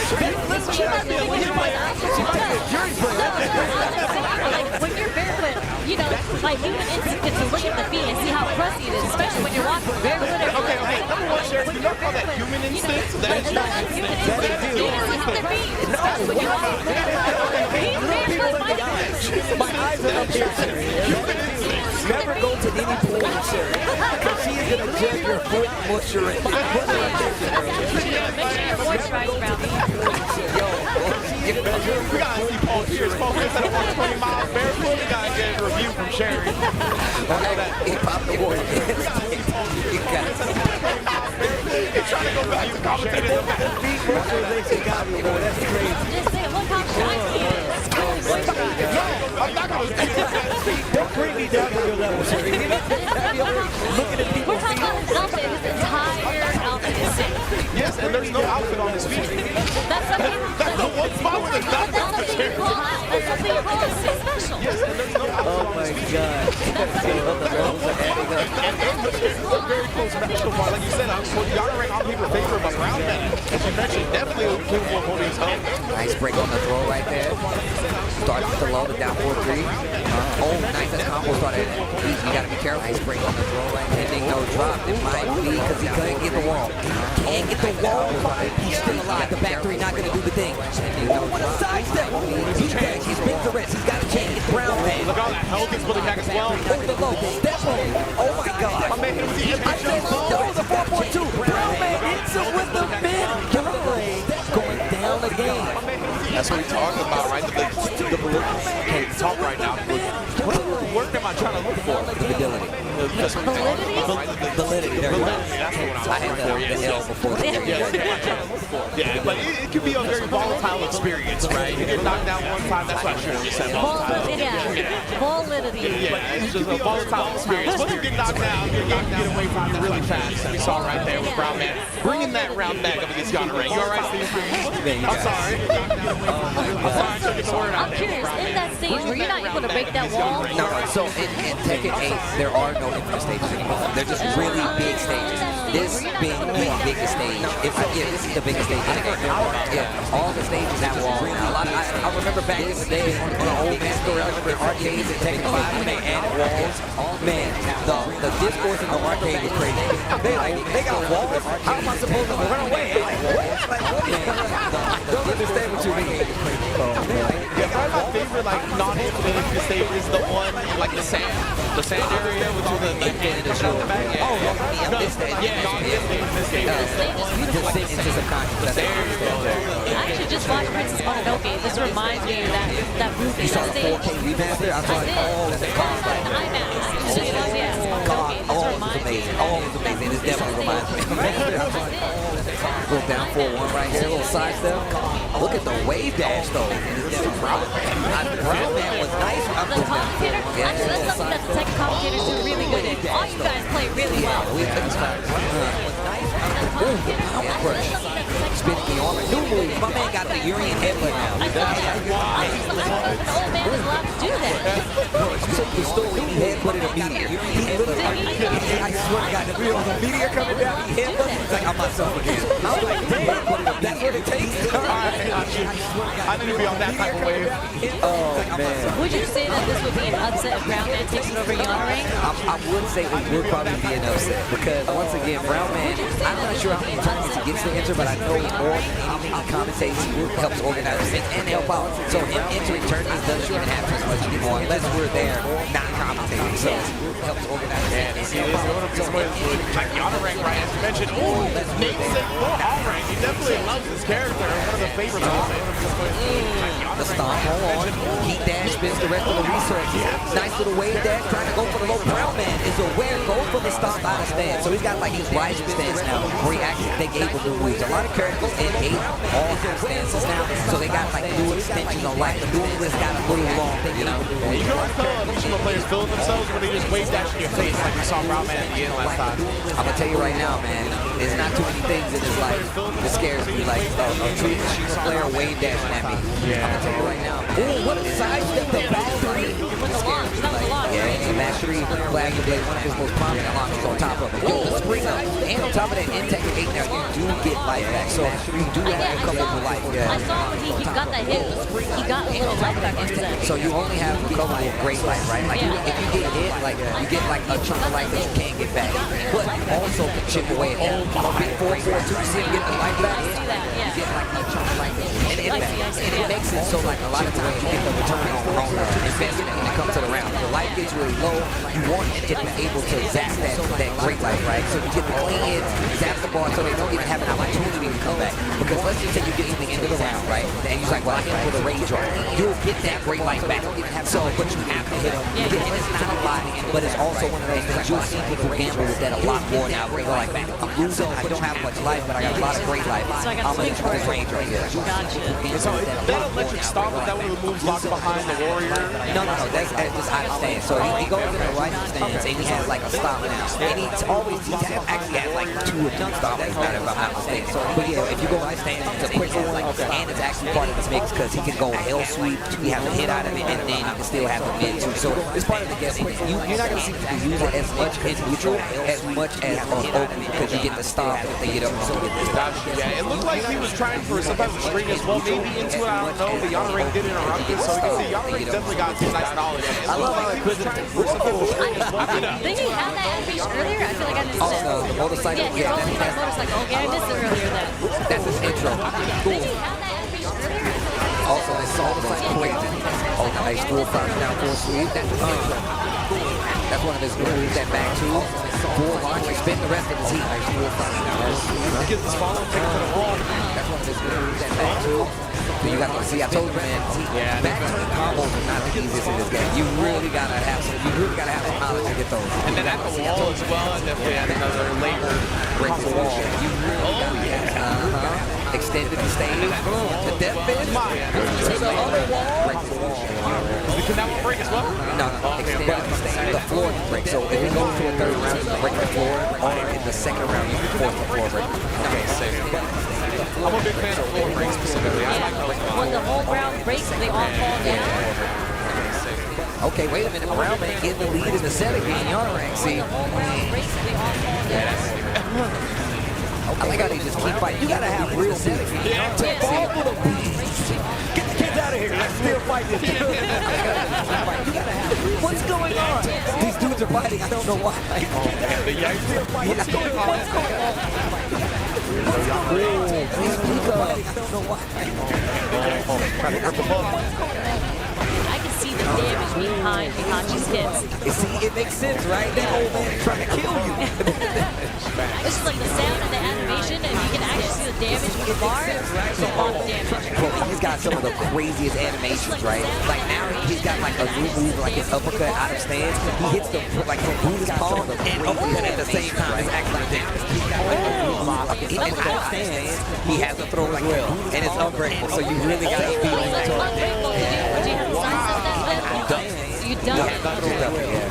Like when you're barefoot, you know, like human instinct is to look at the feet and see how crusty it is, especially when you're walking barefoot. Okay, number one, Sherry, you don't call that human instinct? That's human instinct. You just look at their feet, especially when you're walking barefoot. My eyes are up here, Sherry. Never go to any pool, Sherry. Because she is going to judge your foot moisture. Make sure you're moisturized around me. We gotta see Paul Pierce. Paul Pierce had a 120 miles barefoot. We gotta get a review from Sherry. He popped the board. He's trying to go back to commentating the back. Feet moisturization got me, bro. That's crazy. Just say, look how shiny he is. I'm not gonna do that. Don't bring me down to your level, Sherry. Looking at people's We're talking about his outfit. His entire outfit is sick. Yes, and there's no outfit on his feet. That's the one spot where there's not something you call special. Yes, and there's no outfit Oh my God. And very close special part. Like you said, Yara ran on paper favor, but Brown man, as you mentioned, definitely will be capable of holding his own. Nice break on the throw right there. Starts with the low, but down 4-3. Oh, nice. That combo started. You got to be careful. Nice break on the throw right there. Pending no drop. It might be because he couldn't get the wall. Can't get the wall. He's still alive. The back 3 not going to do the thing. Oh, what a sidestep. He's big the rest. He's got a chance. It's Brown man. Look at all that hell gets pulling back as well. Over the low. Step on. Oh my God. My man hit with the I said, no, the 4-4-2. Brown man hits him with the mid. Going down the game. That's what we're talking about, right? The can't talk right now. What word am I trying to look for? The validity. That's what we're talking about, right? Validity. There you go. That's what I'm I had the L before. Yeah, but it can be a very volatile experience, right? You get knocked down one time, that's what I should have said. Validity. Yeah, it's just a volatile experience. Once you get knocked down, your game can get away from you really fast. We saw right there with Brown Man bringing that round back up against Yana Ray. You all right, Steve? I'm sorry. I'm curious, in that stage, were you not able to break that wall? No, so in Tekken 8, there are no infinite stages anymore. They're just really big stages. This being the biggest stage, this is the biggest stage. All the stages have walls now. I remember back in the day on the old man store, I remember arcades and Tekken 5 when they added walls. Man, the discourse in the arcade was crazy. They got walls? How am I supposed to run away? I don't understand what you mean. Yeah, probably my favorite non-infinite stage is the one like the sand area, which is the back. I actually just watched Princess Mononoke. This reminds me of that movie. You saw the 4K remaster? I saw it all in the car. IMAX. It was amazing. All was amazing. It definitely reminds me. Little down 4-1 right here. Little side step. Look at the wave dash though. Brown man was nice. The commentator, actually that's something that the tech commentators do really good at. All you guys play really well. Spinning the arm. New move. My man got the Urian headbutt now. The old man is allowed to do that. He stole it. He headbutted a meteor. I swear to God, if there was a meteor coming down, he headbutted. He's like, I'm myself again. I was like, damn, that's what it takes. I need to be on that type of wave. Oh, man. Would you say that this would be an upset if Brown Man takes it over Yana Ray? I would say it would probably be an upset because once again, Brown Man, I'm not sure how many tournaments he gets to enter, but I know more than anything he commentates, he helps organize and help out. So him entering tournaments doesn't even have to much anymore unless we're there not commentating. So it helps organize it. Like Yonarang, right, as you mentioned, namesake for Allrank. He definitely loves this character, one of the favorites of it. The stomp, hold on. Heat dash spins the rest of the resources. Nice little wave dash, trying to go for the low. Brown Man is aware, goes for the stomp out of stance. So he's got like his wide stance now, where he actually take able to move. A lot of characters in 8 all have stances now, so they got like new extensions on life. The duelist got a little long, you know. You can always tell Mishima players feeling themselves when they just wave dash in your face like we saw Brown Man at the end last time. I'm gonna tell you right now, man, there's not too many things in his life that scares me like a true Mishima player wave dashing at me. I'm gonna tell you right now. Ooh, what a sidestep, the back three. Yeah, and that three, Flag the Blade, one of his most prominent launches on top of it. Yo, the spring up, and on top of that, in Tekken 8 now, you do get life back. So you do have a couple of life. I saw when he got that hit, he got a little life back into that. So you only have a couple of great life, right? Like if you get hit, like you get like a chunk of life that you can't get back. But also can chip away at big 4-4-2, see him get the life back. You get like a chunk of life. And it makes it so like a lot of times you get the return on investment when it comes to the round. The life gets really low, you want it to be able to zap that great life, right? So you get the clean hits, zap the ball so they don't even have an opportunity to come back. Because let's just say you get to the end of the round, right? And you're like, well, I hit him with a rage on. You'll get that great life back. So, but you have to hit him. And it's not a lot, but it's also one of those things you'll see people gamble with that a lot more now. Where they're like, I'm losing, I don't have much life, but I got a lot of great life. So I got I'm gonna this range right here. Gotcha. So that electric stomp, is that one of the moves locked behind the warrior? No, that's just out of stance. So he goes in the right stance and he has like a stop now. And he's always, actually has like 2 or 3 stops, if I'm not mistaken. But yeah, if you go right stance, it's a quicker one, and it's actually part of his mix because he can go L sweep, he has a hit out of it, and then he can still have the mid too. So it's part of the guessing. You're not going to see people use it as much in neutral as much as on open because you get the stop if they get up and get this stop. Yeah, it looked like he was trying for some type of string as well, maybe into it, I don't know, but Yonarang did interrupt it, so you can see Yonarang definitely got some nice knowledge. I love how he was trying for some type of string as well. Didn't he have that animation earlier? I feel like I missed it. The motorcycle? Yeah, he's always got a motorcycle. Okay, I missed it earlier then. That's his intro. Cool. Didn't he have that animation earlier? Also, this song goes quick. Oh, nice full front down full sweep. That's one of his moves, that back two. Full launch, spin the rest of his heat. Nice full front down. Get this follow, take it to the wall. That's one of his moves, that back two. But you got to see, I told you, man, back turn combos are not the easiest in this game. You really gotta have some knowledge to get those. And then at the wall as well, and definitely add another labor. Break the wall. You really extended the stage. The death bench to the other wall. Break the wall. Can that one break as well? No. Extended the stage. The floor can break. So if you go to a third round, you can break the floor, or in the second round, you can force the floor break. Okay, safe. I'm a big fan of floor breaks specifically. I like those. When the whole round breaks, they all fall down. Okay, wait a minute. Brown Man getting the lead in the set again. Yonarang, see? I like how they just keep fighting. You gotta have real beef. Ball for the beast. Get the kids out of here. I'm still fighting. What's going on? These dudes are fighting. I don't know why. What's going on? I can see the damage behind Heihachi's hits. You see, it makes sense, right? That old man is trying to kill you. It's just like the sound and the animation, and you can actually see the damage with the bar. It's a lot of damage. Bro, he's got some of the craziest animations, right? Like now he's got like a new move, like his uppercut out of stance. He hits the like the Buddha's palm and uppercut at the same time. It's actually like damage. He's got like a new move. And out of stance, he has to throw like will, and it's unbreakable. So you really gotta be on the toe. Would you have the sunset that you done? Because I thought the duck earlier.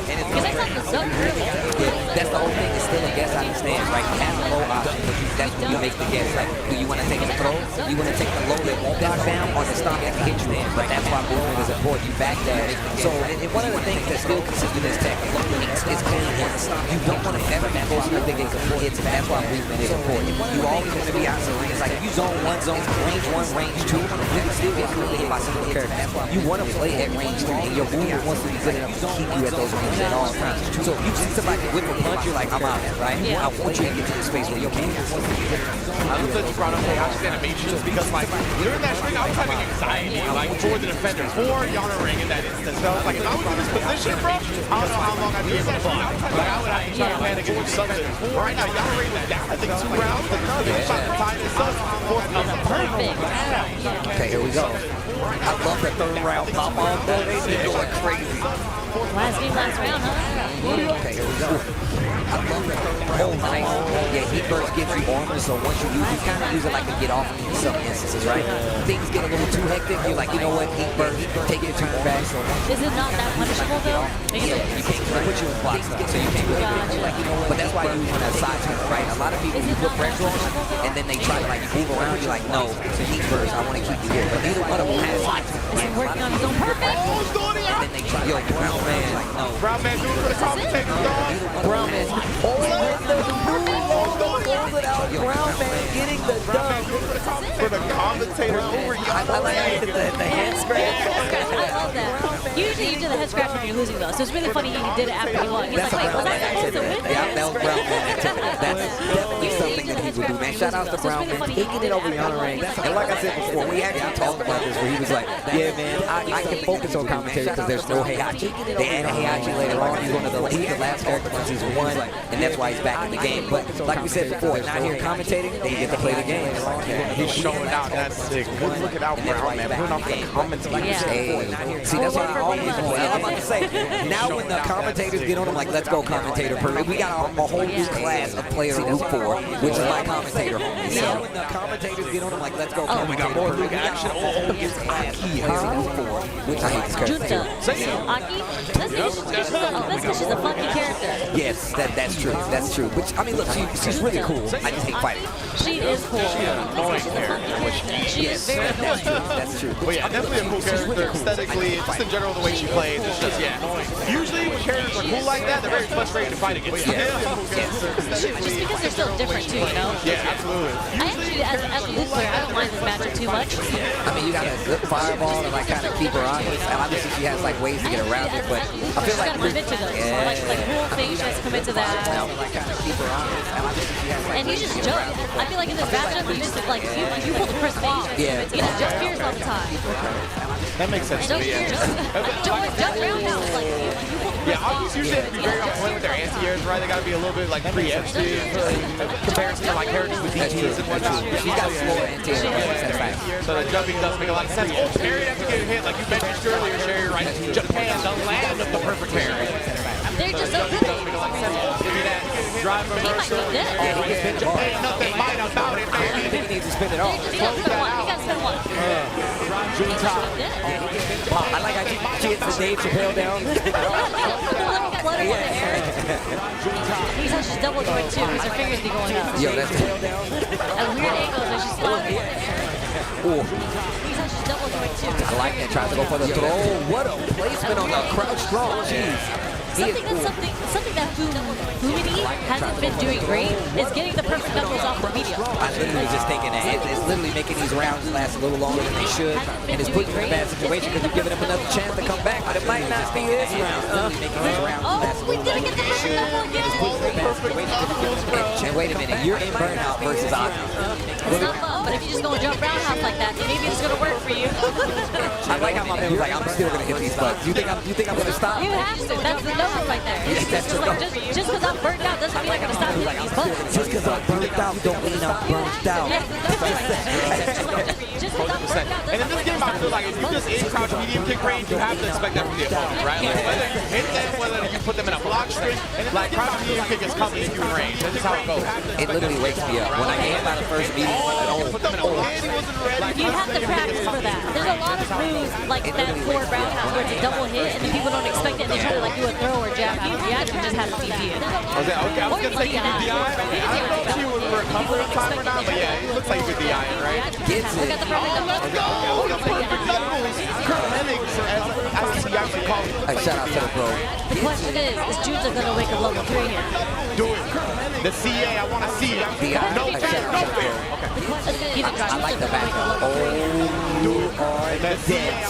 That's the whole thing. It's still a guess out of stance, right? You have the low option, but that's when you make the guess. Like, do you want to take the throw? You want to take the low that won't knock down, or the stop that can hit you in? Right? That's why movement is important. You back that. So, and one of the things that's still consistent in this tech is clean hits. You don't want to ever be close to the big hits, and that's why movement is important. You always want to be out of the range. Like if you zone 1, range 1, range 2, you can still get really hit by some of the characters. You want to play at range 3, and your movement wants to be good enough to keep you at those ranges at all times. So if you see somebody whip a punch, you're like, I'm out. right? I want you to get to the space where you can. I love that you brought up Heihachi's animations because, like, during that string, I was having anxiety, like, for the defender, for Yana Ring in that instance. So I was like, if I was in this position, bro, I don't know how long I'd be able to block. Like, I would have to try to panic and do something. Right now, Yana Ring is down, I think, 2 rounds. They're trying to tie this up. Perfect. Okay, here we go. I love the 3rd round pop off, bro. They going crazy. Last game, last round, huh? Okay, here we go. I love that. Oh, nice. Yeah, Heat Burst gives you armor, so once you use it, you kind of use it like to get off in some instances, right? Things get a little too hectic, you're like, you know what, Heat Burst, take your turn back. So is it not that punishable, though? Yeah, you can't put you in blocks, so you can't really you're like, you know what, but that's why you use that side turn, right? A lot of people, you put pressure on them, and then they try to like move around, you're like, no, Heat Burst, I want to keep you here. But neither one of them has side turn. He's working on his own perfect. And then they try to, yo, Brown Man, like, no. Brown Man, do it for the commentators, dog. Brown Man, Brown Man getting the dub for the commentators over you. I like the head scratch. I love that. Usually you do the head scratch when you're losing, though. So it's really funny he did it after he won. He's like, wait, was I supposed to win? That was Brown Man activity. That's definitely something that he would do, man. Shout out to Brown Man taking it over Yana Ring. And like I said before, we actually talked about this where he was like, yeah, man, I can focus on commentary because there's no Heihachi. They added Heihachi later on. He's the last character from season 1, and that's why he's back in the game. But like we said before, not here commentating, they get to play the game. He's showing out. That's sick. Good looking out, Brown Man. Putting off the commentators. See, that's why I always want. I'm about to say, now when the commentators get on, I'm like, let's go commentator. We got a whole new class of players to root for, which is my commentator homies. Now when the commentators get on, I'm like, let's go commentator. We got more Luke action. Aki, which I hate this character. Aki? That's because she's a funky character. Yes, that's true. That's true. Which, I mean, look, she's really cool. I just hate fighting. She is cool. She's an annoying character. She is very annoying. That's true. But yeah, definitely a cool character aesthetically, just in general the way she plays. It's just, yeah. Usually when characters are cool like that, they're very frustrating to fight against. Just because they're still different too, you know? Yeah, absolutely. I actually, as a Luke player, I don't mind this matchup too much. I mean, you got a good fireball to like kind of keep her honest, and obviously she has like ways to get around it, but I feel like commit to those. Like rule phase, she has to commit to that. And you just jump. I feel like in this matchup, you just like you pull the Chris Paul. Yeah. You know, just fierce all the time. That makes sense. Jump roundhouse, like you pull the Chris Paul. Obviously usually have to be very on point with their anti-airs, right? They got to be a little bit like preemptive in comparison to like characters with DTs and whatnot. She's got slow anti-airs. So the jumping does make a lot of sense. Oh, parry after getting hit, like you mentioned earlier, Sherry, right? Japan, the land of the perfect parry. They're just so good. Give me that drive reversal. Japan, nothing might about it, baby. I think he needs to spin it off. You gotta spin one. I like how she hits the Dave Chappelle down. He's actually double joint too, because her fingers be going up. Yo, that's at weird angles when she's flying. He's actually double joint too. I like that. Tries to go for the throw. What a placement on the crouch strong. Jeez. Something that Fumini hasn't been doing great is getting the perfect knuckles off the medium. I literally just thinking that it's literally making these rounds last a little longer than they should, and it's putting you in a bad situation because you're giving them another chance to come back, but it might not be this round. Making these rounds last a little longer than they should, and it's putting you in a bad situation. And wait a minute, you're in Burnout versus Aki. It's not fun, but if you just go and jump roundhouse like that, then maybe it's gonna work for you. I like how my man was like, I'm still gonna hit these buttons. You think I'm gonna stop? You have to. That's the number right there. Just because I'm burnt out doesn't mean I'm gonna stop hitting these buttons. Just because I'm burnt out don't mean I'm burnt out. And in this game, I feel like if you just in crouch medium kick range, you have to expect that from the opponent, right? Like whether you hit them, whether you put them in a block string, like crouch medium kick is coming if you're in range. That's just how it goes. It literally wakes me up. When I came out of first meeting, you have to practice for that. There's a lot of moves like that forward roundhouse where it's a double hit and then people don't expect it and they try to like do a throw or jab out. You actually just have to DP it. Okay, I was gonna say you could DI. I don't know if she was recovering time or not, but yeah, it looks like you could DI it, right? Gets it. Look at the perfect knuckles. Let's go! The perfect knuckles! Kurt Hennings as he actually calls it. Shout out to the bro. The question is Junta going to wake up level 3 here? Do it. The CA, I want to see it. No fair, no fair. I like the back.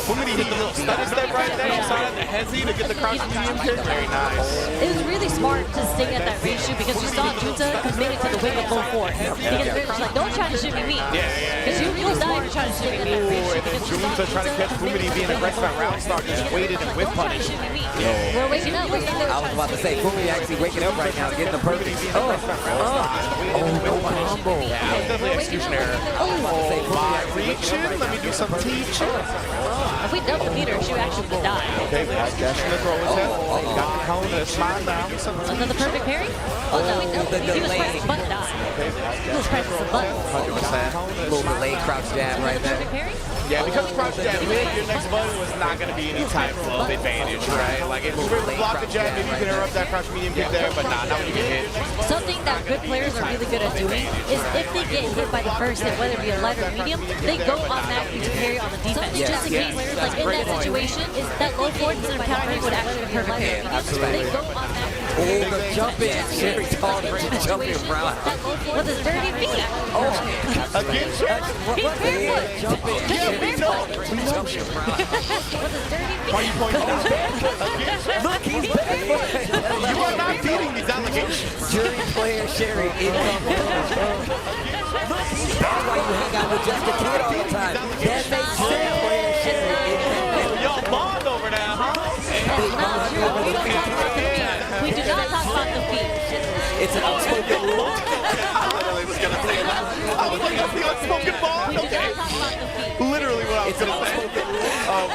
Fumity hit the little stutter step right there. Decided to hesitate to get the crouch medium kick. Very nice. It was really smart to stay at that range shoot because you saw Junta committed to the wake up low 4. Because Rich was like, don't try to shimmy me. Because you'll die if you're trying to shimmy at that range shoot. And then Junta trying to catch Fumity being aggressive at round start, just waited and whip punished. We're waking up. I was about to say, Fumi actually waking up right now, getting the perfect. No combo. Yeah, that was definitely execution error. My reaching. Let me do some teaching. If we double the meter, she actually would die. Okay, dashing the throw his head. Got the cone and smile now. Another perfect parry? Oh no, he was pressing the button die. He was pressing the button. 100%. Little delayed crouch jab right there. Yeah, because crouch jab hit, your next button was not going to be any type of advantage, right? Like, if you were to block the jab, maybe you can interrupt that crouch medium kick there, but not when you get hit. Something that good players are really good at doing is if they get hit by the first hit, whether it be a light or medium, they go automatically to parry on the defense. Just in case, like in that situation, is that low forward instead of countering would actually be perfect medium. They go automatically. Oh, the jump in. Sherry Tall versus jump in, Brown. With his dirty feet. Oh, again, he's barefoot. Jump in. Sherry Tall versus jump in, Brown. With his dirty feet. Why are you pointing out? Look, he's barefoot. You are not beating these allegations. Jury player Sherry incoming. Look, he's that's why you hang out with Just a Kid all the time. That makes jury player Sherry incoming. Y'all bond over there, huh? We do not talk about the feet. It's an unspoken rule. I literally was going to say that. I was like, that's the unspoken bond? Okay. Literally what I was going to say. Oh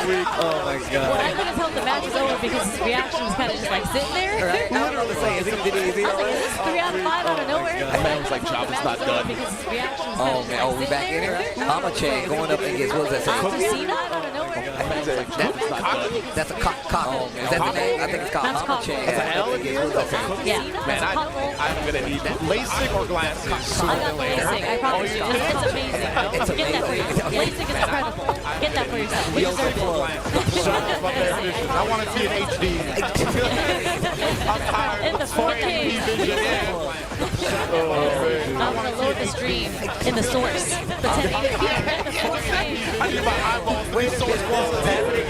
my God. Well, I couldn't tell if the match was over because his reaction was kind of just like sitting there. Right? Literally saying, did he I was like, is this 3 out of 5 out of nowhere? Man was like, job is not done. Because his reaction was Oh man, oh we back in here? Hama-Chain going up against, what does that say? Cena out of nowhere. That's a cock. Is that the name? I think it's called Hama-Chain. It's an L in here? Yeah. Man, I'm going to need LASIK or glasses I sooner got than later. LASIK. I promise you. It's amazing. Get that for yourself. LASIK is incredible. Get that for yourself. We deserve it. Shut up about their vision. I want to see an HD. I'm tired In of the 4K 4K. vision. I'm going to load the stream in the source. The 1080p and the 4K. I need my eyeballs to be so close as happening.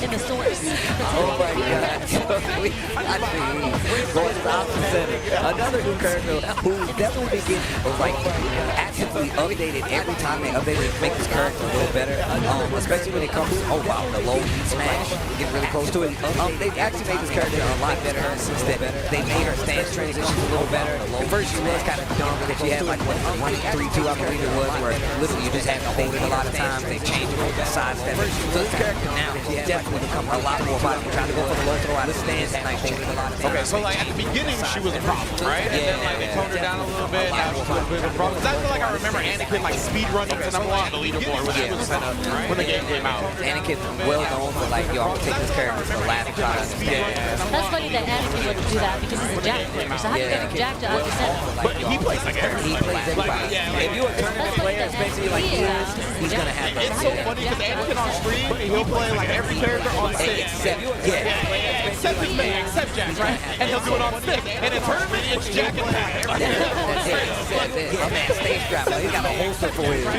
In the source. Oh my God. Going to the opposite center. Another new character who definitely been getting like actively updated every time they update it, make this character a little better. Especially when it comes to, oh wow, the low heat smash, getting really close to it. They've actually made this character a lot better since that. They made her stance transition a little better. At first she was kind of dumb because she had like 1-3-2, I believe it was, where literally you just had to hold it a lot of times. They changed it over sidestep. So this character now has definitely become a lot more violent. Trying to go for the low throw out of stance and like hold it a lot of times. Okay, so like at the beginning she was a problem, right? And then like they toned her down a little bit. Now she's a little bit of a problem. Because I feel like I remember Anakin like speed running to number 1 on the leaderboard when it was set up, when the game came out. Anakin well known for like, yo, I'm gonna take this character to the last try. That's funny that Anakin wouldn't do that because he's a Jack player. So how do you get Jack to understand? But he plays like everybody. He plays everybody. If you're a tournament player, especially like he is, he's gonna have that. It's so funny because Anakin on stream, he'll play like every character on stage. Except his main, except Jack, right? And he'll do it on stick. And in tournament, it's Jack and Pat. That's it. My man, stage strap. He's got a holster for his, bro.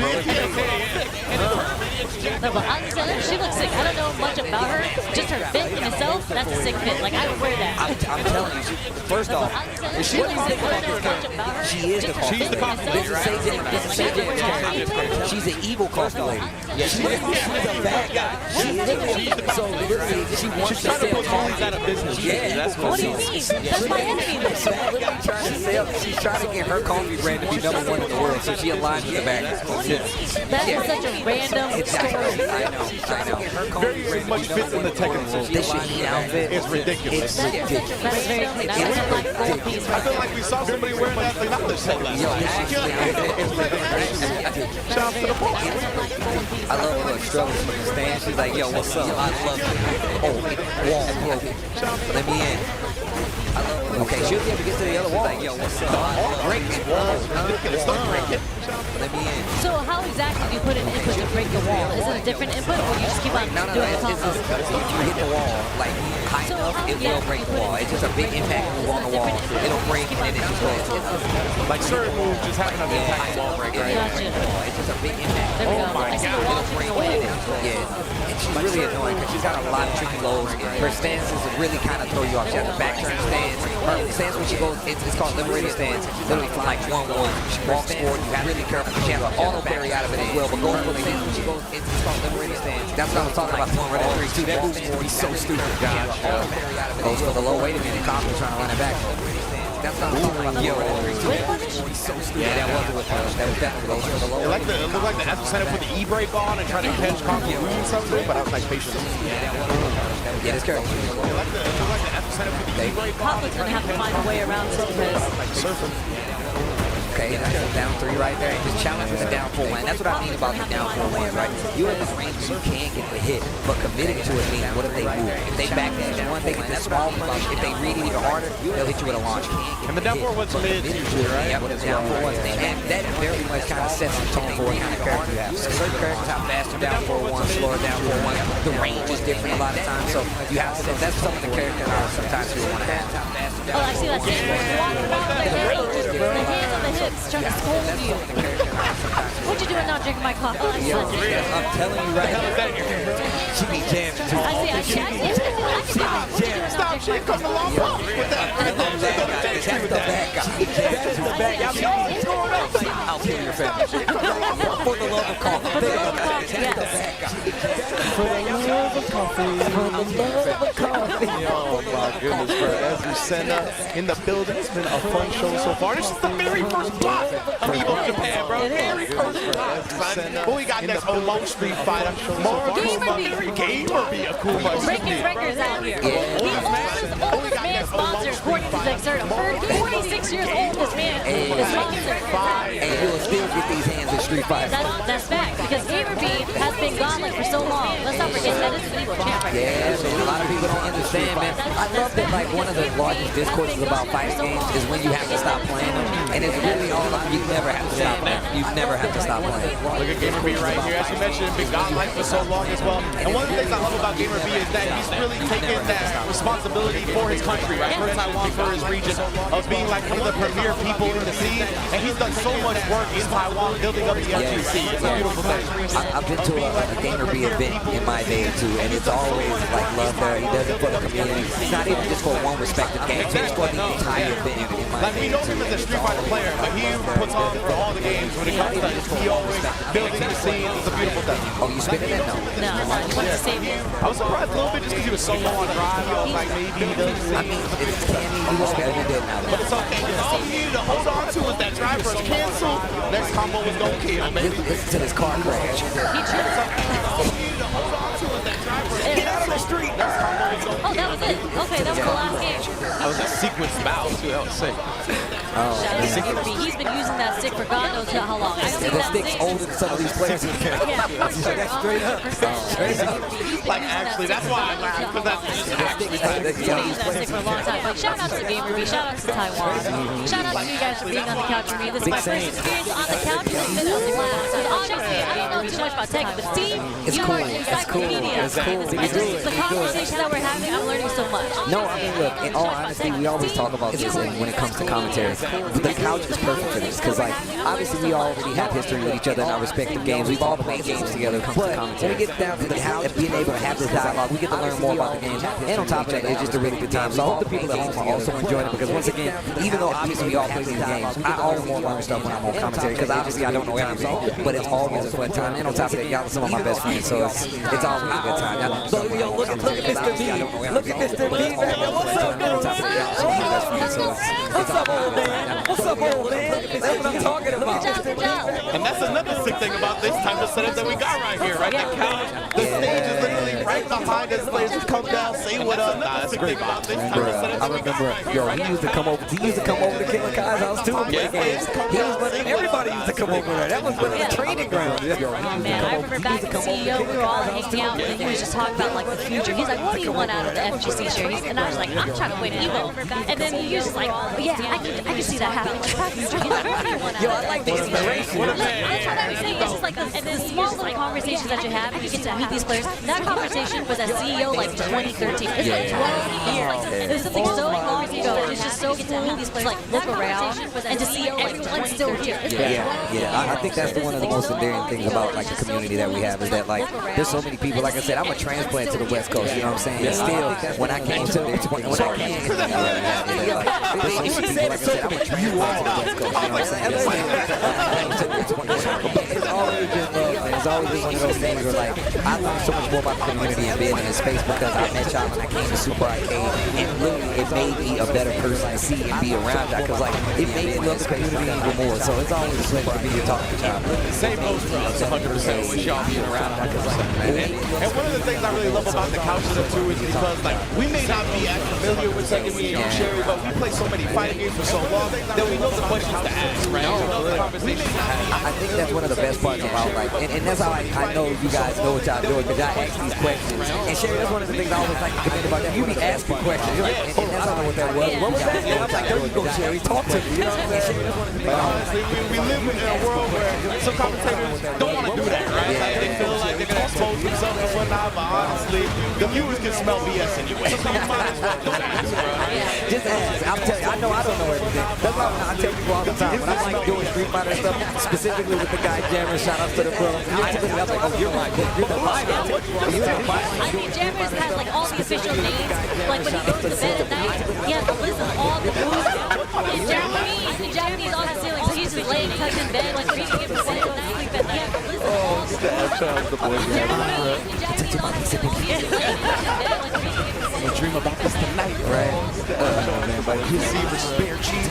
No, but honestly, she looks sick. I don't know much about her. Just her fit in itself, that's a sick fit. Like, I would wear that. I'm telling you, first off, if she looks sick about this character, she is the costume. She's the costume lady, right? She's an evil costume lady. Yeah, she's a bad guy. So literally, she wants to sell coffee out of business. Yeah, that's what do you mean? That's my enemy. She's trying to get her coffee brand to be #1 in the world, so she aligns with the bad guys. That is such a random story. I know. Very much fits in the Tekken world. This Shaheen outfit is ridiculous. That's very clean. I like a black gold piece. I feel like we saw somebody wearing that like not the set last night. Shout out to the ball. I love her struggles from the stand. She's like, yo, what's up? I love it. Oh, wall broken. Let me in. Okay, she'll be able to get to the other wall. Yo, what's up? Break it. Let me in. So how exactly do you put an input to break the wall? Is it a different input, or you just keep on No, doing the it's combo? if you hit the wall, like high enough, it will break the wall. It's just a big impact move on the wall. It'll break and then it just goes. Like certain moves just having an impact wall break, right? It's just a big impact. There we go. Oh my I see God. the wall It'll break taking away. yeah. And she's really annoying because she's got a lot of tricky lows. Her stances really kind of throw you off. She has a back turn stance. Her stance when she goes, it's called liberated stance. Literally from like 1-1. She walks forward. You have to be careful because she has an auto parry out of it as well. But going for the stance when she goes, it's called liberated stance. That's what I was talking about. One right there. Too. That move is so stupid. Goes for the low. Wait a minute. Coffee trying to run it back. That's what I'm talking about. Yo, yeah, that was with her. That was definitely goes for the low. It looked like the F set up with the E-brake on and trying to catch Conquer or something, but I was like patient. Yeah, this character. It looked like the F set up with the E-brake on. Couplet's gonna have to find a way around this because surfing. Okay, that's down 3 right there. And just challenge with the down 4-1. That's what I mean about the down 4-1, right? You have this range where you can get the hit, but committing to it means what if they move? If they back dash one, they get this small punch. If they read it even harder, they'll hit you with a launch. And the down 4 was mid usually, right? Yeah, but it's down 4-1. And that very much kind of sets the tone for what kind of character you have. So certain characters have faster down 4-1, slower down 4-1. The range is different a lot of times, so you have to set. That's some of the characters I sometimes you want to have. oh, I see that same walking around like that. The hands on the hips, trying to scold you. What you doing now, drinking my coffee? Oh, I see. I'm telling you right now. She be jamming too. I see. Stop, she come along with that. That's the bad guy. That's the bad guy. I'll kill your family. For the love of coffee. For the love of coffee, yes. For the love of coffee. For the love of coffee. Oh my goodness, bro. As Senna in the building, it's been a fun show so far. This is the very first block of Evo Japan, bro. Very first block. What we got next? Omo Street Fighter. More Akuma. Gamer be Akuma. Breaking records out here. The oldest man sponsor, according to Xerda. 46 years old, this man is making records out here. And you'll still get these hands in Street Fighter. That's fact, because Gamer B has been godlike for so long. Let's not forget that is an Evo champ right there. Yeah, so a lot of people don't understand, man. I love that, like, one of the largest discourses about fighting games is when you have to stop playing them. And it's really all about you never have to stop playing. You never have to stop playing. Look at Gamer B right here. As you mentioned, been godlike for so long as well. And one of the things I love about Gamer B is that he's really taken that responsibility for his country, right? For Taiwan, for his region, of being like one of the premier people in the scene. And he's done so much work in Taiwan building up the FGC. It's a beautiful thing. I've been to a Gamer B event in my day too, and it's always like love there. He does it for the community. It's not even just for one respective game, it's for the entire event in my Like, we know him as a Street Fighter player, but he puts on for all the games when it comes to this. He always building the scene. It's a beautiful thing. Oh, you spinning it? No. No, he wants to save it. I was surprised a little bit just because he was so low on drive. I was like, maybe he doesn't. I mean, it's candy. He was better than dead now. But it's okay. All you needed to hold on to was that drive rush cancel. Next combo was going to kill, baby. Listen to this car crash. He tripped. All you needed to hold on to was that drive rush. Get out of the street. Next combo was going to kill. Oh, that was it. Okay, that was the last game. That was a sequence bow, too. That was sick. Shout out to Gamer B. He's been using that stick for God knows how long. I don't think The that stick's stick. older than some of these players. Yeah, for sure. Straight up. Like, actually, that's why I laughed, because that's just actually He's been using that stick for a long time. But shout out to Gamer B. Shout out to Taiwan. Shout out to you guys for being on the couch with me. This is my first experience on the couch. It's been a blast. And honestly, I don't know too much about tech, but Steve, you are encyclopedia. The conversations that we're having, I'm learning so much. No, I mean, look, in all honesty, we always talk about this when it comes to commentary. The couch is perfect for this, because, like, obviously we already have history with each other in our respective games. We've all played games together when it comes to commentary. When we get down to the couch and being able to have this dialogue, we get to learn more about the games. And on top of that, it's just a really good time. So I hope the people at home are also enjoying it, because once again, even though obviously we all play these games, I always want to learn stuff when I'm on commentary, because obviously I don't know everything, but it's always a fun time. And on top of that, y'all are some of my best friends, so it's always a good time. So, yo, look at Mr. B. Look at Mr. B, man. What's up, What's up, old man? What's up, old man? That's what I'm talking about. And that's another sick thing about this type of setup that we got right here, right? The couch, the stage is literally right behind us, players just come down, say what up. Nah, that's a great box. I remember, yo, he used to come over to Killer Kai's house too. Yeah, Everybody used to come over there. That was one of the training grounds. Man, I remember back in CEO, we were all hanging out, and he was just talking about like the future. He's like, "What do you want out of the FGC series?" And I was like, "I'm trying to win Evo." And then he was just like, "Yeah, I can see that happening." He's like, "What do you want out of it?" Yo, I like the inspiration. That's what I'm saying. It's just like and then small little conversations that you have, and you get to meet these players. That conversation was at CEO like 2013. It's like 12 years. There's something so long ago. It's just so cool. These players like look around and to see everyone still here. I think that's one of the most endearing things about like the community that we have is that like there's so many people. Like I said, I'm a transplant to the West Coast. You know what I'm saying? And still, when I came to there's so many people, like I said, I'm a transplant to the West Coast. You know what I'm saying? It's always been love, man. It's always been one of those things where like I learned so much more about the community and being in this space because I met y'all when I came to Super Arcade, and literally it made me a better person to see and be around y'all because like it made me love the community even more. So it's always a pleasure to be here talking to y'all. Same goes for us 100% with y'all being around. And one of the things I really love about the couch setup too is because like we may not be as familiar with Tekken me and Sherry, but we play so many fighting games for so long that we know the questions to ask, right? We know the conversations to have. I think that's one of the best parts about like, and that's how I know you guys know what y'all doing because y'all ask these questions. And Sherry, that's one of the things I always like to commend about that. You be asking questions. You're like, and that's not what that was. What was that? And I'm like, there you go, Sherry. Talk to me. You know what I'm saying? That's one of the things. Honestly, we live in a world where some commentators don't want to do that, right? Like they feel like they're gonna expose themselves and whatnot, but honestly, the viewers can smell BS anyway. So you might as well don't ask, bro. Just ask. I'm telling you, I know I don't know everything. That's why I tell people all the time when I'm like doing Street Fighter stuff, specifically with the guy Jammer. Shout out to the bro. I'm like, oh, you're right. You're the Bible. I think Jammers has like all the official names. Like when he goes to bed at night, he has a list of all the moves. In Japanese on the ceiling, so he's just laying tucked in bed, like reading it for bed at night. He has a list of all the moves. In Japanese on the ceiling, he's laying tucked in bed, like reading it for bed. We'll dream about this tonight, right? But you see the spare cheese.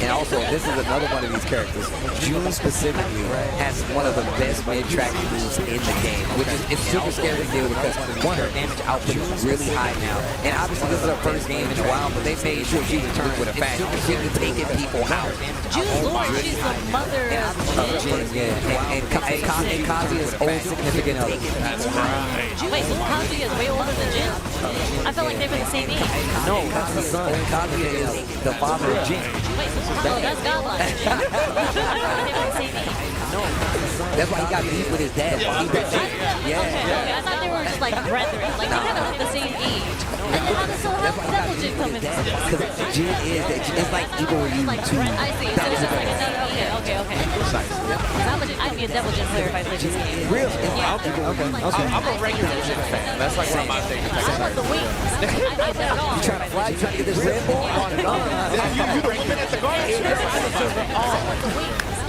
And also, this is another one of these characters. June specifically has one of the best mid-track moves in the game, which is it's super scary to deal with because one, her damage output is really high now. And obviously, this is her first game in a while, but they made sure she returned with a fashion. She's really taking people out. June's Lord, she's the mother of Jin. And Kazuya's old significant other. That's right. Wait, so Kazuya is way older than Jin? I felt like they were the same age. No, that's the son. Kazuya is the father of Jin. Wait, so that's godlike. I felt like they were the same age. No, that's why he got beef with his dad. Okay, I thought they were just like brethren. Like they had like the same age. And then how does Double Jin come into this? Because Jin it's like Evil Ryu 2. I see. So it's just like another, okay. I'd be a Double Jin player if I played this game. Really? Yeah. I'm a regular Jin fan. That's like one of my favorite things. I love the wings. I get that at all. You trying to fly? You trying to get this Red Bull? You the women at the garden?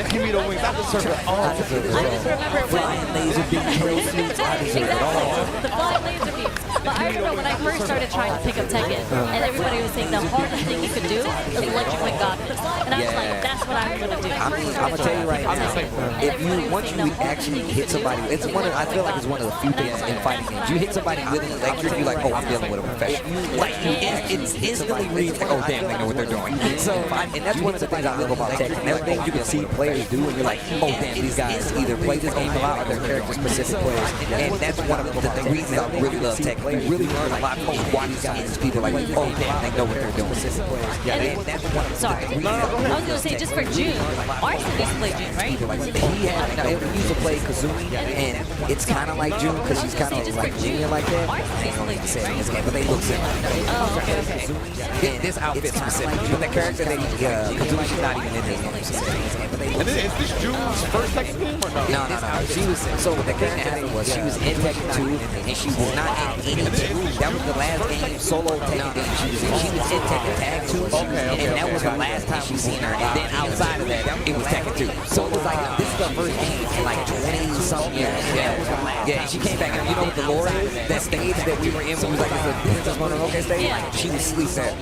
Give me the wings. I deserve it all. I just remember flying laser beam trail suits. I deserve it all. The flying laser beams. But I remember when I first started trying to pick up Tekken, and everybody was saying the hardest thing you could do is Electric Wing God Fist. And I was like, that's what I'm gonna do. I'm gonna tell you right now. If you once you actually hit somebody, it's one of I feel like it's one of the few things in fighting games. You hit somebody with an electric, you're like, oh, I'm dealing with a professional. Like it's instantly reads like, oh damn, they know what they're doing. So and that's one of the things I love about Tekken. There are things you can see players do, and you're like, oh damn, these guys either play this game a lot or they're character-specific players. And that's one of the reasons I really love Tekken. You really learn a lot from watching these people like, oh damn, they know what they're doing. And that's one of the sorry, I was gonna say just for June, Arson used to play June, right? He used to play Kazumi, and it's kind of like June because she's kind of like Junior like that. I don't like to say it in this game, but they look similar. Oh, okay. This outfit specifically, but the character that Kazumi's not even in this game. And is this June's first Tekken game or no? No. She was so what the character happened was she was in Tekken 2 and she was not in That was the last game, solo Tekken game she was in. She was in Tekken Tag 2, and that was the last time we seen her. And then outside of that, it was Tekken 2. So it was like, this is the first game in like 20-something years. Yeah, and she came back, and you know what the lore is? That stage that we were in, when we was like, this is one of the stage, she was sleep at.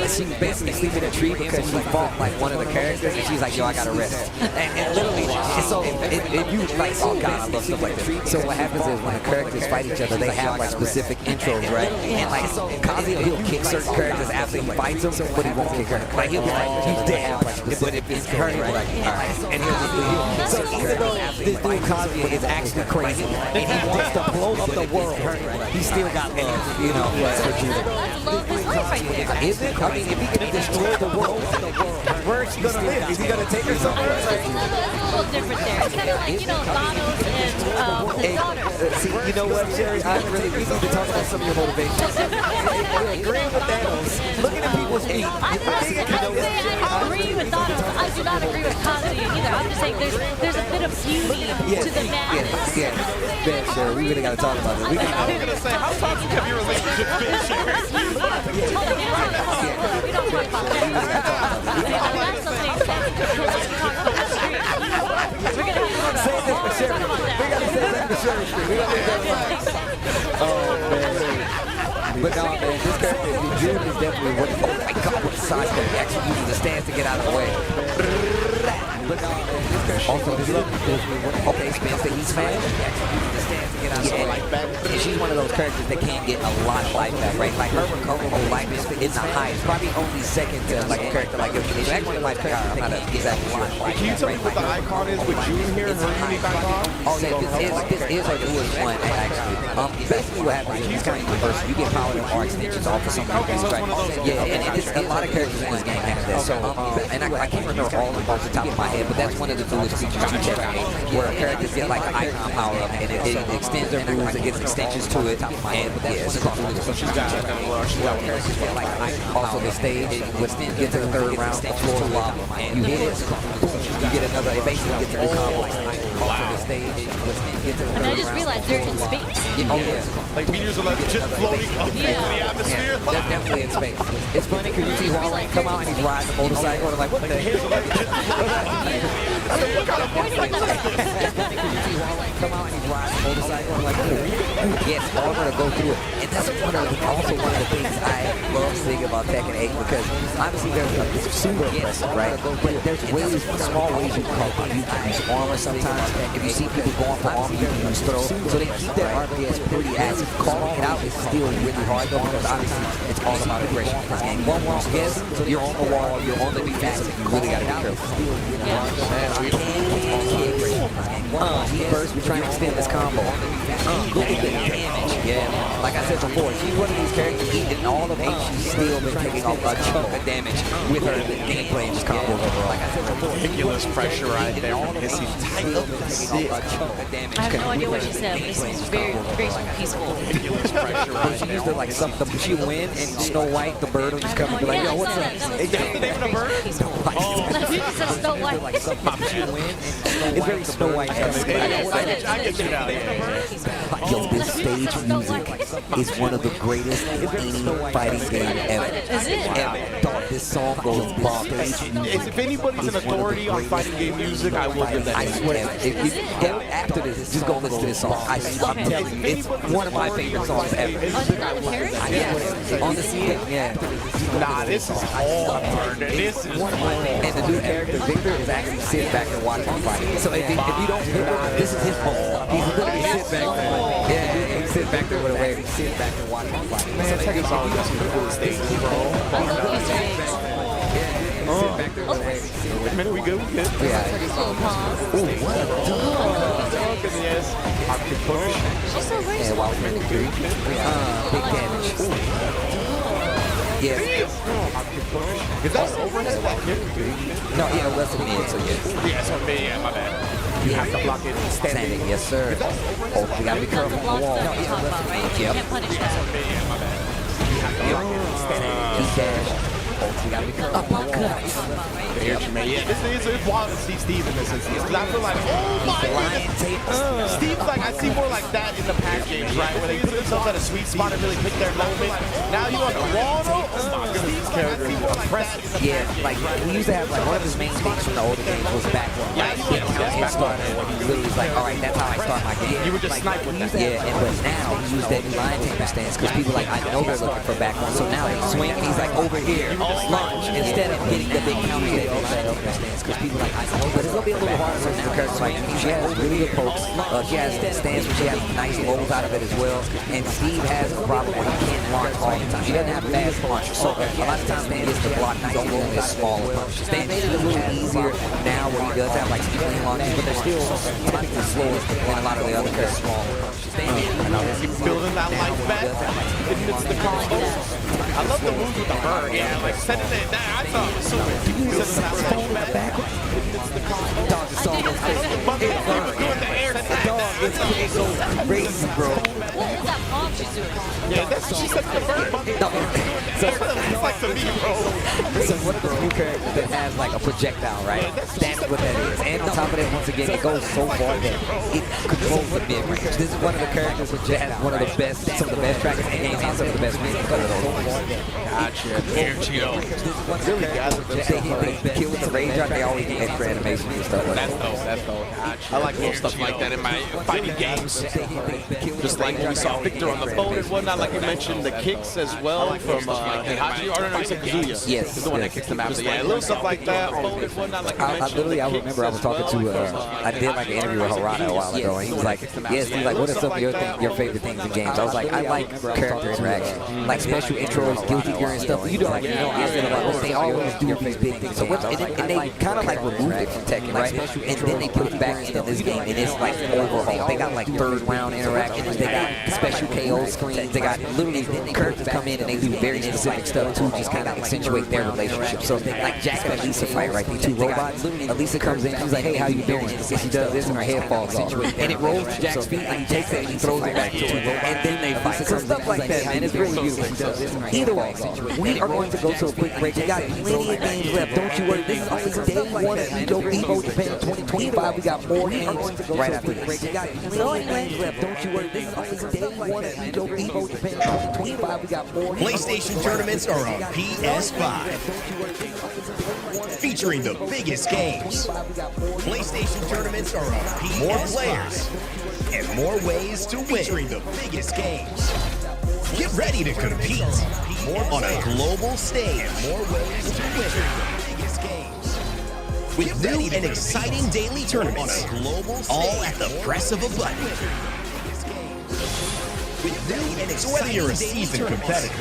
She was basically sleeping in a tree because she fought like one of the characters, and she's like, yo, I gotta rest. And literally, so you like, oh god, I love stuff like this. So what happens is when the characters fight each other, they have like specific intros, right? And like Kazuya, he'll kick certain characters after he fights them, but he won't kick her. Like he'll be like, he's dead, but if it's her, he'll be like, alright. And he'll so even though this dude Kazuya is actually crazy and he wants to blow up the world, he still got love, you know. Is it? I mean, if he can destroy the world, where is he gonna live? Is he gonna take her somewhere? It's a little different there. It's kind of like, you know, Thanos and his daughter. See, you know what, Sherry? We need to talk about some of your motivations. You're agreeing with Thanos. Looking at people's feet. I'm not saying I agree with Thanos. I do not agree with Kazuya either. I'm just saying there's a bit of beauty to the madness. Ben, Sherry, we really gotta talk about this. I was gonna say, how toxic have your relationship been, Sherry? We don't talk about that. That's something we talk about on the street. We're gonna have say this for Sherry. We gotta say that for Sherry Street. We gotta say that. Oh man. But no, man, this character, June is definitely one. Oh my god, what a side step. He actually uses the stance to get out of the way. But no, man, this character also is okay, spins the heat smash. And she's one of those characters that can't get a lot of life back, right? Like her recoverable life is in the highest, probably only second to like a character like Yoshida. Actually, like I'm not an exact lot of life. Can you tell me what the icon is with June here and her unique icon? Oh yeah, this is her newest one actually. Basically what happens is it's kind of universal. You get powered up art extensions off of some of these, right? Yeah, and it's a lot of characters in this game have that. So and I can't remember all of them off the top of my head, but that's one of the newest features to check out, where characters get like an icon power up and it extends their moves, it gets extensions to it, and yeah, it's cool. So she's got characters get like an icon. Also the stage, get to the third round, floor to lava, you hit it, you get another, it basically gets a new combo. Also the stage, get to the third round. And I just realized they're in space. Oh yeah. Like meteors are like just floating up in the atmosphere. Yeah, they're definitely in space. It's funny because you see Huawei come out and he's riding a motorcycle and like, what the hell? Come out and he's riding a motorcycle and like, yes, armor to go through it. And that's also one of the things I love seeing about Tekken 8 because obviously there's super impressive, right? But there's ways, small ways you can use armor sometimes. If you see people going for armor, you can use throw. So they keep their RPS pretty active. Calling it out is still really hard though because obviously it's all about aggression. This game, one wrong guess, you're on the wall, you're on the defensive. You really got to be careful. First, we're trying to extend this combo. Look at the damage. Yeah, like I said before, she's one of these characters in all of 8, she's still been taking a chunk of damage with her gameplay and just combo overall. Like I said before, ridiculous pressure right there from Hissy. Tight up the sit. I have no idea what she said, but it seems very, very peaceful. Ridiculous pressure right there. She used to like something, she win and Snow White, the bird will just come and be like, yo, what's up? Is that even a bird? You just said Snow White. Like something she win and it's very Snow White. I get you now. Yo, this stage music is one of the greatest in any fighting game ever. Is it? Ever. Dog, this song goes bonkers. If anybody's an authority on fighting game music, I will give that. I swear, after this, just go listen to this song. I'm telling you, it's one of my favorite songs ever. On the scene, yeah. Nah, this is hard. This is and the new character, Victor, is actually sitting back and watching him fight. So if you don't, this is his fault. He's literally sitting back. Yeah, he's sitting back there with a wave. He's sitting back and watching him fight. Man, check this out. This is the coolest stage, bro. Wait a minute, we good? We good? Yeah. Ooh, what a dog. Yes. She's so racist. Yeah, while we're in the group, big damage. Yeah. Is that overhead? No, yeah, less than mid, so yeah. Yeah, so mid, yeah, my bad. You have to block it standing. Yes, sir. Oh, we gotta be careful on the wall. No, you can't punish that. Yeah, my bad. You have to block it standing. He dash. pokes. You gotta be careful. Yeah, this is wild to see Steve in this instance. Because I feel like, oh my goodness. Steve's like, I see more like that in the pack games, right? Where they put themselves at a sweet spot and really pick their moment. Now you on the wall, though? Oh my goodness, this character is impressive. Yeah, like we used to have like one of his main things from the older games was back one. Right? He started when he literally was like, all right, that's how I start my game. You would just snipe with that. Yeah, but now he used that new line tamer stance because people like, I know they're looking for back one. So now they swing and he's like over here, launch, instead of getting the big counter hit on that line stance because people like, I know, but it's gonna be a little harder for now because like she has really good pokes. She has stance where she has nice rolls out of it as well. And Steve has a problem where he can't launch all the time. He doesn't have fast launch. So a lot of times he gets to block these only his smaller punches. They made it a little easier now where he does have like some clean launches, but they're still slightly slower than a lot of the other smaller punches. Keep building that life back. It hits the combo. I love the moves with the bird. Yeah, like setting it down. I thought it was super. Setting that phone back. It hits the combo. Dog is so doing the air. Dog is so crazy, bro. What is that bomb she's doing? Yeah, that's she said the bird. It's like to me, bro. So what if a new character that has like a projectile, right? That's what that is. And on top of that, once again, it goes so far that it controls the mid-range. This is one of the characters that has one of the best, some of the best trackers in the game and some of the best wins because of those. Gotcha. Here, Cheeto. Really, guys, they kill with the rage art, they always do extra animation and stuff like that. That's dope. I like little stuff like that in my fighting games. Just like when we saw Victor on the boat and whatnot, like you mentioned, the kicks as well from Heihachi. Or no, you said Kazuya. Yes. Is the one that kicks them out. Yeah, little stuff like that. Boat and whatnot, like you mentioned. I remember I was talking to, I did like an interview with Harada a while ago, and he was like, yes, he's like, what are some of your favorite things in games? I was like, I like character interaction, like special intros, Guilty Gear and stuff. You know, like, I said about they always do these big things. So and they kind of like removed it from Tekken, right? And then they put it back into this game, and it's like overhaul. They got like third round interactions, they got special KO screens, they got literally characters come in and they do very specific stuff to just kind of accentuate their relationship. So like Jack and Elisa fight, right? These two robots. Elisa comes in, she's like, hey, how you doing? And she does this and her head falls off. And it rolls to Jack's feet and he takes it and he throws it back to her. And then they fight. So stuff like that, man, it's really beautiful. Either way, we are going to go to a quick break. We got plenty of games left. Don't you worry. This is only day one of Evo Japan 2025. We got more games right after this. We got plenty of games left. Don't you worry. This is only day one of Evo Japan 2025. We got more PlayStation tournaments are on PS5. Featuring the biggest games. PlayStation tournaments are on PS5. More players and more ways to win. Featuring the biggest games. Get ready to compete on a global stage. And more ways to win. Biggest games. With new and exciting daily tournaments, on a global stage, all at the press of a button. With new and exciting, so whether you're a seasoned competitor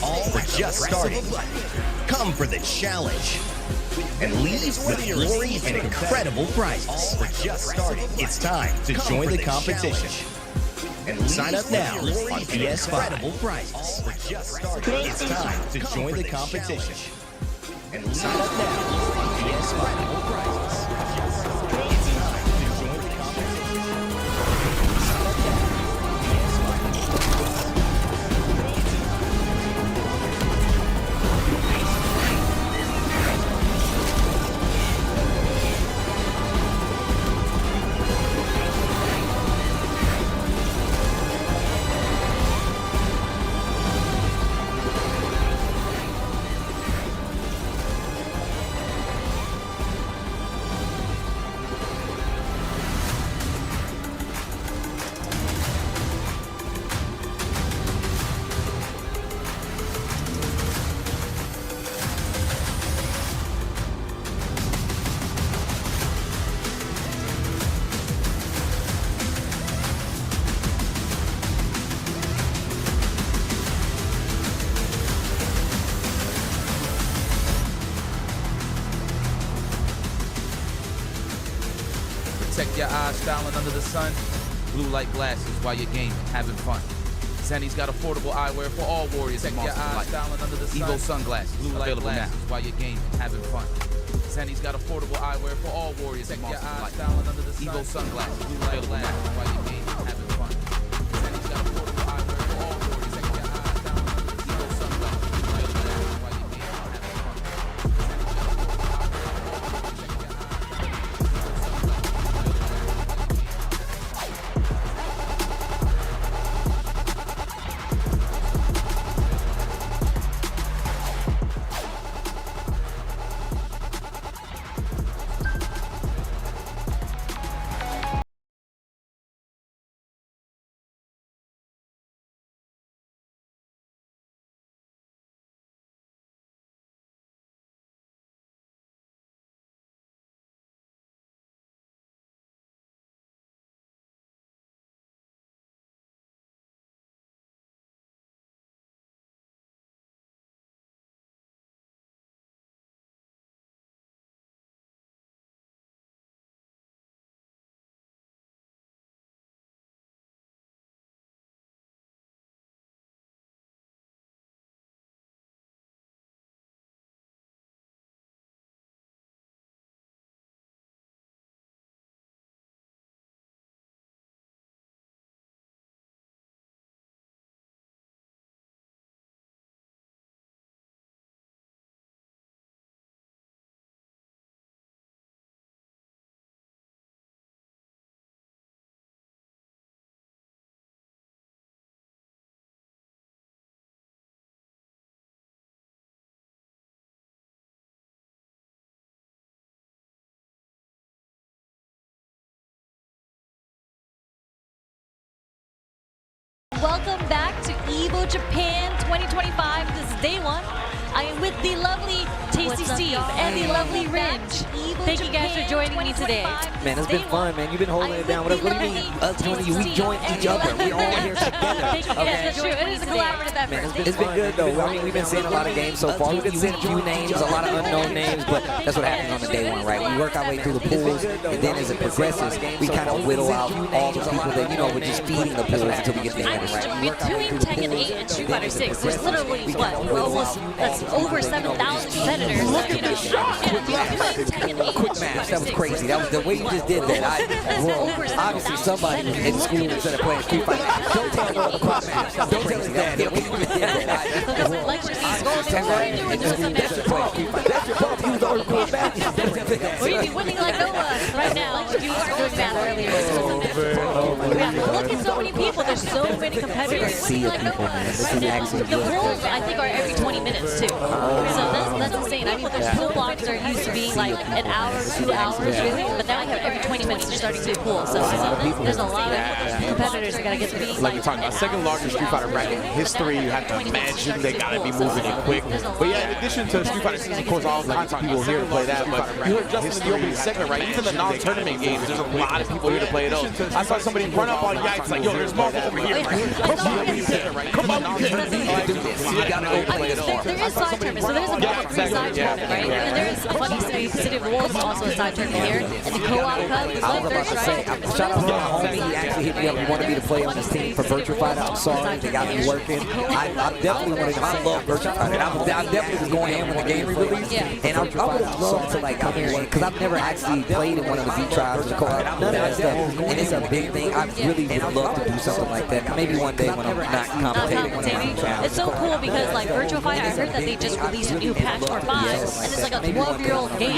or just starting, come for the challenge and leave with glory and incredible prizes. It's time to join the competition. Sign up now on PS5. It's time to join the competition. Sign up now on PS5. Protect your eyes, styling under the sun. Blue light glasses while you're gaming, having fun. Zenny's got affordable eyewear for all warriors and monsters alike. Evo sunglasses, available now while you're gaming, having fun. Zenny's got affordable eyewear for all warriors and monsters alike. Evo sunglasses, available now while you're gaming, having fun. Zenny's got affordable eyewear for all warriors and Evo sunglasses, available now while you're gaming, having fun. Evo Japan 2025. This is day one. I am with the lovely Tasty Steve and the lovely Ringe. Thank you guys for joining me today. Man, it's been fun, man. You've been holding it down. What do you mean? Us joining you, we joined each other. We all here together. Thank you. Yes, that's true. It is a collaborative effort. Man, it's been good though. I mean, we've been seeing a lot of games so far. We've been seeing a few names, a lot of unknown names, but that's what happens on the day one, right? We work our way through the pools, and then as it progresses, we kind of whittle out all the people that, you know, we're just feeding the pools until we get to the end, right? Between Tekken 8 and Street Fighter 6, there's literally, what, almost, that's over 7,000 competitors. Look at the shot! Quick match, that was crazy. That was the way you just did that. Obviously somebody in school instead of playing Street Fighter. Don't tell them the quick match. Don't tell us that. The way you just did that. That's your fault. That's your fault. You was already doing bad. Or you'd be winning like Nova right now if you weren't doing bad earlier. Look at so many people. There's so many competitors. See of people, man. This is actually the rules, I think, are every 20 minutes, too. So that's insane. I mean, there's pool blocks are used to being like an hour, 2 hours, really. But now I have every 20 minutes you're starting to pool. So there's a lot of competitors that got to get to be like you're talking about, second largest Street Fighter bracket in history. You have to imagine they got to be moving it quick. But yeah, in addition to Street Fighter 6, of course, all kinds of people here to play that. But you heard Justin in the opening segment, right? Even the non-tournament games, there's a lot of people here to play those. I saw somebody run up on Yikes like, yo, there's Marvel over here. Come on, you got to go play those. There is side tournaments, so there's a Marvel 3 side tournament, right? And there's a Funny City of Wolves, also a side tournament here. And the Co-op Cup, I was about to say, shout out to my homie. He actually hit me up. He wanted me to play on his team for Virtua Fighter. I'm sorry, they got me working. I definitely wanted to. I love Virtua Fighter. I definitely was going in when the game re-released. And I would have loved to like come here because I've never actually played in one of the V tribes or the co-op, none of that stuff. And it's a big thing. I really would love to do something like that. Maybe one day when I'm not commentating. It's so cool because like Virtua Fighter, I heard that they just released a new patch for 5, and it's like a 12-year-old game.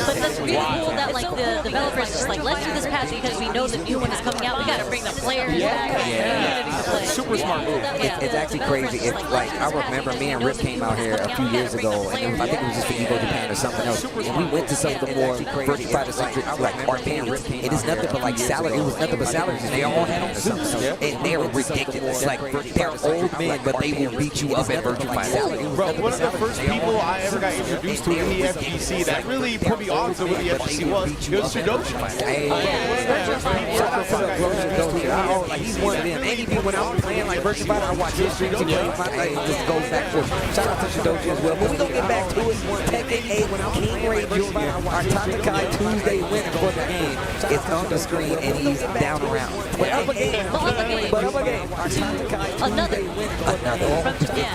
But that's really cool that like the developers just like, let's do this patch because we know the new one is coming out. We got to bring the players back. Super smart move. It's actually crazy. It's like I remember me and Rip came out here a few years ago, and I think it was just for Evo Japan or something else. And we went to some of the more Virtua Fighter centric like arcades. It is nothing but like salary. It was nothing but salaries. They all had on suits, and they were ridiculous. Like they're old men, but they will beat you up at Virtua Fighter. Bro, one of the first people I ever got introduced to in the FGC that really put me on to what the FGC was Sudoku. He's one of them. And even when I was playing like Virtua Fighter, I watched his streams and it just goes back for shout out to Sudoku as well. But we're gonna get back to it. Tekken 8, King Ray Jr., our Tatakai Tuesday winner for the game. It's on the screen and he's down around. But up a game. Our Tatakai Tuesday winner from Japan.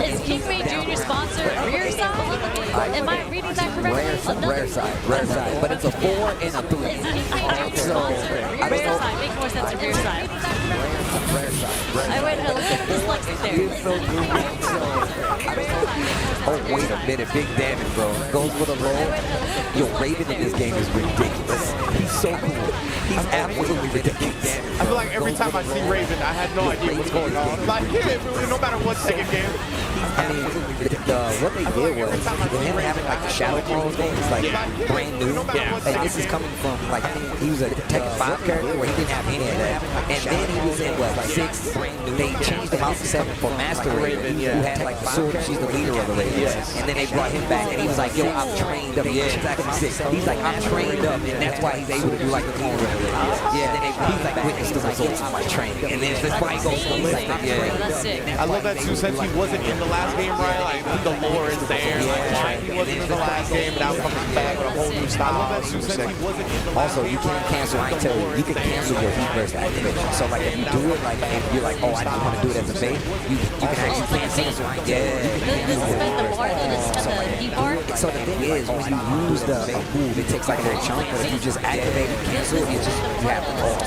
Is King Ray Jr. sponsor Rear Side? Am I reading that correctly? Rare side. But it's a 4 and a 3. Is King Ray Jr. sponsor Rear Side? Make more sense of Rear Side. I went a little dyslexic there. Oh, wait a minute. Big damage, bro. Goes for the low. Yo, Raven in this game is ridiculous. He's so cool. He's absolutely ridiculous. I feel like every time I see Raven, I had no idea what's going on. Like, no matter what second game. I mean, what they did was, him having like the Shadow Clone thing is like brand new. And this is coming from like, he was a Tekken 5 character where he didn't have any of that. And then he was in what, 6? They changed him out to 7 for Master Raven, who had like the sword. She's the leader of the Ravens. And then they brought him back and he was like, yo, I'm trained up. She's actually 6. He's like, I'm trained up. And that's why he's able to do like the leader of the Ravens. Yeah, then he's like, witness the results of my training. And then that's why he goes ballistic. I love that too, since he wasn't in the last game, right? Like, the lore is there. Like, why he wasn't in the last game, now comes back with a whole new style. I love that too, since he wasn't in the last Also, you can't cancel, I tell you, you can cancel your heat burst activation. So, like, if you do it, like, if you're like, oh, I just want to do it as a bait, you can actually cancel it. So the thing is, when you use the move, it takes like a little chunk, but if you just activate and cancel it, you have to roll.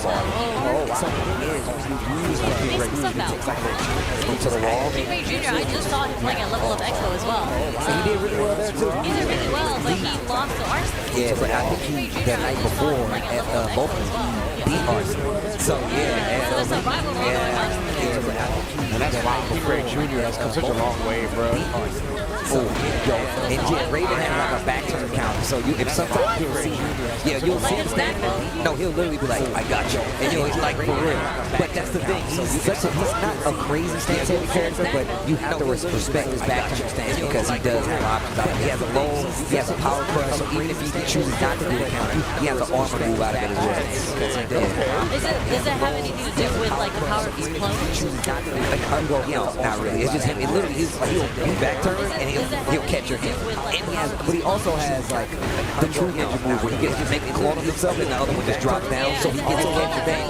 So the thing is, when you use the move, it takes like a little chunk into the wall. King Ray Jr., I just saw him playing at Level Up Expo as well. So he did really well there too. He did really well, but he lost to Arslan. Yeah, but I think the night before at Vulcan, he beat Arsenal. So yeah, So there's a rivalry going on. And that's why Craig Jr. has come such a long way, bro. Oh, yo, and yeah, Raven has like a back turn counter. So if sometimes you'll see, you'll see him stand. No, he'll literally be like, I got you. And he's like, for real. But that's the thing. He's not a crazy stance heavy character, but you have to respect his back turn stance because he does have options out. He has a low, he has a power crush, so even if he chooses not to do the counter, he has an armor move out of it as well. Does it have anything to do with like the power of his clone? Not really. It's just him. It literally he'll back turn and he'll catch your hand. But he also has like the true ninja move where he gets to make a clone of himself and the other one just drops down, so he gets to catch your thing.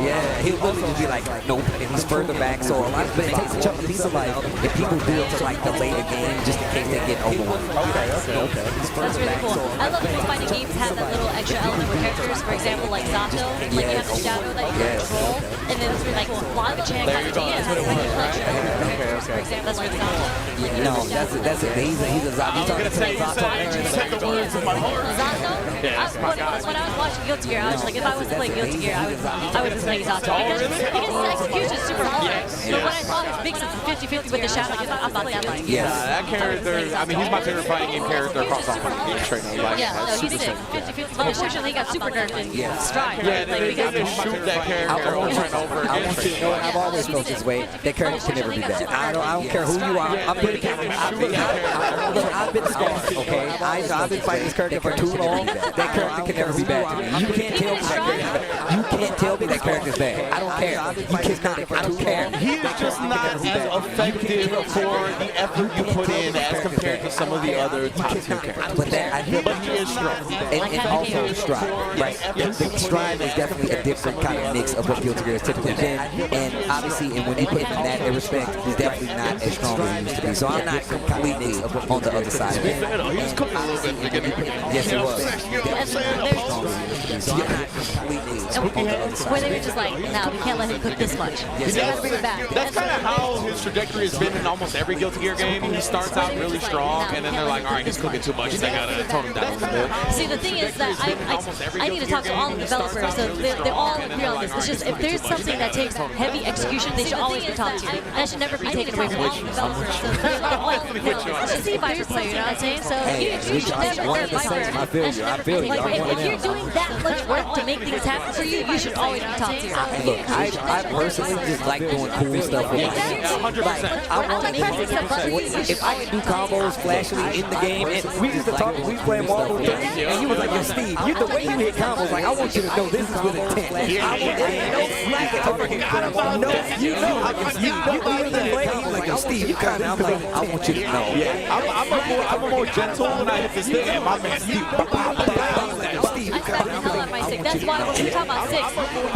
Yeah, he'll literally just be like, nope, and he's further back. So a lot of it takes a chunk of piece of life if people do it to like delay the game just in case they get overwhelmed. Okay. That's really cool. I love when fighting games have that little extra element with characters. For example, like Zato, like you have the shadow that you can control, and then like Lava-chan kind of DM. For example, that's really cool. No, that's it. He's a Zato. I'm gonna say you said the words of my heart. Zato? When I was watching Guilty Gear, I was like, if I was to play Guilty Gear, I would just play Zato. Because his execution is super hard. But when I saw his big 50-50 with the shadow, I was like, I'm about that life. Yeah, that character, I mean, he's my favorite fighting game character across all fighting games straight now. Like, yeah, no, he's sick. 50-50. But unfortunately, he got super nerfed in Stride. Yeah, they shoot that character over and over again. I want you to know, I've always felt this way. That character can never be bad. I don't care who you are. I've been scarred, okay? I've been fighting this character for too long. That character can never be bad to me. You can't tell me that character's bad. You can't tell me that character's bad. I don't care. You cannot. I don't care. He is just not as effective for the effort you put in as compared to some of the other top tier characters. But he is strong. And also Stride, right? The Stride is definitely a different kind of mix of what Guilty Gear has typically been. And obviously, and when you put him in that respect, he's definitely not as strong as he used to be. So I'm not completely on the other side of it. He was cooking a little bit in the beginning. Yes, he was. You know what I'm saying? So I'm not completely on the other side. Where they were just like, no, we can't let him cook this much. That's kind of how his trajectory has been in almost every Guilty Gear game. He starts out really strong, and then they're like, all right, he's cooking too much. They gotta tone him down a little bit. See, the thing is that I need to talk to all the developers, so they all agree on this. It's just if there's something that takes heavy execution, they should always be top tier. That should never be taken away from all the developers. So they all agree on this. It's just Viper player, you know what I'm saying? So you should never be top tier. I feel you. If you're doing that much work to make things happen for you, you should always be top tier. Look, I personally just like doing cool stuff with my hands. 100%. I want to do if I can do combos flashily in the game, and we used to talk, we playing Marvel 3, and you was like, yo, Steve, the way you hit combos, like, I want you to know this is with intent. I want no slack at all. No, you really play, he was like, yo, Steve, you kind of, I want you to know. Yeah, I'm a more gentle when I hit this thing, and my man Steve, that's why when we talk about Six,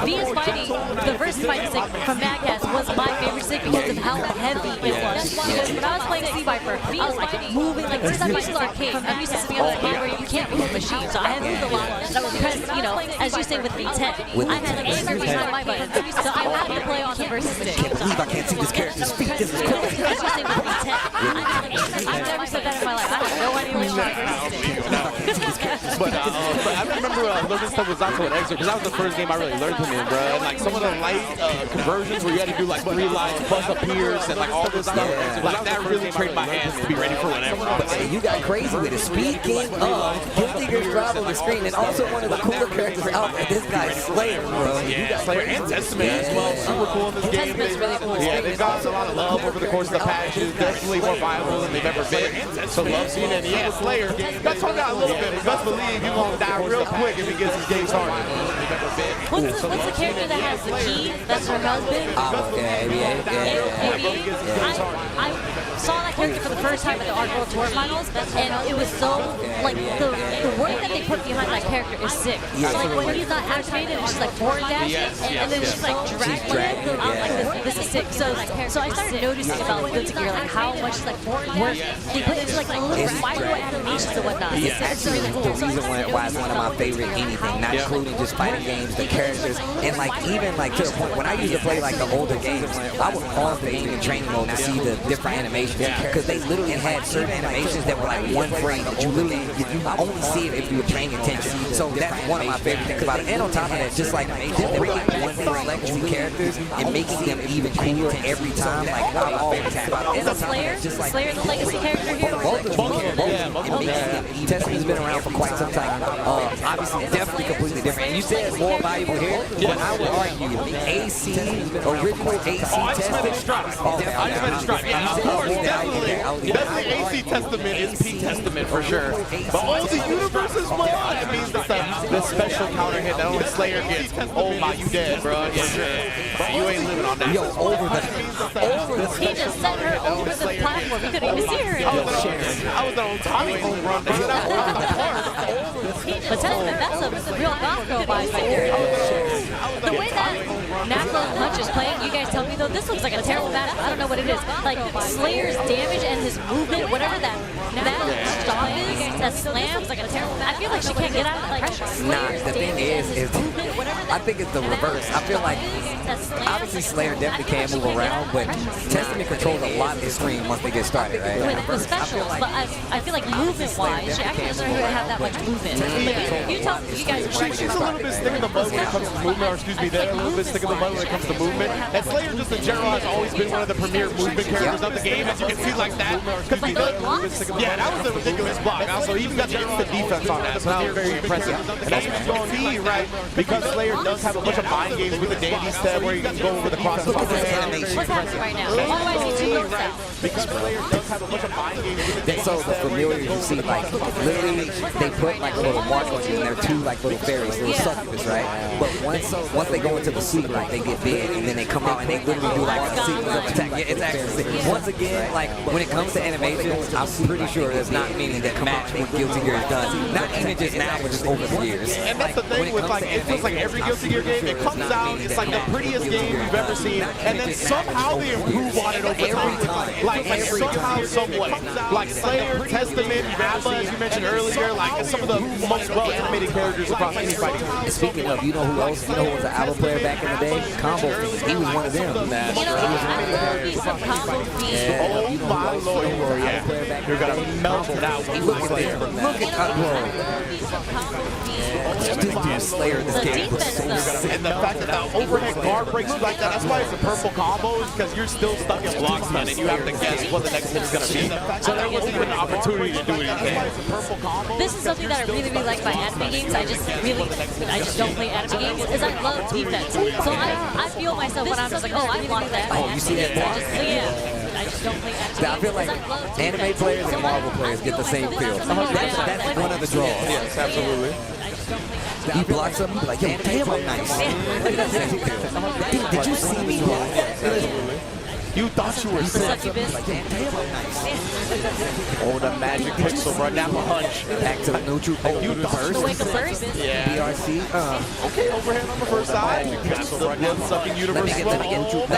VS Fighting, the versus fighting Six from Madcast was my favorite Six because of how heavy it was. Because when I was playing Sea Viper, I was like moving, like since I'm used to arcade, I'm used to sitting on the arcade where you can't move machines, so I had moved a lot. And I was pressed, as you say, with intent. I had anger behind my buttons, so I had to play on the versus stick. I can't believe I can't see this character's feet. This is crazy. As you say, with intent. I've never said that in my life. I have no idea which one versus stick. But I remember learning stuff with Zato and Exer because that was the first game I really learned him in, bro. And like some of the light conversions where you had to do like 3 lines, bust up Pierce, and like all this stuff. Like that really trained my hands to be ready for whatever. But you got crazy with it. Speaking of, Guilty Gear's Drive on the screen, and also one of the cooler characters out there. This guy's Slayer, bro. Yeah, Slayer and Testament as well. Super cool in this game. Yeah, they've got a lot of love over the course of the patches. Definitely more viable than they've ever been. So love seeing it. Yeah, Slayer. Let's talk about a little bit. Best believe you're gonna die real quick if he gets his game started. What's the character that has the key? That's her husband? I saw that character for the first time at the Art World Tour Finals, and it was so, like, the work that they put behind that character is sick. So, like, when he's not activated, it's just like forward dashing, and then she's like dragging. I was like, this is sick. So I started noticing about Guilty Gear, like, how much, like, work they put into, like, little micro animations and whatnot. It's really cool. So reason why it's one of my favorite anything, not including just fighting games, the characters, and like even like to the point when I used to play like the older games, I would pause the game in training mode to see the different animations because they literally had certain animations that were like one frame that you literally you only see it if you were paying attention. So that's one of my favorite things about it. And on top of that, just like bringing one frame two characters and making them even cooler every time. Like I always have. Is Slayer the legacy character here? Both Testament's been around for quite some time. Obviously, definitely completely different. And you said it's more valuable here, but I would argue AC, original AC Testament. I just made a strike. Yeah, of course, definitely. Definitely AC Testament is P Testament for sure. But all the universes, well, it means that the special counter hit that only Slayer gets. Oh my, you dead, bro. Yeah, you ain't living on that. Yo, over the. He just sent her over the platform. You couldn't even see her. I was on Tommy home run. But Testament, that's a real golf girl vibe right there. The way that Nakla Punch is playing, you guys tell me though, this looks like a terrible matchup. I don't know what it is. Like Slayer's damage and his movement, whatever that stop is, that slams like a terrible matchup. I feel like she can't get out of the pressure. Nah, the thing is I think it's the reverse. I feel like obviously Slayer definitely can move around, but Testament controls a lot of the screen once they get started, right? With the specials, but I feel like movement-wise, she actually doesn't really have that much movement. But you guys are more She's a little bit stick in the mud when it comes to movement, or excuse me, they're a little bit stick in the mud when it comes to movement. And Slayer just in general has always been one of the premier movement characters of the game, as you can see like that. Yeah, that was a ridiculous block. Also, he even got the instant defense on that, so that was very impressive. And that's what you're going to see, right? Because Slayer does have a bunch of mind games with the Dandy step where you can go over the cross. What's happening right now? Otherwise, he's too north south. Because Slayer does have a bunch of mind games with the So the familiars you see, like literally they put like a little mark on you, and they're two like little fairies, little succubus, right? But once they go into the secret, like they get big, and then they come out and they literally do like a sequence of attack. Yeah, it's actually once again, like when it comes to animations, I'm pretty sure that's not meaning that match what Guilty Gear has done. Not even just now, but just over the years. And that's the thing with like it feels like every Guilty Gear game, it comes out, it's like the prettiest game you've ever seen, and then somehow they improve on it over time. Like somehow, some way. Like Slayer, Testament, Nappa, as you mentioned earlier, like some of the most well-animated characters across any fighting game. And speaking of, you know who else? You know who was an Allo player back in the day? Combo Fiend. He was one of them. You know, I love me some Combo Fiend. Oh my lord, yeah. You're gonna melt it out. Look at Slayer. Look at Slayer in this game was so sick. And the fact that the overhead guard breaks you like that, that's why it's a purple combo, is because you're still stuck in block stun and you have to guess what the next hit is going to be. So there wasn't even an opportunity to do anything. This is something that I really like by anime games. I just don't play anime games, is I love defense. So I feel myself when I'm just like, oh, I blocked that. Oh, you see that block? I just don't play anime games. I feel like anime players and Marvel players get the same feel. That's one of the draws. Yes, absolutely. He blocks up, you be like, yo, damn, I'm nice. Dude, did you see me block? You thought you were sick. Oh, the magic pixel, bro. Nappa Punch. Back to the neutral. Oh, you first? Yeah. BRC. Okay, overhand on the first side. Blood-sucking universe. Let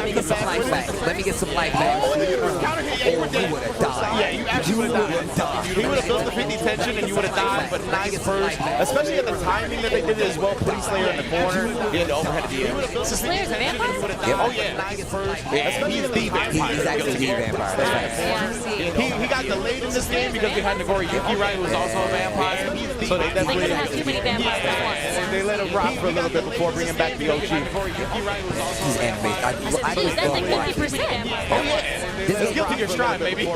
me get some life back. Let me get some life back. Oh, the universe counter hit. Yeah, you would have died. Yeah, you actually would have died. He would have built the 50 tension and you would have died, but nice first. Especially at the timing that they did it as well. Putting Slayer in the corner. Yeah, the overhead at the end. So Slayer's a vampire? Oh, yeah. Nice first. Especially he's the vampire. He's actually the vampire. That's right. He got delayed in this game because we had Nagori Yuki, right, who was also a vampire. So they couldn't have too many vampires at once. And they let him rock for a little bit before bringing back the OG. He's animated. That's like 50%. This is Guilty Gear Strive, baby. You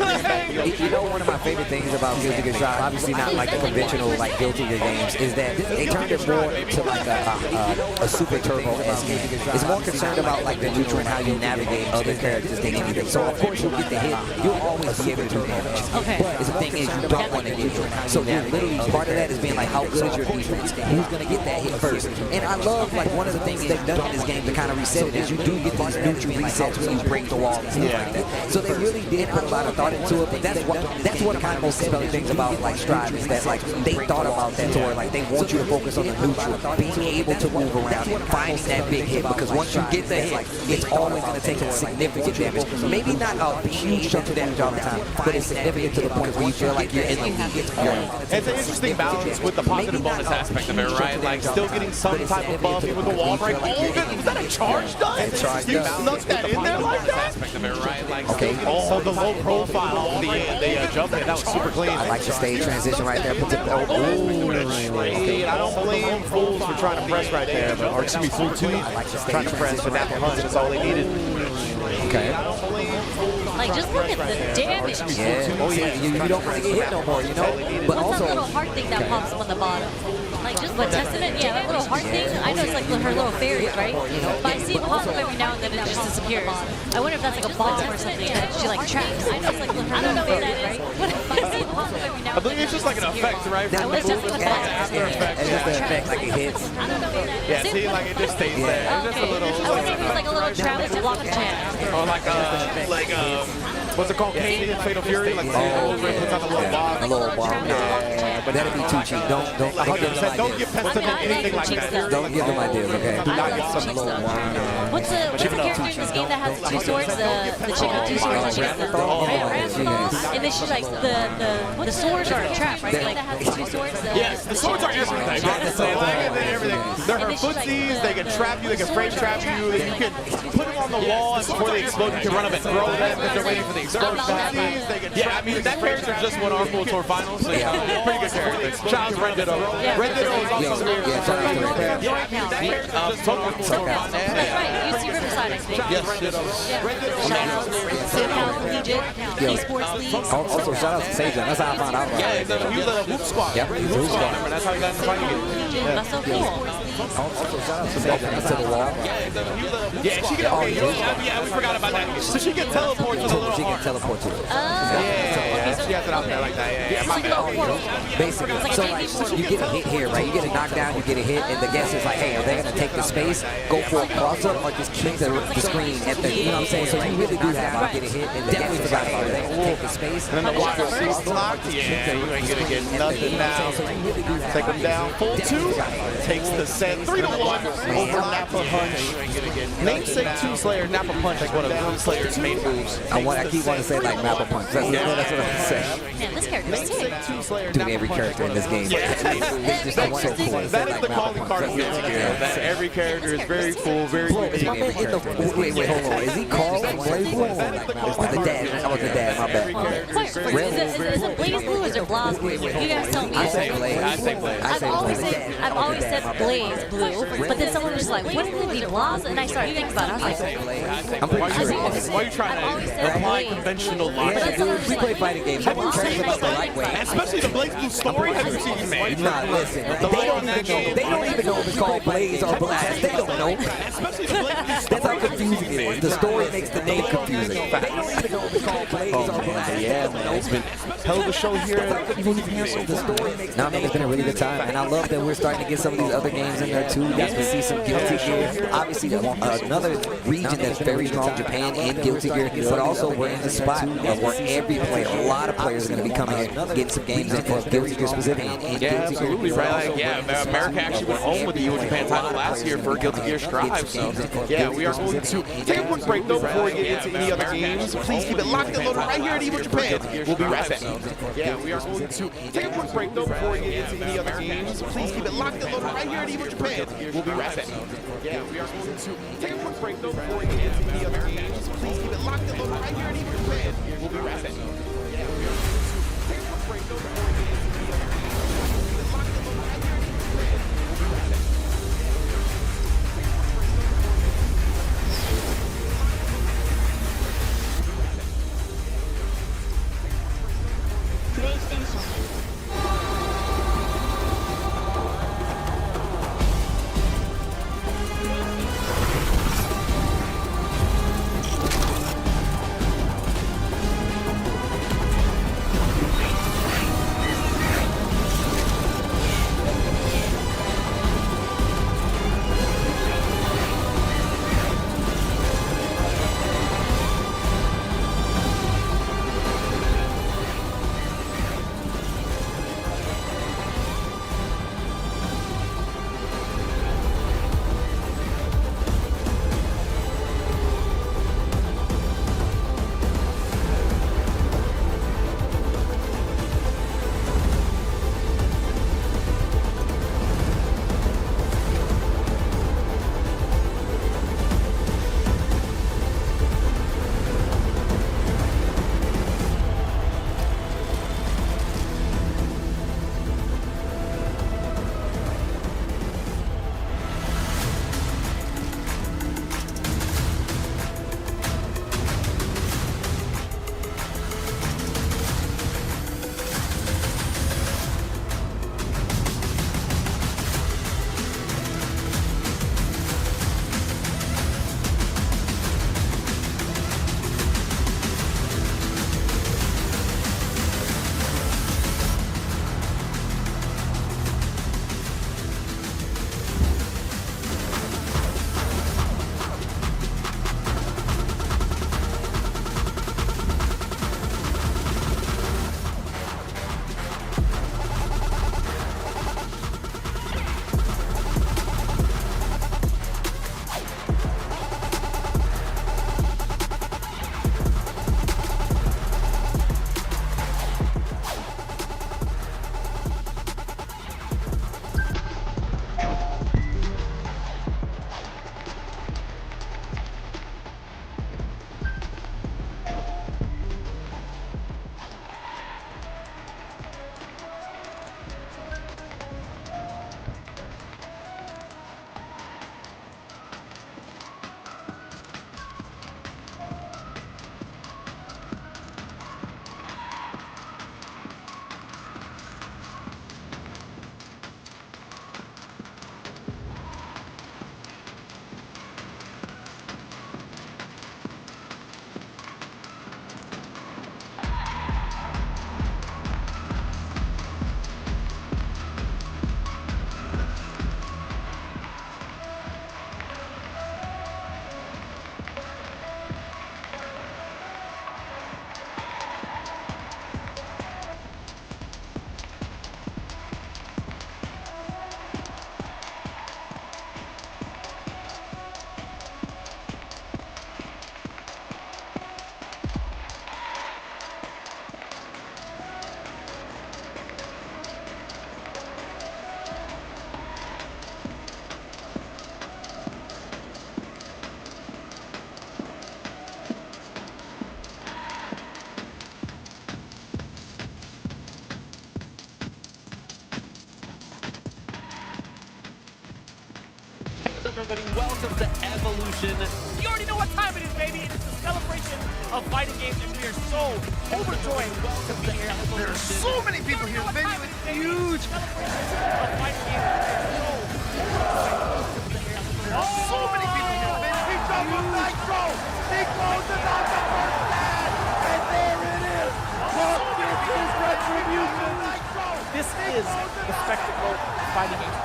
know, one of my favorite things about Guilty Gear Strive, obviously not like the conventional like Guilty Gear games, is that they turned it more to like a Super Turbo-esque game. It's more concerned about like the neutral and how you navigate other characters than anything. So of course you'll get the hit. You'll always be able to do damage. Okay. But the thing is, you don't want to get hit. So you're literally part of that is being like, how good is your defense? Who's gonna get that hit first? And I love like one of the things they've done in this game to kind of reset it is you do get these neutral resets when you break the wall and stuff like that. So they really did put a lot of thought into it, but that's one of the kind of most compelling things about like Strive is that like they thought about that to where like they want you to focus on the neutral, being able to move around and finding that big hit, because once you get the hit, it's always going to take a significant damage. Maybe not a huge chunk of damage all the time, but it's significant to the point where you feel like you're in the lead. It's an interesting balance with the positive bonus aspect of it, right? Like still getting some type of buff with the wall break. Oh, was that a charge done? You snuck that in there like that? Okay. Oh, the low profile, the jump in, that was super clean. I like the stage transition right there. I don't blame fools for trying to press right there, but, or excuse me, Fool 2 trying to press, but that punch is all they needed. Okay. Like, just look at the damage. Yeah. Oh, yeah. You don't want to get hit no more, you know? But What's also, that little heart thing that pops up on the bottom? Like, just but Testament, yeah, that little heart thing. I know it's like her little fairies, right? But I see it pop up every now and then and it just disappears. I wonder if that's like a bomb or something that she like traps. I know it's like her little fairies, right? But I see it pop up every now and then. I believe it's just like an effect, right? It's just an effect. It's just an effect, like it hits. Yeah, see, like it just stays there. It's just a little. I wonder if it's like a little trap to block a chance. Or like what's it called? Kane in Fatal Fury? Like puts on a little box. A little bomb. Yeah, but that'd be too cheap. Don't 100%. Don't give Testament anything like that. Don't give them ideas, okay? Do not give some little bomb. What's the character in this game that has two swords? The chick with two swords. And then she's like the swords are a trap, right? Like that has two swords. Yes, the swords are everything. They're her footsies. They can trap you. They can frame trap you. You can put them on the wall, and before they explode, you can run up and throw them if they're waiting for the explosion to happen. Yeah, I mean that character just won our full tour finals. So yeah, pretty good character. Child's Rendito. Rendito is also weird. That's right. You see Riverside, I think. Yes. Esports League. Also, shout out to Sajan. That's how I found out. Yeah, he was a hoop squad. Yep, he was a hoop squad. That's how he got in the fight. That's so cool. Also, shout out to Sajan. To the wall. Yeah, she can. Yeah, we forgot about that. So she can teleport to the little. She can teleport to it. Yeah, she has it out there like that. Yeah, my bad. Basically, so like you get a hit here, right? You get a knockdown, you get a hit, and the guess is like, hey, are they going to take the space, go for a cross-up, or just keep the screen at the, you know what I'm saying? So you really do have, I'll get a hit, and the guess is like, are they going to take the space, and then the water locked. Yeah, you ain't going to get nothing now. Take him down. Full 2 takes the set 3-1 over Nappa Punch. Namesake 2 Slayer, Nappa Punch is one of Slayer's main moves. I keep wanting to say like Nappa Punch. That's what I'm saying. Man, this character's sick. Dude, every character in this game. It's just so cool. That is the calling card of Guilty Gear. That every character is very cool, very unique. Wait, hold on. Is he Carl from BlazBlue? Or the dad? Oh, the dad, my bad. Is it BlazBlue or is it BlazBlue? You guys tell me. I say Blaze. I've always said BlazBlue, but then someone was like, wouldn't it be Blaz? And I started thinking about it. I was like, I'm pretty sure. Why are you trying to apply conventional logic? Yeah, dude, we play fighting games. Have you seen about the right way? Especially the BlazBlue story. Have you seen it? Nah, listen. They don't even know. They don't even know if it's called Blaze or Blast. They don't know. That's how confusing it is. The story makes the name confusing. They don't even know if it's called Blaze or Blast. Yeah, man. It's been hell of a show here. The story makes no, man, it's been a really good time, and I love that we're starting to get some of these other games in there too. Got to see some Guilty Gear. Obviously, another region that's very strong, Japan and Guilty Gear, but also we're in the spot of where every player, a lot of players are going to be coming in, getting some games in for Guilty Gear specifically. Yeah, absolutely, right? Like, yeah, America actually went home with the Evo Japan title last year for Guilty Gear Strive, so yeah, we are going to take a quick break though before we get into any other games. Please keep it locked and loaded right here at Evo Japan. We'll be right back. Yeah, we are going to take a quick break though before we get into any other games. Please keep it locked and loaded right here at Evo Japan. We'll be right back. Yeah, we are going to take a quick break though before we get into any other games. Please keep it locked and loaded right here at Evo Japan. We'll be right back. Yeah, we are going to take a quick break though before we get into any other games. everybody. Welcome to Evolution. You already know what time it is, baby. It is the celebration of fighting games, and we are so overjoyed. Welcome to Evolution. There are so many people here. The venue is huge. So many people here. Big jump with Nitro. He closes out the first match. And there it is. This is Retribution. This is the spectacle fighting game.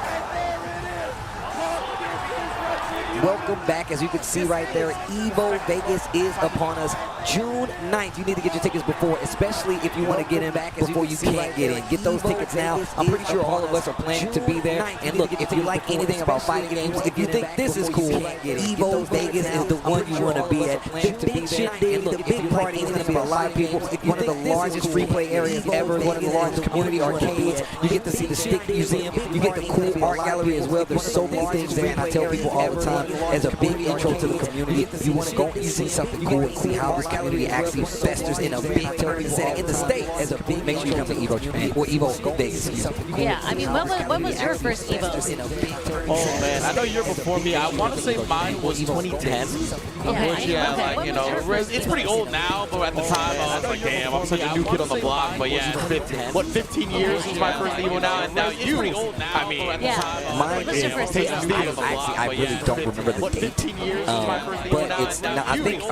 Welcome back. As you can see right there, Evo Vegas is upon us. June 9th. You need to get your tickets before, especially if you want to get in back before you can't get in. Get those tickets now. I'm pretty sure all of us are planning to be there. And look, if you like anything about fighting games, if you think this is cool, Evo Vegas is the one you want to be at. The big shindig, the big party is going to be a lot of people. One of the largest free play areas ever, one of the largest community arcades. You get to see the Stick Museum. You get the cool art gallery as well. There's so many things there, and I tell people all the time, as a big intro to the community, you want to go and see something cool and see how this community actually festers in a big tournament setting in the States. As a big, make sure you come to Evo Japan or Evo Vegas. Yeah, I mean, when was your first Evo? Oh man, I know you're before me. I want to say mine was 2010. Which, yeah, like, you know, it's pretty old now, but at the time I was like, damn, I'm such a new kid on the block. But yeah, 15 years was my first Evo now, and now you, I mean, mine is, I really don't remember the date. 15 years was my first Evo But now, it's, I think,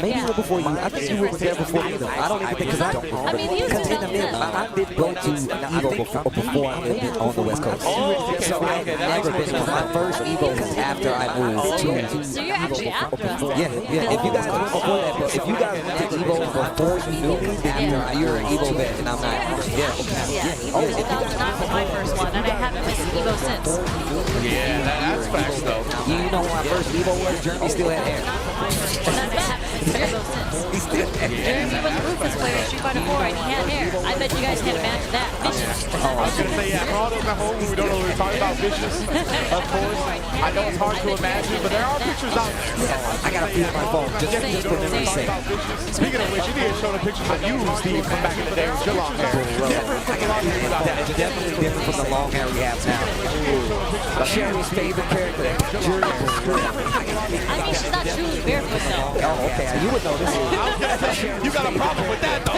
maybe you were before you. I think you were there before me, though. I don't even think, because I don't remember. I mean, he was Because in the mid, I did go to Evo before I lived on the West Coast. So I had never been to my first Evo was after I moved to. So you're actually after us. Yeah. If you guys went before that, but if you guys went to Evo before you knew me, then you're an Evo vet, and I'm not. Yeah, Evo 2009 was my first one, and I haven't missed Evo since. Yeah, that's facts though. You know when my first Evo was, Jeremy still had hair. He still had hair. Jeremy was a Rufus player in Street Fighter 4, and he had hair. I bet you guys can't imagine that. Vicious. I was going to say, yeah, for all those at home who don't know what we're talking about, Vicious, of course. I know it's hard to imagine, but there are pictures out there. I got to feed my phone just for memory's sake. Speaking of which, you need to show the pictures of you, Steve, from back in the day with your long hair. It's definitely different from the long hair we have now. Sherry's favorite character, Jury. I mean, she's not truly barefoot, though. Oh, okay. You would know this. You got a problem with that, though.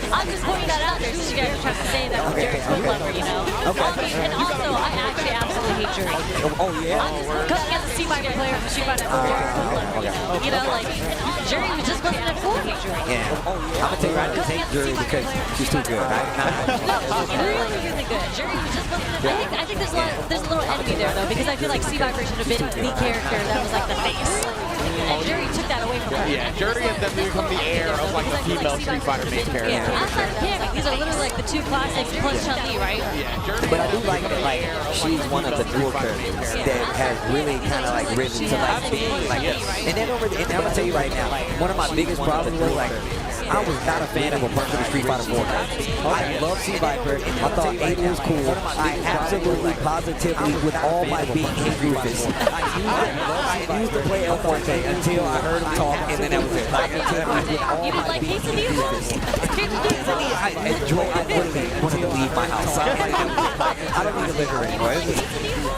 I'm just pointing that out there so you guys are trying to say that we're Jerry's book lover, you know? Okay. And also, I actually absolutely hate Jury. Oh, yeah? I'm just coming as a C-Fighter player from Street Fighter 4. You know, like, Jury was just wasn't that cool with Jury. Yeah. I'm going to tell you, I just hate Jury because she's too good. No, she's really, really good. Jury was just wasn't. I think there's a little envy there, though, because I feel like C-Fighter should have been the character that was like the face. And Jury took that away from her. Yeah, Jury and then become the heir of like the female Street Fighter main character. Yeah, outside of Cammy, these are literally like the two classics plus Chun-Li, right? But I do like that, like, she's one of the newer characters that has really kind of like risen to like being like this. And then and I'm gonna tell you right now, one of my biggest problems was like, I was not a fan of a bunch of the Street Fighter 4 guys. I love C-Viper. I thought Aiden was cool. I absolutely, positively, with all my being, hate Rufus. I used to play El Fuerte until I heard him talk, and then that was it. Like, until with all my being, hate Rufus. I literally wanted to leave my house. I don't need to live here anymore.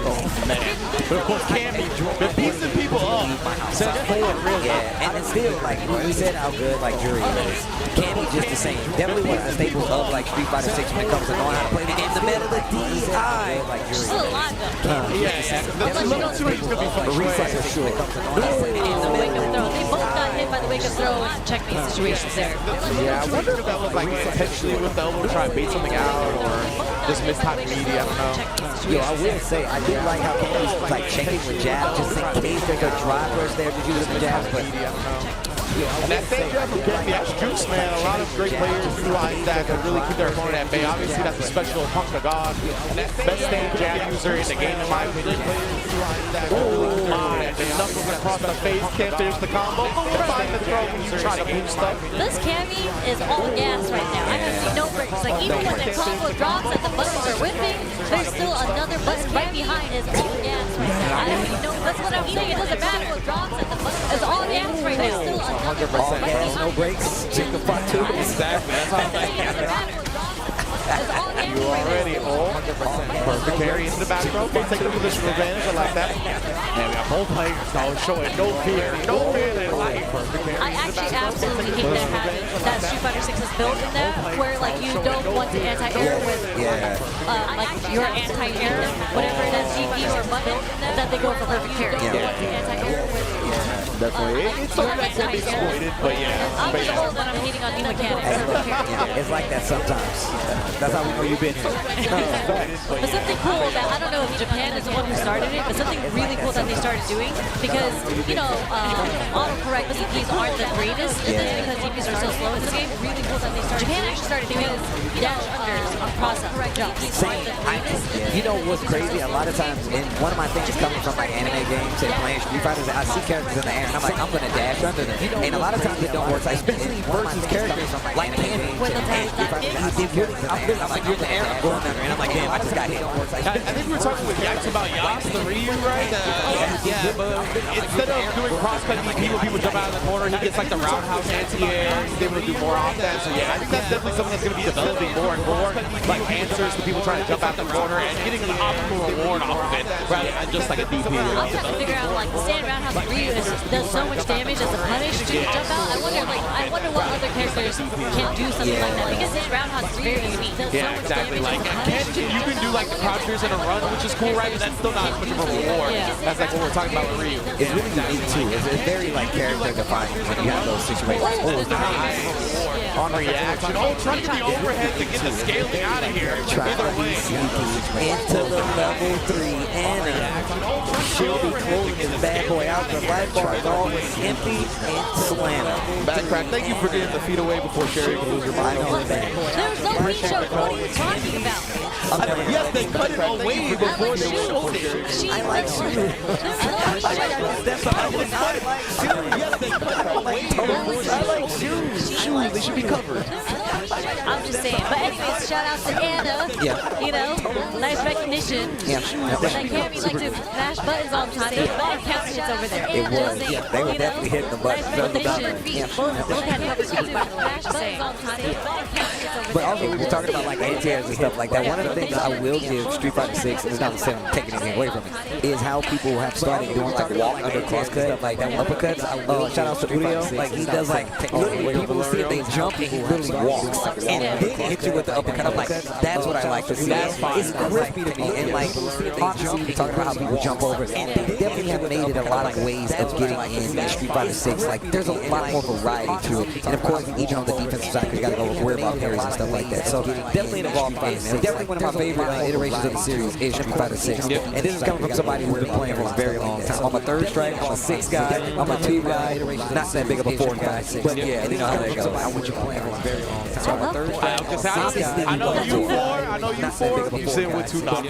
Oh, man. But of course, Cammy, the piecing people up, set forward really. Yeah, and it's still, like, we said how good, like, Jury is. Cammy just the same. Definitely one of the staples of, like, Street Fighter 6 when it comes to knowing how to play the game. The meta, the DI. Like, Jury. She's still alive, though. The level 2 is going to be fun. Reset for sure. They both got hit by the wake-up throw and checkmate situations there. Yeah, I wonder if that was like intentionally with the elbow to try and bait something out or just mistyped media, I don't know. Yo, I will say, I did like how Cammy's like checking with jabs just in case there's a drivers there to use the jabs, but and that same jab from Cammy, that's juice, man. A lot of great players utilize that to really keep their opponent at bay. Obviously, that's a special Punk to God. Best stand jab user in the game, in my opinion. And knuckles across the face, can't finish the combo. Find the throw when you try to boost stuff. This Cammy is all gas right now. I can see no breaks. Like, even when the combo drops and the buttons are whipping, there's still another button right behind is all gas right now. I don't even know. That's what I'm saying. It doesn't matter what drops and the buttons. It's all gas right now. Still another button right behind. no breaks. Check the front too. Exactly. That's how I'm You already perfect carry into the back row. Okay, taking the positional advantage. I like that. And we got both players showing no fear. No fear. They like perfect carry. I actually absolutely hate that habit that Street Fighter 6 is built in that, where like you don't want to anti-air with like your anti-air, whatever it is, GP or button, that they go for perfect carry. You don't want to anti-air with definitely. It's something that can be exploited, but yeah. I'm the old one. I'm hating on new mechanics. It's like that sometimes. That's how we know you've been here. But something cool that I don't know if Japan is the one who started it, but something really cool that they started doing, because you know autocorrect DPs aren't the greatest because DPs are so slow in this game. Really cool that they started. Japan actually started doing dash unders on process jumps. You know what's crazy? A lot of times, and one of my things coming from like anime games and playing Street Fighter, I see characters in the air and I'm like, I'm gonna dash under them. And a lot of times it don't work. Like especially versus characters like Panty. I'm like, you're in the air, I'm going under, and I'm like, damn, I just got hit. I think we were talking with Yax about Yas, the Ryu, right? Yeah, but instead of doing cross-cut DP when people jump out of the corner, he gets like the roundhouse anti-air, he's able to do more off that. So yeah, I think that's definitely something that's going to be developing more and more, like answers to people trying to jump out the corner and getting an optimal reward off of it, rather than just like a DP. I'm trying to figure out, like, the stand roundhouse Ryu does so much damage as a punish to jump out. I wonder what other characters can do something like that, because stand roundhouse is very unique. Yeah, exactly. Like, you can do like the crouchers and a run, which is cool, right? But that's still not as much of a reward. That's like what we're talking about with Ryu. It's really unique too. It's very like character defining when you have those situations. Oh, nice. On reaction. Oh, trying to get the overhead to get the scaling out of here. Either way. Into the level 3 and she'll be closing this bad boy out. The life bar is always empty and slammed. Backcrack, thank you for getting the feet away before Sherry can lose her mind. There's no reach show. What are you talking about? Yes, they cut it away before they showed it. I like shoes. That's what I was like. Yes, they cut it away. I like shoes. Shoes, they should be covered. I'm just saying. But anyways, shout out to Anna. Yeah. You know, nice recognition. Yeah. Like Cammy like to mash buttons all the time. There's bad count hits over there. It was. Yeah, they were definitely hitting the buttons. Both had coverage to mash buttons all the time. But also, we were talking about like anti-airs and stuff like that. One of the things I will give Street Fighter 6, and it's not to say I'm taking anything away from it, is how people have started doing like walk under cross cut, stuff like that. Uppercuts. Shout out to Udio. Like he does like literally people see it, they jump and he literally walks and then hit you with the uppercut. I'm like, that's what I like to see. It's crispy to me, and like obviously we're talking about how people jump over. And they definitely have made it a lot of ways of getting in Street Fighter 6. Like there's a lot more variety to it, and of course even on the defensive side, you got to go with where about parries and stuff like that. So definitely an evolved game. And definitely one of my favorite iterations of the series is Street Fighter 6. And this is coming from somebody who's been playing for a very long time. I'm a third strike, I'm a 6 guy, I'm a 2 guy, not that big of a 4 guy, but yeah, you know how that goes. I want you playing for a very long time. So I'm a third strike, I know you 4, I know you 4, you sit with 2 knockout.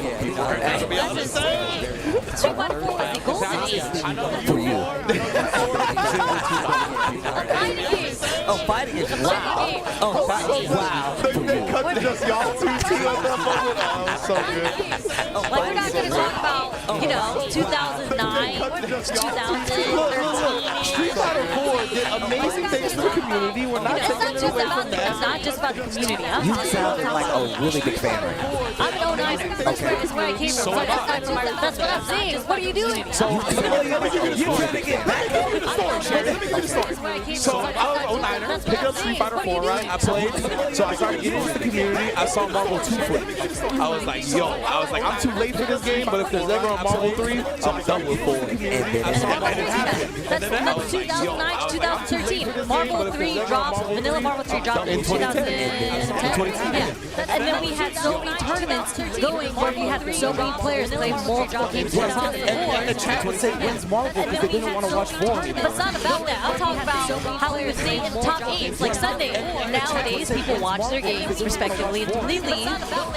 Street Fighter 4 is the golden age. For you. Oh, fighting is wow. Oh, fighting, wow. They cut to just y'all 2 team up on so good. Like we're not going to talk about, you know, 2009, 2013. Street Fighter 4 did amazing things for the community. We're not taking it away from that. It's not just about the community. You sounded like a really big fan right now. I'm an 09er. That's where I came from. That's what I'm saying. What are you doing? So, you're trying to get back into the story, Sherry. Let me get the story. So, I was 09er, picked up Street Fighter 4, right? I played. So, I started getting into the community. I saw Marvel 2 footage. I was like, yo, I'm too late for this game, but if there's ever a Marvel 3, I'm done with 4. I saw that it happened. That's 2009 to 2013. Marvel 3 dropped, Vanilla Marvel 3 dropped in 2010. Yeah. And then we had so many tournaments going where we had so many players play multiple games. And the chat would say, when's Marvel? Because they didn't want to watch 4 anymore. But it's not about that. I'm talking about how we were saying in top games, like Sunday. Nowadays, people watch their games respectively and completely.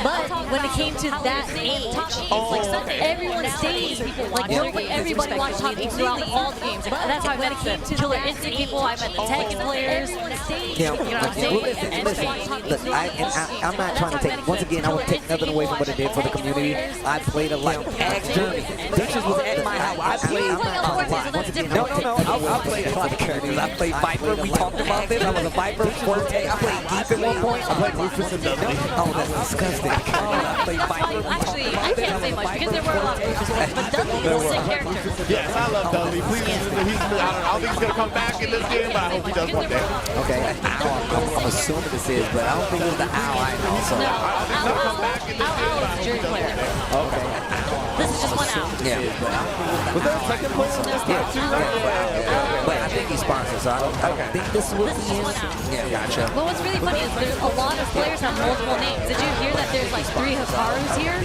But when it came to that age, like Sunday, everyone stayed. Like everybody watched top games throughout all the games. And that's why when it came to Killer Instinct people, I met the Tekken players. Yeah, you know what I'm saying? Listen, I'm not trying to take, once again, I won't take nothing away from what it did for the community. I played a lot. Ask Journey. Dixon was at my house. I played, I'm not trying to lie. Once again, no, I played a lot of characters. I played Viper. We talked about this. I was a Viper Viper, Forte. I played Deep at one point. I played Rufus and Dudley. Oh, that's disgusting. I played Viper. Actually, I can't say much because there were a lot of Rufus players, but Dudley is a sick character. Yes, I love Dudley. Please, I don't think he's going to come back in this game, but I hope he does one day. Okay, I'm assuming this is, but I don't think it was the Owl I know. So. No, Owl is a jury player. Okay. This is just one Owl. Yeah. Was there a second player in this game too? But I think he's sponsored, so I don't think this is what he is. Yeah, gotcha. But what's really funny is there's a lot of players have multiple names. Did you hear that there's like 3 Hikarus here?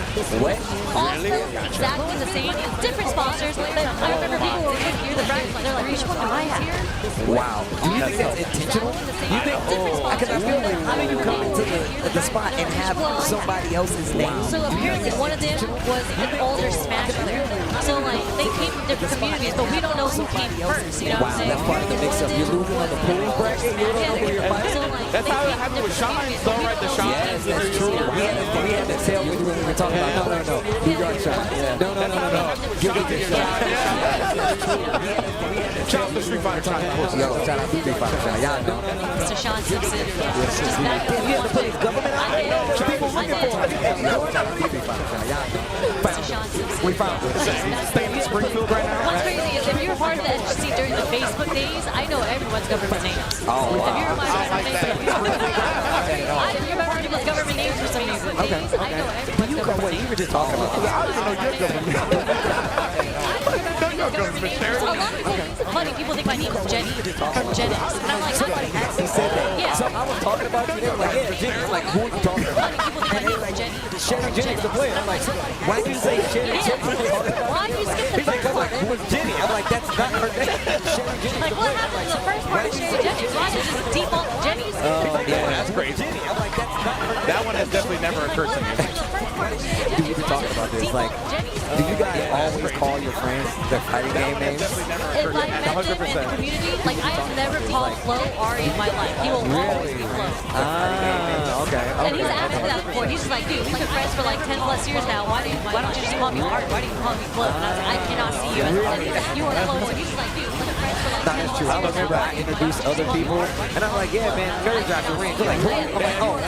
What? All exactly the same, different sponsors. But I remember people were hear the brackets, they're like, which one do I have here? Wow. Do you think that's intentional? You think? Because I feel like how do you come into the spot and have somebody else's name? So apparently one of them was an older Smash player. So like they came from different communities, but we don't know who came first. You know what I'm saying? That's part of the mix-up. You're losing on the pool bracket. You don't know who you're fighting. That's how it happened with Shines, though, right? The Shines. Yes, that's true. We had to tell when we were talking about no. You got shot. No. Give it to shot. Shout out to Street Fighter Shot. Yo, shout out to Street Fighter Shot. Y'all know. Mr. Sean Simpson. Just back then, you had to put his government out there. People looking for it. Shout out to Street Fighter Shot. Y'all know. Mr. Sean Simpson. We found it. Staying in Springfield right now. What's crazy is if you were part of the HGC during the Facebook days, I know everyone's government names. Oh, wow. If you were my Facebook, I remember people's government names for some reason. Okay. I know everyone's government names. You were just talking about. I don't even know your government. A lot of people, it's funny, people think my name is Jenny from Gen X. And I'm like, Somebody actually said that. Yeah. So I was talking about you, they were like, yeah, Jenny. I'm like, who are you talking about? people think my name is Jenny. Sherry Jennings, the player. I'm like, why do you say Sherry Jennings? Why do you skip the first Because like, it was Jenny. I'm like, that's not her name. Sherry Jennings, Like, the what player. happened to the first part of Sherry Jennings? Why did you default to Jenny's? Yeah, that's crazy. Jenny. I'm like, that's not her name. That one has definitely never occurred to me. Dude, we've been talking about this. Like, do you guys always call your friends their fighting game names? If I met him in the community, like I have never called Flo Ari in my life. He will always be Flo. Ah, okay. And he's asked me that before. He's just like, dude, we've been friends for like 10 plus years now. Why don't you just call me Ari? Why do you call me Flo? And I was like, I cannot see you as you are Flo. And he's like, dude, we've been friends for like 10 That's true. I remember I introduced other people, and I'm like, yeah, man, Mary dropped your ring. They're like, who? I'm like, oh,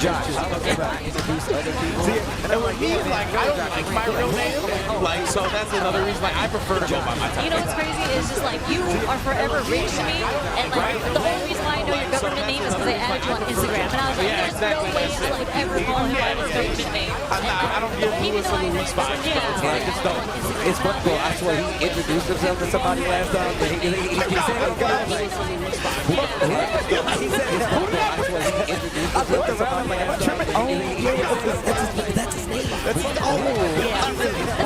Josh. I remember I introduced other people. See, and with me, like, I don't like my real name. Like, so that's another reason. Like, I prefer to go by my title. You know what's crazy is just like you are forever rich to me, and like the only reason why I know your government name is because I added you on Instagram, and I was like, there's no way I would ever call him by his government name. I don't give Louis a Louis vibes. I just don't. It's funny, though. I swear he introduced himself to somebody last time. He said it. He said it. I swear he introduced himself. I looked around, I'm like, am I tripping? Oh, yeah, that's his name. That's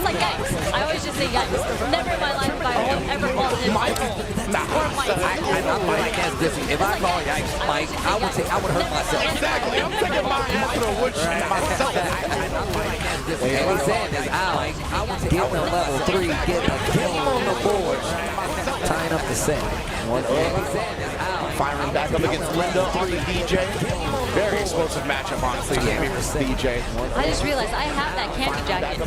like yikes. I always just say yikes. Never in my life have I ever called him Michael or Mike. I feel like that's different. If I call Yikes Mike, I would say I would hurt myself. Exactly. I'm taking my ass to the woodshed myself. And he's saying this out. I would say get to level 3, get a kill on the board, tying up the set. Firing back up against Linda on the DJ. Very explosive matchup, honestly. Cammy versus DJ. I just realized I have that camping jacket.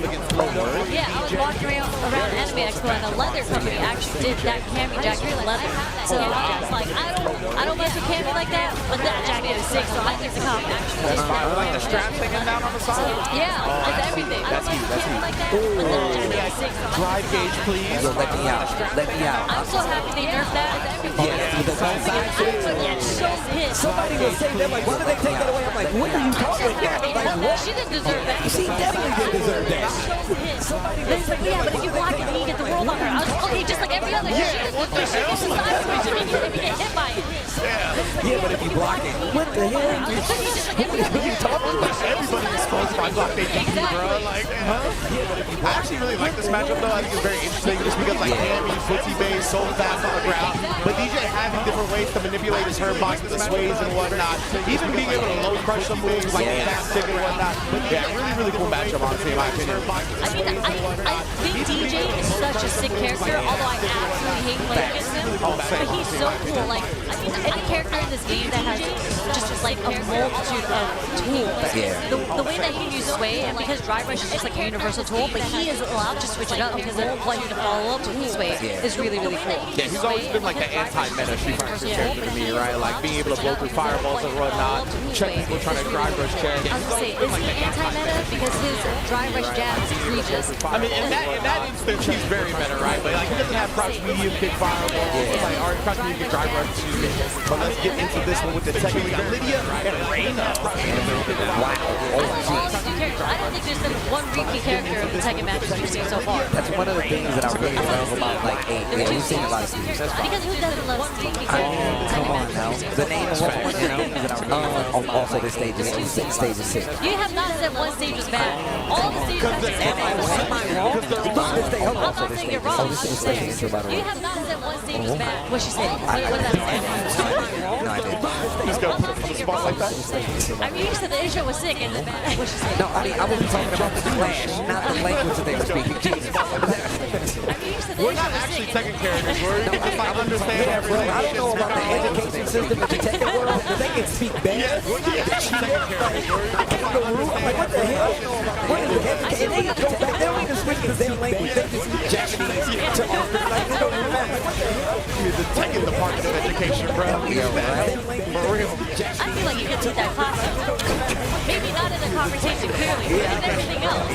Yeah, I was walking around Anime Expo and the leather company actually did that camping jacket with leather. So I was like, I don't mess with camping like that, but that jacket is sick, so I think the company actually did that. Like the straps hanging down on the side? Yeah, it's everything. That's huge. That's huge. Like that, but that jacket is sick, so Drive gauge, please. Yo, let me out. Let me out. I'm so happy they nerfed that. Yeah, with the both sides. I'm so pissed. Somebody will say, they're like, why did they take that away? I'm like, what are you talking about? Like, what? She didn't deserve that. She definitely didn't deserve that. But it's like, yeah, but if you block it, then you get the world on her. I was like, okay, just like every other. Yeah, what the hell? It's a side switch, and you get hit by it. Yeah, but if you block it, what the hell? What are you talking about? Everybody is supposed to block their DP, bro. Like, I actually really like this matchup, though. I think it's very interesting just because, like, Cammy, footsie base, so fast on the ground. But DJ having different ways to manipulate his hurt box, the sways and whatnot. Even being able to low crush some moves like the fast stick and whatnot. Yeah, really cool matchup, honestly, in my opinion. I think DJ is such a sick character, although I absolutely hate playing against him. But he's so cool. Like, I think any character in this game that has just like a multitude of tools. Yeah. The way that he uses Sway, and because Drive Rush is just like a universal tool, but he is allowed to switch it up because of what he can follow up with Sway is really, really cool. Yeah, he's always been like the anti-meta Street Fighter character to me, right? Like being able to blow through fireballs and whatnot, check people trying to drive rush check. I was gonna say, is he anti-meta because his Drive Rush jab is egregious? I mean, in that instance, he's very meta, right? But like he doesn't have crouch medium kick fireball, like or crouch medium kick drive rush. Excuse me. But let's get into this one with the tech. We got Lydia and Reina. Wow. I don't think there's been one repeat character of the Tekken matches we've seen so far. That's one of the things that I really love about like yeah, we've seen a lot of Steve. Because who doesn't love Steve? Come on now. The name of one, you know. Also, this stage is sick. You have not said one stage was bad. All the stages are bad. Am I wrong? I'm not saying you're wrong. You have not said one stage was bad. What she said? What did that say? No, I didn't. He's going to put him on the spot like that? I mean, you said the intro was sick and the bad. What she said? No, I mean, I wasn't talking about the clash, not the language that they were speaking. Jesus. We're not actually Tekken characters. We're just like understand everything. I don't know about the education system in the Tekken world, but they can speak bad. Like, what the hell? What is the education? They go back. They don't even switch the damn language. They just speak Japanese to English. Like, they don't even matter. What the hell? The Tekken Department of Education, bro. Yeah, right. For real. I feel like you could take that class. Maybe not in the conversation, clearly, but in everything else.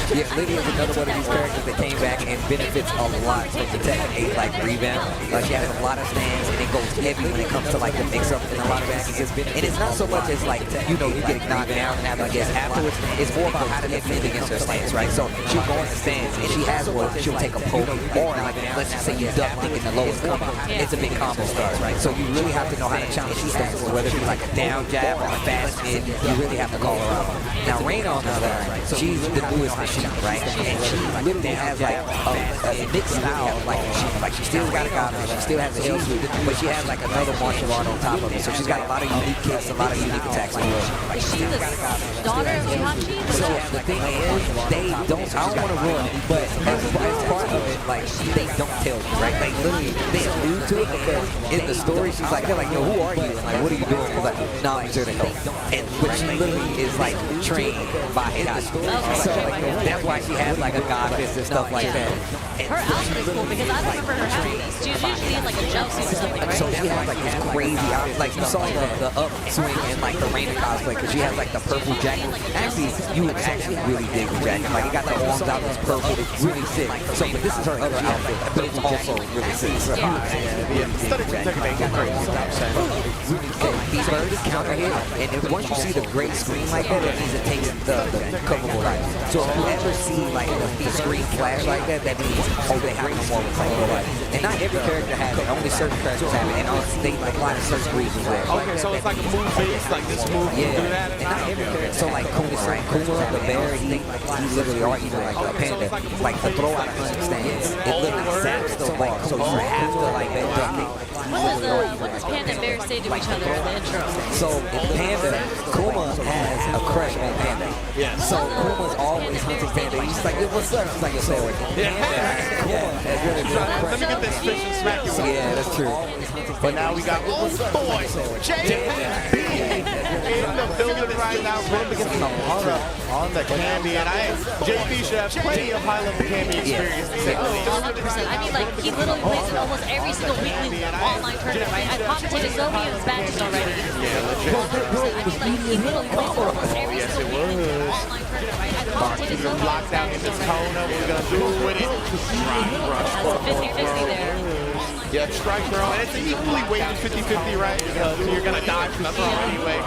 Yeah, Lydia is another one of these characters that came back and benefits a lot from the Tekken 8 like revamp. She has a lot of stands and it goes heavy when it comes to like the mix-up and a lot of actions. And it's not so much as like, you know, you get knocked down and have, I guess, afterwards. It's more about how to defend against her stance, right? So she'll go in the stands and she has one, she'll take a poke or like, let's just say you duck thinking the lowest combo. It's a big combo start, right? So you really have to know how to challenge these stances, whether it be like a down jab or a fast mid, you really have to call her out. Now Reina on the other hand, she's the newest machine, right? And she literally has like a mixed style of like machine. Like she still got a goblet, she still has a hell sweep, but she has like another martial art on top of it. So she's got a lot of unique kicks, a lot of unique attacks. Is she the daughter of Itachi? So the thing is, they don't, I don't want to ruin it, but as part of it, like they don't tell you, right? Like literally, they allude to it because in the story, she's like, they're like, yo, who are you? And like, what are you doing? She's like, nah, I'm here to help. And but she literally is like trained by in the story. So like, that's why she has like a god fist and stuff like that. Her outfit is cool because I don't remember her having this. She was usually in like a jumpsuit or something, right? So she has like this crazy outfit. Like you saw the upswing in like the Reina cosplay because she has like the purple jacket. Actually, you would actually really dig the jacket. Like it got the arms out, it's purple, it's really sick. So, but this is her other outfit, but it's also really sick. So, he's heard his counter hit, and if, once you see the great screen like that, that means it takes the coverable life. So if you ever see like the screen flash like that, that means they have no more recoverable life. And not every character has it, only certain characters have it, and they like a lot of certain reasons there. Okay, so it's like a move base, like this move, do that, and not every character. So like Kuma the bear, he literally, or even like a panda, like the throw out of 100 stands, it literally saps the bar, so you have to like that ducking. What does Panda and Bear say to each other in the intro? So Panda, Kuma has a crush on Panda. Yeah. So Kuma's always hunting Panda. He's like, what's up? He's like, yo, say what? Let me get this fish and smack you. Yeah, that's true. But now we got old boy JB in the building right now, running against the horror on the Cammy, and JB should have plenty of high-level Cammy experience. 100%. I mean, like, he literally plays in almost every single weekly online tournament, right? I've commentated so many of his matches already. Yeah, legit. 100%. I mean, like, he literally plays in almost every single weekly online tournament, right? I've commentated so many. Locked down in this corner, what we're going to do with it? That's 50-50 there. Yeah, strike throw, and it's an equally weighted 50-50, right? Because you're going to die from the throw anyway.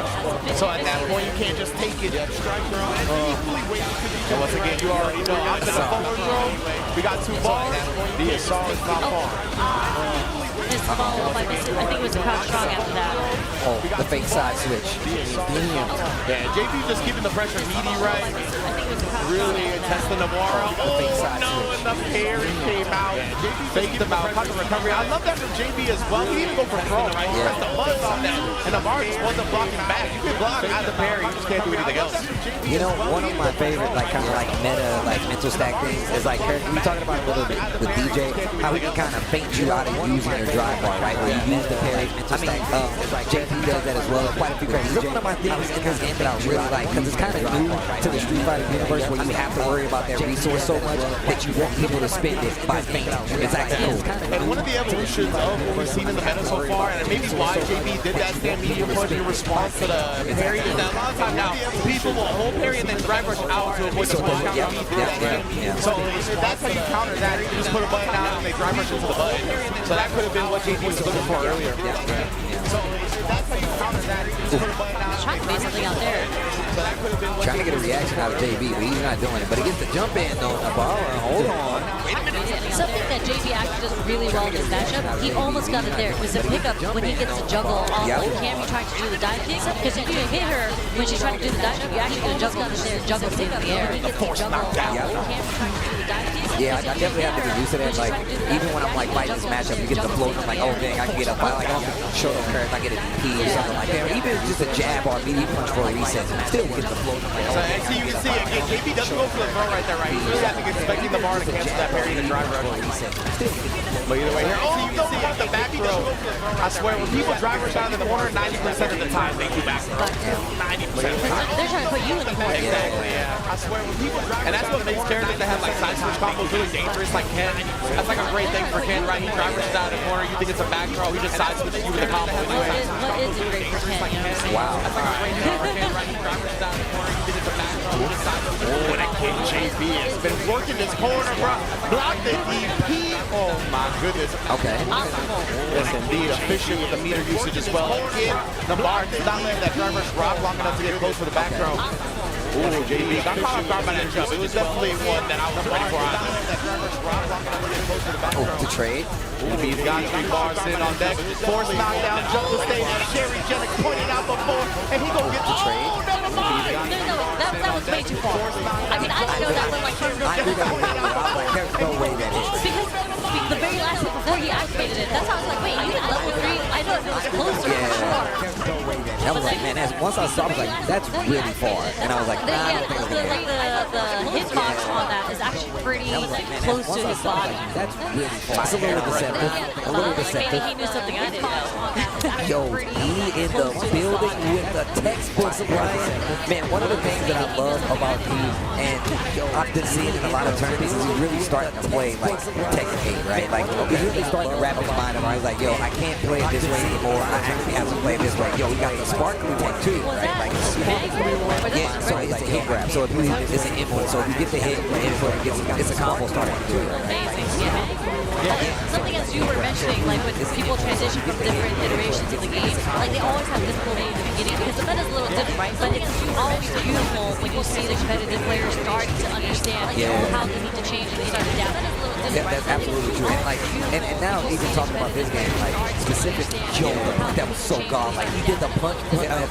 So at that point, you can't just take it. Strike throw, and it's an equally weighted 50-50. And once again, you already know, after the forward throw, we got 2 balls. The assault is not far. His follow-up, I think it was a crouch strong after that. Oh, the fake side switch. Yeah, JB just keeping the pressure meaty, right? Really testing the Navarro. Oh, no, and the parry came out. Faked him out, pocket recovery. I love that from JB as well. He didn't go for throw, right? He pressed the buzz on that, and Navarro just wasn't blocking back. You can block at the parry, you just can't do anything else. You know, one of my favorite, like, kind of like meta, like, mental stack things is like, we talking about a little bit with DJ, how he can kind of feint you out of using your drive bar, right, where you use the parry. I mean, JP does that as well. Quite a few characters. One of my things in this game that I really like, because it's kind of new to the Street Fighter universe, where you have to worry about that resource so much that you want people to spend it by fainting. It's actually cool. And one of the evolutions of what we've seen in the meta so far, and maybe why JB did that stand medium punch in response to the parry, is that a lot of times now people will hold parry and then drive rush out to avoid the smash counter beat through that stand. So if that's how you counter that, you just put a button out and they drive rush into the button. So that could have been what JB was looking for earlier. So if that's how you counter that, you just put a button out. Trying to do something out there. So that could have been Trying to get a reaction out of JB, but he's not doing it. But he gets the jump in on the ball. Hold on. Something that JB actually does really well in this matchup, he almost got it there. It was a pickup when he gets to juggle off of Cammy trying to do the dive kick. Because if you hit her when she's trying to do the dive kick, you actually get a juggle out there, juggle in the air. He gets to juggle off of Cammy trying to do the dive kick. Yeah, I definitely have to get used to that. Like, even when I'm like fighting this matchup, you get the float, I'm like, oh dang, I can get up. Like, I don't show no curve, I get a DP or something like that. Or even just a jab or a medium punch for a reset, still get the float. I'm like, so actually you can see again, JP doesn't go for the throw right there, right? He's really, I think, expecting the bar to cancel that parry and drive rush. But either way, here, oh, you don't have the back throw. I swear, when people drive rush out of the corner, 90% of the time they do back throw. 90% of the time. They're trying to put you in the corner. Exactly, yeah. I swear, when people drive, and that's what makes characters that have like side switch combos really dangerous, like Ken. That's like a great thing for Ken, right? He drive rushes out of the corner, you think it's a back throw, he just side switches you with a combo anyway. What is it great for Ken? Wow. That's like a great thing for Ken, right? He drive rushes out of the corner, you think it's a back throw, he just side switches. Oh, that kid JB has been working this corner, bro. Block the DP. Oh my goodness. Okay. Yes, indeed. Efficient with the meter usage as well. Again, the bar does not let that driver's rock long enough to get close for the back throw. Ooh, JB got caught off guard by that jump. It was definitely one that I was ready for. Oh, the trade. He's got 3 bars sitting on deck. Force knockdown, jump the stage. Sherry Jennings pointed out before, and he gonna get the trade. Oh, never mind. No, that was way too far. I mean, I didn't know that when like There's no way that is. Because the very last hit before he activated it, that's how I was like, wait, you did level 3? I know if it was closer for sure. I was like, man, once I saw, I was like, that's really far. And I was like, nah, I don't think the hitbox on that is actually pretty close to his body. That's really far. It's a little deceptive. A little deceptive. Maybe he knew something I didn't know. Yo, he in the building with the textbooks, Ryan. Man, one of the things that I love about him, and I've been seeing in a lot of tournaments, is he really starting to play like Tekken 8, right? Like, he's really starting to wrap his mind around. He's like, yo, I can't play it this way anymore. I actually have to play it this way. Yo, he got the sparkly one too, right? Like, yeah, so it's a hit grab. So if you, it's an input. So if you get the hit, it's a combo starting to do it. Amazing, something as you were mentioning, like when people transition from different iterations of the game, like they always have difficulty in the beginning because the meta is a little different, right? But it's always beautiful when you see the competitive players starting to understand, like, how they need to change and they start to adapt. That is a little different, that's absolutely true. And like, and now even talking about this game, like specific Joe, that was so god. Like he did the punch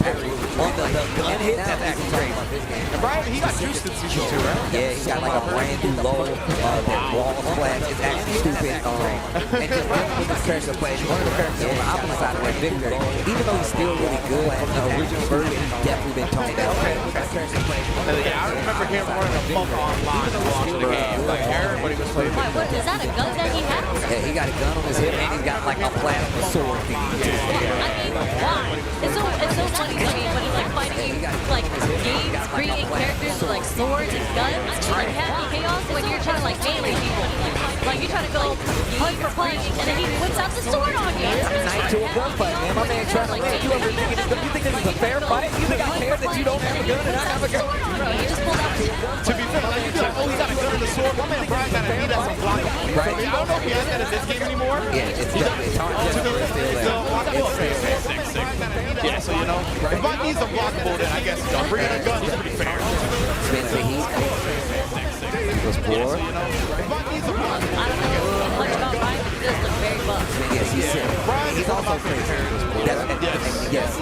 parry on the gun hit. That's actually great. And Brian, he got juiced in season 2, right? Yeah, he got like a brand new low that wall splash. It's actually stupid. And just with this character plays, one of the characters on the opposite side of that Victor, even though he's still really good at the original version, he's definitely been toned down. Yeah, I remember him running a bump online launching the game. Like everybody was playing. What is that, a gun that he has? Yeah, he got a gun on his hip and he's got like a plasma sword thing. I mean, why? It's so funny to me when he's like fighting like games, creating characters with like swords and guns. Like Happy Chaos when you're trying to like melee people. Like you're trying to go punch for punch and then he whips out the sword on you. Night to a gunfight, man. My man trying to land. You think this is a fair fight? You think I care that you don't have a gun and I have a gun? You just pulled out to be fair, like you be like, oh, he got a gun and a sword. My man Brian got a knee that's a block. Right. So you don't know if he has that in this game anymore. Yeah, it's hard to yeah, so you know, if my knees are blockable, then I guess bringing a gun is pretty fair. Spins the heat. Goes poor. If my knees are blockable, I don't know much about Brian, but he does look very buff. Yes, he's sick. He's also crazy. Yes.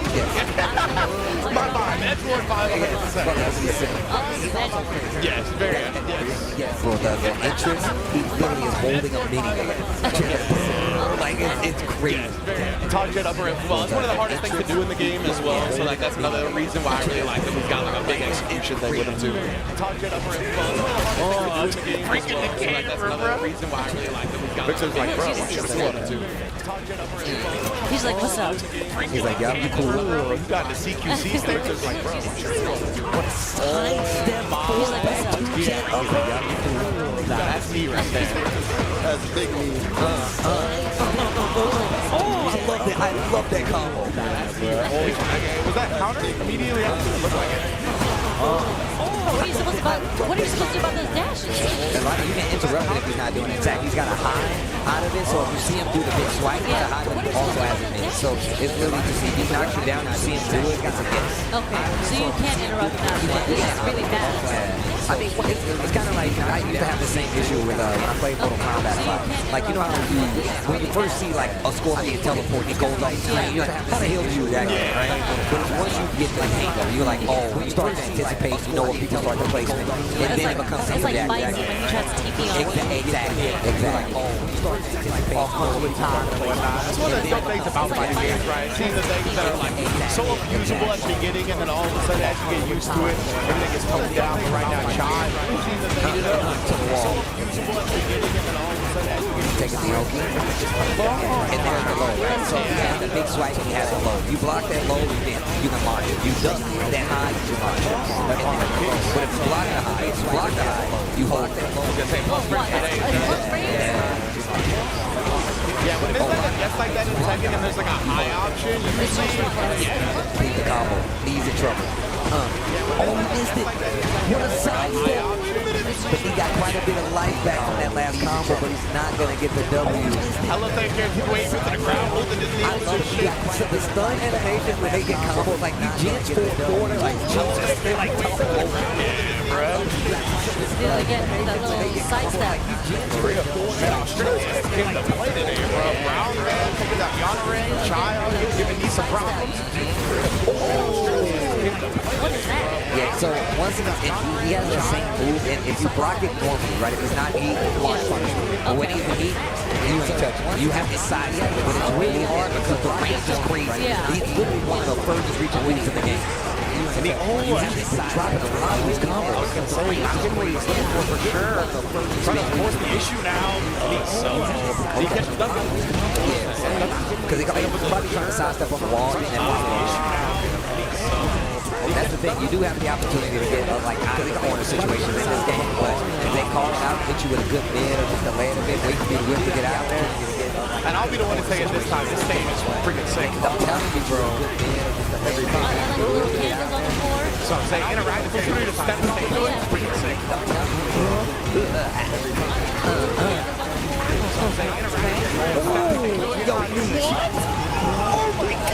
My mind, Edward 500%. Yes, very. Yes. For the entrance, he literally is holding a mini. Like, it's great. Todd jet upper as well. It's one of the hardest things to do in the game as well. So like that's another reason why I really like him. He's got like a big execution thing with him too. Todd jet upper as well. Oh, it's freaking the game. So like that's another reason why I really like him. He's got Victor's like, bro, I should have fought him too. He's like, what's up? He's like, yeah, you cool. You got the CQC stage. It's like, bro, Sidestep He's like, what's up? nah, that's me right there. That's big me. Oh, I love that combo. Was that counter immediately after? It looked like it. What are you supposed to do about those dashes? You can interrupt it if he's not doing it. Exactly. He's got a high out of it, so if you see him do the big swipe, he's a high, but he also has a mid. So it's literally just if he knocks you down, you see him do it, it's a miss. Okay, so you can't interrupt that. It's really bad. I mean, it's kind of like, I used to have the same issue with when I played Mortal Kombat 5. Like, you know how when you first see like a Scorpion teleport, he goes off the screen, you're like, how the hell do you do that game, right? But once you get the hang of it, you're like, oh, when you start to anticipate, you know what people start to placement, and then it becomes It's like Bison when you try to TP on. Exactly. Oh, you start to anticipate all the time and whatnot. That's one of the things about fighting games, right? Seeing the things that are like so abusable at the beginning, and then all of a sudden as you get used to it, everything is coming down. But right now, Chai, seeing the things that are like so abusable at the beginning, and then all of a sudden as you get taking the Oki, and there's the low, right? So he has the big swipe and he has the low. You block that low, you can launch it. You duck that high, you launch it. But if you block the high, you hold that low. Yeah, when there's like a guess like that in Tekken and there's like a high option, usually, leave the combo, leaves in trouble. Oh, he missed it. What a sidestep. But he got quite a bit of life back from that last combo, but he's not going to get the W. I love that character waving to the crowd, holding his knees and shit. So the stun animation when they get combos, like you jets forward, like Jesus, they like top over. Still again, that little sidestep. Man, Australia came to play today, bro. Brown ran, taking that Yana ran, Child, giving me some problems. What is that? Yeah, so once he has the same move, and if you block it normally, right, if he's not heat, launch punish. But when he's in heat, you ain't touching. You have to sidestep it, but it's really hard because the range is crazy. He's literally one of the furthest reaching wings in the game. And he always dropping a lot of these combos. I'm getting what he's looking for sure. Trying to force the issue now. He catches nothing. Because he's probably trying to sidestep on the wall and then watch the issue now. That's the thing, you do have the opportunity to get like out of the corner situations in this game, but if they call it out, hit you with a good mid or just delay it a bit, wait for you to get out there. And I'll be the one to say it this time, this stage is freaking sick. I'm telling you, bro. Little candles on the floor. So I'm saying, interactive computer to step into it, it's freaking sick.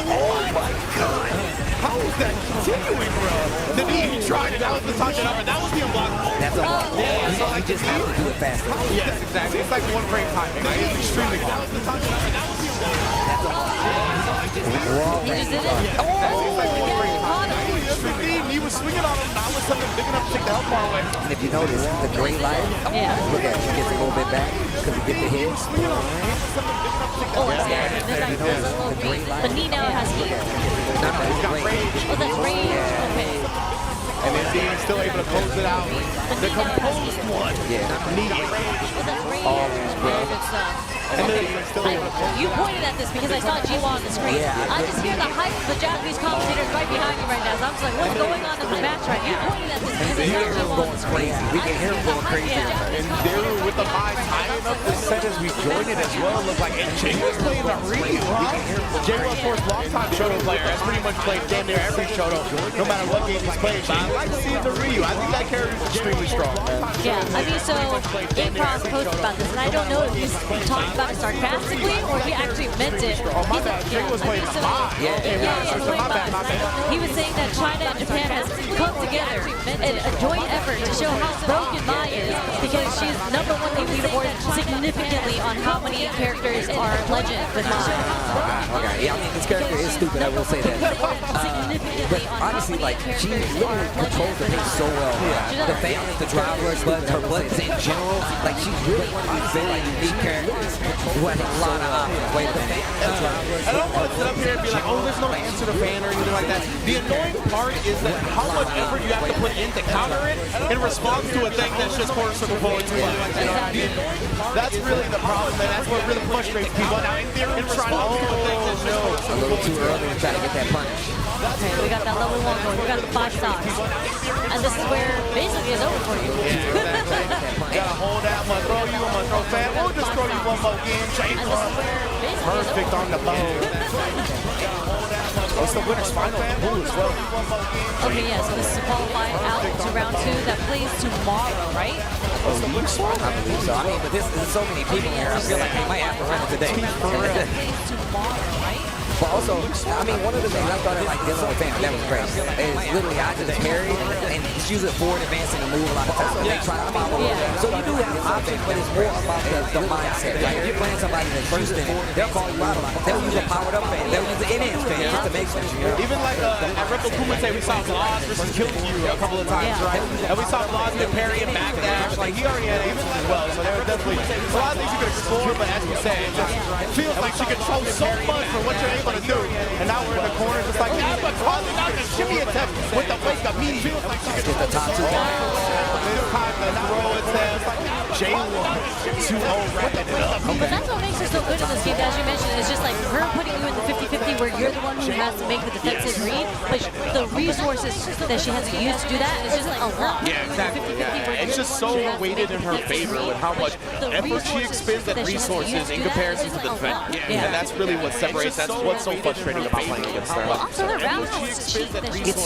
Oh my god! How is that continuing, bro? The knee, he tried it, that was the touch and that was the unblockable. That's unblockable. Yeah, so like you just have to do it faster. Yes, exactly. It's like one frame timing. It's extremely good. That was the touch and that was the unblockable. He just did it. Oh, it's like one frame timing. He was swinging on him, not with something big enough to take the health bar away. And if you notice, the gray light, look at it, he gets a little bit back because he gets the hit. Oh, it's there. The knee now has heat. He's got rage. Oh, that's rage. Okay. And then Dean's still able to close it out. The composed one. Yeah. Knee. Always, bro. Good stuff. And then Dean's still able to close You pointed at this because I saw G1 on the screen. I just hear the hype of the Japanese commentators right behind you right now. So I'm just like, what's going on in the match right now? You pointed at this because I saw G1 on the screen. We can hear him going crazy. And Daru with the mind tying up the set as we joined it as well. It looked like, and Jay was playing the Ryu, huh? Jay was, of course, long-time Shoto player. Has pretty much played damn near every Shoto, no matter what game he's played. But I like seeing the Ryu. I think that character is extremely strong, man. Yeah, I mean, so Across posted about this, and I don't know if he's talking about it sarcastically or if he actually meant it. Oh, my bad. Jay was playing the mod. My bad. He was saying that China and Japan has come together in a joint effort to show how broken Mai is because she's #1 in leaderboard significantly on how many characters are legend with Mai. Okay, yeah, I mean, this character is stupid, I will say that. But honestly, like, she literally controls the pace so well. The fans, the drivers, but her buttons in general, like, she's really one of these very unique characters who has a lot of options. Wait, the fans, the drivers. I don't want to sit up here and be like, oh, there's no answer to fan or anything like that. The annoying part is that how much effort you have to put in to counter it in response to a thing that's just quarter circle forward too much. That's really the problem, and that's what really frustrates people. Now, in theory, in response to a thing that's just quarter circle a little too early to try to get that punish. Okay, we got that level 1 going. We got the 5 stocks. And this is where basically it's over for you. Gotta hold out, I'm gonna throw you, I'm gonna throw fat. We'll just throw you one more again. Perfect on the bow. What's the winner's final pool as well? Okay, yeah, so this is a qualifying out to round 2 that plays tomorrow, right? I believe so. I mean, but there's so many people here. I feel like they might have to run it today. For real. Plays tomorrow, right? But also, I mean, one of the things I thought like dealing with fans, that was crazy. Is literally I just parry and just use it forward advancing and move a lot of times. And they try to follow. So you do have options, but it's more about the mindset. Like if you're playing somebody that's first in, they'll call you out a lot. They'll use a powered up fan. They'll use an enhanced fan just to make sense. Even like at Rebel Kumite, we saw Vlad versus Killing You a couple of times, right? And we saw Vlad get parry and backdash. Like he already had aim as well, so there were definitely a lot of things you could explore. But as you say, it just feels like she controls so much for what you're able to do. And now we're in the corner, just like, yeah, but calling out the shimmy attack with the wake up. He feels like she gets the top 2 guys. This time the throw itself, J1, 2-0 wrapping it up. But that's what makes her so good in this game, as you mentioned. It's just like her putting you in the 50-50 where you're the one who has to make the defensive read, but the resources that she has to use to do that is just like a lot. Yeah, exactly. It's just so weighted in her favor with how much effort she expends and resources in comparison to the defense. And that's really what separates, that's what's so frustrating about playing against her. Also, her round is cheap. That hits so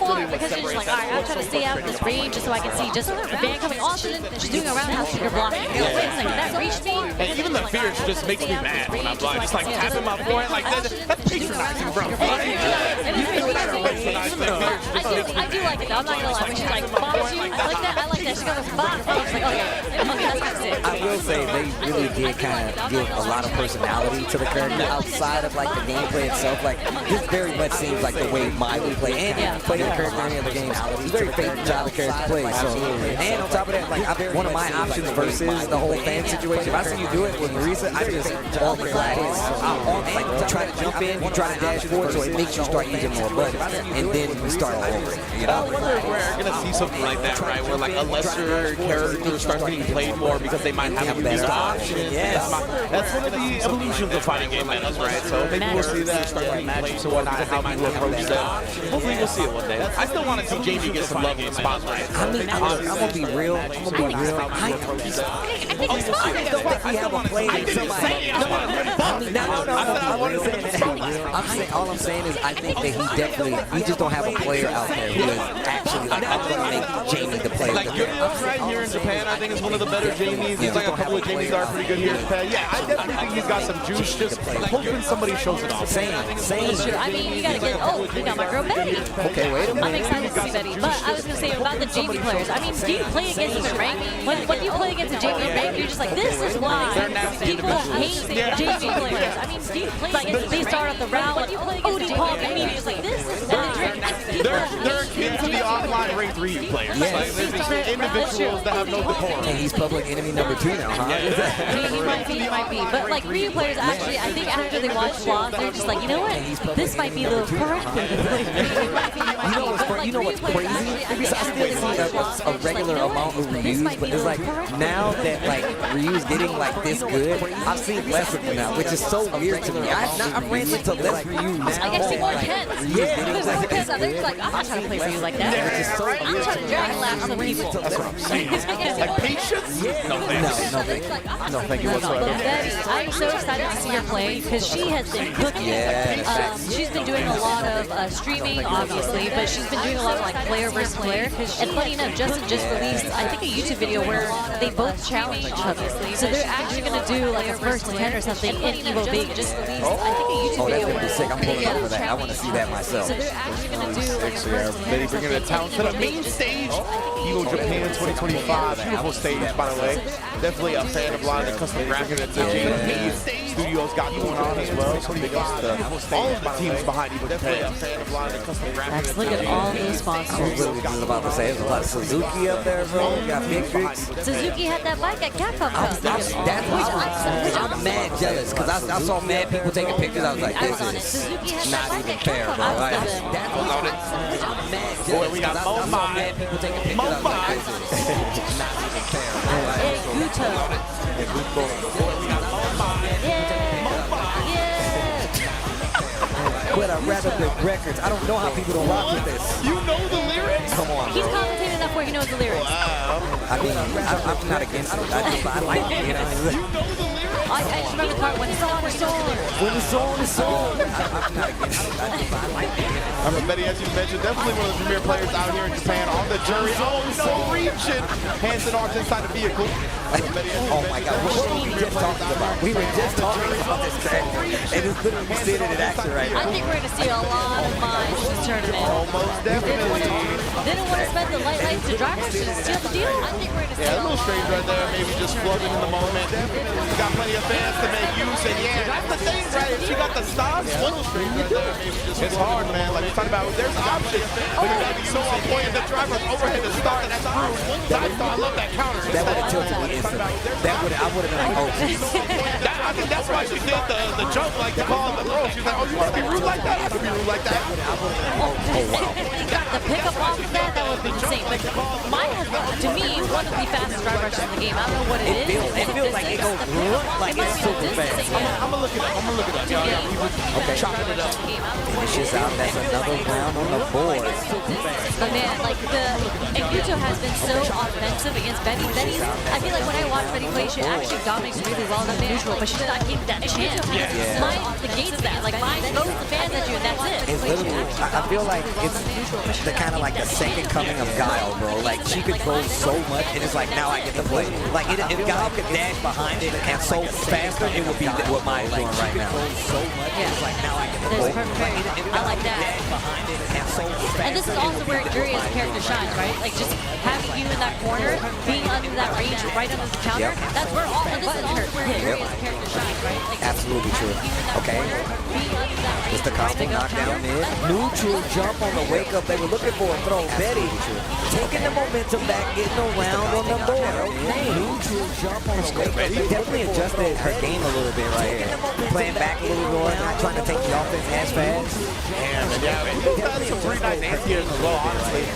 far because she's just like, all right, I'm trying to stay out of this range just so I can see just the van coming off, and then she's doing a roundhouse trigger blocking. It's like, that reached me. And even the fear just makes me mad when I'm blind. Just like tapping my forehead like that's patronizing, bro. I do like it though, I'm not gonna lie. When she like bombs you like that, I like that. She goes bomb. I was like, okay, that's not sick. I will say they really did kind of give a lot of personality to the character outside of like the gameplay itself. Like this very much seems like the way Mai would play, and play the character in any other games. It's very favorite job of character to play. So, and on top of that, like one of my options versus the whole fan situation. If I see you do it with Marisa, I just on the flat. Like you try to jump in, you try to dash forward, so it makes you start using more buttons, and then you start all over. You know? I wonder if we're gonna see something like that, right? Where like a lesser character starts getting played more because they might have a better option. Yes. That's one of the evolutions of fighting game metas, right? So maybe we'll see that start getting played to whatnot, how people approach that. Hopefully we'll see it one day. I still want to see Jamie get some love in the spotlight. I mean, I'm gonna be real. I think we have a player. All I'm saying is I think that we just don't have a player out there who is actually like, I'm gonna make Jamie the player. Like you're right here in Japan, I think is one of the better Jamies. There's like a couple of Jamies that are pretty good here in Japan. Yeah, I definitely think he's got some juice. Just hoping somebody shows it off. Same. I mean, you gotta get. Oh, we got my girl Betty. Okay, wait a minute. I'm excited to see Betty. But I was gonna say about the Jamie players. I mean, do you play against them in rank? When you play against a Jamie in rank, you're just like, this is why people hate Jamie players. I mean, do you play like they start off the round like Odie Pong immediately like this is they're akin to the offline rank 3 players. Like there's these individuals that have no decorum. And he's public enemy number 2 now, huh? He might be. But like Ryu players actually, I think after they watch vlogs, they're just like, you know what? This might be the correct way to play. You know what's crazy? Because I still see a regular amount of reviews, but it's like now that like Ryu's getting like this good, I've seen less of him now, which is so weird to me. I'm ran into less Ryu now. I guess see more intense. Yeah, there's more intense. There's like, I'm not trying to play Ryu like that. I'm trying to drag laugh some people. That's what I'm saying. Like patience? No thanks. No, thank you whatsoever. But Betty, I'm so excited to see her play because she has been cooking. She's been doing a lot of streaming, obviously, but she's been doing a lot of like player versus player. And funny enough, Justin just released, I think, a YouTube video where they both challenge each other. So they're actually going to do like a first to 10 or something in Evo Big. Just released, I think, a YouTube video where sick. I'm pulling up for that. I want to see that myself. So they're actually going to do like a first to 10 Betty bringing the talent to the main stage. Evo Japan 2025. Beautiful stage, by the way. Definitely a fan of a lot of the custom graphics that the GMP Studios got going on as well. So big ups to all of the teams behind Evo Japan. A fan of a lot of the custom graphics. Look at all those sponsors. I was about to say, there's a lot of Suzuki up there, bro. You got Victrix. Suzuki had that bike at Capcom Cup. I'm mad jealous because I saw mad people taking pictures. I was like, this is not even fair, bro. I'm mad jealous. We got Momai. People taking pictures. I was like, this is not even fair. But I'd rather pick records. I don't know how people don't rock with this. You know the lyrics? Come on, He's bro. commentating enough where he knows the lyrics. I mean, I'm not against it. I like it, you know? I just remember the part when it's on, it's on. When it's on, it's on. I'm not against it. I like it, you know? I mean, Betty, as you mentioned, definitely one of the premier players out here in Japan on the jury. Oh, no, reaching. Hands and arms inside the vehicle. Oh my God, what were we just talking about? We were just talking about this track, and it's literally seeing it in action right now. I think we're going to see a lot of mines in this tournament. Almost definitely. They don't want to spend the light lights to drivers to seal the deal. I think we're going to see a little strange right there, maybe just floating in the moment. Definitely got plenty of fans to make use, and yeah, that's the thing, right? If she got the stops, a little strange right there. Maybe just it's hard, man. Like we're talking about, there's options, but you got to be so on point. And the driver's overhead to start, and that's through. I love that counter. That would have tilted me instantly. I would have been like, oh, I think that's why she did the jump, like the call and the throw. She's like, oh, you want to be rude like that? I can be rude like that. Oh, wow. The pickup off of that would be insane. But mine has, to me, one of the fastest drive rushes in the game. I don't know what it is. It feels like it goes like it's super fast. I'm going to look it up. Okay. Chopping it up. Finishes out. That's another round on the board. But man, like Enguto has been so offensive against Betty. Betty's, I feel like when I watch Betty play, she actually dominates really well in the neutral, but she's not giving that chance. Yeah. Mine negates that. Like mine throws the fans at you and that's it. It's literally, I feel like it's the kind of like the second coming of Guile, bro. Like she controls so much, and it's like now I get to play. Like if Guile could dash behind it and so faster, it would be what Maya's doing right now. So much, it's like now I get to play. I like that. And this is also where Yuria's character shines, right? Like just having you in that corner, being under that range, right under the counter. That's where all. And this is also where Yuria's character shines, right? Like absolutely true. Okay. Just the cosmic knockdown mid. Neutral jump on the wake up. They were looking for a throw. Betty taking the momentum back, getting around on the board. Okay. Neutral jump on the wake up. Definitely adjusted her game a little bit right here. Playing back a little more, not trying to take the offense as fast. Yeah, we've had some pretty nice anti-airs as well, honestly.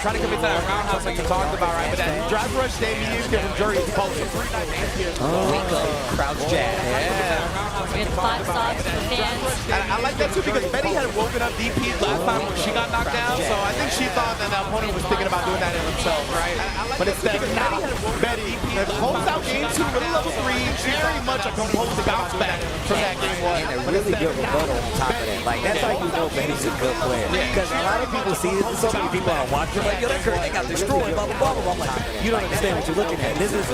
Trying to commit to that roundhouse like you talked about, right? But that drive rush they used from Jury is posted. Pretty nice anti-airs. Wake up, crouch jab. Yeah. We had 5 stops for fans. I like that too because Betty had woken up DP last time when she got knocked down, so I think she thought that the opponent was thinking about doing that in himself, right? But instead, now Betty that closed out game 2 with a level 3, very much a composed bounce back from that game 1. And a really good rebuttal on top of that. Like that's how you know Betty's a good player. Because a lot of people see this, and so many people are watching like, yo, that Kurt, they got destroyed, blah, blah, blah, blah. I'm like, you don't understand what you're looking at. This is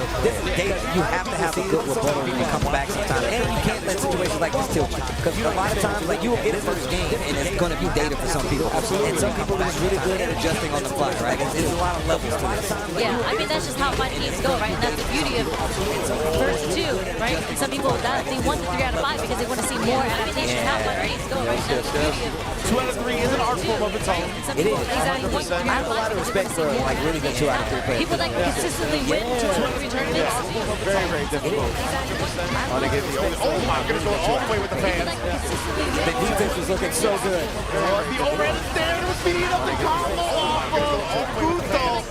data. You have to have a good rebuttal when you come back sometimes. And you can't let situations like this tilt you. Because a lot of times, like, you will get a first game, and it's going to be data for some people. And some people are just really good at adjusting on the fly, right? There's a lot of levels to this. Yeah, I mean, that's just how fighting games go, right? And that's the beauty of first 2, right? And some people, they want the 3 out of 5 because they want to see more. I mean, that's just how fighting games go, right? That's the beauty of 2 out of 3 is an art form of its own. It is. I have a lot of respect for like really good 2 out of 3 players. People that consistently win 2 out of 3 tournaments. Very, very difficult. Oh my goodness, going all the way with the fans. The defense was looking so good. The overhead stand was speeding up the combo off of Guto.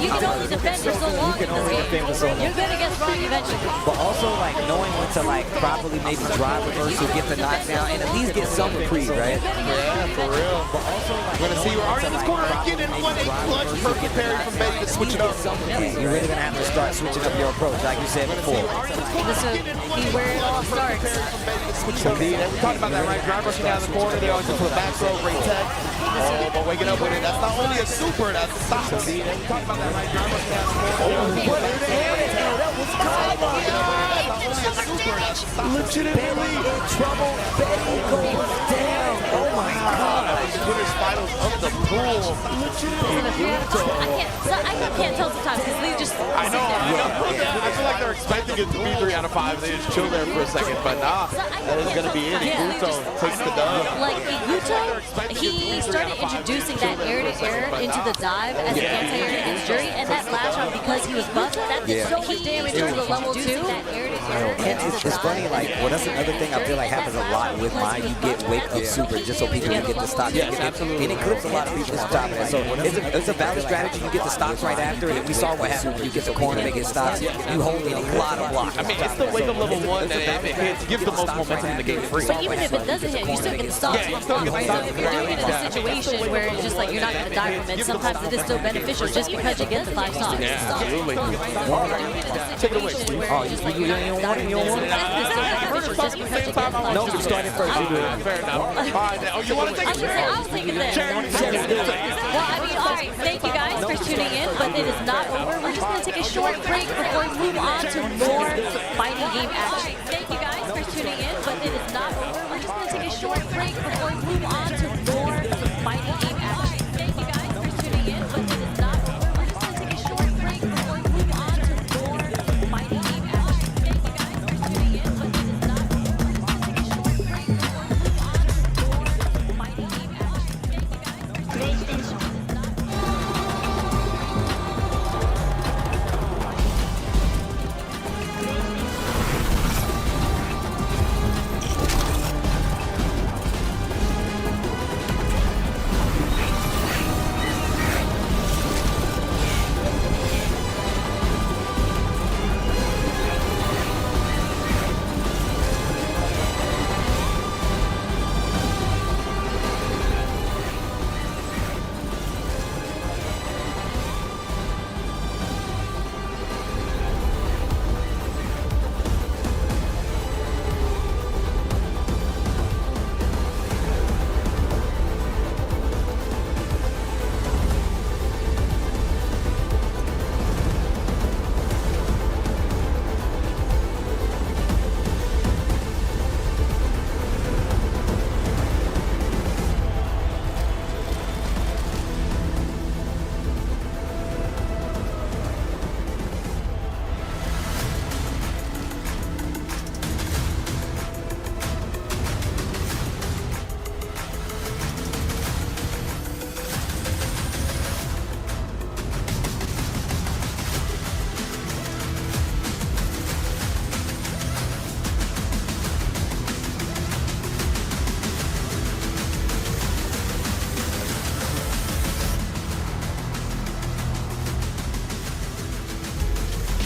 You can only defend for so long in this game. You're going to get sprung eventually. But also like knowing when to like properly maybe drive reversal, get the knockdown, and at least get some reprieve, right? Yeah, for real. But also like we're gonna see we're already in this corner again in one a clutch perfect parry from Betty to switch it up. You're really gonna have to start switching up your approach, like you said before. This will be where it all starts. Indeed, and we talked about that, right? Drive rushing down the corner, they always go for the back throw, great tech. Oh, but waking up with it, that's not only a super, that's a stop. Indeed, and we talked about that, right? Drive rushing down the corner. What the hell? That was Kama. Legitimately in trouble. Betty goes down. Oh my God. Winners finals of the I can't tell sometimes because they just. I know. I feel like they're expecting it to be 3 out of 5. They just chill there for a second, but nah, that is going to be it. Iguto takes the dub. Like Iguto, he started introducing that air-to-air into the dive as an anti-air injury, and that last round, because he was buffed, that did so much damage to the level 2. It's funny, like, well, that's another thing I feel like happens a lot with mine. You get wake up super just so people can get the stock. Yes, absolutely. And it clips a lot of people's top of it. So it's a valid strategy. You get the stocks right after, and we saw what happened when you get the corner, they get stocks. You hold a lot of blocks. I mean, it's the wake up level 1 that if it hits, gives the most momentum in the game free. But even if it doesn't hit, you still get the stocks. Yeah, you still get the stocks. If you're doing it in a situation where it's just like you're not going to die from it, sometimes it is still beneficial just because you get the 5 stocks. Yeah, absolutely. Take it away. Oh, you don't want it? You don't want it? No, you started first. You do it. Fair enough. Oh, you want to take it? I was thinking this. Well, I mean, all right, thank you guys for tuning in, but it is not over. We're just going to take a short break before we move on to more fighting game action. Thank you guys for tuning in, but it is not over. We're just going to take a short break before we move on to more fighting game action. Thank you guys for tuning in, but it is not over. We're just going to take a short break before we move on to more fighting game action. Thank you guys for tuning in, but it is not over. We're just going to take a short break before we move on to more fighting game action. Thank you guys for tuning in.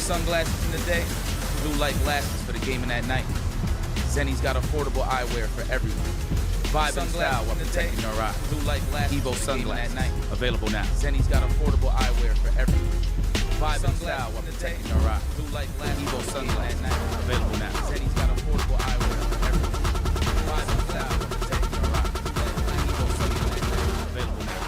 Sunglasses in the day, blue light glasses for the gaming at night. Zenny's got affordable eyewear for everyone. Vibe and style while protecting your eyes. Blue light glasses Evo sunglasses at night. Available now. Zenny's got affordable eyewear for everyone. Vibe and style while protecting your eyes. Blue light glasses Evo sunglasses at night. Available now. Zenny's got affordable eyewear for everyone. Vibe and style while protecting your eyes. Evo sunglasses available now.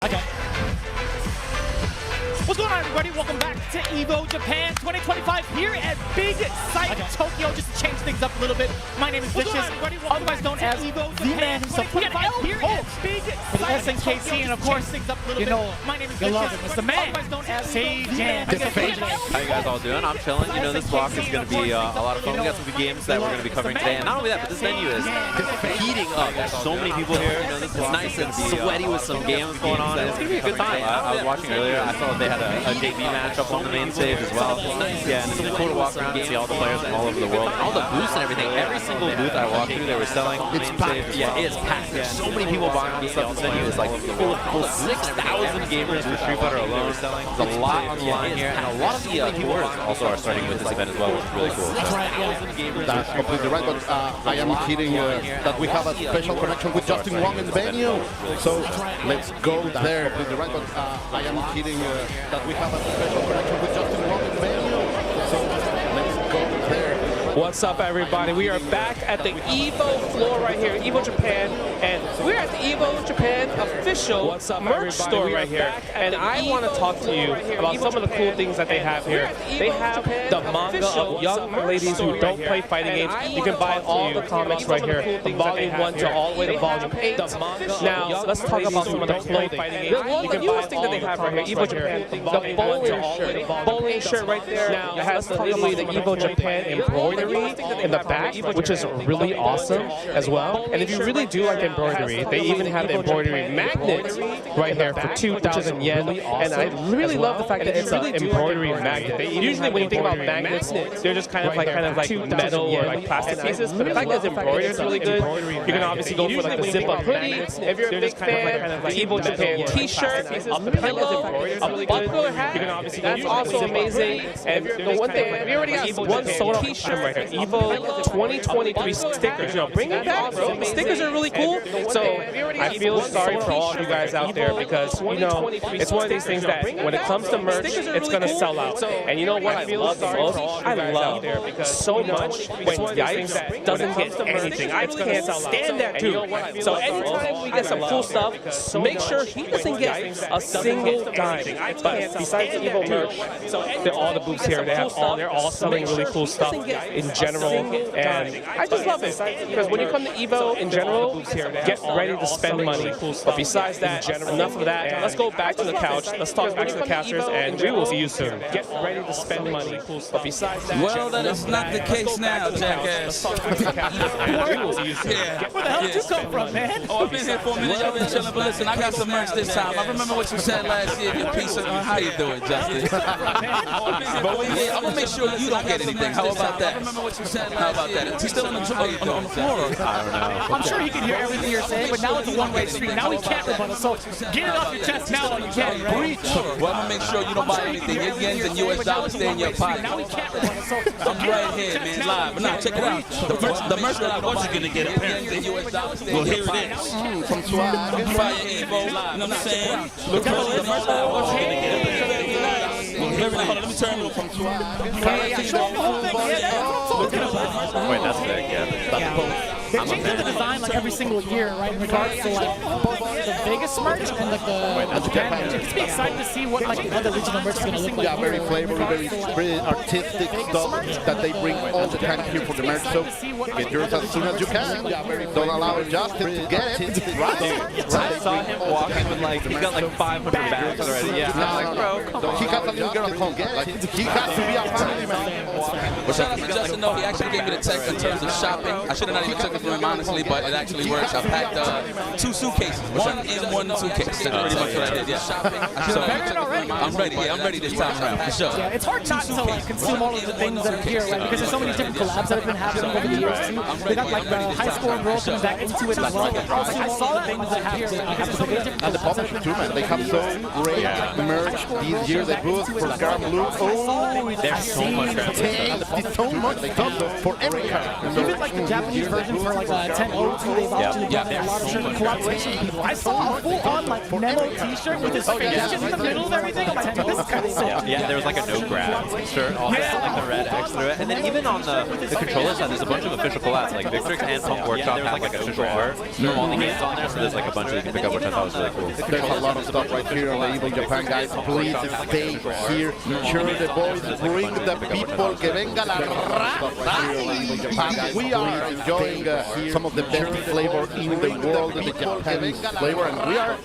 Okay. What's going on, everybody? Welcome back to EVO Japan 2025 here at Big Sight Tokyo. Just to change things up a little bit, my name is Vicious, otherwise known as EVO the man himself. We got El here at Big Sight SNKC, and of course, you know, my name is Vicious, love him. It's the man, otherwise known as Seijan. How you guys all doing? I'm chilling. You know, this block is going to be a lot of fun. We got some good games that we're going to be covering today. And not only that, but this venue is heating up. There's so many people here. You know, this is nice and sweaty with some games going on. And it's going to be a good time. I was watching earlier. I saw that they had a JV matchup on the main stage as well. Yeah, and it's really cool to walk around and see all the players from all over the world. And all the booths and everything. Every single booth I walked through, they were selling on the main stage. Yeah, it is packed. There's so many people buying all stuff. This venue is like full of 6,000 gamers for Street Fighter alone. There's a lot on the line here, and a lot of the tours also are starting with this event as well, which is really cool. That's completely right, but I am kidding that we have a special connection with Justin Wong in the venue. So let's go there. Completely right, but I am kidding that we have a special connection with Justin Wong in the venue. So let's go there. What's up, everybody? We are back at the EVO floor right here, EVO Japan, and we're at the EVO Japan official merch store right here. And I want to talk to you about some of the cool things that they have here. They have the manga of young ladies who don't play fighting games. You can buy all the comics right here, from volume 1 to all the way to volume 8. Now, let's talk about some of the clothing. The newest thing that they have right here, EVO Japan, the bowling shirt. Bowling shirt right there. Now, it has literally the EVO Japan embroidery in the back, which is really awesome as well. And if you really do like embroidery, they even have the embroidery magnet right here for 2,000 yen. And I really love the fact that it's an embroidery magnet. Usually when you think about magnets, they're just kind of like metal or like plastic pieces. But the fact that it's embroidered is really good. You can obviously go for like the zip-up hoodie if you're a big fan. The EVO Japan t-shirt, a pillow, a buckler hat. That's also amazing. And the one thing, we already got one sold t-shirt right here. EVO 2023 stickers. You know, bring it back, bro. The stickers are really cool. So I feel sorry for all of you guys out there because, you know, it's one of these things that when it comes to merch, it's going to sell out. And you know what I love the most? I love so much when Yikes doesn't get anything. I can't stand that too. So anytime we get some cool stuff, make sure he doesn't get a single dime. But besides the EVO merch, all the booths here, they're all selling really cool stuff in general, and I just love it because when you come to EVO in general, get ready to spend money. But besides that, enough of that. Let's go back to the couch. Let's talk back to the casters, and we will see you soon. Get ready to spend money. But besides that, well, that is not the case now, jackass. Where the hell did you come from, man? Oh, I've been here for a minute. Y'all been chilling, but listen, I got some merch this time. I remember what you said last year. Your piece of how you doing, Justin? I'm gonna make sure you don't get anything. How about that? How about that? Is he still on the floor? I don't know. I'm sure he can hear everything you're saying, but now it's a one-way street. Now we can't rebuttal, so get it off your chest now while you can, right? Well, I'm gonna make sure you don't buy anything. Your yens and US dollars stay in your pocket. Now we can't rebuttal, so I'm right here, man, live. But now, check it out. The merch that I was gonna get apparently. Well, here it is. From Swag. Fire Evo, you know what I'm saying? Look, the merch that I was gonna get. Let me turn it from Swag. Wait, that's big, yeah. They're changing the design like every single year, right? In regards to like both the Vegas merch and like the Japan merch. It's be exciting to see what like other regional merch is going to look like. Yeah, very flavorful, very artistic stuff that they bring all the time here for the merch. So get yours as soon as you can. Don't allow Justin to get it. Right? I saw him walking with like, he got like 500 bags already. Yeah, I'm like, bro, come on. He got a little girl at home. Like, he got to be a family man. Well, shout out to Justin, though. He actually gave me the text in terms of shopping. I should have not even took it from him, honestly, but it actually works. I packed 2 suitcases. One in one suitcase. That's pretty much what I did, yeah. Shopping. I'm ready. Yeah, I'm ready this time around, for sure. Yeah, it's hard not to like consume all of the things that are here, right? Because there's so many different collabs that have been happening over the years, too. They got like the high score girl coming back into it as well. I saw the things that have here. And the publishing too, man. They have so great merch this year. They booth for Garm Blue. Oh, there's so much. There's so much for every car. Even like the Japanese version for like 10.02, they've actually done a lot of certain collaboration people. I saw a full-on like Memo t-shirt shirt with his face just in the middle of everything. I'm like, this is kind of sick. Yeah, there was like a no grab shirt also, like the red X through it. And then even on the controller side, there's a bunch of official collabs, like Victrix and Punk Workshop have like official art from all the games on there, so there's like a bunch that you can pick up, which I thought was really cool. There's a lot of stuff right here on the Evil Japan, guys. Please stay here. Cheer the boys. Bring the people. Que venga la raza. We are enjoying some of the best flavor in the world, the Japanese flavor, and we are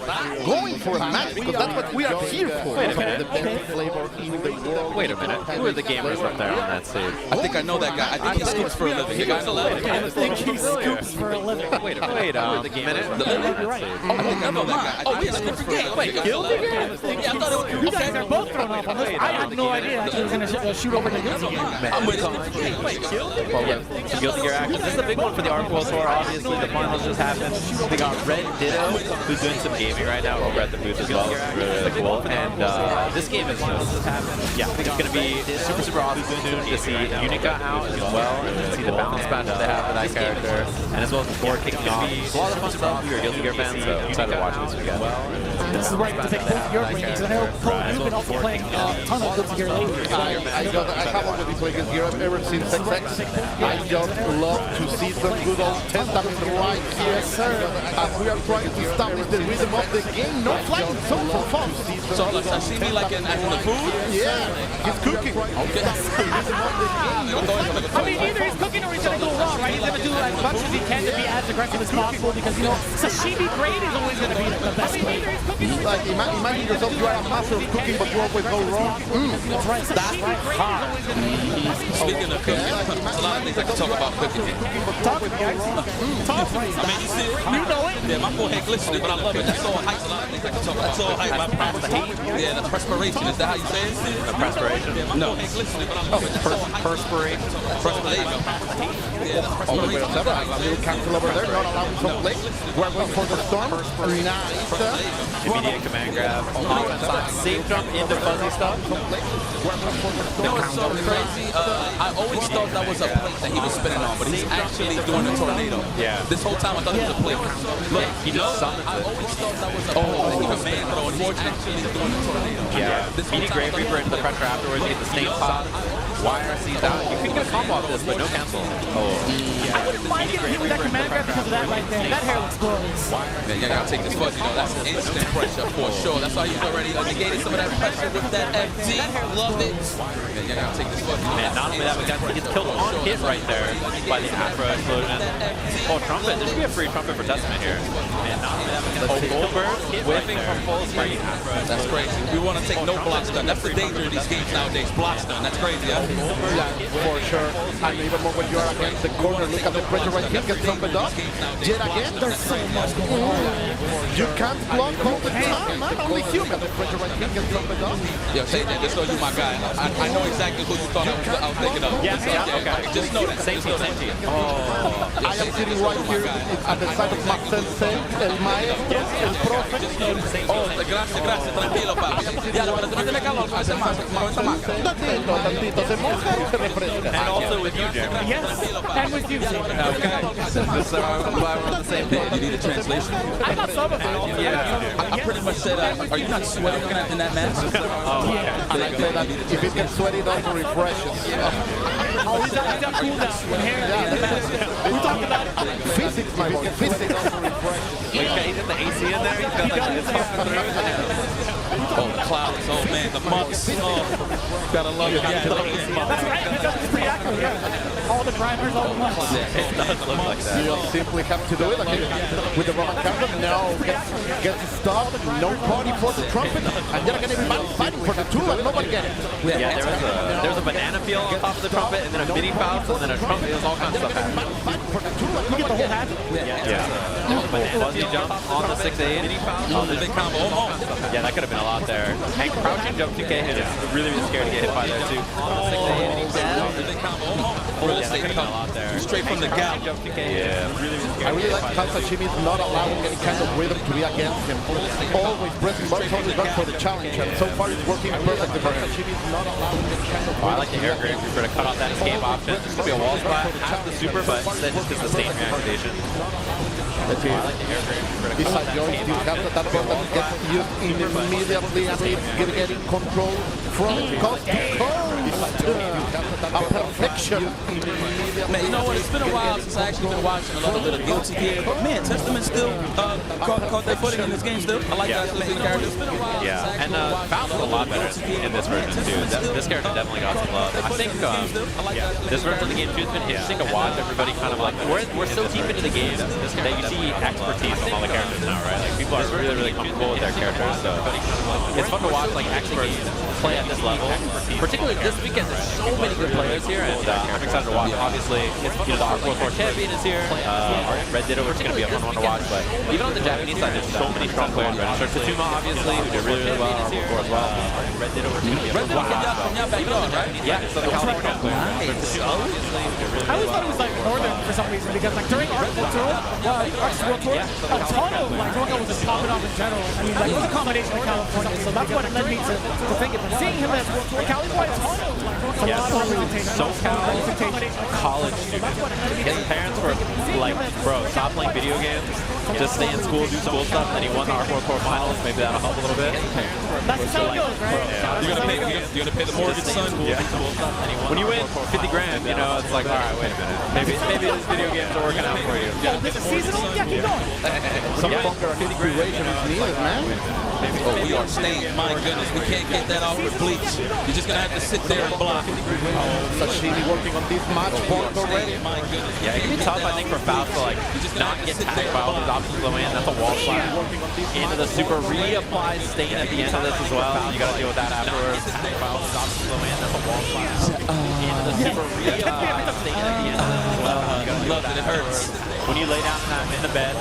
going for a match because that's what we are here for. Wait a minute. The best flavor in the world. Wait a minute. Who are the gamers up there on that stage? I think I know that guy. I think he scoops for a living. He got a living. I think he scoops for a living. Wait a minute. The gamers. You're right. Oh, never mind. Oh, we had a different game. Wait, Guilty Gear? Yeah, I thought it was. You guys are both thrown off on this. I had no idea he was going to shoot over the Guilty Gear. I'm with you. Wait, Guilty Gear action. This is a big one for the Arc World Tour. Obviously, the finals just happened. We got Red Ditto, who's doing some gaming right now over at the booth as well. It's really, really cool. And this game is just happened. Yeah, it's going to be super, super awesome soon to see Unica out as well, and see the balance match that they have for that character, and as well as the board kicking off. It's a lot of fun stuff if you're a Guilty Gear fan, so I'm excited to watch this weekend. This is where I get to pick both your brains. I know, Cole, you've been also playing a ton of Guilty Gear lately. I have already played Guilty Gear ever since XX. I just love to see some good old Tentament right here. As we are trying to establish the rhythm of the game. No flying, so for fun. So like, I see me like in the food? Yeah, he's cooking. Okay. I mean, either he's cooking or he's going to go raw, right? He's going to do as much as he can to be as aggressive as possible because, you know, sashimi grade is always going to be the best way. Like, imagine yourself, you are a master of cooking, but you always go wrong. That's right. That's hard. Speaking of cooking, there's a lot of things I can talk about cooking here. Talk with me. Talk with me. I mean, you see it? You know it? Yeah, my forehead glistening, but I love it. That's all hype. A lot of things I can talk about. That's all hype. The heat? Yeah, the perspiration. Is that how you say it? The perspiration? Yeah, my forehead glistening, but I love it. That's all hype. Perspiration. Perspiration. Yeah, the perspiration. A little cancel over there, not allowing some play. We're going for the storm. Nice. Immediate command grab. Safe jump into fuzzy stuff. You know what's so crazy? I always thought that was a plate that he was spinning on, but he's actually doing a tornado. Yeah. This whole time I thought it was a plate. Look, he just summons I it. always thought that was a plate that he was man throwing. He's actually doing a tornado. Yeah. Meaty Grave Reaper into the pressure afterwards. You get the snake pop. YRC's out. You can get a combo off this, but no cancel. Oh. I wouldn't mind getting hit with that command grab because of that right there. That hair looks glorious. Man, you gotta take this fuzzy though. That's instant pressure for sure. That's why he's already negated some of that pressure with that FT. Love it. Man, you gotta take this fuzzy. Man, not only that, but he gets killed on hit right there by the Afro explosion. Oh, Trumpet. There should be a free Trumpet for Testament here. Man, not only that, but Goldberg whiffing from full screen. That's crazy. We want to take no blocks done. That's the danger of these games nowadays. Blocks done. That's crazy. Huh? Yeah, for sure. And even more when you are against the corner, look at the pressure right here, get trumpet up. Yet again, there's so much going on. You can't block all the time, man. Only human. The pressure right here, get trumpet up. Yo, say that. Just know you my guy. I know exactly who you thought I was thinking of. Yeah, okay. Just know that. Same team. Oh. I am sitting right here at the side of my sensei, el maestro, el profe. Oh, gracias, tranquilo, papi. Ya, pero tú no tienes calor, hace más, Tantito, se moja y se refresca. And also with you, Jeremy. Yes, and with you, Jay. Okay. So I'm glad we're on the same page. You need a translation? I thought some of it. I pretty much said, are you not sweating in that match? Oh, okay. And I said that if it gets sweaty, it also refreshes. Oh, he's on cool down. We talked about physics, my boy. Physics also refreshes. He's got the AC in there. He's got like this pumping through. Oh, the clouds. Oh, man, the months. Oh, gotta love it. Yeah, that's right, because it's pretty accurate, yeah. All the primers, all the months. Yeah, it does look like that. You simply have to do it like with the Roman counter. No, gets stopped. No party for the trumpet. And then again, everybody fighting for the tool and nobody get it. Yeah, there was a banana peel on top of the trumpet, and then a mini Faust, and then a trumpet. There's all kinds of stuff happening. You get the whole hat? Yeah. There's a banana fuzzy jump on the 6'8". The big combo. Yeah, that could have been a lot there. And crouching jump 2K hit is really, really scared to get hit by there too. On the 6'8". The big combo. Yeah, that could have been a lot there. Straight from the gap. Jump 2K yeah, really, really I really like how Sashimi is not allowing any kind of rhythm to be against him. Always pressing buttons, always going for the challenge, and so far it's working perfectly for him. Sashimi is not allowing any kind of I like the air grave for to cut off that escape option. This could be a wall spot at the super, but instead just gets the stain reactivation. It's a joystick. You have that button gets used immediately and it's getting control from coast to coast. A perfection. Man, you know what? It's been a while since I actually been watching a little bit of Guilty Gear, but man, Testament still caught their footing in this game still. I like that character. Yeah, and Faust is a lot better in this version too. This character definitely got some love. I think this version of the game too has been interesting to watch. Everybody kind of like we're so deep into the game that you see expertise from all the characters now, right? Like people are really comfortable with their characters, so it's fun to watch like experts play at this level. Particularly this weekend, there's so many good players here, and I'm excited to watch. Obviously, the Arc World Tour champion is here. Red Ditto, which is going to be a fun one to watch. But even on the Japanese side, there's so many strong players registered. Tsuma, obviously, who did really well on Arc World Tour as well. Red Ditto, which is going to be a fun one to watch. Yeah, so the California player. I always thought it was like northern for some reason because like during Arc World Tour, a ton of like Roka was just popping off in general. I mean, like it was a combination of California, so that's what it led me to think it. But seeing him as Cali boy, a ton of like SoCal college student. His parents were like, bro, stop playing video games, just stay in school, do school stuff, and then he won the Arc World Tour finals. Maybe that'll help a little bit. That's how it goes, right? You're gonna pay the mortgage, son. When you win 50 grand, you know, it's like, all right, wait a minute. Maybe these video games are working out for you. This is seasonal? Yeah, keep going. Some fucker inspiration is needed, man. Oh, we are stained. My goodness, we can't get that off with bleach. You're just gonna have to sit there and block. Sashimi working on this match point already. My goodness. Yeah, it can be tough, I think, for Faust to like not get tagged by all these options going in. That's a wall slap into the super. Reapply stain at the end of this as well. You got to deal with that afterwards. Tagged by all these options going in. That's a wall slap into the super. Reapply stain at the end of this as well. You got to deal with that. It hurts when you lay down in the bed.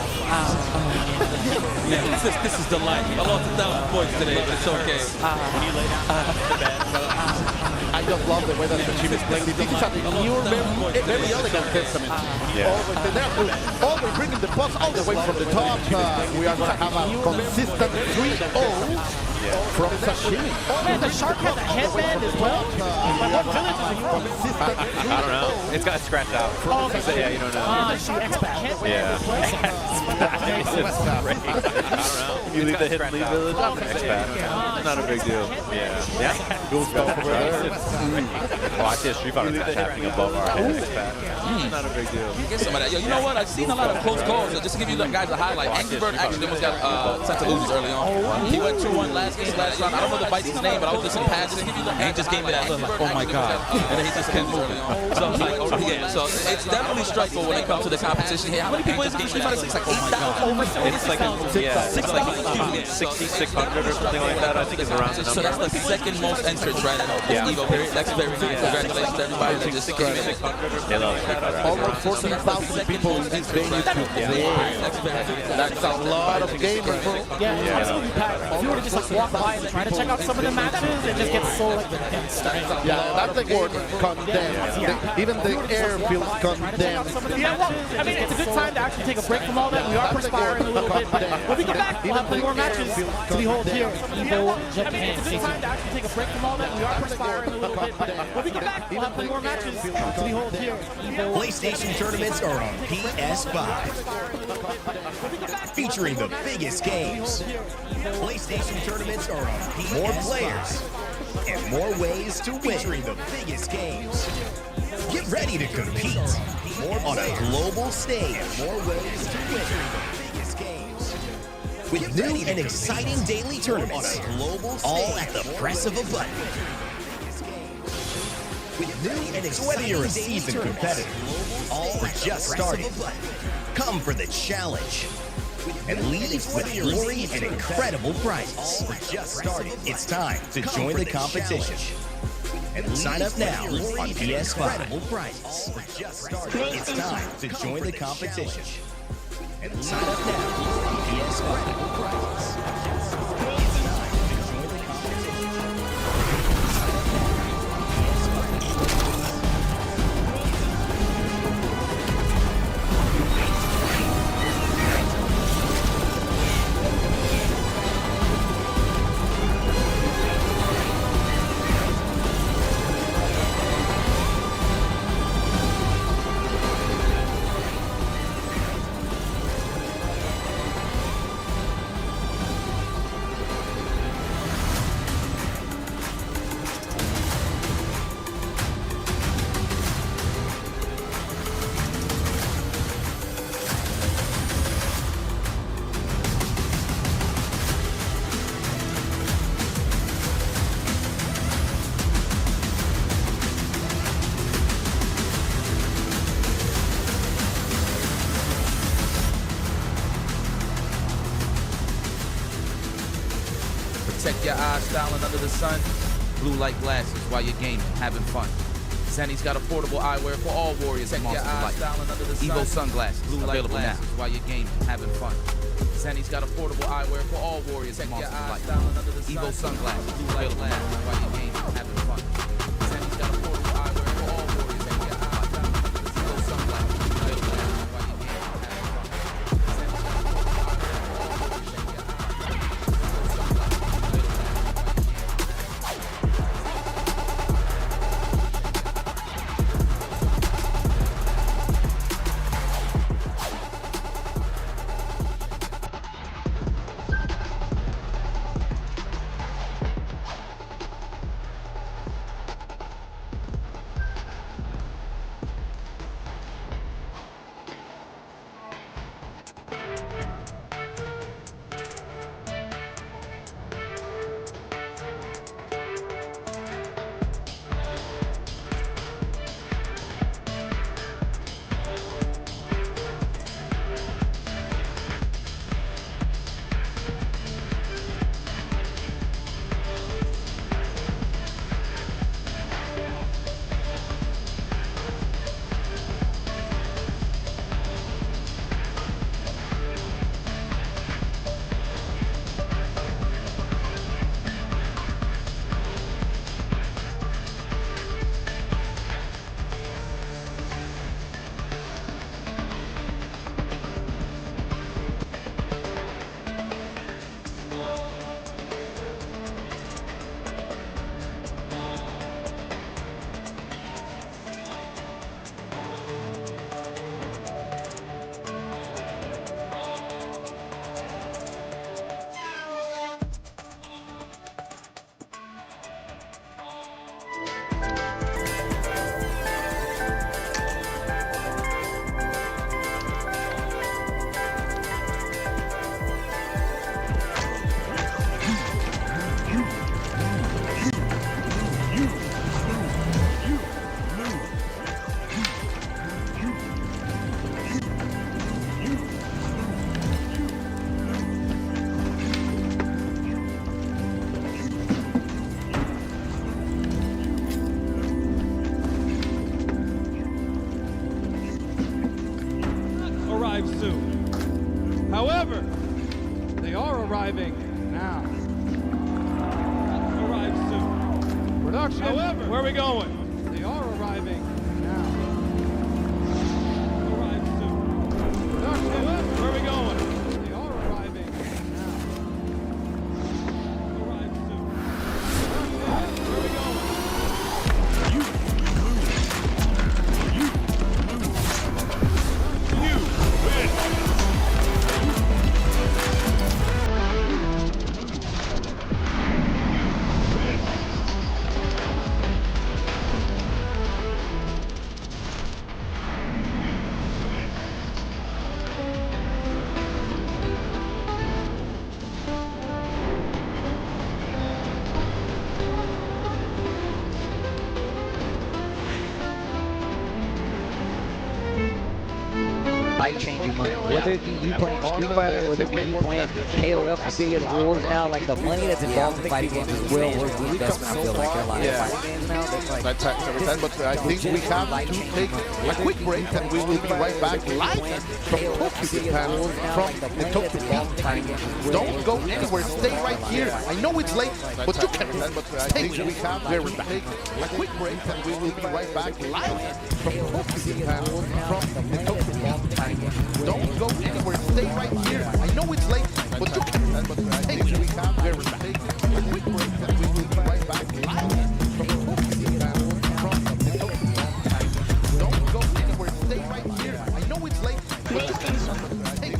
Man, this is delight. I lost 1,000 points today, but it's okay. When you lay down in the bed. I just love the way that Sashimi is playing. This is a new, very elegant Testament. Always bringing the bus all the way from the top. We are going to have a consistent 3-0 from Sashimi. Oh man, the shark has a headband as well. I don't know. It's got scratched out. Oh, okay. So, yeah, you don't know. Shoot, X-Pac headband. Yeah. I don't know. You leave the Hidden League Village? X-Pac. Not a big deal. Yeah. Cool stuff over there. Oh, I see a Street Fighter match happening above our head. X-Pac. Not a big deal. Get some of that. Yo, you know what? I've seen a lot of close calls. Just to give you guys a highlight, Angry Bird actually almost got sent to losers early on. He went 2-1 last round. I don't know the Bison's name, but I was just passing, and he just gave me that look like, oh my god, and then he just kept moving. So I'm like, oh yeah. So it's definitely stressful when it comes to the competition here. How many people is it? Street Fighter 6? Like 8,000. It's like 6,600 or something like that. I think is around the number. So that's the second most entrants right now. Evo period. That's very good. Congratulations to everybody that just came in. They love it. Almost 14,000 people in this venue today. That's a lot of gamers, bro. Yeah, absolutely packed. If you were to just like walk by and try to check out some of the matches, it just gets so like intense. Yeah, that's the word, condemned. Even the air feels condemned. Yeah, well, I mean, it's a good time to actually take a break from all that. We are perspiring a little bit, but when we get back, we'll have more matches to behold here. Evo Japan. It's a good time to actually take a break from all that. We are perspiring a little bit, but when we get back, we'll have more matches to behold here. PlayStation tournaments are on PS5, featuring the biggest games. PlayStation tournaments are on PS5. More players and more ways to win. Featuring the biggest games. Get ready to compete on a global stage. More ways to win. The biggest games. With new and exciting daily tournaments, all at the press of a button. With new and exciting whether you're a seasoned competitor or just starting, come for the challenge and leave with glory and incredible prizes. It's time to join the competition. Sign up now on PS5. It's time to join the competition. Sign up now on PS5. your eyes styling under the sun. Blue light glasses while you're gaming, having fun. Zenny's got affordable eyewear for all warriors and monsters alike. Evo sunglasses, available now while you're gaming, having fun. Zenny's got affordable eyewear for all warriors and monsters alike. Evo sunglasses, available now while you're gaming, having fun. Zenny's got affordable eyewear for all warriors and monsters alike. Evo sunglasses, available now while you're gaming, having fun. Soon. However, they are arriving now. Arrive soon. Production. However, where are we going? They are arriving now. Arrive soon. Production. However, where are we going? They are arriving now. Arrive soon. Production. Where are we going? Life-changing money. Whether you playing Street Fighter, whether you playing KOF or figure the rules now, like the money that's involved in fighting games is well worth the investment. I feel like there are a lot of fighting games now that's like... That's every time, but I think we have to take a quick break and we will be right back live from Tokyo, Japan, from the Tokyo Beat. Don't go anywhere, stay right here. I know it's late, but you can stay here. We're back. A quick break and we will be right back live from Tokyo, Japan, from the Tokyo Beat. Don't go anywhere, stay right here. I know it's late, but you can stay here. We're back. A quick break and we will be right back live from Tokyo, Japan, from the Tokyo Beat. Don't go anywhere, stay right here. I know it's late, but you can stay here.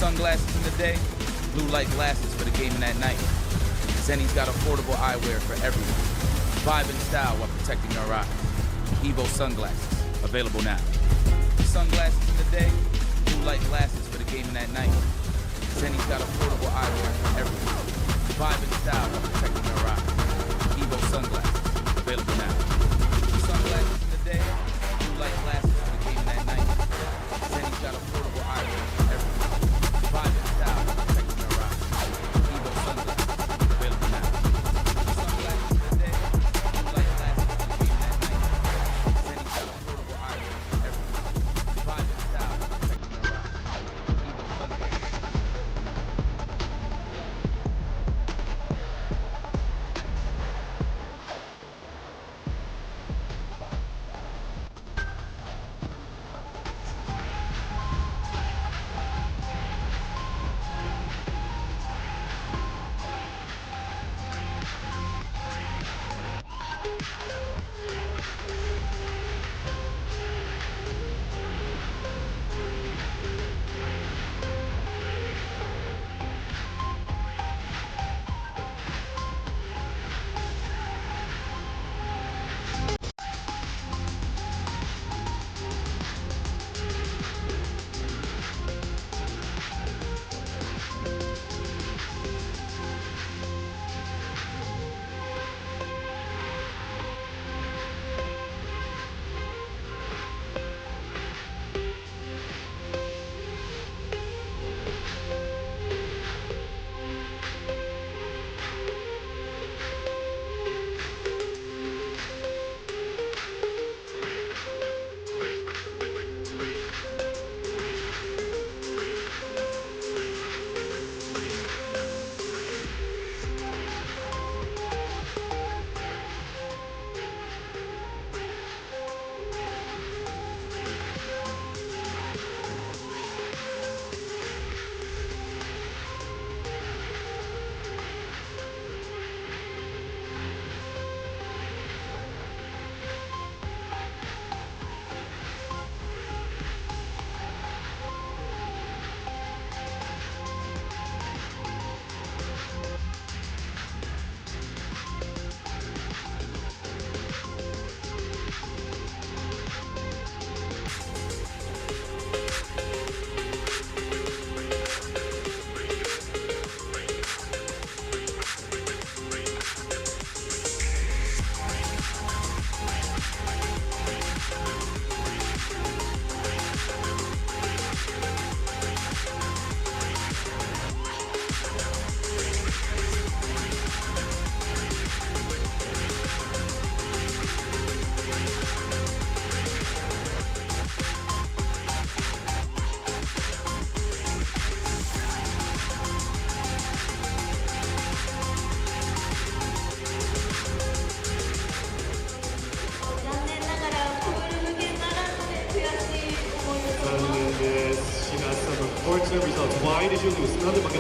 sunglasses in the day, blue light glasses for the gaming at night. Zenny's got affordable eyewear for everyone. Vibe and style while protecting your eyes. Evo sunglasses, available now. Sunglasses in the day, blue light glasses for the gaming at night. Zenny's got affordable eyewear for everyone. Vibe and style while protecting your eyes. Evo sunglasses, available now. Sunglasses in the day, blue light glasses for the gaming at night. Zenny's got affordable eyewear for everyone. Vibe and style while protecting your eyes. Evo sunglasses, available now. Sunglasses in the day, blue light glasses for the gaming at night. Zenny's got affordable eyewear for everyone. Vibe and style while protecting your eyes.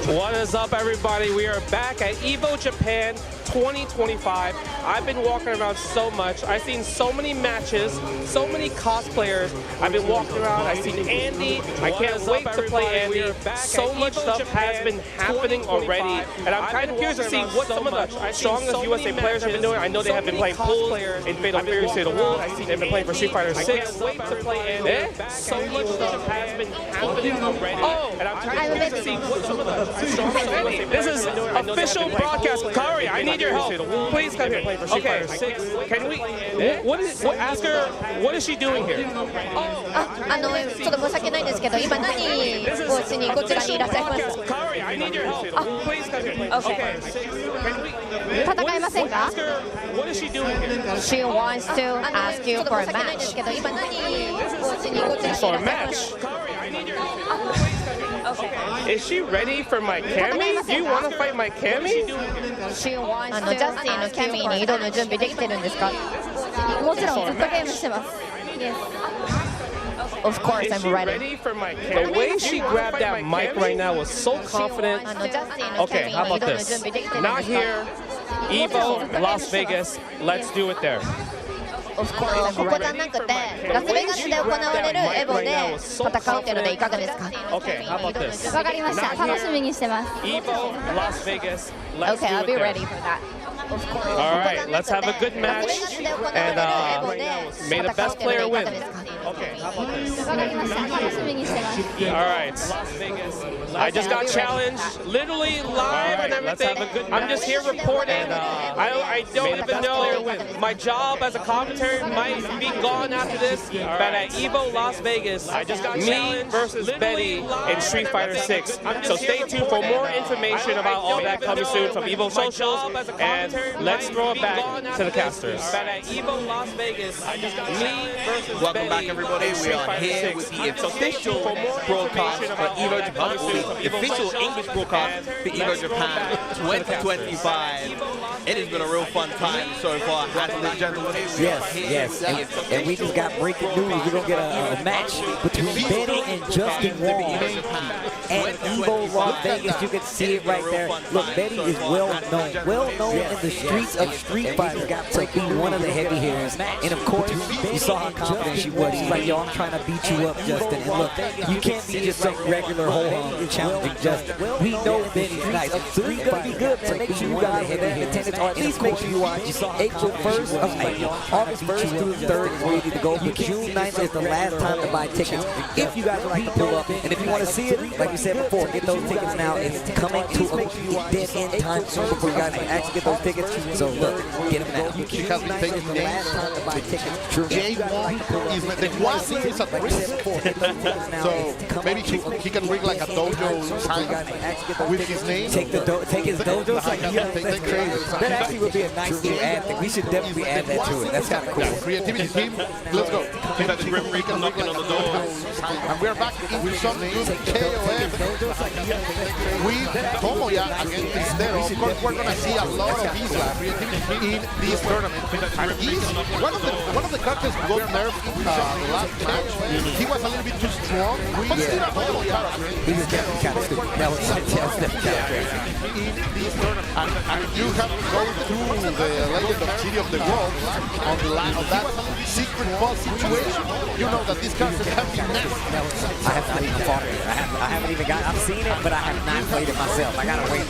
What is up, everybody? We are back at EVO Japan 2025. I've been walking around so much. I've seen so many matches, so many cosplayers. I've been walking around. I've seen Andy. I can't wait to play Andy. So much stuff has been happening already, and I'm kind of curious to see what some of the strongest USA players have been doing. I know they have been playing pools in Fatal Fury State of Wolves. They've been playing for Street Fighter 6. I can't wait to play Andy. So much stuff has been happening already, and I'm kind of curious to see what some of the strongest USA players have been doing. This is official broadcast. Kari, I need your help. Please come here. Okay, can we? Ask her. What is she doing here? ちょっと申し訳ないんですけど、今何をしにこちらにいらっしゃいますか？ Kari, I need your help. Please come here. Okay. 戦いませんか？ What is she doing here? She wants to ask you for a match. 今何をしにこちらにいらっしゃいますか？ Kari, I need your help. Is she ready for my Cammy? Do you want to fight my Cammy? ジャスティンのキャミーに挑む準備できてるんですか？もちろんずっとゲームしてます。Yes. Of course, Is I'm she ready. ready for my Cammy? The way she grabbed that mic right now was so confident. Okay, how about this? Not here. EVO, Las Vegas. Let's do it there. ここじゃなくてラスベガスで行われるエボで戦うっていうのでいかがですか？わかりました。楽しみにしてます。 Evo Las Vegas. Let's Okay, do I'll it be there. ready for that. All right, let's have a good match, and may the best player win. Okay, how about this? わかりました。楽しみにしてます。 All right, I just got challenged, literally live and everything. I'm just here reporting. I don't even know. My job as a commentator might be gone after this, but at Evo Las Vegas, me versus Betty in Street Fighter 6. So stay tuned for more information about all that coming soon from Evo Socials, and let's throw it back to the casters. But at Evo Las Vegas, me versus Welcome Betty back, everybody. in We Street are Fighter here 6. with the So stay tuned for more broadcast information for about all Evo that Japan, coming soon from the Evo official Socials, English broadcast for Evo let's throw it Japan back to the 2025. It has been a real fun time so far, hasn't it, gentlemen? Yes. And we just got breaking news. We're going to get a match between Betty and Justin Wong at Evo Las Vegas. You can see it right there. Look, Betty is well known in the streets of Street Fighter to be one of the heavy hitters. And of course, you saw how confident she was. She's like, yo, I'm trying to beat you up, Justin. And look, you can't be just some regular ho-hum challenging Justin. We know Betty's nice. So he's going to be good, man. Make sure you guys have attendance, or at least make sure you watch April 1st, August 1st through the 3rd is where you need to go. But June 9th is the last time to buy tickets. If you guys would like to pull up, and if you want to see it, like we said before, get those tickets now. It's coming to a dead end time soon before you guys can actually get those tickets. So look, get them now. He has been taking names. Jade Wong is the one thing is at risk. So maybe he can bring like a dojo sign with his name. Take his dojo sign. That actually would be a nice little ad thing. We should definitely add that to it. That's kind of cool. Creativity team, let's go. We can knocking on the door. And we're back into some good KOF with Tomoya against Istero. Of course, we're going to see a lot of Isla creativity in this tournament. And he's one of the characters who got nerfed in the last match. He was a little bit too strong, but still a viable character. He was definitely kind of stupid. That was definitely kind of crazy. In this tournament. And you have to go through the Legend of City of the World on that secret boss situation. You know that this character can be nasty. I have not even fought it. I haven't even got. I've seen it, but I have not played it myself. I gotta wait.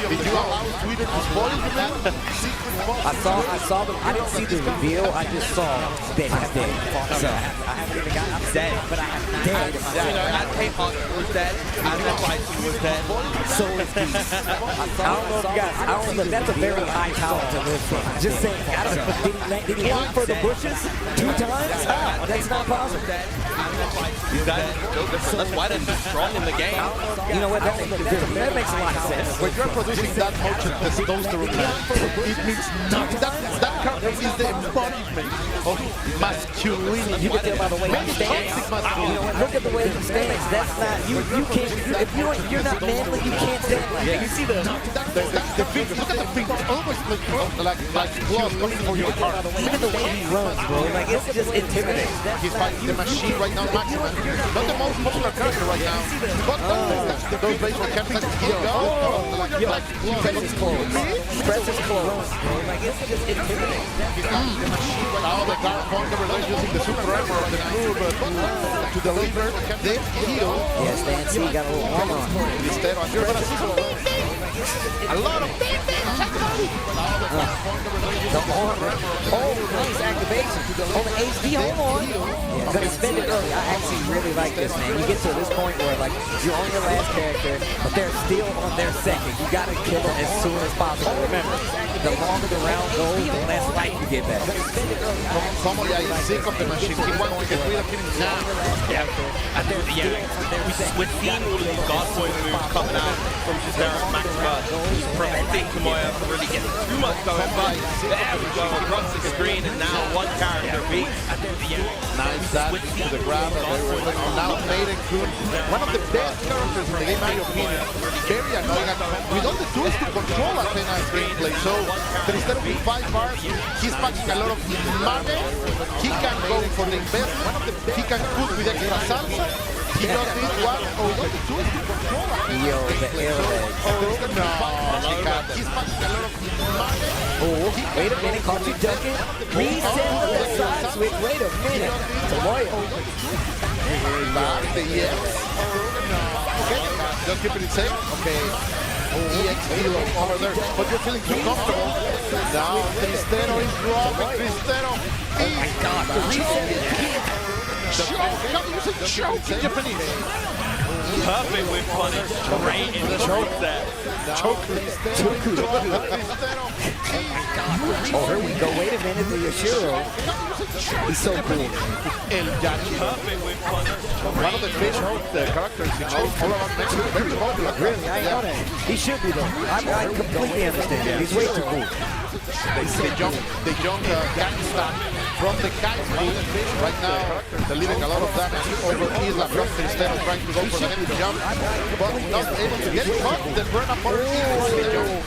Did you allow Twitter to spoil you that secret boss? I saw them. I didn't see the reveal. I just saw that he's dead. So I haven't even got. I'm dead, but I have not played it myself. You know, and K-Hawk was dead, and the fight was dead. So is Beast. I don't know if you guys. I don't know. That's a very high tower to live from. Just saying. I don't know. Did he run for the bushes 2 times? That's not possible. He's dead. No different. That's why they're strong in the game. You know what? That makes a lot of sense. When you're producing that much testosterone, it means nothing. That character is the embodiment of masculinity. You can tell by the way he stands. You know what? Look at the way he stands. That's not you. You can't. If you're not manly, you can't stand like that. You see the feet. Look at the feet. It's almost like claws coming for your heart. Even the way he runs, bro. Like it's just intimidating. He's fighting the machine right now, Maximum. Not the most popular character right now, but those baseball characters here go. Like press his clothes. Press his clothes. Like it's just intimidating. Now the Garfunkel is using the super armor of the crew to deliver the heal. Yes, Stan C got a little armor on. Instead of you're gonna see a lot of the armor. Oh, nice activation. Oh, the HD home on. Gonna spend it early. I actually really like this, man. You get to this point where like you're on your last character, but they're still on their second. You gotta kill them as soon as possible. Remember, the longer the round goes, the less life you get back. Tomoya is sick of the machine. He wants to get rid of him now. We're seeing all of these guard point moves coming out from Shizera Maxima, preventing Tomoya from really getting too much going, but there we go, across the screen, and now one character beat. Nice that to the grab. Now Maiden Kun, one of the best characters in the game, in my opinion. Very annoying, with all the tools to control Athena's gameplay. So instead of 5 bars, he's packing a lot of money. He can go for the investment. He can cook with extra salsa. He just did what Odo is doing to control it. Yo, the air leg. He's passing a lot of money. Oh, wait a minute, caught you ducking. Reset the side switch. Wait a minute. Tomoyo. Back the EX. Okay, just keeping it safe. Okay. EX Hilo over there, but you're feeling too comfortable. Now Tristero is dropping. Tristero is choke in Japanese. Perfect whip punish. Straight in the choke there. Oh, here we go. Wait a minute, the Yoshiro. He's so cool. El Yachi. Perfect whip punish. One of the fish characters in all around Mexico. Very popular. Really? I know that. He should be though. I completely understand him. He's way too cool. The young Gangsta from the Kaiju right now, they're leaving a lot of damage over Isla from Tristero trying to go for the empty jump, but not able to get caught. The Brenna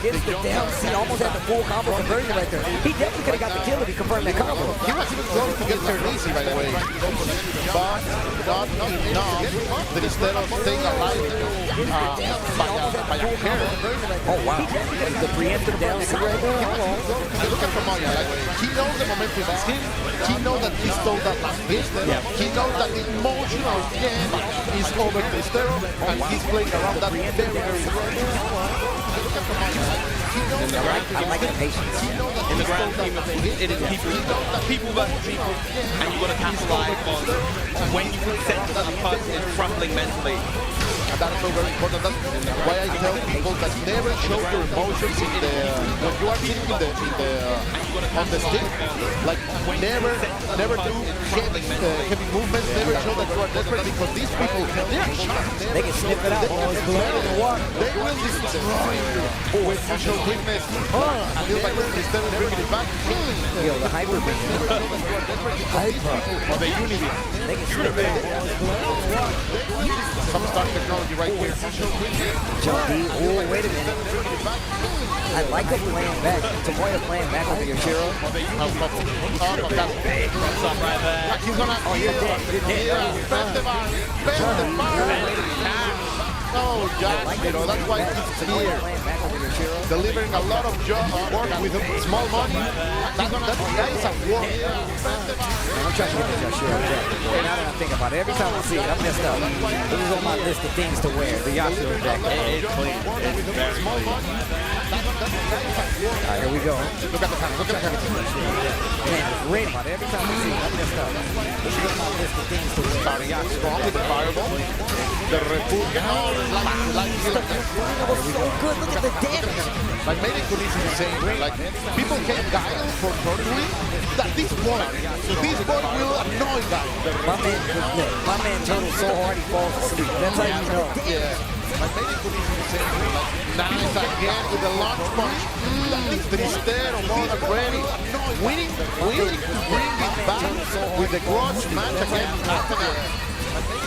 Gets the down C, almost had the full combo conversion right there. He definitely could have got the kill if he confirmed that combo. He was even close to get turned easy, by the way, but not enough. Tristero staying alive by a hair. Oh wow, the preemptive down C right there. Look at Tomoyo, he knows the momentum is him. He knows that he stole that last hit. He knows that the emotional game is over Tristero, and he's playing around that very, very I like the patience. In the grand scheme of things, it is people versus people, and you've got to capitalize on when you can sense that the person is crumbling mentally. And that is so very important. That's why I tell people that never show your emotions in the when you are sitting on the stick. Like never do heavy movements. Never show that you are desperate, because these people, they are sharp. They can snip it out. They will destroy you when you show weakness. And feel like instead of bringing it back. Yo, the hyper beam. Hyper. Or the Unity. They can snip it out. Some start technology right here. Jump D. Oh, wait a minute. I like him playing back. Tomoyo playing back with the Yoshiro. That's up right there. He's gonna. Oh, you're dead. You're dead. Oh, Jack, you know, that's why he's here. Delivering a lot of work with small money. That guy is a work. I'm trying to get the Yoshiro jack. Now that I think about it, every time I see it, I messed up. This is on my list of things to wear. The Yoshiro jack. It's clean. It's very clean. Alright, here we go. Look at the camera. Look at the camera. Man, it's ready. But every time I see it, I messed up. This is on my list of things to wear. Starting out strong with the fireball. The Repulsion. That was so good. Look at the damage. Like Melee is insane. Like people can guile for Turtle at this point. So this point will annoy guys. My man Turtle's so hard he falls asleep. That's how you know. Yeah. Like Melee is insane. Like nice again with the launch punch. Tristero more than ready. Willing to bring it back with the grudge match against Athena.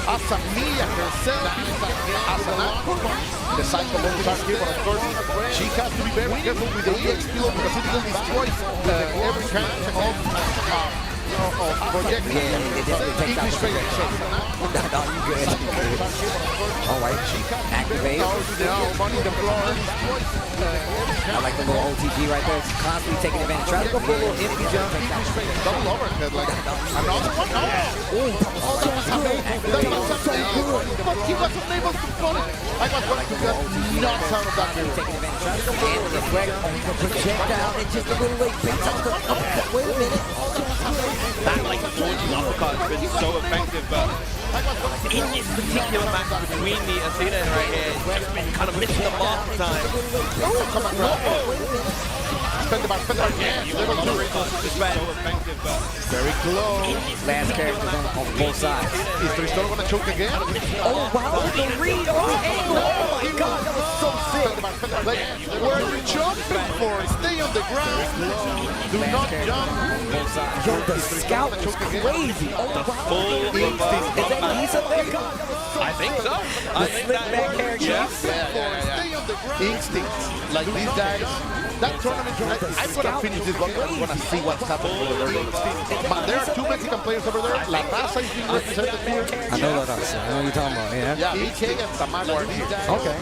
As a Mia herself, as an punch. The cycle moves are here, but of course, she has to be very careful with the EX pillow because it will destroy every kind of projectile. English figure. No, you good. All right, activate. Now, money the floor. I like the little OTG right there. It's constantly taking advantage. Try to go for a little empty jump. Double overhead, like another one. Oh, that was amazing. But he wasn't able to pull it. I was going to get nuts out of that move. Taking advantage. And the projectile and just a little late picks out the uppercut. Wait a minute. That like launching uppercut has been so effective, but in this particular match between the Athena right here, it's just been kind of missing the mark time. Oh, come on, spend the bar, yes, level 2. So effective, but very close. Last characters on both sides. Is Tristero gonna choke again? Oh wow, the read on the angle. Oh my god, that was so sick. Like, where are you jumping for? Stay on the ground. Do not jump. Yo, the scout was crazy. Oh wow. Is that Lisa there? I think so. I think that back character. Yeah. Stay on the instincts like these guys. That tournament, I'm going to finish this one. I'm going to see what's happening over there. But there are two Mexican players over there. La Raza is being represented here. I know La Raza. I know what you're talking about. Yeah. EK and Tamago are these guys. Okay.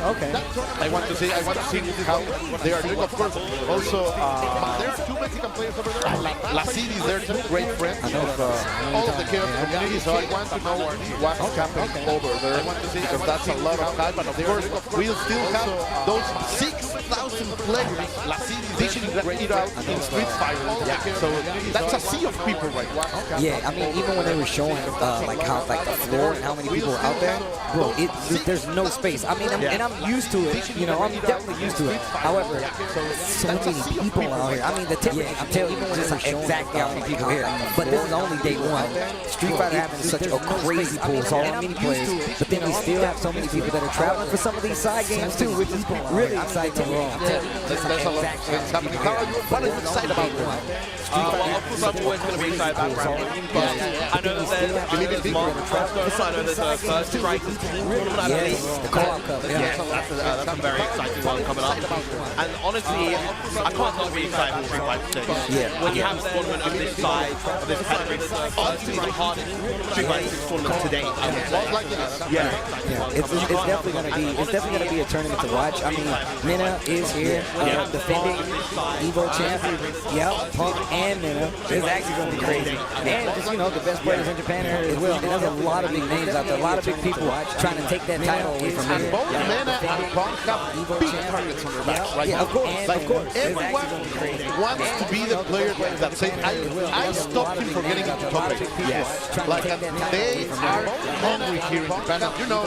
I want to see how they are doing. Of course, also, but there are two Mexican players over there. La Cidi is there too, great friend of all of the KOF community. So I want to know what's happening over there, because that's a lot of hype. But of course, we'll still have those 6,000 players dishing it out in Street Fighter. So that's a sea of people right now. Yeah, I mean, even when they were showing like the floor and how many people were out there, bro, there's no space. I mean, and I'm used to it. You know, I'm definitely used to it. However, so many people out here. I mean, the typical, I'm telling you, even when it's exactly how many people here. But this is only day one. Street Fighter having such a crazy pool, so many players. But then we still have so many people that are traveling for some of these side games too, which is really exciting. There's a lot of things happening. What are you excited about? Well, of course, I'm always going to be excited about Brandon, but I know that there's Mark Trasco, I know there's a First Strike team, yes, the Call-Out Cup. Yeah, that's a very exciting one coming up. And honestly, I can't not be excited for Street Fighter 6. When you have a tournament of this size, of this category, honestly, the hardest Street Fighter 6 tournament to date. It's definitely going to be a tournament to watch. I mean, Mina is here, defending Evo champ. Yep, Punk and Mina. It's actually going to be crazy. And just, you know, the best players in Japan are here as well. And there's a lot of big names out there, a lot of big people trying to take that title away from Mina. Both Mina and Punk have big targets on their backs right now. Of course. Everyone wants to be the player that say, I stopped him from getting into top 8. Like, they are hungry here in Japan. You know,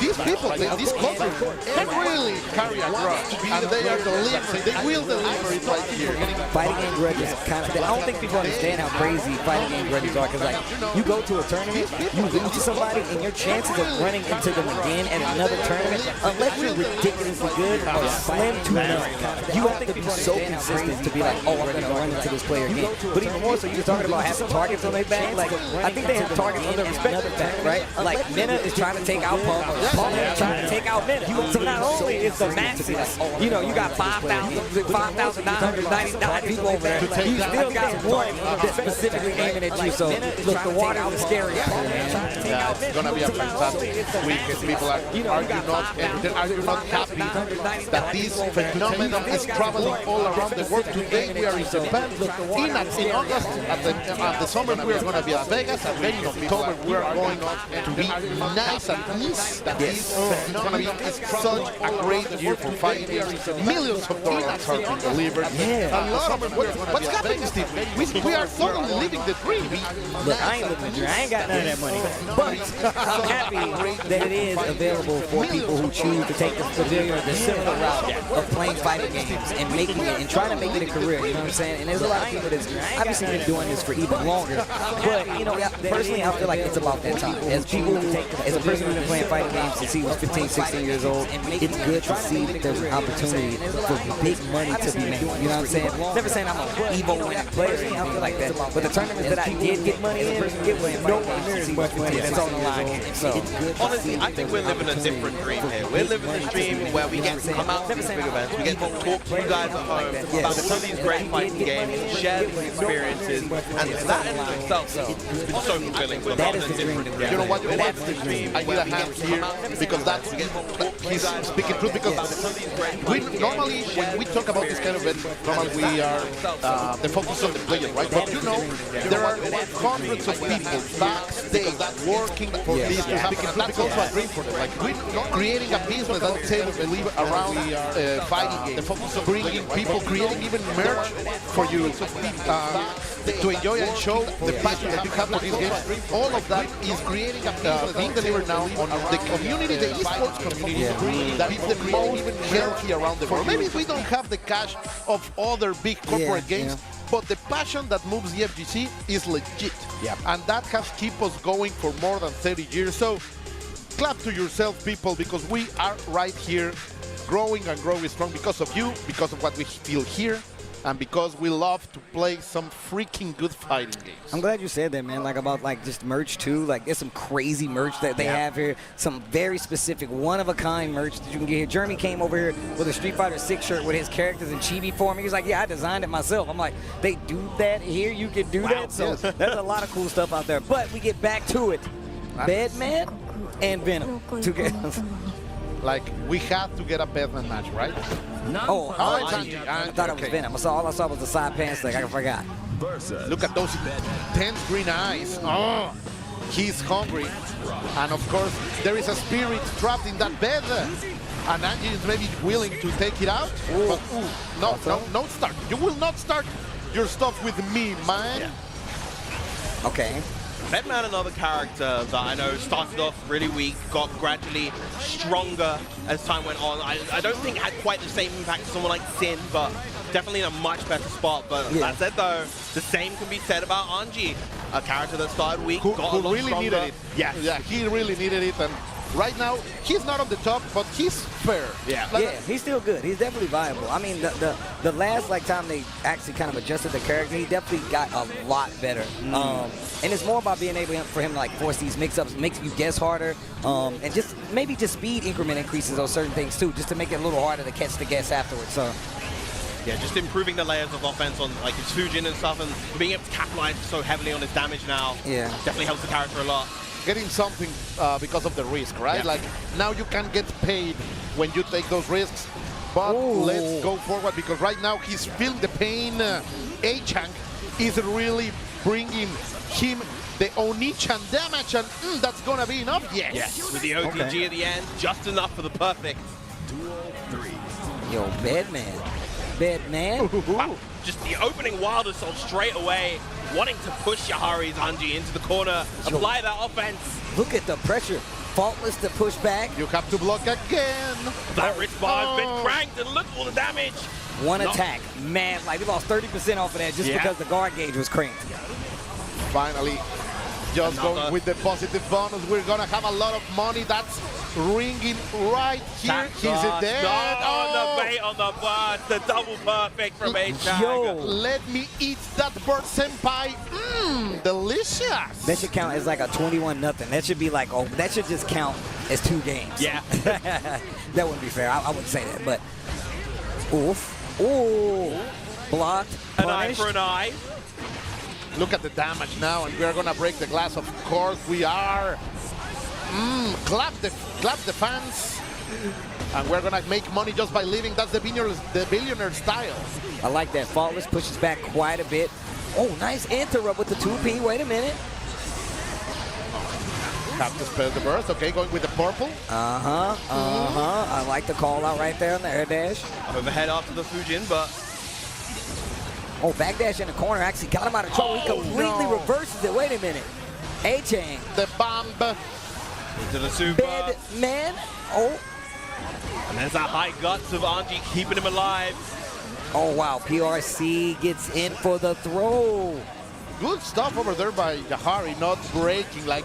these people, these cultures, they really carry a grudge, and they are delivering. They will deliver it right here. Fighting game grudges kind of, I don't think people understand how crazy fighting game grudges are, because like, you go to a tournament, you lose to somebody, and your chances of running into them again at another tournament, unless you're ridiculously good, are slim to none. You have to be so consistent to be like, oh, I'm going to run into this player again. But even more so, you were talking about having targets on their back. Like, I think they have targets on their respective back, right? Like, Mina is trying to take out Punk, Punk is trying to take out Mina. So not only is the maxes, you know, you got 5,999 people over there, you still got one that's specifically aiming at you. So, look, the water is scary out there, man. Yeah, it's going to be a fantastic week. People are you not happy that this phenomenon is traveling all around the world. Today we are in Japan. In August, at the summer, we are going to be at Vegas. And then in October, we are going to be nice and east. That this phenomenon is such a great year for fighting. Millions of dollars are being delivered. A lot of what's happening, Steve? We are totally living the dream. Look, I ain't living the dream. I ain't got none of that money. But I'm happy that it is available for people who choose to take the familiar, the similar route of playing fighting games and making it and trying to make it a career. You know what I'm saying? And there's a lot of people that's obviously been doing this for even longer. But you know, personally, I feel like it's about that time. As people, as a person who's been playing fighting games since he was 15, 16 years old, it's good to see that there's an opportunity for big money to be made. You know what I'm saying? Never saying I'm an Evo winning player. I feel like that. But the tournaments that I did get money in, it was nowhere near as much money that's on the line. So honestly, I think we're living a different dream here. We're living a dream where we get to come out to these big events, we get to talk to you guys at home about some of these great fighting games, share these experiences, and that in itself has been so fulfilling. That is the dream. You know what? That's the dream. I need a hand here because that's he's speaking truth. Because we normally when we talk about this kind of event, normally we are the focus on the player, right? But you know, there are hundreds of people backstage working for this to happen, and that's also a dream for them. Like creating a business that they believe around fighting games. The focus of bringing people, creating even merch for you to enjoy and show the passion that you have for these games. All of that is creating being delivered now on the community, the esports community, that is the most healthy around the world. Maybe we don't have the cash of other big corporate games, but the passion that moves the FGC is legit. And that has kept us going for more than 30 years. So clap to yourself, people, because we are right here growing and growing strong because of you, because of what we feel here. and because we love to play some freaking good fighting games. I'm glad you said that, man. Like about like just merch too. Like there's some crazy merch that they have here. Some very specific, one-of-a-kind merch that you can get here. Jeremy came over here with a Street Fighter 6 shirt with his characters in chibi form. He's like, yeah, I designed it myself. I'm like, they do that here? You can do that? So there's a lot of cool stuff out there. But we get back to it. Bedman and Venom together. Like, we had to get a Bedman match, right? Oh, I thought it was Venom. All I saw was the side pants thing. I forgot. Look at those intense green eyes. Oh, he's hungry. And of course, there is a spirit trapped in that bed. And Angie is maybe willing to take it out. But, no start. You will not start your stuff with me, man. Okay. Bedman, another character that I know started off really weak, got gradually stronger as time went on. I don't think had quite the same impact as someone like Sin, but definitely in a much better spot. But that said, though, the same can be said about Angie, a character that started weak, got a lot really stronger. needed it. Yeah, he really needed it. And right now, he's not on the top, but he's fair. Yeah, he's still good. He's definitely viable. I mean, the last time they actually kind of adjusted the character, he definitely got a lot better. And it's more about being able for him to like force these mix-ups, makes you guess harder, and just maybe just speed increment increases on certain things too, just to make it a little harder to catch the guess afterwards. So. Yeah, just improving the layers of offense on like his Fujin and stuff, and being able to capitalize so heavily on his damage now. Yeah, definitely helps the character a lot. Getting something because of the risk, right? Yeah. Like now you can get paid when you take those risks. But let's go forward because right now he's feeling the pain. A-Chang is really bringing him the Oni-chan damage, and that's gonna be enough. Yes. With the OTG at the end, just enough for the perfect. 2-3. Yo, Bedman. Wow. Just the opening Wild Assault straight away, wanting to push Yahari's Anji into the corner, apply that offense. Look at the pressure. Faultless to push back. You have to block again. That wrist bar has been cranked, and look at all the damage. One attack. Man, like we lost 30% off of that just because the guard gauge was cranked. Finally, just going with the positive bonus. We're gonna have a lot of money. That's ringing right here. He's dead. On the bait, on the burst, the double perfect from A-Chang. Yo, let me eat that bird, senpai. Delicious. That should count as like a 21-0. That should be like, that should just count as 2 games. Yeah. That wouldn't be fair. I wouldn't say that, but oof. Ooh. Blocked. An eye for an eye. Look at the damage now, and we're gonna break the glass. Of course we are. Clap the fans, and we're gonna make money just by leaving. That's the billionaire style. I like that. Faultless pushes back quite a bit. Oh, nice interrupt with the 2P. Wait a minute. Have to spell the burst. Okay, going with the purple. I like the call out right there on the air dash. Overhead after the Fujin, but. Oh, backdash in the corner actually got him out of trouble. He completely reverses it. Wait a minute. A-Chang. The bomb. Into the super. Bedman. Oh. And there's that high guts of Anji keeping him alive. Oh, wow. PRC gets in for the throw. Good stuff over there by Yahari, not breaking, like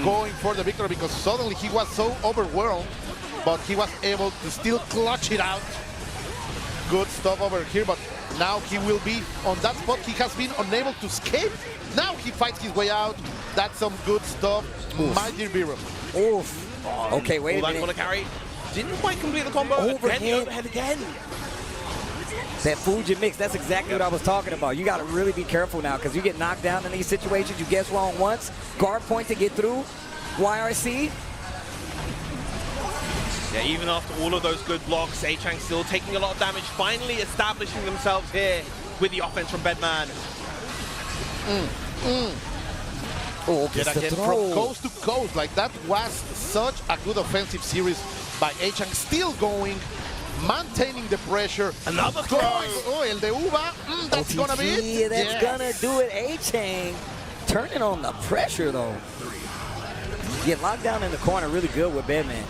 going for the victory because suddenly he was so overwhelmed, but he was able to still clutch it out. Good stuff over here, but now he will be on that spot. He has been unable to escape. Now he fights his way out. That's some good stuff. My dear Biro. Oof. Okay, wait a minute. Gonna carry. Didn't quite complete the combo. Overhead again. That Fuji mix, that's exactly what I was talking about. You got to really be careful now because you get knocked down in these situations. You guess wrong once. Guard point to get through. YRC. Yeah, even after all of those good blocks, A-Chang still taking a lot of damage, finally establishing themselves here with the offense from Bedman. Oh, yet again, from coast to coast, like that was such a good offensive series by A-Chang, still going, maintaining the pressure. Another throw. Oh, el de Uva, that's gonna be it. Yeah, that's gonna do it. A-Chang turning on the pressure though. Get locked down in the corner really good with Bedman.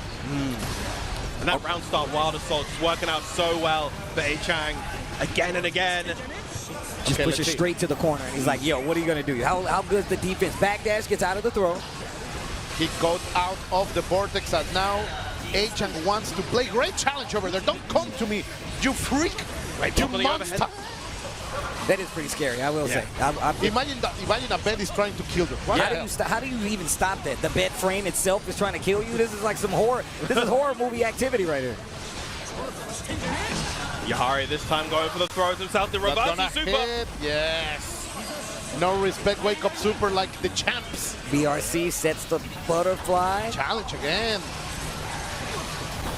And that round start Wild Assault is working out so well for A-Chang again and again. Just pushes straight to the corner, and he's like, yo, what are you going to do? How good is the defense? Backdash gets out of the throw. He got out of the vortex, and now A-Chang wants to play. Great challenge over there. Don't come to me, you freak. You monster. That is pretty scary, I will say. Imagine a bed is trying to kill you. What? How do you even stop that? The bed frame itself is trying to kill you? This is like some horror. This is horror movie activity right here. Yahari this time going for the throws himself. The reversal super. Hit. Yes. No respect. Wake up super like the champs. BRC sets the butterfly. Challenge again.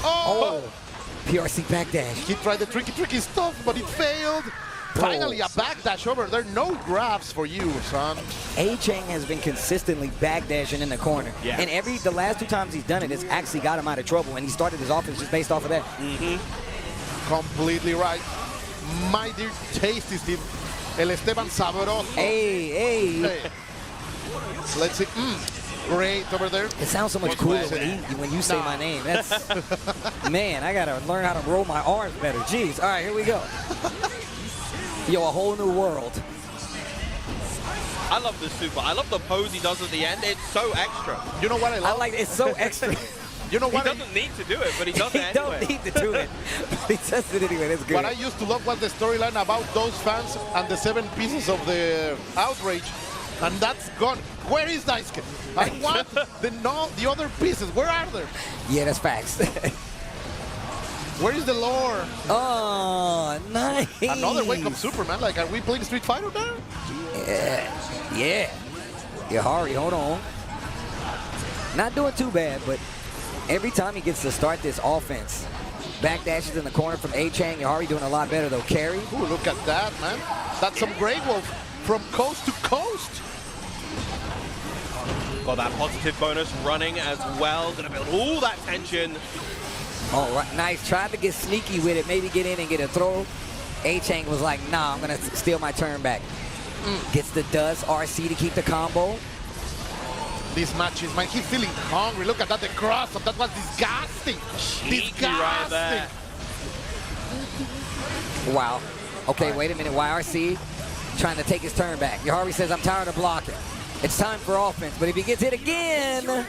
Oh. PRC backdash. He tried the tricky stuff, but it failed. Finally, a backdash over there. No grabs for you, son. A-Chang has been consistently backdashing in the corner. Yeah. And the last 2 times he's done it, it's actually got him out of trouble. And he started his offense just based off of that. Completely right. My dear tasty Steve. El Esteban Sabroso. Hey. Let's see. Great over there. It sounds so much cooler when you say my name. That's man, I gotta learn how to roll my R's better. Jeez. All right, here we go. Yo, a whole new world. I love this super. I love the pose he does at the end. It's so extra. You know what I love? I like it's so extra. You know what? He doesn't need to do it, but he does it anyway. He don't need to do it. He does it anyway. That's good. What I used to love was the storyline about those fans and the 7 pieces of the outrage, and that's gone. Where is Daisuke? I want the other pieces. Where are they? Yeah, that's facts. Where is the lore? Oh, nice. Another wake up Superman. Like, are we playing Street Fighter now? Yeah. Yahari, hold on. Not doing too bad, but every time he gets to start this offense, backdashes in the corner from A-Chang. Yahari doing a lot better, though. Carry. Ooh, look at that, man. That's some Grey Wolf from coast to coast. Got that positive bonus running as well. Gonna build all that tension. All right, nice. Tried to get sneaky with it, maybe get in and get a throw. A-Chang was like, nah, I'm gonna steal my turn back. Gets the dust. RC to keep the combo. These matches, man, he's feeling hungry. Look at that, the cross-up. That was disgusting. Disgusting. Right there. Wow. Okay, wait a minute. YRC trying to take his turn back. Yahari says, I'm tired of blocking. It's time for offense, but if he gets hit again,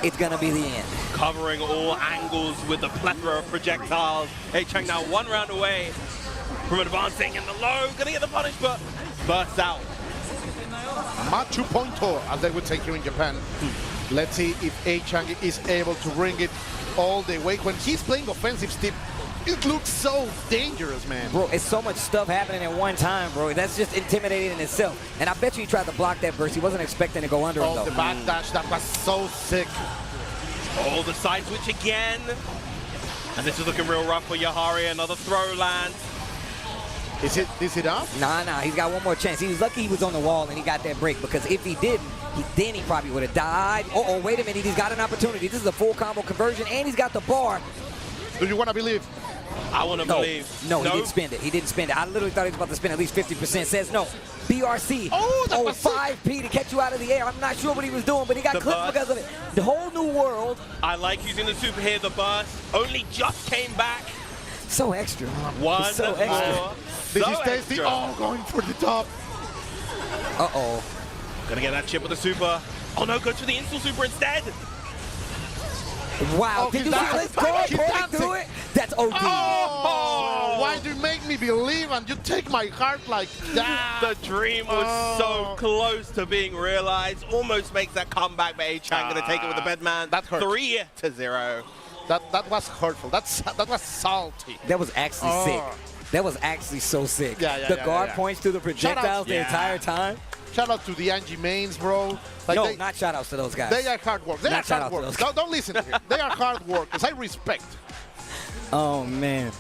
it's going to be the end. Covering all angles with the plethora of projectiles. A-Chang now 1 round away from advancing in the low. Going to get the punish, but bursts out. Machu Pointo, as they would say here in Japan. Let's see if A-Chang is able to bring it all the way. When he's playing offensive, Steve, it looks so dangerous, man. Bro, it's so much stuff happening at one time, bro. That's just intimidating in itself. And I bet you he tried to block that burst. He wasn't expecting to go under him, though. The backdash, that was so sick. Oh, the side switch again. And this is looking real rough for Yahari. Another throw lands. Is it up? Nah, he's got one more chance. He was lucky he was on the wall and he got that break, because if he didn't, then he probably would have died. Oh, wait a minute. He's got an opportunity. This is a full combo conversion, and he's got the bar. Do you want to believe? I want to believe. No, he didn't spend it. He didn't spend it. I literally thought he was about to spend at least 50%. Says no. BRC. Oh, 5P to catch you out of the air. I'm not sure what he was doing, but he got clipped because of it. The whole new world. I like using the super here. The burst only just came back. So extra. One so more. extra. This is tasty. Oh, going for the top. Uh-oh. Gonna get that chip with the super. Oh no, go to the instant super instead. Wow, did you see this guard through it? That's OD. Oh, why do you make me believe and you take my heart like that? The dream was so close to being realized. Almost makes that comeback, but A-Chang gonna take it with the bedman. That hurt. 3-0. That was hurtful. That was salty. That was actually sick. That was actually so sick. The guard points to the projectiles the entire time. Shout out to the Angie Mains, bro. Like not shout outs to those guys. They are hard work. They are hard work. Don't listen to him. They are hard workers. I respect. Oh, man.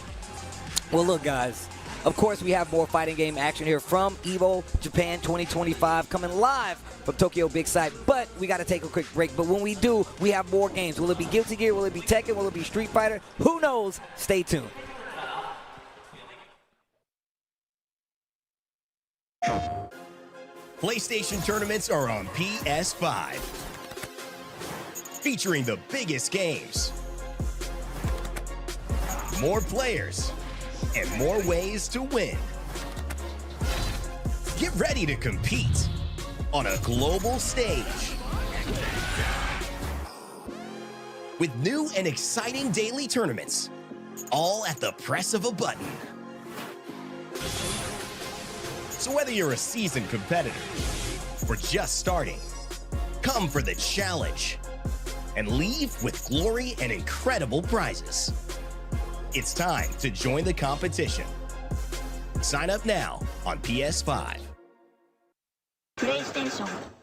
Well, look, guys. Of course, we have more fighting game action here from EVO Japan 2025 coming live from Tokyo Big Sight. But we got to take a quick break. But when we do, we have more games. Will it be Guilty Gear? Will it be Tekken? Will it be Street Fighter? Who knows? Stay tuned. PlayStation tournaments are on PS5, featuring the biggest games, more players, and more ways to win. Get ready to compete on a global stage with new and exciting daily tournaments, all at the press of a button. So whether you're a seasoned competitor or just starting, come for the challenge and leave with glory and incredible prizes. It's time to join the competition. Sign up now on PS5. プレイステーション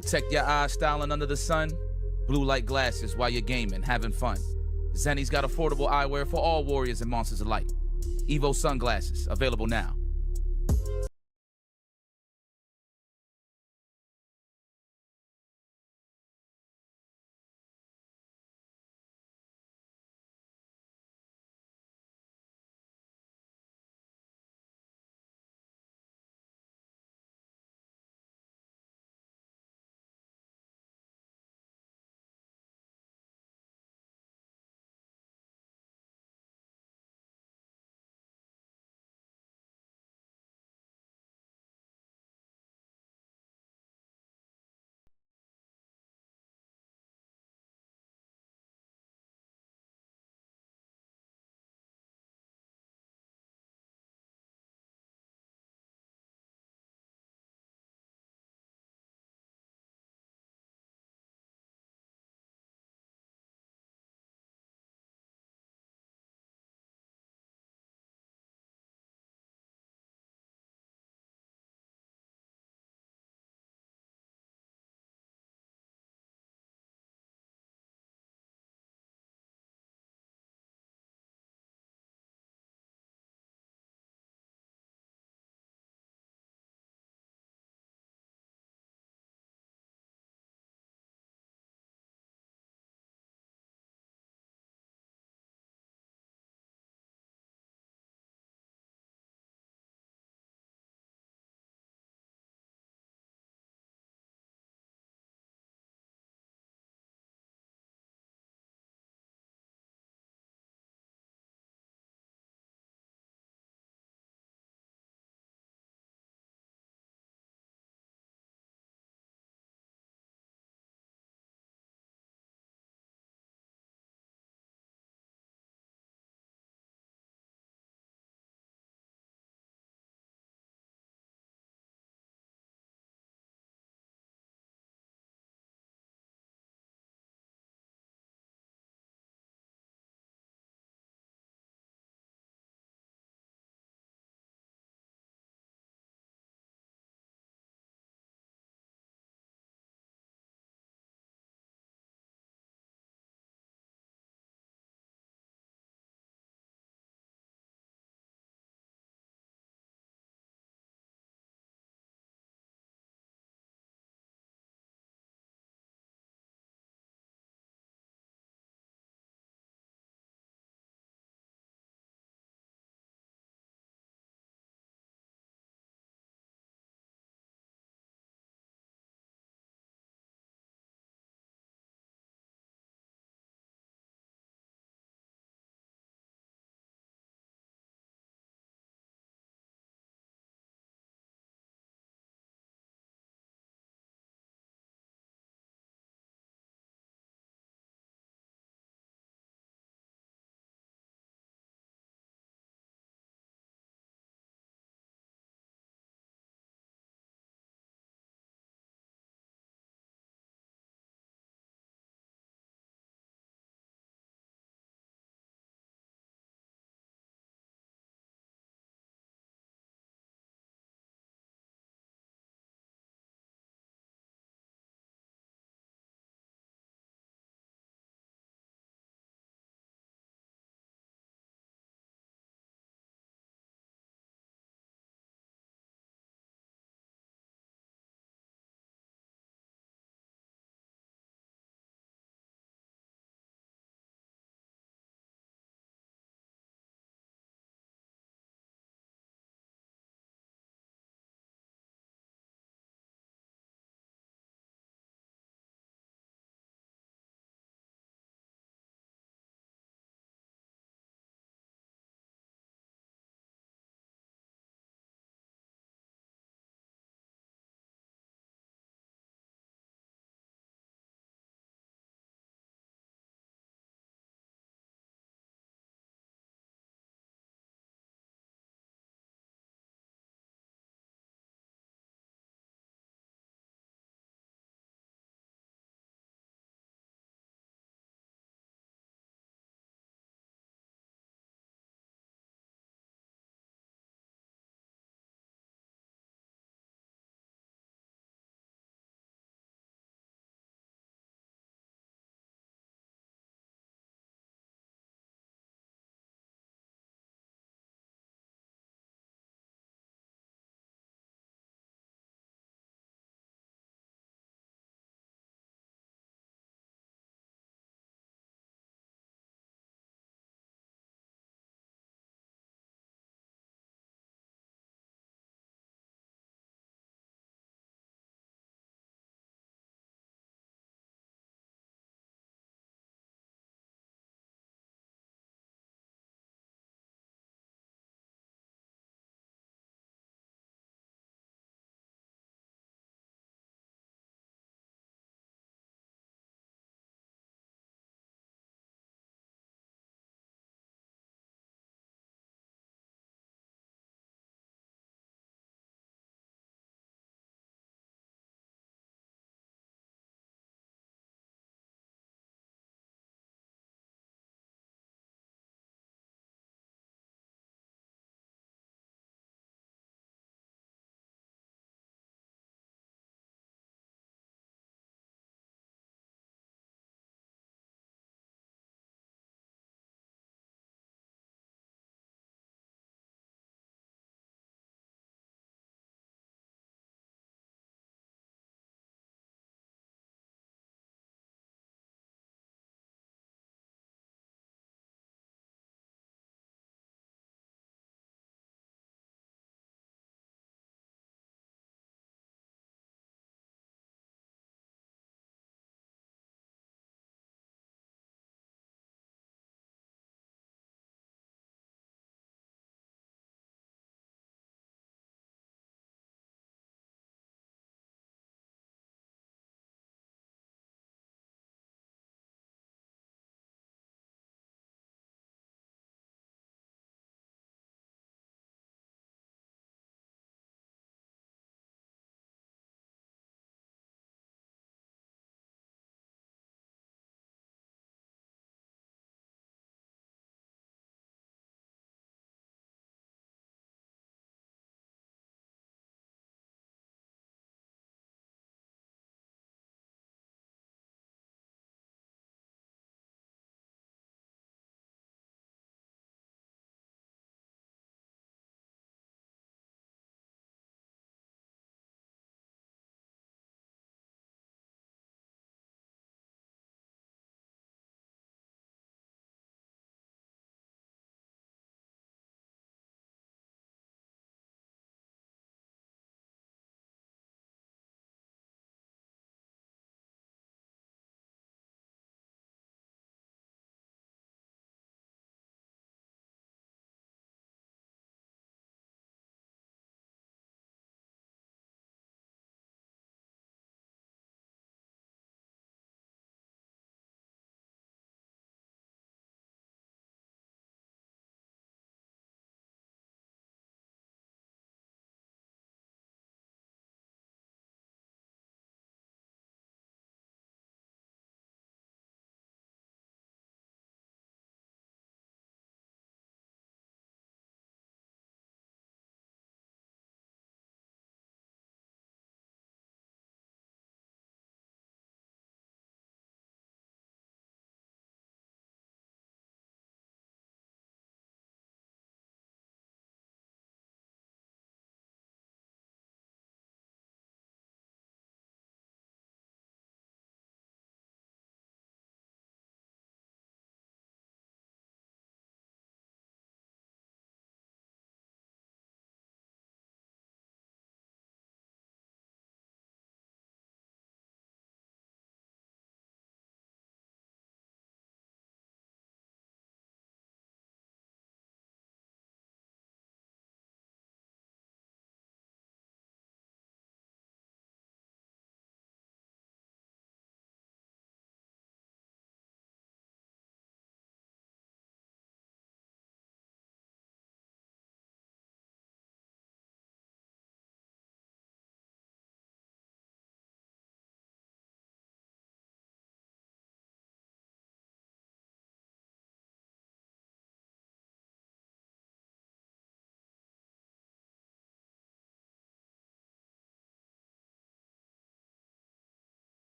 Protect your eyes styling under the sun. Blue light glasses while you're gaming, having fun. Zenny's got affordable eyewear for all warriors and monsters alike. Evo sunglasses, available now.